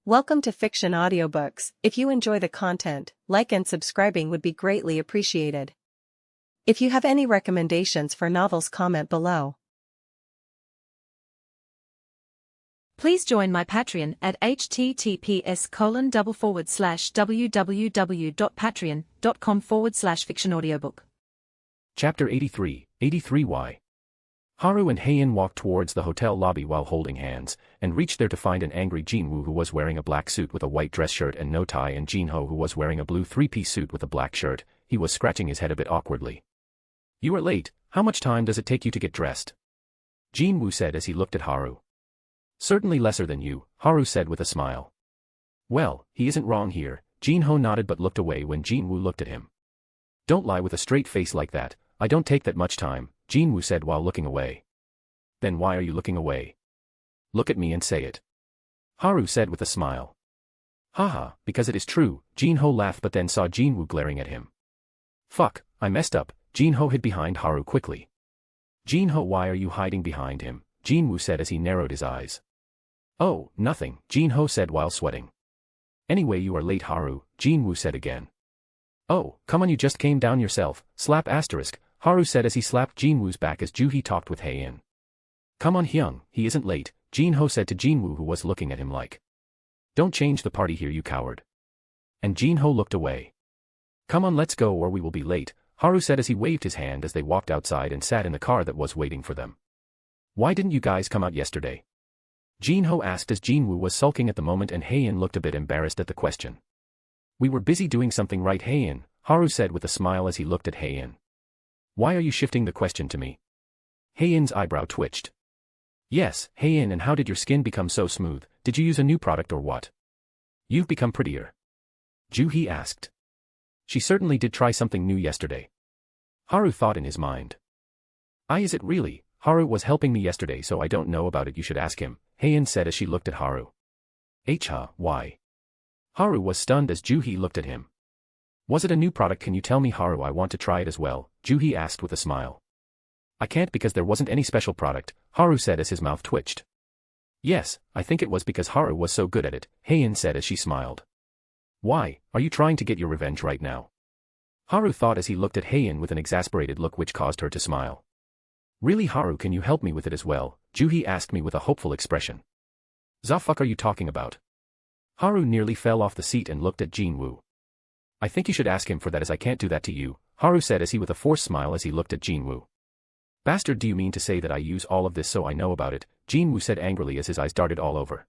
Welcome to Fiction Audiobooks. If you enjoy the content, like and subscribing would be greatly appreciated. If you have any recommendations for novels, comment below. Please join my Patreon at https://www.patreon.com/fictionaudiobook. Chapter 83. Haru and Heian walked towards the hotel lobby while holding hands, and reached there to find an angry Jinwoo who was wearing a black suit with a white dress shirt and no tie, and Jinho who was wearing a blue three-piece suit with a black shirt. He was scratching his head a bit awkwardly. "You are late. How much time does it take you to get dressed?" Jinwoo said as he looked at Haru. "Certainly lesser than you," Haru said with a smile. "Well, he isn't wrong here." Jinho nodded but looked away when Jinwoo looked at him. "Don't lie with a straight face like that. I don't take that much time," Jinwoo said while looking away. "Then why are you looking away? Look at me and say it," Haru said with a smile. "Haha, because it is true," Jinho laughed but then saw Jinwoo glaring at him. "Fuck, I messed up." Jinho hid behind Haru quickly. "Jinho, why are you hiding behind him?" Jinwoo said as he narrowed his eyes. "Oh, nothing," Jinho said while sweating. "Anyway, you are late, Haru," Jinwoo said again. "Oh, come on, you just came down yourself, slap asterisk," Haru said as he slapped Jinwoo's back as Juhi talked with Heian. "Come on Hyung, he isn't late," Jinho said to Jinwoo who was looking at him like. "Don't change the party here, you coward." And Jinho looked away. "Come on, let's go or we will be late," Haru said as he waved his hand as they walked outside and sat in the car that was waiting for them. "Why didn't you guys come out yesterday?" Jinho asked as Jinwoo was sulking at the moment and Heian looked a bit embarrassed at the question. "We were busy doing something, right Heian?" Haru said with a smile as he looked at Heian. "Why are you shifting the question to me?" Heian's eyebrow twitched. "Yes, Heian, and how did your skin become so smooth? Did you use a new product or what?" "You've become prettier," Juhi asked. "She certainly did try something new yesterday," Haru thought in his mind. Is it really?" "Haru was helping me yesterday so I don't know about it, you should ask him," Heian said as she looked at Haru. Why?" Haru was stunned as Juhi looked at him. "Was it a new product? Can you tell me, Haru? I want to try it as well," Juhi asked with a smile. "I can't because there wasn't any special product," Haru said as his mouth twitched. "Yes, I think it was because Haru was so good at it," Heian said as she smiled. "Why, are you trying to get your revenge right now?" Haru thought as he looked at Heian with an exasperated look which caused her to smile. "Really, Haru, can you help me with it as well?" Juhi asked me with a hopeful expression. "The fuck are you talking about?" Haru nearly fell off the seat and looked at Jinwoo. "I think you should ask him for that as I can't do that to you," Haru said as he with a forced smile as he looked at Jinwoo. "Bastard, do you mean to say that I use all of this so I know about it?" Jinwoo said angrily as his eyes darted all over.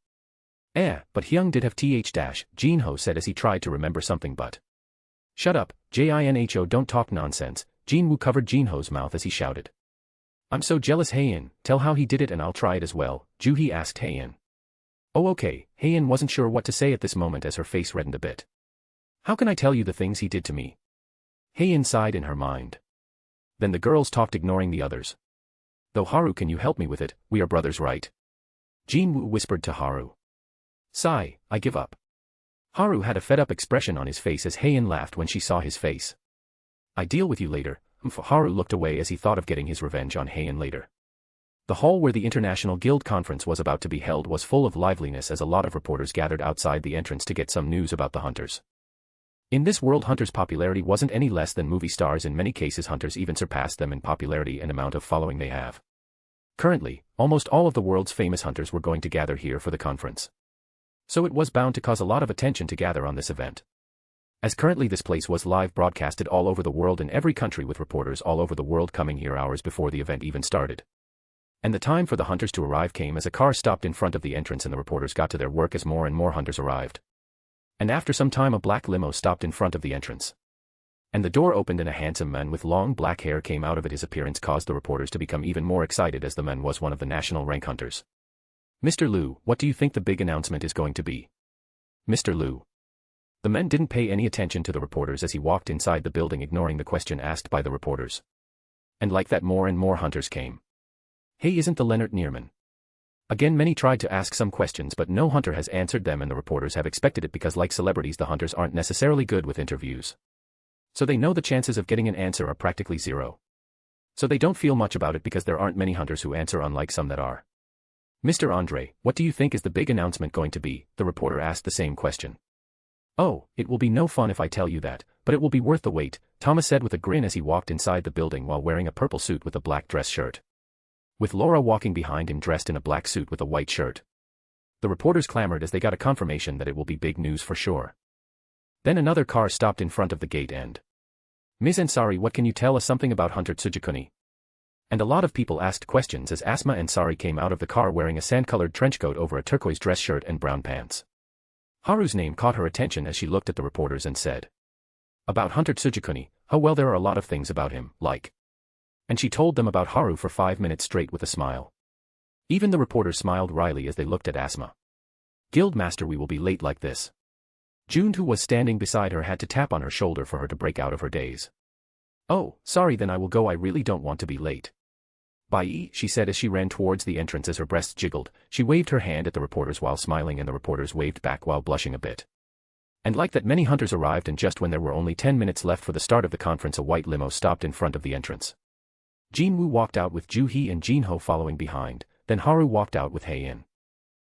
But Hyung did have Jinho said as he tried to remember something but. "Shut up, Jinho, don't talk nonsense," Jinwoo covered Jinho's mouth as he shouted. "I'm so jealous, Heian, tell how he did it and I'll try it as well," Juhi asked Heian. "Oh okay," Heian wasn't sure what to say at this moment as her face reddened a bit. "How can I tell you the things he did to me?" Heian sighed in her mind. Then the girls talked, ignoring the others. "Though Haru, can you help me with it? We are brothers, right?" Jinwoo whispered to Haru. "Sigh, I give up." Haru had a fed-up expression on his face as Heian laughed when she saw his face. "I deal with you later." Haru looked away as he thought of getting his revenge on Heian later. The hall where the International Guild Conference was about to be held was full of liveliness as a lot of reporters gathered outside the entrance to get some news about the hunters. In this world, hunters' popularity wasn't any less than movie stars. In many cases, hunters even surpassed them in popularity and amount of following they have. Currently, almost all of the world's famous hunters were going to gather here for the conference. So it was bound to cause a lot of attention to gather on this event. As currently this place was live broadcasted all over the world in every country, with reporters all over the world coming here hours before the event even started. And the time for the hunters to arrive came as a car stopped in front of the entrance and the reporters got to their work as more and more hunters arrived. And after some time a black limo stopped in front of the entrance. And the door opened and a handsome man with long black hair came out of it. His appearance caused the reporters to become even more excited as the man was one of the national rank hunters. "Mr. Liu, what do you think the big announcement is going to be?" "Mr. Liu." The man didn't pay any attention to the reporters as he walked inside the building, ignoring the question asked by the reporters. And like that, more and more hunters came. "Hey, isn't the Leonard Nearman?" Again, many tried to ask some questions but no hunter has answered them, and the reporters have expected it because, like celebrities, the hunters aren't necessarily good with interviews. So they know the chances of getting an answer are practically zero. So they don't feel much about it because there aren't many hunters who answer, unlike some that are. Mr. Andre, what do you think is the big announcement going to be? The reporter asked the same question. Oh, it will be no fun if I tell you that, but it will be worth the wait, Thomas said with a grin as he walked inside the building while wearing a purple suit with a black dress shirt. With Laura walking behind him dressed in a black suit with a white shirt. The reporters clamored as they got a confirmation that it will be big news for sure. Then another car stopped in front of the gate and, Ms. Ansari, what can you tell us something about Hunter Tsujikuni? And a lot of people asked questions as Asma Ansari came out of the car wearing a sand-colored trench coat over a turquoise dress shirt and brown pants. Haru's name caught her attention as she looked at the reporters and said, about Hunter Tsujikuni, oh well, there are a lot of things about him, like. And she told them about Haru for 5 minutes straight with a smile. Even the reporters smiled wryly as they looked at Asma. Guildmaster, we will be late like this. June, who was standing beside her, had to tap on her shoulder for her to break out of her daze. Oh, sorry, then I will go, I really don't want to be late. Bye, she said as she ran towards the entrance. As her breasts jiggled, she waved her hand at the reporters while smiling, and the reporters waved back while blushing a bit. And like that, many hunters arrived, and just when there were only 10 minutes left for the start of the conference, a white limo stopped in front of the entrance. Jinwoo walked out with Ju-hee and Jinho following behind, then Haru walked out with Hae-in.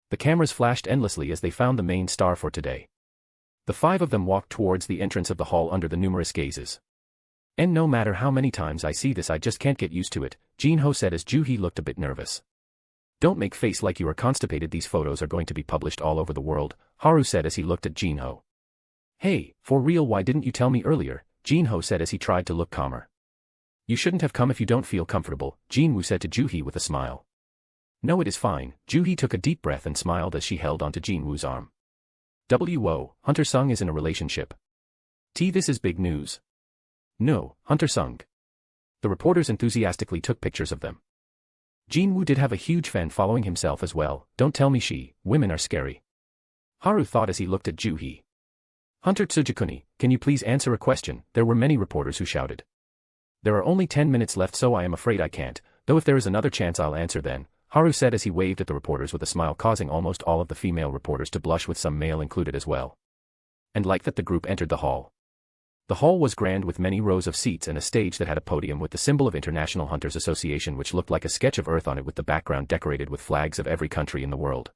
The cameras flashed endlessly as they found the main star for today. The 5 of them walked towards the entrance of the hall under the numerous gazes. And no matter how many times I see this, I just can't get used to it, Jinho said as Ju-hee looked a bit nervous. Don't make face like you are constipated, these photos are going to be published all over the world, Haru said as he looked at Jinho. Hey, for real, why didn't you tell me earlier? Jinho said as he tried to look calmer. You shouldn't have come if you don't feel comfortable, Jinwoo said to Ju-hee with a smile. No, it is fine. Ju-hee took a deep breath and smiled as she held onto Jinwoo's arm. Wo, Hunter Sung is in a relationship. This is big news. No, Hunter Sung. The reporters enthusiastically took pictures of them. Jinwoo did have a huge fan following himself as well. Don't tell me women are scary. Haru thought as he looked at Ju-hee. Hunter Tsujikuni, can you please answer a question? There were many reporters who shouted. There are only 10 minutes left, so I am afraid I can't, though if there is another chance I'll answer then, Haru said as he waved at the reporters with a smile, causing almost all of the female reporters to blush, with some male included as well. And like that, the group entered the hall. The hall was grand with many rows of seats and a stage that had a podium with the symbol of International Hunters Association, which looked like a sketch of Earth on it, with the background decorated with flags of every country in the world.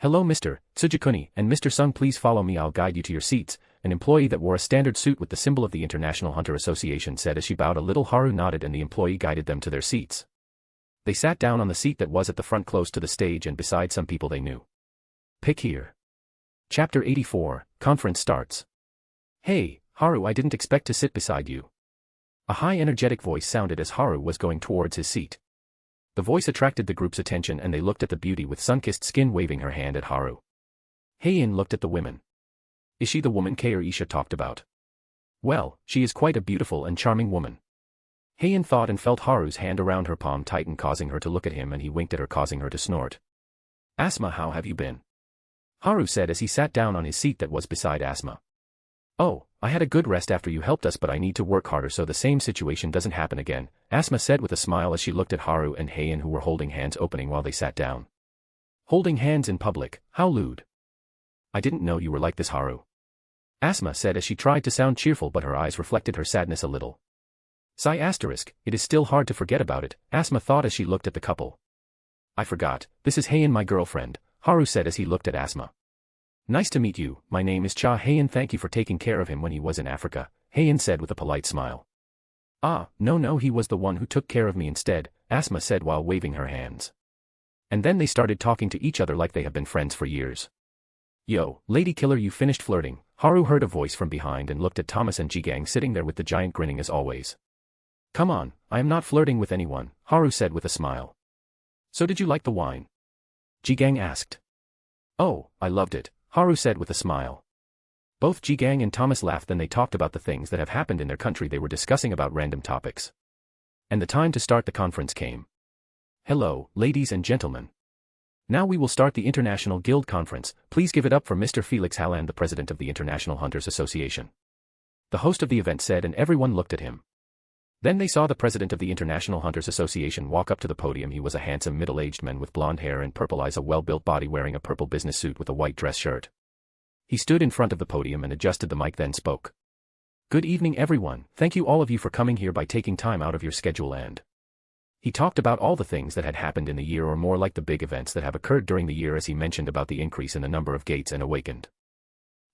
Hello Mr. Tsujikuni and Mr. Sung, please follow me, I'll guide you to your seats, an employee that wore a standard suit with the symbol of the International Hunter Association said as she bowed a little. Haru nodded and the employee guided them to their seats. They sat down on the seat that was at the front close to the stage and beside some people they knew. Pick here. Chapter 84, Conference starts. Hey, Haru, I didn't expect to sit beside you. A high energetic voice sounded as Haru was going towards his seat. The voice attracted the group's attention and they looked at the beauty with sun-kissed skin waving her hand at Haru. Hae-in looked at the women. Is she the woman Isha talked about? Well, she is quite a beautiful and charming woman. Hae-in thought and felt Haru's hand around her palm tighten, causing her to look at him, and he winked at her, causing her to snort. Asma, how have you been? Haru said as he sat down on his seat that was beside Asma. Oh, I had a good rest after you helped us, but I need to work harder so the same situation doesn't happen again, Asma said with a smile as she looked at Haru and Hae-in, who were holding hands opening while they sat down. Holding hands in public, how lewd. I didn't know you were like this, Haru. Asma said as she tried to sound cheerful, but her eyes reflected her sadness a little. Sigh asterisk, it is still hard to forget about it, Asma thought as she looked at the couple. I forgot, this is Hae-in, my girlfriend, Haru said as he looked at Asma. Nice to meet you, my name is Cha Hae-in, thank you for taking care of him when he was in Africa, Hae-in said with a polite smile. Ah, no, he was the one who took care of me instead, Asma said while waving her hands. And then they started talking to each other like they have been friends for years. Yo, lady killer, you finished flirting, Haru heard a voice from behind and looked at Thomas and Jigang sitting there with the giant grinning as always. Come on, I am not flirting with anyone, Haru said with a smile. So did you like the wine? Jigang asked. Oh, I loved it, Haru said with a smile. Both Jigang and Thomas laughed, then they talked about the things that have happened in their country. They were discussing about random topics. And the time to start the conference came. Hello, ladies and gentlemen. Now we will start the International Guild Conference. Please give it up for Mr. Felix Halland, the president of the International Hunters Association. The host of the event said, and everyone looked at him. Then they saw the president of the International Hunters Association walk up to the podium. He was a handsome middle-aged man with blonde hair and purple eyes, a well-built body, wearing a purple business suit with a white dress shirt. He stood in front of the podium and adjusted the mic, then spoke. Good evening everyone, thank you all of you for coming here by taking time out of your schedule, and He talked about all the things that had happened in the year, or more like the big events that have occurred during the year, as he mentioned about the increase in the number of gates and awakened.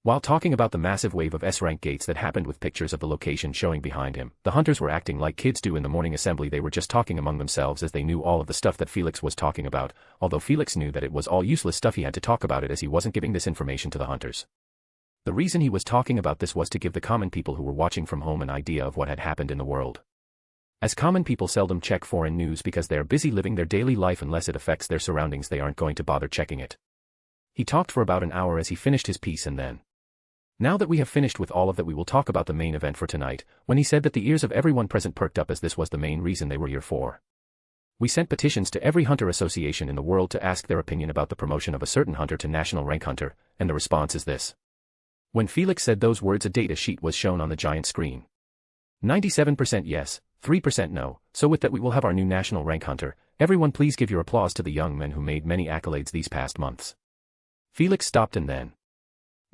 While talking about the massive wave of S-rank gates that happened with pictures of the location showing behind him, the hunters were acting like kids do in the morning assembly. They were just talking among themselves as they knew all of the stuff that Felix was talking about, although Felix knew that it was all useless stuff. He had to talk about it as he wasn't giving this information to the hunters. The reason he was talking about this was to give the common people who were watching from home an idea of what had happened in the world. As common people seldom check foreign news because they are busy living their daily life, unless it affects their surroundings they aren't going to bother checking it. He talked for about an hour as he finished his piece, and then, "Now that we have finished with all of that, we will talk about the main event for tonight," when he said that the ears of everyone present perked up, as this was the main reason they were here for. "We sent petitions to every hunter association in the world to ask their opinion about the promotion of a certain hunter to national rank hunter, and the response is this." When Felix said those words, a data sheet was shown on the giant screen. 97% yes, 3% no, so with that we will have our new national rank hunter. Everyone please give your applause to the young men who made many accolades these past months. Felix stopped, and then,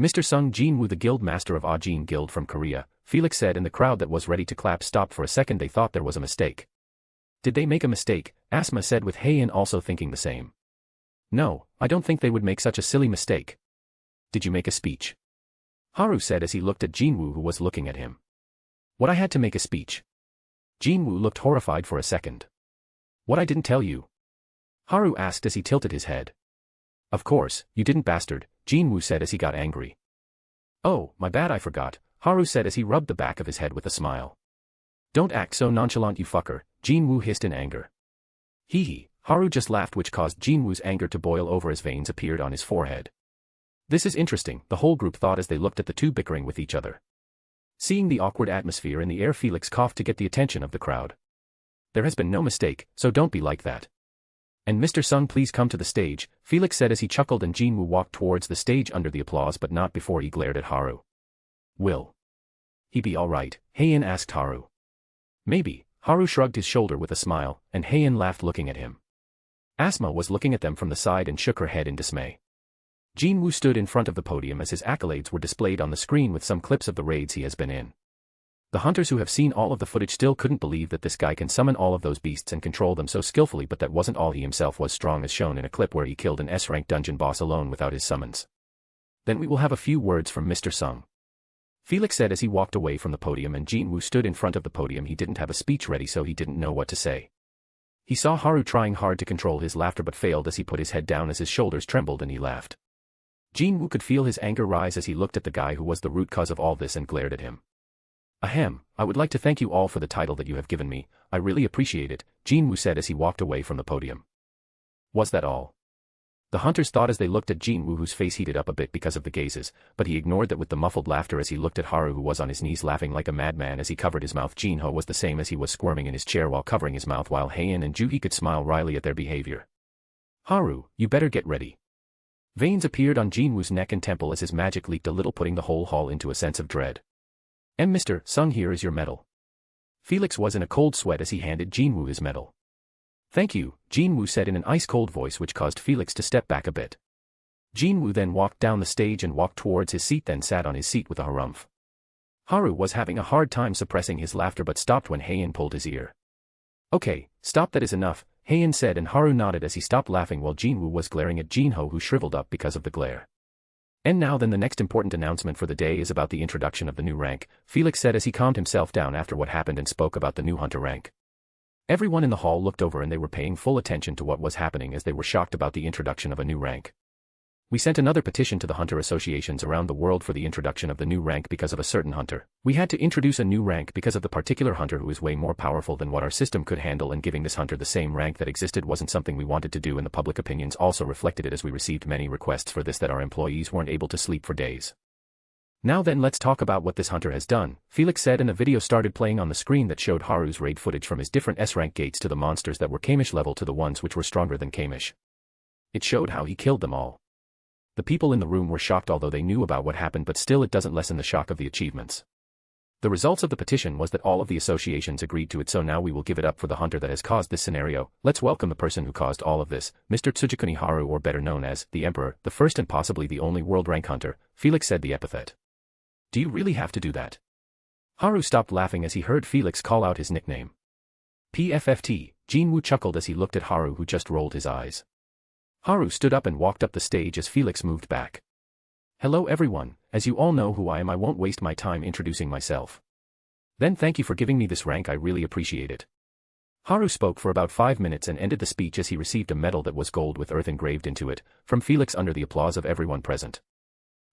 "Mr. Sung Jin-woo, the guild master of Ajin Guild from Korea," Felix said, and the crowd that was ready to clap stopped for a second. They thought there was a mistake. "Did they make a mistake?" Asma said, with Haein also thinking the same. "No, I don't think they would make such a silly mistake." "Did you make a speech?" Haru said as he looked at Jin-woo, who was looking at him. "What, I had to make a speech?" Jin-woo looked horrified for a second. "What, I didn't tell you?" Haru asked as he tilted his head. "Of course, you didn't, bastard," Jin-woo said as he got angry. "Oh, my bad, I forgot," Haru said as he rubbed the back of his head with a smile. "Don't act so nonchalant, you fucker," Jin-woo hissed in anger. Hee hee, Haru just laughed, which caused Jin-woo's anger to boil over as veins appeared on his forehead. "This is interesting," the whole group thought as they looked at the two bickering with each other. Seeing the awkward atmosphere in the air, Felix coughed to get the attention of the crowd. "There has been no mistake, so don't be like that. And Mr. Sung, please come to the stage," Felix said as he chuckled, and Jin-woo walked towards the stage under the applause, but not before he glared at Haru. "Will he be all right?" Haein asked Haru. "Maybe," Haru shrugged his shoulder with a smile, and Haein laughed looking at him. Asma was looking at them from the side and shook her head in dismay. Jin-woo stood in front of the podium as his accolades were displayed on the screen with some clips of the raids he has been in. The hunters who have seen all of the footage still couldn't believe that this guy can summon all of those beasts and control them so skillfully, but that wasn't all. He himself was strong, as shown in a clip where he killed an S-rank dungeon boss alone without his summons. "Then we will have a few words from Mr. Sung," Felix said as he walked away from the podium, and Jin-woo stood in front of the podium. He didn't have a speech ready, so he didn't know what to say. He saw Haru trying hard to control his laughter but failed as he put his head down as his shoulders trembled and he laughed. Jin-woo could feel his anger rise as he looked at the guy who was the root cause of all this and glared at him. "Ahem, I would like to thank you all for the title that you have given me, I really appreciate it," Jin-woo said as he walked away from the podium. "Was that all?" The hunters thought as they looked at Jin-woo, whose face heated up a bit because of the gazes, but he ignored that with the muffled laughter as he looked at Haru, who was on his knees laughing like a madman as he covered his mouth. Jin-ho was the same, as he was squirming in his chair while covering his mouth, while Haein and Juhi could smile wryly at their behavior. "Haru, you better get ready." Veins appeared on Jin-woo's neck and temple as his magic leaked a little, putting the whole hall into a sense of dread. Mr. Sung, here is your medal." Felix was in a cold sweat as he handed Jin-woo his medal. "Thank you," Jin-woo said in an ice-cold voice, which caused Felix to step back a bit. Jin-woo then walked down the stage and walked towards his seat, then sat on his seat with a harumph. Haru was having a hard time suppressing his laughter but stopped when Haein pulled his ear. "Okay, stop, that is enough," Haein said, and Haru nodded as he stopped laughing while Jin-woo was glaring at Jin-ho, who shriveled up because of the glare. "And now then, the next important announcement for the day is about the introduction of the new rank," Felix said as he calmed himself down after what happened and spoke about the new hunter rank. Everyone in the hall looked over and they were paying full attention to what was happening as they were shocked about the introduction of a new rank. "We sent another petition to the hunter associations around the world for the introduction of the new rank because of a certain hunter. We had to introduce a new rank because of the particular hunter who is way more powerful than what our system could handle, and giving this hunter the same rank that existed wasn't something we wanted to do, and the public opinions also reflected it as we received many requests for this that our employees weren't able to sleep for days. Now then, let's talk about what this hunter has done," Felix said, and a video started playing on the screen that showed Haru's raid footage from his different S-rank gates to the monsters that were Kamish level to the ones which were stronger than Kamish. It showed how he killed them all. The people in the room were shocked, although they knew about what happened, but still it doesn't lessen the shock of the achievements. The results of the petition was that all of the associations agreed to it, so now we will give it up for the hunter that has caused this scenario. Let's welcome the person who caused all of this, Mr. Tsujikuni Haru, or better known as the Emperor, the first and possibly the only world rank hunter. Felix said the epithet. "Do you really have to do that?" Haru stopped laughing as he heard Felix call out his nickname. "PFFT, Jinwoo chuckled as he looked at Haru, who just rolled his eyes. Haru stood up and walked up the stage as Felix moved back. Hello everyone, as you all know who I am, I won't waste my time introducing myself. Then thank you for giving me this rank, I really appreciate it. Haru spoke for about 5 minutes and ended the speech as he received a medal that was gold with earth engraved into it, from Felix under the applause of everyone present.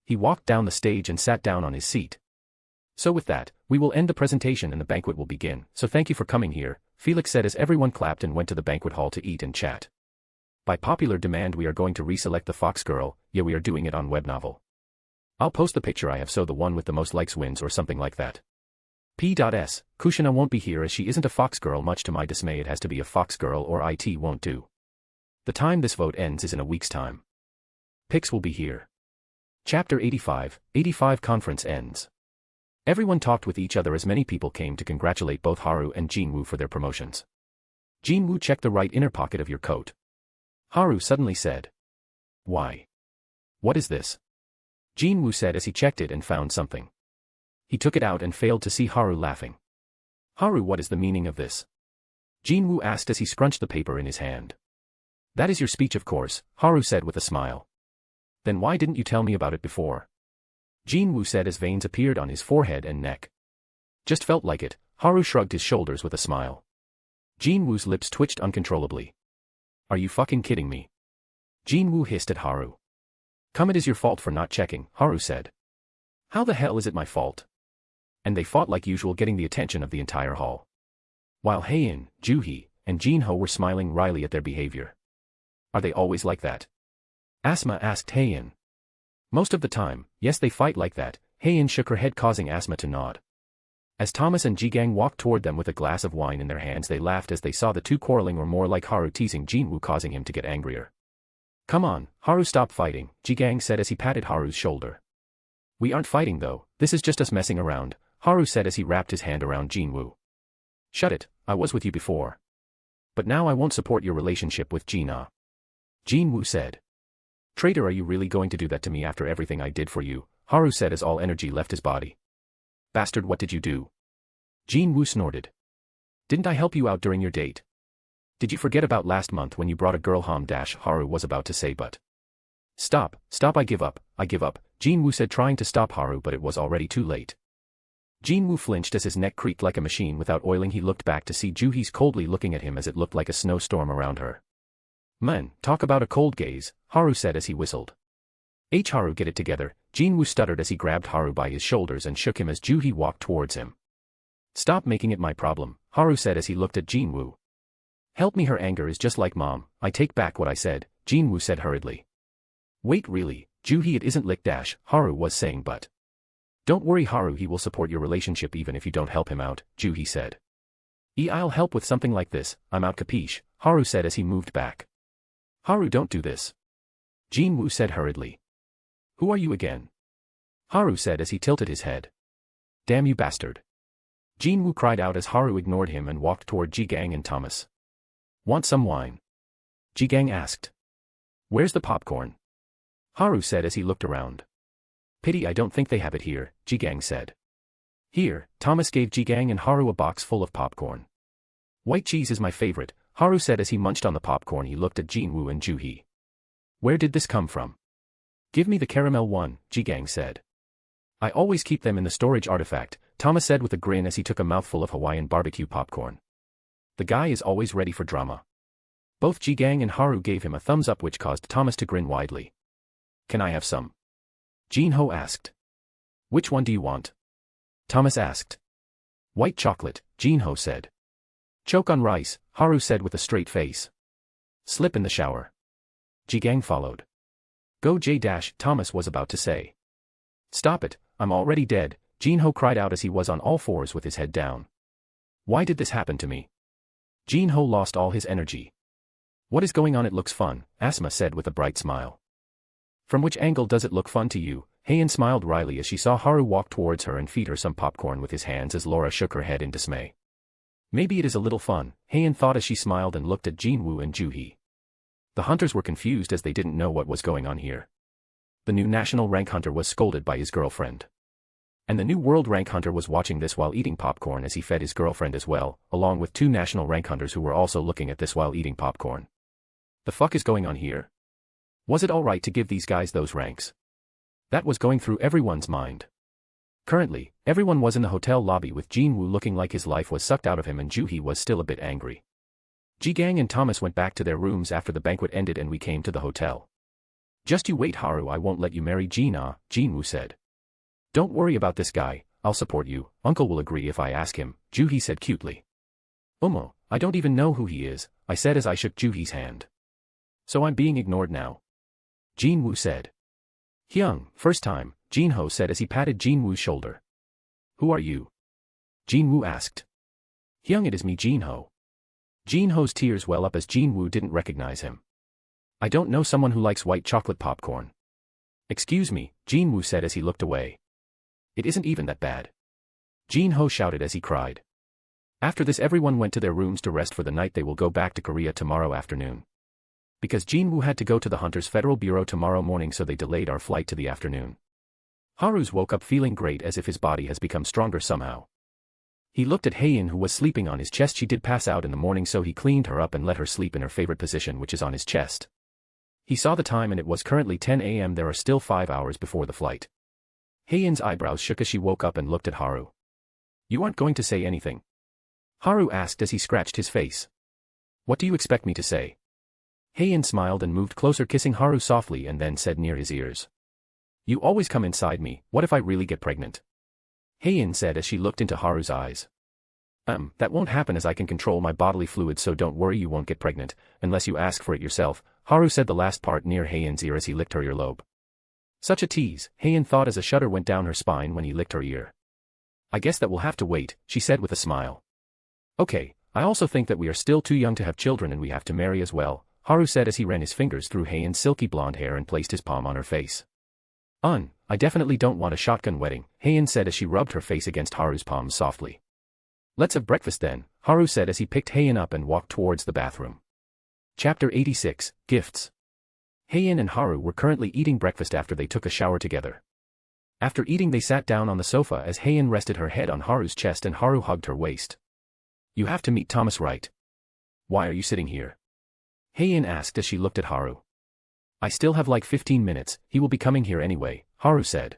He walked down the stage and sat down on his seat. So with that, we will end the presentation and the banquet will begin, so thank you for coming here, Felix said as everyone clapped and went to the banquet hall to eat and chat. By popular demand we are going to reselect the Fox Girl, yeah we are doing it on web novel. I'll post the picture I have, so the one with the most likes wins or something like that. P.S. Kushina won't be here as she isn't a Fox Girl, much to my dismay it has to be a Fox Girl or IT won't do. The time this vote ends is in a week's time. Pics will be here. Chapter 85 Confronts ends. Everyone talked with each other as many people came to congratulate both Haru and Jinwoo for their promotions. Jinwoo, check the right inner pocket of your coat. Haru suddenly said. Why? What is this? Jinwoo said as he checked it and found something. He took it out and failed to see Haru laughing. Haru, what is the meaning of this? Jinwoo asked as he scrunched the paper in his hand. That is your speech, of course, Haru said with a smile. Then why didn't you tell me about it before? Jinwoo said as veins appeared on his forehead and neck. Just felt like it, Haru shrugged his shoulders with a smile. Jinwoo's lips twitched uncontrollably. Are you fucking kidding me? Jinwoo hissed at Haru. Come, it is your fault for not checking, Haru said. How the hell is it my fault? And they fought like usual, getting the attention of the entire hall. While Haein, Juhee, and Jinho were smiling wryly at their behavior. Are they always like that? Asma asked Haein. Most of the time, yes, they fight like that, Haein shook her head, causing Asma to nod. As Thomas and Jigang walked toward them with a glass of wine in their hands, they laughed as they saw the two quarreling, or more like Haru teasing Jinwoo, causing him to get angrier. Come on, Haru, stop fighting, Jigang said as he patted Haru's shoulder. We aren't fighting though, this is just us messing around, Haru said as he wrapped his hand around Jinwoo. Shut it, I was with you before. But now I won't support your relationship with Jina. Jinwoo said. Traitor, are you really going to do that to me after everything I did for you? Haru said as all energy left his body. Bastard, what did you do? Jinwoo snorted. Didn't I help you out during your date? Did you forget about last month when you brought a girl home? Haru was about to say, but... Stop, I give up, Jinwoo said, trying to stop Haru, but it was already too late. Jinwoo flinched as his neck creaked like a machine. Without oiling, he looked back to see Juhee's coldly looking at him as it looked like a snowstorm around her. Man, talk about a cold gaze, Haru said as he whistled. Haru, get it together, Jinwoo stuttered as he grabbed Haru by his shoulders and shook him as Juhee walked towards him. Stop making it my problem, Haru said as he looked at Jinwoo. Help me, her anger is just like mom, I take back what I said, Jinwoo said hurriedly. Wait, really, Juhee, it isn't lick, Haru was saying, but... Don't worry Haru, he will support your relationship even if you don't help him out, Juhee said. I'll help with something like this, I'm out, capiche, Haru said as he moved back. Haru, don't do this. Jinwoo said hurriedly. Who are you again? Haru said as he tilted his head. Damn you bastard. Jinwoo cried out as Haru ignored him and walked toward Jigang and Thomas. Want some wine? Jigang asked. Where's the popcorn? Haru said as he looked around. Pity I don't think they have it here, Jigang said. Here, Thomas gave Jigang and Haru a box full of popcorn. White cheese is my favorite, Haru said as he munched on the popcorn. He looked at Jinwoo and Juhee. Where did this come from? Give me the caramel one, Jigang said. I always keep them in the storage artifact, Thomas said with a grin as he took a mouthful of Hawaiian barbecue popcorn. The guy is always ready for drama. Both Jigang and Haru gave him a thumbs up, which caused Thomas to grin widely. Can I have some? Jinho asked. Which one do you want? Thomas asked. White chocolate, Jinho said. Choke on rice, Haru said with a straight face. Slip in the shower. Jigang followed. Go J-, Thomas was about to say. Stop it, I'm already dead, Jinho cried out as he was on all fours with his head down. Why did this happen to me? Jinho lost all his energy. What is going on? It looks fun, Asma said with a bright smile. From which angle does it look fun to you? Haein smiled wryly as she saw Haru walk towards her and feed her some popcorn with his hands as Laura shook her head in dismay. Maybe it is a little fun, Haein thought as she smiled and looked at Jinwoo and Juhee. The hunters were confused as they didn't know what was going on here. The new national rank hunter was scolded by his girlfriend. And the new world rank hunter was watching this while eating popcorn as he fed his girlfriend as well, along with 2 national rank hunters who were also looking at this while eating popcorn. The fuck is going on here? Was it alright to give these guys those ranks? That was going through everyone's mind. Currently, everyone was in the hotel lobby with Jinwoo looking like his life was sucked out of him and Juhee was still a bit angry. Ji-gang and Thomas went back to their rooms after the banquet ended and we came to the hotel. Just you wait Haru, I won't let you marry Jin-ah, Jinwoo said. Don't worry about this guy, I'll support you, uncle will agree if I ask him, Juhee said cutely. I don't even know who he is, I said as I shook Juhee's hand. So I'm being ignored now? Jinwoo said. Hyung, first time, Jinho said as he patted Jinwoo's shoulder. Who are you? Jinwoo asked. Hyung, it is me Jinho. Jinho's tears well up as Jinwoo didn't recognize him. I don't know someone who likes white chocolate popcorn. Excuse me, Jinwoo said as he looked away. It isn't even that bad. Jinho shouted as he cried. After this everyone went to their rooms to rest for the night. They will go back to Korea tomorrow afternoon. Because Jinwoo had to go to the Hunters Federal Bureau tomorrow morning, so they delayed our flight to the afternoon. Haru's woke up feeling great as if his body has become stronger somehow. He looked at Haein who was sleeping on his chest. She did pass out in the morning, so he cleaned her up and let her sleep in her favorite position, which is on his chest. He saw the time and it was currently 10 a.m. There are still 5 hours before the flight. Haein's eyebrows shook as she woke up and looked at Haru. You aren't going to say anything? Haru asked as he scratched his face. What do you expect me to say? Haein smiled and moved closer, kissing Haru softly, and then said near his ears. You always come inside me, what if I really get pregnant? Haein said as she looked into Haru's eyes. That won't happen as I can control my bodily fluids, so don't worry, you won't get pregnant, unless you ask for it yourself, Haru said the last part near Haein's ear as he licked her earlobe. Such a tease, Haein thought as a shudder went down her spine when he licked her ear. I guess that will have to wait, she said with a smile. Okay, I also think that we are still too young to have children and we have to marry as well, Haru said as he ran his fingers through Haein's silky blonde hair and placed his palm on her face. I definitely don't want a shotgun wedding, Haein said as she rubbed her face against Haru's palms softly. Let's have breakfast then, Haru said as he picked Haein up and walked towards the bathroom. Chapter 86, Gifts. Haein and Haru were currently eating breakfast after they took a shower together. After eating they sat down on the sofa as Haein rested her head on Haru's chest and Haru hugged her waist. You have to meet Thomas, right? Why are you sitting here? Haein asked as she looked at Haru. I still have like 15 minutes, he will be coming here anyway, Haru said.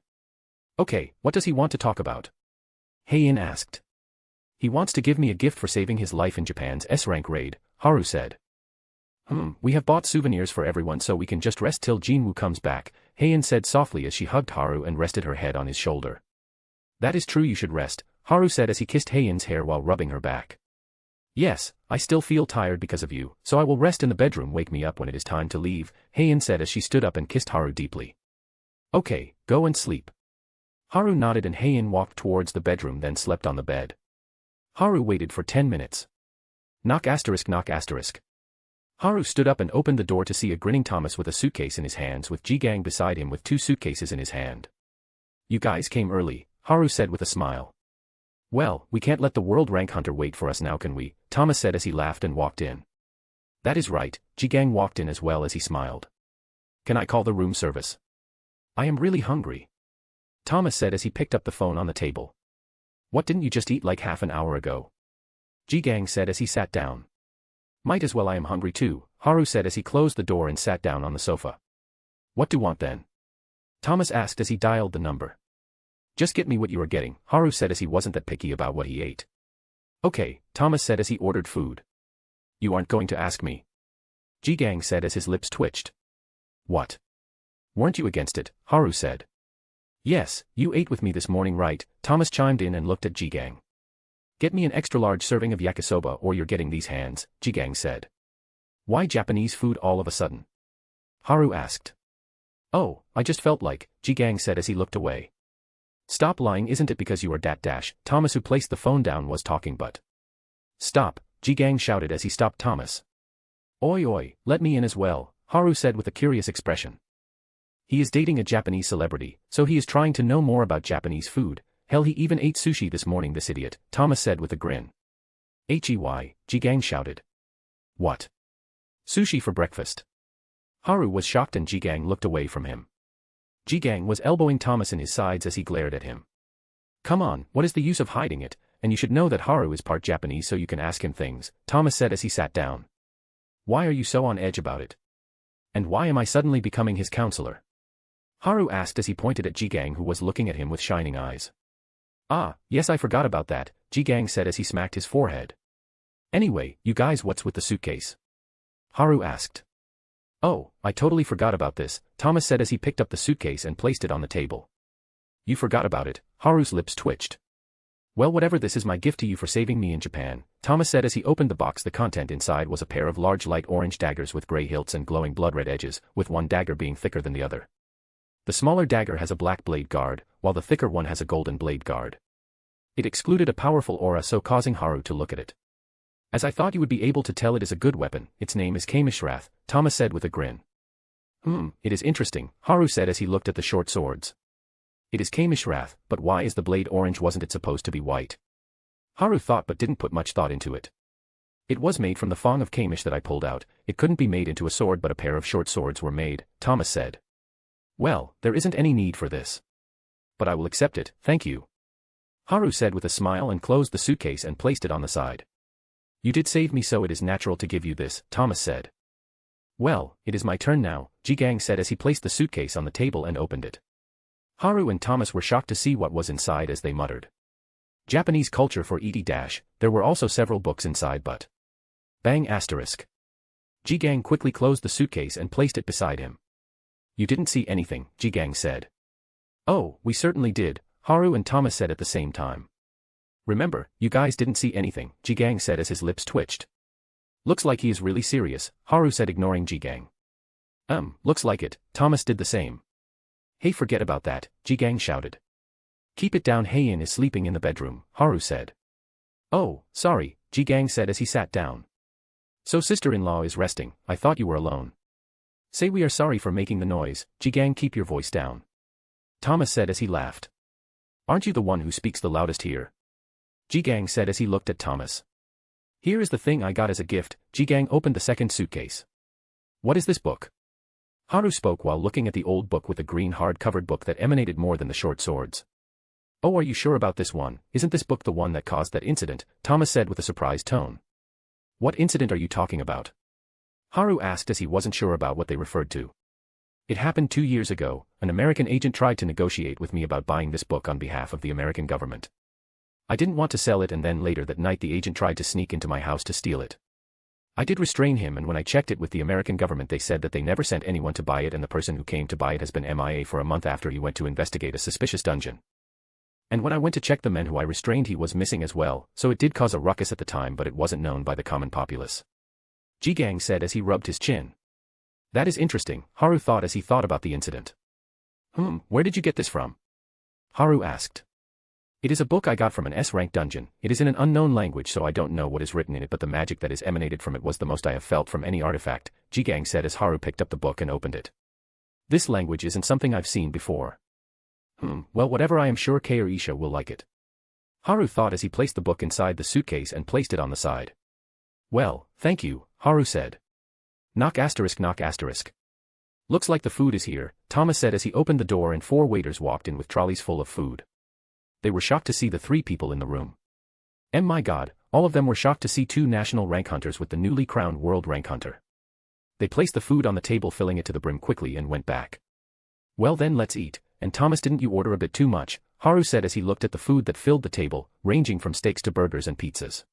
Okay, what does he want to talk about? Haein asked. He wants to give me a gift for saving his life in Japan's S-rank raid, Haru said. We have bought souvenirs for everyone so we can just rest till Jinwoo comes back, Haein said softly as she hugged Haru and rested her head on his shoulder. That is true, you should rest, Haru said as he kissed Haein's hair while rubbing her back. Yes, I still feel tired because of you, so I will rest in the bedroom. Wake me up when it is time to leave, Haein said as she stood up and kissed Haru deeply. Okay, go and sleep. Haru nodded and Haein walked towards the bedroom then slept on the bed. Haru waited for 10 minutes. Knock asterisk knock asterisk. Haru stood up and opened the door to see a grinning Thomas with a suitcase in his hands with Ji-gang beside him with 2 suitcases in his hand. You guys came early, Haru said with a smile. Well, we can't let the world rank hunter wait for us now, can we? Thomas said as he laughed and walked in. That is right, Ji-gang walked in as well as he smiled. Can I call the room service? I am really hungry. Thomas said as he picked up the phone on the table. What, didn't you just eat like half an hour ago? Ji-gang said as he sat down. Might as well, I am hungry too, Haru said as he closed the door and sat down on the sofa. What do you want then? Thomas asked as he dialed the number. Just get me what you are getting, Haru said as he wasn't that picky about what he ate. Okay, Thomas said as he ordered food. You aren't going to ask me? Ji-gang said as his lips twitched. What? Weren't you against it? Haru said. Yes, you ate with me this morning, right? Thomas chimed in and looked at Ji-gang. Get me an extra-large serving of yakisoba or you're getting these hands, Ji-gang said. Why Japanese food all of a sudden? Haru asked. Oh, I just felt like, Ji-gang said as he looked away. Stop lying, isn't it because you are dat dash? Thomas, who placed the phone down, was talking but. Stop, Ji-gang shouted as he stopped Thomas. Oi oi, let me in as well, Haru said with a curious expression. He is dating a Japanese celebrity, so he is trying to know more about Japanese food. Hell, he even ate sushi this morning, this idiot, Thomas said with a grin. Hey, Ji-gang shouted. What? Sushi for breakfast? Haru was shocked and Ji-gang looked away from him. Ji-gang was elbowing Thomas in his sides as he glared at him. Come on, what is the use of hiding it, and you should know that Haru is part Japanese so you can ask him things, Thomas said as he sat down. Why are you so on edge about it? And why am I suddenly becoming his counselor? Haru asked as he pointed at Jigang, who was looking at him with shining eyes. Ah, yes, I forgot about that, Jigang said as he smacked his forehead. Anyway, you guys, what's with the suitcase? Haru asked. Oh, I totally forgot about this, Thomas said as he picked up the suitcase and placed it on the table. You forgot about it, Haru's lips twitched. Well, whatever, this is my gift to you for saving me in Japan, Thomas said as he opened the box. The content inside was a pair of large light orange daggers with gray hilts and glowing blood-red edges, with one dagger being thicker than the other. The smaller dagger has a black blade guard, while the thicker one has a golden blade guard. It excluded a powerful aura, so causing Haru to look at it. As I thought you would be able to tell, it is a good weapon. Its name is Kamishrath, Thomas said with a grin. It is interesting, Haru said as he looked at the short swords. It is Kamishrath, but why is the blade orange? Wasn't it supposed to be white? Haru thought but didn't put much thought into it. It was made from the thong of Kamish that I pulled out. It couldn't be made into a sword, but a pair of short swords were made, Thomas said. Well, there isn't any need for this. But I will accept it, thank you. Haru said with a smile and closed the suitcase and placed it on the side. You did save me, so it is natural to give you this, Thomas said. Well, it is my turn now, Jigang said as he placed the suitcase on the table and opened it. Haru and Thomas were shocked to see what was inside as they muttered. Japanese culture for ED-. There were also several books inside, but... Bang asterisk. Jigang quickly closed the suitcase and placed it beside him. You didn't see anything, Jigang said. Oh, we certainly did, Haru and Thomas said at the same time. Remember, you guys didn't see anything, Jigang said as his lips twitched. Looks like he is really serious, Haru said, ignoring Jigang. Looks like it, Thomas did the same. Hey, forget about that, Jigang shouted. Keep it down, Heian is sleeping in the bedroom, Haru said. Oh, sorry, Jigang said as he sat down. So sister-in-law is resting, I thought you were alone. Say we are sorry for making the noise, Jigang, keep your voice down. Thomas said as he laughed. Aren't you the one who speaks the loudest here? Jigang said as he looked at Thomas. Here is the thing I got as a gift, Jigang opened the second suitcase. What is this book? Haru spoke while looking at the old book with the green hard-covered book that emanated more than the short swords. Oh, are you sure about this one? Isn't this book the one that caused that incident? Thomas said with a surprised tone. What incident are you talking about? Haru asked as he wasn't sure about what they referred to. It happened 2 years ago. An American agent tried to negotiate with me about buying this book on behalf of the American government. I didn't want to sell it, and then later that night the agent tried to sneak into my house to steal it. I did restrain him, and when I checked it with the American government, they said that they never sent anyone to buy it, and the person who came to buy it has been MIA for a month after he went to investigate a suspicious dungeon. And when I went to check the man who I restrained, he was missing as well, so it did cause a ruckus at the time, but it wasn't known by the common populace. Jigang said as he rubbed his chin. That is interesting, Haru thought as he thought about the incident. Where did you get this from? Haru asked. It is a book I got from an S-rank dungeon. It is in an unknown language, so I don't know what is written in it, but the magic that is emanated from it was the most I have felt from any artifact, Jigang said as Haru picked up the book and opened it. This language isn't something I've seen before. Well, whatever, I am sure Kei or Isha will like it. Haru thought as he placed the book inside the suitcase and placed it on the side. Well, thank you, Haru said. Knock asterisk, knock asterisk. Looks like the food is here, Thomas said as he opened the door and 4 waiters walked in with trolleys full of food. They were shocked to see the 3 people in the room. And my God, all of them were shocked to see 2 national rank hunters with the newly crowned world rank hunter. They placed the food on the table, filling it to the brim quickly, and went back. Well then, let's eat. And Thomas, didn't you order a bit too much? Haru said as he looked at the food that filled the table, ranging from steaks to burgers and pizzas.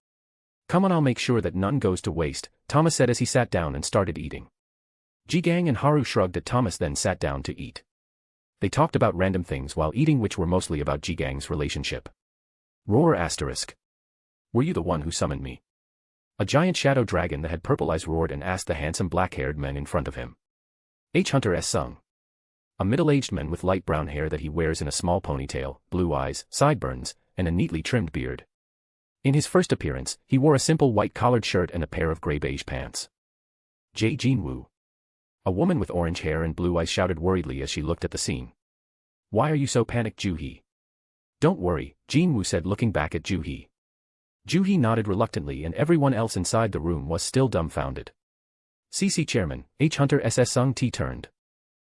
Come on, I'll make sure that none goes to waste, Thomas said as he sat down and started eating. Jigang and Haru shrugged at Thomas, then sat down to eat. They talked about random things while eating, which were mostly about Jigang's relationship. Roar asterisk. Were you the one who summoned me? A giant shadow dragon that had purple eyes roared and asked the handsome black-haired man in front of him. Hunter S. sung. A middle-aged man with light brown hair that he wears in a small ponytail, blue eyes, sideburns, and a neatly trimmed beard. In his first appearance, he wore a simple white collared shirt and a pair of gray-beige pants. J. Jinwoo. A woman with orange hair and blue eyes shouted worriedly as she looked at the scene. Why are you so panicked, Juhee? Don't worry, Jinwoo said, looking back at Juhee. Juhee nodded reluctantly, and everyone else inside the room was still dumbfounded. CC Chairman, Hunter SS Sung T turned.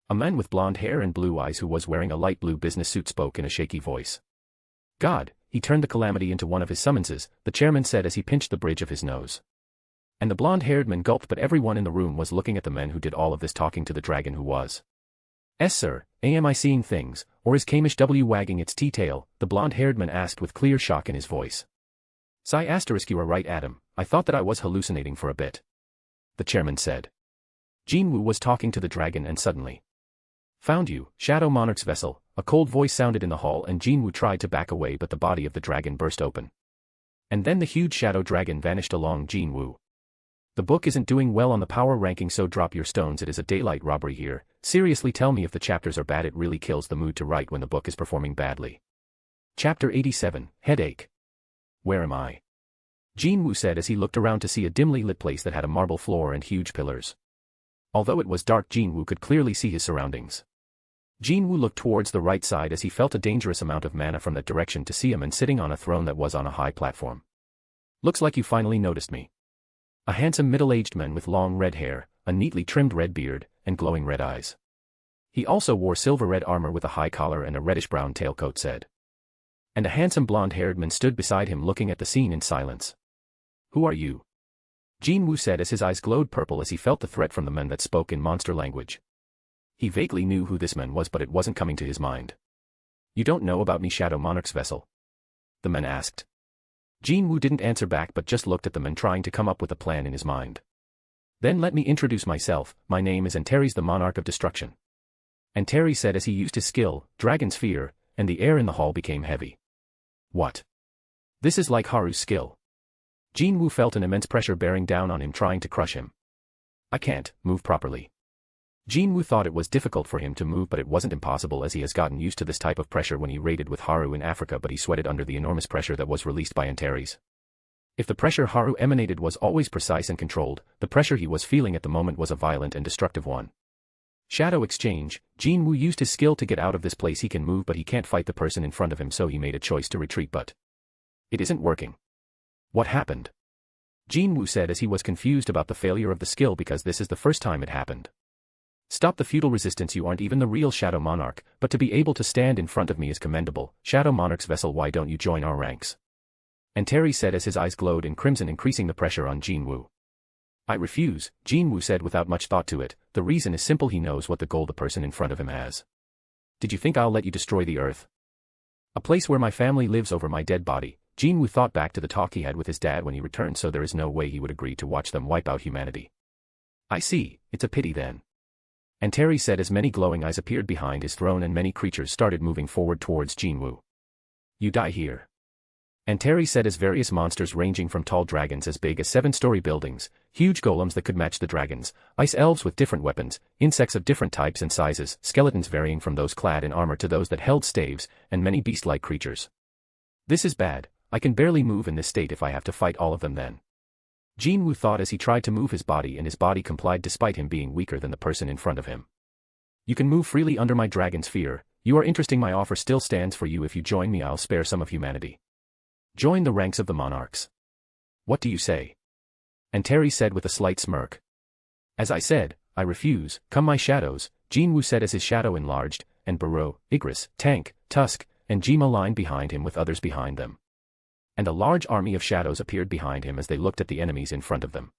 A man with blonde hair and blue eyes who was wearing a light blue business suit spoke in a shaky voice. God, he turned the calamity into one of his summonses, the chairman said as he pinched the bridge of his nose. And the blonde-haired man gulped, but everyone in the room was looking at the men who did all of this talking to the dragon who was. Sir, am I seeing things, or is Kamish W wagging its tea-tail? The blonde-haired man asked with clear shock in his voice. You are right, Adam, I thought that I was hallucinating for a bit. The chairman said. Jinwoo was talking to the dragon and suddenly. Found you, Shadow Monarch's vessel, a cold voice sounded in the hall and Jinwoo tried to back away but the body of the dragon burst open. And then the huge shadow dragon vanished along Jinwoo. The book isn't doing well on the power ranking, so drop your stones, it is a daylight robbery here. Seriously, tell me if the chapters are bad, it really kills the mood to write when the book is performing badly. Chapter 87, Headache. Where am I? Jinwoo said as he looked around to see a dimly lit place that had a marble floor and huge pillars. Although it was dark, Jinwoo could clearly see his surroundings. Jinwoo looked towards the right side as he felt a dangerous amount of mana from that direction to see a man sitting on a throne that was on a high platform. Looks like you finally noticed me. A handsome middle-aged man with long red hair, a neatly trimmed red beard, and glowing red eyes. He also wore silver-red armor with a high collar and a reddish-brown tailcoat said. And a handsome blonde-haired man stood beside him looking at the scene in silence. Who are you? Jinwoo said as his eyes glowed purple as he felt the threat from the man that spoke in monster language. He vaguely knew who this man was, but it wasn't coming to his mind. You don't know about me, Shadow Monarch's vessel? The man asked. Jinwoo didn't answer back but just looked at the man, trying to come up with a plan in his mind. Then let me introduce myself, my name is Antares, the Monarch of Destruction. Antares said as he used his skill, Dragon's Fear, and the air in the hall became heavy. What? This is like Haru's skill. Jinwoo felt an immense pressure bearing down on him, trying to crush him. I can't move properly. Jinwoo thought it was difficult for him to move, but it wasn't impossible as he has gotten used to this type of pressure when he raided with Haru in Africa, but he sweated under the enormous pressure that was released by Antares. If the pressure Haru emanated was always precise and controlled, the pressure he was feeling at the moment was a violent and destructive one. Shadow exchange, Jinwoo used his skill to get out of this place. He can move but he can't fight the person in front of him, so he made a choice to retreat, but it isn't working. What happened? Jinwoo said as he was confused about the failure of the skill because this is the first time it happened. Stop the feudal resistance, you aren't even the real Shadow Monarch, but to be able to stand in front of me is commendable. Shadow Monarch's vessel, why don't you join our ranks? Antares said as his eyes glowed in crimson, increasing the pressure on Jinwoo. I refuse, Jinwoo said without much thought to it. The reason is simple, he knows what the goal the person in front of him has. Did you think I'll let you destroy the earth? A place where my family lives over my dead body. Jinwoo thought back to the talk he had with his dad when he returned, so there is no way he would agree to watch them wipe out humanity. I see, it's a pity then. Antares said as many glowing eyes appeared behind his throne and many creatures started moving forward towards Jinwoo. You die here. Antares said as various monsters ranging from tall dragons as big as 7-story buildings, huge golems that could match the dragons, ice elves with different weapons, insects of different types and sizes, skeletons varying from those clad in armor to those that held staves, and many beast-like creatures. This is bad, I can barely move in this state if I have to fight all of them then. Jinwoo thought as he tried to move his body, and his body complied despite him being weaker than the person in front of him. You can move freely under my dragon's fear. You are interesting, my offer still stands for you. If you join me, I'll spare some of humanity. Join the ranks of the monarchs. What do you say? Antares said with a slight smirk. As I said, I refuse. Come my shadows, Jinwoo said as his shadow enlarged, and Baro, Igris, Tank, Tusk, and Jima lined behind him with others behind them. And a large army of shadows appeared behind him as they looked at the enemies in front of them.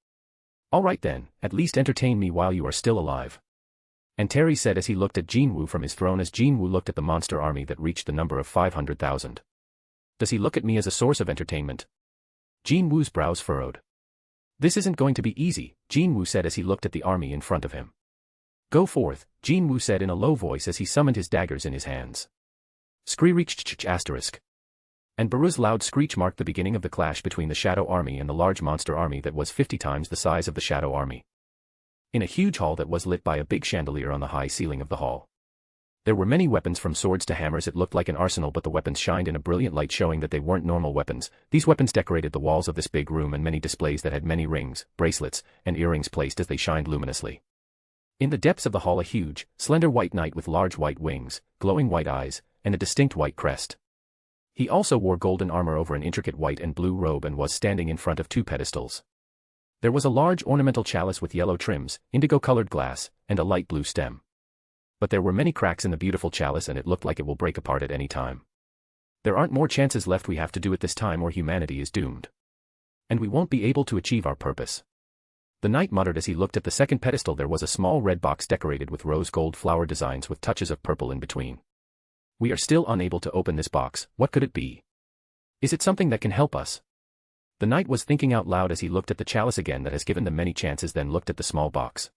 All right then, at least entertain me while you are still alive. Antares said as he looked at Jinwoo from his throne, as Jinwoo looked at the monster army that reached the number of 500,000. Does he look at me as a source of entertainment? Jinwoo's brows furrowed. This isn't going to be easy, Jinwoo said as he looked at the army in front of him. Go forth, Jinwoo said in a low voice as he summoned his daggers in his hands. Screech asterisk. And Baru's loud screech marked the beginning of the clash between the Shadow Army and the large monster army that was 50 times the size of the Shadow Army. In a huge hall that was lit by a big chandelier on the high ceiling of the hall. There were many weapons from swords to hammers. It looked like an arsenal, but the weapons shined in a brilliant light, showing that they weren't normal weapons. These weapons decorated the walls of this big room, and many displays that had many rings, bracelets, and earrings placed as they shined luminously. In the depths of the hall, a huge, slender white knight with large white wings, glowing white eyes, and a distinct white crest. He also wore golden armor over an intricate white and blue robe and was standing in front of 2 pedestals. There was a large ornamental chalice with yellow trims, indigo-colored glass, and a light blue stem. But there were many cracks in the beautiful chalice, and it looked like it will break apart at any time. There aren't more chances left, we have to do it this time or humanity is doomed. And we won't be able to achieve our purpose. The knight muttered as he looked at the second pedestal. There was a small red box decorated with rose gold flower designs with touches of purple in between. We are still unable to open this box. What could it be? Is it something that can help us? The knight was thinking out loud as he looked at the chalice again that has given them many chances, then looked at the small box.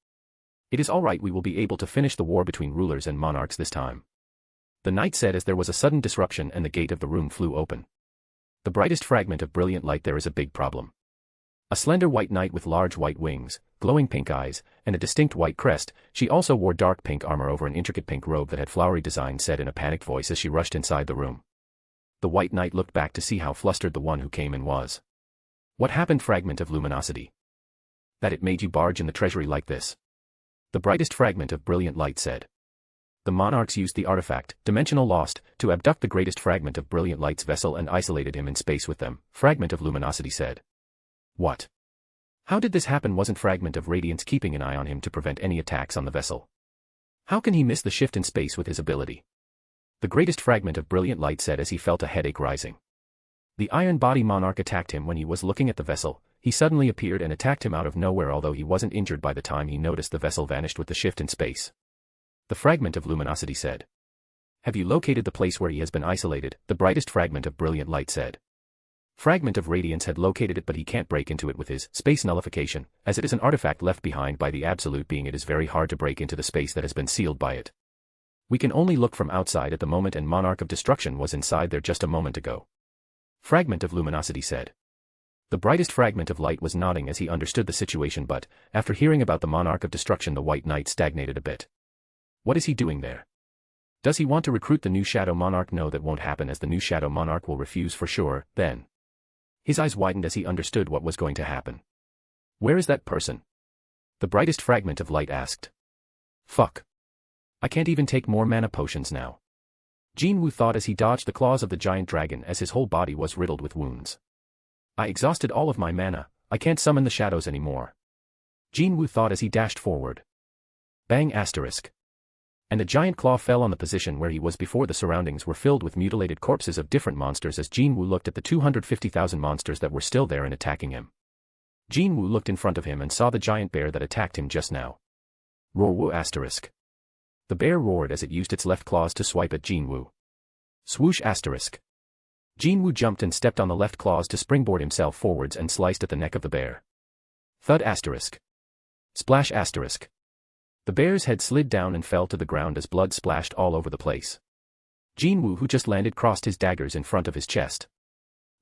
It is all right, we will be able to finish the war between rulers and monarchs this time. The knight said as there was a sudden disruption and the gate of the room flew open. The brightest fragment of brilliant light. There is a big problem. A slender white knight with large white wings, glowing pink eyes, and a distinct white crest. She also wore dark pink armor over an intricate pink robe that had flowery design, said in a panicked voice as she rushed inside the room. The white knight looked back to see how flustered the one who came in was. What happened? Fragment of luminosity. That it made you barge in the treasury like this? The brightest fragment of brilliant light said. The monarchs used the artifact, Dimensional Lost, to abduct the greatest fragment of brilliant light's vessel and isolated him in space with them, Fragment of luminosity said. What? How did this happen? Wasn't Fragment of Radiance keeping an eye on him to prevent any attacks on the vessel? How can he miss the shift in space with his ability? The greatest fragment of brilliant light said as he felt a headache rising. The iron body monarch attacked him when he was looking at the vessel. He suddenly appeared and attacked him out of nowhere, although he wasn't injured by the time he noticed the vessel vanished with the shift in space. The fragment of luminosity said. Have you located the place where he has been isolated? The brightest fragment of brilliant light said. Fragment of Radiance had located it, but he can't break into it with his space nullification, as it is an artifact left behind by the absolute being. It is very hard to break into the space that has been sealed by it. We can only look from outside at the moment, and Monarch of Destruction was inside there just a moment ago. Fragment of luminosity said. The brightest fragment of light was nodding as he understood the situation, but, after hearing about the Monarch of Destruction, the white knight stagnated a bit. What is he doing there? Does he want to recruit the new Shadow Monarch? No, that won't happen, as the new Shadow Monarch will refuse for sure. Then his eyes widened as he understood what was going to happen. Where is that person? The brightest fragment of light asked. Fuck. I can't even take more mana potions now. Jinwoo thought as he dodged the claws of the giant dragon, as his whole body was riddled with wounds. I exhausted all of my mana. I can't summon the shadows anymore. Jinwoo thought as he dashed forward. Bang asterisk. And the giant claw fell on the position where he was before. The surroundings were filled with mutilated corpses of different monsters as Jinwoo looked at the 250,000 monsters that were still there and attacking him. Jinwoo looked in front of him and saw the giant bear that attacked him just now. Roar woo asterisk. The bear roared as it used its left claws to swipe at Jinwoo. Swoosh asterisk. Jinwoo jumped and stepped on the left claws to springboard himself forwards and sliced at the neck of the bear. Thud asterisk. Splash asterisk. The bear's head slid down and fell to the ground as blood splashed all over the place. Jinwoo, who just landed, crossed his daggers in front of his chest.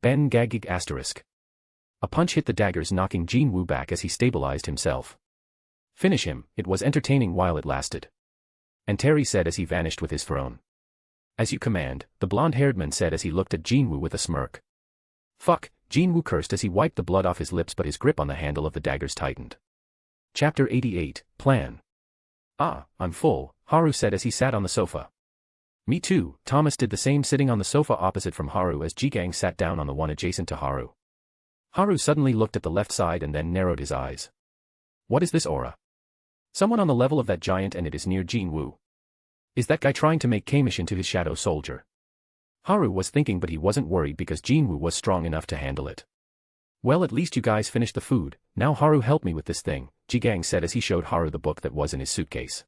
Ben gagig asterisk. A punch hit the daggers, knocking Jinwoo back as he stabilized himself. Finish him. It was entertaining while it lasted. And Terry said as he vanished with his throne. As you command, the blonde-haired man said as he looked at Jinwoo with a smirk. Fuck, Jinwoo cursed as he wiped the blood off his lips, but his grip on the handle of the daggers tightened. Chapter 88, Plan. Ah, I'm full, Haru said as he sat on the sofa. Me too, Thomas did the same, sitting on the sofa opposite from Haru as Jigang sat down on the one adjacent to Haru. Haru suddenly looked at the left side and then narrowed his eyes. What is this aura? Someone on the level of that giant, and it is near Jinwoo. Is that guy trying to make Kamish into his shadow soldier? Haru was thinking, but he wasn't worried because Jinwoo was strong enough to handle it. Well, at least you guys finished the food. Now Haru, help me with this thing, Jigang said as he showed Haru the book that was in his suitcase.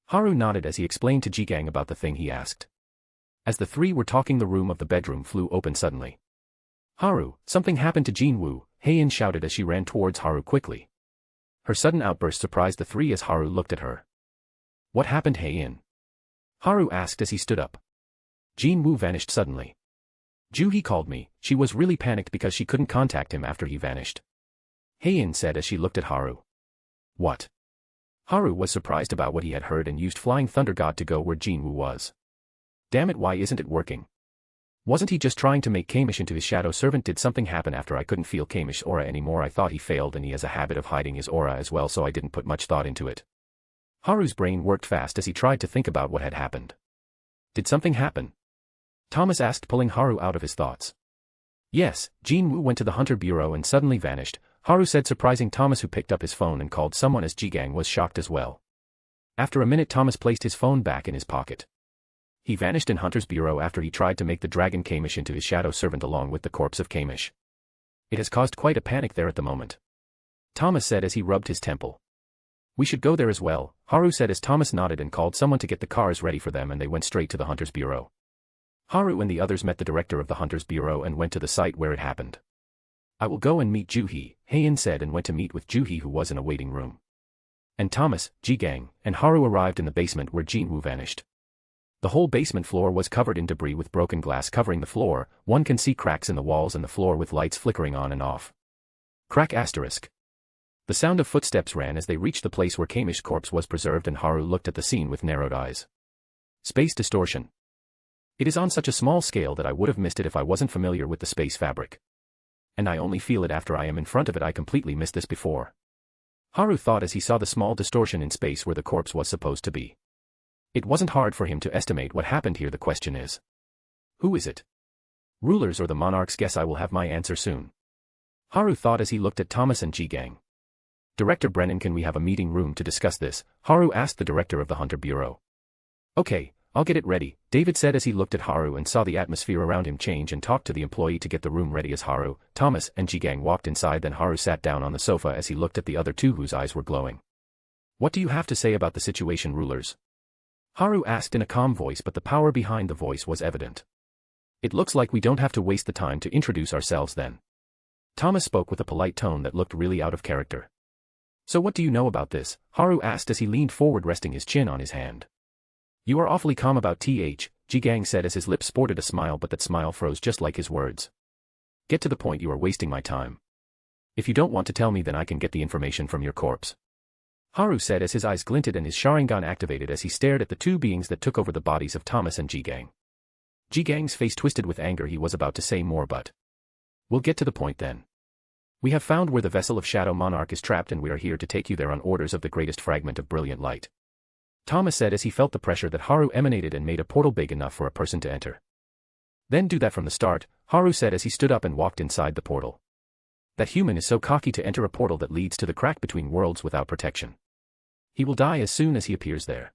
Haru nodded as he explained to Jigang about the thing he asked. As the three were talking, the room of the bedroom flew open suddenly. Haru, something happened to Jinwoo, Heian shouted as she ran towards Haru quickly. Her sudden outburst surprised the three as Haru looked at her. What happened, Heian? Haru asked as he stood up. Jinwoo vanished suddenly. Juhi called me. She was really panicked because she couldn't contact him after he vanished. Heian said as she looked at Haru. What? Haru was surprised about what he had heard and used Flying Thunder God to go where Jinwoo was. Damn it, why isn't it working? Wasn't he just trying to make Kamish into his shadow servant? Did something happen after I couldn't feel Kamish's aura anymore? I thought he failed, and he has a habit of hiding his aura as well, so I didn't put much thought into it. Haru's brain worked fast as he tried to think about what had happened. Did something happen? Thomas asked, pulling Haru out of his thoughts. Yes, Jinwoo went to the Hunter Bureau and suddenly vanished, Haru said, surprising Thomas, who picked up his phone and called someone as Jigang was shocked as well. After a minute, Thomas placed his phone back in his pocket. He vanished in Hunter's Bureau after he tried to make the dragon Kamish into his shadow servant along with the corpse of Kamish. It has caused quite a panic there at the moment. Thomas said as he rubbed his temple. We should go there as well, Haru said as Thomas nodded and called someone to get the cars ready for them, and they went straight to the Hunter's Bureau. Haru and the others met the director of the Hunter's Bureau and went to the site where it happened. I will go and meet Juhi, Heian said, and went to meet with Juhi, who was in a waiting room. And Thomas, Jigang, and Haru arrived in the basement where Jinwoo vanished. The whole basement floor was covered in debris with broken glass covering the floor. One can see cracks in the walls and the floor with lights flickering on and off. Crack asterisk. The sound of footsteps ran as they reached the place where Kamish's corpse was preserved, and Haru looked at the scene with narrowed eyes. Space distortion. It is on such a small scale that I would have missed it if I wasn't familiar with the space fabric. And I only feel it after I am in front of it. I completely missed this before. Haru thought as he saw the small distortion in space where the corpse was supposed to be. It wasn't hard for him to estimate what happened here. The question is, who is it? Rulers or the monarchs? Guess I will have my answer soon. Haru thought as he looked at Thomas and Jigang. Director Brennan, can we have a meeting room to discuss this? Haru asked the director of the Hunter Bureau. Okay, I'll get it ready, David said as he looked at Haru and saw the atmosphere around him change and talked to the employee to get the room ready as Haru, Thomas, and Jigang walked inside. Then Haru sat down on the sofa as he looked at the other two whose eyes were glowing. What do you have to say about the situation, rulers? Haru asked in a calm voice, but the power behind the voice was evident. It looks like we don't have to waste the time to introduce ourselves then. Thomas spoke with a polite tone that looked really out of character. So what do you know about this? Haru asked as he leaned forward, resting his chin on his hand. You are awfully calm about Jigang said as his lips sported a smile, but that smile froze just like his words. Get to the point, you are wasting my time. If you don't want to tell me, then I can get the information from your corpse. Haru said as his eyes glinted and his Sharingan activated as he stared at the two beings that took over the bodies of Thomas and Jigang. Jigang's face twisted with anger. He was about to say more, but... We'll get to the point then. We have found where the vessel of Shadow Monarch is trapped, and we are here to take you there on orders of the greatest fragment of brilliant light. Thomas said as he felt the pressure that Haru emanated and made a portal big enough for a person to enter. Then do that from the start, Haru said as he stood up and walked inside the portal. That human is so cocky to enter a portal that leads to the crack between worlds without protection. He will die as soon as he appears there.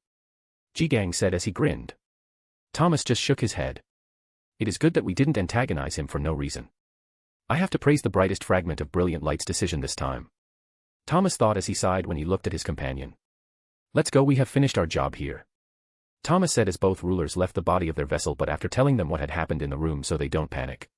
Jigang said as he grinned. Thomas just shook his head. It is good that we didn't antagonize him for no reason. I have to praise the brightest fragment of brilliant light's decision this time. Thomas thought as he sighed when he looked at his companion. Let's go, we have finished our job here. Thomas said as both rulers left the body of their vessel, but after telling them what had happened in the room so they don't panic.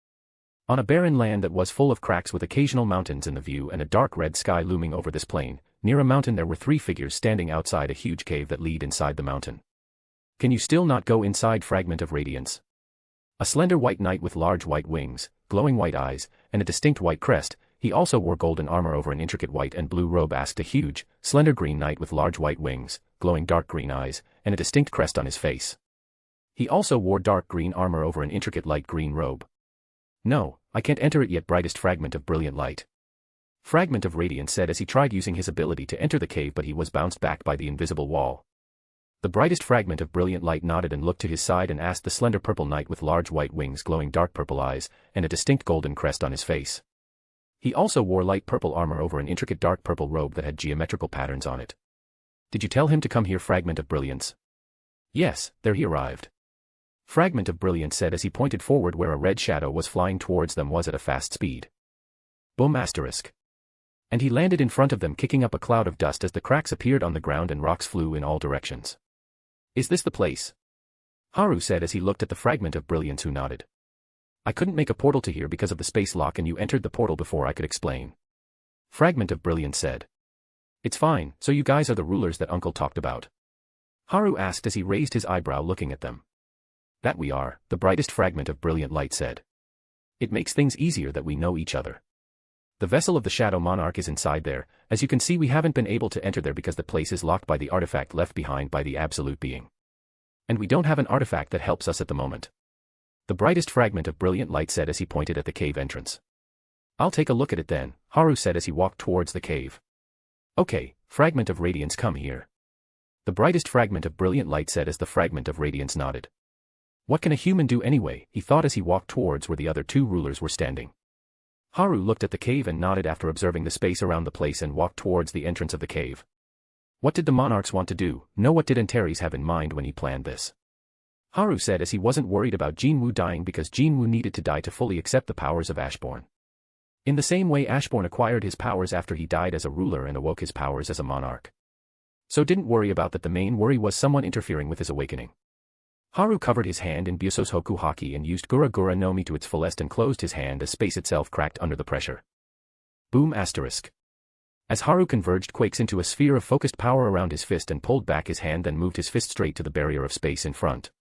On a barren land that was full of cracks with occasional mountains in the view and a dark red sky looming over this plain, near a mountain there were three figures standing outside a huge cave that lead inside the mountain. Can you still not go inside? Fragment of radiance. A slender white knight with large white wings, glowing white eyes, and a distinct white crest. He also wore golden armor over an intricate white and blue robe, asked a huge, slender green knight with large white wings, glowing dark green eyes, and a distinct crest on his face. He also wore dark green armor over an intricate light green robe. No, I can't enter it yet. Brightest fragment of brilliant light. Fragment of radiance said as he tried using his ability to enter the cave, but he was bounced back by the invisible wall. The brightest fragment of brilliant light nodded and looked to his side and asked the slender purple knight with large white wings, glowing dark purple eyes, and a distinct golden crest on his face. He also wore light purple armor over an intricate dark purple robe that had geometrical patterns on it. Did you tell him to come here? Fragment of brilliance. Yes, there he arrived. Fragment of brilliance said as he pointed forward where a red shadow was flying towards them was at a fast speed. Boom asterisk. And he landed in front of them, kicking up a cloud of dust as the cracks appeared on the ground and rocks flew in all directions. Is this the place? Haru said as he looked at the fragment of brilliance, who nodded. I couldn't make a portal to here because of the space lock, and you entered the portal before I could explain. Fragment of brilliance said. It's fine, so you guys are the rulers that Uncle talked about? Haru asked as he raised his eyebrow looking at them. That we are, the brightest fragment of brilliant light said. It makes things easier that we know each other. The vessel of the Shadow Monarch is inside there. As you can see, we haven't been able to enter there because the place is locked by the artifact left behind by the Absolute Being. And we don't have an artifact that helps us at the moment. The brightest fragment of brilliant light said as he pointed at the cave entrance. I'll take a look at it then, Haru said as he walked towards the cave. Okay, fragment of radiance, come here. The brightest fragment of brilliant light said as the fragment of radiance nodded. What can a human do anyway? He thought as he walked towards where the other two rulers were standing. Haru looked at the cave and nodded after observing the space around the place and walked towards the entrance of the cave. What did the monarchs want to do? No, what did Antares have in mind when he planned this? Haru said as he wasn't worried about Jinwoo dying because Jinwoo needed to die to fully accept the powers of Ashbourne. In the same way Ashbourne acquired his powers after he died as a ruler and awoke his powers as a monarch. So didn't worry about that. The main worry was someone interfering with his awakening. Haru covered his hand in Buso's Hoku Haki and used Gura Gura no Mi to its fullest and closed his hand as space itself cracked under the pressure. Boom asterisk. As Haru converged quakes into a sphere of focused power around his fist and pulled back his hand, then moved his fist straight to the barrier of space in front.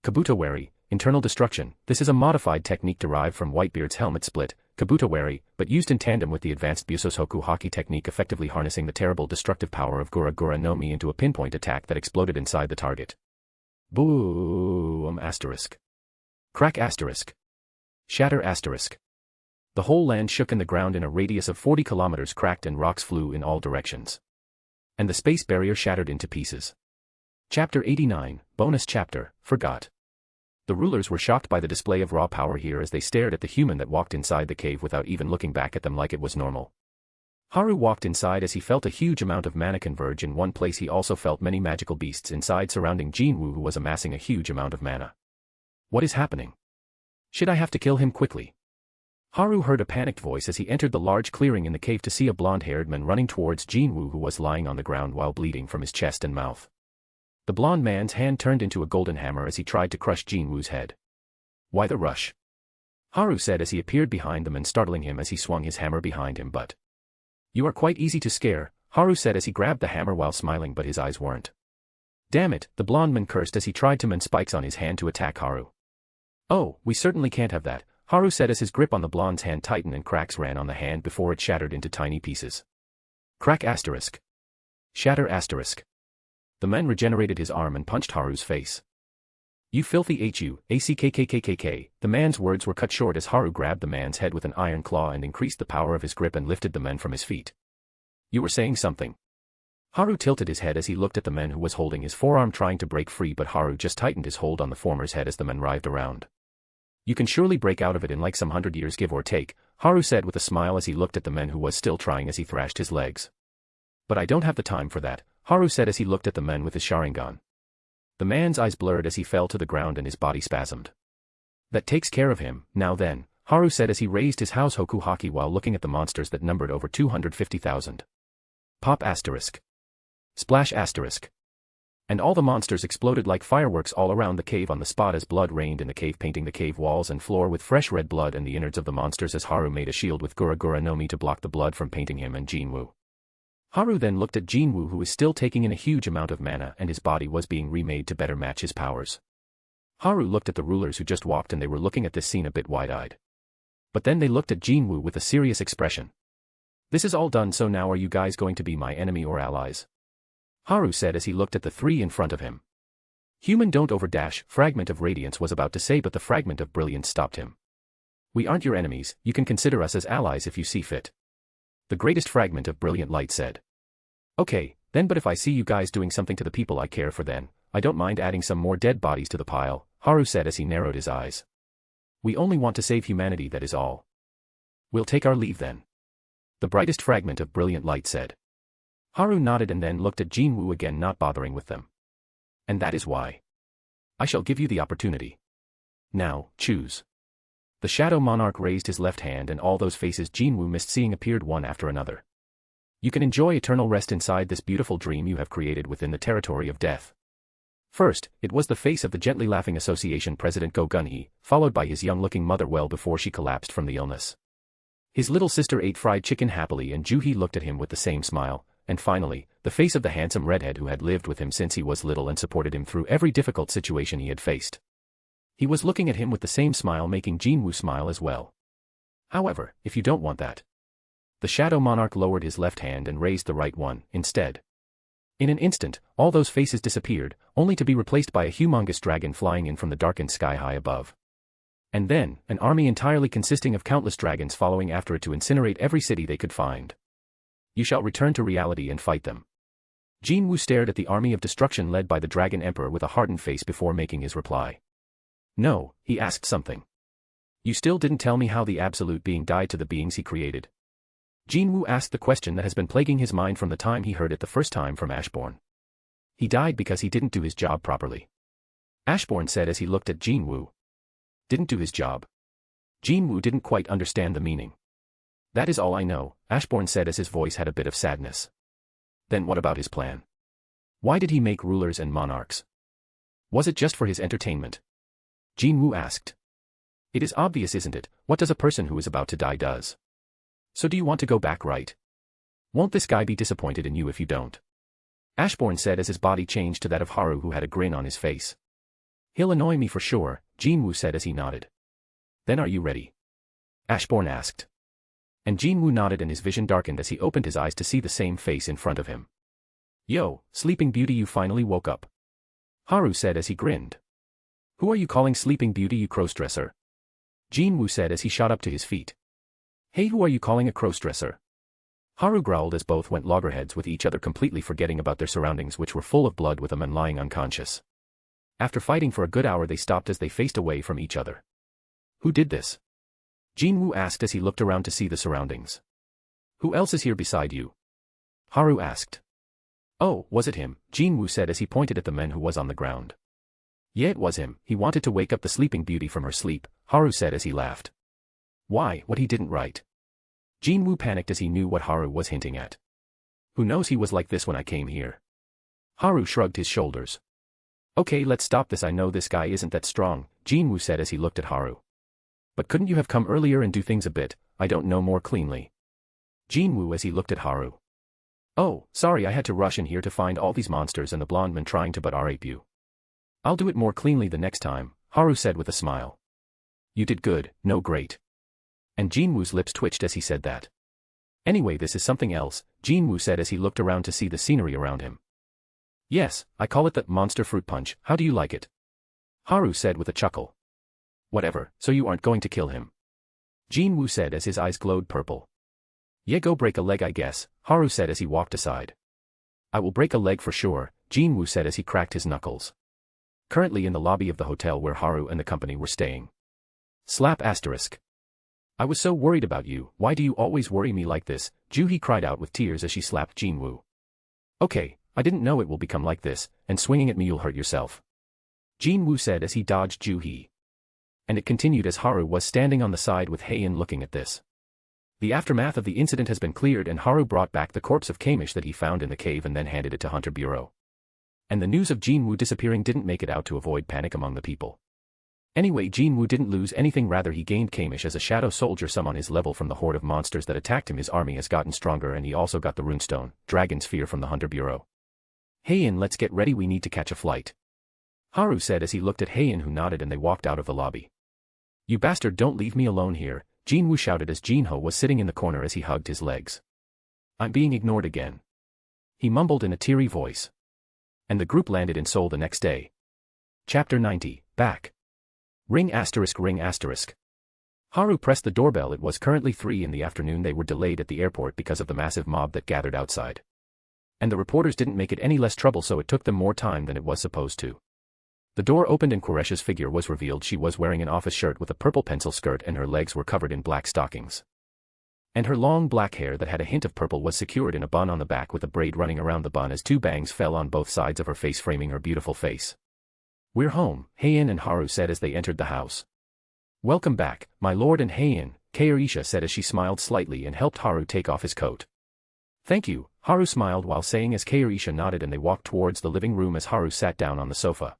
Kabuto-wari, internal destruction. This is a modified technique derived from Whitebeard's helmet split, Kabuto-wari, but used in tandem with the advanced Buso's Hoku Haki technique, effectively harnessing the terrible destructive power of Gura Gura no Mi into a pinpoint attack that exploded inside the target. Boom asterisk. Crack asterisk. Shatter asterisk. The whole land shook and the ground in a radius of 40 kilometers cracked and rocks flew in all directions. And the space barrier shattered into pieces. Chapter 89, Bonus Chapter, Forgot. The rulers were shocked by the display of raw power here as they stared at the human that walked inside the cave without even looking back at them like it was normal. Haru walked inside as he felt a huge amount of mana converge in one place. He also felt many magical beasts inside surrounding Jinwoo, who was amassing a huge amount of mana. What is happening? Should I have to kill him quickly? Haru heard a panicked voice as he entered the large clearing in the cave to see a blonde-haired man running towards Jinwoo, who was lying on the ground while bleeding from his chest and mouth. The blonde man's hand turned into a golden hammer as he tried to crush Jinwoo's head. Why the rush? Haru said as he appeared behind them and startling him as he swung his hammer behind him. But you are quite easy to scare, Haru said as he grabbed the hammer while smiling, but his eyes weren't. Damn it, the blonde man cursed as he tried to mend spikes on his hand to attack Haru. Oh, we certainly can't have that, Haru said as his grip on the blonde's hand tightened and cracks ran on the hand before it shattered into tiny pieces. Crack asterisk. Shatter asterisk. The man regenerated his arm and punched Haru's face. You filthy HU-ACKKKKK. The man's words were cut short as Haru grabbed the man's head with an iron claw and increased the power of his grip and lifted the man from his feet. You were saying something. Haru tilted his head as he looked at the man who was holding his forearm trying to break free, but Haru just tightened his hold on the former's head as the man writhed around. You can surely break out of it in like some 100 years give or take, Haru said with a smile as he looked at the man who was still trying as he thrashed his legs. But I don't have the time for that, Haru said as he looked at the man with his Sharingan. The man's eyes blurred as he fell to the ground and his body spasmed. That takes care of him, now then, Haru said as he raised his house Hoku Haki while looking at the monsters that numbered over 250,000. Pop asterisk. Splash asterisk. And all the monsters exploded like fireworks all around the cave on the spot as blood rained in the cave, painting the cave walls and floor with fresh red blood and the innards of the monsters as Haru made a shield with Gura Gura no Mi to block the blood from painting him and Jinwoo. Haru then looked at Jinwoo, who was still taking in a huge amount of mana and his body was being remade to better match his powers. Haru looked at the rulers who just walked and they were looking at this scene a bit wide-eyed. But then they looked at Jinwoo with a serious expression. This is all done, so now are you guys going to be my enemy or allies? Haru said as he looked at the three in front of him. Human don't overdash, Fragment of Radiance was about to say, but the Fragment of Brilliance stopped him. We aren't your enemies, you can consider us as allies if you see fit. The greatest Fragment of Brilliant Light said. Okay, then, but if I see you guys doing something to the people I care for, then I don't mind adding some more dead bodies to the pile, Haru said as he narrowed his eyes. We only want to save humanity, that is all. We'll take our leave then. The brightest Fragment of Brilliant Light said. Haru nodded and then looked at Jinwoo again, not bothering with them. And that is why. I shall give you the opportunity. Now, choose. The Shadow Monarch raised his left hand and all those faces Jinwoo missed seeing appeared one after another. You can enjoy eternal rest inside this beautiful dream you have created within the territory of death. First, it was the face of the Gently Laughing Association President Go Gun-hee, followed by his young-looking mother well before she collapsed from the illness. His little sister ate fried chicken happily and Juhee looked at him with the same smile, and finally, the face of the handsome redhead who had lived with him since he was little and supported him through every difficult situation he had faced. He was looking at him with the same smile, making Jinwoo smile as well. However, if you don't want that. The Shadow Monarch lowered his left hand and raised the right one, instead. In an instant, all those faces disappeared, only to be replaced by a humongous dragon flying in from the darkened sky high above. And then, an army entirely consisting of countless dragons following after it to incinerate every city they could find. You shall return to reality and fight them. Jinwoo stared at the army of destruction led by the Dragon Emperor with a hardened face before making his reply. No, he asked something. You still didn't tell me how the Absolute Being died to the beings he created. Jinwoo asked the question that has been plaguing his mind from the time he heard it the first time from Ashbourne. He died because he didn't do his job properly. Ashbourne said as he looked at Jinwoo. Didn't do his job. Jinwoo didn't quite understand the meaning. That is all I know, Ashbourne said as his voice had a bit of sadness. Then what about his plan? Why did he make rulers and monarchs? Was it just for his entertainment? Jinwoo asked. It is obvious, isn't it? What does a person who is about to die does? So do you want to go back, right? Won't this guy be disappointed in you if you don't? Ashbourne said as his body changed to that of Haru, who had a grin on his face. He'll annoy me for sure, Jinwoo said as he nodded. Then are you ready? Ashbourne asked. And Jinwoo nodded and his vision darkened as he opened his eyes to see the same face in front of him. Yo, Sleeping Beauty, you finally woke up. Haru said as he grinned. Who are you calling Sleeping Beauty, you crossdresser? Jinwoo said as he shot up to his feet. Hey, who are you calling a crossdresser? Haru growled as both went loggerheads with each other, completely forgetting about their surroundings, which were full of blood with a man lying unconscious. After fighting for a good hour, they stopped as they faced away from each other. Who did this? Jinwoo asked as he looked around to see the surroundings. Who else is here beside you? Haru asked. Oh, was it him? Jinwoo said as he pointed at the man who was on the ground. Yeah, it was him. He wanted to wake up the Sleeping Beauty from her sleep, Haru said as he laughed. Why, what he didn't write? Jinwoo panicked as he knew what Haru was hinting at. Who knows, he was like this when I came here. Haru shrugged his shoulders. Okay, let's stop this. I know this guy isn't that strong, Jinwoo said as he looked at Haru. But couldn't you have come earlier and do things a bit, I don't know, more cleanly? Jinwoo as he looked at Haru. Oh, sorry, I had to rush in here to find all these monsters and the blonde man trying to rape you. I'll do it more cleanly the next time, Haru said with a smile. You did good, no great. And Jinwoo's lips twitched as he said that. Anyway, this is something else, Jinwoo said as he looked around to see the scenery around him. Yes, I call it the monster fruit punch, how do you like it? Haru said with a chuckle. Whatever, so you aren't going to kill him? Jinwoo said as his eyes glowed purple. Yeah, go break a leg, I guess, Haru said as he walked aside. I will break a leg for sure, Jinwoo said as he cracked his knuckles. Currently in the lobby of the hotel where Haru and the company were staying. Slap asterisk. I was so worried about you, why do you always worry me like this, Juhee cried out with tears as she slapped Jinwoo. Okay, I didn't know it will become like this, and swinging at me you'll hurt yourself. Jinwoo said as he dodged Juhee. And it continued as Haru was standing on the side with Heian looking at this. The aftermath of the incident has been cleared and Haru brought back the corpse of Kamish that he found in the cave and then handed it to Hunter Bureau. And the news of Jinwoo disappearing didn't make it out to avoid panic among the people. Anyway, Jinwoo didn't lose anything, rather he gained Kamish as a shadow soldier, some on his level from the horde of monsters that attacked him. His army has gotten stronger and he also got the runestone, Dragon's Fear, from the Hunter Bureau. Heian, let's get ready, we need to catch a flight. Haru said as he looked at Heian, who nodded, and they walked out of the lobby. You bastard, don't leave me alone here, Jinwoo shouted as Jinho was sitting in the corner as he hugged his legs. I'm being ignored again. He mumbled in a teary voice. And the group landed in Seoul the next day. Chapter 90, Back. Ring asterisk ring asterisk. Haru pressed the doorbell. It was currently 3 in the afternoon. They were delayed at the airport because of the massive mob that gathered outside. And the reporters didn't make it any less trouble, so it took them more time than it was supposed to. The door opened and Quresha's figure was revealed. She was wearing an office shirt with a purple pencil skirt and her legs were covered in black stockings. And her long black hair that had a hint of purple was secured in a bun on the back with a braid running around the bun as 2 bangs fell on both sides of her face, framing her beautiful face. We're home, Heian and Haru said as they entered the house. Welcome back, my lord and Heian, Kairisha said as she smiled slightly and helped Haru take off his coat. Thank you, Haru smiled while saying as Kairisha nodded, and they walked towards the living room as Haru sat down on the sofa.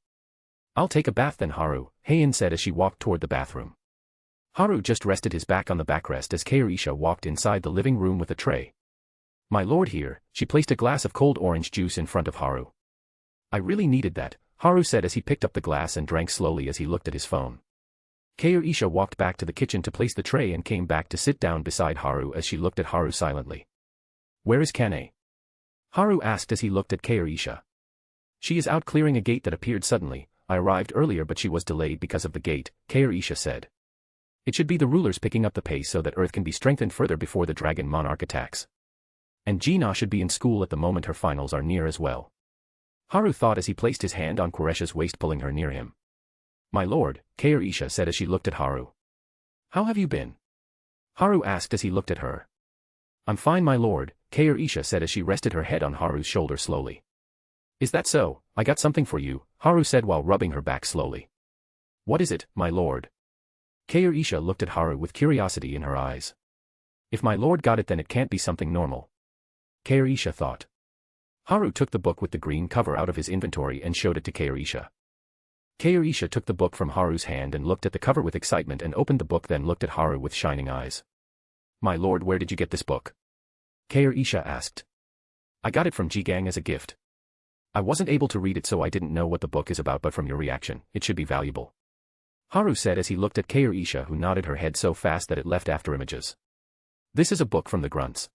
I'll take a bath then, Haru, Heian said as she walked toward the bathroom. Haru just rested his back on the backrest as Kairisha walked inside the living room with a tray. My lord here, she placed a glass of cold orange juice in front of Haru. I really needed that, Haru said as he picked up the glass and drank slowly as he looked at his phone. Kairisha walked back to the kitchen to place the tray and came back to sit down beside Haru as she looked at Haru silently. Where is Kane? Haru asked as he looked at Kairisha. She is out clearing a gate that appeared suddenly. I arrived earlier but she was delayed because of the gate, Kairisha said. It should be the rulers picking up the pace so that Earth can be strengthened further before the Dragon Monarch attacks. And Gina should be in school at the moment, her finals are near as well. Haru thought as he placed his hand on Quresha's waist, pulling her near him. My lord, Kairisha said as she looked at Haru. How have you been? Haru asked as he looked at her. I'm fine, my lord, Kairisha said as she rested her head on Haru's shoulder slowly. Is that so? I got something for you, Haru said while rubbing her back slowly. What is it, my lord? Kairi-isha looked at Haru with curiosity in her eyes. If my lord got it, then it can't be something normal, Kairi-isha thought. Haru took the book with the green cover out of his inventory and showed it to Kairi-isha. Kairi-isha took the book from Haru's hand and looked at the cover with excitement and opened the book, then looked at Haru with shining eyes. My lord, where did you get this book? Kairi-isha asked. I got it from Jigang as a gift. I wasn't able to read it, so I didn't know what the book is about, but from your reaction, it should be valuable, Haru said as he looked at Kairi-isha, who nodded her head so fast that it left after images. This is a book from the grunts.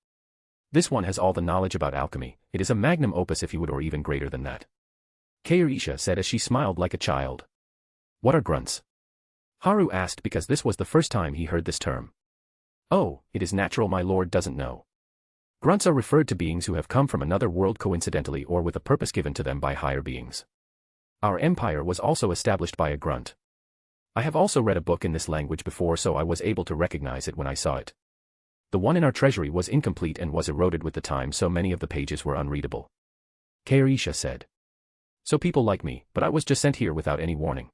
This one has all the knowledge about alchemy. It is a magnum opus, if you would, or even greater than that, Kairi-isha said as she smiled like a child. What are grunts? Haru asked, because this was the first time he heard this term. Oh, it is natural my lord doesn't know. Grunts are referred to beings who have come from another world coincidentally or with a purpose given to them by higher beings. Our empire was also established by a grunt. I have also read a book in this language before, so I was able to recognize it when I saw it. The one in our treasury was incomplete and was eroded with the time, so many of the pages were unreadable, Kairi-isha said. So people like me, but I was just sent here without any warning,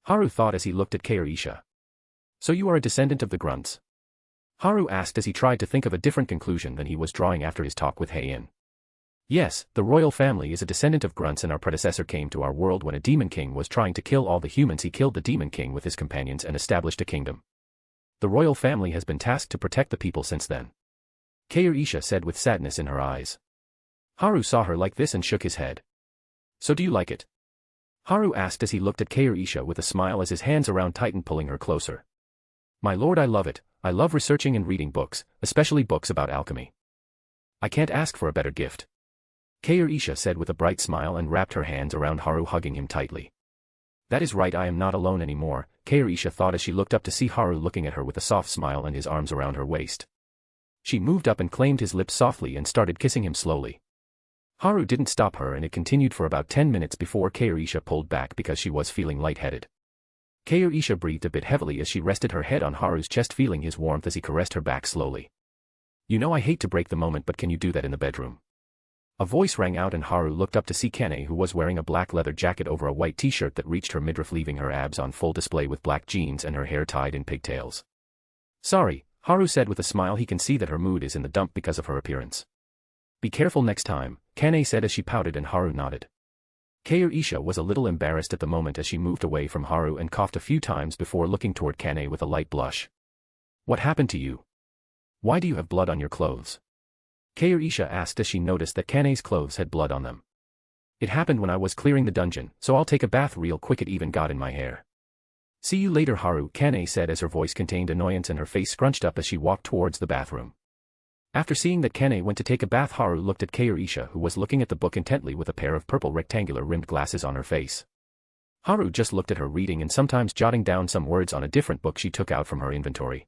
Haru thought as he looked at Kairi-isha. So you are a descendant of the grunts? Haru asked as he tried to think of a different conclusion than he was drawing after his talk with Heian. Yes, the royal family is a descendant of grunts, and our predecessor came to our world when a demon king was trying to kill all the humans. He killed the demon king with his companions and established a kingdom. The royal family has been tasked to protect the people since then, Kairi-isha said with sadness in her eyes. Haru saw her like this and shook his head. So do you like it? Haru asked as he looked at Kairi-isha with a smile as his hands around tightened, pulling her closer. My lord, I love it. I love researching and reading books, especially books about alchemy. I can't ask for a better gift, Kairi-isha said with a bright smile and wrapped her hands around Haru, hugging him tightly. That is right, I am not alone anymore, Kairi-isha thought as she looked up to see Haru looking at her with a soft smile and his arms around her waist. She moved up and claimed his lips softly and started kissing him slowly. Haru didn't stop her, and it continued for about 10 minutes before Kairi-isha pulled back because she was feeling lightheaded. Kairi-isha breathed a bit heavily as she rested her head on Haru's chest, feeling his warmth as he caressed her back slowly. You know, I hate to break the moment, but can you do that in the bedroom? A voice rang out and Haru looked up to see Kane, who was wearing a black leather jacket over a white t-shirt that reached her midriff, leaving her abs on full display with black jeans and her hair tied in pigtails. Sorry, Haru said with a smile. He can see that her mood is in the dump because of her appearance. Be careful next time, Kane said as she pouted, and Haru nodded. Kairi-isha was a little embarrassed at the moment as she moved away from Haru and coughed a few times before looking toward Kane with a light blush. What happened to you? Why do you have blood on your clothes? Kairi-isha asked as she noticed that Kane's clothes had blood on them. It happened when I was clearing the dungeon, so I'll take a bath real quick. It even got in my hair. See you later, Haru, Kane said as her voice contained annoyance and her face scrunched up as she walked towards the bathroom. After seeing that Kane went to take a bath, Haru looked at Kairi-isha, who was looking at the book intently with a pair of purple rectangular-rimmed glasses on her face. Haru just looked at her, reading and sometimes jotting down some words on a different book she took out from her inventory.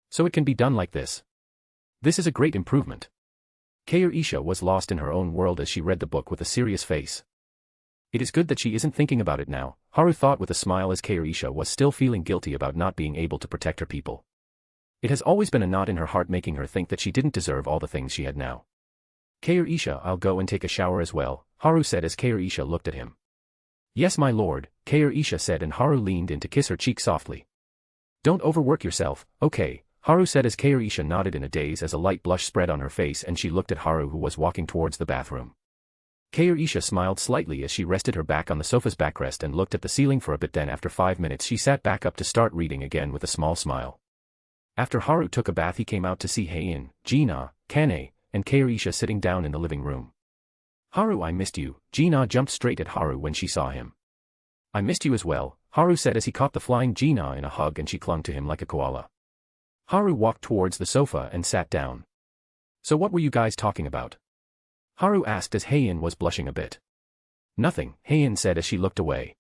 So it can be done like this. This is a great improvement. Kairi-isha was lost in her own world as she read the book with a serious face. It is good that she isn't thinking about it now, Haru thought with a smile as Kairi-isha was still feeling guilty about not being able to protect her people. It has always been a knot in her heart, making her think that she didn't deserve all the things she had now. Kairi-isha, I'll go and take a shower as well, Haru said as Kairi-isha looked at him. Yes, my lord, Kairi-isha said, and Haru leaned in to kiss her cheek softly. Don't overwork yourself, okay, Haru said as Kairi-isha nodded in a daze as a light blush spread on her face and she looked at Haru, who was walking towards the bathroom. Kairi-isha smiled slightly as she rested her back on the sofa's backrest and looked at the ceiling for a bit. Then after 5 minutes she sat back up to start reading again with a small smile. After Haru took a bath, he came out to see Heian, Gina, Kane, and Kairi-isha sitting down in the living room. Haru, I missed you. Gina jumped straight at Haru when she saw him. I missed you as well, Haru said as he caught the flying Gina in a hug and she clung to him like a koala. Haru walked towards the sofa and sat down. So what were you guys talking about? Haru asked as Heian was blushing a bit. Nothing, Heian said as she looked away.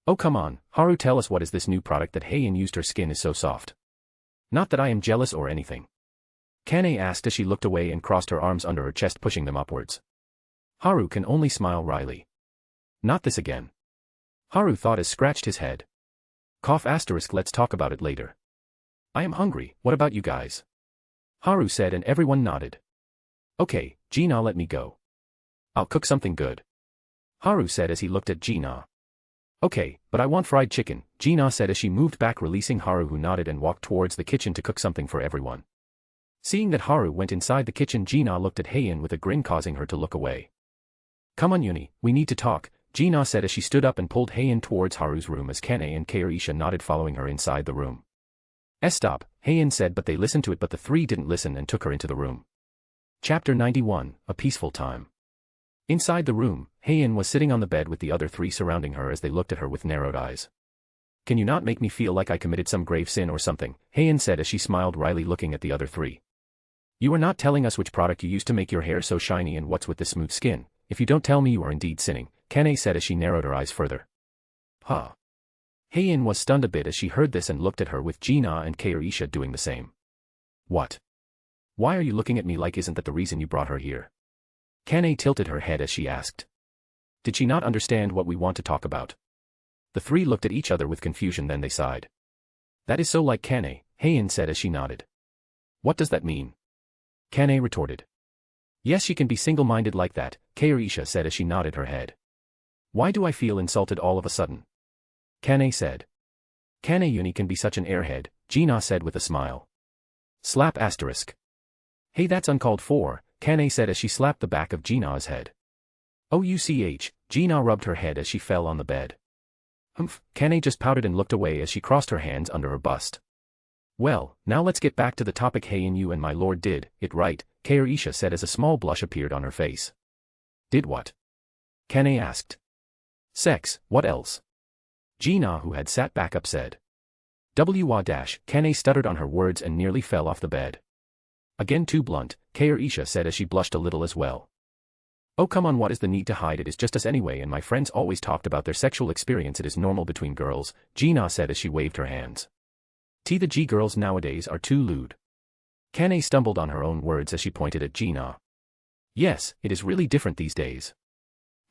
Oh come on, Haru, tell us, what is this new product that Heian used? Her skin is so soft. Not that I am jealous or anything, Kane asked as she looked away and crossed her arms under her chest, pushing them upwards. Haru can only smile wryly. Not this again, Haru thought as scratched his head. Cough asterisk, let's talk about it later. I am hungry, what about you guys? Haru said and everyone nodded. Okay, Gina, let me go. I'll cook something good. Haru said as he looked at Gina. Okay, but I want fried chicken, Gina said as she moved back, releasing Haru, who nodded and walked towards the kitchen to cook something for everyone. Seeing that Haru went inside the kitchen, Gina looked at Heian with a grin, causing her to look away. Come on Uni, we need to talk, Gina said as she stood up and pulled Heian towards Haru's room as Kane and Keirisha nodded, following her inside the room. Stop, Heian said, but they listened to it, but the three didn't listen and took her into the room. Chapter 91, A Peaceful Time. Inside the room, Heian was sitting on the bed with the other three surrounding her as they looked at her with narrowed eyes. Can you not make me feel like I committed some grave sin or something, Heian said as she smiled wryly, looking at the other three. You are not telling us which product you used to make your hair so shiny and what's with this smooth skin. If you don't tell me, you are indeed sinning, Kane said as she narrowed her eyes further. Huh. Heian was stunned a bit as she heard this and looked at her, with Gina and Keirisha doing the same. What? Why are you looking at me like isn't that the reason you brought her here? Kane tilted her head as she asked. Did she not understand what we want to talk about? The three looked at each other with confusion, then they sighed. That is so like Kane, Heian said as she nodded. What does that mean? Kane retorted. Yes, she can be single-minded like that, Keirisha said as she nodded her head. Why do I feel insulted all of a sudden? Kane said. Kane Uni can be such an airhead, Gina said with a smile. Slap asterisk. Hey, that's uncalled for, Kane said as she slapped the back of Gina's head. OUCH, Gina rubbed her head as she fell on the bed. Humph, Kane just pouted and looked away as she crossed her hands under her bust. Well, now let's get back to the topic. Heian, you and my lord did it right, Keirisha said as a small blush appeared on her face. Did what? Kane asked. Sex, what else? Gina, who had sat back up, said. Kane stuttered on her words and nearly fell off the bed. Again too blunt, Keirisha said as she blushed a little as well. Oh come on, what is the need to hide? It is just us anyway, and my friends always talked about their sexual experience. It is normal between girls, Gina said as she waved her hands. The G girls nowadays are too lewd. Kane stumbled on her own words as she pointed at Gina. Yes, it is really different these days.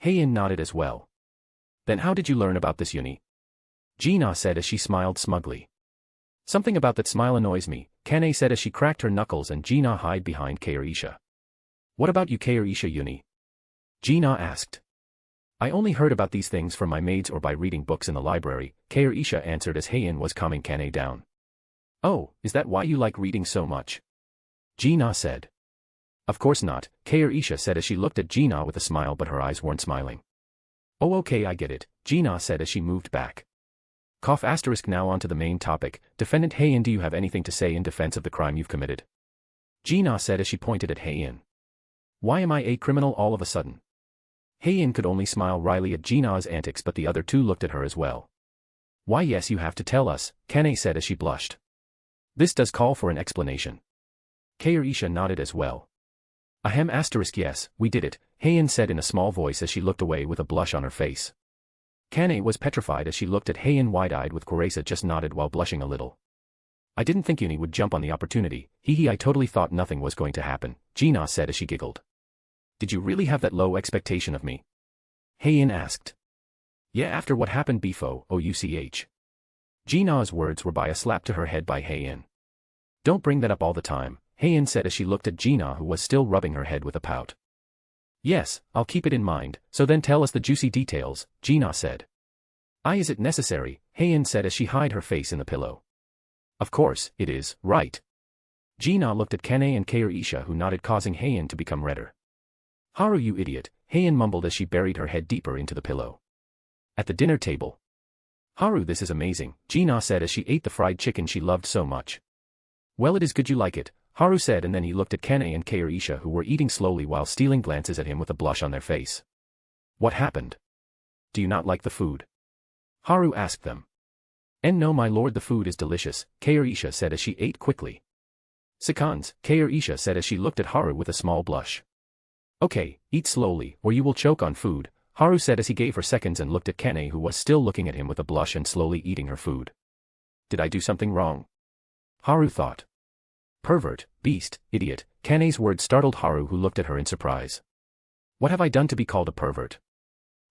Heian nodded as well. Then how did you learn about this, Uni? Gina said as she smiled smugly. Something about that smile annoys me, Kane said as she cracked her knuckles, and Gina hid behind Keirisha. What about you, Keirisha Uni? Gina asked. I only heard about these things from my maids or by reading books in the library, Keirisha answered as Heian was calming Kane down. Oh, is that why you like reading so much? Gina said. Of course not, Keirisha said as she looked at Gina with a smile, but her eyes weren't smiling. Oh okay, I get it, Gina said as she moved back. Cough asterisk. Now on to the main topic. Defendant Heian, do you have anything to say in defense of the crime you've committed? Gina said as she pointed at Heian. Why am I a criminal all of a sudden? Heian could only smile wryly at Gina's antics, but the other two looked at her as well. Why yes, you have to tell us, Kane said as she blushed. This does call for an explanation. Keirisha nodded as well. Ahem asterisk. Yes, we did it, Heian said in a small voice as she looked away with a blush on her face. Kane was petrified as she looked at Heian wide-eyed, with Keirisha just nodded while blushing a little. I didn't think Uni would jump on the opportunity, I totally thought nothing was going to happen, Gina said as she giggled. Did you really have that low expectation of me? Heian asked. Yeah, after what happened before, OUCH. Gina's words were by a slap to her head by Heian. Don't bring that up all the time, Heian said as she looked at Gina, who was still rubbing her head with a pout. Yes, I'll keep it in mind, so then tell us the juicy details, Gina said. Is it necessary, Heian said as she hid her face in the pillow. Of course, it is, right? Gina looked at Kane and Keirisha, who nodded, causing Heian to become redder. Haru, you idiot, Heian mumbled as she buried her head deeper into the pillow. At the dinner table. Haru, this is amazing, Gina said as she ate the fried chicken she loved so much. Well, it is good you like it, Haru said, and then he looked at Kane and Keirisha, who were eating slowly while stealing glances at him with a blush on their face. What happened? Do you not like the food? Haru asked them. No, my lord, the food is delicious, Keirisha said as she ate quickly. Seconds, Keirisha said as she looked at Haru with a small blush. Okay, eat slowly, or you will choke on food, Haru said as he gave her seconds and looked at Kane, who was still looking at him with a blush and slowly eating her food. Did I do something wrong? Haru thought. Pervert, beast, idiot, Kane's words startled Haru, who looked at her in surprise. What have I done to be called a pervert?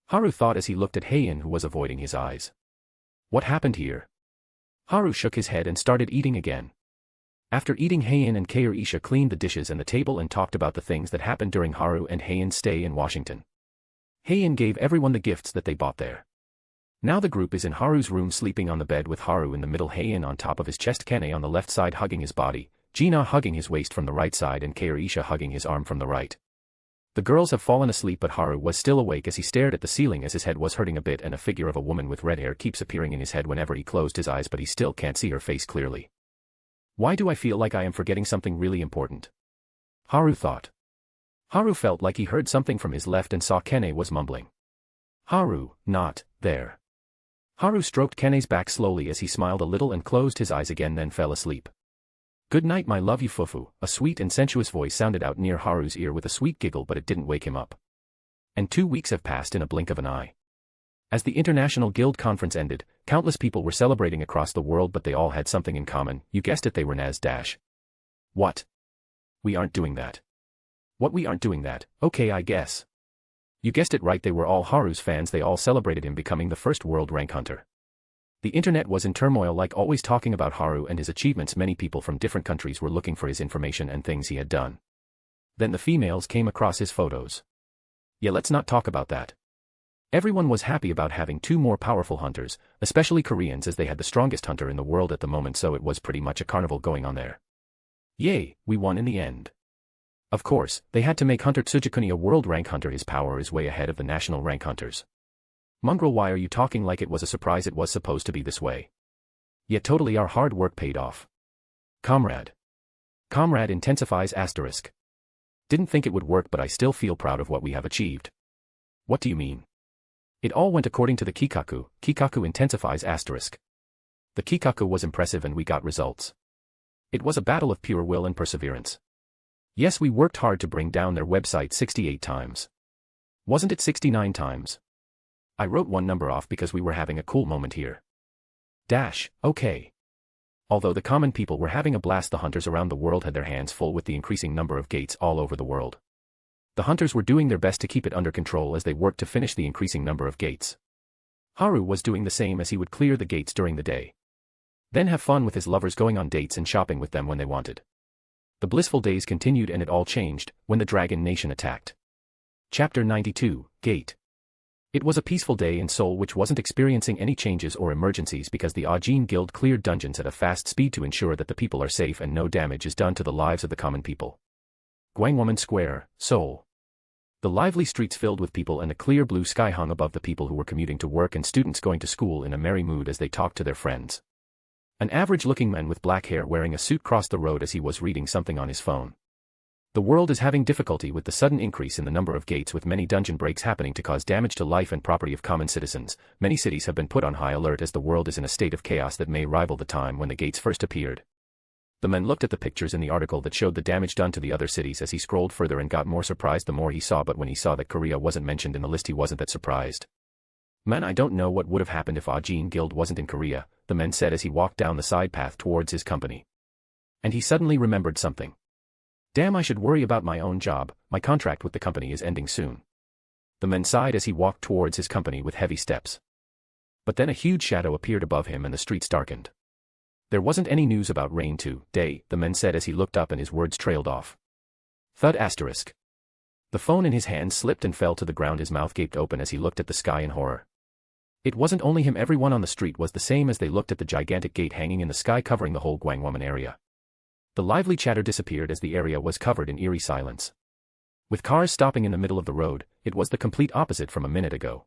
Haru thought as he looked at Heian, who was avoiding his eyes. What happened here? Haru shook his head and started eating again. After eating, Heian and Keirisha cleaned the dishes and the table and talked about the things that happened during Haru and Heian's stay in Washington. Heian gave everyone the gifts that they bought there. Now the group is in Haru's room sleeping on the bed with Haru in the middle, Heian on top of his chest, Kane on the left side hugging his body, Gina hugging his waist from the right side and Keirisha hugging his arm from the right. The girls have fallen asleep but Haru was still awake as he stared at the ceiling as his head was hurting a bit and a figure of a woman with red hair keeps appearing in his head whenever he closed his eyes but he still can't see her face clearly. Why do I feel like I am forgetting something really important? Haru thought. Haru felt like he heard something from his left and saw Kane was mumbling. Haru, not there. Haru stroked Kane's back slowly as he smiled a little and closed his eyes again then fell asleep. Good night my love you fufu, a sweet and sensuous voice sounded out near Haru's ear with a sweet giggle but it didn't wake him up. And 2 weeks have passed in a blink of an eye. As the International Guild Conference ended, countless people were celebrating across the world but they all had something in common, you guessed it, they were Nas dash. What? We aren't doing that. What, we aren't doing that? Okay, I guess. You guessed it right, they were all Haru's fans, they all celebrated him becoming the first world rank hunter. The internet was in turmoil, like always talking about Haru and his achievements. Many people from different countries were looking for his information and things he had done. Then the females came across his photos. Yeah, let's not talk about that. Everyone was happy about having 2 more powerful hunters, especially Koreans as they had the strongest hunter in the world at the moment, so it was pretty much a carnival going on there. Yay, we won in the end. Of course, they had to make Hunter Tsujikuni a world rank hunter. His power is way ahead of the national rank hunters. Mongrel, why are you talking like it was a surprise? It was supposed to be this way. Yet totally our hard work paid off. Comrade. Comrade intensifies asterisk. Didn't think it would work but I still feel proud of what we have achieved. What do you mean? It all went according to the Kikaku, Kikaku intensifies asterisk. The Kikaku was impressive and we got results. It was a battle of pure will and perseverance. Yes, we worked hard to bring down their website 68 times. Wasn't it 69 times? I wrote one number off because we were having a cool moment here. Dash, okay. Although the common people were having a blast, the hunters around the world had their hands full with the increasing number of gates all over the world. The hunters were doing their best to keep it under control as they worked to finish the increasing number of gates. Haru was doing the same as he would clear the gates during the day. Then have fun with his lovers, going on dates and shopping with them when they wanted. The blissful days continued and it all changed when the Dragon Nation attacked. Chapter 92, Gate. It was a peaceful day in Seoul which wasn't experiencing any changes or emergencies because the Ajin Guild cleared dungeons at a fast speed to ensure that the people are safe and no damage is done to the lives of the common people. Gwangwoman Square, Seoul. The lively streets filled with people and a clear blue sky hung above the people who were commuting to work and students going to school in a merry mood as they talked to their friends. An average-looking man with black hair wearing a suit crossed the road as he was reading something on his phone. The world is having difficulty with the sudden increase in the number of gates, with many dungeon breaks happening to cause damage to life and property of common citizens. Many cities have been put on high alert as the world is in a state of chaos that may rival the time when the gates first appeared. The man looked at the pictures in the article that showed the damage done to the other cities as he scrolled further and got more surprised the more he saw, but when he saw that Korea wasn't mentioned in the list he wasn't that surprised. Man, I don't know what would have happened if Ajin Guild wasn't in Korea, the man said as he walked down the side path towards his company. And he suddenly remembered something. Damn, I should worry about my own job, my contract with the company is ending soon. The man sighed as he walked towards his company with heavy steps. But then a huge shadow appeared above him and the streets darkened. There wasn't any news about rain today, the man said as he looked up and his words trailed off. Thud asterisk. The phone in his hand slipped and fell to the ground, his mouth gaped open as he looked at the sky in horror. It wasn't only him, everyone on the street was the same as they looked at the gigantic gate hanging in the sky covering the whole Gwangwoman area. The lively chatter disappeared as the area was covered in eerie silence. With cars stopping in the middle of the road, it was the complete opposite from a minute ago.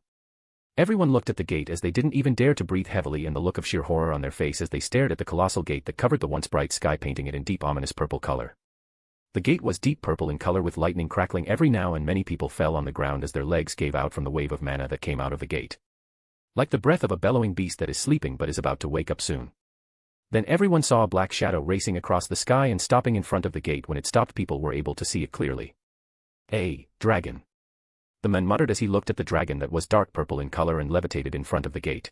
Everyone looked at the gate as they didn't even dare to breathe heavily, and the look of sheer horror on their face as they stared at the colossal gate that covered the once bright sky, painting it in deep ominous purple color. The gate was deep purple in color with lightning crackling every now and many people fell on the ground as their legs gave out from the wave of mana that came out of the gate. Like the breath of a bellowing beast that is sleeping but is about to wake up soon. Then everyone saw a black shadow racing across the sky and stopping in front of the gate. When it stopped, people were able to see it clearly. A dragon. The man muttered as he looked at the dragon that was dark purple in color and levitated in front of the gate.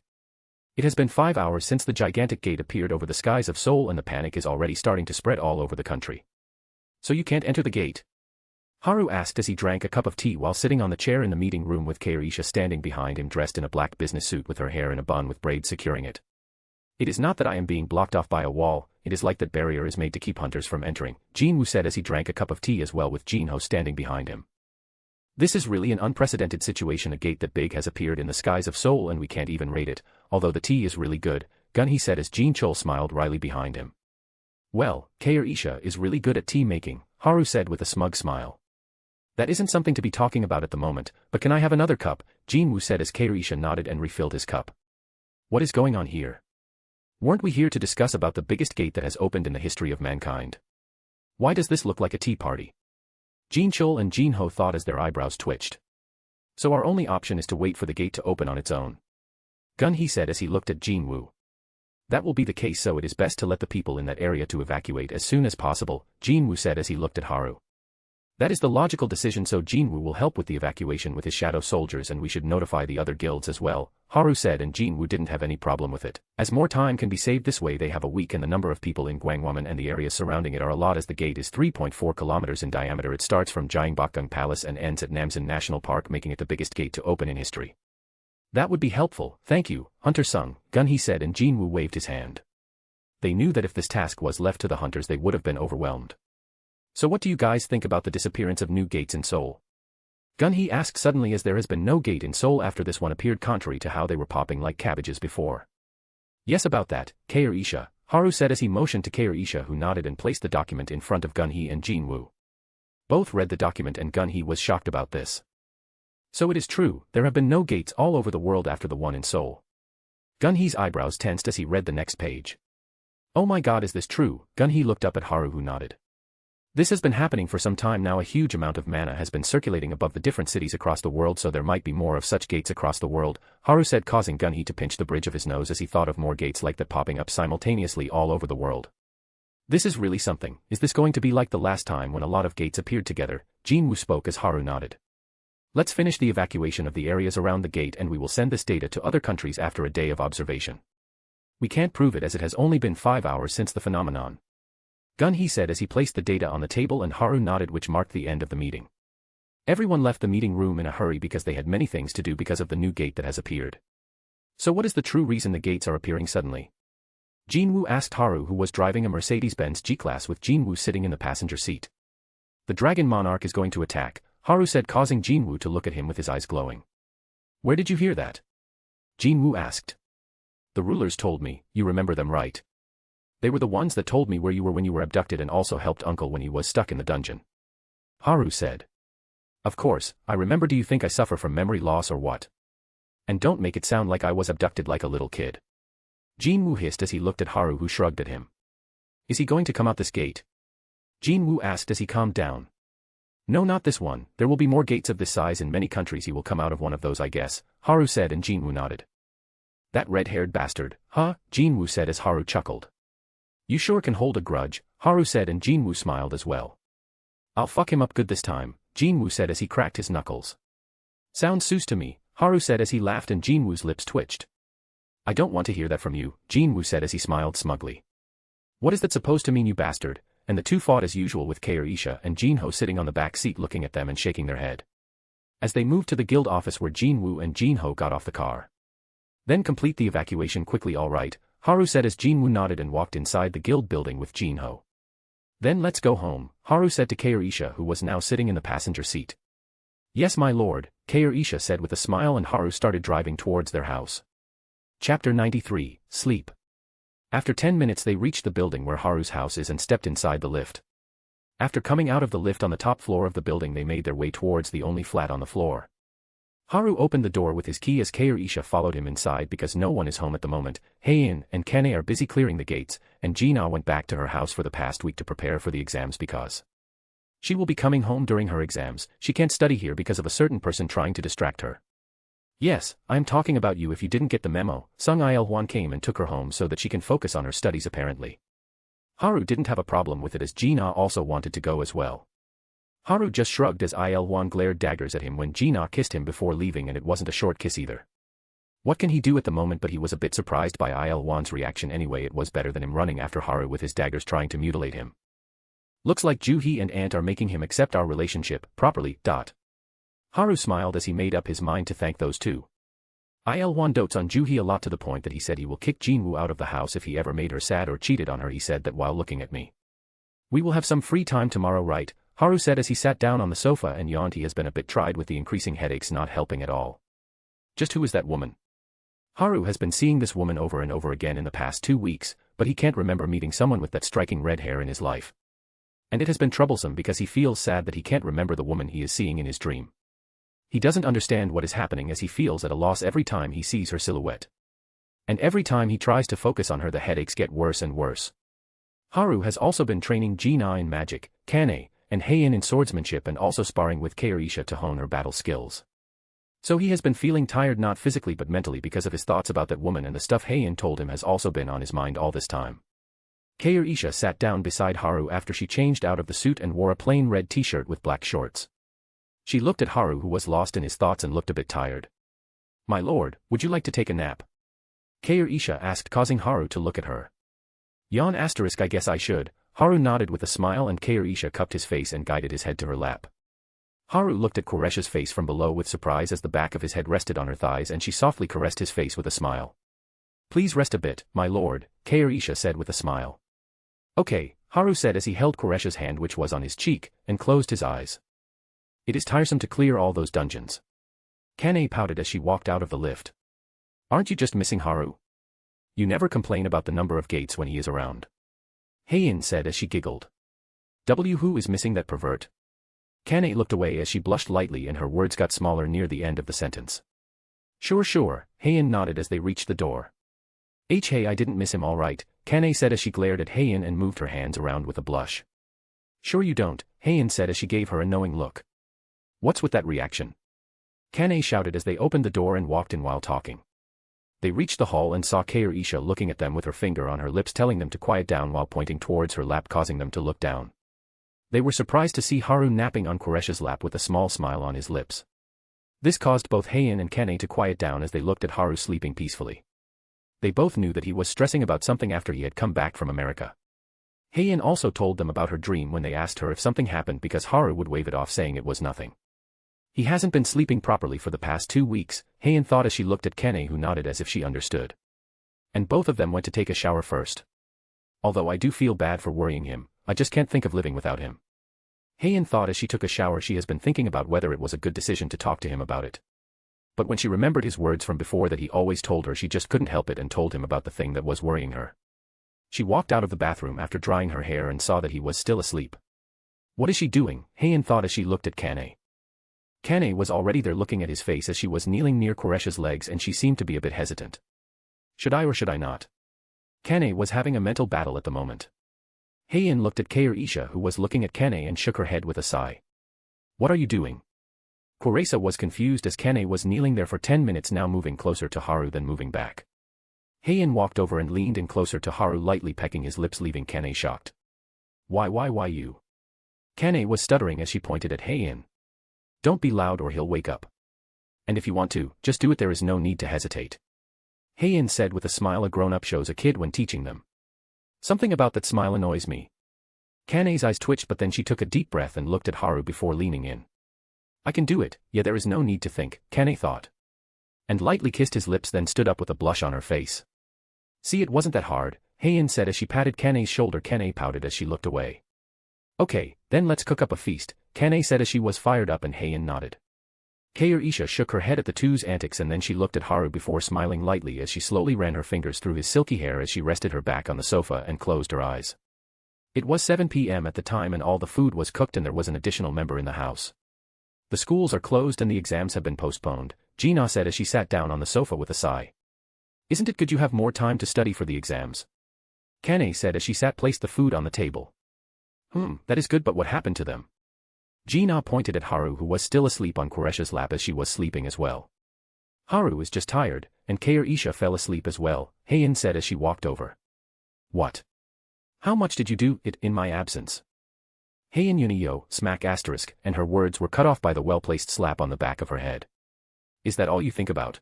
It has been 5 hours since the gigantic gate appeared over the skies of Seoul and the panic is already starting to spread all over the country. So you can't enter the gate? Haru asked as he drank a cup of tea while sitting on the chair in the meeting room with Keirisha standing behind him dressed in a black business suit with her hair in a bun with braids securing it. It is not that I am being blocked off by a wall, it is like that barrier is made to keep hunters from entering, Jinwoo said as he drank a cup of tea as well with Jinho standing behind him. This is really an unprecedented situation. A gate that big has appeared in the skies of Seoul and we can't even rate it, although the tea is really good, Gun-hee said as Jin Chul smiled wryly behind him. Well, Kair Isha is really good at tea making, Haru said with a smug smile. That isn't something to be talking about at the moment, but can I have another cup? Jin Woo said as Kair Isha nodded and refilled his cup. What is going on here? Weren't we here to discuss about the biggest gate that has opened in the history of mankind? Why does this look like a tea party? Jin Chul and Jin Ho thought as their eyebrows twitched. So our only option is to wait for the gate to open on its own. Gun-hee said as he looked at Jin Woo. That will be the case, so it is best to let the people in that area to evacuate as soon as possible, Jin Woo said as he looked at Haru. That is the logical decision, so Jin Woo will help with the evacuation with his shadow soldiers and we should notify the other guilds as well, Haru said, and Jin Woo didn't have any problem with it, as more time can be saved this way. They have a week and the number of people in Gwangwaman and the areas surrounding it are a lot, as the gate is 3.4 kilometers in diameter. It starts from Gyeongbokgung Palace and ends at Namsan National Park, making it the biggest gate to open in history. That would be helpful, thank you, Hunter Sung, Gun-hee said, and Jin Woo waved his hand. They knew that if this task was left to the hunters they would have been overwhelmed. So what do you guys think about the disappearance of new gates in Seoul? Gun-hee asked suddenly, as there has been no gate in Seoul after this one appeared, contrary to how they were popping like cabbages before. Yes, about that, Kair Isha, Haru said as he motioned to Kair Isha, who nodded and placed the document in front of Gun-hee and Jin Woo. Both read the document and Gun-hee was shocked about this. So it is true, there have been no gates all over the world after the one in Seoul. Gun-hee's eyebrows tensed as he read the next page. Oh my god, is this true? Gun-hee looked up at Haru, who nodded. This has been happening for some time now. A huge amount of mana has been circulating above the different cities across the world, so there might be more of such gates across the world, Haru said, causing Gun-hee to pinch the bridge of his nose as he thought of more gates like that popping up simultaneously all over the world. This is really something. Is this going to be like the last time when a lot of gates appeared together? Jin Woo spoke as Haru nodded. Let's finish the evacuation of the areas around the gate and we will send this data to other countries after a day of observation. We can't prove it as it has only been 5 hours since the phenomenon. Gun-hee said as he placed the data on the table, and Haru nodded, which marked the end of the meeting. Everyone left the meeting room in a hurry because they had many things to do because of the new gate that has appeared. So what is the true reason the gates are appearing suddenly? Jin Woo asked Haru, who was driving a Mercedes-Benz G-Class with Jin Woo sitting in the passenger seat. The Dragon Monarch is going to attack, Haru said, causing Jin Woo to look at him with his eyes glowing. Where did you hear that? Jin Woo asked. The rulers told me. You remember them, right? They were the ones that told me where you were when you were abducted and also helped Uncle when he was stuck in the dungeon. Haru said. Of course, I remember. Do you think I suffer from memory loss or what? And don't make it sound like I was abducted like a little kid. Jin Woo hissed as he looked at Haru, who shrugged at him. Is he going to come out this gate? Jin Woo asked as he calmed down. No, not this one. There will be more gates of this size in many countries. He will come out of one of those, I guess, Haru said, and Jin Woo nodded. That red-haired bastard, huh? Jin Woo said as Haru chuckled. You sure can hold a grudge, Haru said, and Jin Woo smiled as well. I'll fuck him up good this time, Jin Woo said as he cracked his knuckles. Sounds sus to me, Haru said as he laughed, and Jin Woo's lips twitched. I don't want to hear that from you, Jin Woo said as he smiled smugly. What is that supposed to mean, you bastard? And the two fought as usual, with Kair Isha and Jin Ho sitting on the back seat looking at them and shaking their head. As they moved to the guild office where Jin Woo and Jin Ho got off the car. Then complete the evacuation quickly. All right, Haru said as Jin Woo nodded and walked inside the guild building with Jin Ho. Then let's go home, Haru said to Kair Isha, who was now sitting in the passenger seat. Yes, my lord, Kair Isha said with a smile, and Haru started driving towards their house. Chapter 93, Sleep. After 10 minutes they reached the building where Haru's house is and stepped inside the lift. After coming out of the lift on the top floor of the building, they made their way towards the only flat on the floor. Haru opened the door with his key as Kair Isha followed him inside because no one is home at the moment. Haein and Kane are busy clearing the gates, and Jina went back to her house for the past week to prepare for the exams because she will be coming home during her exams. She can't study here because of a certain person trying to distract her. Yes, I am talking about you. If you didn't get the memo, Sung Il-hwan came and took her home so that she can focus on her studies apparently. Haru didn't have a problem with it as Jina also wanted to go as well. Haru just shrugged as Il-hwan glared daggers at him when Jina kissed him before leaving, and it wasn't a short kiss either. What can he do at the moment? But he was a bit surprised by Il-hwan's reaction anyway. It was better than him running after Haru with his daggers trying to mutilate him. Looks like Juhee and Ant are making him accept our relationship properly. Haru smiled as he made up his mind to thank those two. Il-hwan dotes on Juhee a lot, to the point that he said he will kick Jinwoo out of the house if he ever made her sad or cheated on her. He said that while looking at me. We will have some free time tomorrow, right? Haru said as he sat down on the sofa and yawned. He has been a bit tried with the increasing headaches, not helping at all. Just who is that woman? Haru has been seeing this woman over and over again in the past 2 weeks, but he can't remember meeting someone with that striking red hair in his life. And it has been troublesome because he feels sad that he can't remember the woman he is seeing in his dream. He doesn't understand what is happening as he feels at a loss every time he sees her silhouette. And every time he tries to focus on her, the headaches get worse and worse. Haru has also been training Gina in magic, Kane, and Heian in swordsmanship, and also sparring with Keirisha to hone her battle skills. So he has been feeling tired, not physically but mentally, because of his thoughts about that woman, and the stuff Heian told him has also been on his mind all this time. Keirisha sat down beside Haru after she changed out of the suit and wore a plain red t-shirt with black shorts. She looked at Haru, who was lost in his thoughts and looked a bit tired. "My lord, would you like to take a nap?" Keirisha asked, causing Haru to look at her. "Yawn asterisk, I guess I should." Haru nodded with a smile, and Keirisha cupped his face and guided his head to her lap. Haru looked at Koresha's face from below with surprise as the back of his head rested on her thighs, and she softly caressed his face with a smile. "Please rest a bit, my lord," Keirisha said with a smile. "Okay," Haru said as he held Koresha's hand, which was on his cheek, and closed his eyes. "It is tiresome to clear all those dungeons." Kane pouted as she walked out of the lift. "Aren't you just missing Haru? You never complain about the number of gates when he is around." Heian said as she giggled. Who is missing that pervert?" Kane looked away as she blushed lightly, and her words got smaller near the end of the sentence. Sure, Heian nodded as they reached the door. Hey, I didn't miss him all right," Kane said as she glared at Heian and moved her hands around with a blush. "Sure you don't," Heian said as she gave her a knowing look. "What's with that reaction?" Kane shouted as they opened the door and walked in while talking. They reached the hall and saw Keirisha looking at them with her finger on her lips, telling them to quiet down while pointing towards her lap, causing them to look down. They were surprised to see Haru napping on Koresha's lap with a small smile on his lips. This caused both Heian and Kane to quiet down as they looked at Haru sleeping peacefully. They both knew that he was stressing about something after he had come back from America. Heian also told them about her dream when they asked her if something happened, because Haru would wave it off, saying it was nothing. "He hasn't been sleeping properly for the past 2 weeks, Heian thought as she looked at Kane, who nodded as if she understood. And both of them went to take a shower first. "Although I do feel bad for worrying him, I just can't think of living without him." Heian thought as she took a shower she has been thinking about whether it was a good decision to talk to him about it. But when she remembered his words from before that he always told her, she just couldn't help it and told him about the thing that was worrying her. She walked out of the bathroom after drying her hair and saw that he was still asleep. "What is she doing?" Heian thought as she looked at Kane. Kane was already there looking at his face as she was kneeling near Koresha's legs, and she seemed to be a bit hesitant. "Should I or should I not?" Kane was having a mental battle at the moment. Heian looked at Keirisha, who was looking at Kane, and shook her head with a sigh. "What are you doing?" Koresha was confused as Kane was kneeling there for 10 minutes now, moving closer to Haru then moving back. Heian walked over and leaned in closer to Haru, lightly pecking his lips, leaving Kane shocked. Why you?" Kane was stuttering as she pointed at Heian. "Don't be loud or he'll wake up. And if you want to, just do it, there is no need to hesitate." Heian said with a smile a grown-up shows a kid when teaching them. "Something about that smile annoys me." Kane's eyes twitched, but then she took a deep breath and looked at Haru before leaning in. "I can do it, yeah, there is no need to think," Kane thought. And lightly kissed his lips, then stood up with a blush on her face. "See, it wasn't that hard," Heian said as she patted Kane's shoulder. Kane pouted as she looked away. "Okay, then let's cook up a feast," Kane said as she was fired up, and Heian nodded. Keirisha shook her head at the two's antics, and then she looked at Haru before smiling lightly as she slowly ran her fingers through his silky hair as she rested her back on the sofa and closed her eyes. It was 7 p.m. at the time, and all the food was cooked, and there was an additional member in the house. "The schools are closed and the exams have been postponed," Gina said as she sat down on the sofa with a sigh. "Isn't it good you have more time to study for the exams?" Kane said as she placed the food on the table. That is good, but what happened to them?" Gina pointed at Haru, who was still asleep on Koresha's lap as she was sleeping as well. "Haru is just tired, and Keirisha fell asleep as well," Heian said as she walked over. "What? How much did you do it in my absence?" Heian Yuniyo, smack asterisk, and her words were cut off by the well-placed slap on the back of her head. "Is that all you think about?"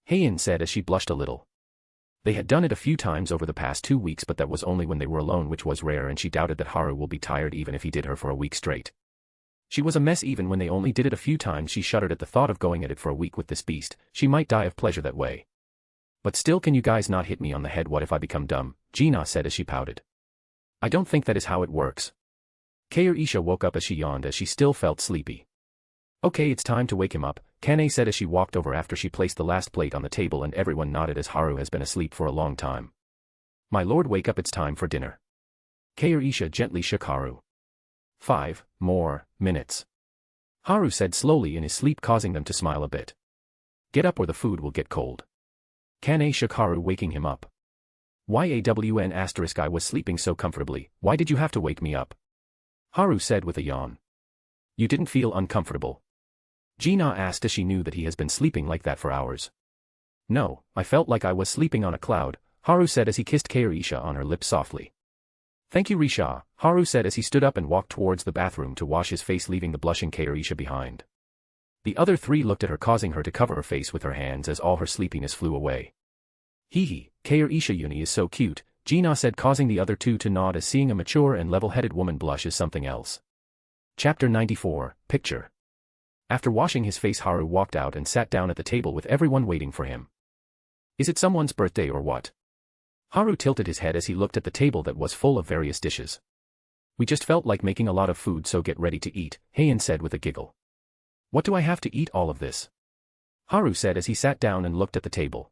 Heian said as she blushed a little. They had done it a few times over the past 2 weeks, but that was only when they were alone, which was rare, and she doubted that Haru will be tired even if he did her for a week straight. She was a mess even when they only did it a few times. She shuddered at the thought of going at it for a week with this beast. She might die of pleasure that way. "But still, can you guys not hit me on the head? What if I become dumb?" Gina said as she pouted. "I don't think that is how it works." Kair Isha woke up as she yawned as she still felt sleepy. Okay, it's time to wake him up, Kane said as she walked over after she placed the last plate on the table and everyone nodded as Haru has been asleep for a long time. My lord, wake up, it's time for dinner. Kair Isha gently shook Haru. 5 more minutes. Haru said slowly in his sleep, causing them to smile a bit. Get up or the food will get cold. Kane shook Haru, waking him up. I was sleeping so comfortably, why did you have to wake me up? Haru said with a yawn. You didn't feel uncomfortable? Gina asked as she knew that he has been sleeping like that for hours. No, I felt like I was sleeping on a cloud, Haru said as he kissed Kair Isha on her lips softly. Thank you, Risha, Haru said as he stood up and walked towards the bathroom to wash his face, leaving the blushing Kair Isha behind. The other three looked at her, causing her to cover her face with her hands as all her sleepiness flew away. Hee, Kair Isha Uni is so cute, Gina said, causing the other two to nod as seeing a mature and level-headed woman blush is something else. Chapter 94, Picture. After washing his face, Haru walked out and sat down at the table with everyone waiting for him. Is it someone's birthday or what? Haru tilted his head as he looked at the table that was full of various dishes. We just felt like making a lot of food, so get ready to eat, Heian said with a giggle. What do I have to eat all of this? Haru said as he sat down and looked at the table.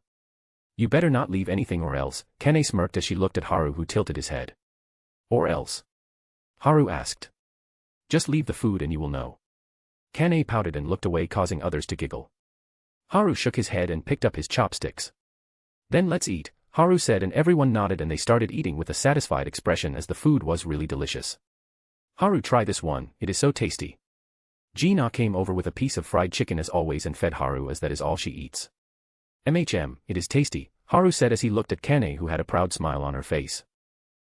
You better not leave anything or else, Kane smirked as she looked at Haru, who tilted his head. Or else? Haru asked. Just leave the food and you will know. Kane pouted and looked away, causing others to giggle. Haru shook his head and picked up his chopsticks. Then let's eat, Haru said, and everyone nodded and they started eating with a satisfied expression as the food was really delicious. Haru, try this one, it is so tasty. Gina came over with a piece of fried chicken as always and fed Haru as that is all she eats. It is tasty, Haru said as he looked at Kane, who had a proud smile on her face.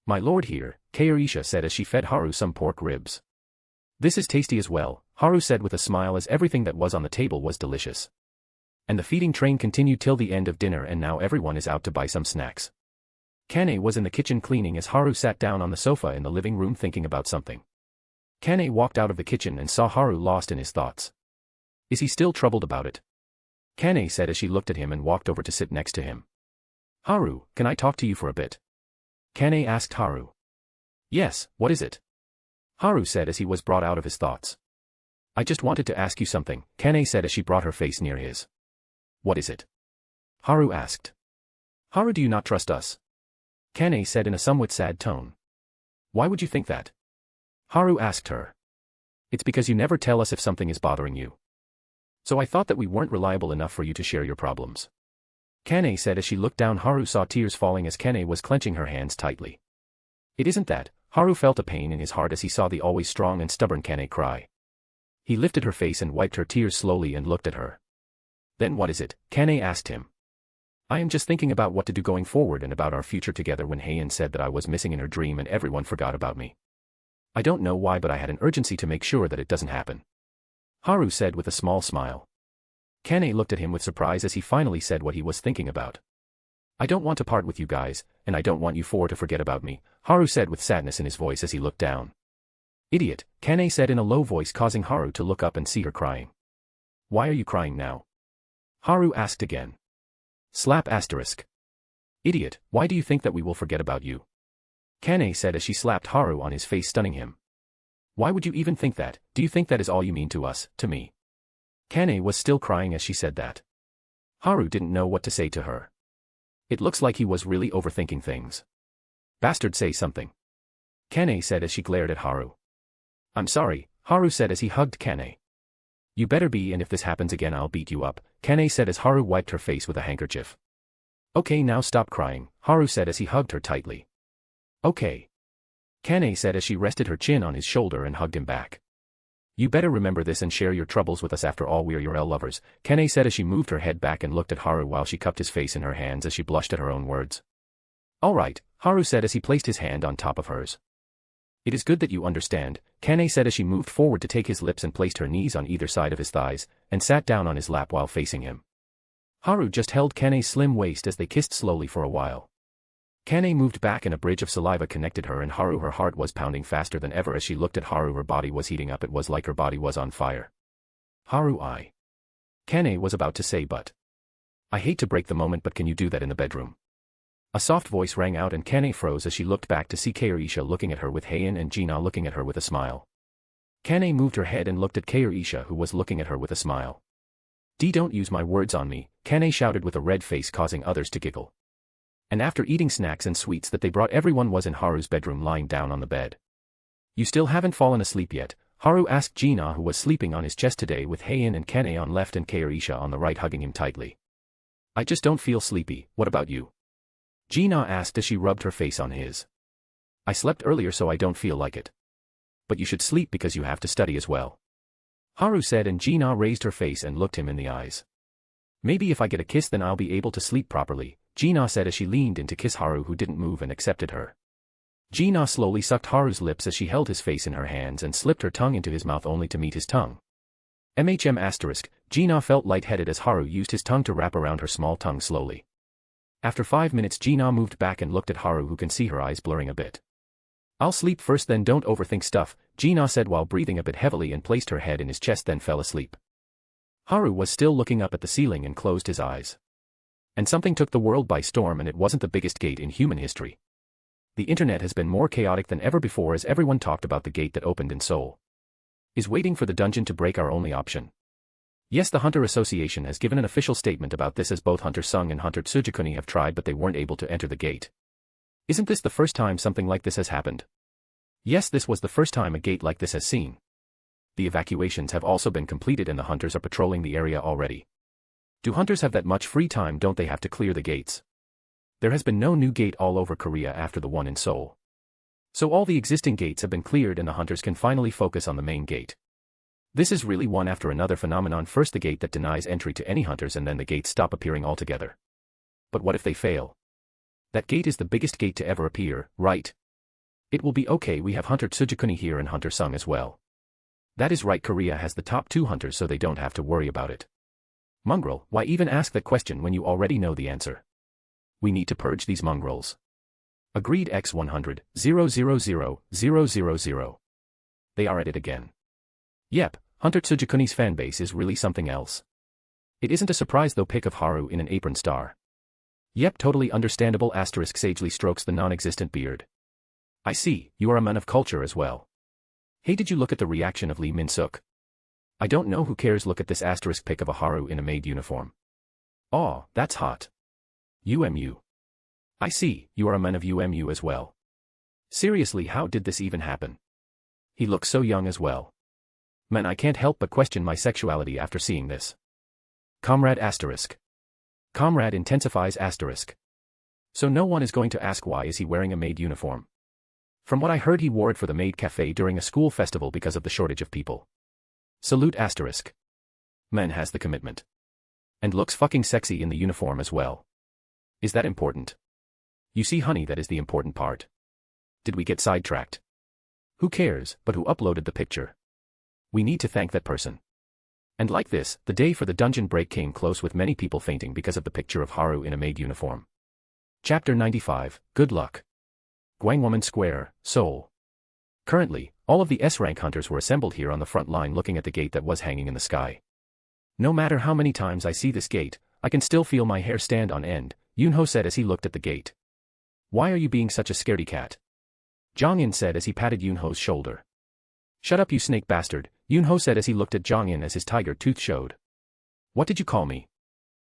My lord here, Kair Isha said as she fed Haru some pork ribs. This is tasty as well, Haru said with a smile as everything that was on the table was delicious. And the feeding train continued till the end of dinner, and now everyone is out to buy some snacks. Kane was in the kitchen cleaning as Haru sat down on the sofa in the living room thinking about something. Kane walked out of the kitchen and saw Haru lost in his thoughts. Is he still troubled about it? Kane said as she looked at him and walked over to sit next to him. Haru, can I talk to you for a bit? Kane asked Haru. Yes, what is it? Haru said as he was brought out of his thoughts. I just wanted to ask you something, Kane said as she brought her face near his. What is it? Haru asked. Haru, do you not trust us? Kane said in a somewhat sad tone. Why would you think that? Haru asked her. It's because you never tell us if something is bothering you. So I thought that we weren't reliable enough for you to share your problems. Kane said as she looked down. Haru saw tears falling as Kane was clenching her hands tightly. It isn't that, Haru felt a pain in his heart as he saw the always strong and stubborn Kane cry. He lifted her face and wiped her tears slowly and looked at her. Then what is it? Kane asked him. I am just thinking about what to do going forward and about our future together when Heian said that I was missing in her dream and everyone forgot about me. I don't know why, but I had an urgency to make sure that it doesn't happen. Haru said with a small smile. Kane looked at him with surprise as he finally said what he was thinking about. I don't want to part with you guys, and I don't want you four to forget about me, Haru said with sadness in his voice as he looked down. Idiot, Kane said in a low voice, causing Haru to look up and see her crying. Why are you crying now? Haru asked again. Slap asterisk. Idiot, why do you think that we will forget about you? Kane said as she slapped Haru on his face, stunning him. Why would you even think that? Do you think that is all you mean to us, to me? Kane was still crying as she said that. Haru didn't know what to say to her. It looks like he was really overthinking things. Bastard, say something. Kane said as she glared at Haru. I'm sorry, Haru said as he hugged Kane. You better be, and if this happens again I'll beat you up, Kane said as Haru wiped her face with a handkerchief. Okay, now stop crying, Haru said as he hugged her tightly. Okay. Kane said as she rested her chin on his shoulder and hugged him back. You better remember this and share your troubles with us, after all we're your lovers, Kane said as she moved her head back and looked at Haru while she cupped his face in her hands as she blushed at her own words. All right, Haru said as he placed his hand on top of hers. It is good that you understand, Kane said as she moved forward to take his lips and placed her knees on either side of his thighs, and sat down on his lap while facing him. Haru just held Kane's slim waist as they kissed slowly for a while. Kane moved back and a bridge of saliva connected her and Haru. Her heart was pounding faster than ever as she looked at Haru. Her body was heating up. It was like her body was on fire. Haru, Kane was about to say, but I hate to break the moment, but can you do that in the bedroom? A soft voice rang out and Kane froze as she looked back to see Keirisha looking at her with Heian and Gina looking at her with a smile. Kane moved her head and looked at Keirisha who was looking at her with a smile. Don't use my words on me, Kane shouted with a red face causing others to giggle. And after eating snacks and sweets that they brought everyone was in Haru's bedroom lying down on the bed. You still haven't fallen asleep yet? Haru asked Gina who was sleeping on his chest today with Heian and Kane on left and Keirisha on the right hugging him tightly. I just don't feel sleepy, what about you? Gina asked as she rubbed her face on his. I slept earlier so I don't feel like it. But you should sleep because you have to study as well. Haru said and Gina raised her face and looked him in the eyes. Maybe if I get a kiss then I'll be able to sleep properly, Gina said as she leaned in to kiss Haru who didn't move and accepted her. Gina slowly sucked Haru's lips as she held his face in her hands and slipped her tongue into his mouth only to meet his tongue. Gina felt lightheaded as Haru used his tongue to wrap around her small tongue slowly. After 5 minutes Gina moved back and looked at Haru who can see her eyes blurring a bit. I'll sleep first then don't overthink stuff, Gina said while breathing a bit heavily and placed her head in his chest then fell asleep. Haru was still looking up at the ceiling and closed his eyes. And something took the world by storm and it wasn't the biggest gate in human history. The internet has been more chaotic than ever before as everyone talked about the gate that opened in Seoul. Is waiting for the dungeon to break our only option? Yes, the Hunter Association has given an official statement about this as both Hunter Sung and Hunter Tsujikuni have tried but they weren't able to enter the gate. Isn't this the first time something like this has happened? Yes, this was the first time a gate like this has seen. The evacuations have also been completed and the hunters are patrolling the area already. Do hunters have that much free time? Don't they have to clear the gates? There has been no new gate all over Korea after the one in Seoul. So all the existing gates have been cleared and the hunters can finally focus on the main gate. This is really one after another phenomenon. First the gate that denies entry to any hunters and then the gates stop appearing altogether. But what if they fail? That gate is the biggest gate to ever appear, right? It will be okay, we have Hunter Tsujikuni here and Hunter Sung as well. That is right, Korea has the top 2 hunters so they don't have to worry about it. Mongrel, why even ask that question when you already know the answer? We need to purge these mongrels. Agreed X100, 000, They are at it again. Yep, Hunter Tsujikuni's fanbase is really something else. It isn't a surprise though pic of Haru in an apron star. Yep, totally understandable. Sagely strokes the non-existent beard. I see, you are a man of culture as well. Hey, did you look at the reaction of Lee Min-suk? I don't know, who cares, look at this pic of a Haru in a maid uniform. Aw, that's hot. UMU. I see, you are a man of UMU as well. Seriously, how did this even happen? He looks so young as well. Man, I can't help but question my sexuality after seeing this. Comrade *. Comrade intensifies *. So no one is going to ask why is he wearing a maid uniform. From what I heard he wore it for the maid cafe during a school festival because of the shortage of people. Salute *. Man has the commitment. And looks fucking sexy in the uniform as well. Is that important? You see honey, that is the important part. Did we get sidetracked? Who cares, but who uploaded the picture? We need to thank that person. And like this, the day for the dungeon break came close with many people fainting because of the picture of Haru in a maid uniform. Chapter 95, Good Luck. Gwangwoman Square, Seoul. Currently, all of the S-rank hunters were assembled here on the front line looking at the gate that was hanging in the sky. No matter how many times I see this gate, I can still feel my hair stand on end, Yoonho said as he looked at the gate. Why are you being such a scaredy cat? Jongin said as he patted Yoonho's shoulder. Shut up, you snake bastard, Yoonho said as he looked at Jongin as his tiger tooth showed. What did you call me?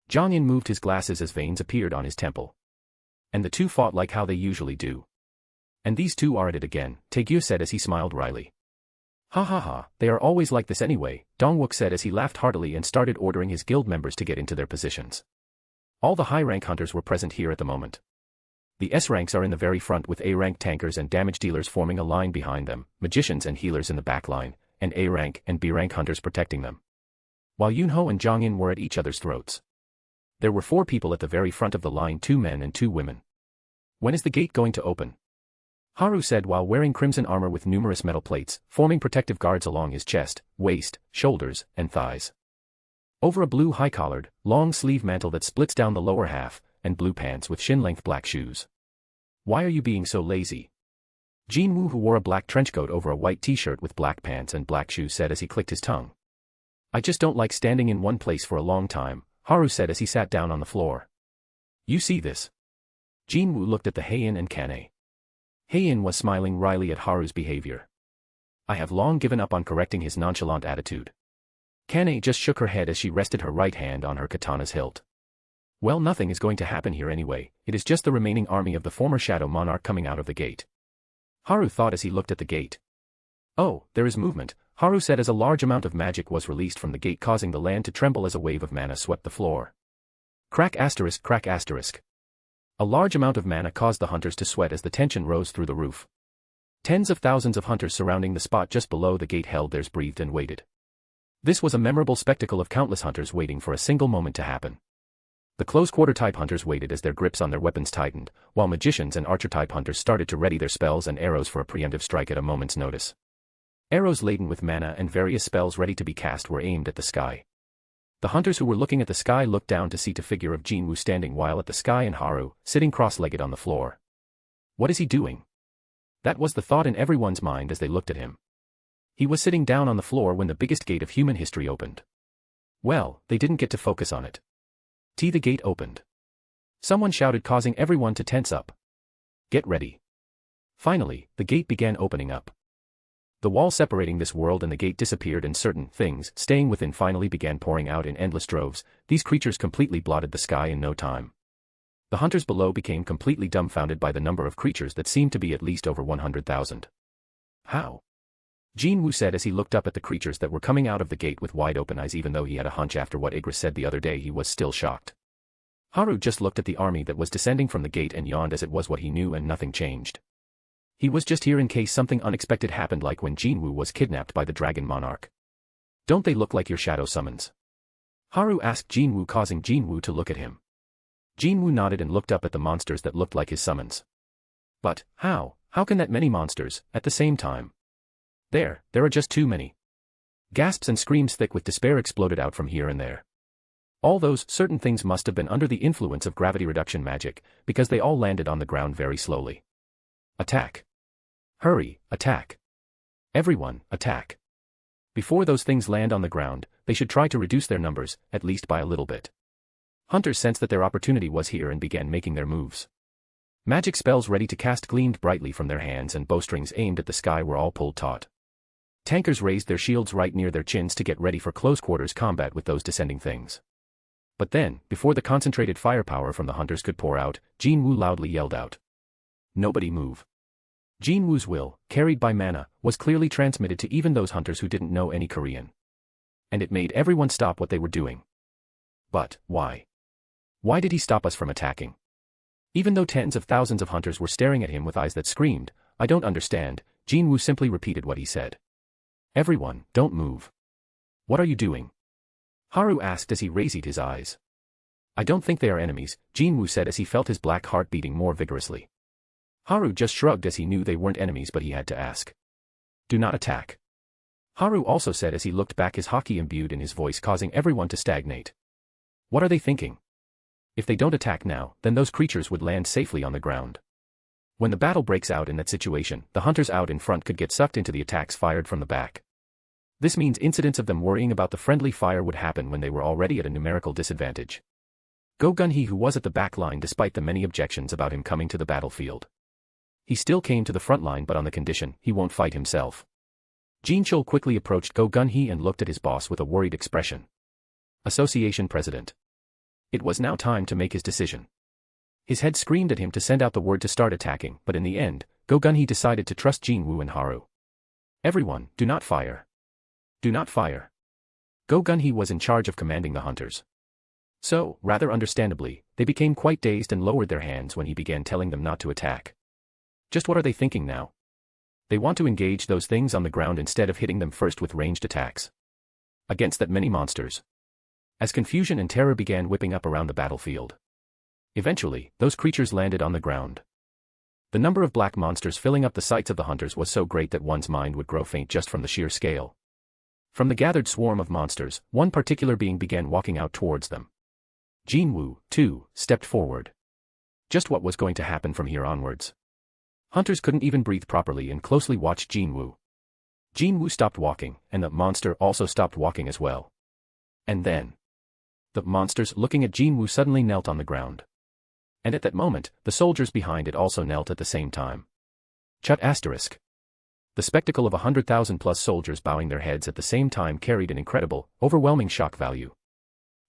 Jongin moved his glasses as veins appeared on his temple. And the two fought like how they usually do. And these two are at it again, Taegyu said as he smiled wryly. Ha ha ha, they are always like this anyway, Dongwook said as he laughed heartily and started ordering his guild members to get into their positions. All the high-rank hunters were present here at the moment. The S-ranks are in the very front with A-rank tankers and damage dealers forming a line behind them, magicians and healers in the back line, and A-rank and B-rank hunters protecting them. While Yoonho and Jongin were at each other's throats. There were 4 people at the very front of the line, 2 men and 2 women. When is the gate going to open? Haru said while wearing crimson armor with numerous metal plates, forming protective guards along his chest, waist, shoulders, and thighs. Over a blue high-collared, long-sleeve mantle that splits down the lower half, and blue pants with shin-length black shoes. Why are you being so lazy? Jinwoo, who wore a black trenchcoat over a white t-shirt with black pants and black shoes, said as he clicked his tongue. I just don't like standing in one place for a long time, Haru said as he sat down on the floor. You see this? Jinwoo looked at the Heian and Kane. Heian was smiling wryly at Haru's behavior. I have long given up on correcting his nonchalant attitude. Kane just shook her head as she rested her right hand on her katana's hilt. Well, nothing is going to happen here anyway, it is just the remaining army of the former Shadow Monarch coming out of the gate. Haru thought as he looked at the gate. Oh, there is movement, Haru said as a large amount of magic was released from the gate causing the land to tremble as a wave of mana swept the floor. Crack asterisk crack asterisk. A large amount of mana caused the hunters to sweat as the tension rose through the roof. Tens of thousands of hunters surrounding the spot just below the gate held theirs breathed and waited. This was a memorable spectacle of countless hunters waiting for a single moment to happen. The close-quarter type hunters waited as their grips on their weapons tightened, while magicians and archer-type hunters started to ready their spells and arrows for a preemptive strike at a moment's notice. Arrows laden with mana and various spells ready to be cast were aimed at the sky. The hunters who were looking at the sky looked down to see the figure of Jinwoo standing while at the sky and Haru, sitting cross-legged on the floor. What is he doing? That was the thought in everyone's mind as they looked at him. He was sitting down on the floor when the biggest gate of human history opened. Well, they didn't get to focus on it. The gate opened. Someone shouted causing everyone to tense up. Get ready. Finally, the gate began opening up. The wall separating this world and the gate disappeared and certain things staying within finally began pouring out in endless droves. These creatures completely blotted the sky in no time. The hunters below became completely dumbfounded by the number of creatures that seemed to be at least over 100,000. How? Jinwoo said as he looked up at the creatures that were coming out of the gate with wide open eyes. Even though he had a hunch after what Igris said the other day, he was still shocked. Haru just looked at the army that was descending from the gate and yawned as it was what he knew and nothing changed. He was just here in case something unexpected happened, like when Jinwoo was kidnapped by the Dragon Monarch. Don't they look like your shadow summons? Haru asked Jinwoo, causing Jinwoo to look at him. Jinwoo nodded and looked up at the monsters that looked like his summons. But, how can that many monsters, at the same time? There are just too many. Gasps and screams thick with despair exploded out from here and there. All those certain things must have been under the influence of gravity reduction magic, because they all landed on the ground very slowly. Attack. Hurry, attack. Everyone, attack. Before those things land on the ground, they should try to reduce their numbers, at least by a little bit. Hunters sensed that their opportunity was here and began making their moves. Magic spells ready to cast gleamed brightly from their hands and bowstrings aimed at the sky were all pulled taut. Tankers raised their shields right near their chins to get ready for close-quarters combat with those descending things. But then, before the concentrated firepower from the hunters could pour out, Jinwoo loudly yelled out. Nobody move. Jinwoo's will, carried by mana, was clearly transmitted to even those hunters who didn't know any Korean. And it made everyone stop what they were doing. But, why? Why did he stop us from attacking? Even though tens of thousands of hunters were staring at him with eyes that screamed, I don't understand, Jinwoo simply repeated what he said. Everyone, don't move. What are you doing? Haru asked as he raised his eyes. I don't think they are enemies, Jinwoo said as he felt his black heart beating more vigorously. Haru just shrugged as he knew they weren't enemies, but he had to ask. Do not attack. Haru also said as he looked back, his hockey imbued in his voice, causing everyone to stagnate. What are they thinking? If they don't attack now, then those creatures would land safely on the ground. When the battle breaks out in that situation, the hunters out in front could get sucked into the attacks fired from the back. This means incidents of them worrying about the friendly fire would happen when they were already at a numerical disadvantage. Go Gun-hee, who was at the back line despite the many objections about him coming to the battlefield. He still came to the front line, but on the condition he won't fight himself. Jin-chul quickly approached Go Gun-hee and looked at his boss with a worried expression. Association President. It was now time to make his decision. His head screamed at him to send out the word to start attacking, but in the end, Go Gun-hee decided to trust Jinwoo and Haru. Everyone, do not fire. Do not fire. Go Gun-hee was in charge of commanding the hunters. So, rather understandably, they became quite dazed and lowered their hands when he began telling them not to attack. Just what are they thinking now? They want to engage those things on the ground instead of hitting them first with ranged attacks. Against that many monsters. As confusion and terror began whipping up around the battlefield. Eventually, those creatures landed on the ground. The number of black monsters filling up the sights of the hunters was so great that one's mind would grow faint just from the sheer scale. From the gathered swarm of monsters, one particular being began walking out towards them. Jinwoo, too, stepped forward. Just what was going to happen from here onwards? Hunters couldn't even breathe properly and closely watched Jinwoo. Jinwoo stopped walking, and the monster also stopped walking as well. And then, the monsters looking at Jinwoo suddenly knelt on the ground. And at that moment, the soldiers behind it also knelt at the same time. Chut asterisk. The spectacle of 100,000 plus soldiers bowing their heads at the same time carried an incredible, overwhelming shock value.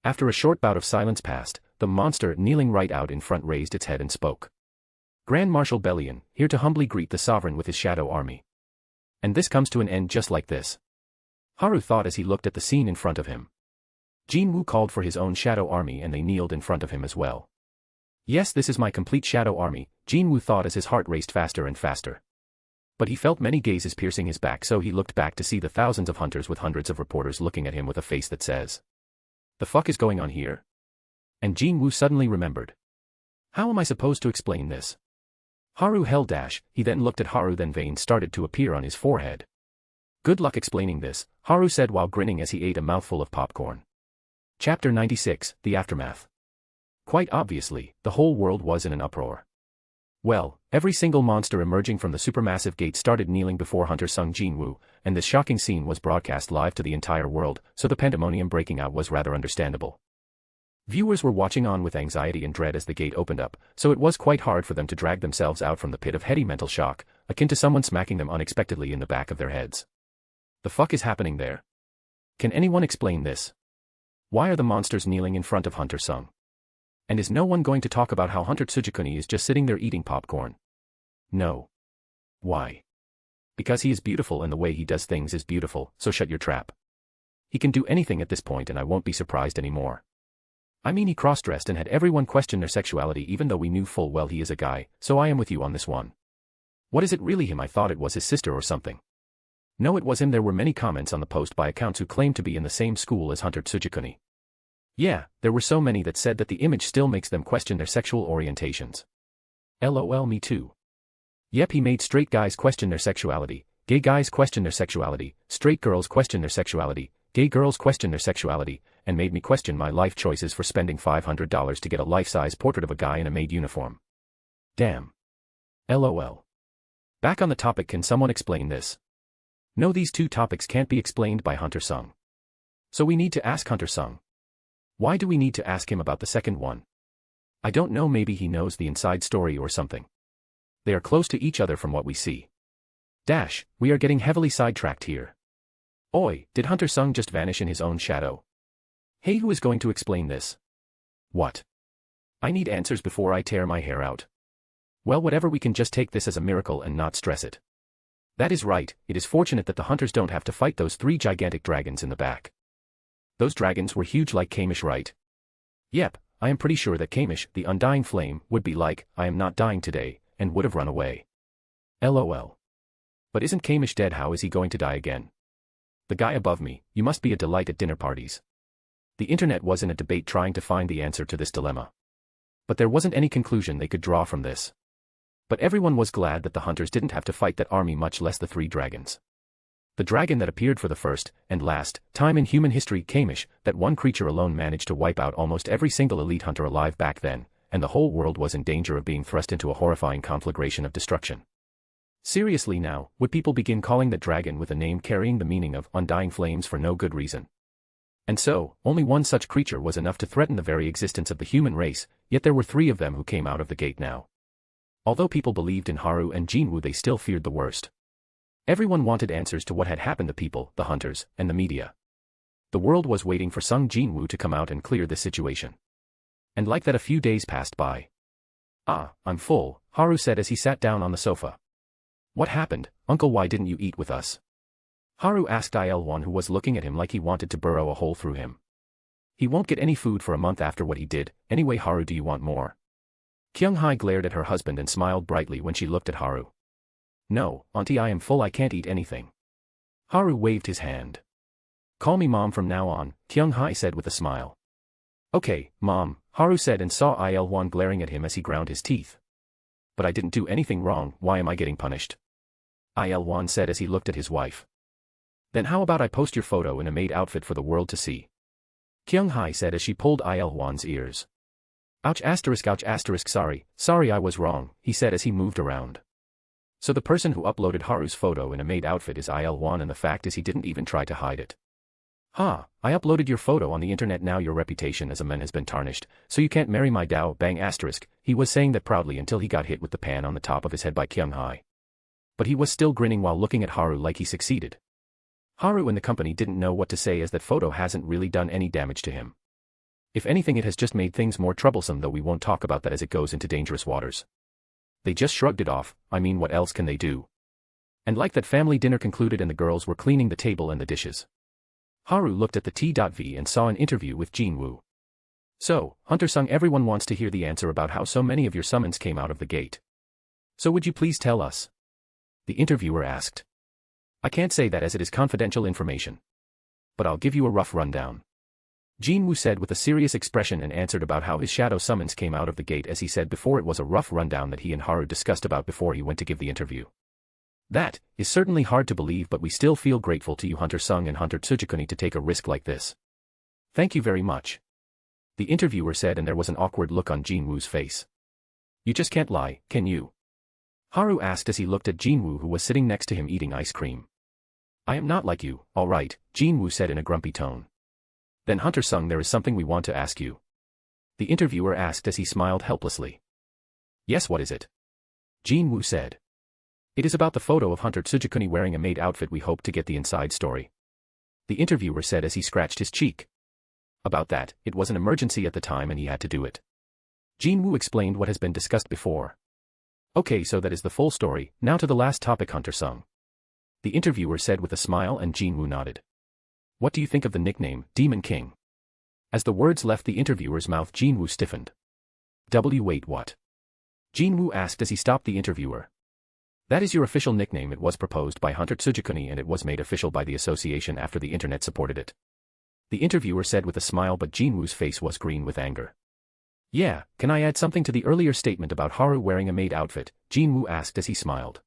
After a short bout of silence passed, the monster kneeling right out in front raised its head and spoke. Grand Marshal Bellion, here to humbly greet the sovereign with his shadow army. And this comes to an end just like this. Haru thought as he looked at the scene in front of him. Jinwoo called for his own shadow army and they kneeled in front of him as well. Yes, this is my complete shadow army, Jinwoo thought as his heart raced faster and faster. But he felt many gazes piercing his back, so he looked back to see the thousands of hunters with hundreds of reporters looking at him with a face that says, "The fuck is going on here?" And Jinwoo suddenly remembered. How am I supposed to explain this? Haru held dash, he then looked at Haru, then veins started to appear on his forehead. Good luck explaining this, Haru said while grinning as he ate a mouthful of popcorn. Chapter 96, The Aftermath. Quite obviously, the whole world was in an uproar. Well, every single monster emerging from the supermassive gate started kneeling before Hunter Sung Jinwoo, and this shocking scene was broadcast live to the entire world, so the pandemonium breaking out was rather understandable. Viewers were watching on with anxiety and dread as the gate opened up, so it was quite hard for them to drag themselves out from the pit of heady mental shock, akin to someone smacking them unexpectedly in the back of their heads. The fuck is happening there? Can anyone explain this? Why are the monsters kneeling in front of Hunter Sung? And is no one going to talk about how Hunter Tsujikuni is just sitting there eating popcorn? No. Why? Because he is beautiful and the way he does things is beautiful, so shut your trap. He can do anything at this point and I won't be surprised anymore. I mean, he cross-dressed and had everyone question their sexuality even though we knew full well he is a guy, so I am with you on this one. What is it really him? I thought it was his sister or something. No, it was him. There were many comments on the post by accounts who claimed to be in the same school as Hunter Tsujikuni. Yeah, there were so many that said that the image still makes them question their sexual orientations. LOL, me too. Yep, he made straight guys question their sexuality, gay guys question their sexuality, straight girls question their sexuality, gay girls question their sexuality, and made me question my life choices for spending $500 to get a life-size portrait of a guy in a maid uniform. Damn. LOL. Back on the topic, can someone explain this? No, these two topics can't be explained by Hunter Sung. So we need to ask Hunter Sung. Why do we need to ask him about the second one? I don't know, maybe he knows the inside story or something. They are close to each other from what we see. Dash, we are getting heavily sidetracked here. Oi, did Hunter Sung just vanish in his own shadow? Hey, who is going to explain this? What? I need answers before I tear my hair out. Well, whatever, we can just take this as a miracle and not stress it. That is right, it is fortunate that the hunters don't have to fight those 3 gigantic dragons in the back. Those dragons were huge like Kamish, right? Yep, I am pretty sure that Kamish, the undying flame, would be like, I am not dying today, and would have run away. LOL. But isn't Kamish dead? How is he going to die again? The guy above me, you must be a delight at dinner parties. The internet was in a debate trying to find the answer to this dilemma. But there wasn't any conclusion they could draw from this. But everyone was glad that the hunters didn't have to fight that army, much less the 3 dragons. The dragon that appeared for the first, and last, time in human history, Kamish, that one creature alone managed to wipe out almost every single elite hunter alive back then, and the whole world was in danger of being thrust into a horrifying conflagration of destruction. Seriously now, would people begin calling that dragon with a name carrying the meaning of undying flames for no good reason? And so, only one such creature was enough to threaten the very existence of the human race, yet there were 3 of them who came out of the gate now. Although people believed in Haru and Jinwoo, they still feared the worst. Everyone wanted answers to what had happened to people, the hunters, and the media. The world was waiting for Sung Jinwoo to come out and clear this situation. And like that, a few days passed by. Ah, I'm full, Haru said as he sat down on the sofa. What happened, uncle? Why didn't you eat with us? Haru asked Il-won, who was looking at him like he wanted to burrow a hole through him. He won't get any food for a month after what he did. Anyway, Haru, do you want more? Kyung-hae glared at her husband and smiled brightly when she looked at Haru. No, auntie, I am full, I can't eat anything. Haru waved his hand. Call me mom from now on, Kyung-hae said with a smile. Okay, mom, Haru said and saw Il-won glaring at him as he ground his teeth. But I didn't do anything wrong, why am I getting punished? Il-won said as he looked at his wife. Then how about I post your photo in a maid outfit for the world to see? Kyung-hae said as she pulled Il-won's ears. Ouch asterisk, sorry I was wrong, he said as he moved around. So the person who uploaded Haru's photo in a maid outfit is Il-won, and the fact is he didn't even try to hide it. Ha, I uploaded your photo on the internet, now your reputation as a man has been tarnished, so you can't marry my Dao Bang asterisk. He was saying that proudly until he got hit with the pan on the top of his head by Kyung-hai. But he was still grinning while looking at Haru like he succeeded. Haru and the company didn't know what to say, as that photo hasn't really done any damage to him. If anything, it has just made things more troublesome, though we won't talk about that as it goes into dangerous waters. They just shrugged it off. I mean, what else can they do? And like that, family dinner concluded and the girls were cleaning the table and the dishes. Haru looked at the T.V and saw an interview with Jin-woo. So, Hunter Sung, everyone wants to hear the answer about how so many of your summons came out of the gate. So would you please tell us? The interviewer asked. I can't say that as it is confidential information. But I'll give you a rough rundown. Jin-woo said with a serious expression and answered about how his shadow summons came out of the gate. As he said before, it was a rough rundown that he and Haru discussed about before he went to give the interview. That is certainly hard to believe, but we still feel grateful to you, Hunter Sung and Hunter Tsujikuni, to take a risk like this. Thank you very much. The interviewer said, and there was an awkward look on Jin-woo's face. You just can't lie, can you? Haru asked as he looked at Jin-woo, who was sitting next to him eating ice cream. I am not like you, all right, Jin-woo said in a grumpy tone. Then Hunter Sung, there is something we want to ask you. The interviewer asked as he smiled helplessly. Yes, what is it? Jin-woo said. It is about the photo of Hunter Tsujikuni wearing a maid outfit. We hope to get the inside story. The interviewer said as he scratched his cheek. About that, it was an emergency at the time and he had to do it. Jin-woo explained what has been discussed before. Okay, so that is the full story. Now to the last topic, Hunter Sung. The interviewer said with a smile, and Jin-woo nodded. What do you think of the nickname, Demon King? As the words left the interviewer's mouth, Jin-woo stiffened. Wait, what? Jin-woo asked as he stopped the interviewer. That is your official nickname. It was proposed by Hunter Tsujikuni and it was made official by the association after the internet supported it. The interviewer said with a smile, but Jin-woo's face was green with anger. Yeah, can I add something to the earlier statement about Haru wearing a maid outfit? Jin-woo asked as he smiled.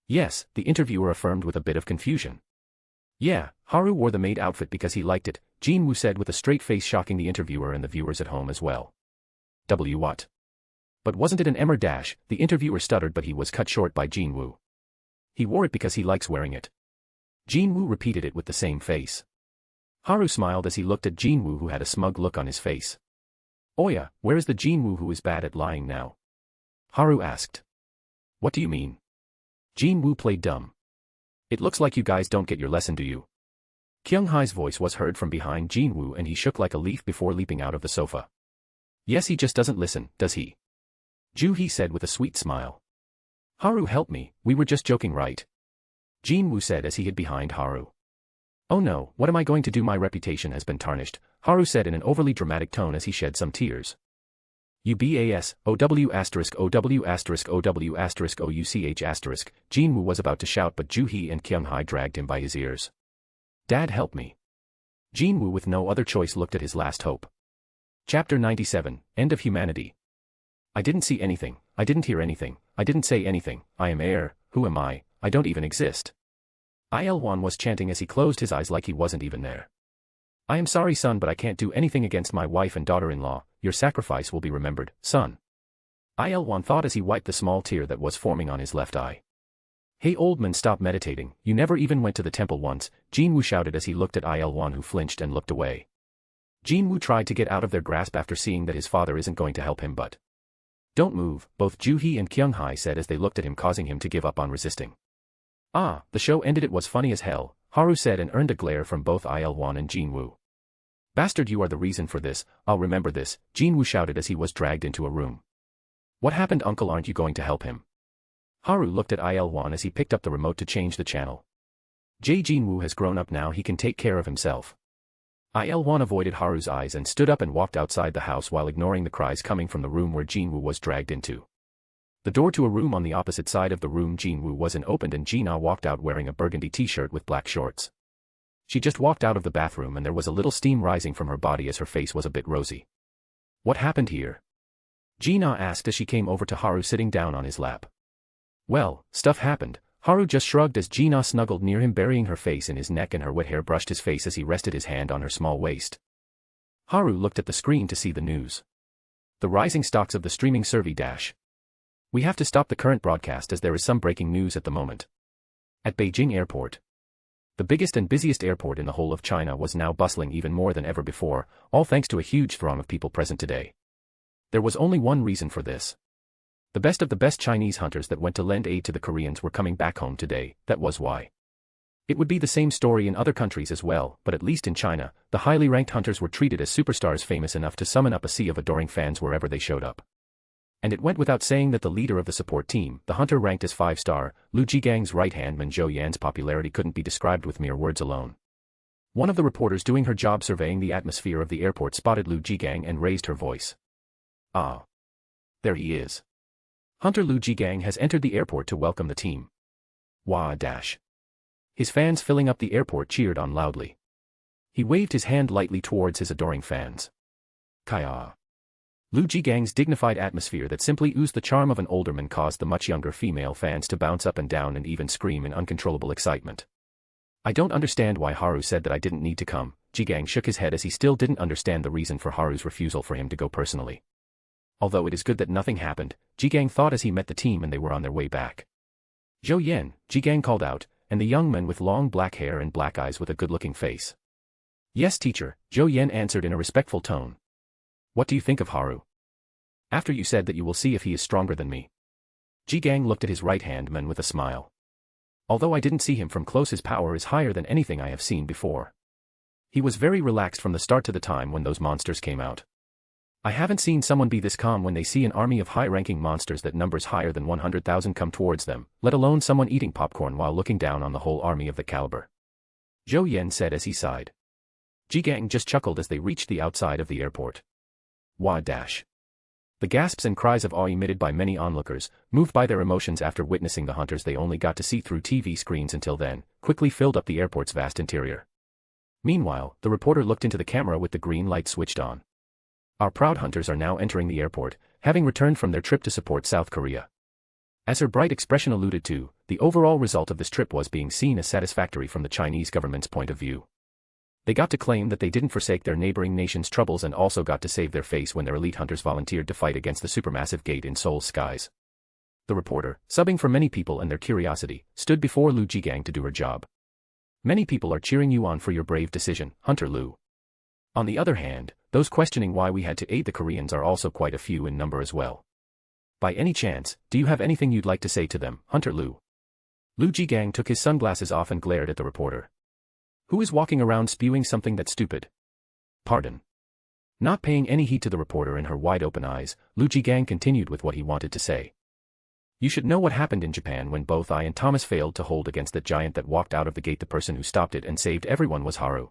Yes, the interviewer affirmed with a bit of confusion. Yeah, Haru wore the maid outfit because he liked it, Jin-woo said with a straight face, shocking the interviewer and the viewers at home as well. What? But wasn't it an Emmer dash? The interviewer stuttered, but he was cut short by Jin-woo. He wore it because he likes wearing it. Jin-woo repeated it with the same face. Haru smiled as he looked at Jin-woo, who had a smug look on his face. Oya, where is the Jin-woo who is bad at lying now? Haru asked. What do you mean? Jin-woo played dumb. It looks like you guys don't get your lesson, do you? Kyung-hai's voice was heard from behind Jin-woo and he shook like a leaf before leaping out of the sofa. Yes, he just doesn't listen, does he? Joo-hee said with a sweet smile. Haru, help me, we were just joking, right? Jin-woo said as he hid behind Haru. Oh no, what am I going to do? My reputation has been tarnished, Haru said in an overly dramatic tone as he shed some tears. UBASOW asterisk OW asterisk OW asterisk OUCH asterisk. Jin-woo was about to shout, but Joo-hee and Kyung-hai dragged him by his ears. Dad, help me. Jin-woo, with no other choice, looked at his last hope. Chapter 97, End of Humanity. I didn't see anything, I didn't hear anything, I didn't say anything, I am air, who am I don't even exist. Il-won was chanting as he closed his eyes like he wasn't even there. I am sorry, son, but I can't do anything against my wife and daughter-in-law. Your sacrifice will be remembered, son. Il-won thought as he wiped the small tear that was forming on his left eye. Hey old man, stop meditating, you never even went to the temple once, Jin-woo shouted as he looked at Il-won, who flinched and looked away. Jin-woo tried to get out of their grasp after seeing that his father isn't going to help him, but... Don't move, both Joo-hee and Kyung-hai said as they looked at him, causing him to give up on resisting. Ah, the show ended. It was funny as hell, Haru said and earned a glare from both Il-won and Jin-woo. Bastard, you are the reason for this, I'll remember this, Jin-woo shouted as he was dragged into a room. What happened, uncle? Aren't you going to help him? Haru looked at Il-won as he picked up the remote to change the channel. Jin-woo has grown up now, he can take care of himself. Il-won avoided Haru's eyes and stood up and walked outside the house while ignoring the cries coming from the room where Jin-woo was dragged into. The door to a room on the opposite side of the room Jin-woo was in opened and Jin-ah walked out wearing a burgundy t-shirt with black shorts. She just walked out of the bathroom and there was a little steam rising from her body as her face was a bit rosy. What happened here? Jin-ah asked as she came over to Haru sitting down on his lap. Well, stuff happened, Haru just shrugged as Jin-ah snuggled near him, burying her face in his neck, and her wet hair brushed his face as he rested his hand on her small waist. Haru looked at the screen to see the news. The rising stocks of the streaming service. We have to stop the current broadcast as there is some breaking news at the moment. At Beijing Airport. The biggest and busiest airport in the whole of China was now bustling even more than ever before, all thanks to a huge throng of people present today. There was only one reason for this. The best of the best Chinese hunters that went to lend aid to the Koreans were coming back home today, that was why. It would be the same story in other countries as well, but at least in China, the highly ranked hunters were treated as superstars famous enough to summon up a sea of adoring fans wherever they showed up. And it went without saying that the leader of the support team, the hunter ranked as 5-star, Lu Jigang's right-hand man Zhou Yan's popularity couldn't be described with mere words alone. One of the reporters doing her job surveying the atmosphere of the airport spotted Lu Jigang and raised her voice. Ah. There he is. Hunter Lu Jigang has entered the airport to welcome the team. Wah dash. His fans filling up the airport cheered on loudly. He waved his hand lightly towards his adoring fans. Kaya. Lu Jigang's dignified atmosphere that simply oozed the charm of an older man caused the much younger female fans to bounce up and down and even scream in uncontrollable excitement. I don't understand why Haru said that I didn't need to come. Jigang shook his head as he still didn't understand the reason for Haru's refusal for him to go personally. Although it is good that nothing happened, Jigang thought as he met the team and they were on their way back. Zhou Yan, Jigang called out, and the young man with long black hair and black eyes with a good-looking face. Yes, teacher, Zhou Yan answered in a respectful tone. What do you think of Haru? After you said that you will see if he is stronger than me. Jigang looked at his right-hand man with a smile. Although I didn't see him from close, his power is higher than anything I have seen before. He was very relaxed from the start to the time when those monsters came out. I haven't seen someone be this calm when they see an army of high-ranking monsters that numbers higher than 100,000 come towards them, let alone someone eating popcorn while looking down on the whole army of the caliber. Zhou Yan said as he sighed. Jigang just chuckled as they reached the outside of the airport. Wah dash. The gasps and cries of awe emitted by many onlookers, moved by their emotions after witnessing the hunters they only got to see through TV screens until then, quickly filled up the airport's vast interior. Meanwhile, the reporter looked into the camera with the green light switched on. Our proud hunters are now entering the airport, having returned from their trip to support South Korea. As her bright expression alluded to, the overall result of this trip was being seen as satisfactory from the Chinese government's point of view. They got to claim that they didn't forsake their neighboring nation's troubles and also got to save their face when their elite hunters volunteered to fight against the supermassive gate in Seoul's skies. The reporter, subbing for many people and their curiosity, stood before Lu Jigang to do her job. Many people are cheering you on for your brave decision, Hunter Lu. On the other hand, those questioning why we had to aid the Koreans are also quite a few in number as well. By any chance, do you have anything you'd like to say to them, Hunter Lu? Lu Jigang took his sunglasses off and glared at the reporter. Who is walking around spewing something that's stupid? Pardon. Not paying any heed to the reporter in her wide-open eyes, Lu Jigang continued with what he wanted to say. You should know what happened in Japan when both I and Thomas failed to hold against that giant that walked out of the gate. The person who stopped it and saved everyone was Haru.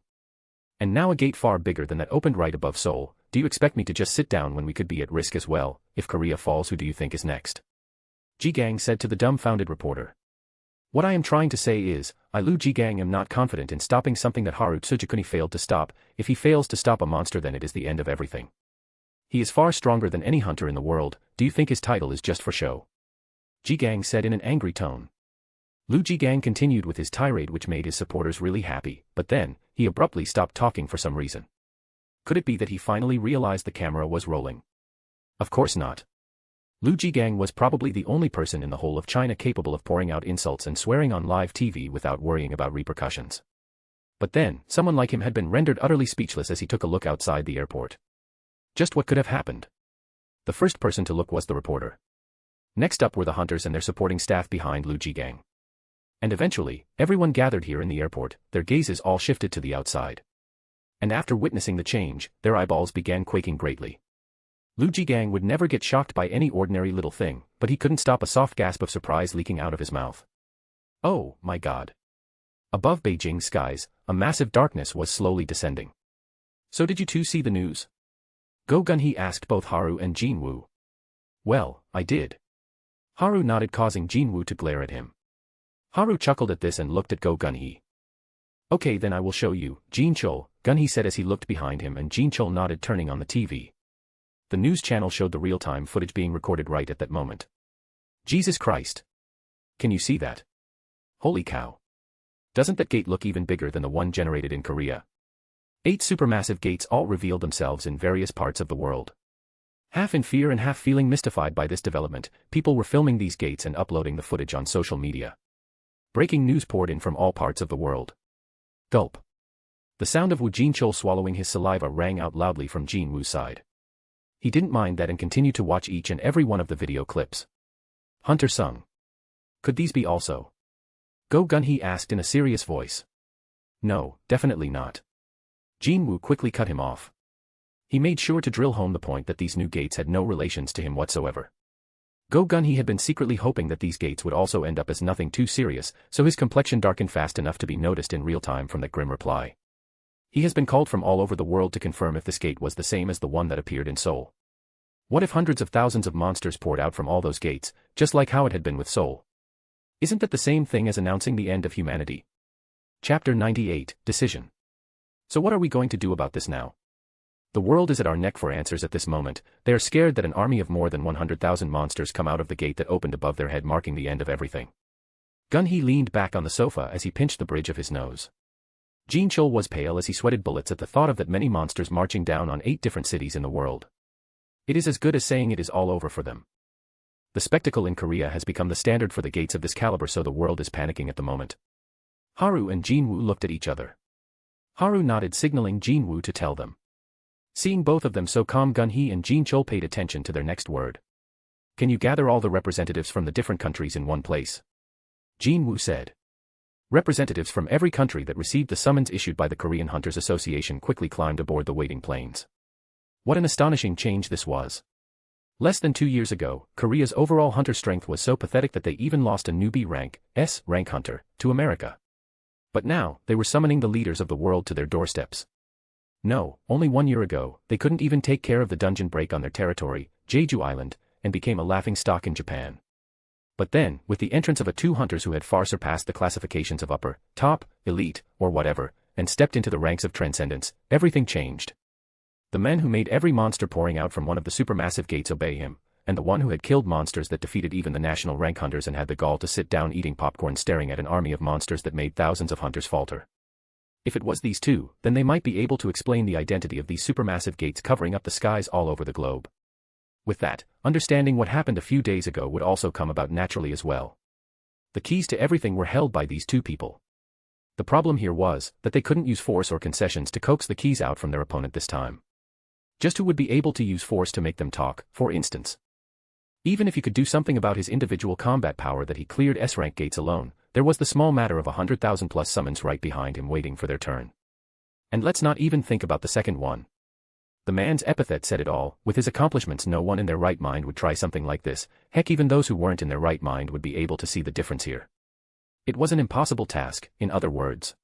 And now a gate far bigger than that opened right above Seoul. Do you expect me to just sit down when we could be at risk as well? If Korea falls, who do you think is next? Jigang said to the dumbfounded reporter. What I am trying to say is, I Lu Jigang am not confident in stopping something that Haru Tsujikuni failed to stop. If he fails to stop a monster, then it is the end of everything. He is far stronger than any hunter in the world. Do you think his title is just for show? Jigang said in an angry tone. Lu Jigang continued with his tirade, which made his supporters really happy, but then, he abruptly stopped talking for some reason. Could it be that he finally realized the camera was rolling? Of course not. Lu Jigang was probably the only person in the whole of China capable of pouring out insults and swearing on live TV without worrying about repercussions. But then, someone like him had been rendered utterly speechless as he took a look outside the airport. Just what could have happened? The first person to look was the reporter. Next up were the hunters and their supporting staff behind Lu Jigang. And eventually, everyone gathered here in the airport, their gazes all shifted to the outside. And after witnessing the change, their eyeballs began quaking greatly. Lu Jigang would never get shocked by any ordinary little thing, but he couldn't stop a soft gasp of surprise leaking out of his mouth. Oh, my God. Above Beijing's skies, a massive darkness was slowly descending. So did you two see the news? Go Gunhee asked both Haru and Jinwoo. Well, I did. Haru nodded, causing Jinwoo to glare at him. Haru chuckled at this and looked at Go Gunhee. Okay, then I will show you, Jinchul, Gunhee said as he looked behind him, and Jinchul nodded, turning on the TV. The news channel showed the real-time footage being recorded right at that moment. Jesus Christ. Can you see that? Holy cow. Doesn't that gate look even bigger than the one generated in Korea? 8 supermassive gates all revealed themselves in various parts of the world. Half in fear and half feeling mystified by this development, people were filming these gates and uploading the footage on social media. Breaking news poured in from all parts of the world. Gulp. The sound of Wu Jinchul swallowing his saliva rang out loudly from Jin Wu's side. He didn't mind that and continued to watch each and every one of the video clips. Hunter Sung. Could these be also? Go Gun-hee asked in a serious voice. No, definitely not. Jin Wu quickly cut him off. He made sure to drill home the point that these new gates had no relations to him whatsoever. Go Gun-hee had been secretly hoping that these gates would also end up as nothing too serious, so his complexion darkened fast enough to be noticed in real time from that grim reply. He has been called from all over the world to confirm if this gate was the same as the one that appeared in Seoul. What if hundreds of thousands of monsters poured out from all those gates, just like how it had been with Seoul? Isn't that the same thing as announcing the end of humanity? Chapter 98, Decision. So what are we going to do about this now? The world is at our neck for answers at this moment. They are scared that an army of more than 100,000 monsters come out of the gate that opened above their head, marking the end of everything. Gun-hee leaned back on the sofa as he pinched the bridge of his nose. Jin-chul was pale as he sweated bullets at the thought of that many monsters marching down on 8 different cities in the world. It is as good as saying it is all over for them. The spectacle in Korea has become the standard for the gates of this caliber, so the world is panicking at the moment. Haru and Jin-woo looked at each other. Haru nodded, signaling Jin-woo to tell them. Seeing both of them so calm, Gun-hee and Jin-chul paid attention to their next word. Can you gather all the representatives from the different countries in one place? Jin-woo said. Representatives from every country that received the summons issued by the Korean Hunters Association quickly climbed aboard the waiting planes. What an astonishing change this was. Less than 2 years ago, Korea's overall hunter strength was so pathetic that they even lost a newbie rank, S-rank hunter, to America. But now, they were summoning the leaders of the world to their doorsteps. No, only 1 year ago, they couldn't even take care of the dungeon break on their territory, Jeju Island, and became a laughingstock in Japan. But then, with the entrance of 2 hunters who had far surpassed the classifications of upper, top, elite, or whatever, and stepped into the ranks of transcendence, everything changed. The men who made every monster pouring out from one of the supermassive gates obey him, and the one who had killed monsters that defeated even the national rank hunters and had the gall to sit down eating popcorn staring at an army of monsters that made thousands of hunters falter. If it was these two, then they might be able to explain the identity of these supermassive gates covering up the skies all over the globe. With that, understanding what happened a few days ago would also come about naturally as well. The keys to everything were held by these 2 people. The problem here was that they couldn't use force or concessions to coax the keys out from their opponent this time. Just who would be able to use force to make them talk, for instance? Even if he could do something about his individual combat power that he cleared S-rank gates alone, there was the small matter of 100,000 plus summons right behind him waiting for their turn. And let's not even think about the second one. The man's epithet said it all. With his accomplishments, no one in their right mind would try something like this. Heck, even those who weren't in their right mind would be able to see the difference here. It was an impossible task, in other words.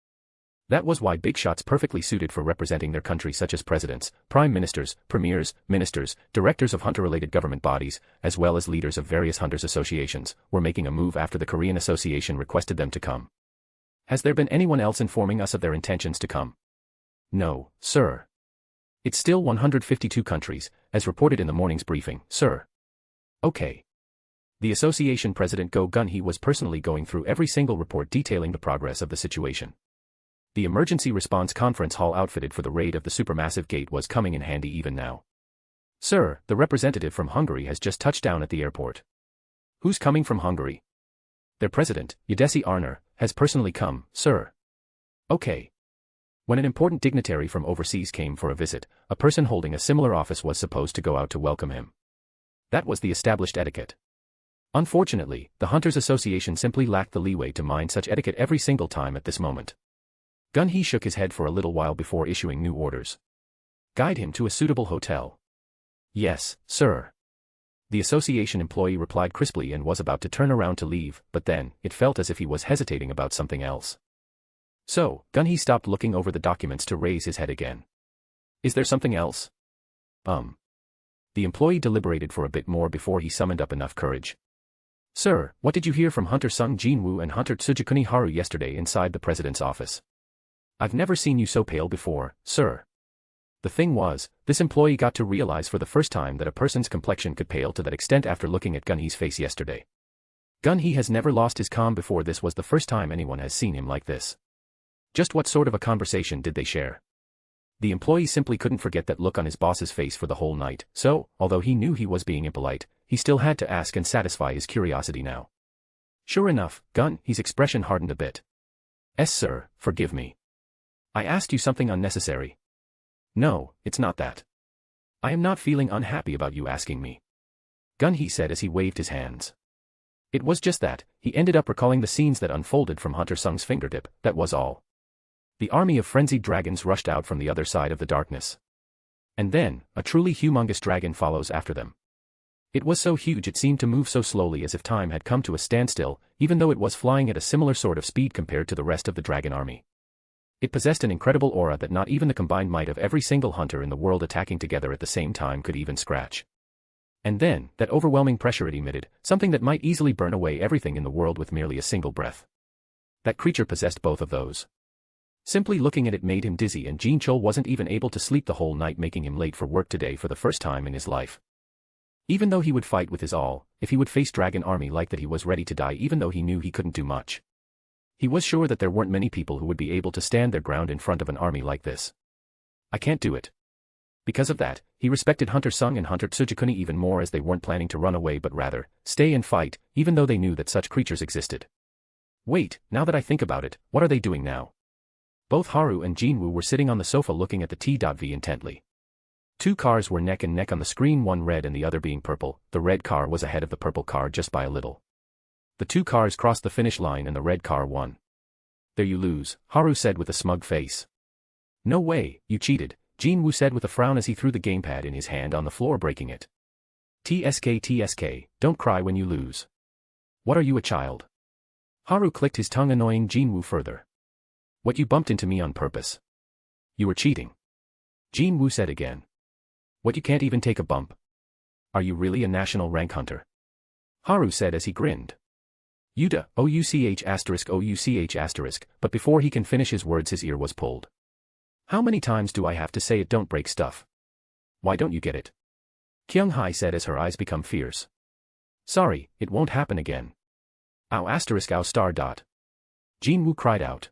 That was why big shots perfectly suited for representing their country, such as presidents, prime ministers, premiers, ministers, directors of hunter-related government bodies, as well as leaders of various hunters associations, were making a move after the Korean Association requested them to come. Has there been anyone else informing us of their intentions to come? No, sir. It's still 152 countries, as reported in the morning's briefing, sir. Okay. The association president Go Gun-hee was personally going through every single report detailing the progress of the situation. The emergency response conference hall outfitted for the raid of the supermassive gate was coming in handy even now. Sir, the representative from Hungary has just touched down at the airport. Who's coming from Hungary? Their president, Yadesi Arner, has personally come, sir. Okay. When an important dignitary from overseas came for a visit, a person holding a similar office was supposed to go out to welcome him. That was the established etiquette. Unfortunately, the Hunters Association simply lacked the leeway to mind such etiquette every single time at this moment. Gun-hee shook his head for a little while before issuing new orders. Guide him to a suitable hotel. Yes, sir. The association employee replied crisply and was about to turn around to leave, but then, it felt as if he was hesitating about something else. So, Gun-hee stopped looking over the documents to raise his head again. Is there something else? The employee deliberated for a bit more before he summoned up enough courage. Sir, what did you hear from Hunter Sung Jin-woo and Hunter Tsujikuni Haru yesterday inside the president's office? I've never seen you so pale before, sir. The thing was, this employee got to realize for the first time that a person's complexion could pale to that extent after looking at Gun-hee's face yesterday. Gun-hee has never lost his calm before. This was the first time anyone has seen him like this. Just what sort of a conversation did they share? The employee simply couldn't forget that look on his boss's face for the whole night, so, although he knew he was being impolite, he still had to ask and satisfy his curiosity now. Sure enough, Gun-hee's expression hardened a bit. Sir, forgive me. I asked you something unnecessary. No, it's not that. I am not feeling unhappy about you asking me. Gun, he said as he waved his hands. It was just that, he ended up recalling the scenes that unfolded from Hunter Sung's fingertip, that was all. The army of frenzied dragons rushed out from the other side of the darkness. And then, a truly humongous dragon follows after them. It was so huge it seemed to move so slowly as if time had come to a standstill, even though it was flying at a similar sort of speed compared to the rest of the dragon army. It possessed an incredible aura that not even the combined might of every single hunter in the world attacking together at the same time could even scratch. And then, that overwhelming pressure it emitted, something that might easily burn away everything in the world with merely a single breath. That creature possessed both of those. Simply looking at it made him dizzy, and Jean Chol wasn't even able to sleep the whole night, making him late for work today for the first time in his life. Even though he would fight with his all, if he would face dragon army like that, he was ready to die even though he knew he couldn't do much. He was sure that there weren't many people who would be able to stand their ground in front of an army like this. I can't do it. Because of that, he respected Hunter Sung and Hunter Tsujikuni even more, as they weren't planning to run away but rather, stay and fight, even though they knew that such creatures existed. Wait, now that I think about it, what are they doing now? Both Haru and Jinwoo were sitting on the sofa looking at the T.V intently. Two cars were neck and neck on the screen, one red and the other being purple. The red car was ahead of the purple car just by a little. The two cars crossed the finish line and the red car won. There you lose, Haru said with a smug face. No way, you cheated, Jinwoo said with a frown as he threw the gamepad in his hand on the floor, breaking it. TSK, don't cry when you lose. What are you, a child? Haru clicked his tongue, annoying Jinwoo further. What, you bumped into me on purpose? You were cheating. Jinwoo said again. What, you can't even take a bump? Are you really a national rank hunter? Haru said as he grinned. Yuda, OUCH*, but before he can finish his words his ear was pulled. How many times do I have to say it, don't break stuff? Why don't you get it? Kyung-hai said as her eyes become fierce. Sorry, it won't happen again. Ow*. Jinwoo cried out.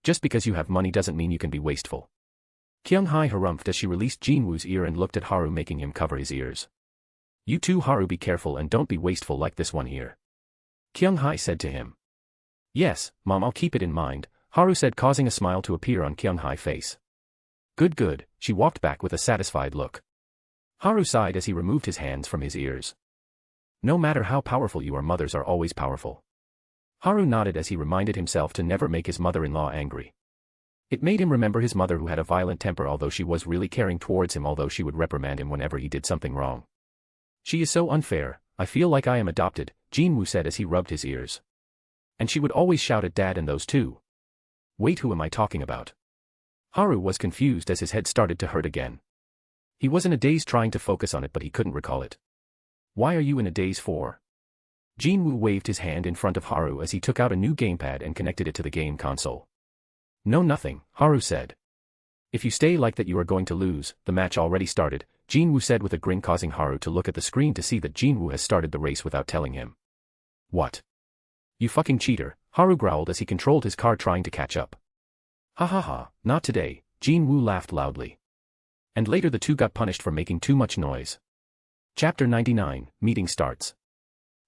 Just because you have money doesn't mean you can be wasteful. Kyung-hai harumphed as she released Jinwoo's ear and looked at Haru, making him cover his ears. You too, Haru, be careful and don't be wasteful like this one here. Kyung-hai said to him. Yes, Mom, I'll keep it in mind, Haru said, causing a smile to appear on Kyung-hai's face. Good, she walked back with a satisfied look. Haru sighed as he removed his hands from his ears. No matter how powerful you are, mothers are always powerful. Haru nodded as he reminded himself to never make his mother-in-law angry. It made him remember his mother, who had a violent temper, although she was really caring towards him, although she would reprimand him whenever he did something wrong. She is so unfair, I feel like I am adopted, Jinwoo said as he rubbed his ears. And she would always shout at Dad and those too. Wait, who am I talking about? Haru was confused as his head started to hurt again. He was in a daze trying to focus on it, but he couldn't recall it. Why are you in a daze for? Jinwoo waved his hand in front of Haru as he took out a new gamepad and connected it to the game console. No, nothing, Haru said. If you stay like that you are going to lose, the match already started, Jinwoo said with a grin, causing Haru to look at the screen to see that Jinwoo has started the race without telling him. What? You fucking cheater, Haru growled as he controlled his car trying to catch up. Ha, not today, Jinwoo laughed loudly. And later the two got punished for making too much noise. Chapter 99, Meeting starts.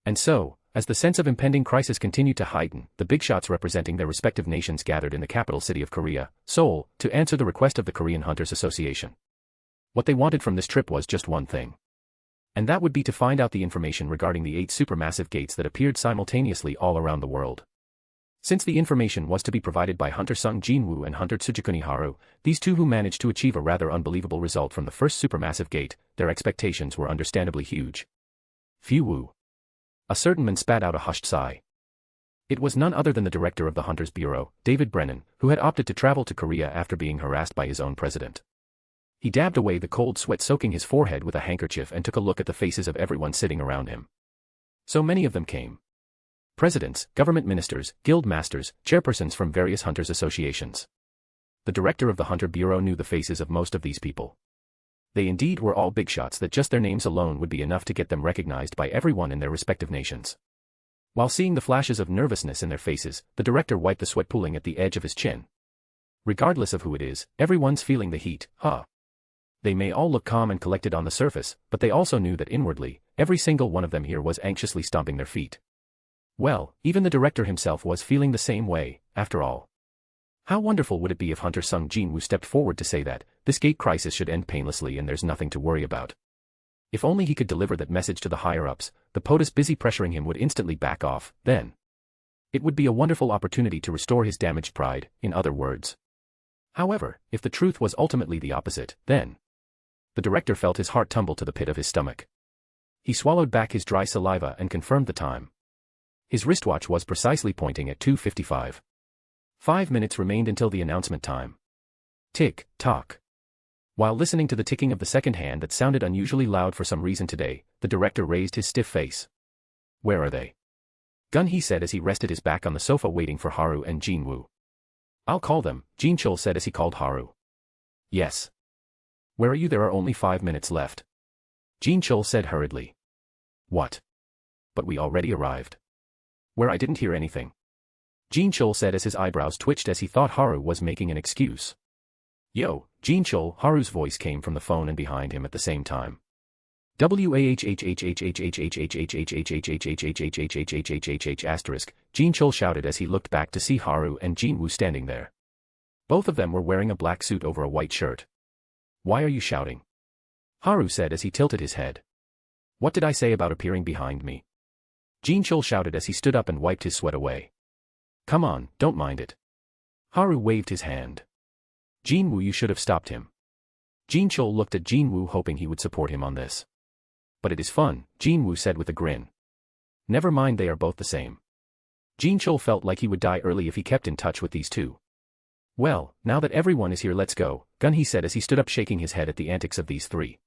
And so, as the sense of impending crisis continued to heighten, the big shots representing their respective nations gathered in the capital city of Korea, Seoul, to answer the request of the Korean Hunters Association. What they wanted from this trip was just one thing. And that would be to find out the information regarding the 8 supermassive gates that appeared simultaneously all around the world. Since the information was to be provided by Hunter Sung Jinwoo and Hunter Tsujikuni Haru, these two who managed to achieve a rather unbelievable result from the first supermassive gate, their expectations were understandably huge. Phew. A certain man spat out a hushed sigh. It was none other than the director of the Hunters Bureau, David Brennan, who had opted to travel to Korea after being harassed by his own president. He dabbed away the cold sweat soaking his forehead with a handkerchief and took a look at the faces of everyone sitting around him. So many of them came. Presidents, government ministers, guild masters, chairpersons from various hunters associations. The director of the Hunter Bureau knew the faces of most of these people. They indeed were all big shots that just their names alone would be enough to get them recognized by everyone in their respective nations. While seeing the flashes of nervousness in their faces, the director wiped the sweat pooling at the edge of his chin. Regardless of who it is, everyone's feeling the heat, huh? They may all look calm and collected on the surface, but they also knew that inwardly, every single one of them here was anxiously stomping their feet. Well, even the director himself was feeling the same way, after all. How wonderful would it be if Hunter Sung Jinwoo stepped forward to say that, this gate crisis should end painlessly and there's nothing to worry about. If only he could deliver that message to the higher-ups, the POTUS busy pressuring him would instantly back off, then. It would be a wonderful opportunity to restore his damaged pride, in other words. However, if the truth was ultimately the opposite, then. The director felt his heart tumble to the pit of his stomach. He swallowed back his dry saliva and confirmed the time. His wristwatch was precisely pointing at 2:55. 5 minutes remained until the announcement time. Tick, tock. While listening to the ticking of the second hand that sounded unusually loud for some reason today, the director raised his stiff face. Where are they? Gun, he said as he rested his back on the sofa waiting for Haru and Jinwoo. I'll call them, Jin Chul said as he called Haru. Yes. Where are you? There are only 5 minutes left. Jin Chul said hurriedly. What? But we already arrived. Where? I didn't hear anything. Jin Chul said as his eyebrows twitched as he thought Haru was making an excuse. Yo, Jin Chul, Haru's voice came from the phone and behind him at the same time. Asterisk, Jin Chul shouted as he looked back to see Haru and Jinwoo standing there. Both of them were wearing a black suit over a white shirt. Why are you shouting? Haru said as he tilted his head. What did I say about appearing behind me? Jin Chul shouted as he stood up and wiped his sweat away. Come on, don't mind it. Haru waved his hand. Jinwoo, you should have stopped him. Jin Chul looked at Jinwoo hoping he would support him on this. But it is fun, Jinwoo said with a grin. Never mind, they are both the same. Jin Chul felt like he would die early if he kept in touch with these two. Well, now that everyone is here, let's go, Gun, he said as he stood up shaking his head at the antics of these three.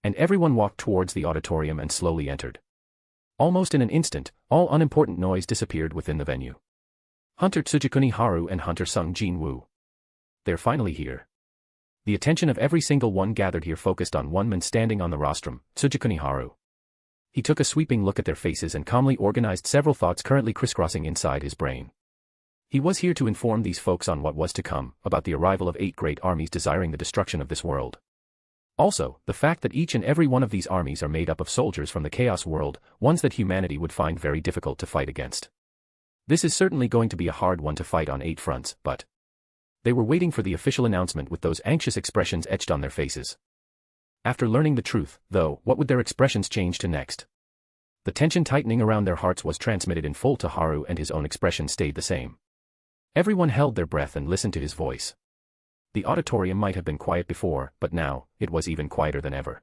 And everyone walked towards the auditorium and slowly entered. Almost in an instant, all unimportant noise disappeared within the venue. Hunter Tsujikuni Haru and Hunter Sung Jinwoo. They're finally here. The attention of every single one gathered here focused on one man standing on the rostrum, Tsujikuni Haru. He took a sweeping look at their faces and calmly organized several thoughts currently crisscrossing inside his brain. He was here to inform these folks on what was to come, about the arrival of 8 great armies desiring the destruction of this world. Also, the fact that each and every one of these armies are made up of soldiers from the chaos world, ones that humanity would find very difficult to fight against. This is certainly going to be a hard one to fight on 8 fronts, but they were waiting for the official announcement with those anxious expressions etched on their faces. After learning the truth, though, what would their expressions change to next? The tension tightening around their hearts was transmitted in full to Haru, and his own expression stayed the same. Everyone held their breath and listened to his voice. The auditorium might have been quiet before, but now, it was even quieter than ever.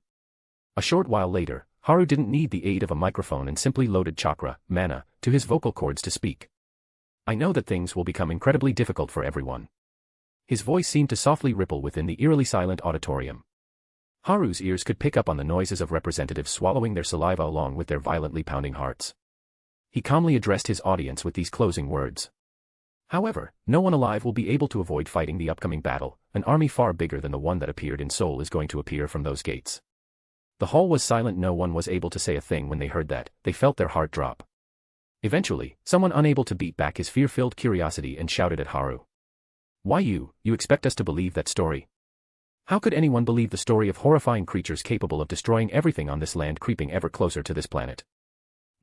A short while later, Haru didn't need the aid of a microphone and simply loaded chakra, mana, to his vocal cords to speak. I know that things will become incredibly difficult for everyone. His voice seemed to softly ripple within the eerily silent auditorium. Haru's ears could pick up on the noises of representatives swallowing their saliva along with their violently pounding hearts. He calmly addressed his audience with these closing words. However, no one alive will be able to avoid fighting the upcoming battle. An army far bigger than the one that appeared in Seoul is going to appear from those gates. The hall was silent. No one was able to say a thing when they heard that. They felt their heart drop. Eventually, someone unable to beat back his fear-filled curiosity and shouted at Haru. Why you expect us to believe that story? How could anyone believe the story of horrifying creatures capable of destroying everything on this land creeping ever closer to this planet?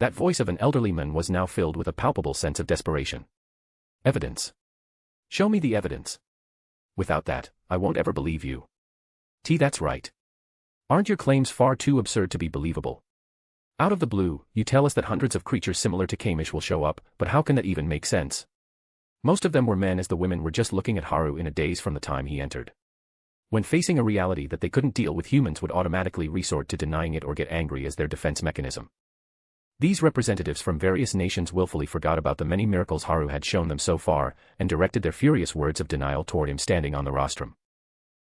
That voice of an elderly man was now filled with a palpable sense of desperation. Evidence. Show me the evidence. Without that, I won't ever believe you. That's right. Aren't your claims far too absurd to be believable? Out of the blue, you tell us that hundreds of creatures similar to Kamish will show up, but how can that even make sense? Most of them were men, as the women were just looking at Haru in a daze from the time he entered. When facing a reality that they couldn't deal with, humans would automatically resort to denying it or get angry as their defense mechanism. These representatives from various nations willfully forgot about the many miracles Haru had shown them so far, and directed their furious words of denial toward him standing on the rostrum.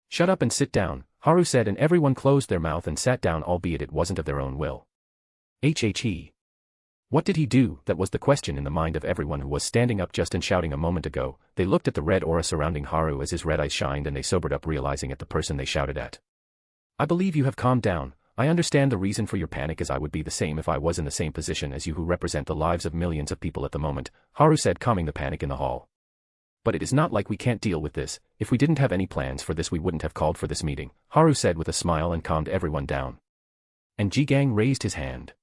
Shut up and sit down, Haru said, and everyone closed their mouth and sat down, albeit it wasn't of their own will. What did he do? That was the question in the mind of everyone who was standing up just and shouting a moment ago. They looked at the red aura surrounding Haru as his red eyes shined, and they sobered up, realizing at the person they shouted at. I believe you have calmed down. I understand the reason for your panic, as I would be the same if I was in the same position as you who represent the lives of millions of people at the moment, Haru said, calming the panic in the hall. But it is not like we can't deal with this. If we didn't have any plans for this, we wouldn't have called for this meeting, Haru said with a smile and calmed everyone down. And Ji-gang raised his hand.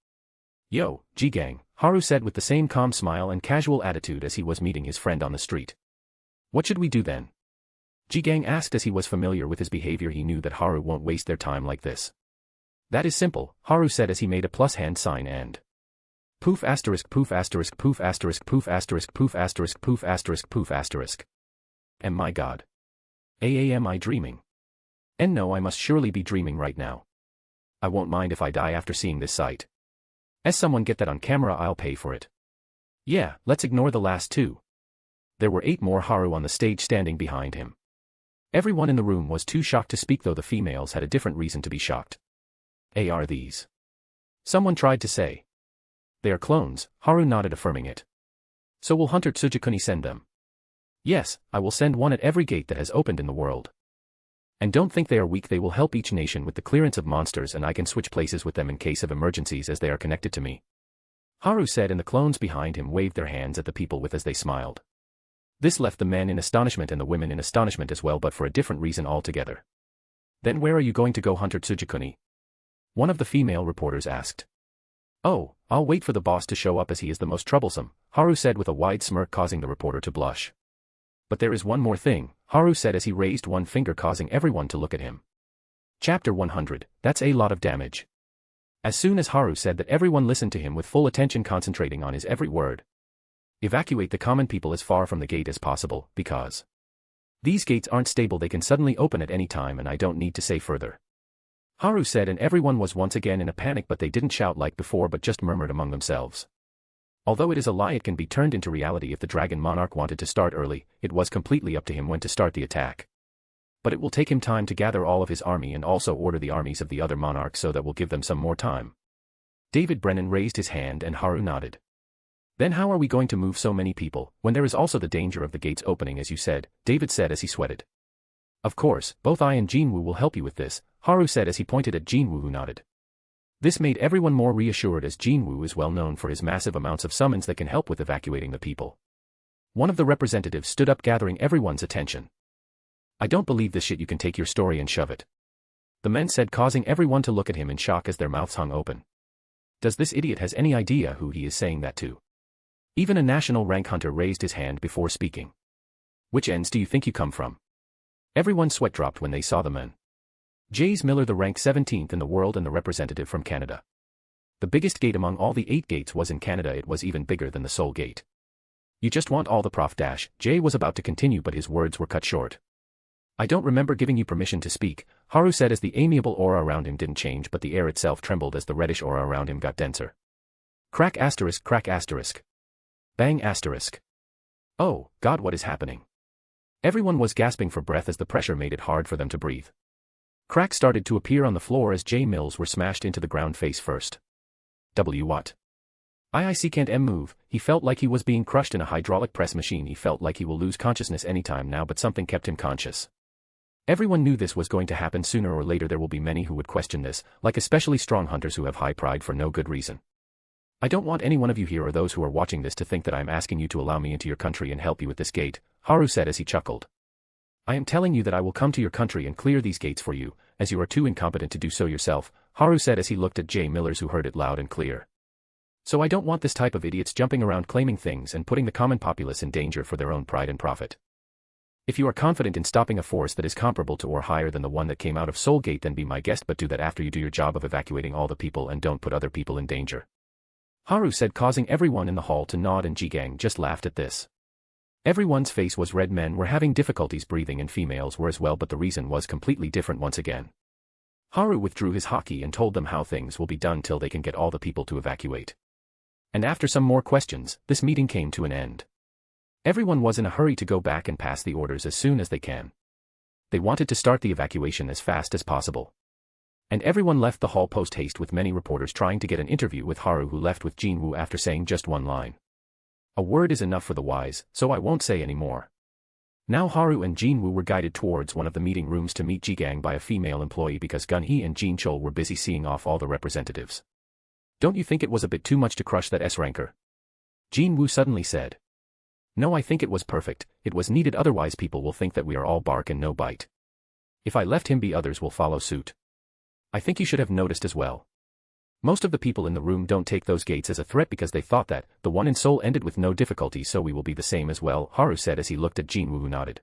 Yo, Ji-gang, Haru said with the same calm smile and casual attitude as he was meeting his friend on the street. What should we do then? Ji-gang asked as he was familiar with his behavior. He knew that Haru won't waste their time like this. That is simple, Haru said as he made a plus hand sign and poof asterisk poof asterisk poof asterisk poof asterisk poof asterisk poof asterisk poof asterisk. And my god. Am I dreaming? And no, I must surely be dreaming right now. I won't mind if I die after seeing this sight. As someone get that on camera, I'll pay for it. Yeah, let's ignore the last two. There were 8 more Haru on the stage standing behind him. Everyone in the room was too shocked to speak, though the females had a different reason to be shocked. Are these? Someone tried to say. They are clones, Haru nodded, affirming it. So will Hunter Tsujikuni send them? Yes, I will send one at every gate that has opened in the world. And don't think they are weak, they will help each nation with the clearance of monsters, and I can switch places with them in case of emergencies as they are connected to me. Haru said, and the clones behind him waved their hands at the people with as they smiled. This left the men in astonishment and the women in astonishment as well, but for a different reason altogether. Then where are you going to go, Hunter Tsujikuni? One of the female reporters asked. Oh, I'll wait for the boss to show up as he is the most troublesome, Haru said with a wide smirk, causing the reporter to blush. But there is one more thing, Haru said as he raised one finger, causing everyone to look at him. Chapter 100, that's a lot of damage. As soon as Haru said that, everyone listened to him with full attention, concentrating on his every word. Evacuate the common people as far from the gate as possible, because these gates aren't stable, they can suddenly open at any time, and I don't need to say further. Haru said, and everyone was once again in a panic, but they didn't shout like before but just murmured among themselves. Although it is a lie, it can be turned into reality. If the Dragon Monarch wanted to start early, it was completely up to him when to start the attack. But it will take him time to gather all of his army and also order the armies of the other monarchs, so that will give them some more time. David Brennan raised his hand and Haru nodded. Then how are we going to move so many people, when there is also the danger of the gates opening, as you said, David said as he sweated. Of course, both I and Jinwoo will help you with this, Haru said as he pointed at Jinwoo, who nodded. This made everyone more reassured, as Jinwoo is well known for his massive amounts of summons that can help with evacuating the people. One of the representatives stood up, gathering everyone's attention. I don't believe this shit, you can take your story and shove it. The men said, causing everyone to look at him in shock as their mouths hung open. Does this idiot has any idea who he is saying that to? Even a national rank hunter raised his hand before speaking. Which ends do you think you come from? Everyone's sweat dropped when they saw the men. Jays Miller, the rank 17th in the world and the representative from Canada. The biggest gate among all the 8 gates was in Canada. It was even bigger than the Seoul gate. You just want all the prof dash, Jay was about to continue, but his words were cut short. I don't remember giving you permission to speak, Haru said as the amiable aura around him didn't change, but the air itself trembled as the reddish aura around him got denser. Crack asterisk, crack asterisk. Bang asterisk. Oh, God, what is happening? Everyone was gasping for breath as the pressure made it hard for them to breathe. Cracks started to appear on the floor as J Mills were smashed into the ground face first. What? IIC can't move. He felt like he was being crushed in a hydraulic press machine. He felt like he will lose consciousness anytime now, but something kept him conscious. Everyone knew this was going to happen sooner or later. There will be many who would question this, like especially strong hunters who have high pride for no good reason. I don't want any one of you here or those who are watching this to think that I am asking you to allow me into your country and help you with this gate, Haru said as he chuckled. I am telling you that I will come to your country and clear these gates for you, as you are too incompetent to do so yourself, Haru said as he looked at Jay Millers, who heard it loud and clear. So I don't want this type of idiots jumping around claiming things and putting the common populace in danger for their own pride and profit. If you are confident in stopping a force that is comparable to or higher than the one that came out of Seoul Gate, then be my guest, but do that after you do your job of evacuating all the people and don't put other people in danger. Haru said, causing everyone in the hall to nod, and Ji-gang just laughed at this. Everyone's face was red. Men were having difficulties breathing and females were as well, but the reason was completely different once again. Haru withdrew his haki and told them how things will be done till they can get all the people to evacuate. And after some more questions, this meeting came to an end. Everyone was in a hurry to go back and pass the orders as soon as they can. They wanted to start the evacuation as fast as possible. And everyone left the hall post haste, with many reporters trying to get an interview with Haru, who left with Jinwoo after saying just one line. A word is enough for the wise, so I won't say any more. Now Haru and Jinwoo were guided towards one of the meeting rooms to meet Ji-gang by a female employee, because Gun-hee and Jin Chol were busy seeing off all the representatives. Don't you think it was a bit too much to crush that S-ranker? Jinwoo suddenly said. No, I think it was perfect. It was needed, otherwise people will think that we are all bark and no bite. If I left him be, others will follow suit. I think you should have noticed as well. Most of the people in the room don't take those gates as a threat because they thought that the one in Seoul ended with no difficulty, so we will be the same as well, Haru said as he looked at Jinwoo, who nodded.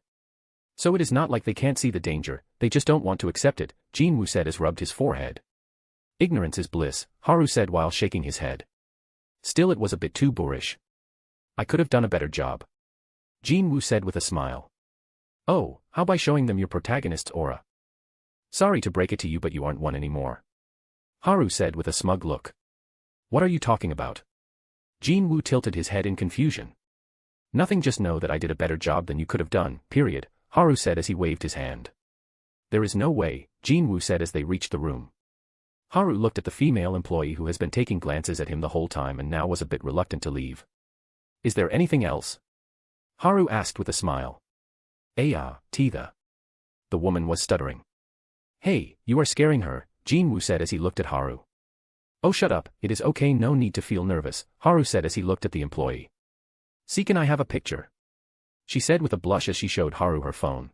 So it is not like they can't see the danger, they just don't want to accept it, Jinwoo said as rubbed his forehead. Ignorance is bliss, Haru said while shaking his head. Still, it was a bit too boorish. I could have done a better job. Jinwoo said with a smile. Oh, how by showing them your protagonist's aura? Sorry to break it to you, but you aren't one anymore. Haru said with a smug look. What are you talking about? Jinwoo tilted his head in confusion. Nothing, just know that I did a better job than you could have done, period, Haru said as he waved his hand. There is no way, Jinwoo said as they reached the room. Haru looked at the female employee who has been taking glances at him the whole time and now was a bit reluctant to leave. Is there anything else? Haru asked with a smile. The woman was stuttering. Hey, you are scaring her, Jinwoo said as he looked at Haru. Oh, shut up, it is okay, no need to feel nervous, Haru said as he looked at the employee. See, can I have a picture? She said with a blush as she showed Haru her phone.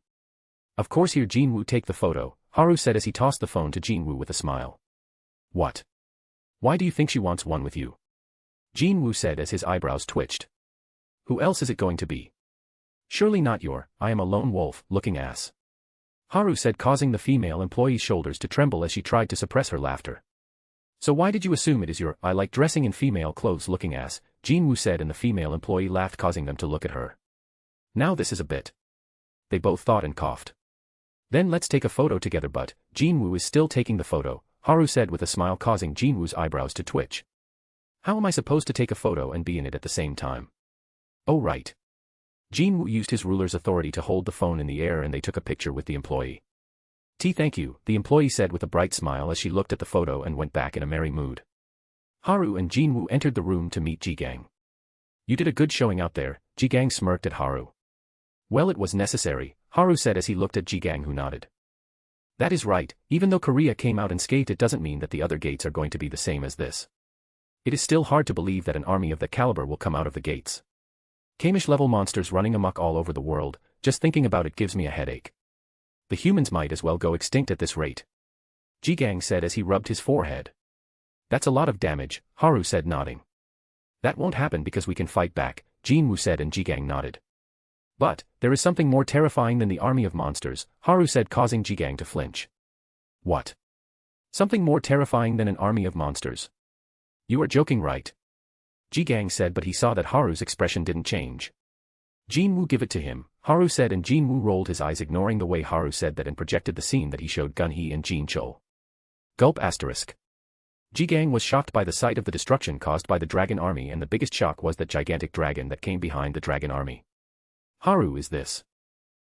Of course, here Jinwoo, take the photo, Haru said as he tossed the phone to Jinwoo with a smile. What? Why do you think she wants one with you? Jinwoo said as his eyebrows twitched. Who else is it going to be? Surely not I am a lone wolf, looking ass. Haru said, causing the female employee's shoulders to tremble as she tried to suppress her laughter. So why did you assume it is I like dressing in female clothes looking ass, Jinwoo said, and the female employee laughed, causing them to look at her. Now this is a bit. They both thought and coughed. Then let's take a photo together, but Jinwoo is still taking the photo, Haru said with a smile, causing Jinwoo's eyebrows to twitch. How am I supposed to take a photo and be in it at the same time? Oh right. Jinwoo used his ruler's authority to hold the phone in the air and they took a picture with the employee. Thank you, the employee said with a bright smile as she looked at the photo and went back in a merry mood. Haru and Jinwoo entered the room to meet Jigang. You did a good showing out there, Jigang smirked at Haru. Well, it was necessary, Haru said as he looked at Jigang, who nodded. That is right, even though Korea came out unscathed, it doesn't mean that the other gates are going to be the same as this. It is still hard to believe that an army of that caliber will come out of the gates. Kamish-level monsters running amok all over the world, just thinking about it gives me a headache. The humans might as well go extinct at this rate. Jigang said as he rubbed his forehead. That's a lot of damage, Haru said, nodding. That won't happen because we can fight back, Jinwoo said, and Jigang nodded. But there is something more terrifying than the army of monsters, Haru said, causing Jigang to flinch. What? Something more terrifying than an army of monsters? You are joking, right? Jigang said, but he saw that Haru's expression didn't change. Jinwoo, give it to him, Haru said, and Jinwoo rolled his eyes, ignoring the way Haru said that and projected the scene that he showed Gunhee and Jinchul. Gulp asterisk. Jigang was shocked by the sight of the destruction caused by the dragon army, and the biggest shock was that gigantic dragon that came behind the dragon army. Haru, is this?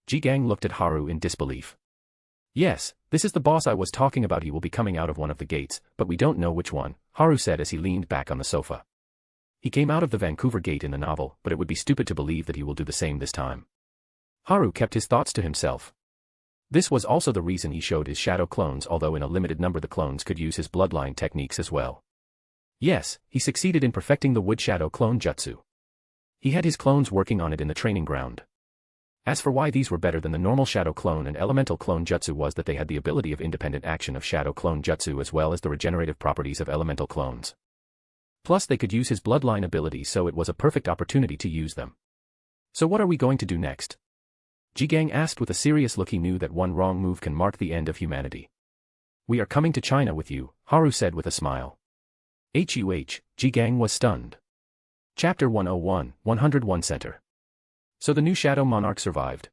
Jigang looked at Haru in disbelief. Yes, this is the boss I was talking about. He will be coming out of one of the gates, but we don't know which one, Haru said as he leaned back on the sofa. He came out of the Vancouver gate in the novel, but it would be stupid to believe that he will do the same this time. Haru kept his thoughts to himself. This was also the reason he showed his shadow clones, although in a limited number the clones could use his bloodline techniques as well. Yes, he succeeded in perfecting the wood shadow clone jutsu. He had his clones working on it in the training ground. As for why these were better than the normal shadow clone and elemental clone jutsu was that they had the ability of independent action of shadow clone jutsu as well as the regenerative properties of elemental clones. Plus they could use his bloodline abilities, so it was a perfect opportunity to use them. So what are we going to do next? Jigang asked with a serious look. He knew that one wrong move can mark the end of humanity. We are coming to China with you, Haru said with a smile. Jigang was stunned. Chapter 101, 101 Center. So the new Shadow Monarch survived.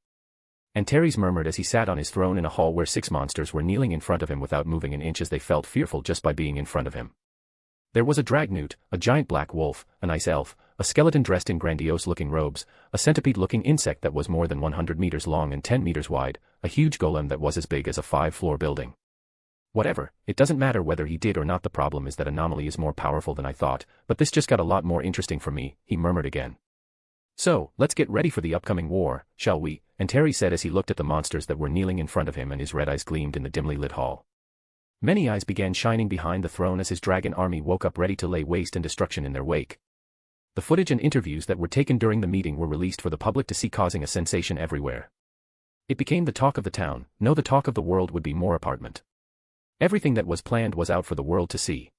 Antares murmured as he sat on his throne in a hall where 6 monsters were kneeling in front of him without moving an inch, as they felt fearful just by being in front of him. There was a dragnewt, a giant black wolf, an ice elf, a skeleton dressed in grandiose-looking robes, a centipede-looking insect that was more than 100 meters long and 10 meters wide, a huge golem that was as big as a 5-floor building. Whatever, it doesn't matter whether he did or not, the problem is that Anomaly is more powerful than I thought, but this just got a lot more interesting for me, he murmured again. So, let's get ready for the upcoming war, shall we? Antares said as he looked at the monsters that were kneeling in front of him, and his red eyes gleamed in the dimly lit hall. Many eyes began shining behind the throne as his dragon army woke up, ready to lay waste and destruction in their wake. The footage and interviews that were taken during the meeting were released for the public to see, causing a sensation everywhere. It became the talk of the town. No, the talk of the world would be more apartment. Everything that was planned was out for the world to see.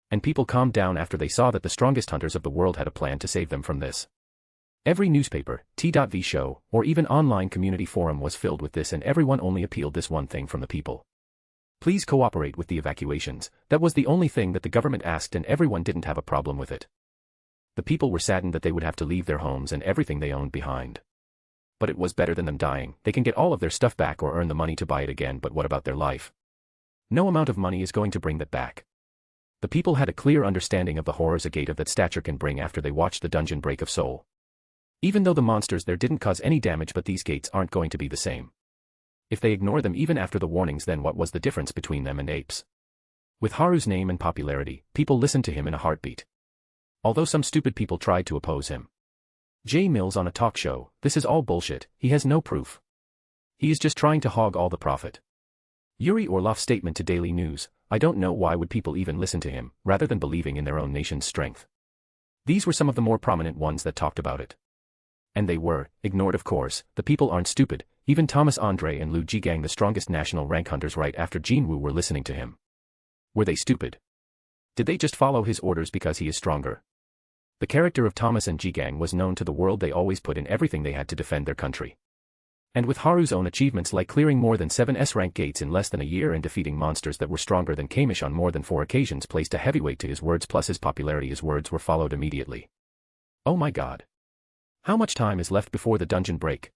And people calmed down after they saw that the strongest hunters of the world had a plan to save them from this. Every newspaper, T.V show, or even online community forum was filled with this, and everyone only appealed this one thing from the people. Please cooperate with the evacuations. That was the only thing that the government asked, and everyone didn't have a problem with it. The people were saddened that they would have to leave their homes and everything they owned behind. But it was better than them dying. They can get all of their stuff back or earn the money to buy it again, but what about their life? No amount of money is going to bring that back. The people had a clear understanding of the horrors a gate of that stature can bring after they watched the dungeon break of soul. Even though the monsters there didn't cause any damage, but these gates aren't going to be the same. If they ignore them even after the warnings, then what was the difference between them and apes? With Haru's name and popularity, people listened to him in a heartbeat. Although some stupid people tried to oppose him. Jay Mills on a talk show, this is all bullshit, he has no proof. He is just trying to hog all the profit. Yuri Orlov's statement to Daily News, I don't know why would people even listen to him, rather than believing in their own nation's strength. These were some of the more prominent ones that talked about it. And they were ignored, of course. The people aren't stupid. Even Thomas Andre and Liu Jigang, the strongest national rank hunters right after Jinwu, were listening to him. Were they stupid? Did they just follow his orders because he is stronger? The character of Thomas and Jigang was known to the world. They always put in everything they had to defend their country. And with Haru's own achievements like clearing more than 7 S-rank gates in less than a year and defeating monsters that were stronger than Kamish on more than 4 occasions, placed a heavyweight to his words, plus his popularity. His words were followed immediately. Oh my god. How much time is left before the dungeon break?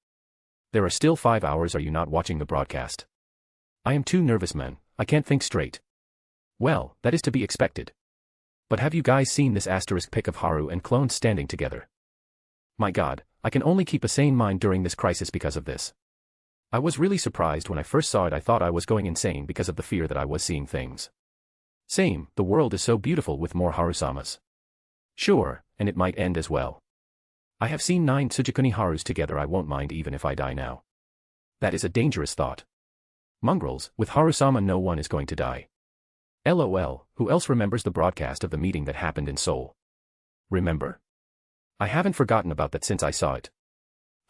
There are still 5 hours. Are you not watching the broadcast? I am too nervous, man. I can't think straight. Well, that is to be expected. But have you guys seen this asterisk pic of Haru and clones standing together? My god, I can only keep a sane mind during this crisis because of this. I was really surprised when I first saw it. I thought I was going insane because of the fear that I was seeing things. Same, the world is so beautiful with more Harusamas. Sure, and it might end as well. I have seen 9 Tsujikuni Harus together. I won't mind even if I die now. That is a dangerous thought. Mongrels, with Harusama no one is going to die. LOL, who else remembers the broadcast of the meeting that happened in Seoul? Remember? I haven't forgotten about that since I saw it.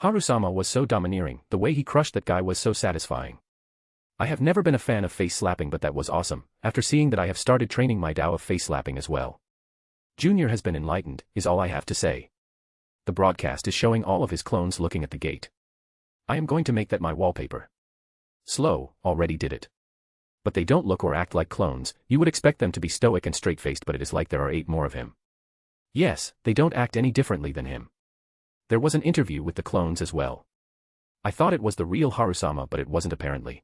Harusama was so domineering, the way he crushed that guy was so satisfying. I have never been a fan of face slapping, but that was awesome. After seeing that, I have started training my Tao of face slapping as well. Junior has been enlightened, is all I have to say. The broadcast is showing all of his clones looking at the gate. I am going to make that my wallpaper. Slow, already did it. But they don't look or act like clones. You would expect them to be stoic and straight-faced, but it is like there are 8 more of him. Yes, they don't act any differently than him. There was an interview with the clones as well. I thought it was the real Harusama, but it wasn't apparently.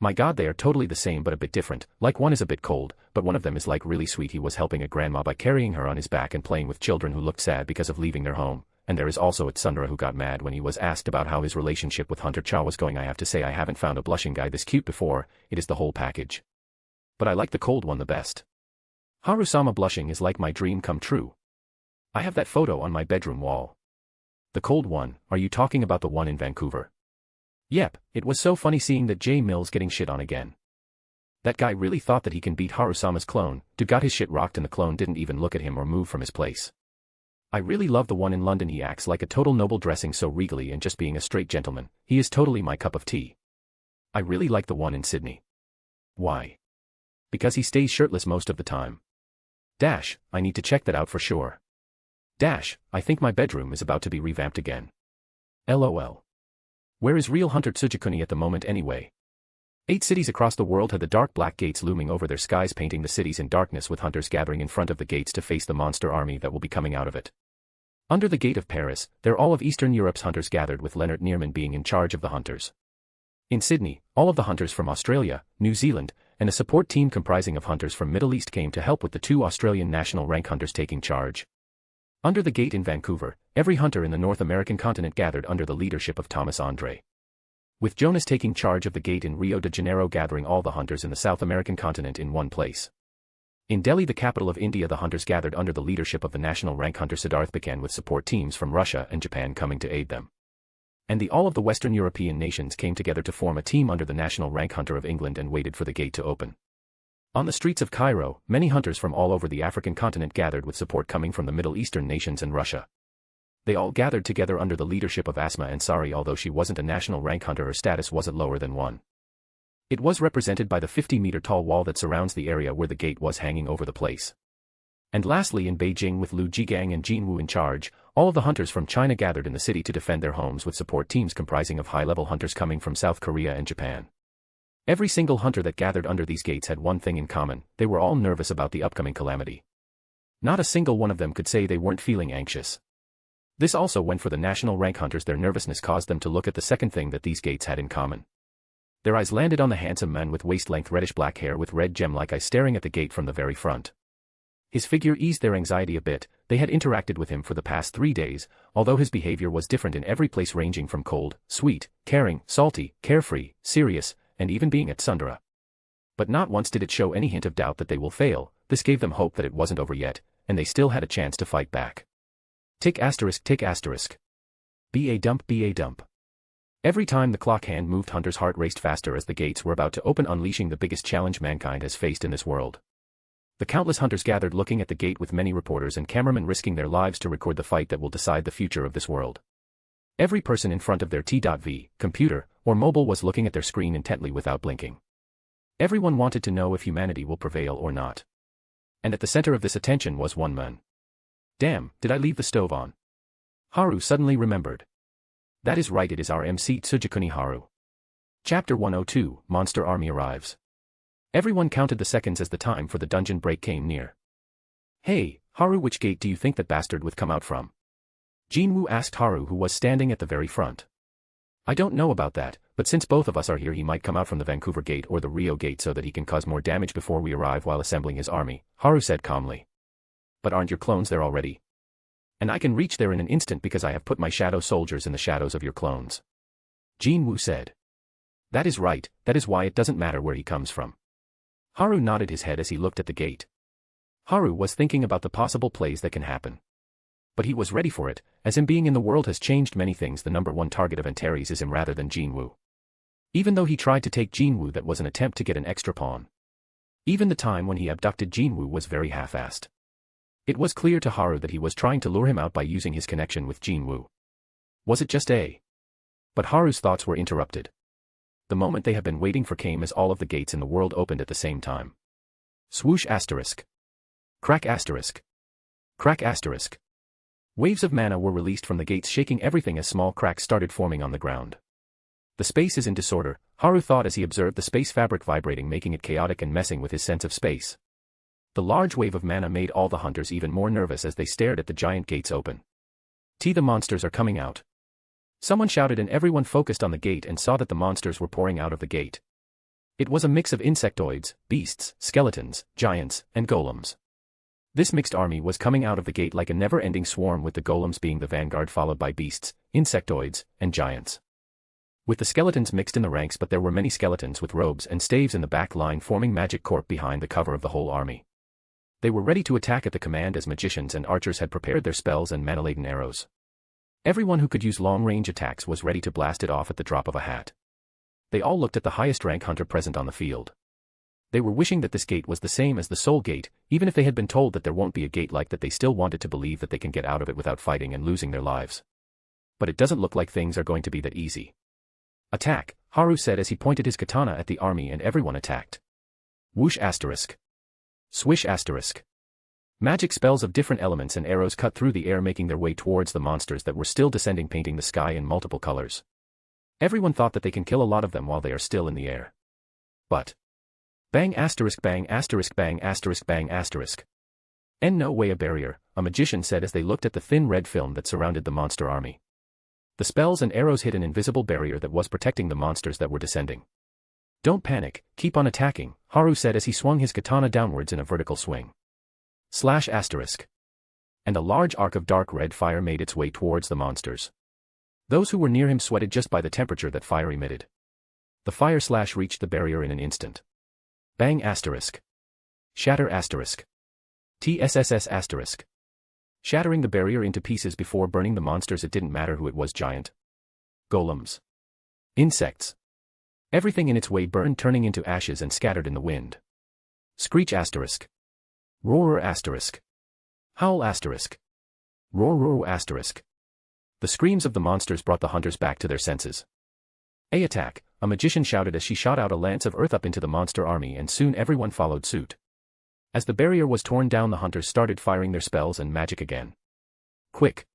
My god, they are totally the same but a bit different. Like one is a bit cold, but one of them is like really sweet. He was helping a grandma by carrying her on his back and playing with children who looked sad because of leaving their home. And there is also Tsundere, who got mad when he was asked about how his relationship with Hunter Cha was going. I have to say I haven't found a blushing guy this cute before. It is the whole package. But I like the cold one the best. Harusama blushing is like my dream come true. I have that photo on my bedroom wall. The cold one, are you talking about the one in Vancouver? Yep, it was so funny seeing that Jay Mills getting shit on again. That guy really thought that he can beat Harusama's clone. Dude got his shit rocked and the clone didn't even look at him or move from his place. I really love the one in London. He acts like a total noble, dressing so regally and just being a straight gentleman. He is totally my cup of tea. I really like the one in Sydney. Why? Because he stays shirtless most of the time. Dash, I need to check that out for sure. Dash, I think my bedroom is about to be revamped again. LOL. Where is real Hunter Tsujikuni at the moment anyway? 8 cities across the world had the dark black gates looming over their skies, painting the cities in darkness, with hunters gathering in front of the gates to face the monster army that will be coming out of it. Under the gate of Paris, there all of Eastern Europe's hunters gathered, with Leonard Neerman being in charge of the hunters. In Sydney, all of the hunters from Australia, New Zealand, and a support team comprising of hunters from Middle East came to help with the 2 Australian national rank hunters taking charge. Under the gate in Vancouver, every hunter in the North American continent gathered under the leadership of Thomas Andre. With Jonas taking charge of the gate in Rio de Janeiro, gathering all the hunters in the South American continent in one place. In Delhi, the capital of India, the hunters gathered under the leadership of the national rank hunter Siddharth Bakan, with support teams from Russia and Japan coming to aid them. And all of the Western European nations came together to form a team under the national rank hunter of England and waited for the gate to open. On the streets of Cairo, many hunters from all over the African continent gathered, with support coming from the Middle Eastern nations and Russia. They all gathered together under the leadership of Asma Ansari. Although she wasn't a national rank hunter, her status wasn't lower than one. It was represented by the 50-meter tall wall that surrounds the area where the gate was, hanging over the place. And lastly, in Beijing, with Lu Jigang and Jin Wu in charge, all of the hunters from China gathered in the city to defend their homes with support teams comprising of high-level hunters coming from South Korea and Japan. Every single hunter that gathered under these gates had one thing in common: they were all nervous about the upcoming calamity. Not a single one of them could say they weren't feeling anxious. This also went for the national rank hunters. Their nervousness caused them to look at the second thing that these gates had in common. Their eyes landed on the handsome man with waist-length reddish-black hair with red gem-like eyes staring at the gate from the very front. His figure eased their anxiety a bit. They had interacted with him for the past 3 days, although his behavior was different in every place, ranging from cold, sweet, caring, salty, carefree, serious, and even being at Sundara. But not once did it show any hint of doubt that they will fail. This gave them hope that it wasn't over yet, and they still had a chance to fight back. Tick asterisk tick asterisk. Be a dump, be a dump. Every time the clock hand moved, Hunter's heart raced faster as the gates were about to open, unleashing the biggest challenge mankind has faced in this world. The countless hunters gathered looking at the gate, with many reporters and cameramen risking their lives to record the fight that will decide the future of this world. Every person in front of their T.V, computer, or mobile was looking at their screen intently without blinking. Everyone wanted to know if humanity will prevail or not. And at the center of this attention was one man. Damn, did I leave the stove on? Haru suddenly remembered. That is right, it is our MC Tsujakuni Haru. Chapter 102, Monster Army Arrives. Everyone counted the seconds as the time for the dungeon break came near. Hey, Haru, which gate do you think that bastard would come out from? Jinwoo asked Haru, who was standing at the very front. I don't know about that, but since both of us are here, he might come out from the Vancouver gate or the Rio gate so that he can cause more damage before we arrive while assembling his army, Haru said calmly. But aren't your clones there already? And I can reach there in an instant because I have put my shadow soldiers in the shadows of your clones. Jinwoo said. That is right, that is why it doesn't matter where he comes from. Haru nodded his head as he looked at the gate. Haru was thinking about the possible plays that can happen. But he was ready for it, as him being in the world has changed many things. The number one target of adversaries is him rather than Jinwoo. Even though he tried to take Jinwoo, that was an attempt to get an extra pawn. Even the time when he abducted Jinwoo was very half-assed. It was clear to Haru that he was trying to lure him out by using his connection with Jinwoo. Was it just a? But Haru's thoughts were interrupted. The moment they had been waiting for came as all of the gates in the world opened at the same time. Swoosh asterisk. Crack asterisk. Crack asterisk. Waves of mana were released from the gates, shaking everything as small cracks started forming on the ground. The space is in disorder, Haru thought as he observed the space fabric vibrating, making it chaotic and messing with his sense of space. The large wave of mana made all the hunters even more nervous as they stared at the giant gates open. The monsters are coming out. Someone shouted, and everyone focused on the gate and saw that the monsters were pouring out of the gate. It was a mix of insectoids, beasts, skeletons, giants, and golems. This mixed army was coming out of the gate like a never-ending swarm, with the golems being the vanguard, followed by beasts, insectoids, and giants. With the skeletons mixed in the ranks, but there were many skeletons with robes and staves in the back line, forming magic corps behind the cover of the whole army. They were ready to attack at the command as magicians and archers had prepared their spells and mana-laden arrows. Everyone who could use long-range attacks was ready to blast it off at the drop of a hat. They all looked at the highest rank hunter present on the field. They were wishing that this gate was the same as the Soul Gate. Even if they had been told that there won't be a gate like that, they still wanted to believe that they can get out of it without fighting and losing their lives. But it doesn't look like things are going to be that easy. Attack, Haru said as he pointed his katana at the army, and everyone attacked. Whoosh asterisk. Swish asterisk. Magic spells of different elements and arrows cut through the air, making their way towards the monsters that were still descending, painting the sky in multiple colors. Everyone thought that they can kill a lot of them while they are still in the air. But bang asterisk bang asterisk bang asterisk bang asterisk. And no way a barrier, a magician said as they looked at the thin red film that surrounded the monster army. The spells and arrows hid an invisible barrier that was protecting the monsters that were descending. Don't panic, keep on attacking, Haru said as he swung his katana downwards in a vertical swing. Slash asterisk. And a large arc of dark red fire made its way towards the monsters. Those who were near him sweated just by the temperature that fire emitted. The fire slash reached the barrier in an instant. Bang asterisk. Shatter asterisk. TSSS asterisk. Shattering the barrier into pieces before burning the monsters. It didn't matter who it was: giant, golems, insects. Everything in its way burned, turning into ashes and scattered in the wind. Screech asterisk. Roar asterisk. Howl asterisk. Roar asterisk. The screams of the monsters brought the hunters back to their senses. Attack, a magician shouted as she shot out a lance of earth up into the monster army, and soon everyone followed suit. As the barrier was torn down, the hunters started firing their spells and magic again. Quick!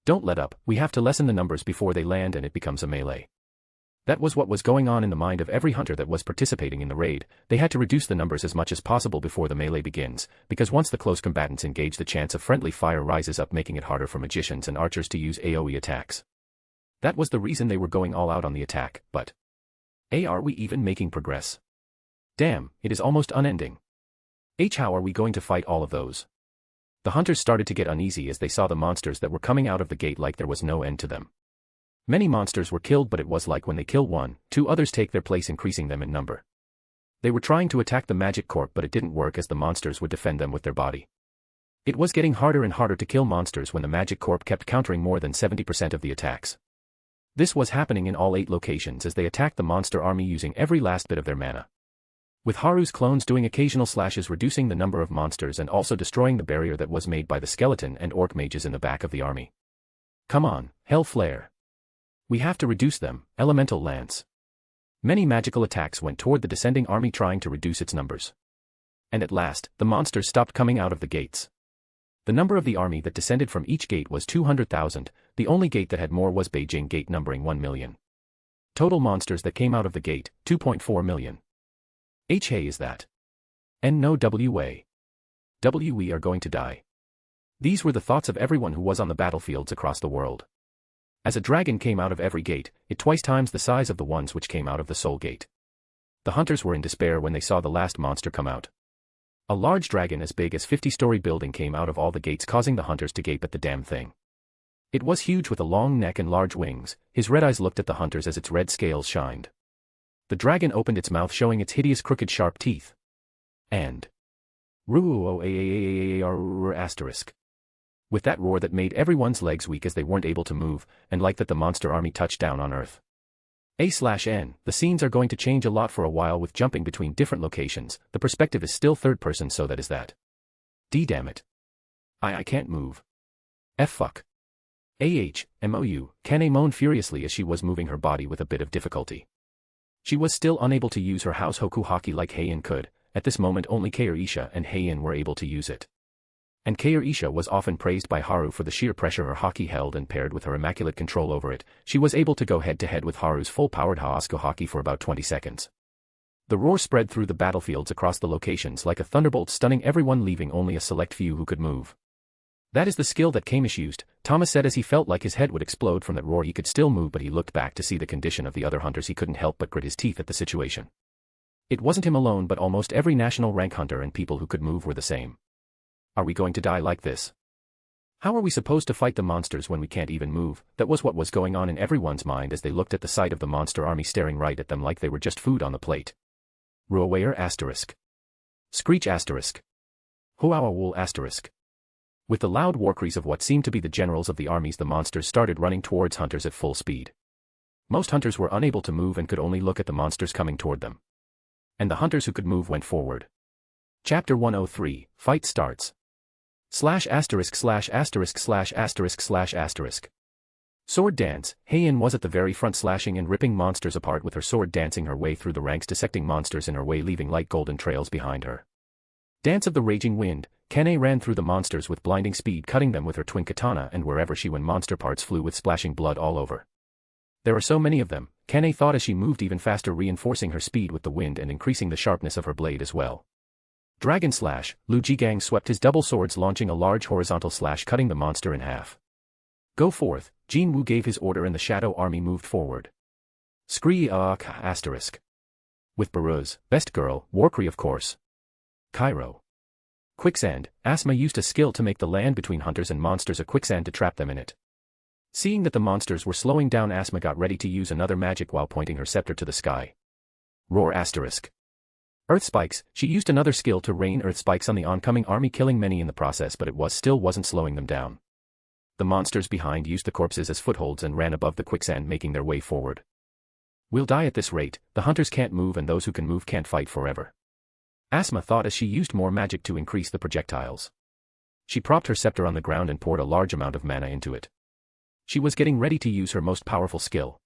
Don't let up, we have to lessen the numbers before they land and it becomes a melee. That was what was going on in the mind of every hunter that was participating in the raid. They had to reduce the numbers as much as possible before the melee begins, because once the close combatants engage, the chance of friendly fire rises up, making it harder for magicians and archers to use AoE attacks. That was the reason they were going all out on the attack, but are we even making progress? Damn, it is almost unending. How are we going to fight all of those? The hunters started to get uneasy as they saw the monsters that were coming out of the gate like there was no end to them. Many monsters were killed, but it was like when they kill one, two others take their place, increasing them in number. They were trying to attack the magic corp, but it didn't work as the monsters would defend them with their body. It was getting harder and harder to kill monsters when the magic corp kept countering more than 70% of the attacks. This was happening in all 8 locations as they attacked the monster army using every last bit of their mana. With Haru's clones doing occasional slashes, reducing the number of monsters and also destroying the barrier that was made by the skeleton and orc mages in the back of the army. Come on, Hell Flare. We have to reduce them, Elemental Lance. Many magical attacks went toward the descending army trying to reduce its numbers. And at last, the monsters stopped coming out of the gates. The number of the army that descended from each gate was 200,000, the only gate that had more was Beijing Gate, numbering 1 million. Total monsters that came out of the gate, 2.4 million. Hey, is that? No way. We are going to die. These were the thoughts of everyone who was on the battlefields across the world. As a dragon came out of every gate, it twice times the size of the ones which came out of the Soul Gate. The hunters were in despair when they saw the last monster come out. A large dragon as big as 50-story building came out of all the gates, causing the hunters to gape at the damn thing. It was huge with a long neck and large wings. His red eyes looked at the hunters as its red scales shined. The dragon opened its mouth, showing its hideous crooked sharp teeth. And asterisk. With that roar that made everyone's legs weak as they weren't able to move, and like that the monster army touched down on Earth. The scenes are going to change a lot for a while with jumping between different locations. The perspective is still third person, so that is that. Damn it. I can't move. Fuck. Kane moaned furiously as she was moving her body with a bit of difficulty. She was still unable to use her house Hoku Haki like Heian could. At this moment only Kair-Isha and Heian were able to use it. And Kair-Isha was often praised by Haru for the sheer pressure her haki held, and paired with her immaculate control over it, she was able to go head-to-head with Haru's full-powered Haasuku Haki for about 20 seconds. The roar spread through the battlefields across the locations like a thunderbolt, stunning everyone, leaving only a select few who could move. That is the skill that Kamish used, Thomas said as he felt like his head would explode from that roar. He could still move, but he looked back to see the condition of the other hunters. He couldn't help but grit his teeth at the situation. It wasn't him alone, but almost every national rank hunter and people who could move were the same. Are we going to die like this? How are we supposed to fight the monsters when we can't even move? That was what was going on in everyone's mind as they looked at the sight of the monster army staring right at them like they were just food on the plate. Ruawayer asterisk. Screech asterisk. Huawa asterisk. With the loud war cries of what seemed to be the generals of the armies, the monsters started running towards hunters at full speed. Most hunters were unable to move and could only look at the monsters coming toward them. And the hunters who could move went forward. Chapter 103, Fight starts. Sword dance. Heian was at the very front, slashing and ripping monsters apart with her sword, dancing her way through the ranks, dissecting monsters in her way, leaving light golden trails behind her. Dance of the Raging Wind. Kane ran through the monsters with blinding speed, cutting them with her twin katana, and wherever she went monster parts flew with splashing blood all over. There are so many of them, Kane thought as she moved even faster, reinforcing her speed with the wind and increasing the sharpness of her blade as well. Dragon Slash. Lu Jigang swept his double swords, launching a large horizontal slash, cutting the monster in half. Go forth. Jin Wu gave his order and the Shadow Army moved forward. Scree asterisk. With Baruz, Best Girl, Warcry of course. Cairo. Quicksand. Asma used a skill to make the land between hunters and monsters a quicksand to trap them in it. Seeing that the monsters were slowing down, Asma got ready to use another magic while pointing her scepter to the sky. Roar asterisk. Earth Spikes. She used another skill to rain earth spikes on the oncoming army, killing many in the process, but it wasn't slowing them down. The monsters behind used the corpses as footholds and ran above the quicksand, making their way forward. We'll die at this rate. The hunters can't move and those who can move can't fight forever. Asma thought as she used more magic to increase the projectiles. She propped her scepter on the ground and poured a large amount of mana into it. She was getting ready to use her most powerful skill.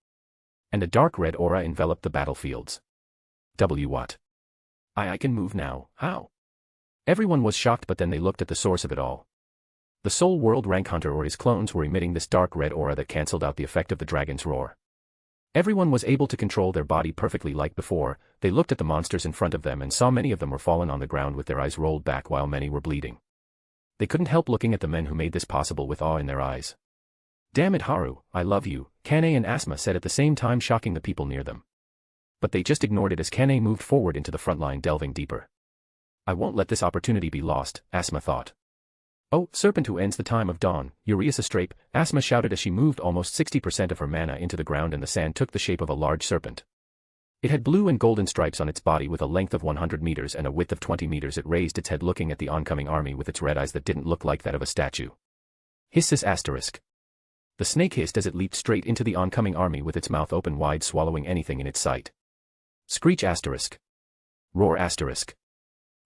And a dark red aura enveloped the battlefields. What? I can move now. How? Everyone was shocked, but then they looked at the source of it all. The Soul World Rank Hunter or his clones were emitting this dark red aura that cancelled out the effect of the dragon's roar. Everyone was able to control their body perfectly like before. They looked at the monsters in front of them and saw many of them were fallen on the ground with their eyes rolled back while many were bleeding. They couldn't help looking at the men who made this possible with awe in their eyes. "Damn it, Haru, I love you," Kane and Asma said at the same time, shocking the people near them. But they just ignored it as Kane moved forward into the front line, delving deeper. "I won't let this opportunity be lost," Asma thought. "Oh, serpent who ends the time of dawn, Urias Astrape," Asma shouted as she moved almost 60% of her mana into the ground, and the sand took the shape of a large serpent. It had blue and golden stripes on its body with a length of 100 meters and a width of 20 meters. It raised its head looking at the oncoming army with its red eyes that didn't look like that of a statue. "Hisses asterisk." The snake hissed as it leaped straight into the oncoming army with its mouth open wide, swallowing anything in its sight. "Screech asterisk." "Roar asterisk."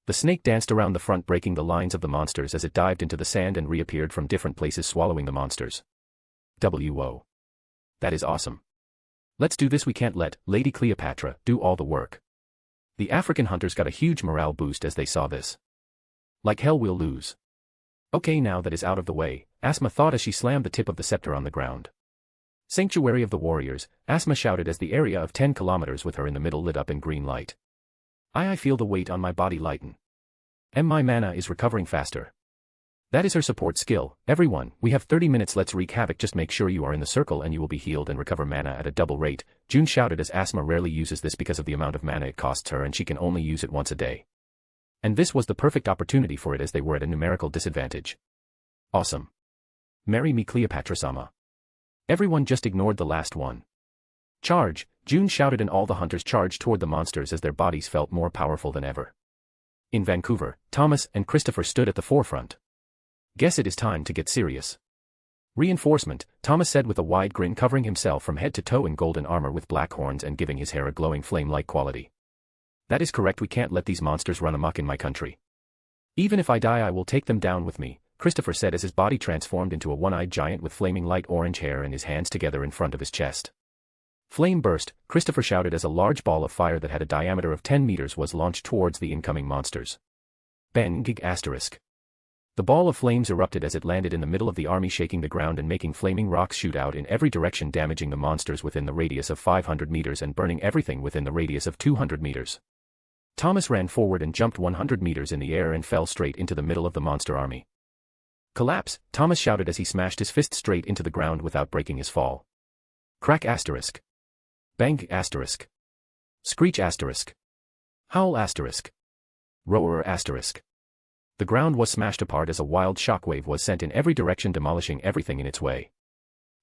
The snake danced around the front, breaking the lines of the monsters as it dived into the sand and reappeared from different places, swallowing the monsters. "Whoa. That is awesome. Let's do this. We can't let Lady Cleopatra do all the work." The African hunters got a huge morale boost as they saw this. "Like hell we'll lose." "Okay, now that is out of the way," Asma thought as she slammed the tip of the scepter on the ground. "Sanctuary of the Warriors," Asma shouted as the area of 10 kilometers with her in the middle lit up in green light. I feel the weight on my body lighten. My mana is recovering faster." That is her support skill. "Everyone, we have 30 minutes, let's wreak havoc. Just make sure you are in the circle and you will be healed and recover mana at a double rate," June shouted as Asma rarely uses this because of the amount of mana it costs her and she can only use it once a day. And this was the perfect opportunity for it as they were at a numerical disadvantage. "Awesome. Marry me, Cleopatra-sama." Everyone just ignored the last one. "Charge," June shouted, and all the hunters charged toward the monsters as their bodies felt more powerful than ever. In Vancouver, Thomas and Christopher stood at the forefront. "Guess it is time to get serious." "Reinforcement," Thomas said with a wide grin, covering himself from head to toe in golden armor with black horns and giving his hair a glowing flame-like quality. "That is correct, we can't let these monsters run amok in my country. Even if I die I will take them down with me," Christopher said as his body transformed into a one-eyed giant with flaming light orange hair and his hands together in front of his chest. "Flame burst," Christopher shouted as a large ball of fire that had a diameter of 10 meters was launched towards the incoming monsters. "Bang gig asterisk." The ball of flames erupted as it landed in the middle of the army, shaking the ground and making flaming rocks shoot out in every direction, damaging the monsters within the radius of 500 meters and burning everything within the radius of 200 meters. Thomas ran forward and jumped 100 meters in the air and fell straight into the middle of the monster army. "Collapse," Thomas shouted as he smashed his fist straight into the ground without breaking his fall. "Crack asterisk." "Bang asterisk." "Screech asterisk." "Howl asterisk." "Roar asterisk." The ground was smashed apart as a wild shockwave was sent in every direction, demolishing everything in its way.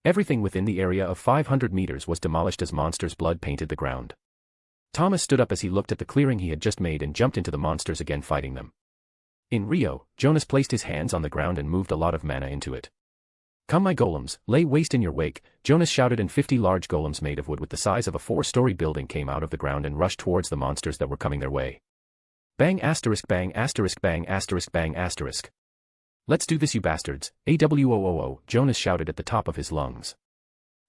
Everything within the area of 500 meters was demolished as monsters' blood painted the ground. Thomas stood up as he looked at the clearing he had just made and jumped into the monsters again, fighting them. In Rio, Jonas placed his hands on the ground and moved a lot of mana into it. "Come my golems, lay waste in your wake," Jonas shouted, and 50 large golems made of wood with the size of a 4-story building came out of the ground and rushed towards the monsters that were coming their way. "Bang asterisk bang asterisk bang asterisk bang asterisk." "Let's do this, you bastards, AWOOO," Jonas shouted at the top of his lungs.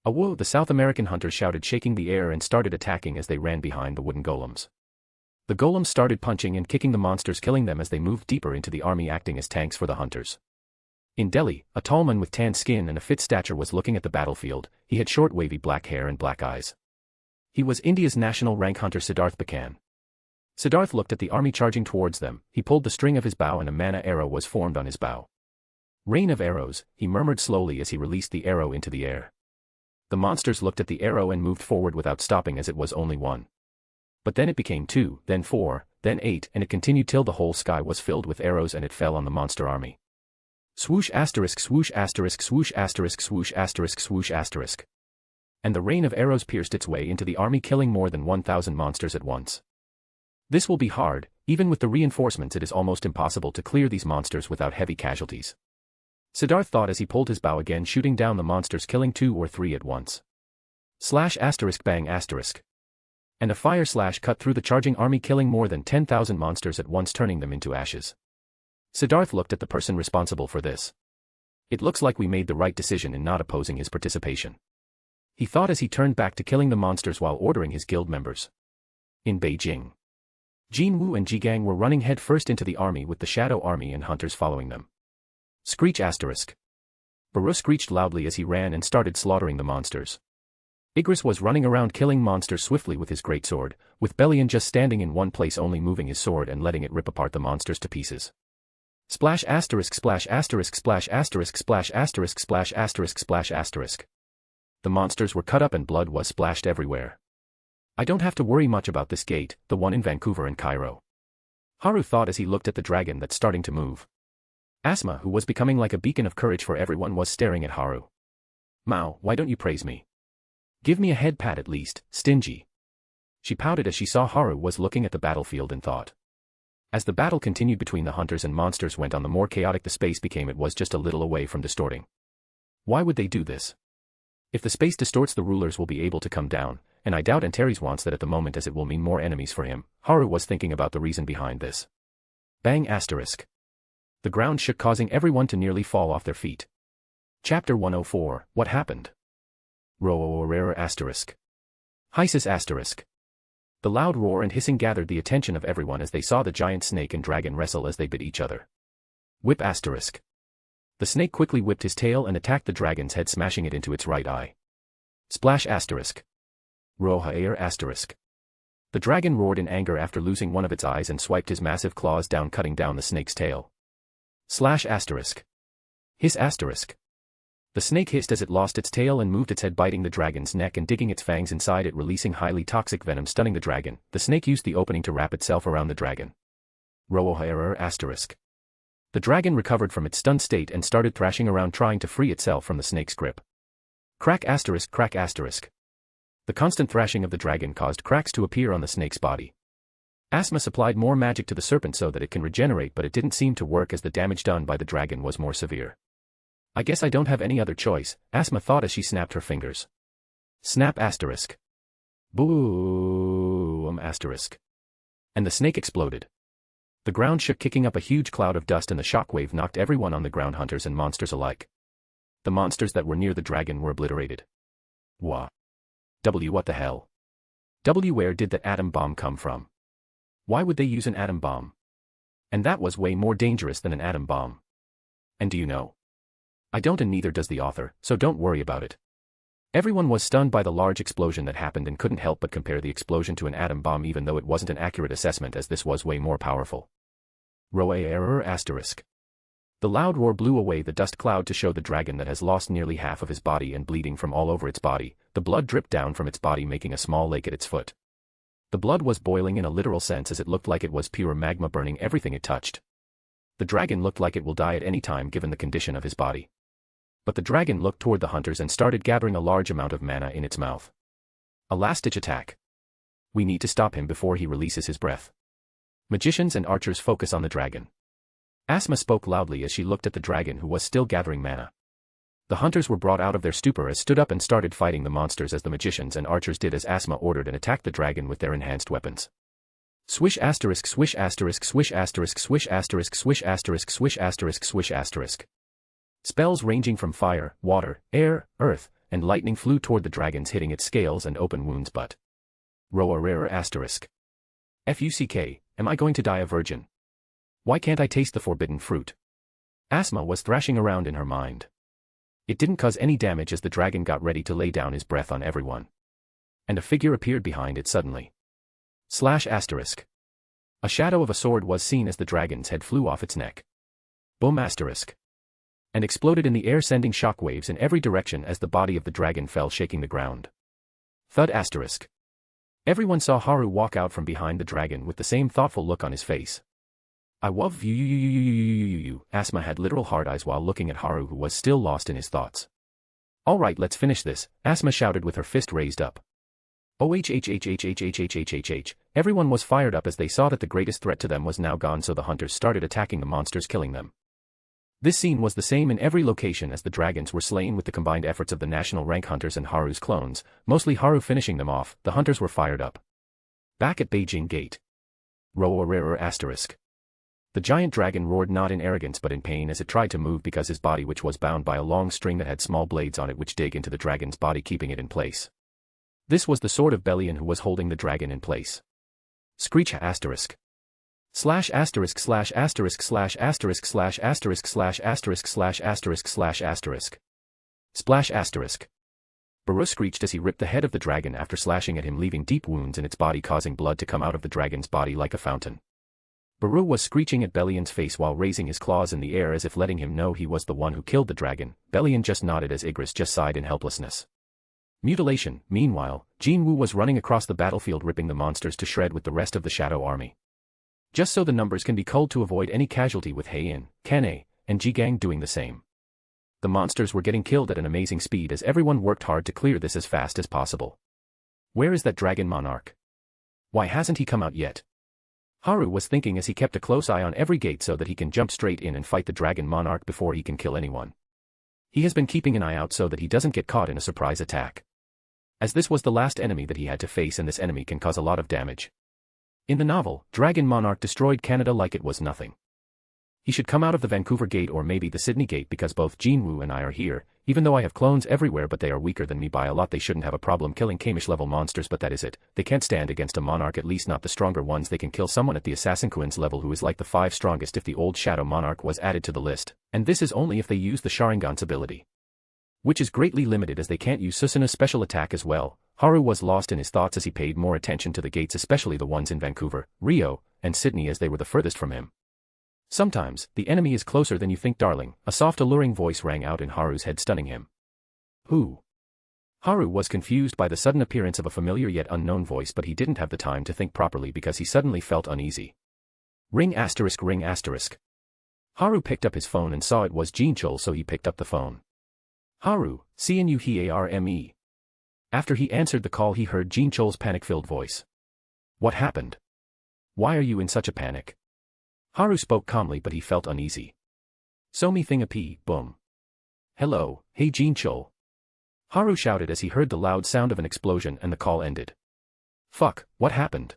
"Awoo," the South American hunters shouted, shaking the air, and started attacking as they ran behind the wooden golems. The golems started punching and kicking the monsters, killing them as they moved deeper into the army, acting as tanks for the hunters. In Delhi, a tall man with tan skin and a fit stature was looking at the battlefield. He had short wavy black hair and black eyes. He was India's national rank hunter Siddharth Bakan. Siddharth looked at the army charging towards them. He pulled the string of his bow and a mana arrow was formed on his bow. "Rain of arrows," he murmured slowly as he released the arrow into the air. The monsters looked at the arrow and moved forward without stopping as it was only one. But then it became 2, then 4, then 8, and it continued till the whole sky was filled with arrows and it fell on the monster army. Swoosh asterisk swoosh asterisk swoosh asterisk swoosh asterisk swoosh asterisk. And the rain of arrows pierced its way into the army, killing more than 1,000 monsters at once. "This will be hard. Even with the reinforcements it is almost impossible to clear these monsters without heavy casualties," Siddharth thought as he pulled his bow again, shooting down the monsters, killing 2 or 3 at once. Slash asterisk bang asterisk. And a fire slash cut through the charging army, killing more than 10,000 monsters at once, turning them into ashes. Siddharth looked at the person responsible for this. "It looks like we made the right decision in not opposing his participation," he thought as he turned back to killing the monsters while ordering his guild members. In Beijing, Jin Woo and Jigang were running headfirst into the army with the Shadow Army and hunters following them. Screech asterisk. Baru screeched loudly as he ran and started slaughtering the monsters. Igris was running around killing monsters swiftly with his greatsword, with Belian just standing in one place only moving his sword and letting it rip apart the monsters to pieces. Splash asterisk splash asterisk splash asterisk splash asterisk splash asterisk splash asterisk. The monsters were cut up and blood was splashed everywhere. I don't have to worry much about this gate, the one in Vancouver and Cairo. Haru thought as he looked at the dragon that's starting to move. Asma, who was becoming like a beacon of courage for everyone, was staring at Haru. Mao, why don't you praise me? Give me a head pat at least, stingy. She pouted as she saw Haru was looking at the battlefield and thought. As the battle continued between the hunters and monsters went on, the more chaotic the space became. It was just a little away from distorting. Why would they do this? If the space distorts, the rulers will be able to come down, and I doubt Antares wants that at the moment, as it will mean more enemies for him. Haru was thinking about the reason behind this. Bang asterisk. The ground shook, causing everyone to nearly fall off their feet. Chapter 104, What Happened? Roar asterisk. Hysis asterisk. The loud roar and hissing gathered the attention of everyone as they saw the giant snake and dragon wrestle as they bit each other. Whip asterisk. The snake quickly whipped his tail and attacked the dragon's head, smashing it into its right eye. Splash asterisk. Roha asterisk. The dragon roared in anger after losing one of its eyes and swiped his massive claws down, cutting down the snake's tail. Slash asterisk. Hiss asterisk. The snake hissed as it lost its tail and moved its head, biting the dragon's neck and digging its fangs inside it, releasing highly toxic venom, stunning the dragon. The snake used the opening to wrap itself around the dragon. Roha asterisk. The dragon recovered from its stunned state and started thrashing around, trying to free itself from the snake's grip. Crack asterisk, crack asterisk. The constant thrashing of the dragon caused cracks to appear on the snake's body. Asma supplied more magic to the serpent so that it can regenerate, but it didn't seem to work as the damage done by the dragon was more severe. I guess I don't have any other choice, Asma thought as she snapped her fingers. Snap asterisk. Boom asterisk. And the snake exploded. The ground shook, kicking up a huge cloud of dust, and the shockwave knocked everyone on the ground, hunters and monsters alike. The monsters that were near the dragon were obliterated. What the hell? Where did that atom bomb come from? Why would they use an atom bomb? And that was way more dangerous than an atom bomb. And do you know? I don't, and neither does the author, so don't worry about it. Everyone was stunned by the large explosion that happened and couldn't help but compare the explosion to an atom bomb, even though it wasn't an accurate assessment, as this was way more powerful. Roa asterisk. The loud roar blew away the dust cloud to show the dragon that has lost nearly half of his body and bleeding from all over its body. The blood dripped down from its body, making a small lake at its foot. The blood was boiling in a literal sense, as it looked like it was pure magma burning everything it touched. The dragon looked like it will die at any time given the condition of his body. But the dragon looked toward the hunters and started gathering a large amount of mana in its mouth. A last-ditch attack. We need to stop him before he releases his breath. Magicians and archers focus on the dragon. Asma spoke loudly as she looked at the dragon, who was still gathering mana. The hunters were brought out of their stupor as stood up and started fighting the monsters as the magicians and archers did as Asma ordered and attacked the dragon with their enhanced weapons. Swish asterisk, swish asterisk, swish asterisk, swish asterisk, swish asterisk, swish asterisk, swish asterisk. Spells ranging from fire, water, air, earth, and lightning flew toward the dragons, hitting its scales and open wounds, but... Roa rarer asterisk. Fuck, am I going to die a virgin? Why can't I taste the forbidden fruit? Asma was thrashing around in her mind. It didn't cause any damage as the dragon got ready to lay down his breath on everyone. And a figure appeared behind it suddenly. Slash asterisk. A shadow of a sword was seen as the dragon's head flew off its neck. Boom asterisk. And exploded in the air, sending shockwaves in every direction as the body of the dragon fell, shaking the ground. Thud asterisk. Everyone saw Haru walk out from behind the dragon with the same thoughtful look on his face. I love you. Asma had literal hard eyes while looking at Haru, who was still lost in his thoughts. All right, let's finish this, Asma shouted with her fist raised up. Everyone was fired up as they saw that the greatest threat to them was now gone, so the hunters started attacking the monsters, killing them. This scene was the same in every location as the dragons were slain with the combined efforts of the national rank hunters and Haru's clones, mostly Haru finishing them off. The hunters were fired up. Back at Beijing Gate. Roa rarer asterisk. The giant dragon roared not in arrogance but in pain as it tried to move, because his body, which was bound by a long string that had small blades on it which dig into the dragon's body, keeping it in place. This was the sword of Belian, who was holding the dragon in place. Screech asterisk. Slash asterisk slash asterisk slash asterisk slash asterisk slash asterisk slash asterisk slash asterisk. Splash asterisk. Baru screeched as he ripped the head of the dragon after slashing at him, leaving deep wounds in its body, causing blood to come out of the dragon's body like a fountain. Baru was screeching at Bellion's face while raising his claws in the air as if letting him know he was the one who killed the dragon. Bellion just nodded as Igris just sighed in helplessness. Mutilation. Meanwhile, Jinwoo was running across the battlefield, ripping the monsters to shred with the rest of the Shadow Army. Just so the numbers can be culled to avoid any casualty, with Heian, Kane, and Jigang doing the same. The monsters were getting killed at an amazing speed as everyone worked hard to clear this as fast as possible. Where is that dragon monarch? Why hasn't he come out yet? Haru was thinking as he kept a close eye on every gate so that he can jump straight in and fight the dragon monarch before he can kill anyone. He has been keeping an eye out so that he doesn't get caught in a surprise attack, as this was the last enemy that he had to face, and this enemy can cause a lot of damage. In the novel, Dragon Monarch destroyed Canada like it was nothing. He should come out of the Vancouver gate or maybe the Sydney gate, because both Jinwoo and I are here, even though I have clones everywhere, but they are weaker than me by a lot. They shouldn't have a problem killing Kamish-level monsters, but that is it. They can't stand against a monarch, at least not the stronger ones. They can kill someone at the Assassin Queen's level who is like the 5 strongest if the old Shadow Monarch was added to the list, and this is only if they use the Sharingan's ability, which is greatly limited as they can't use Susanoo's special attack as well. Haru was lost in his thoughts as he paid more attention to the gates, especially the ones in Vancouver, Rio, and Sydney, as they were the furthest from him. Sometimes, the enemy is closer than you think, darling. A soft alluring voice rang out in Haru's head, stunning him. Who? Haru was confused by the sudden appearance of a familiar yet unknown voice, but he didn't have the time to think properly because he suddenly felt uneasy. Ring asterisk ring asterisk. Haru picked up his phone and saw it was Jean Chul, so he picked up the phone. Haru, CNU Hearme. After he answered the call, he heard Jean Chul's panic-filled voice. What happened? Why are you in such a panic? Haru spoke calmly, but he felt uneasy. So me thing a pee, boom. Hello, hey Jean Chul. Haru shouted as he heard the loud sound of an explosion and the call ended. Fuck, what happened?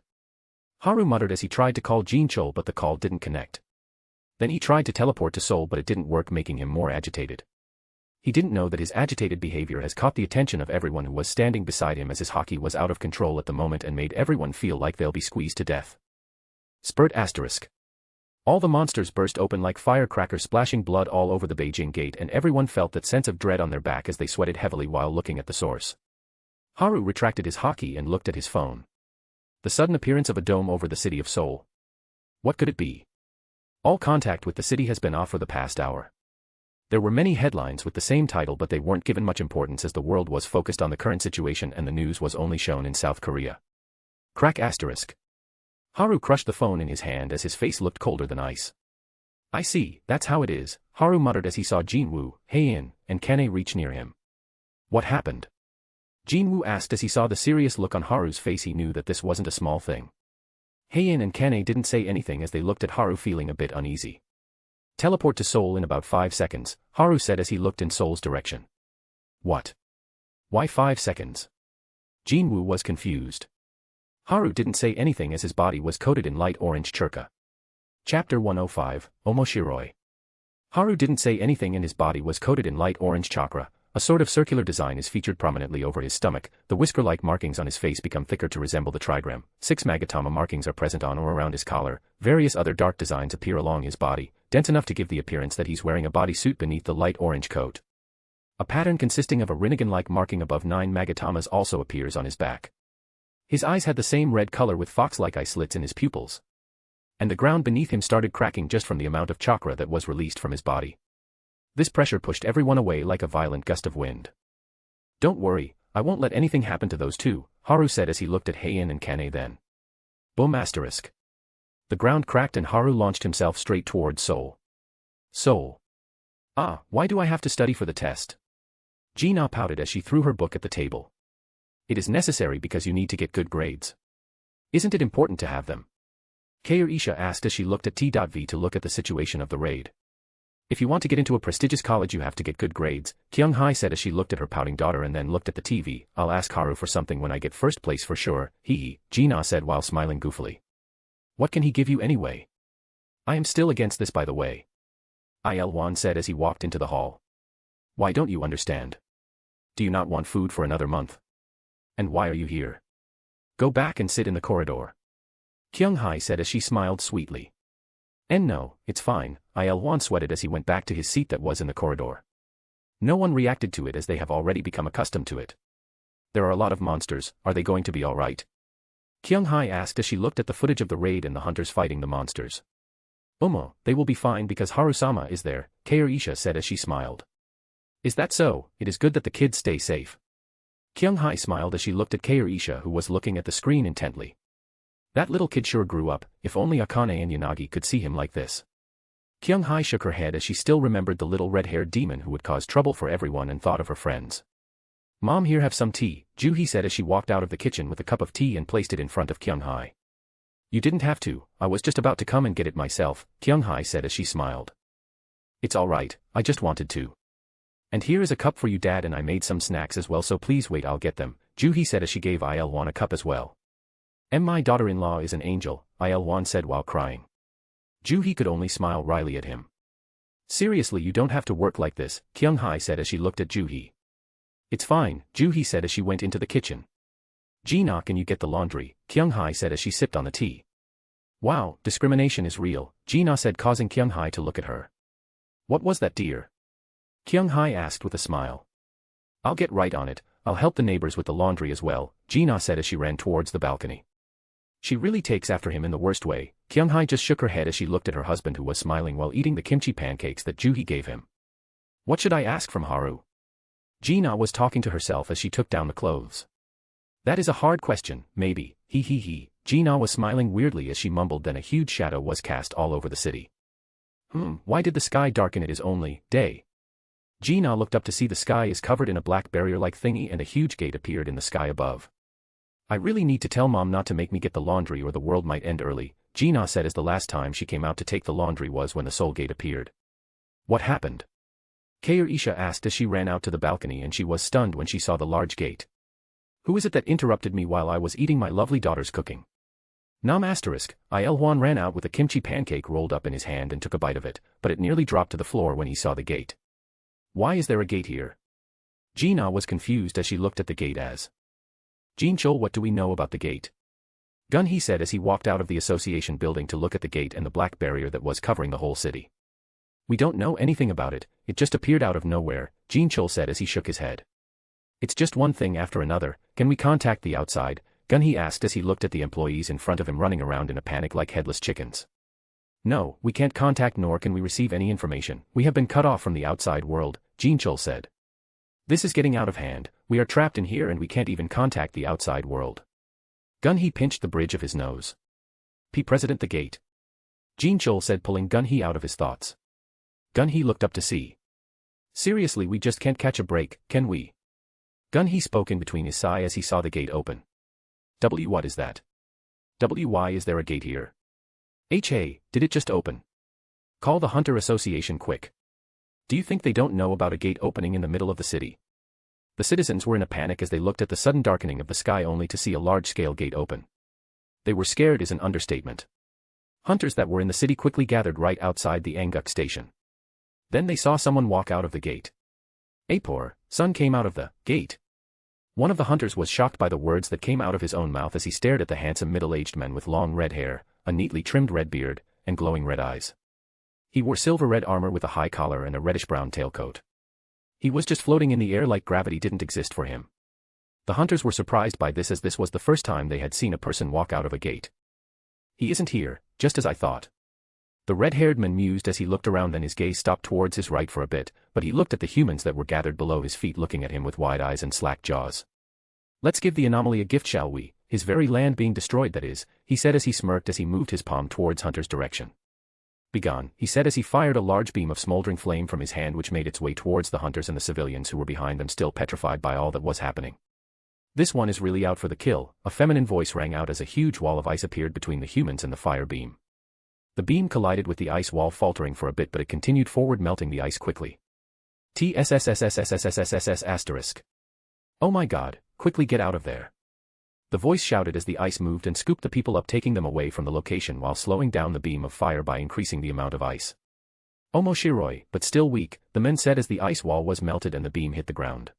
Haru muttered as he tried to call Jean Chul, but the call didn't connect. Then he tried to teleport to Seoul, but it didn't work, making him more agitated. He didn't know that his agitated behavior has caught the attention of everyone who was standing beside him, as his hockey was out of control at the moment and made everyone feel like they'll be squeezed to death. Spurt asterisk. All the monsters burst open like firecrackers, splashing blood all over the Beijing gate, and everyone felt that sense of dread on their back as they sweated heavily while looking at the source. Haru retracted his hockey and looked at his phone. The sudden appearance of a dome over the city of Seoul. What could it be? All contact with the city has been off for the past hour. There were many headlines with the same title, but they weren't given much importance as the world was focused on the current situation and the news was only shown in South Korea. Crack asterisk. Haru crushed the phone in his hand as his face looked colder than ice. I see, that's how it is, Haru muttered as he saw Jinwoo, Heian, and Kane reach near him. What happened? Jinwoo asked as he saw the serious look on Haru's face. He knew that this wasn't a small thing. Heian and Kane didn't say anything as they looked at Haru, feeling a bit uneasy. Teleport to Seoul in about 5 seconds, Haru said as he looked in Seoul's direction. What? Why 5 seconds? Jinwoo was confused. Haru didn't say anything as his body was coated in light orange churka. Chapter 105, Omoshiroi. Haru didn't say anything and his body was coated in light orange chakra. A sort of circular design is featured prominently over his stomach. The whisker-like markings on his face become thicker to resemble the trigram. 6 magatama markings are present on or around his collar. Various other dark designs appear along his body, dense enough to give the appearance that he's wearing a bodysuit beneath the light orange coat. A pattern consisting of a Rinnegan-like marking above 9 magatamas also appears on his back. His eyes had the same red color with fox-like eye slits in his pupils. And the ground beneath him started cracking just from the amount of chakra that was released from his body. This pressure pushed everyone away like a violent gust of wind. Don't worry, I won't let anything happen to those two, Haru said as he looked at Heian and Kane. Then. Boom asterisk. The ground cracked and Haru launched himself straight towards Seoul. Seoul. Ah, why do I have to study for the test? Gina pouted as she threw her book at the table. It is necessary because you need to get good grades. Isn't it important to have them? Kair Isha asked as she looked at T.V to look at the situation of the raid. If you want to get into a prestigious college you have to get good grades, Kyung Hai said as she looked at her pouting daughter and then looked at the TV. I'll ask Haru for something when I get first place for sure, hee, Gina said while smiling goofily. What can he give you anyway? I am still against this, by the way. Il-Wan said as he walked into the hall. Why don't you understand? Do you not want food for another month? And why are you here? Go back and sit in the corridor. Kyung-hae said as she smiled sweetly. And no, it's fine, Il-won sweated as he went back to his seat that was in the corridor. No one reacted to it as they have already become accustomed to it. There are a lot of monsters, are they going to be alright? Kyung-hae asked as she looked at the footage of the raid and the hunters fighting the monsters. They will be fine because Haru-sama is there, Kaoru-isha said as she smiled. Is that so? It is good that the kids stay safe. Kyung-hae smiled as she looked at Kaoru-isha who was looking at the screen intently. That little kid sure grew up, if only Akane and Yanagi could see him like this. Kyung-hae shook her head as she still remembered the little red-haired demon who would cause trouble for everyone and thought of her friends. Mom, here have some tea, Joo-hee said as she walked out of the kitchen with a cup of tea and placed it in front of Kyung-hae. You didn't have to, I was just about to come and get it myself, Kyung-hae said as she smiled. It's alright, I just wanted to. And here is a cup for you Dad and I made some snacks as well so please wait I'll get them, Joo-hee said as she gave Il-won a cup as well. And my daughter-in-law is an angel, Il-won said while crying. Joo-hee could only smile wryly at him. Seriously you don't have to work like this, Kyung-hae said as she looked at Joo-hee. It's fine, Joo-hee said as she went into the kitchen. Ji-na, can you get the laundry, Kyung-hae said as she sipped on the tea. Wow, discrimination is real, Ji-na said causing Kyung-hae to look at her. What was that dear? Kyung-hae asked with a smile. I'll get right on it, I'll help the neighbors with the laundry as well, Ji-na said as she ran towards the balcony. She really takes after him in the worst way, Kyung-hae just shook her head as she looked at her husband who was smiling while eating the kimchi pancakes that Joo-hee gave him. What should I ask from Haru? Ji-na was talking to herself as she took down the clothes. That is a hard question, maybe, he. Ji-na was smiling weirdly as she mumbled then a huge shadow was cast all over the city. Why did the sky darken? It is only day. Ji-na looked up to see the sky is covered in a black barrier-like thingy and a huge gate appeared in the sky above. I really need to tell Mom not to make me get the laundry or the world might end early, Ji-na said as the last time she came out to take the laundry was when the soul gate appeared. What happened? Kaoru-isha asked as she ran out to the balcony and she was stunned when she saw the large gate. Who is it that interrupted me while I was eating my lovely daughter's cooking? Numb asterisk, Il-won ran out with a kimchi pancake rolled up in his hand and took a bite of it, but it nearly dropped to the floor when he saw the gate. Why is there a gate here? Ji-na was confused as she looked at the gate as. Jin-chul, what do we know about the gate? Gun-hee said as he walked out of the association building to look at the gate and the black barrier that was covering the whole city. We don't know anything about it, it just appeared out of nowhere, Jin-chul said as he shook his head. It's just one thing after another, can we contact the outside? Gun-hee asked as he looked at the employees in front of him running around in a panic like headless chickens. No, we can't contact nor can we receive any information, we have been cut off from the outside world, Jin-chul said. This is getting out of hand, we are trapped in here and we can't even contact the outside world. Gun-hee pinched the bridge of his nose. President the gate. Jin-chul said pulling Gun-hee out of his thoughts. Gun-hee looked up to see. Seriously we just can't catch a break, can we? Gun-hee spoke in between his sigh as he saw the gate open. What is that? Why is there a gate here? Hey, did it just open? Call the Hunter Association quick. Do you think they don't know about a gate opening in the middle of the city? The citizens were in a panic as they looked at the sudden darkening of the sky only to see a large-scale gate open. They were scared is an understatement. Hunters that were in the city quickly gathered right outside the Anguk station. Then they saw someone walk out of the gate. Apor, Sun came out of the gate. One of the hunters was shocked by the words that came out of his own mouth as he stared at the handsome middle-aged man with long red hair, a neatly trimmed red beard, and glowing red eyes. He wore silver-red armor with a high collar and a reddish-brown tailcoat. He was just floating in the air like gravity didn't exist for him. The hunters were surprised by this as this was the first time they had seen a person walk out of a gate. He isn't here, just as I thought. The red-haired man mused as he looked around, then his gaze stopped towards his right for a bit, but he looked at the humans that were gathered below his feet looking at him with wide eyes and slack jaws. Let's give the anomaly a gift, shall we? His very land being destroyed, that is, he said as he smirked as he moved his palm towards Hunter's direction. Begone, he said as he fired a large beam of smoldering flame from his hand which made its way towards the hunters and the civilians who were behind them still petrified by all that was happening. This one is really out for the kill, a feminine voice rang out as a huge wall of ice appeared between the humans and the fire beam. The beam collided with the ice wall faltering for a bit but it continued forward melting the ice quickly. TSSSSSSSSSS*. Oh my god, quickly get out of there. The voice shouted as the ice moved and scooped the people up taking them away from the location while slowing down the beam of fire by increasing the amount of ice. Omoshiroi, but still weak, the men said as the ice wall was melted and the beam hit the ground.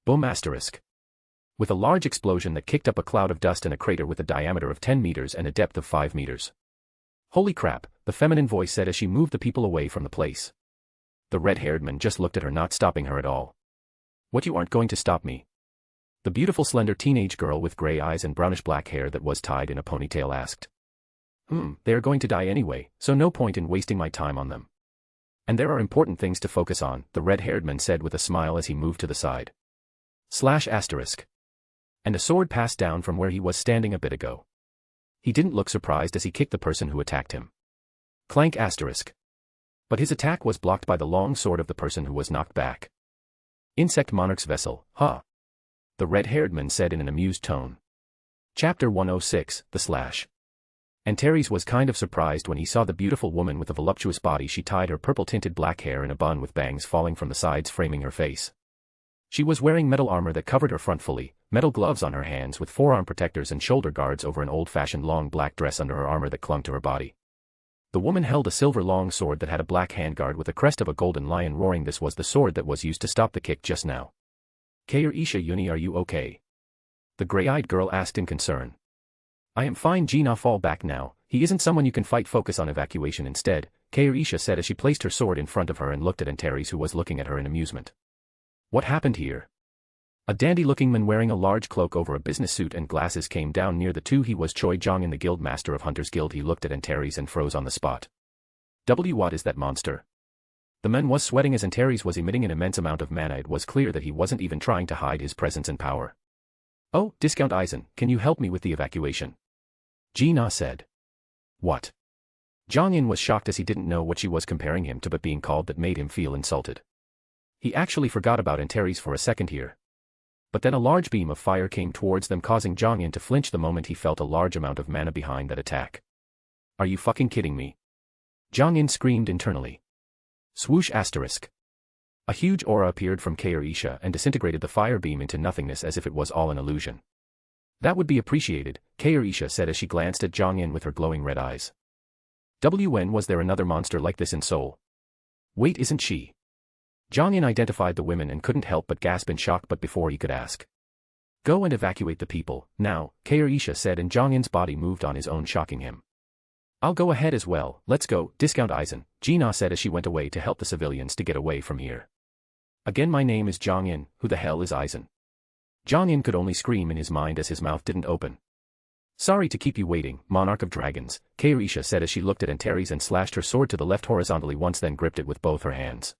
Boom asterisk. with a large explosion that kicked up a cloud of dust and a crater with a diameter of 10 meters and a depth of 5 meters. Holy crap, the feminine voice said as she moved the people away from the place. The red-haired man just looked at her, not stopping her at all. What, you aren't going to stop me? The beautiful slender teenage girl with gray eyes and brownish black hair that was tied in a ponytail asked. They are going to die anyway, so no point in wasting my time on them. And there are important things to focus on, the red-haired man said with a smile as he moved to the side. / And a sword passed down from where he was standing a bit ago. He didn't look surprised as he kicked the person who attacked him. Clank *. But his attack was blocked by the long sword of the person who was knocked back. Insect monarch's vessel, huh? The red-haired man said in an amused tone. Chapter 106, The Slash. Antares was kind of surprised when he saw the beautiful woman with the voluptuous body. She tied her purple-tinted black hair in a bun with bangs falling from the sides framing her face. She was wearing metal armor that covered her front fully, metal gloves on her hands with forearm protectors and shoulder guards over an old-fashioned long black dress under her armor that clung to her body. The woman held a silver long sword that had a black handguard with a crest of a golden lion roaring. This was the sword that was used to stop the kick just now. Kair Isha Uni, are you okay? The gray-eyed girl asked in concern. I am fine, Gina, fall back now, he isn't someone you can fight, focus on evacuation instead, Kair Isha said as she placed her sword in front of her and looked at Antares, who was looking at her in amusement. What happened here? A dandy-looking man wearing a large cloak over a business suit and glasses came down near the two. He was Choi Jong-in, the guild master of Hunters Guild. He looked at Antares and froze on the spot. What is that monster? The man was sweating as Antares was emitting an immense amount of mana. It was clear that he wasn't even trying to hide his presence and power. Oh, Discount Eisen, can you help me with the evacuation? Gina said. What? Jong-in was shocked as he didn't know what she was comparing him to, but being called that made him feel insulted. He actually forgot about Antares for a second here. But then a large beam of fire came towards them, causing Jong-in to flinch the moment he felt a large amount of mana behind that attack. Are you fucking kidding me? Jong-in screamed internally. Swoosh *. A huge aura appeared from Kair Isha and disintegrated the fire beam into nothingness as if it was all an illusion. That would be appreciated, Kair Isha said as she glanced at Jong-in with her glowing red eyes. When was there another monster like this in Seoul? Wait, isn't she? Jong-in identified the women and couldn't help but gasp in shock, but before he could ask. Go and evacuate the people, now, Kair Isha said, and Jong-in's body moved on his own, shocking him. I'll go ahead as well, let's go, Discount Eisen, Gina said as she went away to help the civilians to get away from here. Again, my name is Jong-in, who the hell is Eisen? Jong-in could only scream in his mind as his mouth didn't open. Sorry to keep you waiting, Monarch of Dragons, Kair Isha said as she looked at Antares and slashed her sword to the left horizontally once, then gripped it with both her hands.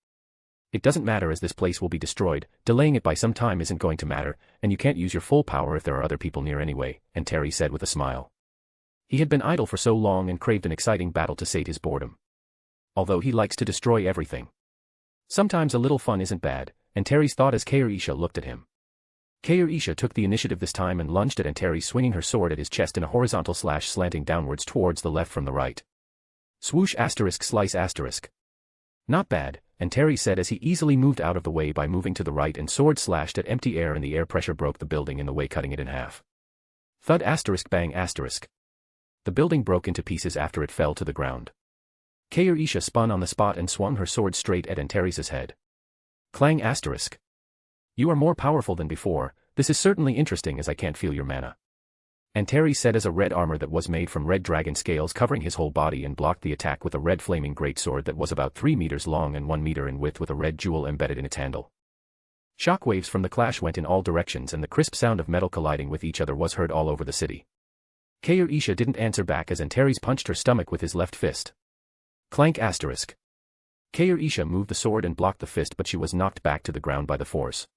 It doesn't matter as this place will be destroyed, delaying it by some time isn't going to matter, and you can't use your full power if there are other people near anyway, Antares said with a smile. He had been idle for so long and craved an exciting battle to sate his boredom. Although he likes to destroy everything. Sometimes a little fun isn't bad, Antares thought as Kair Isha looked at him. Kair Isha took the initiative this time and lunged at Antares, swinging her sword at his chest in a horizontal slash slanting downwards towards the left from the right. Swoosh * slice *. Not bad, Antares said as he easily moved out of the way by moving to the right, and sword slashed at empty air and the air pressure broke the building in the way, cutting it in half. Thud * bang *. The building broke into pieces after it fell to the ground. Kair Isha spun on the spot and swung her sword straight at Antares' head. Clang *. You are more powerful than before, this is certainly interesting as I can't feel your mana. Antares said as a red armor that was made from red dragon scales covering his whole body and blocked the attack with a red flaming greatsword that was about 3 meters long and 1 meter in width with a red jewel embedded in its handle. Shockwaves from the clash went in all directions and the crisp sound of metal colliding with each other was heard all over the city. Kair Isha didn't answer back as Antares punched her stomach with his left fist. Clank *. Kair Isha moved the sword and blocked the fist, but she was knocked back to the ground by the force.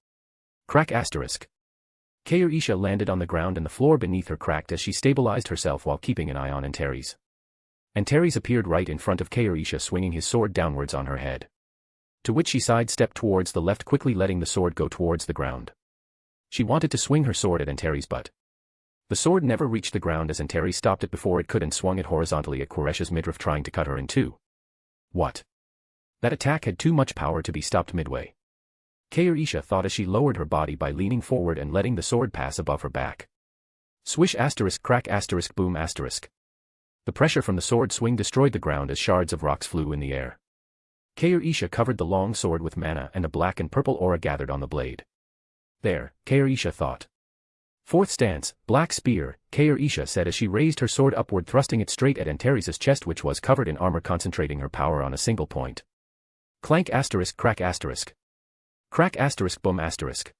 Crack *. Kair Isha landed on the ground and the floor beneath her cracked as she stabilized herself while keeping an eye on Antares. Antares appeared right in front of Kair Isha, swinging his sword downwards on her head. To which she sidestepped towards the left, quickly letting the sword go towards the ground. She wanted to swing her sword at Antares, but the sword never reached the ground as Antares stopped it before it could and swung it horizontally at Koresh's midriff, trying to cut her in two. What? That attack had too much power to be stopped midway. Kair Isha thought as she lowered her body by leaning forward and letting the sword pass above her back. Swish * crack * boom *. The pressure from the sword swing destroyed the ground as shards of rocks flew in the air. Kair Isha covered the long sword with mana and a black and purple aura gathered on the blade. There, Kair Isha thought. Fourth stance, black spear, Kair Isha said as she raised her sword upward, thrusting it straight at Antares' chest, which was covered in armor, concentrating her power on a single point. Clank asterisk crack asterisk. Crack asterisk boom asterisk.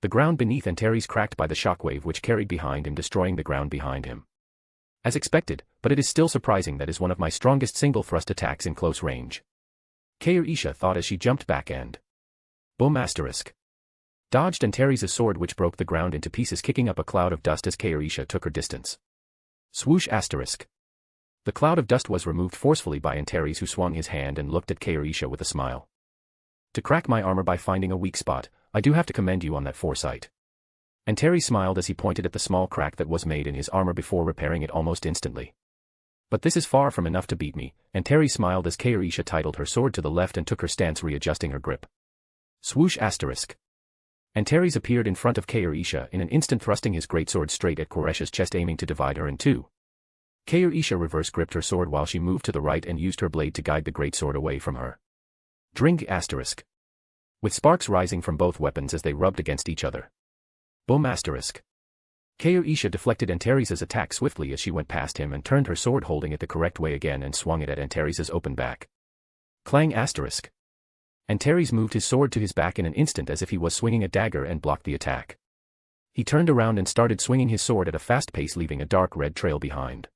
The ground beneath Antares cracked by the shockwave which carried behind him, destroying the ground behind him. As expected, but it is still surprising that is one of my strongest single thrust attacks in close range. Kair Isha thought as she jumped back and boom asterisk. Dodged Antares' sword, which broke the ground into pieces, kicking up a cloud of dust as Kair Isha took her distance. Swoosh asterisk. The cloud of dust was removed forcefully by Antares, who swung his hand and looked at Kair Isha with a smile. To crack my armor by finding a weak spot, I do have to commend you on that foresight. Antares smiled as he pointed at the small crack that was made in his armor before repairing it almost instantly. But this is far from enough to beat me, Antares smiled as Kair Isha titled her sword to the left and took her stance, readjusting her grip. Swoosh asterisk. Antares appeared in front of Kair Isha in an instant, thrusting his greatsword straight at Qoresh's chest, aiming to divide her in two. Kair Isha reverse gripped her sword while she moved to the right and used her blade to guide the greatsword away from her. Drink asterisk. With sparks rising from both weapons as they rubbed against each other. Boom asterisk. Kair Isha deflected Antares' attack swiftly as she went past him and turned her sword, holding it the correct way again, and swung it at Antares' open back. Clang asterisk. Antares moved his sword to his back in an instant as if he was swinging a dagger and blocked the attack. He turned around and started swinging his sword at a fast pace, leaving a dark red trail behind.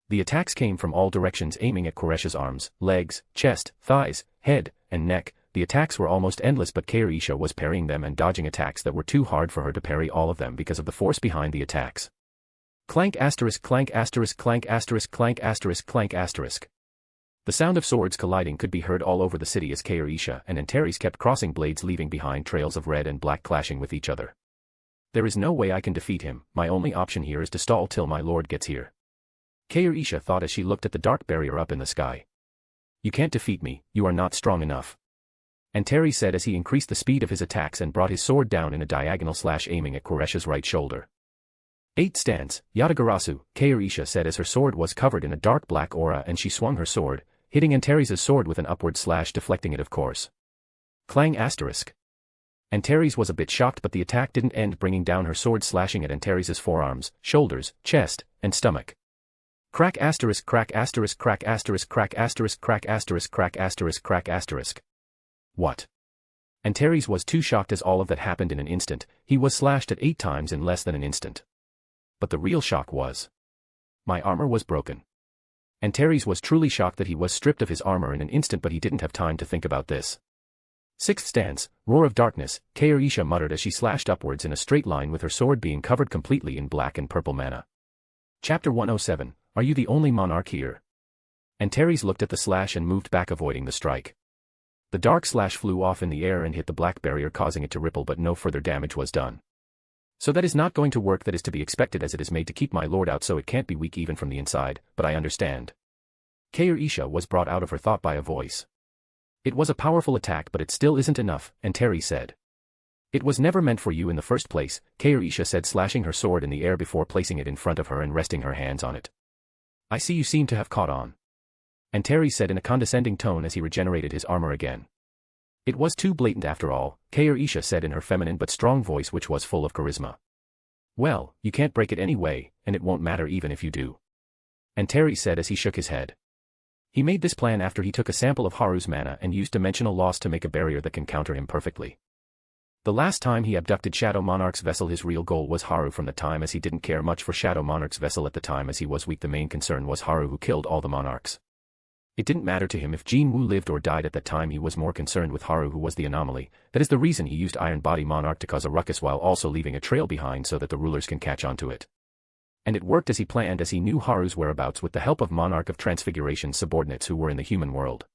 The attacks came from all directions, aiming at Qoresh's arms, legs, chest, thighs, head, and neck. The attacks were almost endless, but Kair Isha was parrying them and dodging attacks that were too hard for her to parry all of them because of the force behind the attacks. Clank asterisk clank asterisk clank asterisk clank asterisk clank asterisk. The sound of swords colliding could be heard all over the city as Kair Isha and Antares kept crossing blades, leaving behind trails of red and black clashing with each other. There is no way I can defeat him. My only option here is to stall till my lord gets here. Kair Isha thought as she looked at the dark barrier up in the sky. You can't defeat me, you are not strong enough. Antares said as he increased the speed of his attacks and brought his sword down in a diagonal slash, aiming at Qoresh's right shoulder. 8 stance, Yatagarasu, Kair Isha said as her sword was covered in a dark black aura and she swung her sword, hitting Antares' sword with an upward slash, deflecting it of course. Clang asterisk. Antares was a bit shocked, but the attack didn't end, bringing down her sword, slashing at Antares' forearms, shoulders, chest, and stomach. Crack asterisk crack asterisk crack asterisk crack asterisk crack asterisk crack asterisk crack asterisk. What? Antares was too shocked as all of that happened in an instant. He was slashed at 8 times in less than an instant. But the real shock was, my armor was broken. Antares was truly shocked that he was stripped of his armor in an instant, but he didn't have time to think about this. 6th stance, Roar of Darkness, Kair Isha muttered as she slashed upwards in a straight line with her sword being covered completely in black and purple mana. Chapter 107, Are you the only monarch here? Antares looked at the slash and moved back, avoiding the strike. The dark slash flew off in the air and hit the black barrier, causing it to ripple, but no further damage was done. So that is not going to work. That is to be expected, as it is made to keep my lord out, so it can't be weak even from the inside, but I understand. Kair Isha was brought out of her thought by a voice. It was a powerful attack, but it still isn't enough, Antares said. It was never meant for you in the first place, Kair Isha said, slashing her sword in the air before placing it in front of her and resting her hands on it. I see you seem to have caught on, Antares said in a condescending tone as he regenerated his armor again. It was too blatant after all, Kair Isha said in her feminine but strong voice, which was full of charisma. Well, you can't break it anyway, and it won't matter even if you do, Antares said as he shook his head. He made this plan after he took a sample of Haru's mana and used dimensional loss to make a barrier that can counter him perfectly. The last time he abducted Shadow Monarch's vessel, his real goal was Haru from the time, as he didn't care much for Shadow Monarch's vessel at the time as he was weak. The main concern was Haru, who killed all the monarchs. It didn't matter to him if Jin Wu lived or died at that time. He was more concerned with Haru, who was the anomaly. That is the reason he used Iron Body Monarch to cause a ruckus while also leaving a trail behind so that the rulers can catch on to it. And it worked as he planned, as he knew Haru's whereabouts with the help of Monarch of Transfiguration's subordinates who were in the human world.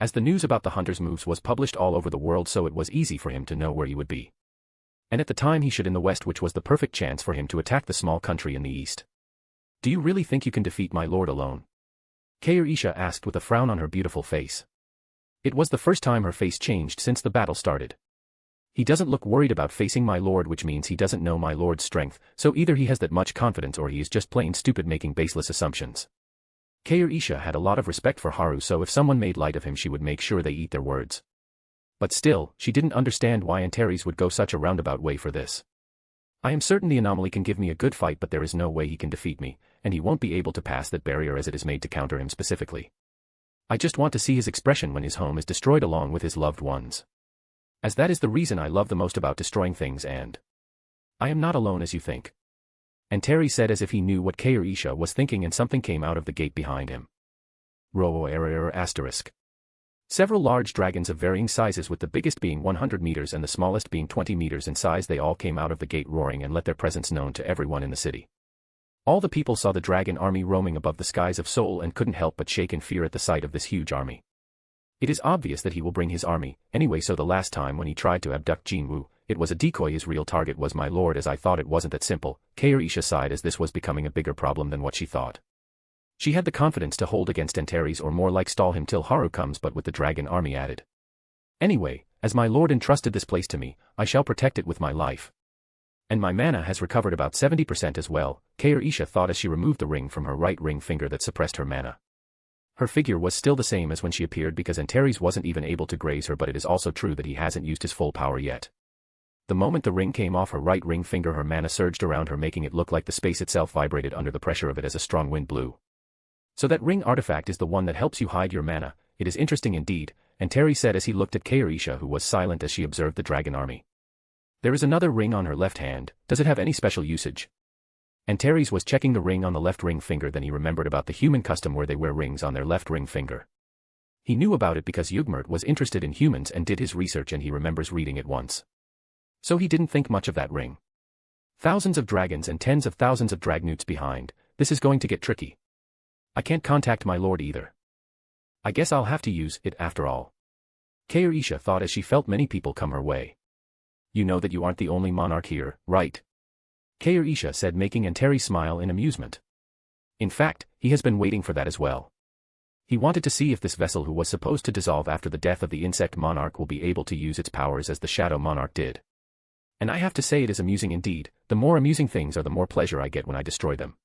As the news about the hunter's moves was published all over the world, so it was easy for him to know where he would be. And at the time he should in the west, which was the perfect chance for him to attack the small country in the east. Do you really think you can defeat my lord alone? Kair Isha asked with a frown on her beautiful face. It was the first time her face changed since the battle started. He doesn't look worried about facing my lord, which means he doesn't know my lord's strength, so either he has that much confidence or he is just plain stupid, making baseless assumptions. Kair Isha had a lot of respect for Haru, so if someone made light of him she would make sure they eat their words. But still, she didn't understand why Antares would go such a roundabout way for this. I am certain the anomaly can give me a good fight, but there is no way he can defeat me, and he won't be able to pass that barrier as it is made to counter him specifically. I just want to see his expression when his home is destroyed along with his loved ones. As that is the reason I love the most about destroying things, and I am not alone as you think. And Terry said as if he knew what Isha was thinking, and something came out of the gate behind him. Asterisk. Several large dragons of varying sizes, with the biggest being 100 meters and the smallest being 20 meters in size, they all came out of the gate roaring and let their presence known to everyone in the city. All the people saw the dragon army roaming above the skies of Seoul and couldn't help but shake in fear at the sight of this huge army. It is obvious that he will bring his army, anyway, so the last time when he tried to abduct Jinwoo, it was a decoy. His real target was my lord, as I thought it wasn't that simple. Isha sighed as this was becoming a bigger problem than what she thought. She had the confidence to hold against Antares, or more like stall him till Haru comes, but with the dragon army added. Anyway, as my lord entrusted this place to me, I shall protect it with my life. And my mana has recovered about 70% as well, Isha thought as she removed the ring from her right ring finger that suppressed her mana. Her figure was still the same as when she appeared because Antares wasn't even able to graze her, but it is also true that he hasn't used his full power yet. The moment the ring came off her right ring finger, her mana surged around her, making it look like the space itself vibrated under the pressure of it as a strong wind blew. So that ring artifact is the one that helps you hide your mana. It is interesting indeed, Antares said as he looked at Isha, who was silent as she observed the dragon army. There is another ring on her left hand. Does it have any special usage? Antares was checking the ring on the left ring finger, then he remembered about the human custom where they wear rings on their left ring finger. He knew about it because Yugmert was interested in humans and did his research, and he remembers reading it once. So he didn't think much of that ring. Thousands of dragons and tens of thousands of dragnewts behind. This is going to get tricky. I can't contact my lord either. I guess I'll have to use it after all. Isha thought as she felt many people come her way. You know that you aren't the only monarch here, right? Isha said, making Antares smile in amusement. In fact, he has been waiting for that as well. He wanted to see if this vessel, who was supposed to dissolve after the death of the insect monarch, will be able to use its powers as the shadow monarch did. And I have to say, it is amusing indeed. The more amusing things are, the more pleasure I get when I destroy them.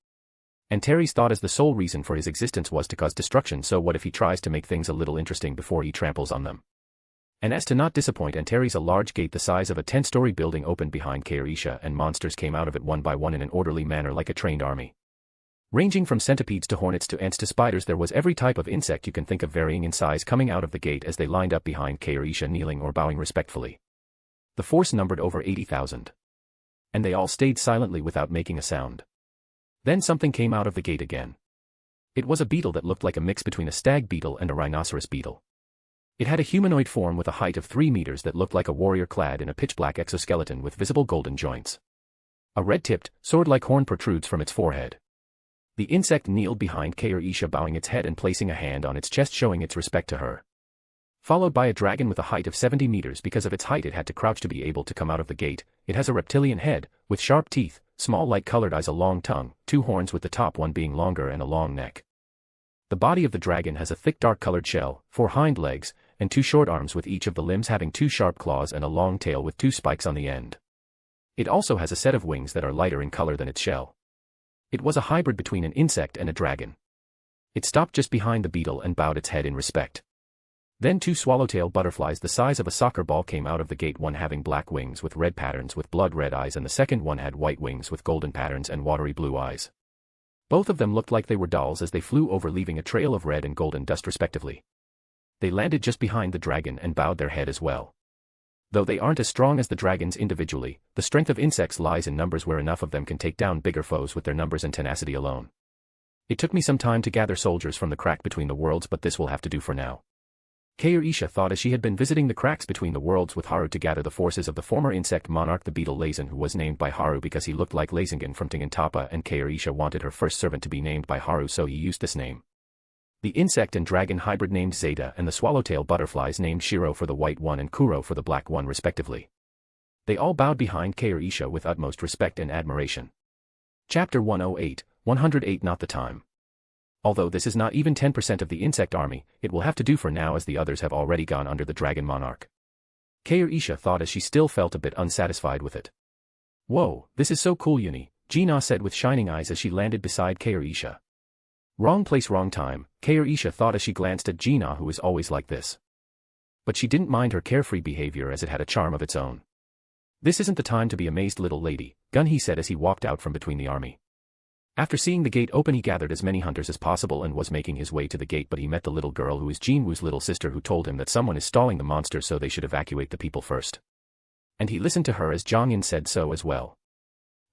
Antares thought as the sole reason for his existence was to cause destruction, so what if he tries to make things a little interesting before he tramples on them? And as to not disappoint Antares, a large gate the size of a 10-story building opened behind Isha, and monsters came out of it one by one in an orderly manner like a trained army. Ranging from centipedes to hornets to ants to spiders, there was every type of insect you can think of varying in size coming out of the gate as they lined up behind Isha, kneeling or bowing respectfully. The force numbered over 80,000. And they all stayed silently without making a sound. Then something came out of the gate again. It was a beetle that looked like a mix between a stag beetle and a rhinoceros beetle. It had a humanoid form with a height of 3 meters that looked like a warrior clad in a pitch-black exoskeleton with visible golden joints. A red-tipped, sword-like horn protrudes from its forehead. The insect kneeled behind Isha, bowing its head and placing a hand on its chest, showing its respect to her. Followed by a dragon with a height of 70 meters. Because of its height, it had to crouch to be able to come out of the gate. It has a reptilian head, with sharp teeth, small light-colored eyes, a long tongue, 2 horns with the top one being longer, and a long neck. The body of the dragon has a thick dark-colored shell, 4 hind legs, and 2 short arms, with each of the limbs having 2 sharp claws and a long tail with 2 spikes on the end. It also has a set of wings that are lighter in color than its shell. It was a hybrid between an insect and a dragon. It stopped just behind the beetle and bowed its head in respect. Then 2 swallowtail butterflies the size of a soccer ball came out of the gate, one having black wings with red patterns with blood-red eyes, and the second one had white wings with golden patterns and watery blue eyes. Both of them looked like they were dolls as they flew over, leaving a trail of red and golden dust respectively. They landed just behind the dragon and bowed their head as well. Though they aren't as strong as the dragons individually, the strength of insects lies in numbers, where enough of them can take down bigger foes with their numbers and tenacity alone. It took me some time to gather soldiers from the crack between the worlds, but this will have to do for now. Isha thought as she had been visiting the cracks between the worlds with Haru to gather the forces of the former insect monarch, the beetle Lazen, who was named by Haru because he looked like Lazingen from Tingantapa, and Isha wanted her first servant to be named by Haru, so he used this name. The insect and dragon hybrid named Zeta, and the swallowtail butterflies named Shiro for the white one and Kuro for the black one respectively. They all bowed behind Isha with utmost respect and admiration. Chapter 108, 108 Not the time. Although this is not even 10% of the insect army, it will have to do for now as the others have already gone under the dragon monarch. Isha thought as she still felt a bit unsatisfied with it. Whoa, this is so cool, Uni, Gina said with shining eyes as she landed beside Isha. Wrong place, wrong time, Isha thought as she glanced at Gina, who is always like this. But she didn't mind her carefree behavior as it had a charm of its own. "This isn't the time to be amazed, little lady," Gun-hee said as he walked out from between the army. After seeing the gate open, he gathered as many hunters as possible and was making his way to the gate, but he met the little girl who is Jinwoo's little sister, who told him that someone is stalling the monster, so they should evacuate the people first. And he listened to her as Jongin said so as well.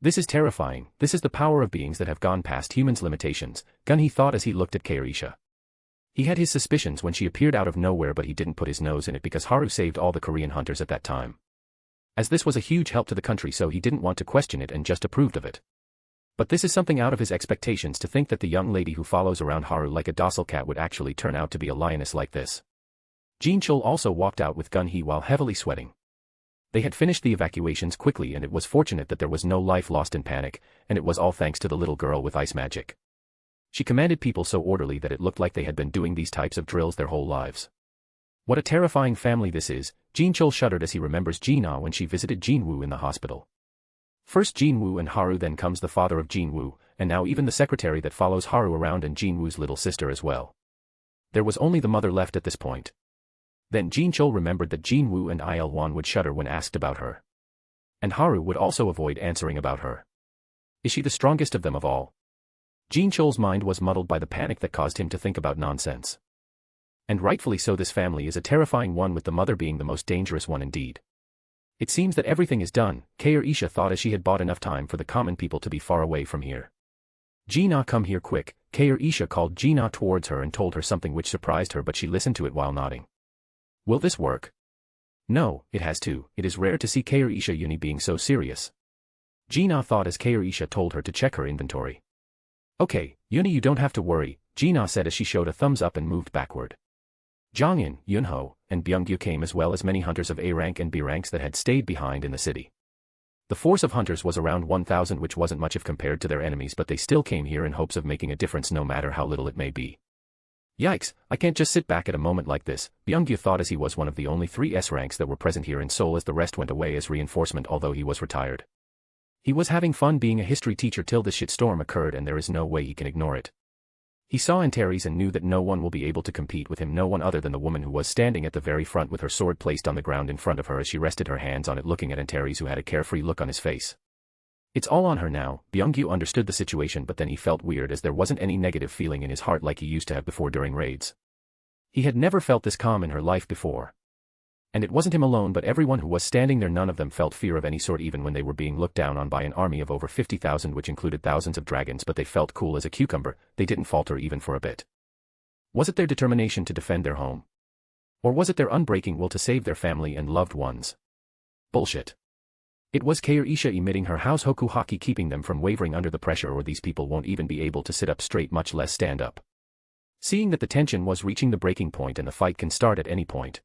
"This is terrifying. This is the power of beings that have gone past humans' limitations," Gun-hee thought as he looked at Kaorisha. He had his suspicions when she appeared out of nowhere, but he didn't put his nose in it because Haru saved all the Korean hunters at that time. As this was a huge help to the country, so he didn't want to question it and just approved of it. But this is something out of his expectations, to think that the young lady who follows around Haru like a docile cat would actually turn out to be a lioness like this. Jin-chul also walked out with Gun-hee while heavily sweating. They had finished the evacuations quickly, and it was fortunate that there was no life lost in panic, and it was all thanks to the little girl with ice magic. She commanded people so orderly that it looked like they had been doing these types of drills their whole lives. What a terrifying family this is, Jin-chul shuddered as he remembers Jin-ah when she visited Jinwoo in the hospital. First Jinwoo and Haru, then comes the father of Jinwoo, and now even the secretary that follows Haru around, and Jinwoo's little sister as well. There was only the mother left at this point. Then Jin-chul remembered that Jinwoo and Il-won would shudder when asked about her. And Haru would also avoid answering about her. Is she the strongest of them of all? Jin-chul's mind was muddled by the panic that caused him to think about nonsense. And rightfully so, this family is a terrifying one, with the mother being the most dangerous one indeed. It seems that everything is done, Kaorisha thought as she had bought enough time for the common people to be far away from here. "Jin-ah, come here quick," Kaorisha called Jin-ah towards her and told her something which surprised her, but she listened to it while nodding. "Will this work?" "No, it has to. It is rare to see Kaorisha Uni being so serious." Jin-ah thought as Kaorisha told her to check her inventory. "Okay, Uni, you don't have to worry," Jin-ah said as she showed a thumbs up and moved backward. Jongin, Yunho, and Byungyu came, as well as many hunters of A rank and B ranks that had stayed behind in the city. The force of hunters was around 1,000, which wasn't much if compared to their enemies, but they still came here in hopes of making a difference, no matter how little it may be. "Yikes, I can't just sit back at a moment like this," Byungyu thought as he was one of the only 3 S ranks that were present here in Seoul, as the rest went away as reinforcement, although he was retired. He was having fun being a history teacher till this shitstorm occurred, and there is no way he can ignore it. He saw Antares and knew that no one will be able to compete with him, no one other than the woman who was standing at the very front with her sword placed on the ground in front of her as she rested her hands on it, looking at Antares, who had a carefree look on his face. It's all on her now. Byungyu understood the situation, but then he felt weird as there wasn't any negative feeling in his heart like he used to have before during raids. He had never felt this calm in her life before. And it wasn't him alone, but everyone who was standing there, none of them felt fear of any sort, even when they were being looked down on by an army of over 50,000, which included thousands of dragons, but they felt cool as a cucumber. They didn't falter even for a bit. Was it their determination to defend their home? Or was it their unbreaking will to save their family and loved ones? Bullshit. It was Kaorisha emitting her house hoku haki, keeping them from wavering under the pressure, or these people won't even be able to sit up straight, much less stand up. Seeing that the tension was reaching the breaking point and the fight can start at any point.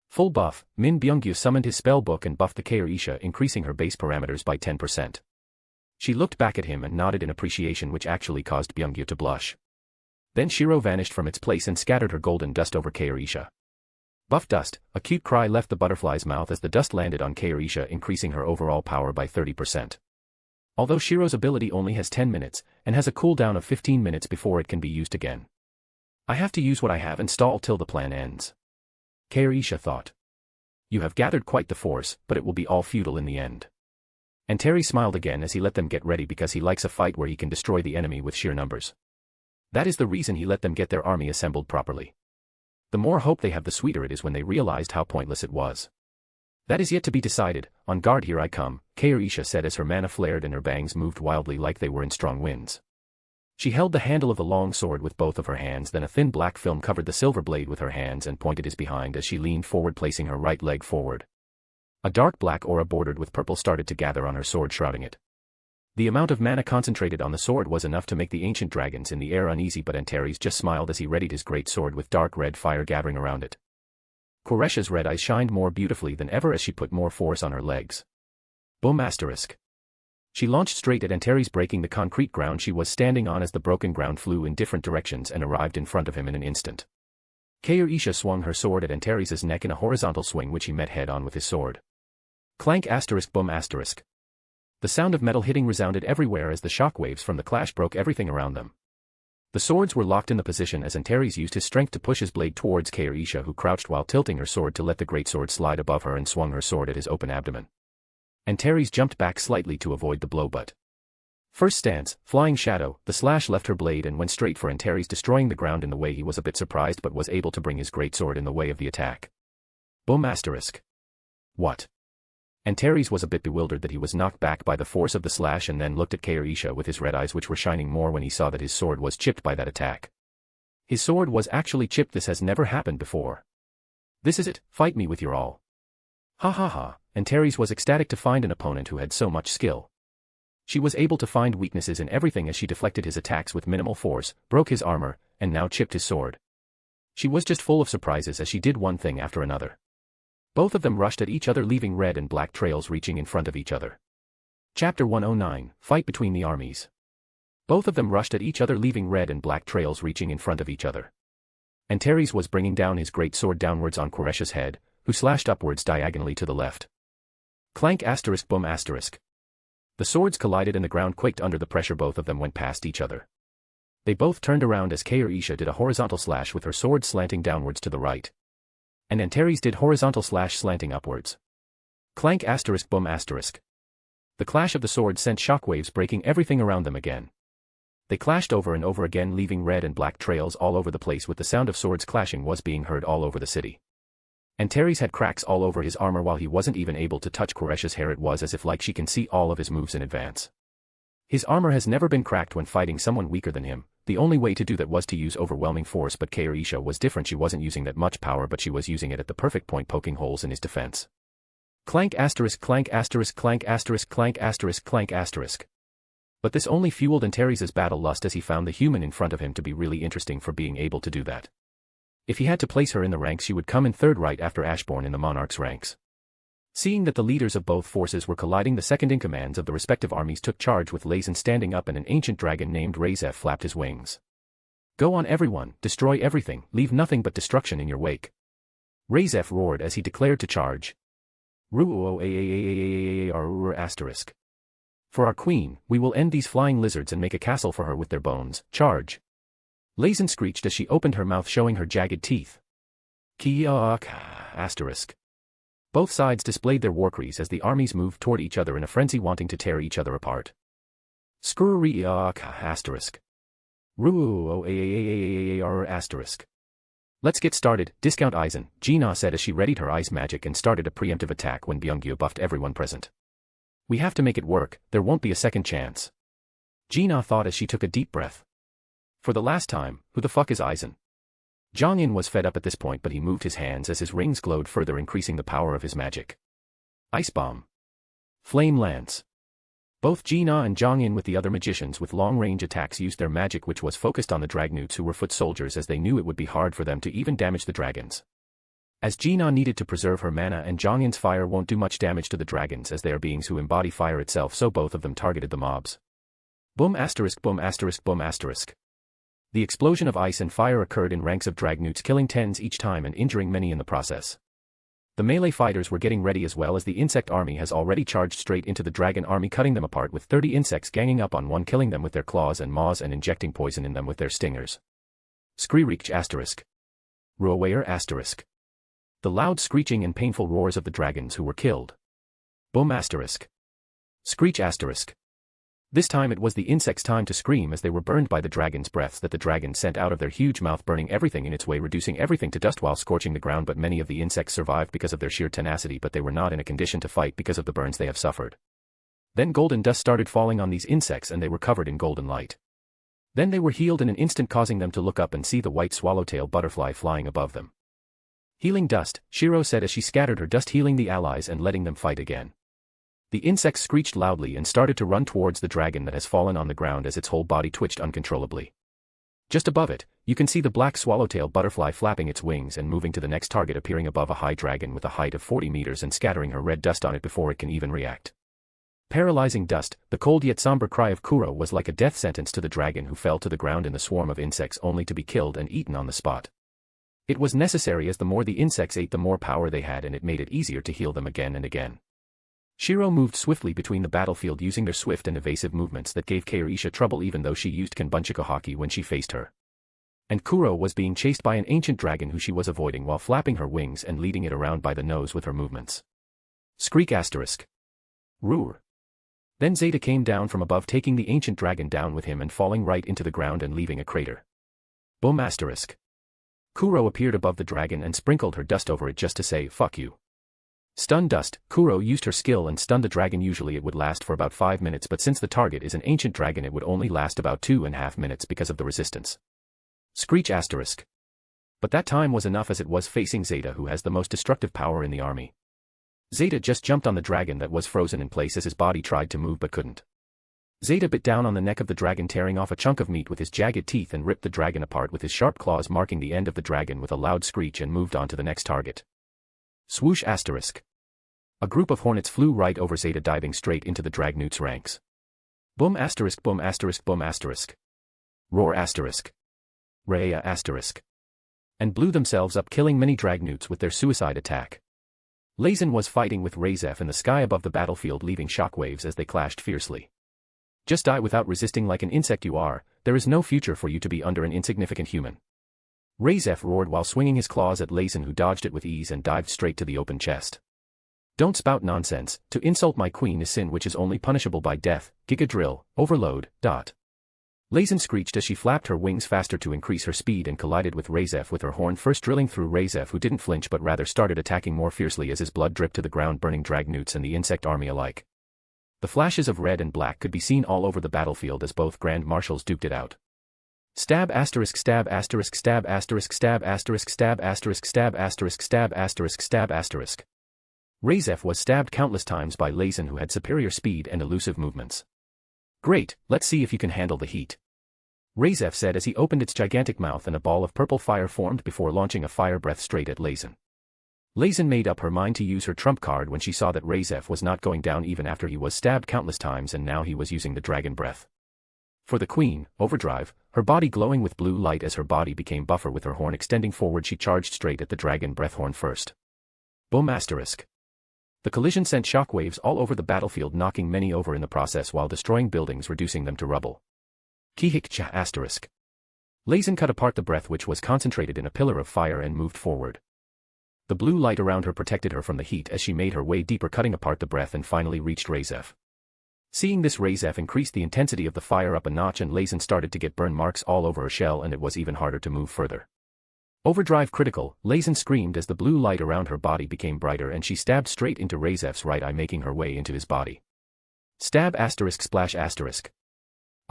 Full buff, Min Byungyu summoned his spell book and buffed the Kaorisha, increasing her base parameters by 10%. She looked back at him and nodded in appreciation, which actually caused Byungyu to blush. Then Shiro vanished from its place and scattered her golden dust over Kaorisha. Buff dust, a cute cry left the butterfly's mouth as the dust landed on Kaorisha, increasing her overall power by 30%. Although Shiro's ability only has 10 minutes, and has a cooldown of 15 minutes before it can be used again. I have to use what I have and stall till the plan ends. Kaorisha thought. You have gathered quite the force, but it will be all futile in the end. And Terry smiled again as he let them get ready, because he likes a fight where he can destroy the enemy with sheer numbers. That is the reason he let them get their army assembled properly. The more hope they have, the sweeter it is when they realized how pointless it was. That is yet to be decided. On guard, here I come, Kaorisha said as her mana flared and her bangs moved wildly like they were in strong winds. She held the handle of the long sword with both of her hands, then a thin black film covered the silver blade with her hands and pointed his behind as she leaned forward, placing her right leg forward. A dark black aura bordered with purple started to gather on her sword, shrouding it. The amount of mana concentrated on the sword was enough to make the ancient dragons in the air uneasy, but Antares just smiled as he readied his great sword with dark red fire gathering around it. Koresha's red eyes shined more beautifully than ever as she put more force on her legs. Boom asterisk. She launched straight at Antares, breaking the concrete ground she was standing on as the broken ground flew in different directions and arrived in front of him in an instant. Kaorisha swung her sword at Antares' neck in a horizontal swing, which he met head-on with his sword. Clank asterisk boom asterisk. The sound of metal hitting resounded everywhere as the shockwaves from the clash broke everything around them. The swords were locked in the position as Antares used his strength to push his blade towards Kaorisha, who crouched while tilting her sword to let the great sword slide above her, and swung her sword at his open abdomen. Antares jumped back slightly to avoid the blow but. First stance, flying shadow, the slash left her blade and went straight for Antares, destroying the ground in the way. He was a bit surprised but was able to bring his greatsword in the way of the attack. Boom asterisk. What? Antares was a bit bewildered that he was knocked back by the force of the slash and then looked at Kairisha with his red eyes which were shining more when he saw that his sword was chipped by that attack. His sword was actually chipped. This has never happened before. This is it, fight me with your all. Ha ha ha, Antares was ecstatic to find an opponent who had so much skill. She was able to find weaknesses in everything as she deflected his attacks with minimal force, broke his armor, and now chipped his sword. She was just full of surprises as she did one thing after another. Both of them rushed at each other, leaving red and black trails reaching in front of each other. Chapter 109, Fight Between the Armies. Both of them rushed at each other, leaving red and black trails reaching in front of each other. Antares was bringing down his great sword downwards on Koresha's head, who slashed upwards diagonally to the left. Clank asterisk boom asterisk. The swords collided and the ground quaked under the pressure. Both of them went past each other. They both turned around as Kairisha did a horizontal slash with her sword slanting downwards to the right. And Antares did horizontal slash slanting upwards. Clank asterisk boom asterisk. The clash of the swords sent shockwaves breaking everything around them again. They clashed over and over again, leaving red and black trails all over the place. With the sound of swords clashing was being heard all over the city. Antares had cracks all over his armor while he wasn't even able to touch Koresha's hair. It was as if like she can see all of his moves in advance. His armor has never been cracked when fighting someone weaker than him. The only way to do that was to use overwhelming force, but Kairisha was different. She wasn't using that much power, but she was using it at the perfect point, poking holes in his defense. Clank asterisk clank asterisk clank asterisk clank asterisk clank asterisk. But this only fueled Antares' battle lust as he found the human in front of him to be really interesting for being able to do that. If he had to place her in the ranks, she would come in third right after Ashbourne in the monarch's ranks. Seeing that the leaders of both forces were colliding, the second-in-commands of the respective armies took charge with Lazen standing up and an ancient dragon named Razef flapped his wings. Go on everyone, destroy everything, leave nothing but destruction in your wake. Razef roared as he declared to charge. Asterisk. For our queen, we will end these flying lizards and make a castle for her with their bones, charge. Lazen screeched as she opened her mouth showing her jagged teeth. Asterisk. Both sides displayed their warcries as the armies moved toward each other in a frenzy, wanting to tear each other apart. Asterisk. Asterisk. Let's get started, discount Aizen, Gina said as she readied her ice magic and started a preemptive attack when Byungyu buffed everyone present. We have to make it work, there won't be a second chance. Gina thought as she took a deep breath. For the last time, who the fuck is Aizen? Zhongyin was fed up at this point, but he moved his hands as his rings glowed, further increasing the power of his magic. Ice Bomb. Flame Lance. Both Gina and Zhongyin with the other magicians with long-range attacks used their magic, which was focused on the Dragnoots who were foot soldiers, as they knew it would be hard for them to even damage the dragons. As Gina needed to preserve her mana and Zhongyin's fire won't do much damage to the dragons as they are beings who embody fire itself, so both of them targeted the mobs. Boom asterisk boom asterisk boom asterisk. The explosion of ice and fire occurred in ranks of Dragnoots, killing tens each time and injuring many in the process. The melee fighters were getting ready as well, as the insect army has already charged straight into the dragon army, cutting them apart with 30 insects ganging up on one, killing them with their claws and maws and injecting poison in them with their stingers. Screech asterisk. Ruawayer asterisk. The loud screeching and painful roars of the dragons who were killed. Boom asterisk. Screech asterisk. This time it was the insects' time to scream as they were burned by the dragon's breaths that the dragons sent out of their huge mouth, burning everything in its way, reducing everything to dust while scorching the ground. But many of the insects survived because of their sheer tenacity, but they were not in a condition to fight because of the burns they have suffered. Then golden dust started falling on these insects and they were covered in golden light. Then they were healed in an instant, causing them to look up and see the white swallowtail butterfly flying above them. Healing dust, Shiro said as she scattered her dust, healing the allies and letting them fight again. The insects screeched loudly and started to run towards the dragon that has fallen on the ground as its whole body twitched uncontrollably. Just above it, you can see the black swallowtail butterfly flapping its wings and moving to the next target, appearing above a high dragon with a height of 40 meters and scattering her red dust on it before it can even react. Paralyzing dust, the cold yet somber cry of Kuro was like a death sentence to the dragon, who fell to the ground in the swarm of insects only to be killed and eaten on the spot. It was necessary, as the more the insects ate the more power they had, and it made it easier to heal them again and again. Shiro moved swiftly between the battlefield using their swift and evasive movements that gave Kairisha trouble even though she used Kanbunchiko Haki when she faced her. And Kuro was being chased by an ancient dragon who she was avoiding while flapping her wings and leading it around by the nose with her movements. Screech asterisk. Roar. Then Zeta came down from above, taking the ancient dragon down with him and falling right into the ground and leaving a crater. Boom asterisk. Kuro appeared above the dragon and sprinkled her dust over it just to say, fuck you. Stun dust. Kuro used her skill and stunned the dragon. Usually it would last for about 5 minutes, but since the target is an ancient dragon it would only last about 2.5 minutes because of the resistance. Screech asterisk. But that time was enough, as it was facing Zeta, who has the most destructive power in the army. Zeta just jumped on the dragon that was frozen in place as his body tried to move but couldn't. Zeta bit down on the neck of the dragon, tearing off a chunk of meat with his jagged teeth, and ripped the dragon apart with his sharp claws, marking the end of the dragon with a loud screech, and moved on to the next target. Swoosh asterisk. A group of hornets flew right over Zeta, diving straight into the Dragnewt's ranks. Boom asterisk, boom asterisk, boom asterisk. Roar asterisk. Raya asterisk. And blew themselves up, killing many Dragnewts with their suicide attack. Lazen was fighting with Razef in the sky above the battlefield, leaving shockwaves as they clashed fiercely. Just die without resisting like an insect you are, there is no future for you to be under an insignificant human. Razef roared while swinging his claws at Lazen, who dodged it with ease and dived straight to the open chest. Don't spout nonsense. To insult my queen is sin which is only punishable by death. Giga drill, overload, dot. Lazen screeched as she flapped her wings faster to increase her speed and collided with Razef with her horn first drilling through Razef, who didn't flinch but rather started attacking more fiercely as his blood dripped to the ground, burning Dragnewts and the insect army alike. The flashes of red and black could be seen all over the battlefield as both Grand Marshals duked it out. Stab asterisk, stab asterisk, stab asterisk, stab asterisk, stab asterisk, stab asterisk, stab asterisk, stab asterisk. Razef was stabbed countless times by Lazen, who had superior speed and elusive movements. Great, let's see if you can handle the heat. Razef said as he opened its gigantic mouth, and a ball of purple fire formed before launching a fire breath straight at Lazen. Lazen made up her mind to use her trump card when she saw that Razef was not going down even after he was stabbed countless times, and now he was using the dragon breath. For the queen, overdrive, her body glowing with blue light as her body became buffer with her horn extending forward, she charged straight at the dragon breath horn first. Boom asterisk. The collision sent shockwaves all over the battlefield, knocking many over in the process while destroying buildings, reducing them to rubble. Kihik-cha asterisk. Lazen cut apart the breath, which was concentrated in a pillar of fire, and moved forward. The blue light around her protected her from the heat as she made her way deeper, cutting apart the breath, and finally reached Razef. Seeing this, Razef increased the intensity of the fire up a notch, and Lazen started to get burn marks all over her shell, and it was even harder to move further. Overdrive critical, Lazen screamed as the blue light around her body became brighter, and she stabbed straight into Razef's right eye, making her way into his body. Stab asterisk, splash asterisk.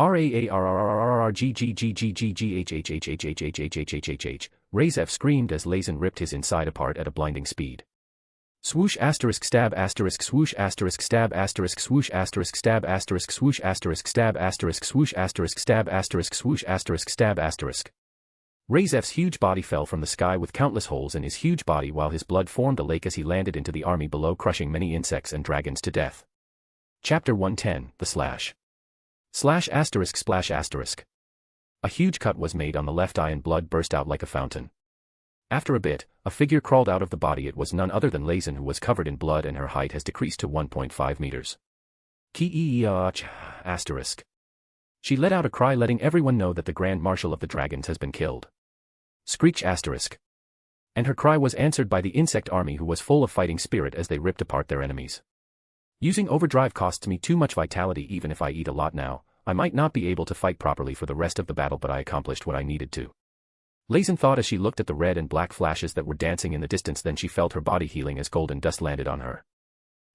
RAARRRRGGGGGGHHHHHHHHHHHH. Razef screamed as Lazen ripped his inside apart at a blinding speed. Swoosh asterisk, stab asterisk, swoosh asterisk, stab asterisk, swoosh asterisk, stab asterisk, swoosh asterisk, stab asterisk, swoosh asterisk, stab asterisk, swoosh asterisk, stab asterisk. Razef's huge body fell from the sky with countless holes in his huge body, while his blood formed a lake as he landed into the army below, crushing many insects and dragons to death. Chapter 110, The Slash. Slash asterisk, splash asterisk. A huge cut was made on the left eye and blood burst out like a fountain. After a bit, a figure crawled out of the body. It was none other than Lazen, who was covered in blood and her height has decreased to 1.5 meters. Ki-ach asterisk. She let out a cry, letting everyone know that the Grand Marshal of the Dragons has been killed. Screech asterisk. And her cry was answered by the insect army, who was full of fighting spirit as they ripped apart their enemies. Using overdrive costs me too much vitality. Even if I eat a lot now, I might not be able to fight properly for the rest of the battle, but I accomplished what I needed to. Lazen thought as she looked at the red and black flashes that were dancing in the distance. Then she felt her body healing as golden dust landed on her.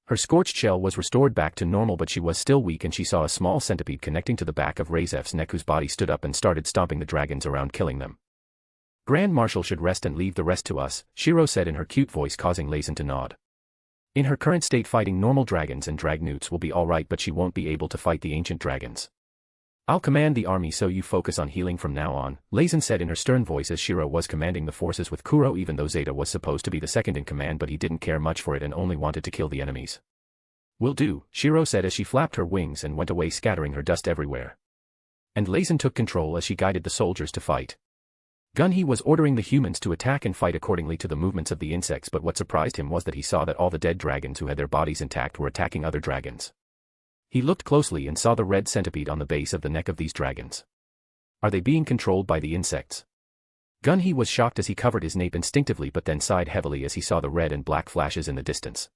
Her scorched shell was restored back to normal, but she was still weak, and she saw a small centipede connecting to the back of Razef's neck, whose body stood up and started stomping the dragons around, killing them. Grand Marshal should rest and leave the rest to us, Shiro said in her cute voice, causing Lazen to nod. In her current state, fighting normal dragons and Dragnewts will be alright, but she won't be able to fight the ancient dragons. I'll command the army, so you focus on healing from now on, Lazen said in her stern voice as Shiro was commanding the forces with Kuro, even though Zeta was supposed to be the second in command, but he didn't care much for it and only wanted to kill the enemies. Will do, Shiro said as she flapped her wings and went away, scattering her dust everywhere. And Lazen took control as she guided the soldiers to fight. Gunhee was ordering the humans to attack and fight accordingly to the movements of the insects, but what surprised him was that he saw that all the dead dragons who had their bodies intact were attacking other dragons. He looked closely and saw the red centipede on the base of the neck of these dragons. Are they being controlled by the insects? Gunhee was shocked as he covered his nape instinctively, but then sighed heavily as he saw the red and black flashes in the distance.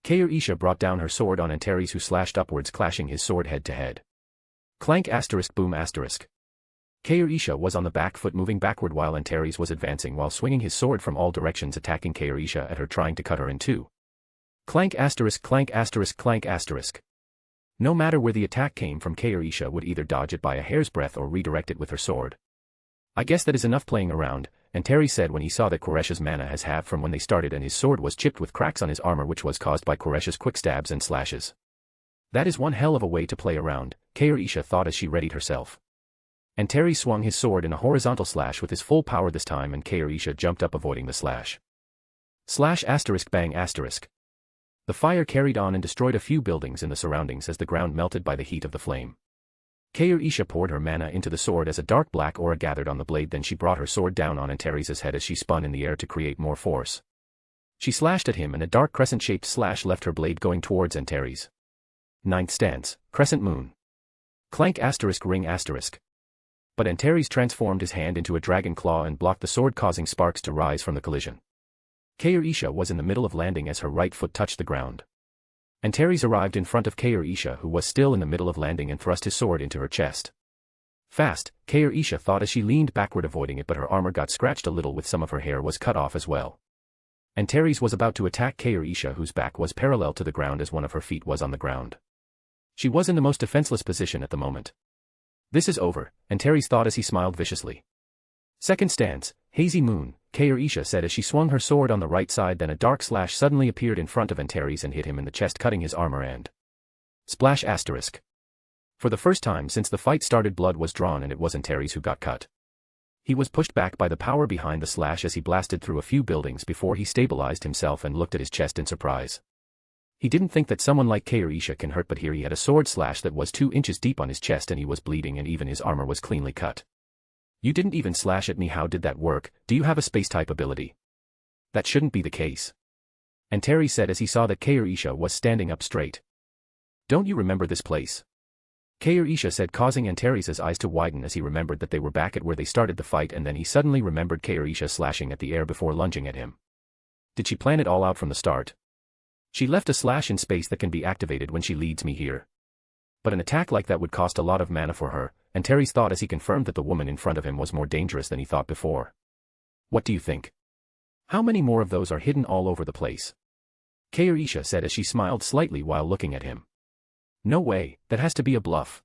Kair Isha brought down her sword on Antares, who slashed upwards, clashing his sword head to head. Clank ** boom **. Kair Isha was on the back foot, moving backward while Antares was advancing while swinging his sword from all directions, attacking Kair Isha at her, trying to cut her in two. Clank ** clank ** clank **. No matter where the attack came from, Kair Isha would either dodge it by a hair's breadth or redirect it with her sword. I guess that is enough playing around, Antares said when he saw that Qoresh's mana has halved from when they started and his sword was chipped with cracks on his armor, which was caused by Qoresh's quick stabs and slashes. That is one hell of a way to play around, Kair Isha thought as she readied herself. Antares swung his sword in a horizontal slash with his full power this time, and Kair Isha jumped up, avoiding the slash. Slash * bang *. The fire carried on and destroyed a few buildings in the surroundings as the ground melted by the heat of the flame. Kair Isha poured her mana into the sword as a dark black aura gathered on the blade, then she brought her sword down on Antares' head as she spun in the air to create more force. She slashed at him, and a dark crescent-shaped slash left her blade going towards Antares. 9th stance, Crescent Moon. Clank * ring *. But Antares transformed his hand into a dragon claw and blocked the sword, causing sparks to rise from the collision. Kair Isha was in the middle of landing as her right foot touched the ground. Antares arrived in front of Kair Isha, who was still in the middle of landing, and thrust his sword into her chest. Fast, Kair Isha thought as she leaned backward, avoiding it, but her armor got scratched a little, with some of her hair was cut off as well. Antares was about to attack Kair Isha, whose back was parallel to the ground as one of her feet was on the ground. She was in the most defenseless position at the moment. This is over, Antares thought as he smiled viciously. 2nd stance, Hazy Moon, Kair Isha said as she swung her sword on the right side. Then a dark slash suddenly appeared in front of Antares and hit him in the chest, cutting his armor and splash *. For the first time since the fight started, blood was drawn, and it was Antares who got cut. He was pushed back by the power behind the slash as he blasted through a few buildings before he stabilized himself and looked at his chest in surprise. He didn't think that someone like Kair Isha can hurt, but here he had a sword slash that was 2 inches deep on his chest, and he was bleeding, and even his armor was cleanly cut. You didn't even slash at me. How did that work? Do you have a space-type ability? That shouldn't be the case. Antares said as he saw that Kair Isha was standing up straight. Don't you remember this place? Kair Isha said, causing Antares' eyes to widen as he remembered that they were back at where they started the fight, and then he suddenly remembered Kair Isha slashing at the air before lunging at him. Did she plan it all out from the start? She left a slash in space that can be activated when she leads me here. But an attack like that would cost a lot of mana for her, Antares thought as he confirmed that the woman in front of him was more dangerous than he thought before. What do you think? How many more of those are hidden all over the place? Kair Isha said as she smiled slightly while looking at him. No way, that has to be a bluff.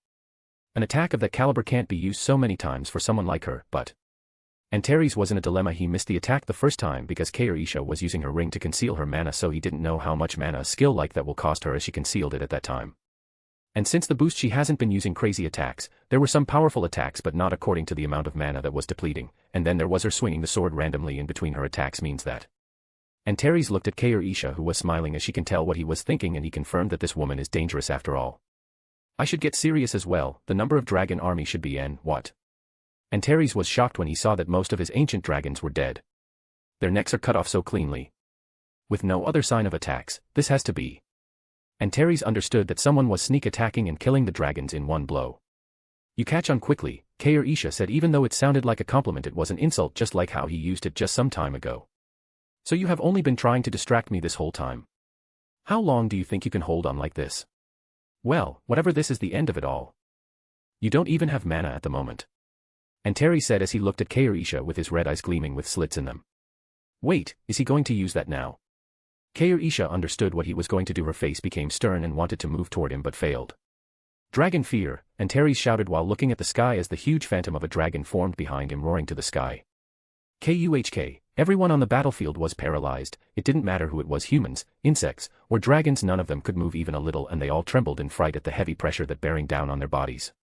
An attack of that caliber can't be used so many times for someone like her, but... Antares was in a dilemma. He missed the attack the first time because Kair Isha was using her ring to conceal her mana, so he didn't know how much mana a skill like that will cost her as she concealed it at that time. And since the boost, she hasn't been using crazy attacks. There were some powerful attacks, but not according to the amount of mana that was depleting, and then there was her swinging the sword randomly in between her attacks means that. Antares looked at Kair Isha, who was smiling as she can tell what he was thinking, and he confirmed that this woman is dangerous after all. I should get serious as well. The number of dragon army should be n what? Antares was shocked when he saw that most of his ancient dragons were dead. Their necks are cut off so cleanly. With no other sign of attacks, this has to be. Antares understood that someone was sneak attacking and killing the dragons in one blow. You catch on quickly, Kair Isha said. Even though it sounded like a compliment, it was an insult, just like how he used it just some time ago. So you have only been trying to distract me this whole time. How long do you think you can hold on like this? Well, whatever, this is the end of it all. You don't even have mana at the moment. Antares said as he looked at Kair Isha with his red eyes gleaming with slits in them. Wait, is he going to use that now? Kair Isha understood what he was going to do. Her face became stern and wanted to move toward him but failed. Dragon fear, Antares shouted while looking at the sky as the huge phantom of a dragon formed behind him, roaring to the sky. KUHK, everyone on the battlefield was paralyzed. It didn't matter who it was, humans, insects, or dragons, none of them could move even a little, and they all trembled in fright at the heavy pressure that bearing down on their bodies.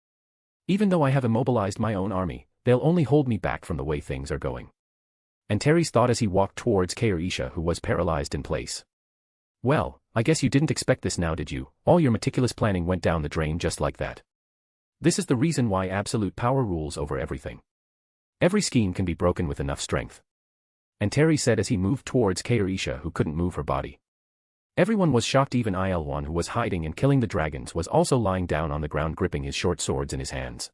Even though I have immobilized my own army, they'll only hold me back from the way things are going. Antares thought as he walked towards Kair Isha, who was paralyzed in place. Well, I guess you didn't expect this now, did you? All your meticulous planning went down the drain just like that. This is the reason why absolute power rules over everything. Every scheme can be broken with enough strength. Antares said as he moved towards Kair Isha, who couldn't move her body. Everyone was shocked. Even Il-1, who was hiding and killing the dragons, was also lying down on the ground gripping his short swords in his hands.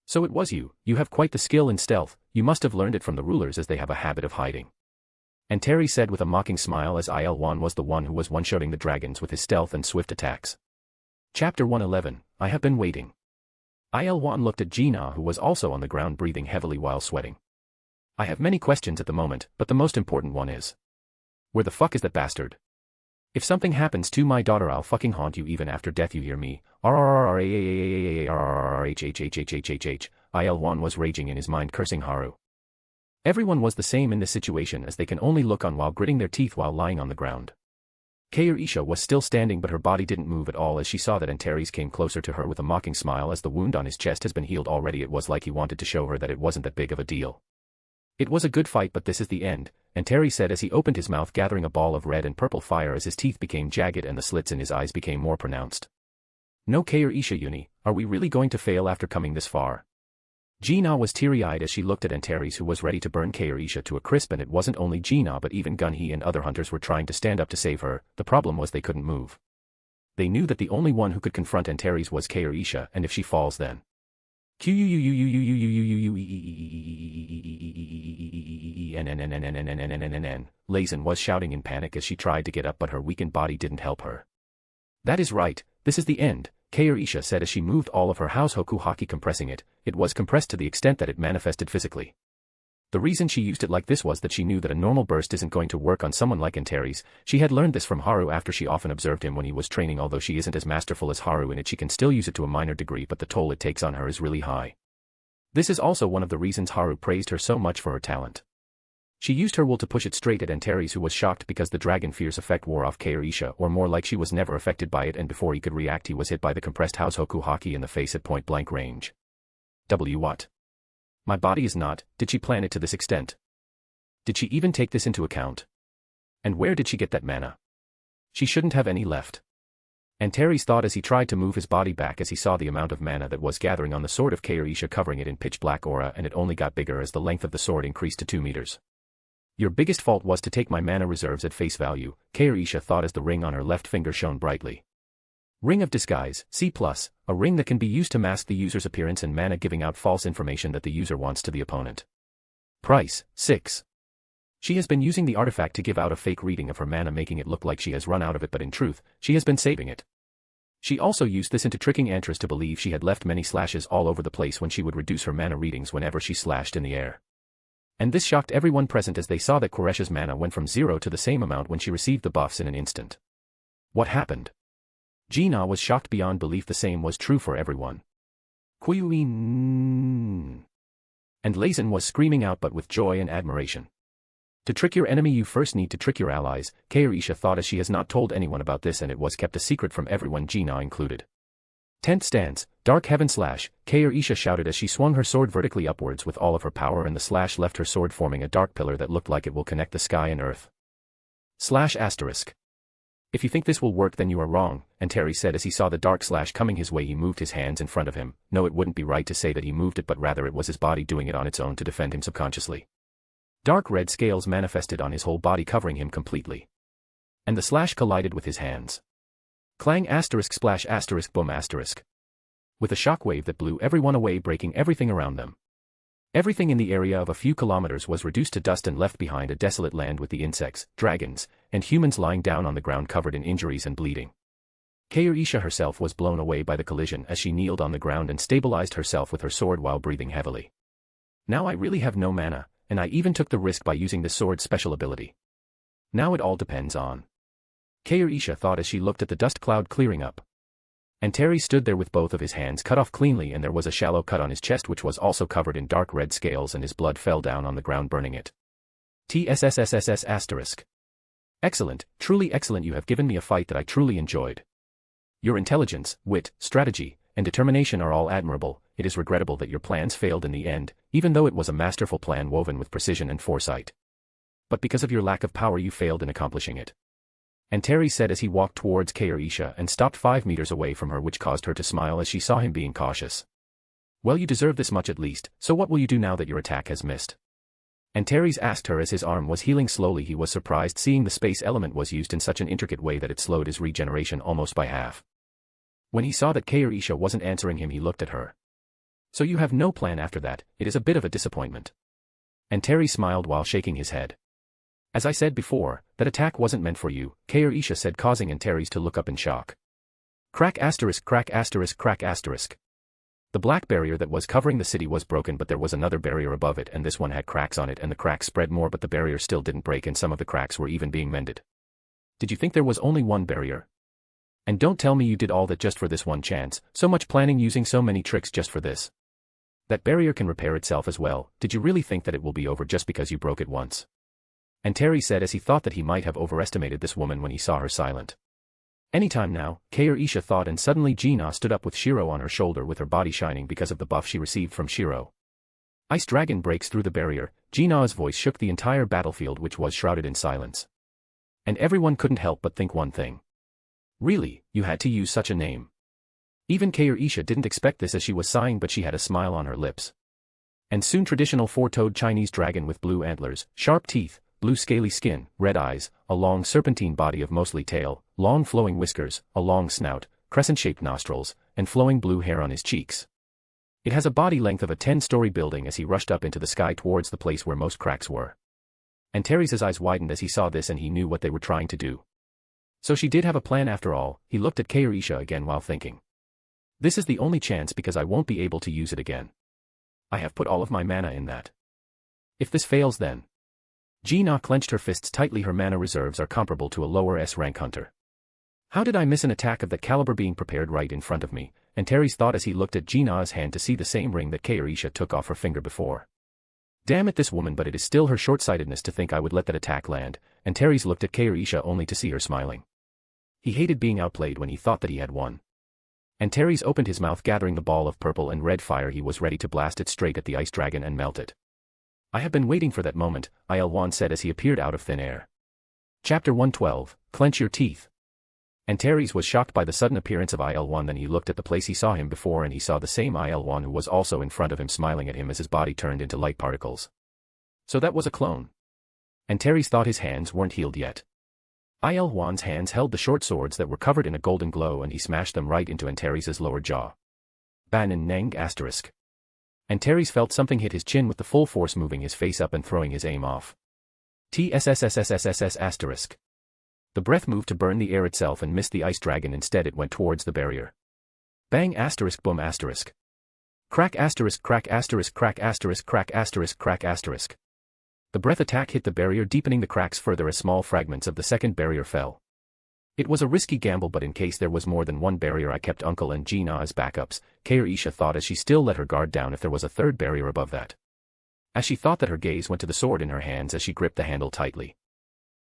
So it was you have quite the skill in stealth. You must have learned it from the rulers, as they have a habit of hiding. Terry said with a mocking smile as Il-1 was the one who was one-shotting the dragons with his stealth and swift attacks. Chapter 111, I have been waiting. Il-1 looked at Gina, who was also on the ground breathing heavily while sweating. I have many questions at the moment, but the most important one is, where the fuck is that bastard? If something happens to my daughter, I'll fucking haunt you even after death, you hear me? Il-1 was raging in his mind, cursing Haru. Everyone was the same in this situation, as they can only look on while gritting their teeth while lying on the ground. Kaorisha was still standing, but her body didn't move at all as she saw that Antares came closer to her with a mocking smile. As the wound on his chest has been healed already, it was like he wanted to show her that it wasn't that big of a deal. It was a good fight, but this is the end, Antares said as he opened his mouth, gathering a ball of red and purple fire as his teeth became jagged and the slits in his eyes became more pronounced. No, Kaorisha Uni, are we really going to fail after coming this far? Gina was teary-eyed as she looked at Antares, who was ready to burn Kaorisha to a crisp, and it wasn't only Gina but even Gunhee and other hunters were trying to stand up to save her. The problem was they couldn't move. They knew that the only one who could confront Antares was Kaorisha, and if she falls then... Lazen was shouting in panic as she tried to get up, but her weakened body didn't help her. That is right, this is the end, Kaorisha said as she moved all of her house hoku haki, compressing it. It was compressed to the extent that it manifested physically. The reason she used it like this was that she knew that a normal burst isn't going to work on someone like Antares. She had learned this from Haru after she often observed him when he was training. Although she isn't as masterful as Haru in it, she can still use it to a minor degree, but the toll it takes on her is really high. This is also one of the reasons Haru praised her so much for her talent. She used her will to push it straight at Antares, who was shocked because the dragon fear's effect wore off Kaorisha, or more like she was never affected by it, and before he could react he was hit by the compressed house hoku haki in the face at point-blank range. What? My body is not. Did she plan it to this extent? Did she even take this into account? And where did she get that mana? She shouldn't have any left. Antares thought as he tried to move his body back as he saw the amount of mana that was gathering on the sword of Kaorisha, covering it in pitch-black aura, and it only got bigger as the length of the sword increased to 2 meters. Your biggest fault was to take my mana reserves at face value, Kaorisha thought as the ring on her left finger shone brightly. Ring of Disguise, C+, a ring that can be used to mask the user's appearance and mana, giving out false information that the user wants to the opponent. Price, 6. She has been using the artifact to give out a fake reading of her mana, making it look like she has run out of it, but in truth, she has been saving it. She also used this into tricking Antris to believe she had left many slashes all over the place when she would reduce her mana readings whenever she slashed in the air. And this shocked everyone present as they saw that Koresha's mana went from 0 to the same amount when she received the buffs in an instant. What happened? Gina was shocked beyond belief. The same was true for everyone. Queen. And Lazen was screaming out, but with joy and admiration. To trick your enemy you first need to trick your allies, Kaorisha thought as she has not told anyone about this, and it was kept a secret from everyone, Gina included. 10th stance, Dark Heaven Slash, Kaorisha shouted as she swung her sword vertically upwards with all of her power, and the slash left her sword forming a dark pillar that looked like it will connect the sky and earth. Slash asterisk. If you think this will work then you are wrong, Antares said as he saw the dark slash coming his way. He moved his hands in front of him. No, it wouldn't be right to say that he moved it, but rather it was his body doing it on its own to defend him subconsciously. Dark red scales manifested on his whole body, covering him completely. And the slash collided with his hands. Clang asterisk splash asterisk boom asterisk. With a shockwave that blew everyone away, breaking everything around them. Everything in the area of a few kilometers was reduced to dust and left behind a desolate land with the insects, dragons, and humans lying down on the ground covered in injuries and bleeding. Kaorisha herself was blown away by the collision as she kneeled on the ground and stabilized herself with her sword while breathing heavily. Now I really have no mana, and I even took the risk by using the sword's special ability. Now it all depends on... Kaorisha thought as she looked at the dust cloud clearing up. Antares stood there with both of his hands cut off cleanly, and there was a shallow cut on his chest which was also covered in dark red scales, and his blood fell down on the ground, burning it. TSSSSS asterisk. Excellent, truly excellent. You have given me a fight that I truly enjoyed. Your intelligence, wit, strategy, and determination are all admirable. It is regrettable that your plans failed in the end, even though it was a masterful plan woven with precision and foresight. But because of your lack of power you failed in accomplishing it. Antares said as he walked towards Kaorisha and stopped 5 meters away from her, which caused her to smile as she saw him being cautious. Well, you deserve this much at least, so what will you do now that your attack has missed? Antares asked her as his arm was healing slowly. He was surprised seeing the space element was used in such an intricate way that it slowed his regeneration almost by half. When he saw that Kaorisha wasn't answering him, he looked at her. So you have no plan after that? It is a bit of a disappointment. Antares smiled while shaking his head. As I said before, that attack wasn't meant for you, Isha said, causing Antares to look up in shock. Crack asterisk crack asterisk crack asterisk. The black barrier that was covering the city was broken, but there was another barrier above it, and this one had cracks on it, and the cracks spread more, but the barrier still didn't break, and some of the cracks were even being mended. Did you think there was only one barrier? And don't tell me you did all that just for this one chance, so much planning, using so many tricks just for this. That barrier can repair itself as well. Did you really think that it will be over just because you broke it once? Antares said, as he thought that he might have overestimated this woman when he saw her silent. Anytime now, Isha thought, and suddenly Gina stood up with Shiro on her shoulder, with her body shining because of the buff she received from Shiro. Ice Dragon breaks through the barrier. Gina's voice shook the entire battlefield, which was shrouded in silence. And everyone couldn't help but think one thing. Really, you had to use such a name? Even Isha didn't expect this, as she was sighing, but she had a smile on her lips. And soon traditional four-toed Chinese dragon with blue antlers, sharp teeth, blue scaly skin, red eyes, a long serpentine body of mostly tail, long flowing whiskers, a long snout, crescent-shaped nostrils, and flowing blue hair on his cheeks. It has a body length of a 10-story building. As he rushed up into the sky towards the place where most cracks were. Antares' eyes widened as he saw this, and he knew what they were trying to do. So she did have a plan after all. He looked at Isha again while thinking. This is the only chance, because I won't be able to use it again. I have put all of my mana in that. If this fails, then... Gina clenched her fists tightly. Her mana reserves are comparable to a lower S-rank hunter. How did I miss an attack of that caliber being prepared right in front of me? Antares thought as he looked at Gina's hand to see the same ring that Isha took off her finger before. Damn it, this woman, but it is still her short-sightedness to think I would let that attack land. Antares looked at Isha only to see her smiling. He hated being outplayed when he thought that he had won. Antares opened his mouth, gathering the ball of purple and red fire. He was ready to blast it straight at the ice dragon and melt it. I have been waiting for that moment, Il-1 said as he appeared out of thin air. Chapter 112, Clench Your Teeth. Antares was shocked by the sudden appearance of Il-1. Then he looked at the place he saw him before, and he saw the same Il-1 who was also in front of him, smiling at him as his body turned into light particles. So that was a clone. Antares thought his hands weren't healed yet. Il-1's hands held the short swords that were covered in a golden glow, and he smashed them right into Antares' lower jaw. Banin Nang asterisk. Antares felt something hit his chin with the full force, moving his face up and throwing his aim off. TSSSSSSS asterisk. The breath moved to burn the air itself and missed the ice dragon. Instead it went towards the barrier. Bang asterisk boom asterisk. Crack asterisk crack asterisk crack asterisk crack asterisk crack asterisk. The breath attack hit the barrier, deepening the cracks further as small fragments of the second barrier fell. It was a risky gamble, but in case there was more than one barrier, I kept Uncle and Gina as backups, Isha thought as she still let her guard down if there was a third barrier above that. As she thought that, her gaze went to the sword in her hands as she gripped the handle tightly.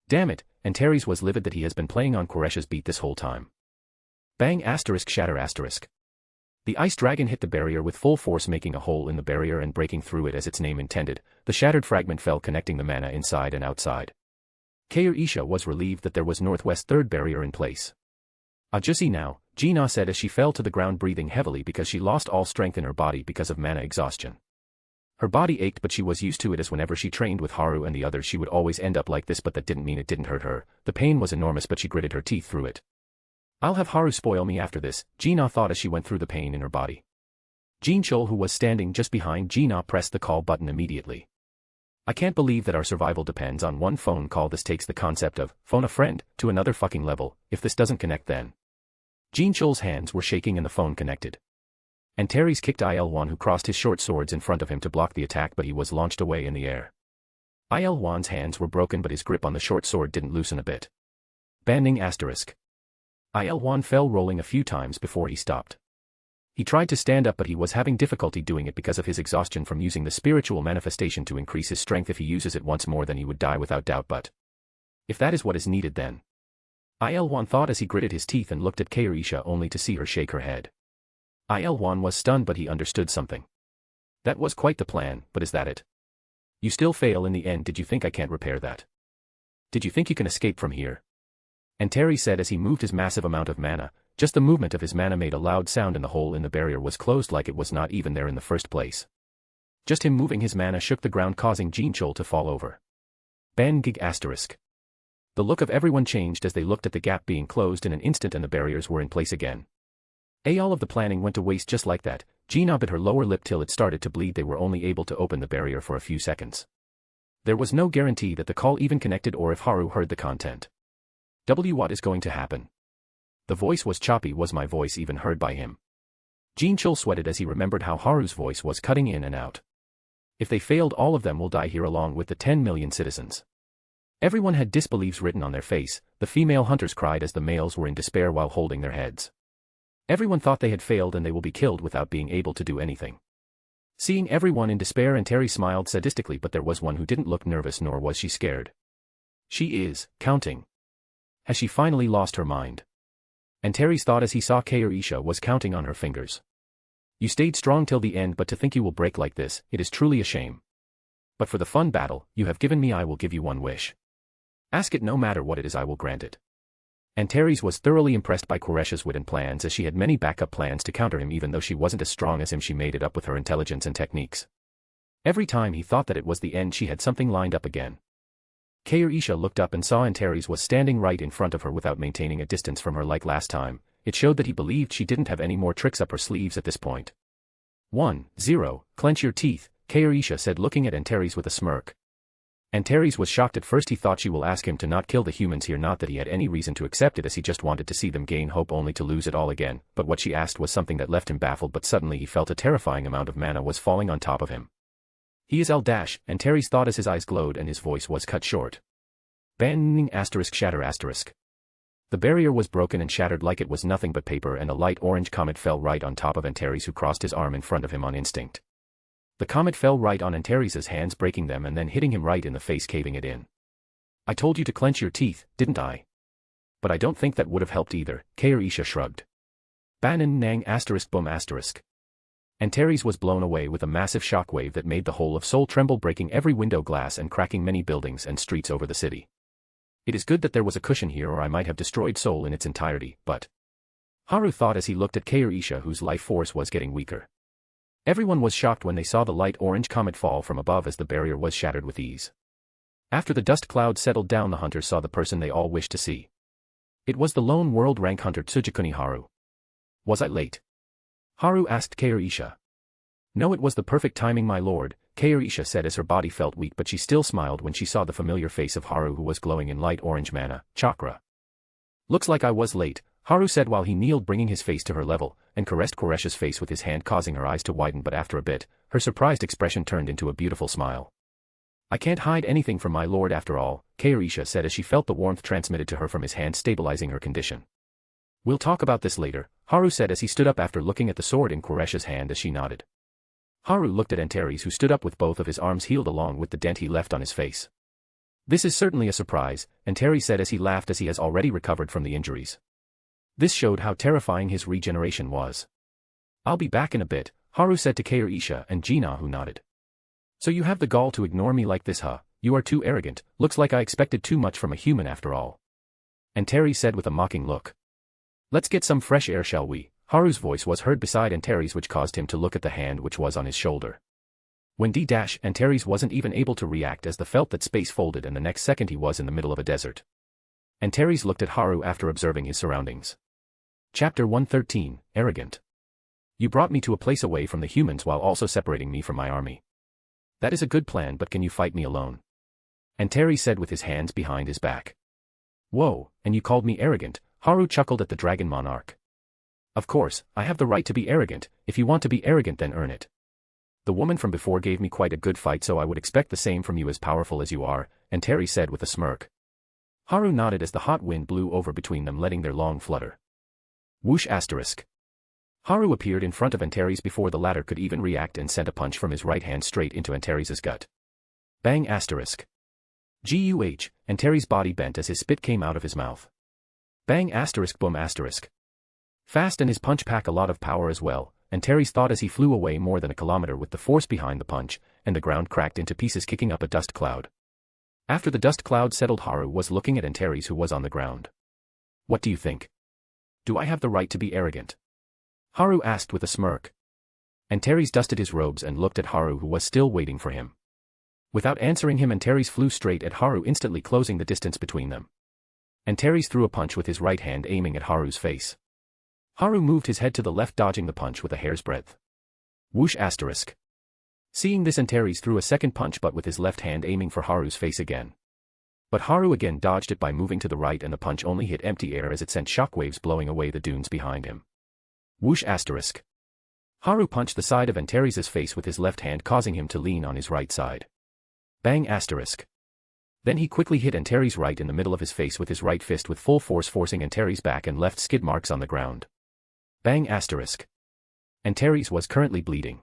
Damn it, Antares was livid that he has been playing on Koresh's beat this whole time. Bang asterisk shatter asterisk. The ice dragon hit the barrier with full force, making a hole in the barrier and breaking through it as its name intended. The shattered fragment fell, connecting the mana inside and outside. Isha was relieved that there was northwest third barrier in place. Just see now, Gina said as she fell to the ground, breathing heavily because she lost all strength in her body because of mana exhaustion. Her body ached, but she was used to it, as whenever she trained with Haru and the others she would always end up like this, but that didn't mean it didn't hurt her. The pain was enormous, but she gritted her teeth through it. I'll have Haru spoil me after this, Gina thought as she went through the pain in her body. Jean Chol, who was standing just behind Gina, pressed the call button immediately. I can't believe that our survival depends on one phone call. This takes the concept of phone a friend to another fucking level. If this doesn't connect, then... Jean Chol's hands were shaking and the phone connected. Antares kicked Il-1, who crossed his short swords in front of him to block the attack, but he was launched away in the air. Il-1's hands were broken, but his grip on the short sword didn't loosen a bit. Banning asterisk. Il-1 fell, rolling a few times before he stopped. He tried to stand up, but he was having difficulty doing it because of his exhaustion from using the spiritual manifestation to increase his strength. If he uses it once more, then he would die without doubt, but... if that is what is needed, then... Il-1 thought as he gritted his teeth and looked at Isha only to see her shake her head. Il-1 was stunned, but he understood something. That was quite the plan, but is that it? You still fail in the end. Did you think I can't repair that? Did you think you can escape from here? Antares said as he moved his massive amount of mana. Just the movement of his mana made a loud sound, and the hole in the barrier was closed like it was not even there in the first place. Just him moving his mana shook the ground, causing Jean Chol to fall over. Ban gig asterisk. The look of everyone changed as they looked at the gap being closed in an instant, and the barriers were in place again. All of the planning went to waste just like that. Gina bit her lower lip till it started to bleed. They were only able to open the barrier for a few seconds. There was no guarantee that the call even connected or if Haru heard the content. What is going to happen? The voice was choppy. Was my voice even heard by him? Jean Chul sweated as he remembered how Haru's voice was cutting in and out. If they failed, all of them will die here along with the 10 million citizens. Everyone had disbeliefs written on their face. The female hunters cried as the males were in despair while holding their heads. Everyone thought they had failed and they will be killed without being able to do anything. Seeing everyone in despair, Anteri smiled sadistically, but there was one who didn't look nervous, nor was she scared. She is counting. Has she finally lost her mind? Anteri's thought as he saw Isha was counting on her fingers. You stayed strong till the end, but to think you will break like this, it is truly a shame. But for the fun battle you have given me, I will give you one wish. Ask it, no matter what it is, I will grant it. Antares was thoroughly impressed by Koresh's wit and plans, as she had many backup plans to counter him. Even though she wasn't as strong as him, she made it up with her intelligence and techniques. Every time he thought that it was the end, she had something lined up again. Isha looked up and saw Antares was standing right in front of her without maintaining a distance from her like last time. It showed that he believed she didn't have any more tricks up her sleeves at this point. 1-0, clench your teeth, Isha said, looking at Antares with a smirk. Antares was shocked at first. He thought she will ask him to not kill the humans here, not that he had any reason to accept it, as he just wanted to see them gain hope only to lose it all again, but what she asked was something that left him baffled. But suddenly he felt a terrifying amount of mana was falling on top of him. He is L-, Antares thought as his eyes glowed and his voice was cut short. Banning shatter asterisk. The barrier was broken and shattered like it was nothing but paper, and a light orange comet fell right on top of Antares, who crossed his arm in front of him on instinct. The comet fell right on Antares' hands, breaking them and then hitting him right in the face, caving it in. I told you to clench your teeth, didn't I? But I don't think that would have helped either, Isha shrugged. Banan nang asterisk boom asterisk. Antares was blown away with a massive shockwave that made the whole of Seoul tremble, breaking every window glass and cracking many buildings and streets over the city. It is good that there was a cushion here, or I might have destroyed Seoul in its entirety, but... Haru thought as he looked at Isha, whose life force was getting weaker. Everyone was shocked when they saw the light orange comet fall from above, as the barrier was shattered with ease. After the dust cloud settled down, the hunters saw the person they all wished to see. It was the lone world rank hunter Tsujikuni Haru. Was I late? Haru asked Isha. No, it was the perfect timing, my lord, Isha said as her body felt weak, but she still smiled when she saw the familiar face of Haru, who was glowing in light orange mana, chakra. Looks like I was late, Haru said while he kneeled, bringing his face to her level, and caressed Koresh's face with his hand, causing her eyes to widen, but after a bit, her surprised expression turned into a beautiful smile. I can't hide anything from my lord after all, Isha said as she felt the warmth transmitted to her from his hand, stabilizing her condition. We'll talk about this later, Haru said as he stood up after looking at the sword in Koresh's hand as she nodded. Haru looked at Antares, who stood up with both of his arms healed along with the dent he left on his face. This is certainly a surprise, Antares said as he laughed, as he has already recovered from the injuries. This showed how terrifying his regeneration was. I'll be back in a bit, Haru said to Isha and Gina, who nodded. So you have the gall to ignore me like this, huh? You are too arrogant. Looks like I expected too much from a human after all. Antares said with a mocking look. Let's get some fresh air, shall we? Haru's voice was heard beside Antares, which caused him to look at the hand which was on his shoulder. When Antares wasn't even able to react, as the felt that space folded, and the next second he was in the middle of a desert. Antares looked at Haru after observing his surroundings. Chapter 113, Arrogant. You brought me to a place away from the humans while also separating me from my army. That is a good plan, but can you fight me alone? Antares said with his hands behind his back. Whoa, and you called me arrogant, Haru chuckled at the dragon monarch. Of course, I have the right to be arrogant. If you want to be arrogant, then earn it. The woman from before gave me quite a good fight, so I would expect the same from you, as powerful as you are, Antares said with a smirk. Haru nodded as the hot wind blew over between them, letting their long flutter. Whoosh asterisk. Haru appeared in front of Antares before the latter could even react and sent a punch from his right hand straight into Antares' gut. Bang asterisk. Guh, Antares' body bent as his spit came out of his mouth. Bang asterisk boom asterisk. Fast, and his punch pack a lot of power as well, Antares thought as he flew away more than a kilometer with the force behind the punch, and the ground cracked into pieces, kicking up a dust cloud. After the dust cloud settled, Haru was looking at Antares, who was on the ground. What do you think? Do I have the right to be arrogant? Haru asked with a smirk. Antares dusted his robes and looked at Haru, who was still waiting for him. Without answering him, Antares flew straight at Haru, instantly closing the distance between them. Antares threw a punch with his right hand, aiming at Haru's face. Haru moved his head to the left, dodging the punch with a hair's breadth. Whoosh asterisk. Seeing this, Antares threw a second punch, but with his left hand aiming for Haru's face again. But Haru again dodged it by moving to the right, and the punch only hit empty air as it sent shockwaves blowing away the dunes behind him. Whoosh asterisk. Haru punched the side of Antares' face with his left hand, causing him to lean on his right side. Bang asterisk. Then he quickly hit Antares right in the middle of his face with his right fist with full force, forcing Antares back and left skid marks on the ground. Bang asterisk. Antares was currently bleeding.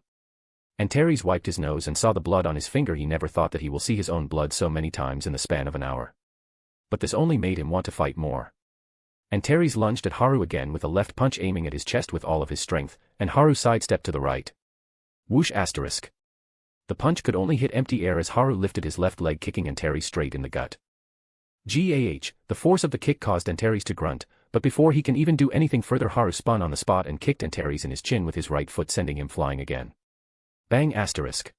Antares wiped his nose and saw the blood on his finger. He never thought that he will see his own blood so many times in the span of an hour. But this only made him want to fight more. Antares lunged at Haru again with a left punch, aiming at his chest with all of his strength, and Haru sidestepped to the right. Whoosh asterisk. The punch could only hit empty air as Haru lifted his left leg, kicking Antares straight in the gut. GAH, the force of the kick caused Antares to grunt, but before he can even do anything further, Haru spun on the spot and kicked Antares in his chin with his right foot, sending him flying again. Bang asterisk.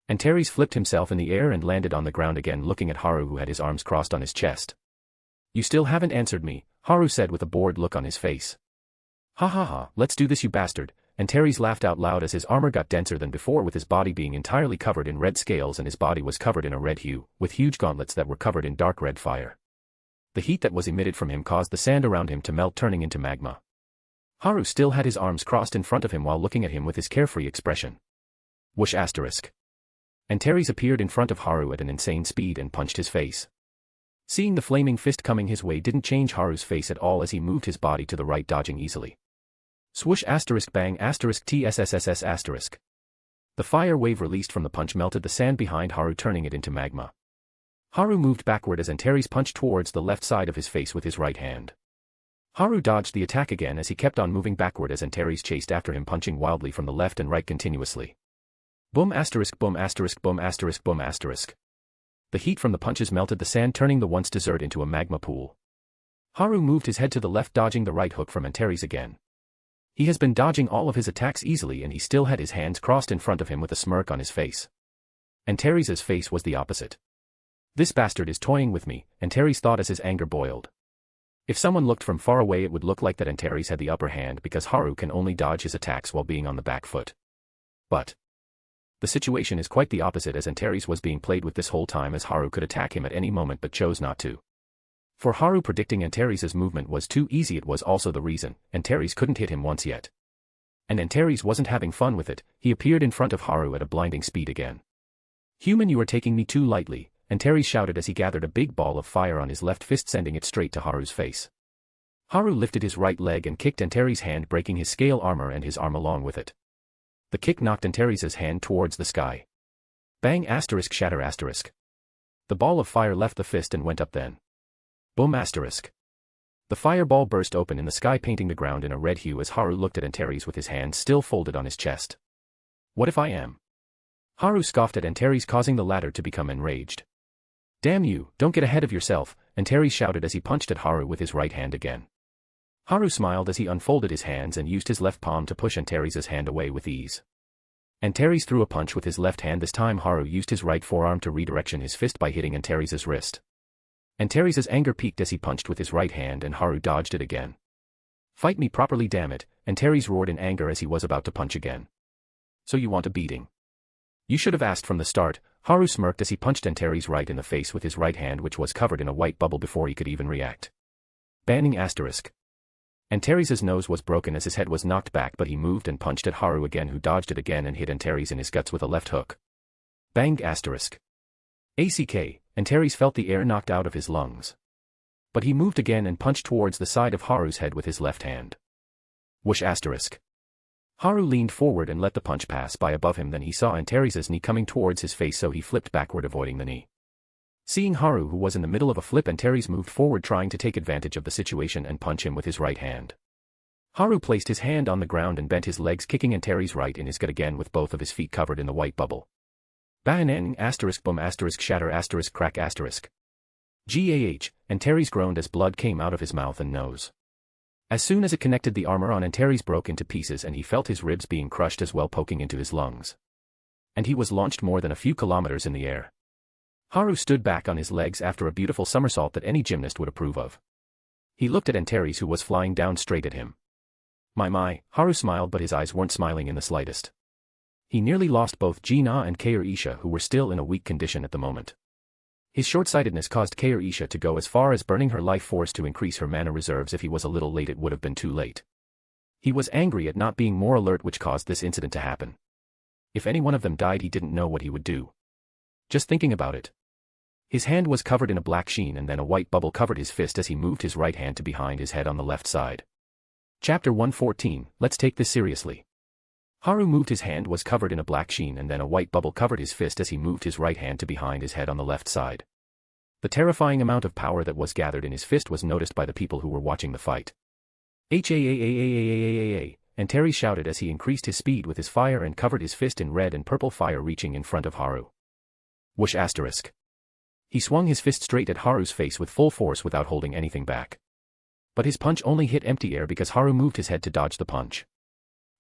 Antares flipped himself in the air and landed on the ground again, looking at Haru, who had his arms crossed on his chest. You still haven't answered me, Haru said with a bored look on his face. Ha ha ha, let's do this, you bastard. Antares laughed out loud as his armor got denser than before, with his body being entirely covered in red scales, and his body was covered in a red hue, with huge gauntlets that were covered in dark red fire. The heat that was emitted from him caused the sand around him to melt, turning into magma. Haru still had his arms crossed in front of him while looking at him with his carefree expression. Whoosh asterisk. Antares appeared in front of Haru at an insane speed and punched his face. Seeing the flaming fist coming his way didn't change Haru's face at all as he moved his body to the right, dodging easily. Swoosh asterisk bang asterisk tsss asterisk. The fire wave released from the punch melted the sand behind Haru, turning it into magma. Haru moved backward as Antares punched towards the left side of his face with his right hand. Haru dodged the attack again as he kept on moving backward as Antares chased after him, punching wildly from the left and right continuously. Boom asterisk boom asterisk boom asterisk boom asterisk. The heat from the punches melted the sand, turning the once desert into a magma pool. Haru moved his head to the left, dodging the right hook from Antares again. He has been dodging all of his attacks easily, and he still had his hands crossed in front of him with a smirk on his face. Antares' face was the opposite. This bastard is toying with me, Antares thought as his anger boiled. If someone looked from far away, it would look like that Antares had the upper hand because Haru can only dodge his attacks while being on the back foot. But the situation is quite the opposite, as Antares was being played with this whole time, as Haru could attack him at any moment but chose not to. For Haru, predicting Antares' movement was too easy. It was also the reason Antares couldn't hit him once yet. And Antares wasn't having fun with it. He appeared in front of Haru at a blinding speed again. Human, you are taking me too lightly, Antares shouted as he gathered a big ball of fire on his left fist, sending it straight to Haru's face. Haru lifted his right leg and kicked Antares' hand, breaking his scale armor and his arm along with it. The kick knocked Antares' hand towards the sky. Bang asterisk shatter asterisk. The ball of fire left the fist and went up then. Boom asterisk. The fireball burst open in the sky, painting the ground in a red hue as Haru looked at Antares with his hands still folded on his chest. What if I am? Haru scoffed at Antares, causing the latter to become enraged. Damn you, don't get ahead of yourself, Antares shouted as he punched at Haru with his right hand again. Haru smiled as he unfolded his hands and used his left palm to push Antares' hand away with ease. Antares threw a punch with his left hand. This time Haru used his right forearm to redirection his fist by hitting Antares' wrist. Antares' anger peaked as he punched with his right hand, and Haru dodged it again. Fight me properly, damn it, Antares roared in anger as he was about to punch again. So you want a beating? You should have asked from the start, Haru smirked as he punched Antares right in the face with his right hand, which was covered in a white bubble before he could even react. Banning asterisk. Antares' nose was broken as his head was knocked back, but he moved and punched at Haru again, who dodged it again and hit Antares in his guts with a left hook. Bang asterisk. ACK, Antares felt the air knocked out of his lungs. But he moved again and punched towards the side of Haru's head with his left hand. Whoosh asterisk. Haru leaned forward and let the punch pass by above him. Then he saw Antares' knee coming towards his face, so he flipped backward, avoiding the knee. Seeing Haru, who was in the middle of a flip, Antares moved forward, trying to take advantage of the situation and punch him with his right hand. Haru placed his hand on the ground and bent his legs, kicking Antares right in his gut again with both of his feet covered in the white bubble. Bahanang asterisk boom asterisk shatter asterisk crack asterisk. GAH, Antares groaned as blood came out of his mouth and nose. As soon as it connected, the armor on Antares broke into pieces and he felt his ribs being crushed as well, poking into his lungs. And he was launched more than a few kilometers in the air. Haru stood back on his legs after a beautiful somersault that any gymnast would approve of. He looked at Antares, who was flying down straight at him. My, Haru smiled, but his eyes weren't smiling in the slightest. He nearly lost both Ji-na and Kair-Isha, who were still in a weak condition at the moment. His short-sightedness caused Kair-Isha to go as far as burning her life force to increase her mana reserves. If he was a little late, it would have been too late. He was angry at not being more alert, which caused this incident to happen. If any one of them died, he didn't know what he would do. Just thinking about it. His hand was covered in a black sheen, and then a white bubble covered his fist as he moved his right hand to behind his head on the left side. Chapter 114, Let's Take This Seriously. Haru moved his hand was covered in a black sheen, and then a white bubble covered his fist as he moved his right hand to behind his head on the left side. The terrifying amount of power that was gathered in his fist was noticed by the people who were watching the fight. H-A-A-A-A-A-A-A-A, and Terry shouted as he increased his speed with his fire and covered his fist in red and purple fire, reaching in front of Haru. Whoosh asterisk. He swung his fist straight at Haru's face with full force without holding anything back. But his punch only hit empty air because Haru moved his head to dodge the punch.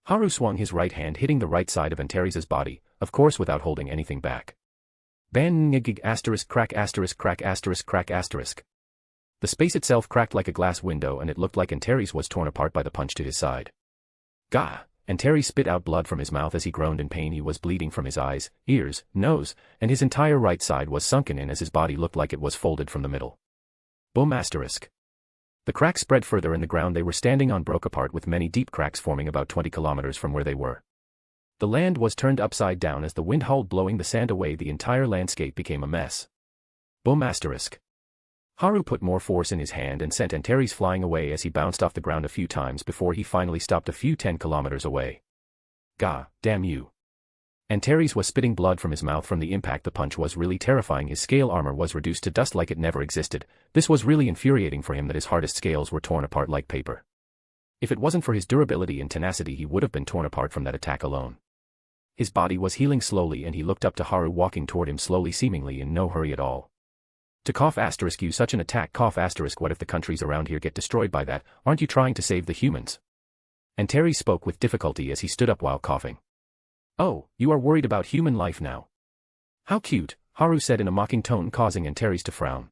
Haru swung his right hand, hitting the right side of Antares' body, of course without holding anything back. Ban-ngig asterisk crack asterisk crack asterisk crack asterisk. The space itself cracked like a glass window, and it looked like Antares was torn apart by the punch to his side. Gah! Antares spit out blood from his mouth as he groaned in pain. He was bleeding from his eyes, ears, nose, and his entire right side was sunken in as his body looked like it was folded from the middle. Boom asterisk. The crack spread further, and the ground they were standing on broke apart, with many deep cracks forming about 20 kilometers from where they were. The land was turned upside down as the wind howled, blowing the sand away. The entire landscape became a mess. Boom asterisk. Haru put more force in his hand and sent Antares flying away as he bounced off the ground a few times before he finally stopped a few 10 kilometers away. Gah, damn you. Antares was spitting blood from his mouth from the impact. The punch was really terrifying. His scale armor was reduced to dust like it never existed. This was really infuriating for him that his hardest scales were torn apart like paper. If it wasn't for his durability and tenacity, he would have been torn apart from that attack alone. His body was healing slowly, and he looked up to Haru walking toward him slowly, seemingly in no hurry at all. To cough asterisk, you such an attack cough asterisk. What if the countries around here get destroyed by that? Aren't you trying to save the humans? Antares spoke with difficulty as he stood up while coughing. Oh, you are worried about human life now. How cute, Haru said in a mocking tone, causing Antares to frown.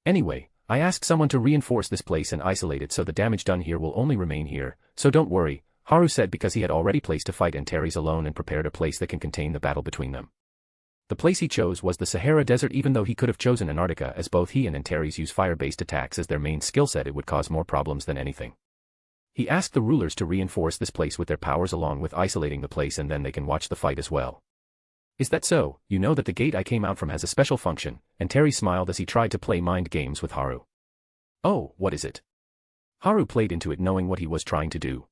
Anyway, I asked someone to reinforce this place and isolate it, so the damage done here will only remain here, so don't worry, Haru said, because he had already placed to fight Antares alone and prepared a place that can contain the battle between them. The place he chose was the Sahara Desert. Even though he could have chosen Antarctica, as both he and Antares use fire-based attacks as their main skill set, it would cause more problems than anything. He asked the rulers to reinforce this place with their powers along with isolating the place, and then they can watch the fight as well. Is that so? You know that the gate I came out from has a special function. Antares smiled as he tried to play mind games with Haru. Oh, what is it? Haru played into it, knowing what he was trying to do.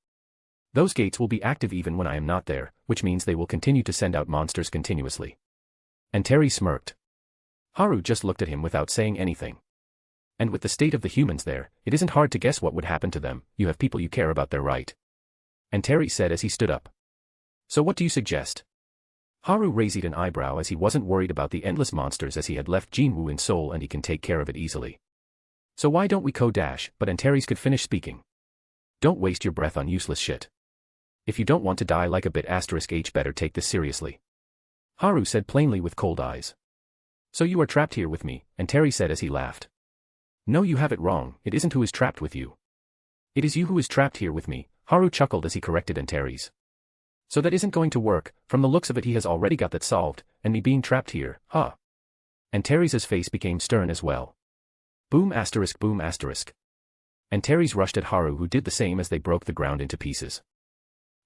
Those gates will be active even when I am not there, which means they will continue to send out monsters continuously. Antares smirked. Haru just looked at him without saying anything. And with the state of the humans there, it isn't hard to guess what would happen to them. You have people you care about there, right? Antares said as he stood up. So what do you suggest? Haru raised an eyebrow as he wasn't worried about the endless monsters, as he had left Jinwoo in Seoul and he can take care of it easily. So why don't we co-dash? But Antares could finish speaking. Don't waste your breath on useless shit. If you don't want to die like a bit asterisk H, better take this seriously. Haru said plainly with cold eyes. So you are trapped here with me, Antares said as he laughed. No, you have it wrong. It isn't who is trapped with you. It is you who is trapped here with me, Haru chuckled as he corrected Antares. So that isn't going to work. From the looks of it, he has already got that solved, and me being trapped here, huh? Antares' face became stern as well. Boom asterisk boom asterisk. Antares rushed at Haru, who did the same as they broke the ground into pieces.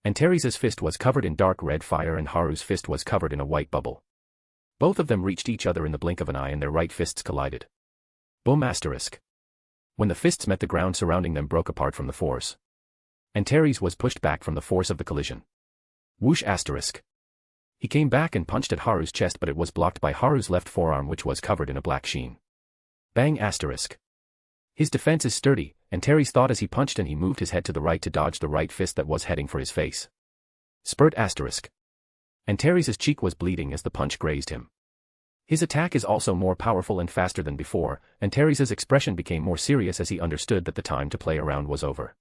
Antares' fist was covered in dark red fire and Haru's fist was covered in a white bubble. Both of them reached each other in the blink of an eye and their right fists collided. Boom asterisk. When the fists met, the ground surrounding them broke apart from the force. Antares was pushed back from the force of the collision. Whoosh asterisk. He came back and punched at Haru's chest, but it was blocked by Haru's left forearm, which was covered in a black sheen. Bang asterisk. His defense is sturdy, Antares thought as he punched, and he moved his head to the right to dodge the right fist that was heading for his face. Spurt asterisk. Antares' cheek was bleeding as the punch grazed him. His attack is also more powerful and faster than before. Antares' expression became more serious as he understood that the time to play around was over.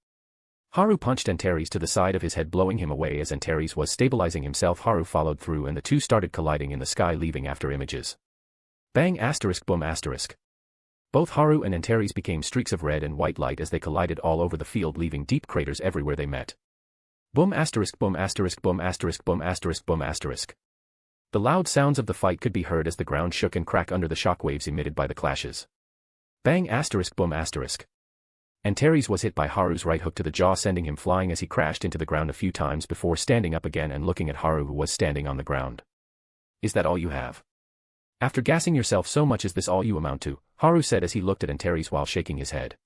Haru punched Antares to the side of his head, blowing him away. As Antares was stabilizing himself, Haru followed through and the two started colliding in the sky, leaving after images. Bang asterisk boom asterisk. Both Haru and Antares became streaks of red and white light as they collided all over the field, leaving deep craters everywhere they met. Boom asterisk boom asterisk boom asterisk boom asterisk boom asterisk. The loud sounds of the fight could be heard as the ground shook and cracked under the shockwaves emitted by the clashes. Bang asterisk boom asterisk. Antares was hit by Haru's right hook to the jaw, sending him flying as he crashed into the ground a few times before standing up again and looking at Haru, who was standing on the ground. Is that all you have? After gassing yourself so much, is this all you amount to? Haru said as he looked at Antares while shaking his head.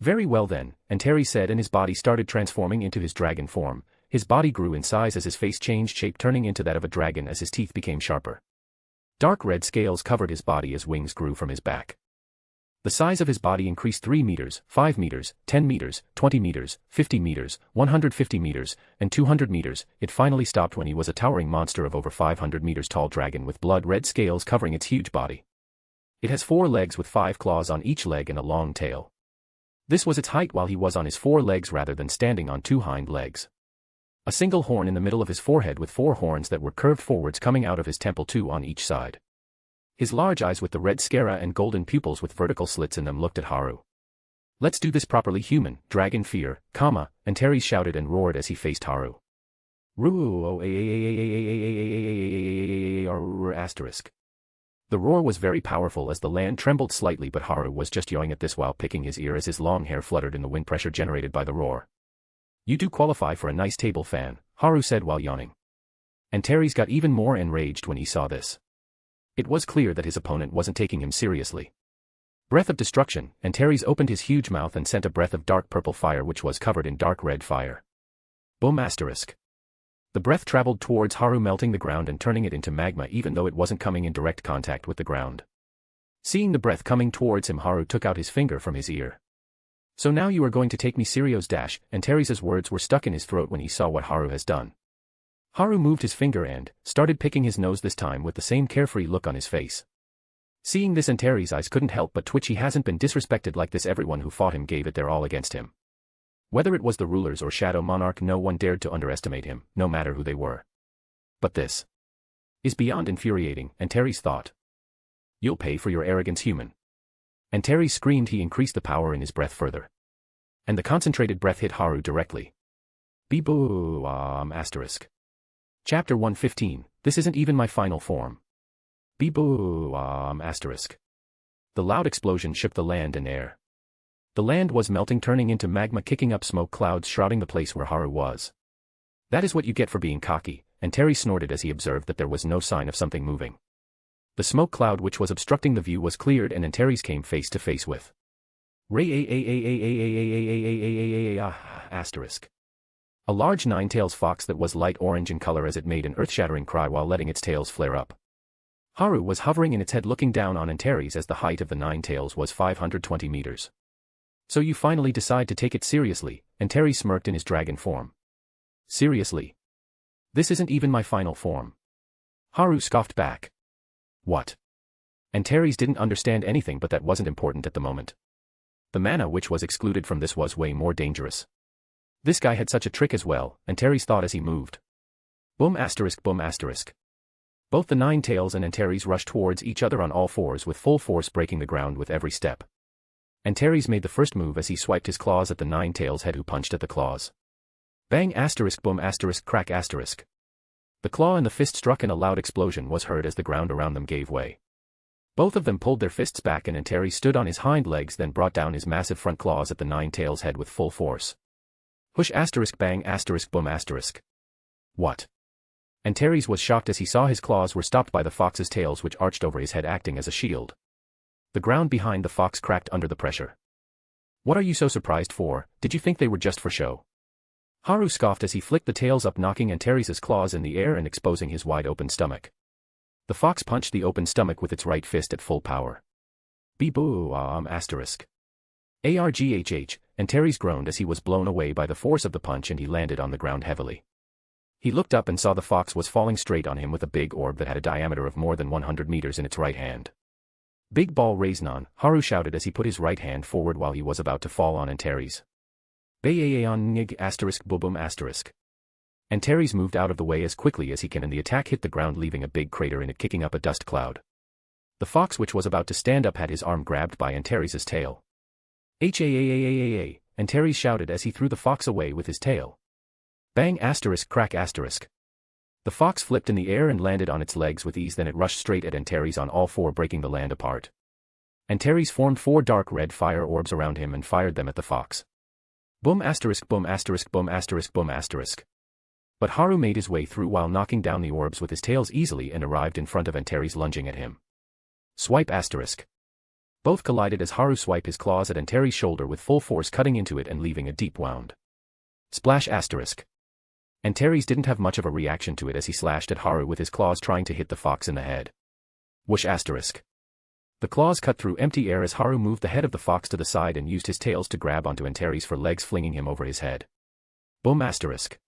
Very well then, Antares said, and his body started transforming into his dragon form. His body grew in size as his face changed shape, turning into that of a dragon as his teeth became sharper. Dark red scales covered his body as wings grew from his back. The size of his body increased 3 meters, 5 meters, 10 meters, 20 meters, 50 meters, 150 meters, and 200 meters. It finally stopped when he was a towering monster of over 500 meters tall dragon with blood-red scales covering its huge body. It has 4 legs with 5 claws on each leg and a long tail. This was its height while he was on his 4 legs rather than standing on 2 hind legs. A single horn in the middle of his forehead with 4 horns that were curved forwards coming out of his temple, 2 on each side. His large eyes with the red sclera and golden pupils with vertical slits in them looked at Haru. Let's do this properly, human, dragon fear, Antares shouted and roared as he faced Haru. Asterisk. The roar was very powerful as the land trembled slightly, but Haru was just yawing at this while picking his ear as his long hair fluttered in the wind pressure generated by the roar. You do qualify for a nice table fan, Haru said while yawning. Antares got even more enraged when he saw this. It was clear that his opponent wasn't taking him seriously. Breath of destruction, Antares opened his huge mouth and sent a breath of dark purple fire which was covered in dark red fire. Boom asterisk. The breath traveled towards Haru, melting the ground and turning it into magma even though it wasn't coming in direct contact with the ground. Seeing the breath coming towards him, Haru took out his finger from his ear. So now you are going to take me serious dash, Antares' words were stuck in his throat when he saw what Haru has done. Haru moved his finger and started picking his nose, this time with the same carefree look on his face. Seeing this, Antares' eyes couldn't help but twitch. He hasn't been disrespected like this. Everyone who fought him gave it their all against him. Whether it was the rulers or Shadow Monarch, no one dared to underestimate him, no matter who they were. But this is beyond infuriating, Antares thought. You'll pay for your arrogance, human. Antares screamed. He increased the power in his breath further. And the concentrated breath hit Haru directly. Asterisk. Chapter 115, This Isn't Even My Final Form. Asterisk. The loud explosion shook the land and air. The land was melting, turning into magma, kicking up smoke clouds shrouding the place where Haru was. That is what you get for being cocky, Antares snorted as he observed that there was no sign of something moving. The smoke cloud which was obstructing the view was cleared and Antares came face to face with asterisk. A large 9-tails fox that was light orange in color as it made an earth-shattering cry while letting its tails flare up. Haru was hovering in its head looking down on Antares as the height of the 9-tails was 520 meters. So you finally decide to take it seriously, Antares smirked in his dragon form. Seriously? This isn't even my final form. Haru scoffed back. What? Antares didn't understand anything, but that wasn't important at the moment. The mana which was excluded from this was way more dangerous. This guy had such a trick as well, Antares thought as he moved. Boom asterisk boom asterisk. Both the 9-tails and Antares rushed towards each other on all fours with full force, breaking the ground with every step. Antares made the first move as he swiped his claws at the 9-tails head, who punched at the claws. Bang asterisk boom asterisk crack asterisk. The claw and the fist struck and a loud explosion was heard as the ground around them gave way. Both of them pulled their fists back and Antares stood on his hind legs, then brought down his massive front claws at the 9-tails head with full force. Hush asterisk bang asterisk boom asterisk. What? Antares was shocked as he saw his claws were stopped by the fox's tails which arched over his head, acting as a shield. The ground behind the fox cracked under the pressure. What are you so surprised for? Did you think they were just for show? Haru scoffed as he flicked the tails up, knocking Antares' claws in the air and exposing his wide-open stomach. The fox punched the open stomach with its right fist at full power. Asterisk. Arghh, Antares groaned as he was blown away by the force of the punch and he landed on the ground heavily. He looked up and saw the fox was falling straight on him with a big orb that had a diameter of more than 100 meters in its right hand. Big ball raisin, Haru shouted as he put his right hand forward while he was about to fall on Antares. Bayayon asterisk boom asterisk. Antares moved out of the way as quickly as he can and the attack hit the ground, leaving a big crater in it, kicking up a dust cloud. The fox which was about to stand up had his arm grabbed by Antares' tail. Antares shouted as he threw the fox away with his tail. Bang asterisk crack asterisk. The fox flipped in the air and landed on its legs with ease, then it rushed straight at Antares on all four, breaking the land apart. Antares formed 4 dark red fire orbs around him and fired them at the fox. Boom asterisk boom asterisk boom asterisk boom asterisk. But Haru made his way through while knocking down the orbs with his tails easily and arrived in front of Antares, lunging at him. Swipe asterisk. Both collided as Haru swiped his claws at Antares' shoulder with full force, cutting into it and leaving a deep wound. Splash asterisk. Antares didn't have much of a reaction to it as he slashed at Haru with his claws, trying to hit the fox in the head. Whoosh asterisk. The claws cut through empty air as Haru moved the head of the fox to the side and used his tails to grab onto Antares for legs, flinging him over his head. Boom asterisk.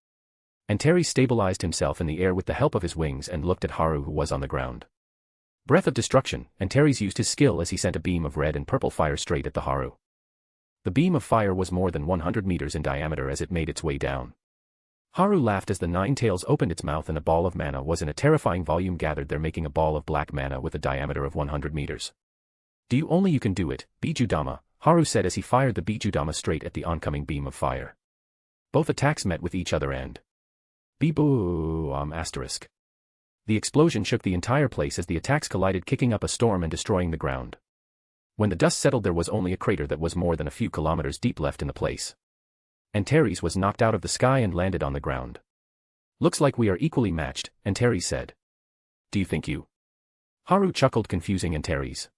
Antares stabilized himself in the air with the help of his wings and looked at Haru, who was on the ground. Breath of destruction. Antares used his skill as he sent a beam of red and purple fire straight at the Haru. The beam of fire was more than 100 meters in diameter as it made its way down. Haru laughed as the 9 tails opened its mouth and a ball of mana was in a terrifying volume gathered there, making a ball of black mana with a diameter of 100 meters. Only you can do it, Bijudama, Haru said as he fired the Bijudama straight at the oncoming beam of fire. Both attacks met with each other and Be-boom asterisk. The explosion shook the entire place as the attacks collided, kicking up a storm and destroying the ground. When the dust settled, there was only a crater that was more than a few kilometers deep left in the place. Antares was knocked out of the sky and landed on the ground. Looks like we are equally matched, Antares said. Do you think you? Haru chuckled, confusing Antares.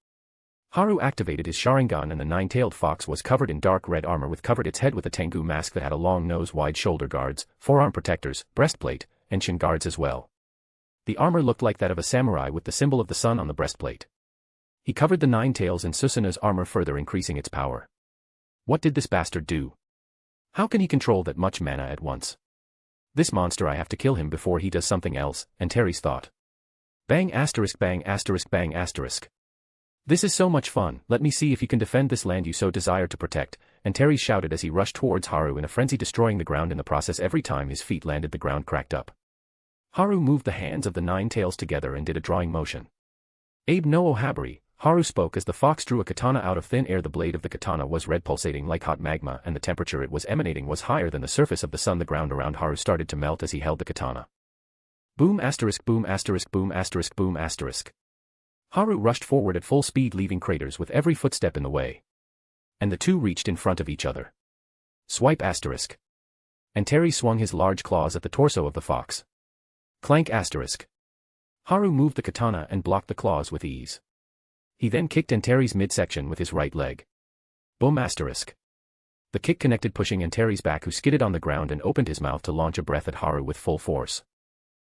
Haru activated his Sharingan and the 9-tailed fox was covered in dark red armor with covered its head with a Tengu mask that had a long nose, wide shoulder guards, forearm protectors, breastplate, and shin guards as well. The armor looked like that of a samurai with the symbol of the sun on the breastplate. He covered the 9 tails in Susanoo's armor, further increasing its power. What did this bastard do? How can he control that much mana at once? This monster, I have to kill him before he does something else, Antares thought. Bang asterisk bang asterisk bang asterisk. This is so much fun, let me see if you can defend this land you so desire to protect, Antares shouted as he rushed towards Haru in a frenzy, destroying the ground in the process. Every time his feet landed, the ground cracked up. Haru moved the hands of the 9 tails together and did a drawing motion. Abe no Ohabari, Haru spoke as the fox drew a katana out of thin air. The blade of the katana was red, pulsating like hot magma, and the temperature it was emanating was higher than the surface of the sun. The ground around Haru started to melt as he held the katana. Boom asterisk boom asterisk boom asterisk boom asterisk. Haru rushed forward at full speed, leaving craters with every footstep in the way. And the two reached in front of each other. Swipe asterisk. Antares swung his large claws at the torso of the fox. Clank asterisk. Haru moved the katana and blocked the claws with ease. He then kicked Antares midsection with his right leg. Boom asterisk. The kick connected, pushing Antares back, who skidded on the ground and opened his mouth to launch a breath at Haru with full force.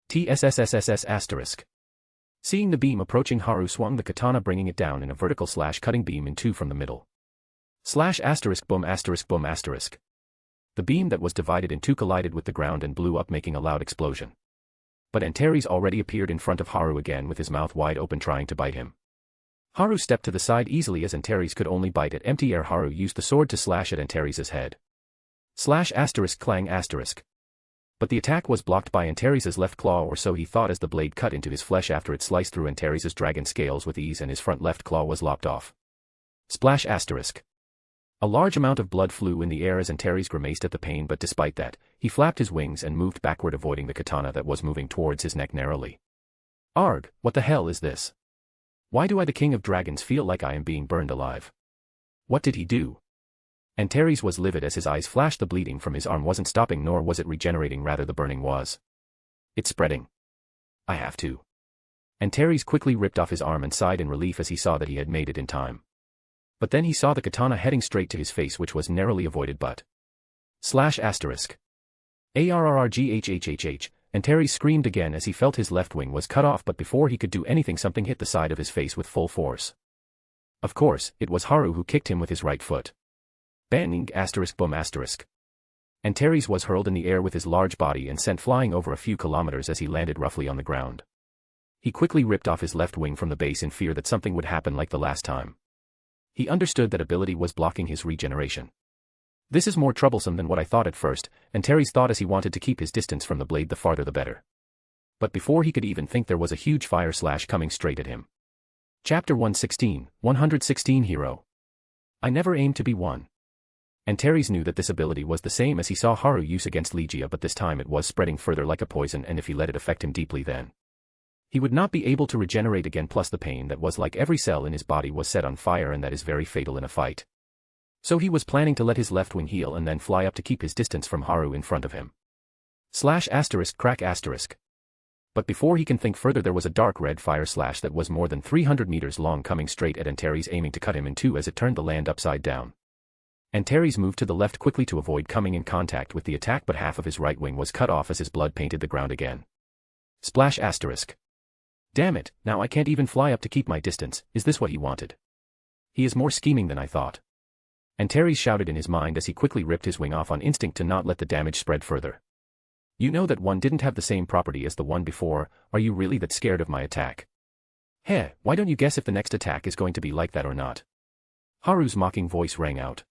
TSSSSS asterisk. Seeing the beam approaching, Haru swung the katana, bringing it down in a vertical slash, cutting beam in 2 from the middle. Slash asterisk boom asterisk boom asterisk. The beam that was divided in 2 collided with the ground and blew up, making a loud explosion. But Antares already appeared in front of Haru again with his mouth wide open, trying to bite him. Haru stepped to the side easily as Antares could only bite at empty air. Haru used the sword to slash at Antares' head. Slash asterisk clang asterisk. But the attack was blocked by Antares' left claw, or so he thought, as the blade cut into his flesh after it sliced through Antares' dragon scales with ease, and his front left claw was lopped off. Splash asterisk. A large amount of blood flew in the air as Antares grimaced at the pain, but despite that, he flapped his wings and moved backward, avoiding the katana that was moving towards his neck narrowly. Arg, what the hell is this? Why do I, the king of dragons, feel like I am being burned alive? What did he do? Antares was livid as his eyes flashed. The bleeding from his arm wasn't stopping, nor was it regenerating, rather the burning was. It's spreading. I have to. Antares quickly ripped off his arm and sighed in relief as he saw that he had made it in time. But then he saw the katana heading straight to his face, which was narrowly avoided, but... Slash asterisk. Arrrghhhhh, Antares screamed again as he felt his left wing was cut off, but before he could do anything, something hit the side of his face with full force. Of course, it was Haru, who kicked him with his right foot. Bang asterisk boom asterisk. Antares was hurled in the air with his large body and sent flying over a few kilometers as he landed roughly on the ground. He quickly ripped off his left wing from the base in fear that something would happen like the last time. He understood that ability was blocking his regeneration. This is more troublesome than what I thought at first, Antares thought as he wanted to keep his distance from the blade, the farther the better. But before he could even think, there was a huge fire slash coming straight at him. Chapter 116, 116 Hero. I never aimed to be one. Antares knew that this ability was the same as he saw Haru use against Legia, but this time it was spreading further like a poison, and if he let it affect him deeply, then he would not be able to regenerate again, plus the pain that was like every cell in his body was set on fire, and that is very fatal in a fight. So he was planning to let his left wing heal and then fly up to keep his distance from Haru in front of him. / crack *. But before he can think further, there was a dark red fire slash that was more than 300 meters long coming straight at Antares, aiming to cut him in two as it turned the land upside down. Antares moved to the left quickly to avoid coming in contact with the attack, but half of his right wing was cut off as his blood painted the ground again. *. Damn it, now I can't even fly up to keep my distance. Is this what he wanted? He is more scheming than I thought. Antares shouted in his mind as he quickly ripped his wing off on instinct to not let the damage spread further. You know that one didn't have the same property as the one before. Are you really that scared of my attack? Heh, why don't you guess if the next attack is going to be like that or not? Haru's mocking voice rang out.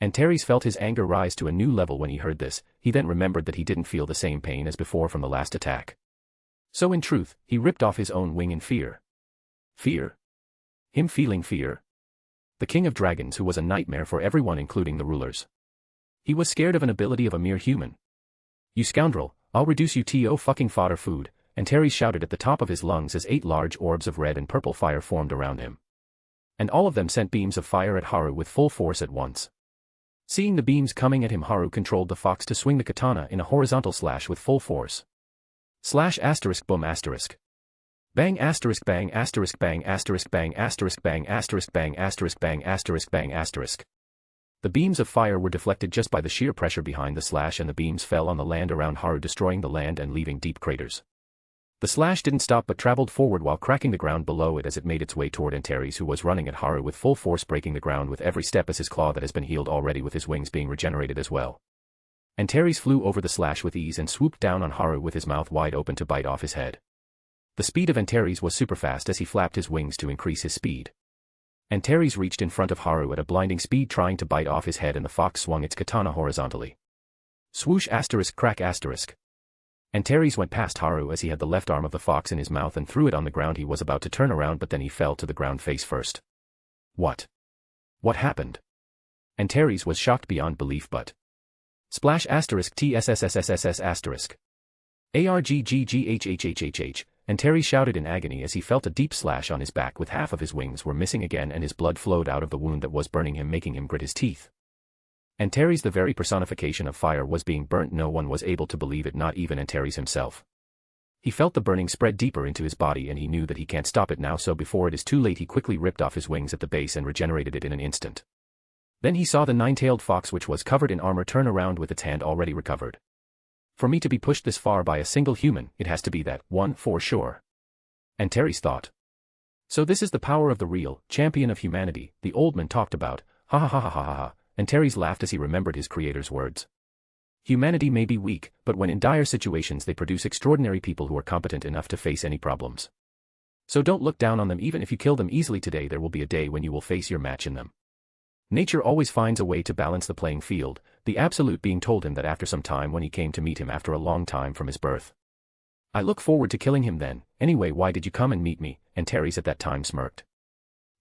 Antares felt his anger rise to a new level when he heard this. He then remembered that he didn't feel the same pain as before from the last attack. So in truth, he ripped off his own wing in fear. Fear? Him feeling fear? The king of dragons, who was a nightmare for everyone including the rulers. He was scared of an ability of a mere human. You scoundrel, I'll reduce you to fucking fodder food, Antares shouted at the top of his lungs as 8 large orbs of red and purple fire formed around him. And all of them sent beams of fire at Haru with full force at once. Seeing the beams coming at him, Haru controlled the fox to swing the katana in a horizontal slash with full force. / boom *. Bang *, bang *, bang *, bang *, bang *, bang *, bang *. The beams of fire were deflected just by the sheer pressure behind the slash, and the beams fell on the land around Haru, destroying the land and leaving deep craters. The slash didn't stop but traveled forward while cracking the ground below it as it made its way toward Antares, who was running at Haru with full force, breaking the ground with every step as his claw that has been healed already with his wings being regenerated as well. Antares flew over the slash with ease and swooped down on Haru with his mouth wide open to bite off his head. The speed of Antares was super fast as he flapped his wings to increase his speed. Antares reached in front of Haru at a blinding speed, trying to bite off his head, and the fox swung its katana horizontally. Swoosh * crack *. Antares went past Haru as he had the left arm of the fox in his mouth and threw it on the ground. He was about to turn around, but then he fell to the ground face first. What? What happened? Antares was shocked beyond belief, but splash * TSSSSSS * ARGGGHHHHH. Antares shouted in agony as he felt a deep slash on his back, with half of his wings were missing again, and his blood flowed out of the wound that was burning him, making him grit his teeth. Antares, the very personification of fire, was being burnt. No one was able to believe it, not even Antares himself. He felt the burning spread deeper into his body, and he knew that he can't stop it now, so before it is too late he quickly ripped off his wings at the base and regenerated it in an instant. Then he saw the 9-tailed fox, which was covered in armor, turn around with its hand already recovered. For me to be pushed this far by a single human, it has to be that one for sure. Antares thought. So this is the power of the real champion of humanity the old man talked about. Ha ha ha ha ha ha. Antares laughed as he remembered his creator's words. Humanity may be weak, but when in dire situations they produce extraordinary people who are competent enough to face any problems. So don't look down on them. Even if you kill them easily today, there will be a day when you will face your match in them. Nature always finds a way to balance the playing field, the Absolute being told him that after some time when he came to meet him after a long time from his birth. I look forward to killing him then. Anyway, why did you come and meet me? Antares at that time smirked.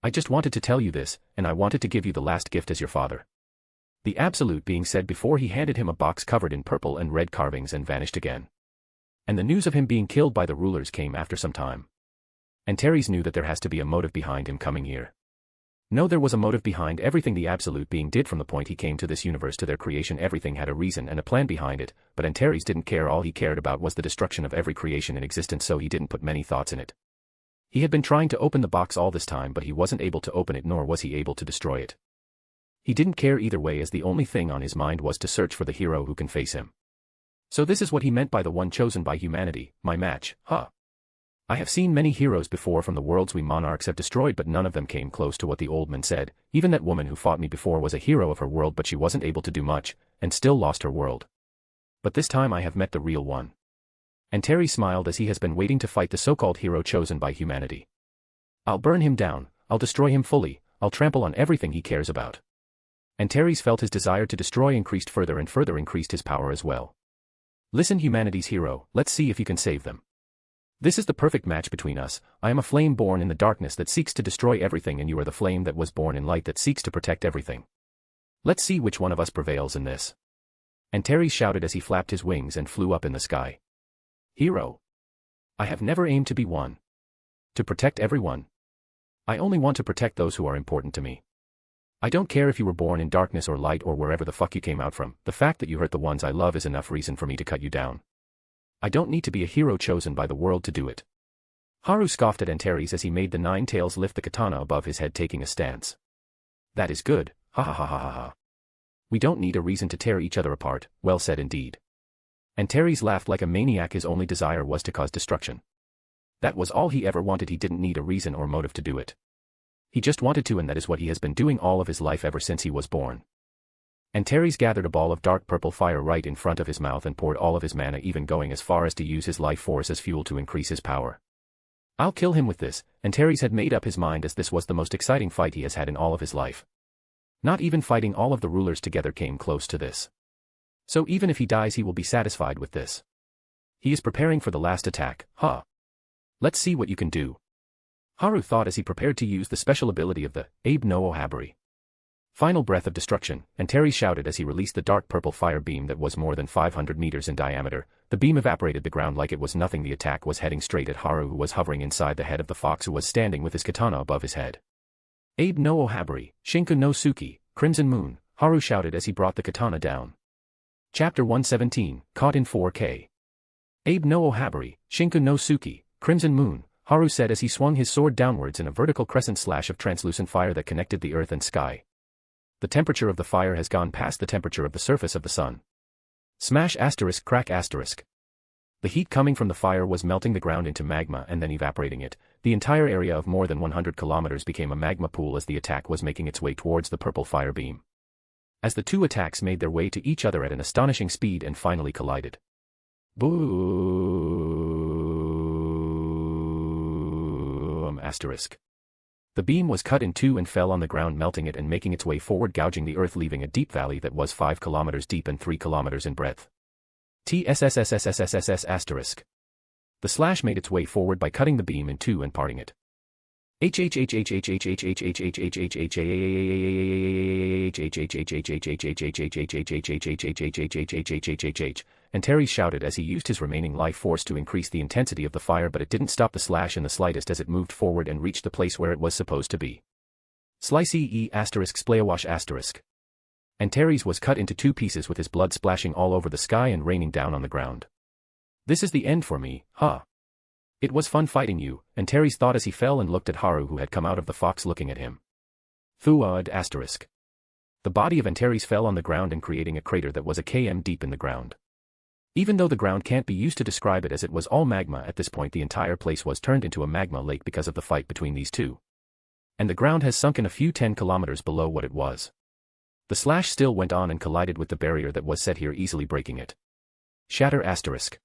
I just wanted to tell you this, and I wanted to give you the last gift as your father. The Absolute being said before he handed him a box covered in purple and red carvings and vanished again. And the news of him being killed by the rulers came after some time. Antares knew that there has to be a motive behind him coming here. No, there was a motive behind everything the Absolute being did from the point he came to this universe to their creation. Everything had a reason and a plan behind it, but Antares didn't care. All he cared about was the destruction of every creation in existence, so he didn't put many thoughts in it. He had been trying to open the box all this time, but he wasn't able to open it, nor was he able to destroy it. He didn't care either way, as the only thing on his mind was to search for the hero who can face him. So this is what he meant by the one chosen by humanity, my match, huh? I have seen many heroes before from the worlds we monarchs have destroyed, but none of them came close to what the old man said. Even that woman who fought me before was a hero of her world, but she wasn't able to do much, and still lost her world. But this time I have met the real one. Antares smiled as he has been waiting to fight the so-called hero chosen by humanity. I'll burn him down, I'll destroy him fully, I'll trample on everything he cares about. Antares felt his desire to destroy increased further, and further increased his power as well. Listen, humanity's hero, let's see if you can save them. This is the perfect match between us. I am a flame born in the darkness that seeks to destroy everything, and you are the flame that was born in light that seeks to protect everything. Let's see which one of us prevails in this. Antares shouted as he flapped his wings and flew up in the sky. Hero. I have never aimed to be one. To protect everyone. I only want to protect those who are important to me. I don't care if you were born in darkness or light or wherever the fuck you came out from, the fact that you hurt the ones I love is enough reason for me to cut you down. I don't need to be a hero chosen by the world to do it. Haru scoffed at Antares as he made the nine tails lift the katana above his head, taking a stance. That is good, ha ha ha ha ha ha. We don't need a reason to tear each other apart, well said indeed. Antares laughed like a maniac. His only desire was to cause destruction. That was all he ever wanted. He didn't need a reason or motive to do it. He just wanted to, and that is what he has been doing all of his life ever since he was born. Antares gathered a ball of dark purple fire right in front of his mouth and poured all of his mana, even going as far as to use his life force as fuel to increase his power. I'll kill him with this. Antares had made up his mind, as this was the most exciting fight he has had in all of his life. Not even fighting all of the rulers together came close to this. So even if he dies, he will be satisfied with this. He is preparing for the last attack, huh? Let's see what you can do. Haru thought as he prepared to use the special ability of the Abe no Ohabari. Final breath of destruction, Antares shouted as he released the dark purple fire beam that was more than 500 meters in diameter. The beam evaporated the ground like it was nothing. The attack was heading straight at Haru, who was hovering inside the head of the fox, who was standing with his katana above his head. Abe no Ohabari, Shinku no Suki, Crimson Moon, Haru shouted as he brought the katana down. Chapter 117, Caught in 4K. Abe no Ohabari, Shinku no Suki, Crimson Moon, Haru said as he swung his sword downwards in a vertical crescent slash of translucent fire that connected the earth and sky. The temperature of the fire has gone past the temperature of the surface of the sun. Smash asterisk crack asterisk. The heat coming from the fire was melting the ground into magma and then evaporating it. The entire area of more than 100 kilometers became a magma pool as the attack was making its way towards the purple fire beam. As the two attacks made their way to each other at an astonishing speed and finally collided. Boom asterisk. The beam was cut in two and fell on the ground, melting it and making its way forward, gouging the earth, leaving a deep valley that was 5 kilometers deep and 3 kilometers in breadth. TSSSSSSSS asterisk. The slash made its way forward by cutting the beam in two and parting it. Antares shouted as he used his remaining life force to increase the intensity of the fire, but it didn't stop the slash in the slightest as it moved forward and reached the place where it was supposed to be. Slice E asterisk splayawash asterisk. Antares was cut into two pieces with his blood splashing all over the sky and raining down on the ground. This is the end for me, huh? It was fun fighting you, Antares thought as he fell and looked at Haru, who had come out of the fox looking at him. Thuad asterisk. The body of Antares fell on the ground and creating a crater that was a km deep in the ground. Even though the ground can't be used to describe it as it was all magma at this point, the entire place was turned into a magma lake because of the fight between these two. And the ground has sunken a few 10 kilometers below what it was. The slash still went on and collided with the barrier that was set here, easily breaking it. Shatter asterisk.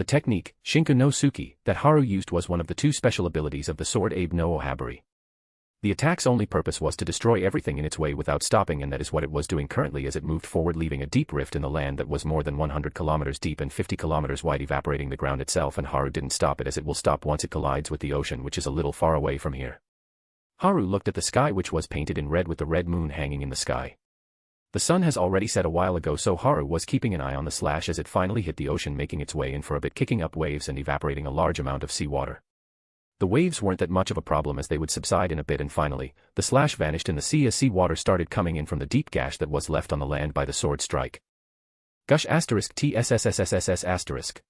The technique, Shinku no Suki, that Haru used was one of the two special abilities of the sword Abe no Ohabari. The attack's only purpose was to destroy everything in its way without stopping, and that is what it was doing currently as it moved forward, leaving a deep rift in the land that was more than 100 kilometers deep and 50 kilometers wide, evaporating the ground itself. And Haru didn't stop it, as it will stop once it collides with the ocean, which is a little far away from here. Haru looked at the sky, which was painted in red with the red moon hanging in the sky. The sun has already set a while ago, so Haru was keeping an eye on the slash as it finally hit the ocean, making its way in for a bit, kicking up waves and evaporating a large amount of seawater. The waves weren't that much of a problem as they would subside in a bit, and finally, the slash vanished in the sea as seawater started coming in from the deep gash that was left on the land by the sword strike. Gush asterisk TSSSSSS asterisk.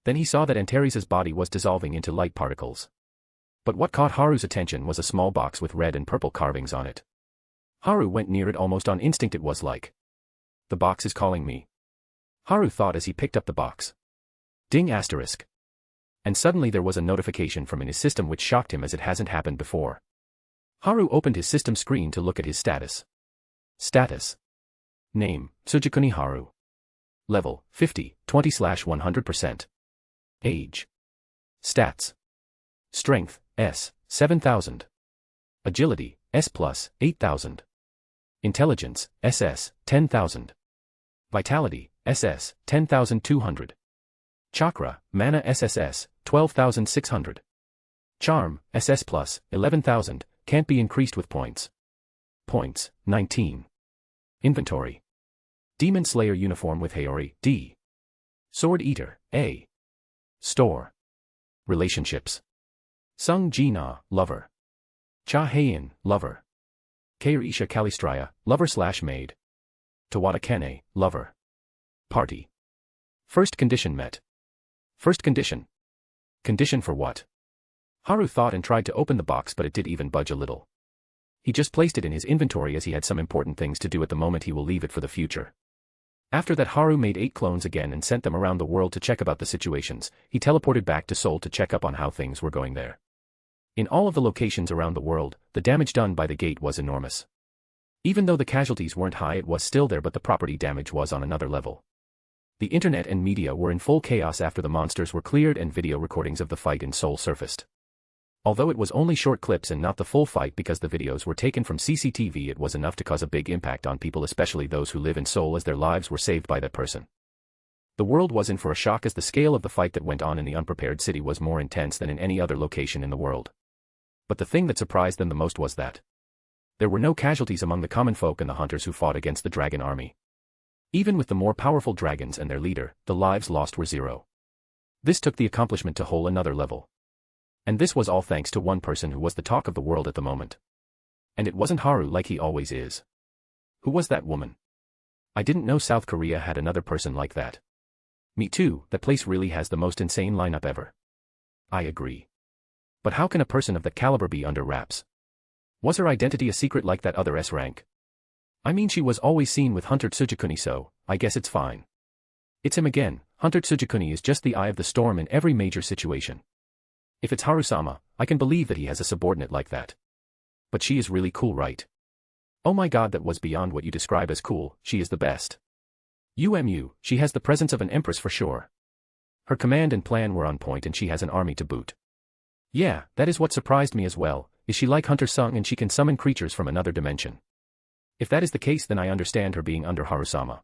Then he saw that Antares' body was dissolving into light particles. But what caught Haru's attention was a small box with red and purple carvings on it. Haru went near it almost on instinct. It was like, the box is calling me. Haru thought as he picked up the box. Ding asterisk. And suddenly there was a notification from in his system which shocked him as it hasn't happened before. Haru opened his system screen to look at his status. Status. Name, Tsujikuni Haru. Level, 50, 20/100%. Age. Stats. Strength, S, 7000. Agility, S+, 8000. Intelligence, SS, 10,000. Vitality, SS, 10,200. Chakra, Mana SSS, 12,600. Charm, SS+, 11,000, can't be increased with points. Points, 19. Inventory. Demon Slayer uniform with Haori, D. Sword Eater, A. Store. Relationships. Sung Ji-na, lover. Cha Hae-in, lover. Keirisha Kalistraya, lover/maid. Tawada Kene, lover. Party. First condition met. First condition. Condition for what? Haru thought and tried to open the box, but it didn't even budge a little. He just placed it in his inventory as he had some important things to do at the moment. He will leave it for the future. After that, Haru made 8 clones again and sent them around the world to check about the situations. He teleported back to Seoul to check up on how things were going there. In all of the locations around the world, the damage done by the gate was enormous. Even though the casualties weren't high, it was still there, but the property damage was on another level. The internet and media were in full chaos after the monsters were cleared and video recordings of the fight in Seoul surfaced. Although it was only short clips and not the full fight because the videos were taken from CCTV, it was enough to cause a big impact on people, especially those who live in Seoul, as their lives were saved by that person. The world was in for a shock as the scale of the fight that went on in the unprepared city was more intense than in any other location in the world. But the thing that surprised them the most was that there were no casualties among the common folk and the hunters who fought against the dragon army. Even with the more powerful dragons and their leader, the lives lost were 0. This took the accomplishment to whole another level. And this was all thanks to one person who was the talk of the world at the moment. And it wasn't Haru like he always is. Who was that woman? I didn't know South Korea had another person like that. Me too, that place really has the most insane lineup ever. I agree. But how can a person of that caliber be under wraps? Was her identity a secret like that other S rank? I mean, she was always seen with Hunter Tsujikuni, so I guess it's fine. It's him again. Hunter Tsujikuni is just the eye of the storm in every major situation. If it's Haru-sama, I can believe that he has a subordinate like that. But she is really cool, right? Oh my god, that was beyond what you describe as cool. She is the best. She has the presence of an empress for sure. Her command and plan were on point, and she has an army to boot. Yeah, that is what surprised me as well. Is she like Hunter Sung and she can summon creatures from another dimension? If that is the case, then I understand her being under Haru-sama.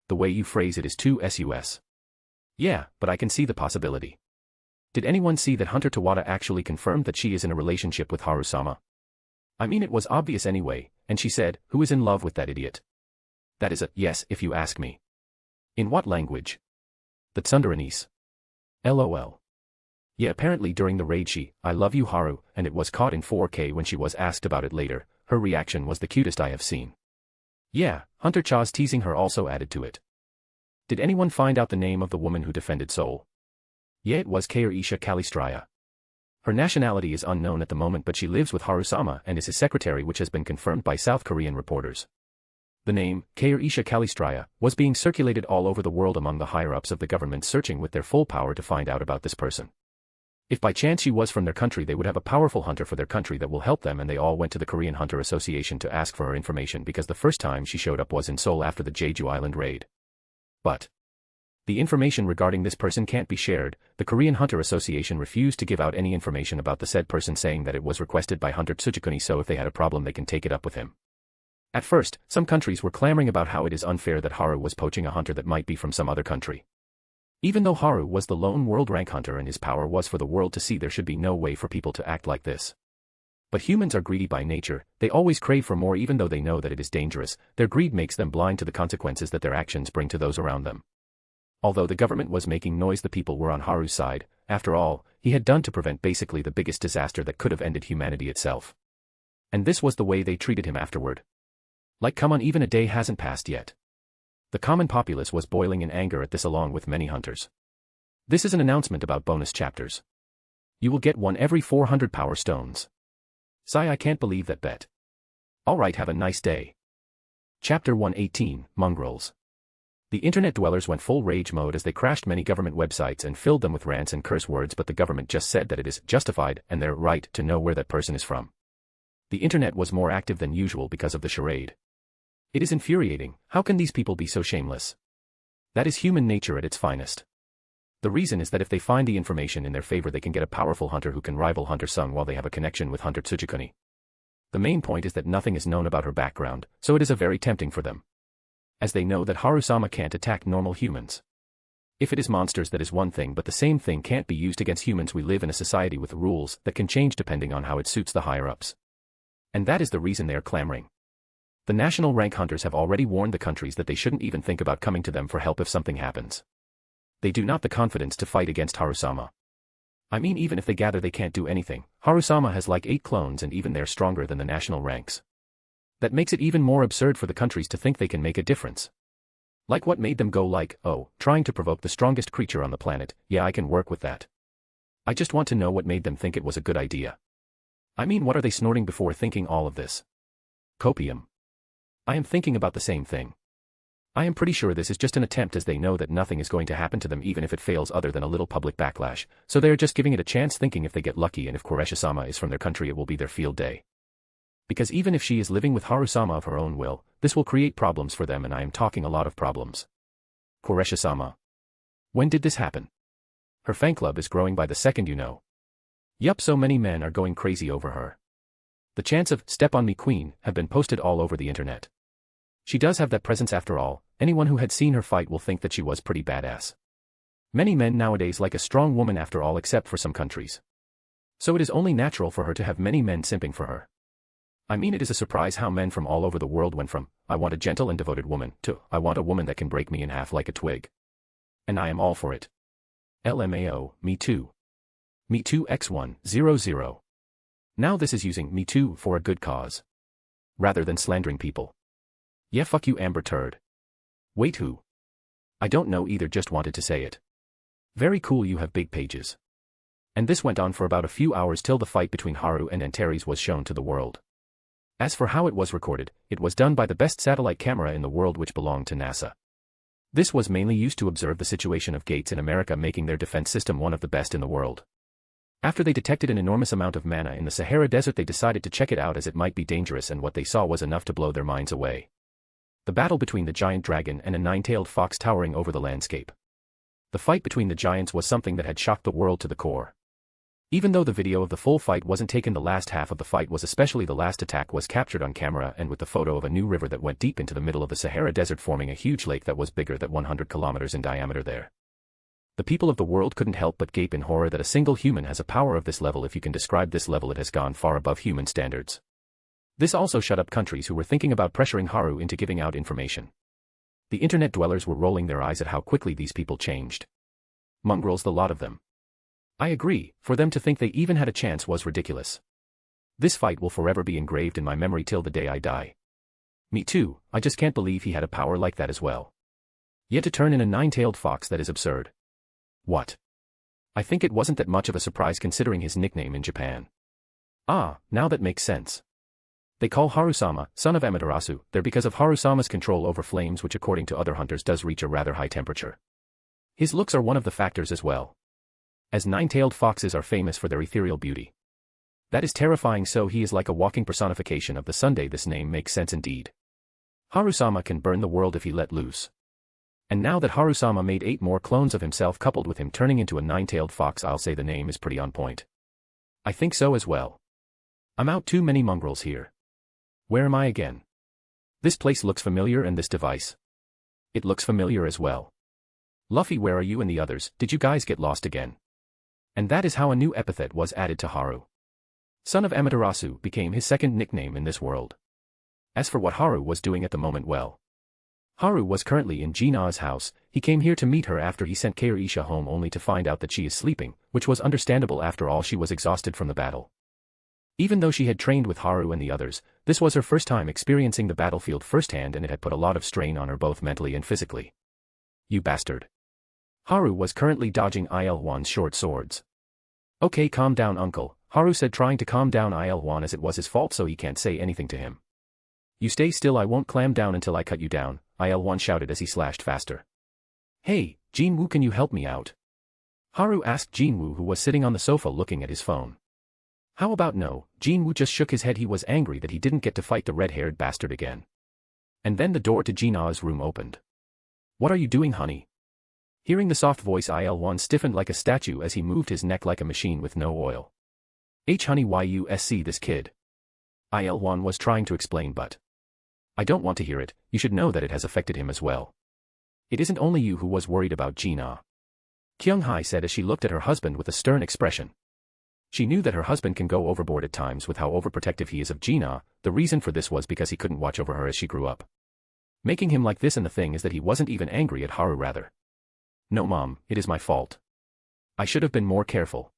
The way you phrase it is too sus. Yeah, but I can see the possibility. Did anyone see that Hunter Tawada actually confirmed that she is in a relationship with Haru-sama? I mean, it was obvious anyway, and she said, who is in love with that idiot? That is a yes if you ask me. In what language? The Tsunderanese. LOL. Yeah, apparently during the raid I love you Haru, and it was caught in 4K. When she was asked about it later, her reaction was the cutest I have seen. Yeah, Hunter Cha's teasing her also added to it. Did anyone find out the name of the woman who defended Seoul? Yeah, it was Keirisha Kalistraya. Her nationality is unknown at the moment, but she lives with Haru-sama and is his secretary, which has been confirmed by South Korean reporters. The name, Keirisha Kalistraya, was being circulated all over the world among the higher-ups of the government, searching with their full power to find out about this person. If by chance she was from their country, they would have a powerful hunter for their country that will help them, and they all went to the Korean Hunter Association to ask for her information because the first time she showed up was in Seoul after the Jeju Island raid. But the information regarding this person can't be shared. The Korean Hunter Association refused to give out any information about the said person, saying that it was requested by Hunter Tsujikuni, so if they had a problem they can take it up with him. At first, some countries were clamoring about how it is unfair that Haru was poaching a hunter that might be from some other country. Even though Haru was the lone world rank hunter and his power was for the world to see, there should be no way for people to act like this. But humans are greedy by nature. They always crave for more even though they know that it is dangerous. Their greed makes them blind to the consequences that their actions bring to those around them. Although the government was making noise, the people were on Haru's side. After all, he had done to prevent basically the biggest disaster that could have ended humanity itself. And this was the way they treated him afterward. Like, come on, even a day hasn't passed yet. The common populace was boiling in anger at this, along with many hunters. This is an announcement about bonus chapters. You will get one every 400 power stones. Sigh, I can't believe that bet. Alright, have a nice day. Chapter 118, Mongrels. The internet dwellers went full rage mode as they crashed many government websites and filled them with rants and curse words, but the government just said that it is justified and their right to know where that person is from. The internet was more active than usual because of the charade. It is infuriating. How can these people be so shameless? That is human nature at its finest. The reason is that if they find the information in their favor, they can get a powerful hunter who can rival Hunter Sung while they have a connection with Hunter Tsujikuni. The main point is that nothing is known about her background, so it is a very tempting for them. As they know that Haru-sama can't attack normal humans. If it is monsters, that is one thing, but the same thing can't be used against humans. We live in a society with rules that can change depending on how it suits the higher-ups. And that is the reason they are clamoring. The national rank hunters have already warned the countries that they shouldn't even think about coming to them for help if something happens. They do not have the confidence to fight against Haru-sama. I mean, even if they gather, they can't do anything. Haru-sama has like 8 clones and even they're stronger than the national ranks. That makes it even more absurd for the countries to think they can make a difference. Like what made them go like, oh, trying to provoke the strongest creature on the planet, yeah, I can work with that. I just want to know what made them think it was a good idea. I mean, what are they snorting before thinking all of this? Copium. I am thinking about the same thing. I am pretty sure this is just an attempt, as they know that nothing is going to happen to them even if it fails other than a little public backlash, so they are just giving it a chance, thinking if they get lucky and if Koreshi-sama is from their country it will be their field day. Because even if she is living with Haru-sama of her own will, this will create problems for them, and I am talking a lot of problems. Koreshi-sama. When did this happen? Her fan club is growing by the second, you know. Yup, so many men are going crazy over her. The chants of "Step on me, Queen" have been posted all over the internet. She does have that presence after all. Anyone who had seen her fight will think that she was pretty badass. Many men nowadays like a strong woman after all, except for some countries. So it is only natural for her to have many men simping for her. I mean, it is a surprise how men from all over the world went from, "I want a gentle and devoted woman," to, "I want a woman that can break me in half like a twig." And I am all for it. LMAO, me too. Me too X100. Now this is using me too for a good cause. Rather than slandering people. Yeah, fuck you, Amber Turd. Wait, who? I don't know either, just wanted to say it. Very cool, you have big pages. And this went on for about a few hours till the fight between Haru and Antares was shown to the world. As for how it was recorded, it was done by the best satellite camera in the world, which belonged to NASA. This was mainly used to observe the situation of gates in America, making their defense system one of the best in the world. After they detected an enormous amount of manna in the Sahara Desert, they decided to check it out as it might be dangerous, and what they saw was enough to blow their minds away. The battle between the giant dragon and a 9-tailed fox towering over the landscape. The fight between the giants was something that had shocked the world to the core. Even though the video of the full fight wasn't taken, the last half of the fight was, especially the last attack, was captured on camera, and with the photo of a new river that went deep into the middle of the Sahara Desert, forming a huge lake that was bigger than 100 kilometers in diameter there. The people of the world couldn't help but gape in horror that a single human has a power of this level. If you can describe this level, it has gone far above human standards. This also shut up countries who were thinking about pressuring Haru into giving out information. The internet dwellers were rolling their eyes at how quickly these people changed. Mongrels, the lot of them. I agree, for them to think they even had a chance was ridiculous. This fight will forever be engraved in my memory till the day I die. Me too, I just can't believe he had a power like that as well. Yet to turn in a 9-tailed fox, that is absurd. What? I think it wasn't that much of a surprise considering his nickname in Japan. Ah, now that makes sense. They call Haru-sama, son of Amaterasu, there because of Haru-sama's control over flames, which according to other hunters does reach a rather high temperature. His looks are one of the factors as well. As 9-tailed foxes are famous for their ethereal beauty. That is terrifying, so he is like a walking personification of the Sunday. This name makes sense indeed. Haru-sama can burn the world if he let loose. And now that Haru-sama made 8 more clones of himself, coupled with him turning into a 9-tailed fox, I'll say the name is pretty on point. I think so as well. I'm out, too many mongrels here. Where am I again? This place looks familiar, and this device. It looks familiar as well. Luffy, where are you and the others? Did you guys get lost again? And that is how a new epithet was added to Haru. Son of Amaterasu became his second nickname in this world. As for what Haru was doing at the moment, well. Haru was currently in Gina's house. He came here to meet her after he sent Kairi-isha home, only to find out that she is sleeping, which was understandable after all, she was exhausted from the battle. Even though she had trained with Haru and the others, this was her first time experiencing the battlefield firsthand, and it had put a lot of strain on her both mentally and physically. You bastard. Haru was currently dodging Il-1's short swords. Okay, calm down, uncle, Haru said, trying to calm down Il-1 as it was his fault, so he can't say anything to him. You stay still, I won't clam down until I cut you down, Il-1 shouted as he slashed faster. Hey, Jinwoo, can you help me out? Haru asked Jinwoo, who was sitting on the sofa looking at his phone. How about no? Jinwoo just shook his head. He was angry that he didn't get to fight the red-haired bastard again. And then the door to Gina's room opened. What are you doing, honey? Hearing the soft voice, Il-1 stiffened like a statue as he moved his neck like a machine with no oil. Honey, why you see this kid? Il-1 was trying to explain, but I don't want to hear it. You should know that it has affected him as well. It isn't only you who was worried about Gina. Kyung-hae said as she looked at her husband with a stern expression. She knew that her husband can go overboard at times with how overprotective he is of Gina. The reason for this was because he couldn't watch over her as she grew up. Making him like this, and the thing is that he wasn't even angry at Haru, rather. "No, Mom, it is my fault. I should have been more careful,"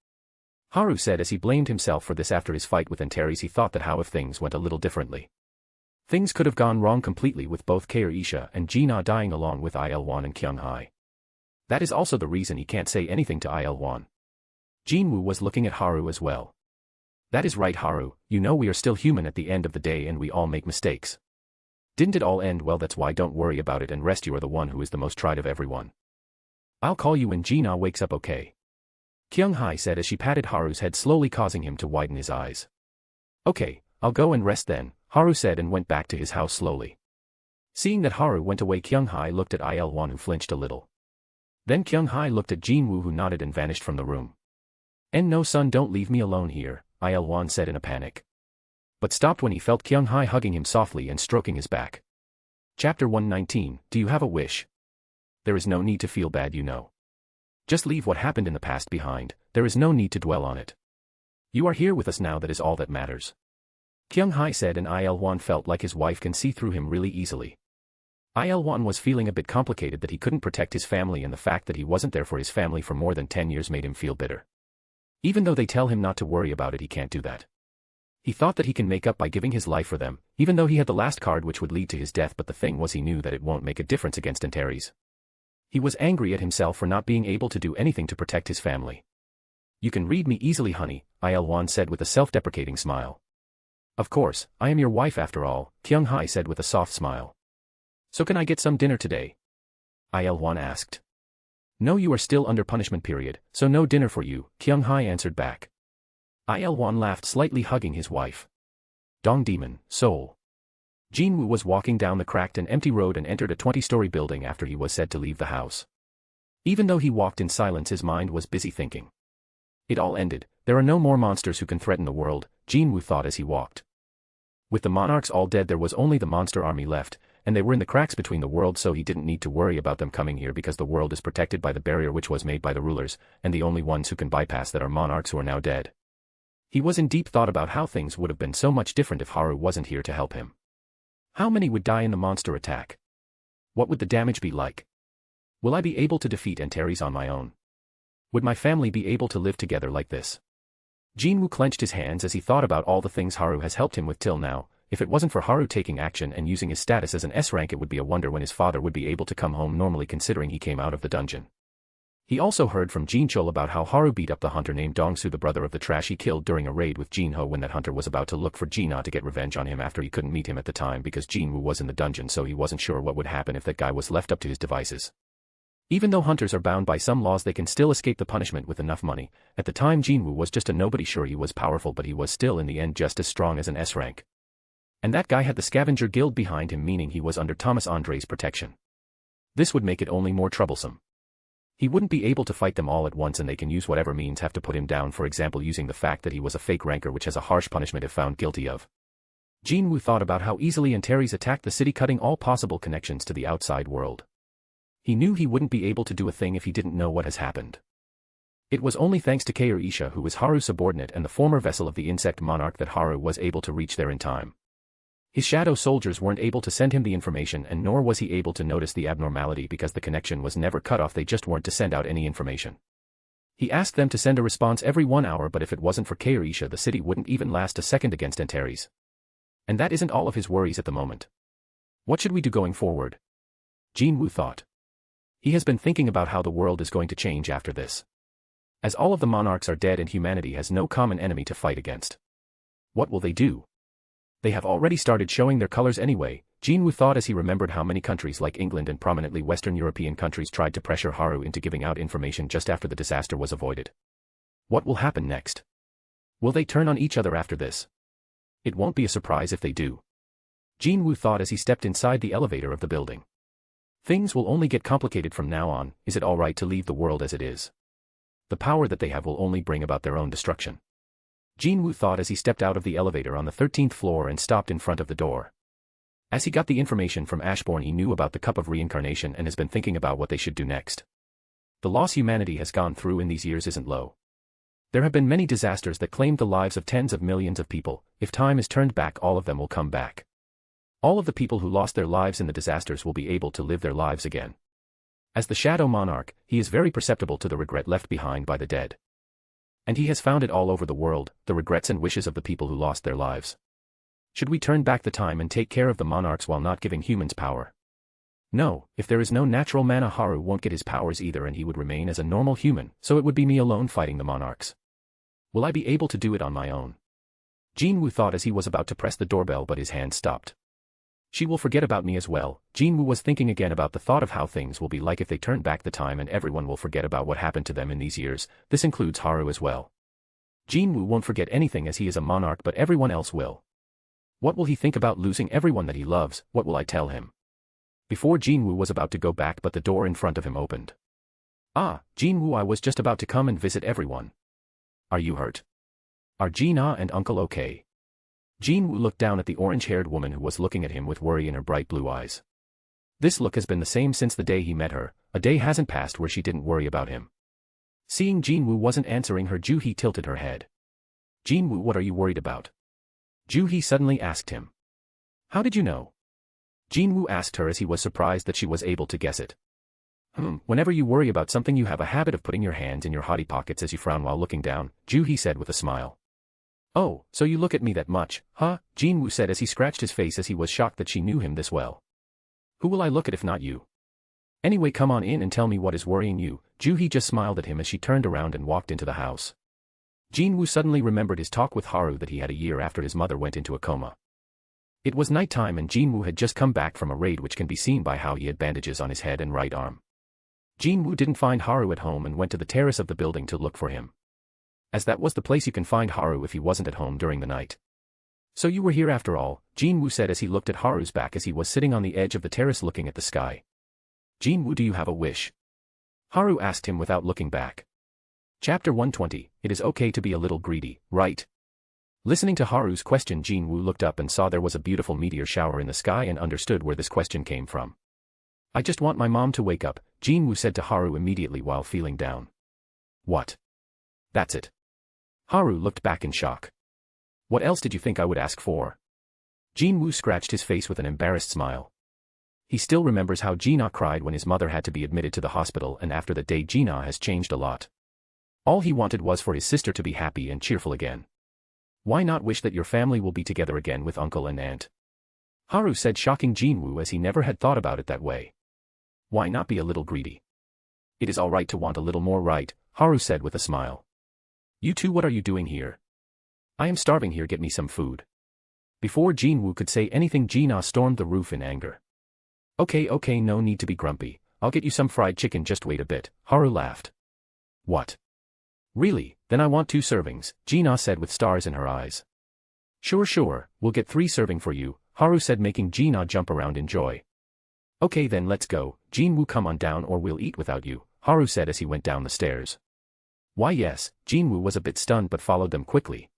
Haru said as he blamed himself for this after his fight with Antares. He thought that how if things went a little differently. Things could have gone wrong completely with both Kair-Isha and Gina dying along with Il-Wan and Kyung-Hai. That is also the reason he can't say anything to Il-Wan. Jinwoo was looking at Haru as well. "That is right, Haru, you know we are still human at the end of the day and we all make mistakes. Didn't it all end well? That's why don't worry about it and rest. You are the one who is the most tried of everyone. I'll call you when Gina wakes up, okay?" Kyung-Hai said as she patted Haru's head, slowly causing him to widen his eyes. "Okay, I'll go and rest then," Haru said and went back to his house slowly. Seeing that Haru went away, Kyung-Hai looked at Il-Wan, who flinched a little. Then Kyung-Hai looked at Jinwoo, who nodded and vanished from the room. "No, son, don't leave me alone here," Il-Wan said in a panic. But stopped when he felt Kyung-Hai hugging him softly and stroking his back. Chapter 119, Do You Have a Wish? There is no need to feel bad, you know. Just leave what happened in the past behind. There is no need to dwell on it. You are here with us now, that is all that matters. Kyung-Hai said, and Il-Wan felt like his wife can see through him really easily. Il-Wan was feeling a bit complicated that he couldn't protect his family, and the fact that he wasn't there for his family for more than 10 years made him feel bitter. Even though they tell him not to worry about it, he can't do that. He thought that he can make up by giving his life for them, even though he had the last card which would lead to his death, but the thing was he knew that it won't make a difference against Antares. He was angry at himself for not being able to do anything to protect his family. "You can read me easily, honey," Il-Wan said with a self-deprecating smile. "Of course, I am your wife after all," Kyung-Hai said with a soft smile. "So can I get some dinner today?" Il-Wan asked. "No, you are still under punishment period, so no dinner for you," Kyung-Hai answered back. Il-Wan laughed slightly, hugging his wife. Dong Demon, Seoul. Jinwoo was walking down the cracked and empty road and entered a 20-story building after he was said to leave the house. Even though he walked in silence, his mind was busy thinking. It all ended. There are no more monsters who can threaten the world, Jinwoo thought as he walked. With the monarchs all dead, there was only the monster army left, and they were in the cracks between the worlds, so he didn't need to worry about them coming here because the world is protected by the barrier which was made by the rulers, and the only ones who can bypass that are monarchs who are now dead. He was in deep thought about how things would have been so much different if Haru wasn't here to help him. How many would die in the monster attack? What would the damage be like? Will I be able to defeat Antares on my own? Would my family be able to live together like this? Jinwoo clenched his hands as he thought about all the things Haru has helped him with till now. If it wasn't for Haru taking action and using his status as an S rank, it would be a wonder when his father would be able to come home normally, considering he came out of the dungeon. He also heard from Jinchul about how Haru beat up the hunter named Dongsu, the brother of the trash he killed during a raid with Jinho, when that hunter was about to look for Gina to get revenge on him after he couldn't meet him at the time because Jinwoo was in the dungeon, so he wasn't sure what would happen if that guy was left up to his devices. Even though hunters are bound by some laws, they can still escape the punishment with enough money. At the time, Jinwoo was just a nobody. Sure, he was powerful, but he was still in the end just as strong as an S rank. And that guy had the scavenger guild behind him, meaning he was under Thomas Andre's protection. This would make it only more troublesome. He wouldn't be able to fight them all at once, and they can use whatever means have to put him down, for example using the fact that he was a fake ranker, which has a harsh punishment if found guilty of. Jinwoo thought about how easily Antares attacked the city, cutting all possible connections to the outside world. He knew he wouldn't be able to do a thing if he didn't know what has happened. It was only thanks to Kair-Isha, who was Haru's subordinate and the former vessel of the insect monarch, that Haru was able to reach there in time. His shadow soldiers weren't able to send him the information, and nor was he able to notice the abnormality because the connection was never cut off. They just weren't to send out any information. He asked them to send a response every 1 hour, but if it wasn't for Kair-Isha, the city wouldn't even last a second against Antares. And that isn't all of his worries at the moment. What should we do going forward? Jinwoo thought. He has been thinking about how the world is going to change after this. As all of the monarchs are dead and humanity has no common enemy to fight against. What will they do? They have already started showing their colors anyway, Jinwoo thought as he remembered how many countries like England and prominently Western European countries tried to pressure Haru into giving out information just after the disaster was avoided. What will happen next? Will they turn on each other after this? It won't be a surprise if they do. Jinwoo thought as he stepped inside the elevator of the building. Things will only get complicated from now on. Is it all right to leave the world as it is? The power that they have will only bring about their own destruction. Jinwoo thought as he stepped out of the elevator on the 13th floor and stopped in front of the door. As he got the information from Ashbourne, he knew about the Cup of Reincarnation and has been thinking about what they should do next. The loss humanity has gone through in these years isn't low. There have been many disasters that claimed the lives of tens of millions of people. If time is turned back, all of them will come back. All of the people who lost their lives in the disasters will be able to live their lives again. As the shadow monarch, he is very perceptible to the regret left behind by the dead. And he has found it all over the world, the regrets and wishes of the people who lost their lives. Should we turn back the time and take care of the monarchs while not giving humans power? No, if there is no natural mana, Haru won't get his powers either, and he would remain as a normal human, so it would be me alone fighting the monarchs. Will I be able to do it on my own? Jinwoo thought as he was about to press the doorbell, but his hand stopped. She will forget about me as well. Jinwoo was thinking again about the thought of how things will be like if they turn back the time and everyone will forget about what happened to them in these years. This includes Haru as well. Jinwoo won't forget anything as he is a monarch, but everyone else will. What will he think about losing everyone that he loves? What will I tell him? Before Jinwoo was about to go back, but the door in front of him opened. Ah, Jinwoo, I was just about to come and visit everyone. Are you hurt? Are Jina and Uncle okay? Jinwoo looked down at the orange-haired woman who was looking at him with worry in her bright blue eyes. This look has been the same since the day he met her. A day hasn't passed where she didn't worry about him. Seeing Jinwoo wasn't answering her, Juhee tilted her head. Jinwoo, what are you worried about? Juhee suddenly asked him. How did you know? Jinwoo asked her as he was surprised that she was able to guess it. Whenever you worry about something you have a habit of putting your hands in your hottie pockets as you frown while looking down, Juhee said with a smile. Oh, so you look at me that much, huh? Jinwoo said as he scratched his face as he was shocked that she knew him this well. Who will I look at if not you? Anyway, come on in and tell me what is worrying you. Juhee just smiled at him as she turned around and walked into the house. Jinwoo suddenly remembered his talk with Haru that he had a year after his mother went into a coma. It was nighttime and Jinwoo had just come back from a raid, which can be seen by how he had bandages on his head and right arm. Jinwoo didn't find Haru at home and went to the terrace of the building to look for him, as that was the place you can find Haru if he wasn't at home during the night. So you were here after all, Jinwoo said as he looked at Haru's back as he was sitting on the edge of the terrace looking at the sky. Jinwoo, do you have a wish? Haru asked him without looking back. Chapter 120, It is okay to be a little greedy, right? Listening to Haru's question, Jinwoo looked up and saw there was a beautiful meteor shower in the sky and understood where this question came from. I just want my mom to wake up, Jinwoo said to Haru immediately while feeling down. What? That's it. Haru looked back in shock. What else did you think I would ask for? Jinwoo scratched his face with an embarrassed smile. He still remembers how Jina cried when his mother had to be admitted to the hospital, and after that day Jina has changed a lot. All he wanted was for his sister to be happy and cheerful again. Why not wish that your family will be together again with uncle and aunt? Haru said, shocking Jinwoo as he never had thought about it that way. Why not be a little greedy? It is all right to want a little more, right? Haru said with a smile. You two, what are you doing here? I am starving here, get me some food. Before Jinwoo could say anything, Jina stormed the roof in anger. Okay, no need to be grumpy, I'll get you some fried chicken, just wait a bit, Haru laughed. What? Really, then I want 2 servings, Jina said with stars in her eyes. Sure, we'll get 3 serving for you, Haru said, making Jina jump around in joy. Okay then, let's go, Jinwoo, come on down or we'll eat without you, Haru said as he went down the stairs. Why yes, Jinwoo was a bit stunned but followed them quickly.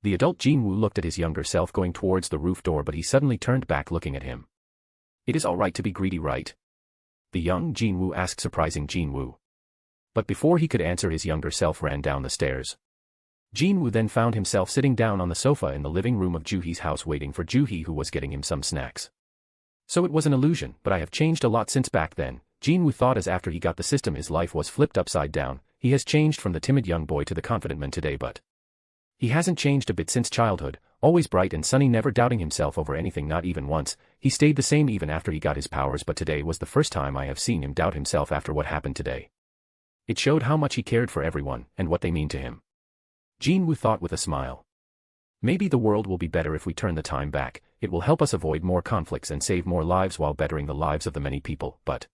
The adult Jinwoo looked at his younger self going towards the roof door, but he suddenly turned back looking at him. It is all right to be greedy, right? The young Jinwoo asked, surprising Jinwoo. But before he could answer, his younger self ran down the stairs. Jinwoo then found himself sitting down on the sofa in the living room of Juhee's house waiting for Juhee, who was getting him some snacks. So it was an illusion, but I have changed a lot since back then, Jinwoo thought as after he got the system his life was flipped upside down. He has changed from the timid young boy to the confident man today, but he hasn't changed a bit since childhood, always bright and sunny, never doubting himself over anything, not even once. He stayed the same even after he got his powers, but today was the first time I have seen him doubt himself after what happened today. It showed how much he cared for everyone and what they mean to him. Jinwoo thought with a smile. Maybe the world will be better if we turn the time back. It will help us avoid more conflicts and save more lives while bettering the lives of the many people, but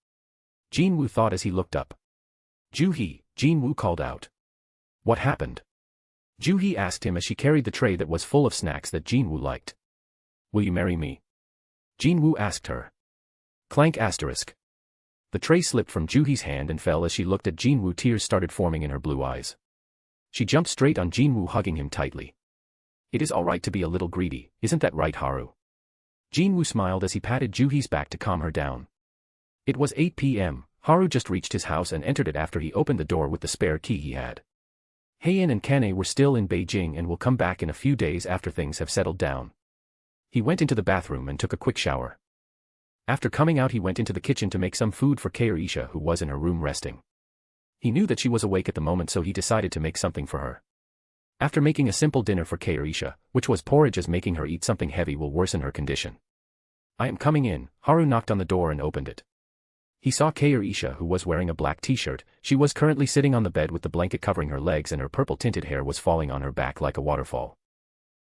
Jinwoo thought as he looked up. Juhee, Jinwoo called out. What happened? Juhee asked him as she carried the tray that was full of snacks that Jinwoo liked. Will you marry me? Jinwoo asked her. Clank asterisk. The tray slipped from Juhee's hand and fell as she looked at Jinwoo. Tears started forming in her blue eyes. She jumped straight on Jinwoo, hugging him tightly. It is all right to be a little greedy, isn't that right, Haru? Jinwoo smiled as he patted Juhee's back to calm her down. It was 8 p.m. Haru just reached his house and entered it after he opened the door with the spare key he had. Heian and Kane were still in Beijing and will come back in a few days after things have settled down. He went into the bathroom and took a quick shower. After coming out he went into the kitchen to make some food for Keirisha, who was in her room resting. He knew that she was awake at the moment, so he decided to make something for her. After making a simple dinner for Keirisha, which was porridge, as making her eat something heavy will worsen her condition. "I am coming in." Haru knocked on the door and opened it. He saw Keirisha, who was wearing a black t-shirt. She was currently sitting on the bed with the blanket covering her legs and her purple-tinted hair was falling on her back like a waterfall.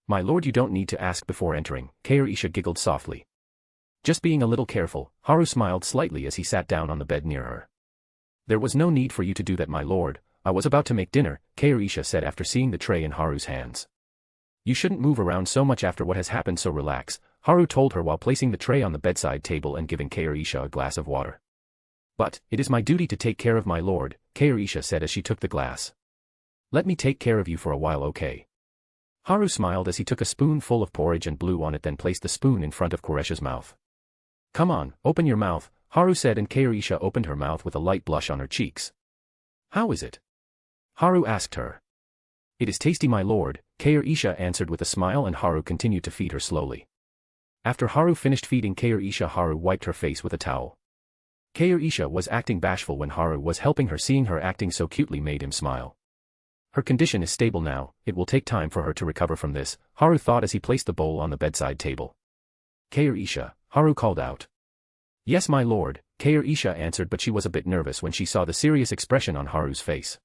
"My lord, you don't need to ask before entering," Keirisha giggled softly. Just being a little careful, Haru smiled slightly as he sat down on the bed near her. "There was no need for you to do that, my lord. I was about to make dinner," Keirisha said after seeing the tray in Haru's hands. "You shouldn't move around so much after what has happened, so relax," Haru told her while placing the tray on the bedside table and giving Keirisha a glass of water. "But, it is my duty to take care of my lord," Keirisha said as she took the glass. "Let me take care of you for a while, okay?" Haru smiled as he took a spoonful of porridge and blew on it, then placed the spoon in front of Keirisha's mouth. "Come on, open your mouth," Haru said, and Keirisha opened her mouth with a light blush on her cheeks. "How is it?" Haru asked her. "It is tasty, my lord," Keirisha answered with a smile, and Haru continued to feed her slowly. After Haru finished feeding Keirisha, Haru wiped her face with a towel. Keirisha was acting bashful when Haru was helping her. Seeing her acting so cutely made him smile. Her condition is stable now, it will take time for her to recover from this, Haru thought as he placed the bowl on the bedside table. "Keirisha," Haru called out. "Yes, my lord," Keirisha answered, but she was a bit nervous when she saw the serious expression on Haru's face.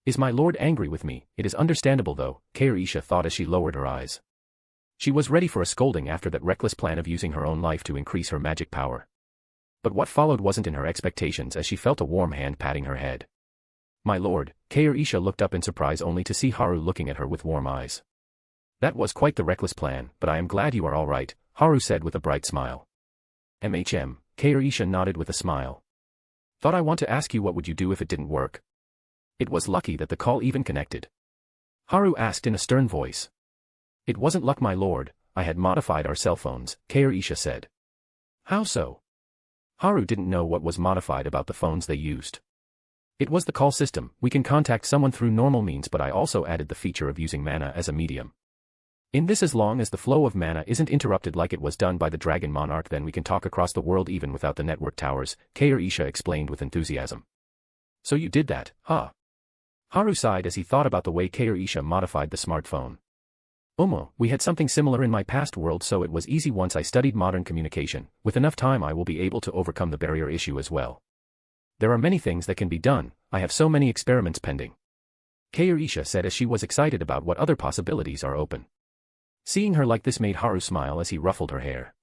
"Is my lord angry with me?" "It is understandable though," Keirisha thought as she lowered her eyes. She was ready for a scolding after that reckless plan of using her own life to increase her magic power. But what followed wasn't in her expectations as she felt a warm hand patting her head. "My lord," Keirisha looked up in surprise only to see Haru looking at her with warm eyes. "That was quite the reckless plan, but I am glad you are all right," Haru said with a bright smile. Keirisha nodded with a smile. "Thought I want to ask you, what would you do if it didn't work?" "It was lucky that the call even connected," Haru asked in a stern voice. "It wasn't luck, my lord, I had modified our cell phones," Keirisha said. "How so?" Haru didn't know what was modified about the phones they used. "It was the call system. We can contact someone through normal means, but I also added the feature of using mana as a medium. In this, as long as the flow of mana isn't interrupted like it was done by the Dragon Monarch, then we can talk across the world even without the network towers," Keirisha explained with enthusiasm. "So you did that, huh?" Haru sighed as he thought about the way Keirisha modified the smartphone. We had something similar in my past world, so it was easy once I studied modern communication. With enough time I will be able to overcome the barrier issue as well. There are many things that can be done, I have so many experiments pending," Keirisha said as she was excited about what other possibilities are open. Seeing her like this made Haru smile as he ruffled her hair.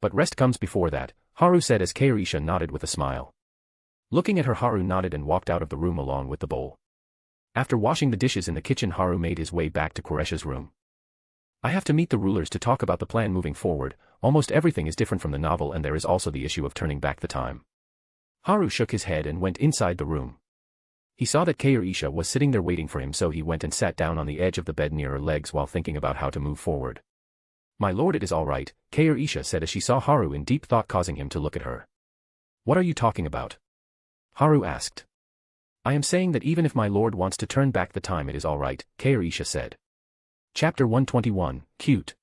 "But rest comes before that," Haru said as Keirisha nodded with a smile. Looking at her, Haru nodded and walked out of the room along with the bowl. After washing the dishes in the kitchen, Haru made his way back to Keirisha's room. "I have to meet the rulers to talk about the plan moving forward. Almost everything is different from the novel, and there is also the issue of turning back the time." Haru shook his head and went inside the room. He saw that Keirisha was sitting there waiting for him, so he went and sat down on the edge of the bed near her legs while thinking about how to move forward. "My lord, it is all right," Keirisha said as she saw Haru in deep thought, causing him to look at her. "What are you talking about?" Haru asked. "I am saying that even if my lord wants to turn back the time, it is all right," Keirisha said. Chapter 121, Cute.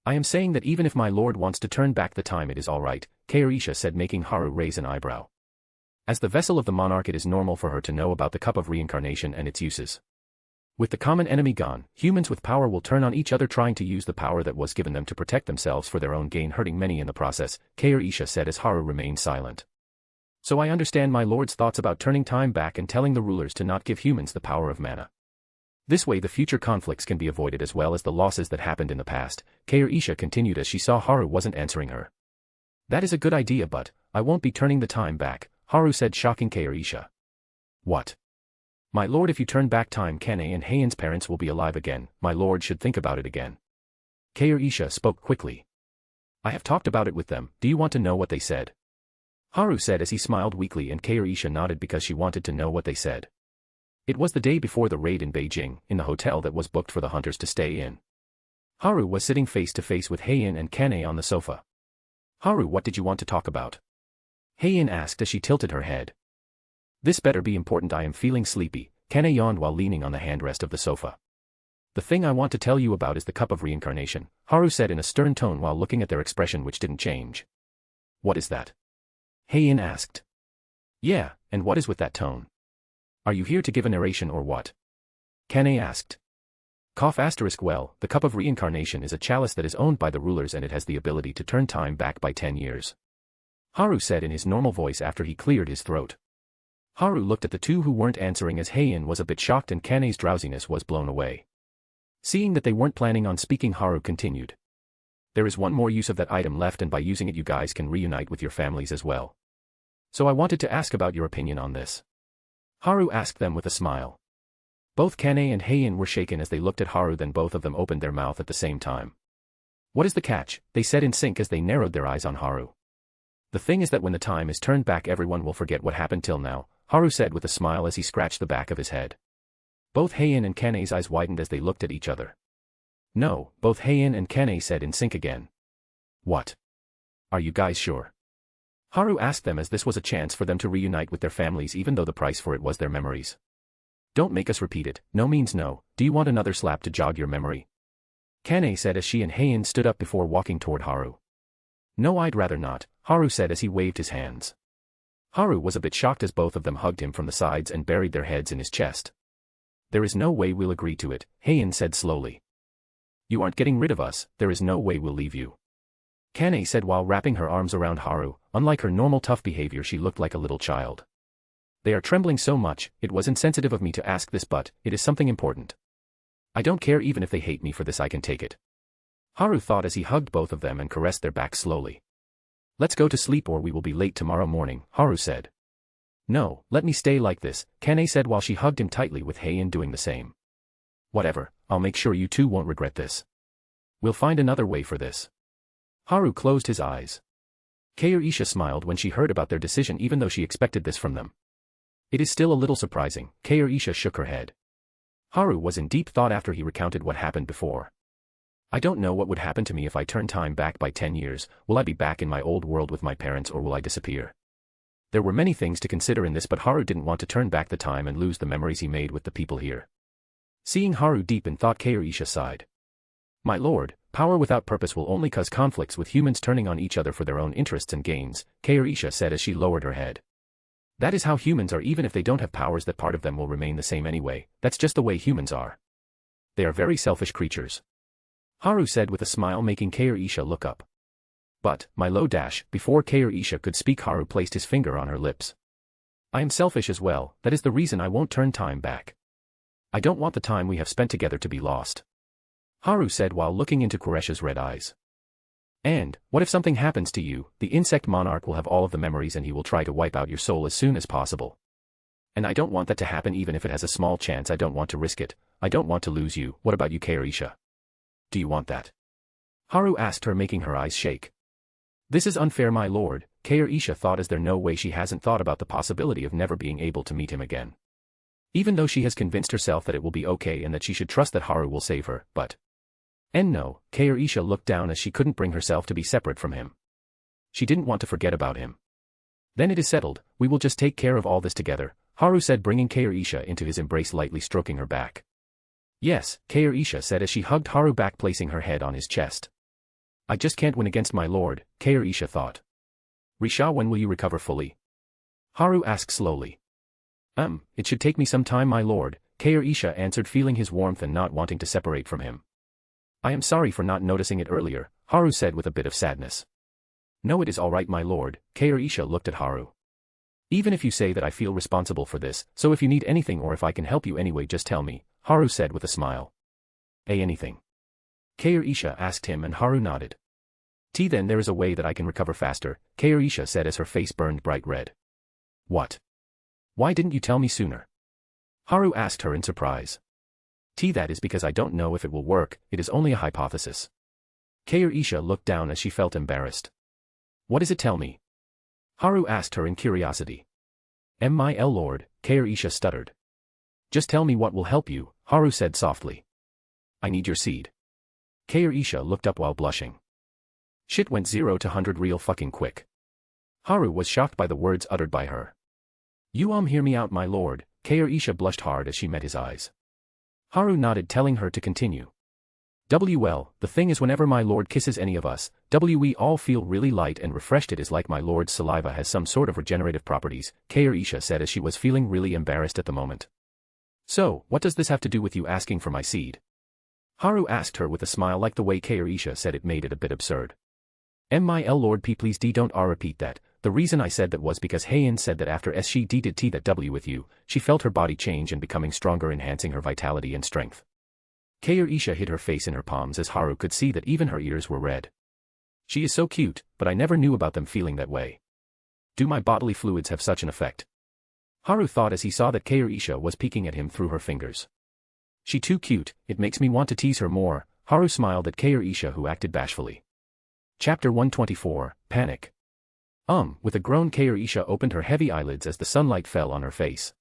"I am saying that even if my lord wants to turn back the time, it is all right," Keirisha said, making Haru raise an eyebrow. As the vessel of the monarch, it is normal for her to know about the cup of reincarnation and its uses. With the common enemy gone, humans with power will turn on each other, trying to use the power that was given them to protect themselves for their own gain, hurting many in the process, Keirisha said as Haru remained silent. "So I understand my lord's thoughts about turning time back and telling the rulers to not give humans the power of mana. This way the future conflicts can be avoided as well as the losses that happened in the past," Keirisha continued as she saw Haru wasn't answering her. "That is a good idea, but I won't be turning the time back," Haru said, shocking Keirisha. "What?" "My lord, if you turn back time, Kane and Heian's parents will be alive again. My lord should think about it again." Keirisha spoke quickly. "I have talked about it with them. Do you want to know what they said?" Haru said as he smiled weakly, and Keirisha nodded because she wanted to know what they said. It was the day before the raid in Beijing, in the hotel that was booked for the hunters to stay in. Haru was sitting face to face with Heian and Kane on the sofa. "Haru, what did you want to talk about?" Heian asked as she tilted her head. "This better be important, I am feeling sleepy," Kane yawned while leaning on the handrest of the sofa. The thing I want to tell you about is the cup of reincarnation, Haru said in a stern tone while looking at their expression which didn't change. What is that? Heian asked. Yeah, and what is with that tone? Are you here to give a narration or what? Kane asked. Well, the cup of reincarnation is a chalice that is owned by the rulers and it has the ability to turn time back by 10 years. Haru said in his normal voice after he cleared his throat. Haru looked at the two who weren't answering as Heian was a bit shocked and Kane's drowsiness was blown away. Seeing that they weren't planning on speaking, Haru continued. There is one more use of that item left and by using it you guys can reunite with your families as well. So I wanted to ask about your opinion on this. Haru asked them with a smile. Both Kane and Heian were shaken as they looked at Haru, then both of them opened their mouth at the same time. What is the catch? They said in sync as they narrowed their eyes on Haru. The thing is that when the time is turned back everyone will forget what happened till now, Haru said with a smile as he scratched the back of his head. Both Heian and Kane's eyes widened as they looked at each other. No, both Heian and Kane said in sync again. What? Are you guys sure? Haru asked them as this was a chance for them to reunite with their families even though the price for it was their memories. Don't make us repeat it, no means no, do you want another slap to jog your memory? Kane said as she and Heian stood up before walking toward Haru. No, I'd rather not, Haru said as he waved his hands. Haru was a bit shocked as both of them hugged him from the sides and buried their heads in his chest. There is no way we'll agree to it, Heian said slowly. You aren't getting rid of us, there is no way we'll leave you. Kane said while wrapping her arms around Haru, unlike her normal tough behavior she looked like a little child. They are trembling so much, it was insensitive of me to ask this but, it is something important. I don't care even if they hate me for this, I can take it. Haru thought as he hugged both of them and caressed their backs slowly. Let's go to sleep or we will be late tomorrow morning, Haru said. No, let me stay like this, Kane said while she hugged him tightly with Heian doing the same. Whatever, I'll make sure you two won't regret this. We'll find another way for this. Haru closed his eyes. Kaorisha smiled when she heard about their decision even though she expected this from them. It is still a little surprising, Kaorisha shook her head. Haru was in deep thought after he recounted what happened before. I don't know what would happen to me if I turn time back by 10 years, will I be back in my old world with my parents or will I disappear? There were many things to consider in this but Haru didn't want to turn back the time and lose the memories he made with the people here. Seeing Haru deep in thought, Kaorisha sighed. My lord, power without purpose will only cause conflicts with humans turning on each other for their own interests and gains, Kaorisha said as she lowered her head. That is how humans are even if they don't have powers that part of them will remain the same anyway, that's just the way humans are. They are very selfish creatures. Haru said with a smile making Kaorisha look up. But, my lord before Kaorisha could speak Haru placed his finger on her lips. I am selfish as well, that is the reason I won't turn time back. I don't want the time we have spent together to be lost. Haru said while looking into Kaurisha's red eyes. And, what if something happens to you, the insect monarch will have all of the memories and he will try to wipe out your soul as soon as possible. And I don't want that to happen even if it has a small chance, I don't want to risk it, I don't want to lose you, what about you Kaorisha? Do you want that? Haru asked her making her eyes shake. This is unfair my lord, Kaorisha thought as there no way she hasn't thought about the possibility of never being able to meet him again. Even though she has convinced herself that it will be okay and that she should trust that Haru will save her, but... And no, Kaorisha looked down as she couldn't bring herself to be separate from him. She didn't want to forget about him. Then it is settled, we will just take care of all this together, Haru said bringing Kaorisha into his embrace lightly stroking her back. Yes, Kaorisha said as she hugged Haru back placing her head on his chest. I just can't win against my lord, Kaorisha thought. Risha, when will you recover fully? Haru asked slowly. It should take me some time my lord, Kaorisha answered feeling his warmth and not wanting to separate from him. I am sorry for not noticing it earlier, Haru said with a bit of sadness. No, it is all right my lord, Kaorisha looked at Haru. Even if you say that I feel responsible for this, so if you need anything or if I can help you anyway just tell me, Haru said with a smile. Anything? Kaorisha asked him and Haru nodded. Then there is a way that I can recover faster, Kaorisha said as her face burned bright red. What? Why didn't you tell me sooner? Haru asked her in surprise. That is because I don't know if it will work, it is only a hypothesis. Kaorisha looked down as she felt embarrassed. What is it, tell me? Haru asked her in curiosity. My lord, Kaorisha stuttered. Just tell me what will help you, Haru said softly. I need your seed. Kaorisha looked up while blushing. Shit went 0 to 100 real fucking quick. Haru was shocked by the words uttered by her. You hear me out my lord, Isha blushed hard as she met his eyes. Haru nodded, telling her to continue. Well, the thing is, whenever my lord kisses any of us, we all feel really light and refreshed. It is like my lord's saliva has some sort of regenerative properties, Isha said as she was feeling really embarrassed at the moment. So, what does this have to do with you asking for my seed? Haru asked her with a smile, like the way Isha said it made it a bit absurd. Lord P, please don't repeat that. The reason I said that was because Heian said that after she did that W with you, she felt her body change and becoming stronger, enhancing her vitality and strength. Isha hid her face in her palms as Haru could see that even her ears were red. She is so cute, but I never knew about them feeling that way. Do my bodily fluids have such an effect? Haru thought as he saw that Isha was peeking at him through her fingers. She too cute, it makes me want to tease her more, Haru smiled at Isha, who acted bashfully. Chapter 124, Panic. With a groan, Isha opened her heavy eyelids as the sunlight fell on her face.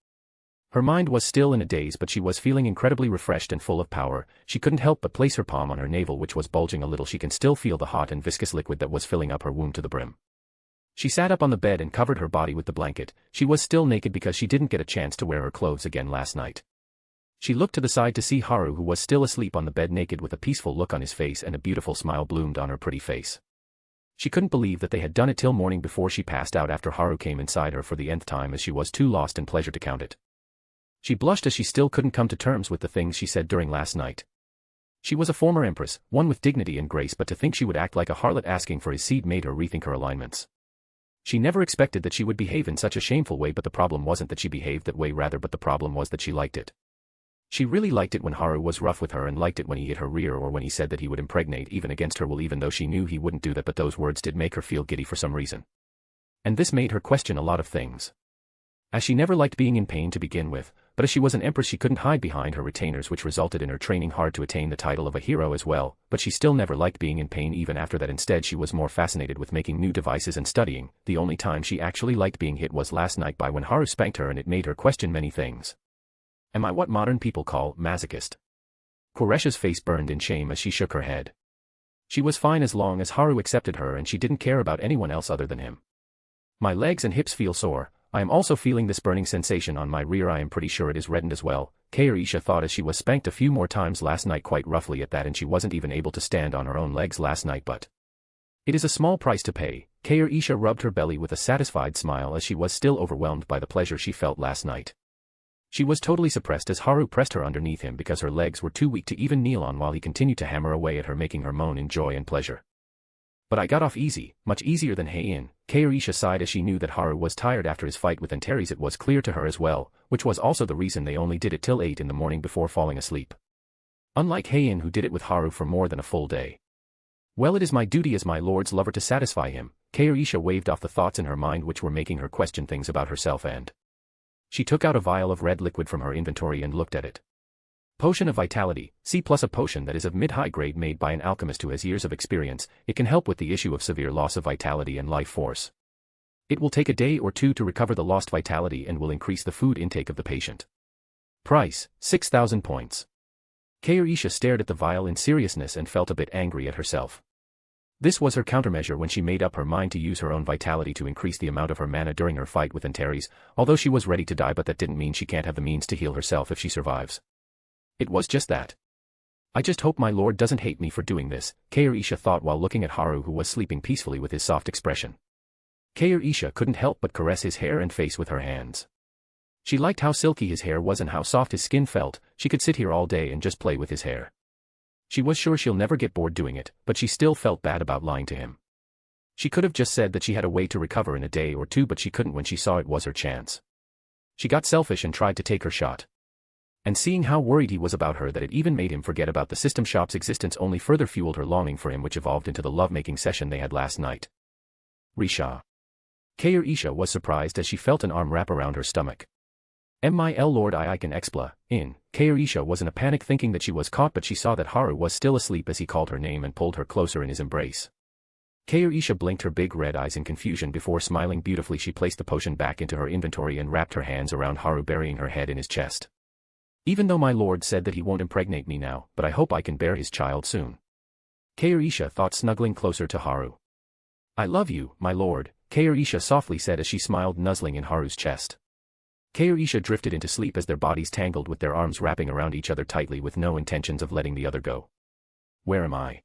Her mind was still in a daze, but she was feeling incredibly refreshed and full of power. She couldn't help but place her palm on her navel, which was bulging a little. She can still feel the hot and viscous liquid that was filling up her womb to the brim. She sat up on the bed and covered her body with the blanket. She was still naked because she didn't get a chance to wear her clothes again last night. She looked to the side to see Haru, who was still asleep on the bed, naked with a peaceful look on his face, and a beautiful smile bloomed on her pretty face. She couldn't believe that they had done it till morning before she passed out after Haru came inside her for the nth time, as she was too lost in pleasure to count it. She blushed as she still couldn't come to terms with the things she said during last night. She was a former empress, one with dignity and grace, but to think she would act like a harlot asking for his seed made her rethink her alignments. She never expected that she would behave in such a shameful way, but the problem wasn't that she behaved that way, rather, but the problem was that she liked it. She really liked it when Haru was rough with her, and liked it when he hit her rear or when he said that he would impregnate even against her will, even though she knew he wouldn't do that, but those words did make her feel giddy for some reason. And this made her question a lot of things. As she never liked being in pain to begin with, but as she was an empress she couldn't hide behind her retainers, which resulted in her training hard to attain the title of a hero as well, but she still never liked being in pain even after that. Instead, she was more fascinated with making new devices and studying. The only time she actually liked being hit was last night by when Haru spanked her, and it made her question many things. Am I what modern people call masochist? Quresha's face burned in shame as she shook her head. She was fine as long as Haru accepted her, and she didn't care about anyone else other than him. My legs and hips feel sore. I am also feeling this burning sensation on my rear. I am pretty sure it is reddened as well, Isha thought as she was spanked a few more times last night, quite roughly at that, and she wasn't even able to stand on her own legs last night, but it is a small price to pay. Isha rubbed her belly with a satisfied smile as she was still overwhelmed by the pleasure she felt last night. She was totally suppressed as Haru pressed her underneath him because her legs were too weak to even kneel on, while he continued to hammer away at her, making her moan in joy and pleasure. But I got off easy, much easier than Heian, Isha sighed as she knew that Haru was tired after his fight with Antares. It was clear to her as well, which was also the reason they only did it till 8 in the morning before falling asleep. Unlike Heian, who did it with Haru for more than a full day. Well, it is my duty as my lord's lover to satisfy him, Isha waved off the thoughts in her mind which were making her question things about herself, and she took out a vial of red liquid from her inventory and looked at it. Potion of Vitality, C+, a potion that is of mid-high grade, made by an alchemist who has years of experience. It can help with the issue of severe loss of vitality and life force. It will take a day or two to recover the lost vitality and will increase the food intake of the patient. Price, 6,000 points. Isha stared at the vial in seriousness and felt a bit angry at herself. This was her countermeasure when she made up her mind to use her own vitality to increase the amount of her mana during her fight with Antares, although she was ready to die, but that didn't mean she can't have the means to heal herself if she survives. It was just that. I just hope my lord doesn't hate me for doing this, Isha thought while looking at Haru, who was sleeping peacefully with his soft expression. Isha couldn't help but caress his hair and face with her hands. She liked how silky his hair was and how soft his skin felt. She could sit here all day and just play with his hair. She was sure she'll never get bored doing it, but she still felt bad about lying to him. She could have just said that she had a way to recover in a day or two, but she couldn't when she saw it was her chance. She got selfish and tried to take her shot. And seeing how worried he was about her that it even made him forget about the system shop's existence only further fueled her longing for him, which evolved into the lovemaking session they had last night. Risha. Isha was surprised as she felt an arm wrap around her stomach. Lord I can expla, in. Isha was in a panic thinking that she was caught, but she saw that Haru was still asleep as he called her name and pulled her closer in his embrace. Isha blinked her big red eyes in confusion before smiling beautifully. She placed the potion back into her inventory and wrapped her hands around Haru, burying her head in his chest. Even though my lord said that he won't impregnate me now, but I hope I can bear his child soon. Isha thought, snuggling closer to Haru. I love you, my lord, Isha softly said as she smiled, nuzzling in Haru's chest. Kaorisha drifted into sleep as their bodies tangled with their arms wrapping around each other tightly with no intentions of letting the other go. Where am I?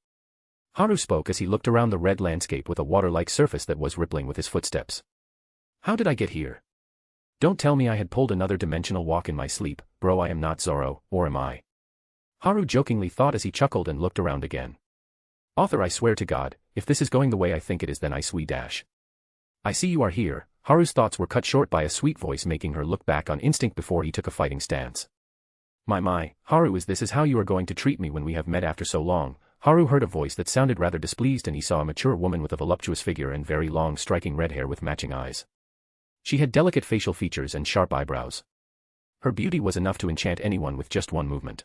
Haru spoke as he looked around the red landscape with a water-like surface that was rippling with his footsteps. How did I get here? Don't tell me I had pulled another dimensional walk in my sleep, bro. I am not Zoro, or am I? Haru jokingly thought as he chuckled and looked around again. Author, I swear to God, if this is going the way I think it is, then I swear dash. I see you are here. Haru's thoughts were cut short by a sweet voice making her look back on instinct before he took a fighting stance. My, Haru, is this how you are going to treat me when we have met after so long? Haru heard a voice that sounded rather displeased and he saw a mature woman with a voluptuous figure and very long striking red hair with matching eyes. She had delicate facial features and sharp eyebrows. Her beauty was enough to enchant anyone with just one movement.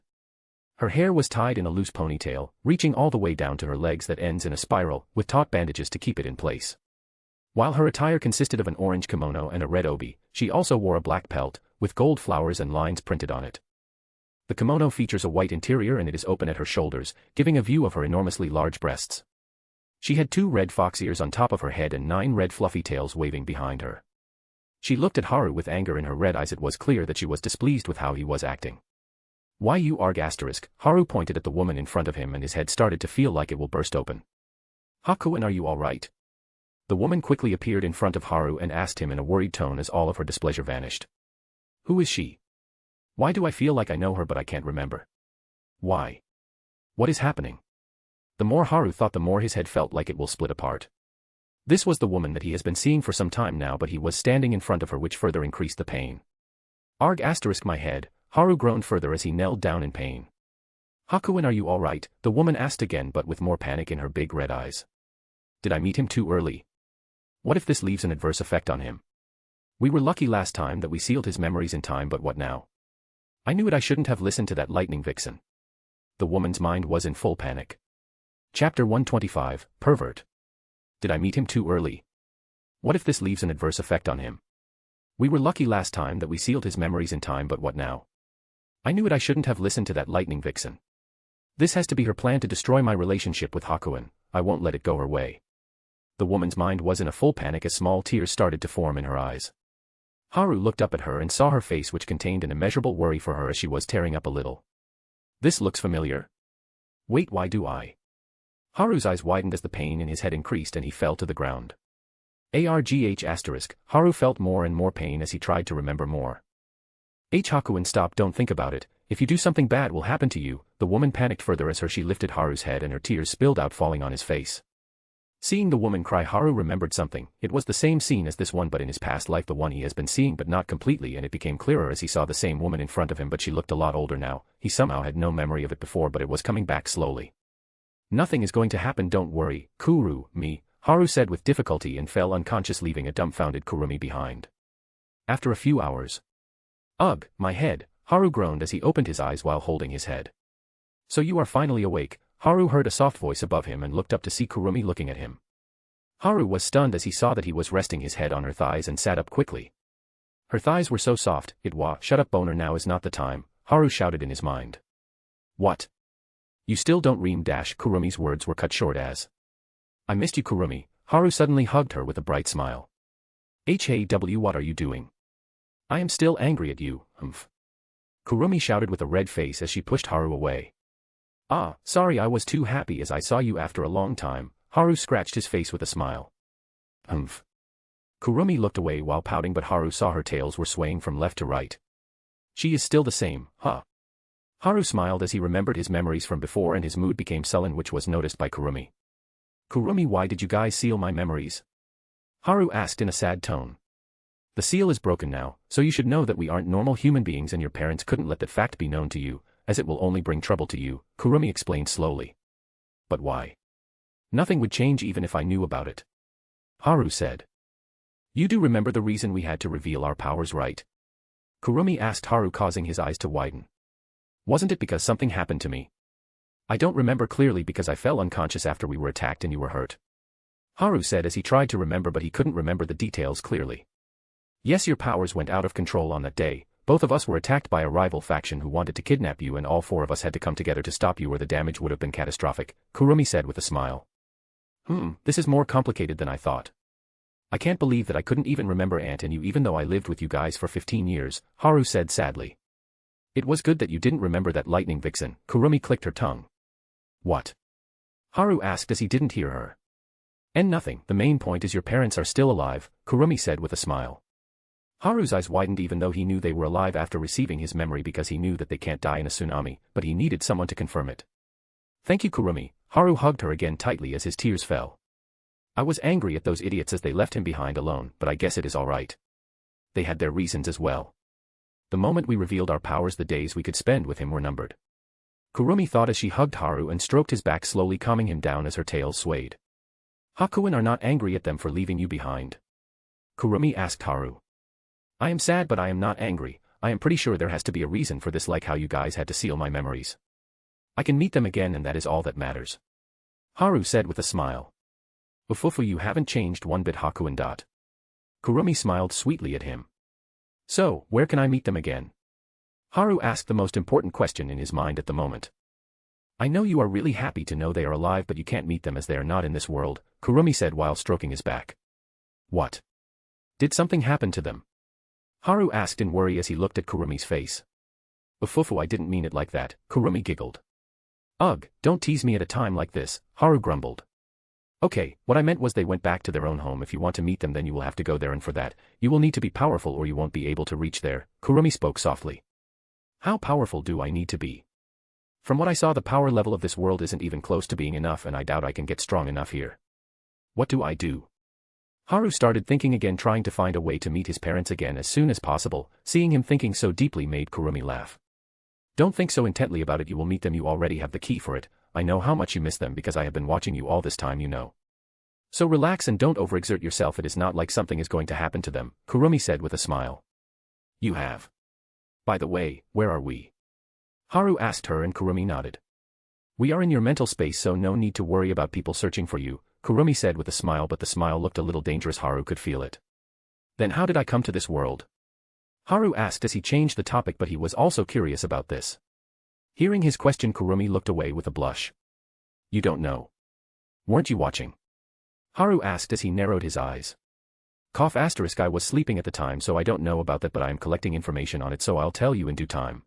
Her hair was tied in a loose ponytail, reaching all the way down to her legs that ends in a spiral, with taut bandages to keep it in place. While her attire consisted of an orange kimono and a red obi, she also wore a black pelt, with gold flowers and lines printed on it. The kimono features a white interior and it is open at her shoulders, giving a view of her enormously large breasts. She had 2 red fox ears on top of her head and 9 red fluffy tails waving behind her. She looked at Haru with anger in her red eyes. It was clear that she was displeased with how he was acting. Why you arg asterisk, Haru pointed at the woman in front of him and his head started to feel like it will burst open. Hakuin, are you alright? The woman quickly appeared in front of Haru and asked him in a worried tone as all of her displeasure vanished. Who is she? Why do I feel like I know her but I can't remember? Why? What is happening? The more Haru thought, the more his head felt like it will split apart. This was the woman that he has been seeing for some time now, but he was standing in front of her, which further increased the pain. Arg asterisk my head, Haru groaned further as he knelt down in pain. Hakuin, are you alright? The woman asked again, but with more panic in her big red eyes. Did I meet him too early? What if this leaves an adverse effect on him? We were lucky last time that we sealed his memories in time, but what now? I knew it. I shouldn't have listened to that lightning vixen. The woman's mind was in full panic. Chapter 125, Pervert. Did I meet him too early? What if this leaves an adverse effect on him? We were lucky last time that we sealed his memories in time, but what now? I knew it. I shouldn't have listened to that lightning vixen. This has to be her plan to destroy my relationship with Hakuin. I won't let it go her way. The woman's mind was in a full panic as small tears started to form in her eyes. Haru looked up at her and saw her face, which contained an immeasurable worry for her as she was tearing up a little. This looks familiar. Wait, why do I? Haru's eyes widened as the pain in his head increased and he fell to the ground. Argh asterisk, Haru felt more and more pain as he tried to remember more. Hakuin, stop, don't think about it. If you do, something bad will happen to you. The woman panicked further as she lifted Haru's head and her tears spilled out, falling on his face. Seeing the woman cry, Haru remembered something. It was the same scene as this one, but in his past life, the one he has been seeing, but not completely, and it became clearer as he saw the same woman in front of him, but she looked a lot older now. He somehow had no memory of it before, but it was coming back slowly. Nothing is going to happen, don't worry, Kuru, me, Haru said with difficulty and fell unconscious, leaving a dumbfounded Kurumi behind. After a few hours. Ugh, my head, Haru groaned as he opened his eyes while holding his head. So you are finally awake. Haru heard a soft voice above him and looked up to see Kurumi looking at him. Haru was stunned as he saw that he was resting his head on her thighs and sat up quickly. Her thighs were so soft. Shut up, boner, now is not the time, Haru shouted in his mind. What? You still don't ream dash, Kurumi's words were cut short as. I missed you, Kurumi. Haru suddenly hugged her with a bright smile. What are you doing? I am still angry at you, Kurumi shouted with a red face as she pushed Haru away. Ah, sorry, I was too happy as I saw you after a long time, Haru scratched his face with a smile. Kurumi looked away while pouting, but Haru saw her tails were swaying from left to right. She is still the same, huh? Haru smiled as he remembered his memories from before and his mood became sullen, which was noticed by Kurumi. Kurumi, why did you guys seal my memories? Haru asked in a sad tone. The seal is broken now, so you should know that we aren't normal human beings and your parents couldn't let that fact be known to you, as it will only bring trouble to you, Kurumi explained slowly. But why? Nothing would change even if I knew about it. Haru said. You do remember the reason we had to reveal our powers, right? Kurumi asked Haru, causing his eyes to widen. Wasn't it because something happened to me? I don't remember clearly because I fell unconscious after we were attacked and you were hurt. Haru said as he tried to remember, but he couldn't remember the details clearly. Yes, your powers went out of control on that day. Both of us were attacked by a rival faction who wanted to kidnap you, and all 4 of us had to come together to stop you or the damage would have been catastrophic, Kurumi said with a smile. This is more complicated than I thought. I can't believe that I couldn't even remember Aunt and you even though I lived with you guys for 15 years, Haru said sadly. It was good that you didn't remember that lightning vixen, Kurumi clicked her tongue. What? Haru asked as he didn't hear her. And nothing, the main point is your parents are still alive, Kurumi said with a smile. Haru's eyes widened even though he knew they were alive after receiving his memory because he knew that they can't die in a tsunami, but he needed someone to confirm it. Thank you Kurumi, Haru hugged her again tightly as his tears fell. I was angry at those idiots as they left him behind alone, but I guess it is alright. They had their reasons as well. The moment we revealed our powers the days we could spend with him were numbered. Kurumi thought as she hugged Haru and stroked his back slowly calming him down as her tail swayed. Hakuin are not angry at them for leaving you behind? Kurumi asked Haru. I am sad but I am not angry, I am pretty sure there has to be a reason for this like how you guys had to seal my memories. I can meet them again and that is all that matters. Haru said with a smile. Ufufu you haven't changed one bit Hakuin. Kurumi smiled sweetly at him. So, where can I meet them again? Haru asked the most important question in his mind at the moment. I know you are really happy to know they are alive but you can't meet them as they are not in this world, Kurumi said while stroking his back. What? Did something happen to them? Haru asked in worry as he looked at Kurumi's face. Ufufu I didn't mean it like that, Kurumi giggled. Ugh, don't tease me at a time like this, Haru grumbled. Okay, what I meant was they went back to their own home. If you want to meet them then you will have to go there and for that, you will need to be powerful or you won't be able to reach there, Kurumi spoke softly. How powerful do I need to be? From what I saw the power level of this world isn't even close to being enough and I doubt I can get strong enough here. What do I do? Haru started thinking again trying to find a way to meet his parents again as soon as possible, seeing him thinking so deeply made Kurumi laugh. Don't think so intently about it, you will meet them, you already have the key for it. I know how much you miss them because I have been watching you all this time, you know. So relax and don't overexert yourself, it is not like something is going to happen to them, Kurumi said with a smile. You have. By the way, where are we? Haru asked her and Kurumi nodded. We are in your mental space so no need to worry about people searching for you, Kurumi said with a smile but the smile looked a little dangerous, Haru could feel it. Then how did I come to this world? Haru asked as he changed the topic but he was also curious about this. Hearing his question Kurumi looked away with a blush. You don't know. Weren't you watching? Haru asked as he narrowed his eyes. Cough *I was sleeping at the time so I don't know about that but I am collecting information on it so I'll tell you in due time.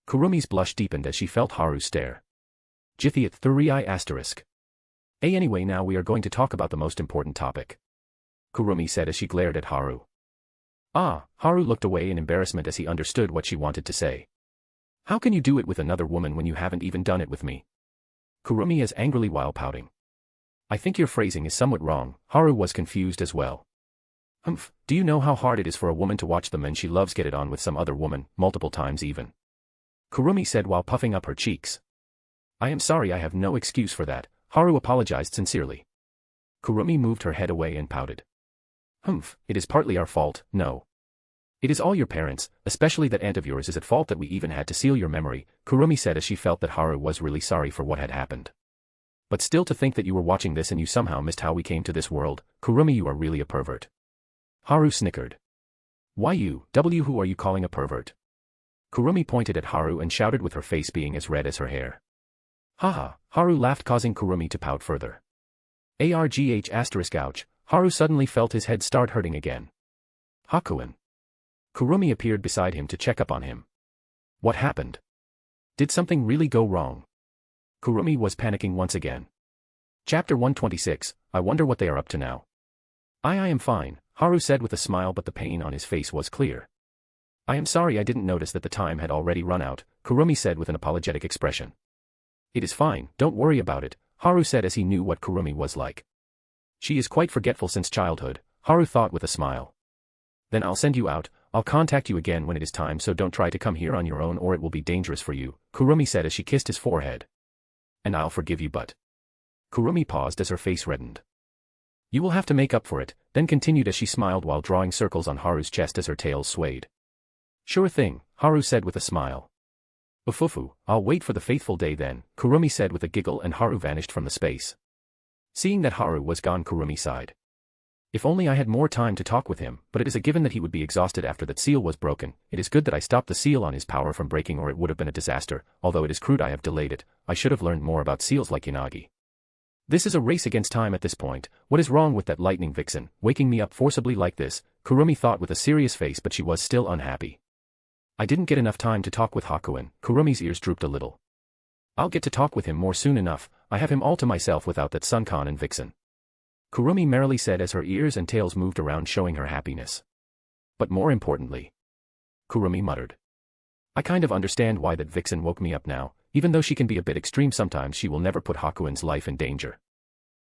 Kurumi's blush deepened as she felt Haru's stare. Jithiat 3I*. Anyway now we are going to talk about the most important topic. Kurumi said as she glared at Haru. Ah, Haru looked away in embarrassment as he understood what she wanted to say. How can you do it with another woman when you haven't even done it with me? Kurumi is angrily while pouting. I think your phrasing is somewhat wrong, Haru was confused as well. Do you know how hard it is for a woman to watch the men she loves get it on with some other woman, multiple times even? Kurumi said while puffing up her cheeks. I am sorry I have no excuse for that, Haru apologized sincerely. Kurumi moved her head away and pouted. It is partly our fault, no. It is all your parents, especially that aunt of yours is at fault that we even had to seal your memory, Kurumi said as she felt that Haru was really sorry for what had happened. But still to think that you were watching this and you somehow missed how we came to this world, Kurumi you are really a pervert. Haru snickered. Why you, who are you calling a pervert? Kurumi pointed at Haru and shouted with her face being as red as her hair. Haha, Haru laughed causing Kurumi to pout further. Ouch, Haru suddenly felt his head start hurting again. Hakuin. Kurumi appeared beside him to check up on him. What happened? Did something really go wrong? Kurumi was panicking once again. Chapter 126, I wonder what they are up to now. I am fine, Haru said with a smile but the pain on his face was clear. I am sorry I didn't notice that the time had already run out, Kurumi said with an apologetic expression. It is fine, don't worry about it, Haru said as he knew what Kurumi was like. She is quite forgetful since childhood, Haru thought with a smile. Then I'll send you out, I'll contact you again when it is time so don't try to come here on your own or it will be dangerous for you, Kurumi said as she kissed his forehead. And I'll forgive you but. Kurumi paused as her face reddened. You will have to make up for it, then continued as she smiled while drawing circles on Haru's chest as her tail swayed. Sure thing, Haru said with a smile. Ufufu, I'll wait for the faithful day then, Kurumi said with a giggle and Haru vanished from the space. Seeing that Haru was gone Kurumi sighed. If only I had more time to talk with him, but it is a given that he would be exhausted after that seal was broken. It is good that I stopped the seal on his power from breaking or it would have been a disaster, although it is crude I have delayed it, I should have learned more about seals like Yanagi. This is a race against time at this point. What is wrong with that lightning vixen, waking me up forcibly like this? Kurumi thought with a serious face, but she was still unhappy. I didn't get enough time to talk with Hakuin. Kurumi's ears drooped a little. I'll get to talk with him more soon enough. I have him all to myself without that Sunkon and vixen. Kurumi merrily said as her ears and tails moved around, showing her happiness. But more importantly, Kurumi muttered, I kind of understand why that vixen woke me up now. Even though she can be a bit extreme sometimes, she will never put Hakuin's life in danger.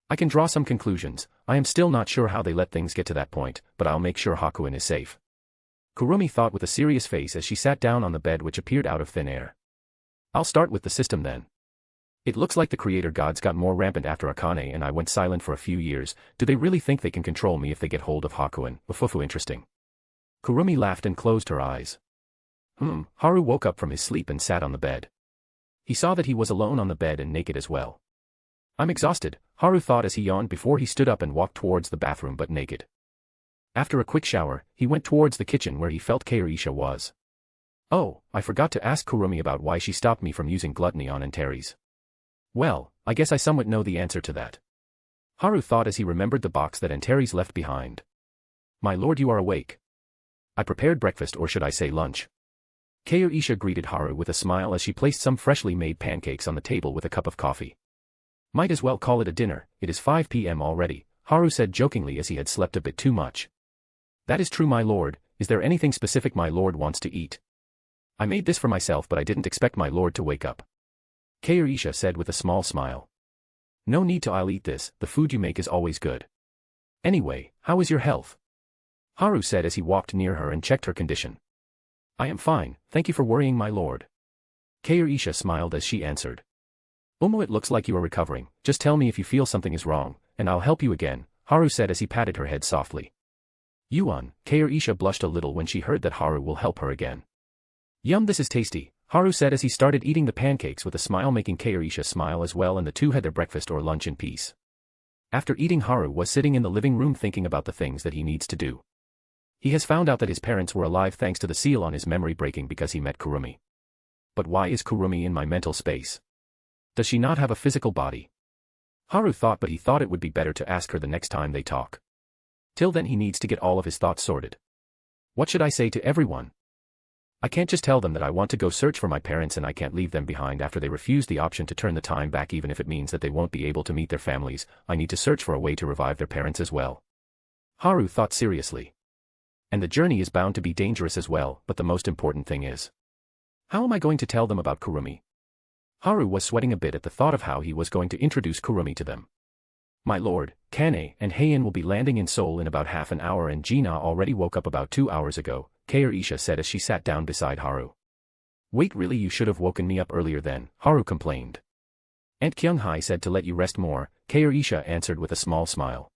I can draw some conclusions. I am still not sure how they let things get to that point, but I'll make sure Hakuin is safe. Kurumi thought with a serious face as she sat down on the bed which appeared out of thin air. I'll start with the system then. It looks like the creator gods got more rampant after Akane and I went silent for a few years. Do they really think they can control me if they get hold of Hakuin? Ufufu, interesting. Kurumi laughed and closed her eyes. Haru woke up from his sleep and sat on the bed. He saw that he was alone on the bed and naked as well. I'm exhausted, Haru thought as he yawned before he stood up and walked towards the bathroom but naked. After a quick shower, he went towards the kitchen where he felt Keirisha was. Oh, I forgot to ask Kurumi about why she stopped me from using gluttony on Antares. Well, I guess I somewhat know the answer to that. Haru thought as he remembered the box that Antares left behind. My lord, you are awake. I prepared breakfast, or should I say lunch. Keirisha greeted Haru with a smile as she placed some freshly made pancakes on the table with a cup of coffee. Might as well call it a dinner, it is 5 p.m. already, Haru said jokingly as he had slept a bit too much. That is true, my lord. Is there anything specific my lord wants to eat? I made this for myself, but I didn't expect my lord to wake up. Keirisha said with a small smile. No need to, I'll eat this, the food you make is always good. Anyway, how is your health? Haru said as he walked near her and checked her condition. I am fine, thank you for worrying, my lord. Keirisha smiled as she answered. It looks like you are recovering, just tell me if you feel something is wrong, and I'll help you again, Haru said as he patted her head softly. Yuan, Keirisha blushed a little when she heard that Haru will help her again. Yum, this is tasty, Haru said as he started eating the pancakes with a smile, making Keirisha smile as well, and the two had their breakfast or lunch in peace. After eating, Haru was sitting in the living room thinking about the things that he needs to do. He has found out that his parents were alive thanks to the seal on his memory breaking because he met Kurumi. But why is Kurumi in my mental space? Does she not have a physical body? Haru thought, but he thought it would be better to ask her the next time they talk. Till then he needs to get all of his thoughts sorted. What should I say to everyone? I can't just tell them that I want to go search for my parents and I can't leave them behind after they refuse the option to turn the time back, even if it means that they won't be able to meet their families. I need to search for a way to revive their parents as well. Haru thought seriously. And the journey is bound to be dangerous as well, but the most important thing is, how am I going to tell them about Kurumi? Haru was sweating a bit at the thought of how he was going to introduce Kurumi to them. My lord, Kane and Heian will be landing in Seoul in about half an hour and Gina already woke up about 2 hours ago, Keirisha said as she sat down beside Haru. Wait, really, you should have woken me up earlier then, Haru complained. Aunt Kyung-hai said to let you rest more, Keirisha answered with a small smile.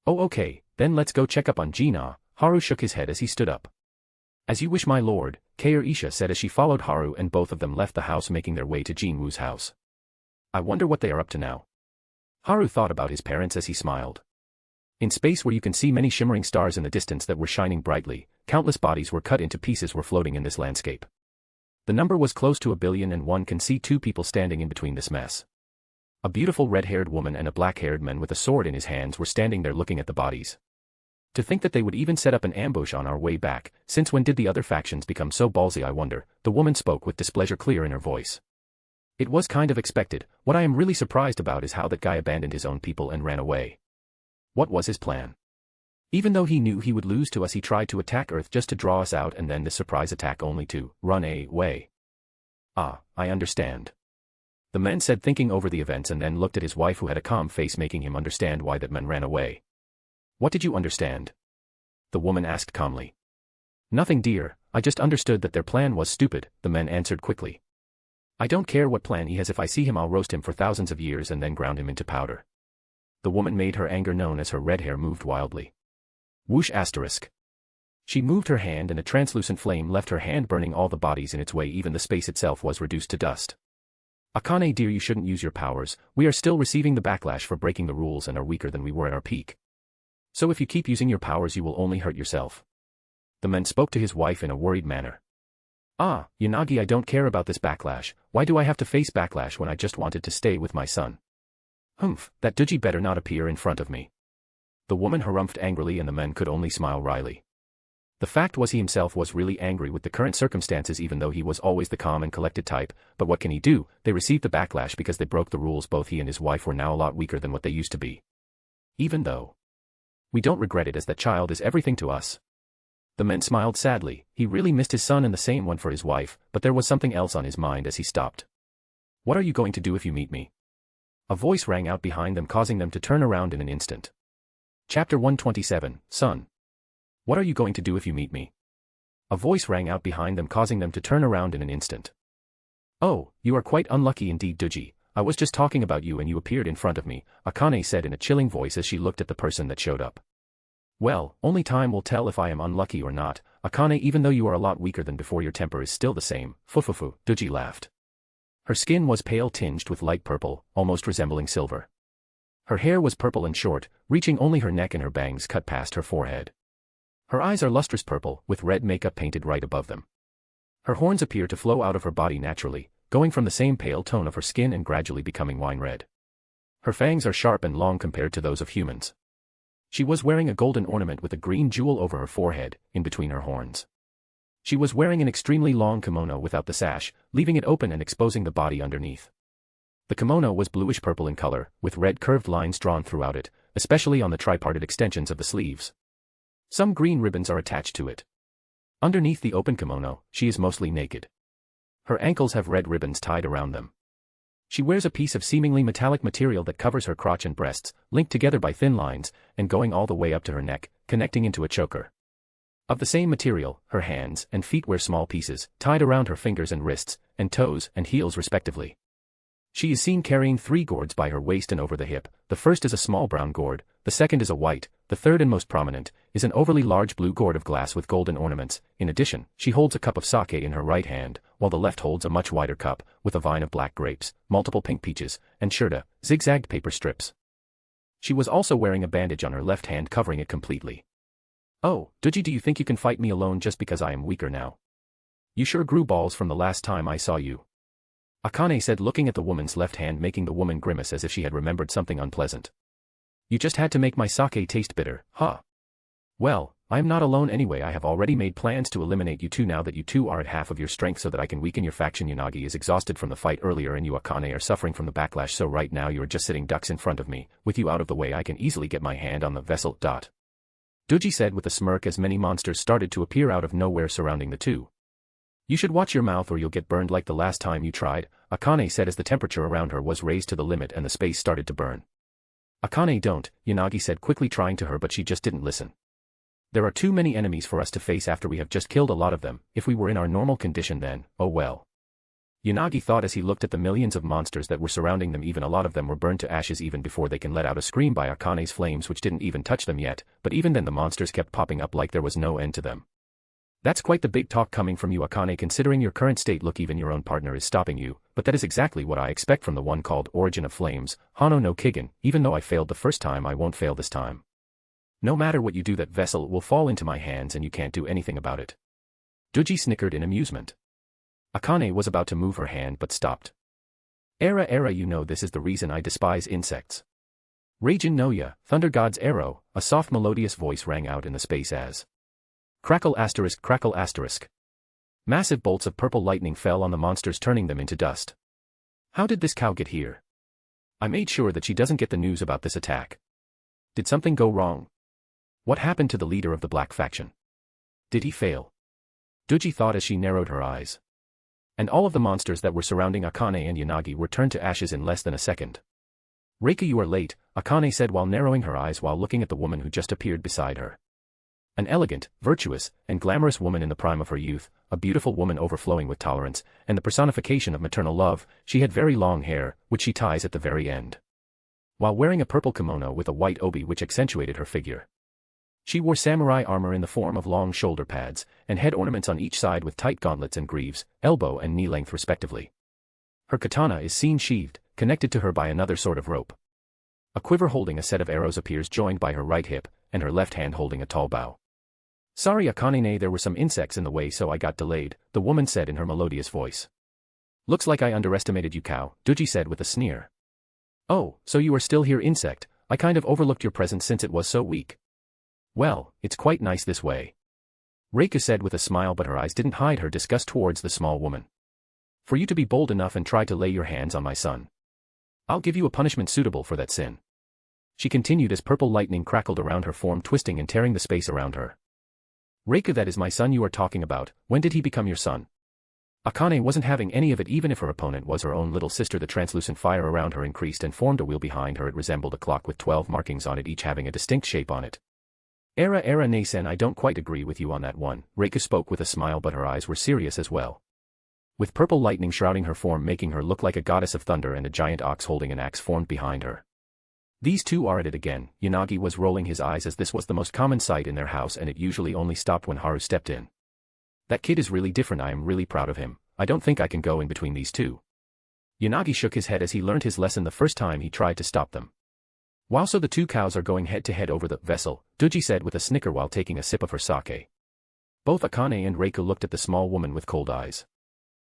Oh okay, then let's go check up on Gina, Haru shook his head as he stood up. As you wish, my lord, Keirisha said as she followed Haru, and both of them left the house, making their way to Jinwoo's house. I wonder what they are up to now. Haru thought about his parents as he smiled. In space, where you can see many shimmering stars in the distance that were shining brightly, countless bodies were cut into pieces were floating in this landscape. The number was close to 1 billion, and one can see two people standing in between this mess. A beautiful red-haired woman and a black-haired man with a sword in his hands were standing there looking at the bodies. To think that they would even set up an ambush on our way back. Since when did the other factions become so ballsy, I wonder? The woman spoke with displeasure clear in her voice. It was kind of expected. What I am really surprised about is how that guy abandoned his own people and ran away. What was his plan? Even though he knew he would lose to us, he tried to attack Earth just to draw us out, and then this surprise attack only to run away. Ah, I understand. The man said, thinking over the events, and then looked at his wife, who had a calm face, making him understand why that man ran away. What did you understand? The woman asked calmly. Nothing, dear, I just understood that their plan was stupid, the man answered quickly. I don't care what plan he has. If I see him, I'll roast him for thousands of years and then ground him into powder. The woman made her anger known as her red hair moved wildly. Whoosh asterisk. She moved her hand and a translucent flame left her hand, burning all the bodies in its way. Even the space itself was reduced to dust. Akane, dear, you shouldn't use your powers. We are still receiving the backlash for breaking the rules and are weaker than we were at our peak. So if you keep using your powers, you will only hurt yourself. The man spoke to his wife in a worried manner. Ah, Yanagi, I don't care about this backlash. Why do I have to face backlash when I just wanted to stay with my son? Humph, that Duji better not appear in front of me. The woman harumphed angrily and the men could only smile wryly. The fact was he himself was really angry with the current circumstances even though he was always the calm and collected type, but what can he do? They received the backlash because they broke the rules. Both he and his wife were now a lot weaker than what they used to be. Even though we don't regret it as that child is everything to us. The man smiled sadly. He really missed his son and the same one for his wife, but there was something else on his mind as he stopped. What are you going to do if you meet me? A voice rang out behind them causing them to turn around in an instant. Chapter 127, Son. What are you going to do if you meet me? A voice rang out behind them causing them to turn around in an instant. Oh, you are quite unlucky indeed, Duji. I was just talking about you and you appeared in front of me, Akane said in a chilling voice as she looked at the person that showed up. Well, only time will tell if I am unlucky or not, Akane. Even though you are a lot weaker than before, your temper is still the same, fufufu, Duji laughed. Her skin was pale tinged with light purple, almost resembling silver. Her hair was purple and short, reaching only her neck and her bangs cut past her forehead. Her eyes are lustrous purple, with red makeup painted right above them. Her horns appear to flow out of her body naturally, going from the same pale tone of her skin and gradually becoming wine red. Her fangs are sharp and long compared to those of humans. She was wearing a golden ornament with a green jewel over her forehead, in between her horns. She was wearing an extremely long kimono without the sash, leaving it open and exposing the body underneath. The kimono was bluish-purple in color, with red curved lines drawn throughout it, especially on the tripartite extensions of the sleeves. Some green ribbons are attached to it. Underneath the open kimono, she is mostly naked. Her ankles have red ribbons tied around them. She wears a piece of seemingly metallic material that covers her crotch and breasts, linked together by thin lines, and going all the way up to her neck, connecting into a choker. Of the same material, her hands and feet wear small pieces, tied around her fingers and wrists, and toes and heels respectively. She is seen carrying 3 gourds by her waist and over the hip. The first is a small brown gourd, the second is a white, the third and most prominent is an overly large blue gourd of glass with golden ornaments. In addition, she holds a cup of sake in her right hand, while the left holds a much wider cup, with a vine of black grapes, multiple pink peaches, and shirta, zigzagged paper strips. She was also wearing a bandage on her left hand covering it completely. Oh, Duji, do you think you can fight me alone just because I am weaker now? You sure grew balls from the last time I saw you. Akane said looking at the woman's left hand, making the woman grimace as if she had remembered something unpleasant. You just had to make my sake taste bitter, huh? Well, I am not alone anyway. I have already made plans to eliminate you two now that you two are at half of your strength so that I can weaken your faction. Yanagi is exhausted from the fight earlier and you Akane are suffering from the backlash, so right now you are just sitting ducks in front of me. With you out of the way I can easily get my hand on the vessel. Duji said with a smirk as many monsters started to appear out of nowhere surrounding the two. You should watch your mouth or you'll get burned like the last time you tried, Akane said as the temperature around her was raised to the limit and the space started to burn. Akane, don't, Yanagi said quickly, trying to her, but she just didn't listen. There are too many enemies for us to face after we have just killed a lot of them. If we were in our normal condition then, oh well. Yanagi thought as he looked at the millions of monsters that were surrounding them. Even a lot of them were burned to ashes even before they can let out a scream by Akane's flames, which didn't even touch them yet, but even then the monsters kept popping up like there was no end to them. That's quite the big talk coming from you, Akane, considering your current state. Look, even your own partner is stopping you, but that is exactly what I expect from the one called Origin of Flames, Hano no Kigen. Even though I failed the first time, I won't fail this time. No matter what you do, that vessel will fall into my hands and you can't do anything about it. Duji snickered in amusement. Akane was about to move her hand but stopped. Era, you know this is the reason I despise insects. Raijin no ya, Thunder God's arrow, a soft melodious voice rang out in the space as crackle asterisk crackle asterisk. Massive bolts of purple lightning fell on the monsters, turning them into dust. How did this cow get here? I made sure that she doesn't get the news about this attack. Did something go wrong? What happened to the leader of the black faction? Did he fail? Duji thought as she narrowed her eyes. And all of the monsters that were surrounding Akane and Yanagi were turned to ashes in less than a second. Reika, you are late, Akane said while narrowing her eyes while looking at the woman who just appeared beside her. An elegant, virtuous, and glamorous woman in the prime of her youth, a beautiful woman overflowing with tolerance, and the personification of maternal love. She had very long hair, which she ties at the very end, while wearing a purple kimono with a white obi which accentuated her figure. She wore samurai armor in the form of long shoulder pads, and head ornaments on each side with tight gauntlets and greaves, elbow and knee length respectively. Her katana is seen sheathed, connected to her by another sort of rope. A quiver holding a set of arrows appears joined by her right hip, and her left hand holding a tall bow. Sorry Akane, there were some insects in the way so I got delayed, the woman said in her melodious voice. Looks like I underestimated you, cow, Duji said with a sneer. Oh, so you are still here, insect. I kind of overlooked your presence since it was so weak. Well, it's quite nice this way. Reika said with a smile, but her eyes didn't hide her disgust towards the small woman. For you to be bold enough and try to lay your hands on my son. I'll give you a punishment suitable for that sin. She continued as purple lightning crackled around her form, twisting and tearing the space around her. Reika, that is my son you are talking about. When did he become your son? Akane wasn't having any of it, even if her opponent was her own little sister. The translucent fire around her increased and formed a wheel behind her. It resembled a clock with 12 markings on it, each having a distinct shape on it. Era Nasen, I don't quite agree with you on that one. Reika spoke with a smile, but her eyes were serious as well. With purple lightning shrouding her form, making her look like a goddess of thunder, and a giant ox holding an axe formed behind her. These two are at it again. Yanagi was rolling his eyes, as this was the most common sight in their house, and it usually only stopped when Haru stepped in. That kid is really different. I am really proud of him. I don't think I can go in between these two. Yanagi shook his head as he learned his lesson the first time he tried to stop them. While so the two cows are going head to head over the vessel, Doji said with a snicker while taking a sip of her sake. Both Akane and Reika looked at the small woman with cold eyes.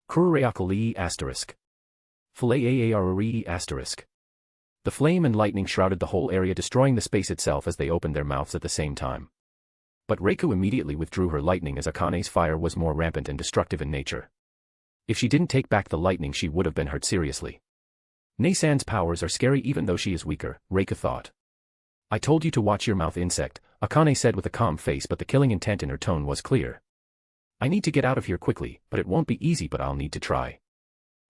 Kurureakali asterisk. Filet asterisk. The flame and lightning shrouded the whole area, destroying the space itself as they opened their mouths at the same time. But Reika immediately withdrew her lightning, as Akane's fire was more rampant and destructive in nature. If she didn't take back the lightning, she would have been hurt seriously. Neisan's powers are scary even though she is weaker, Reika thought. I told you to watch your mouth, insect, Akane said with a calm face, but the killing intent in her tone was clear. I need to get out of here quickly, but it won't be easy, but I'll need to try.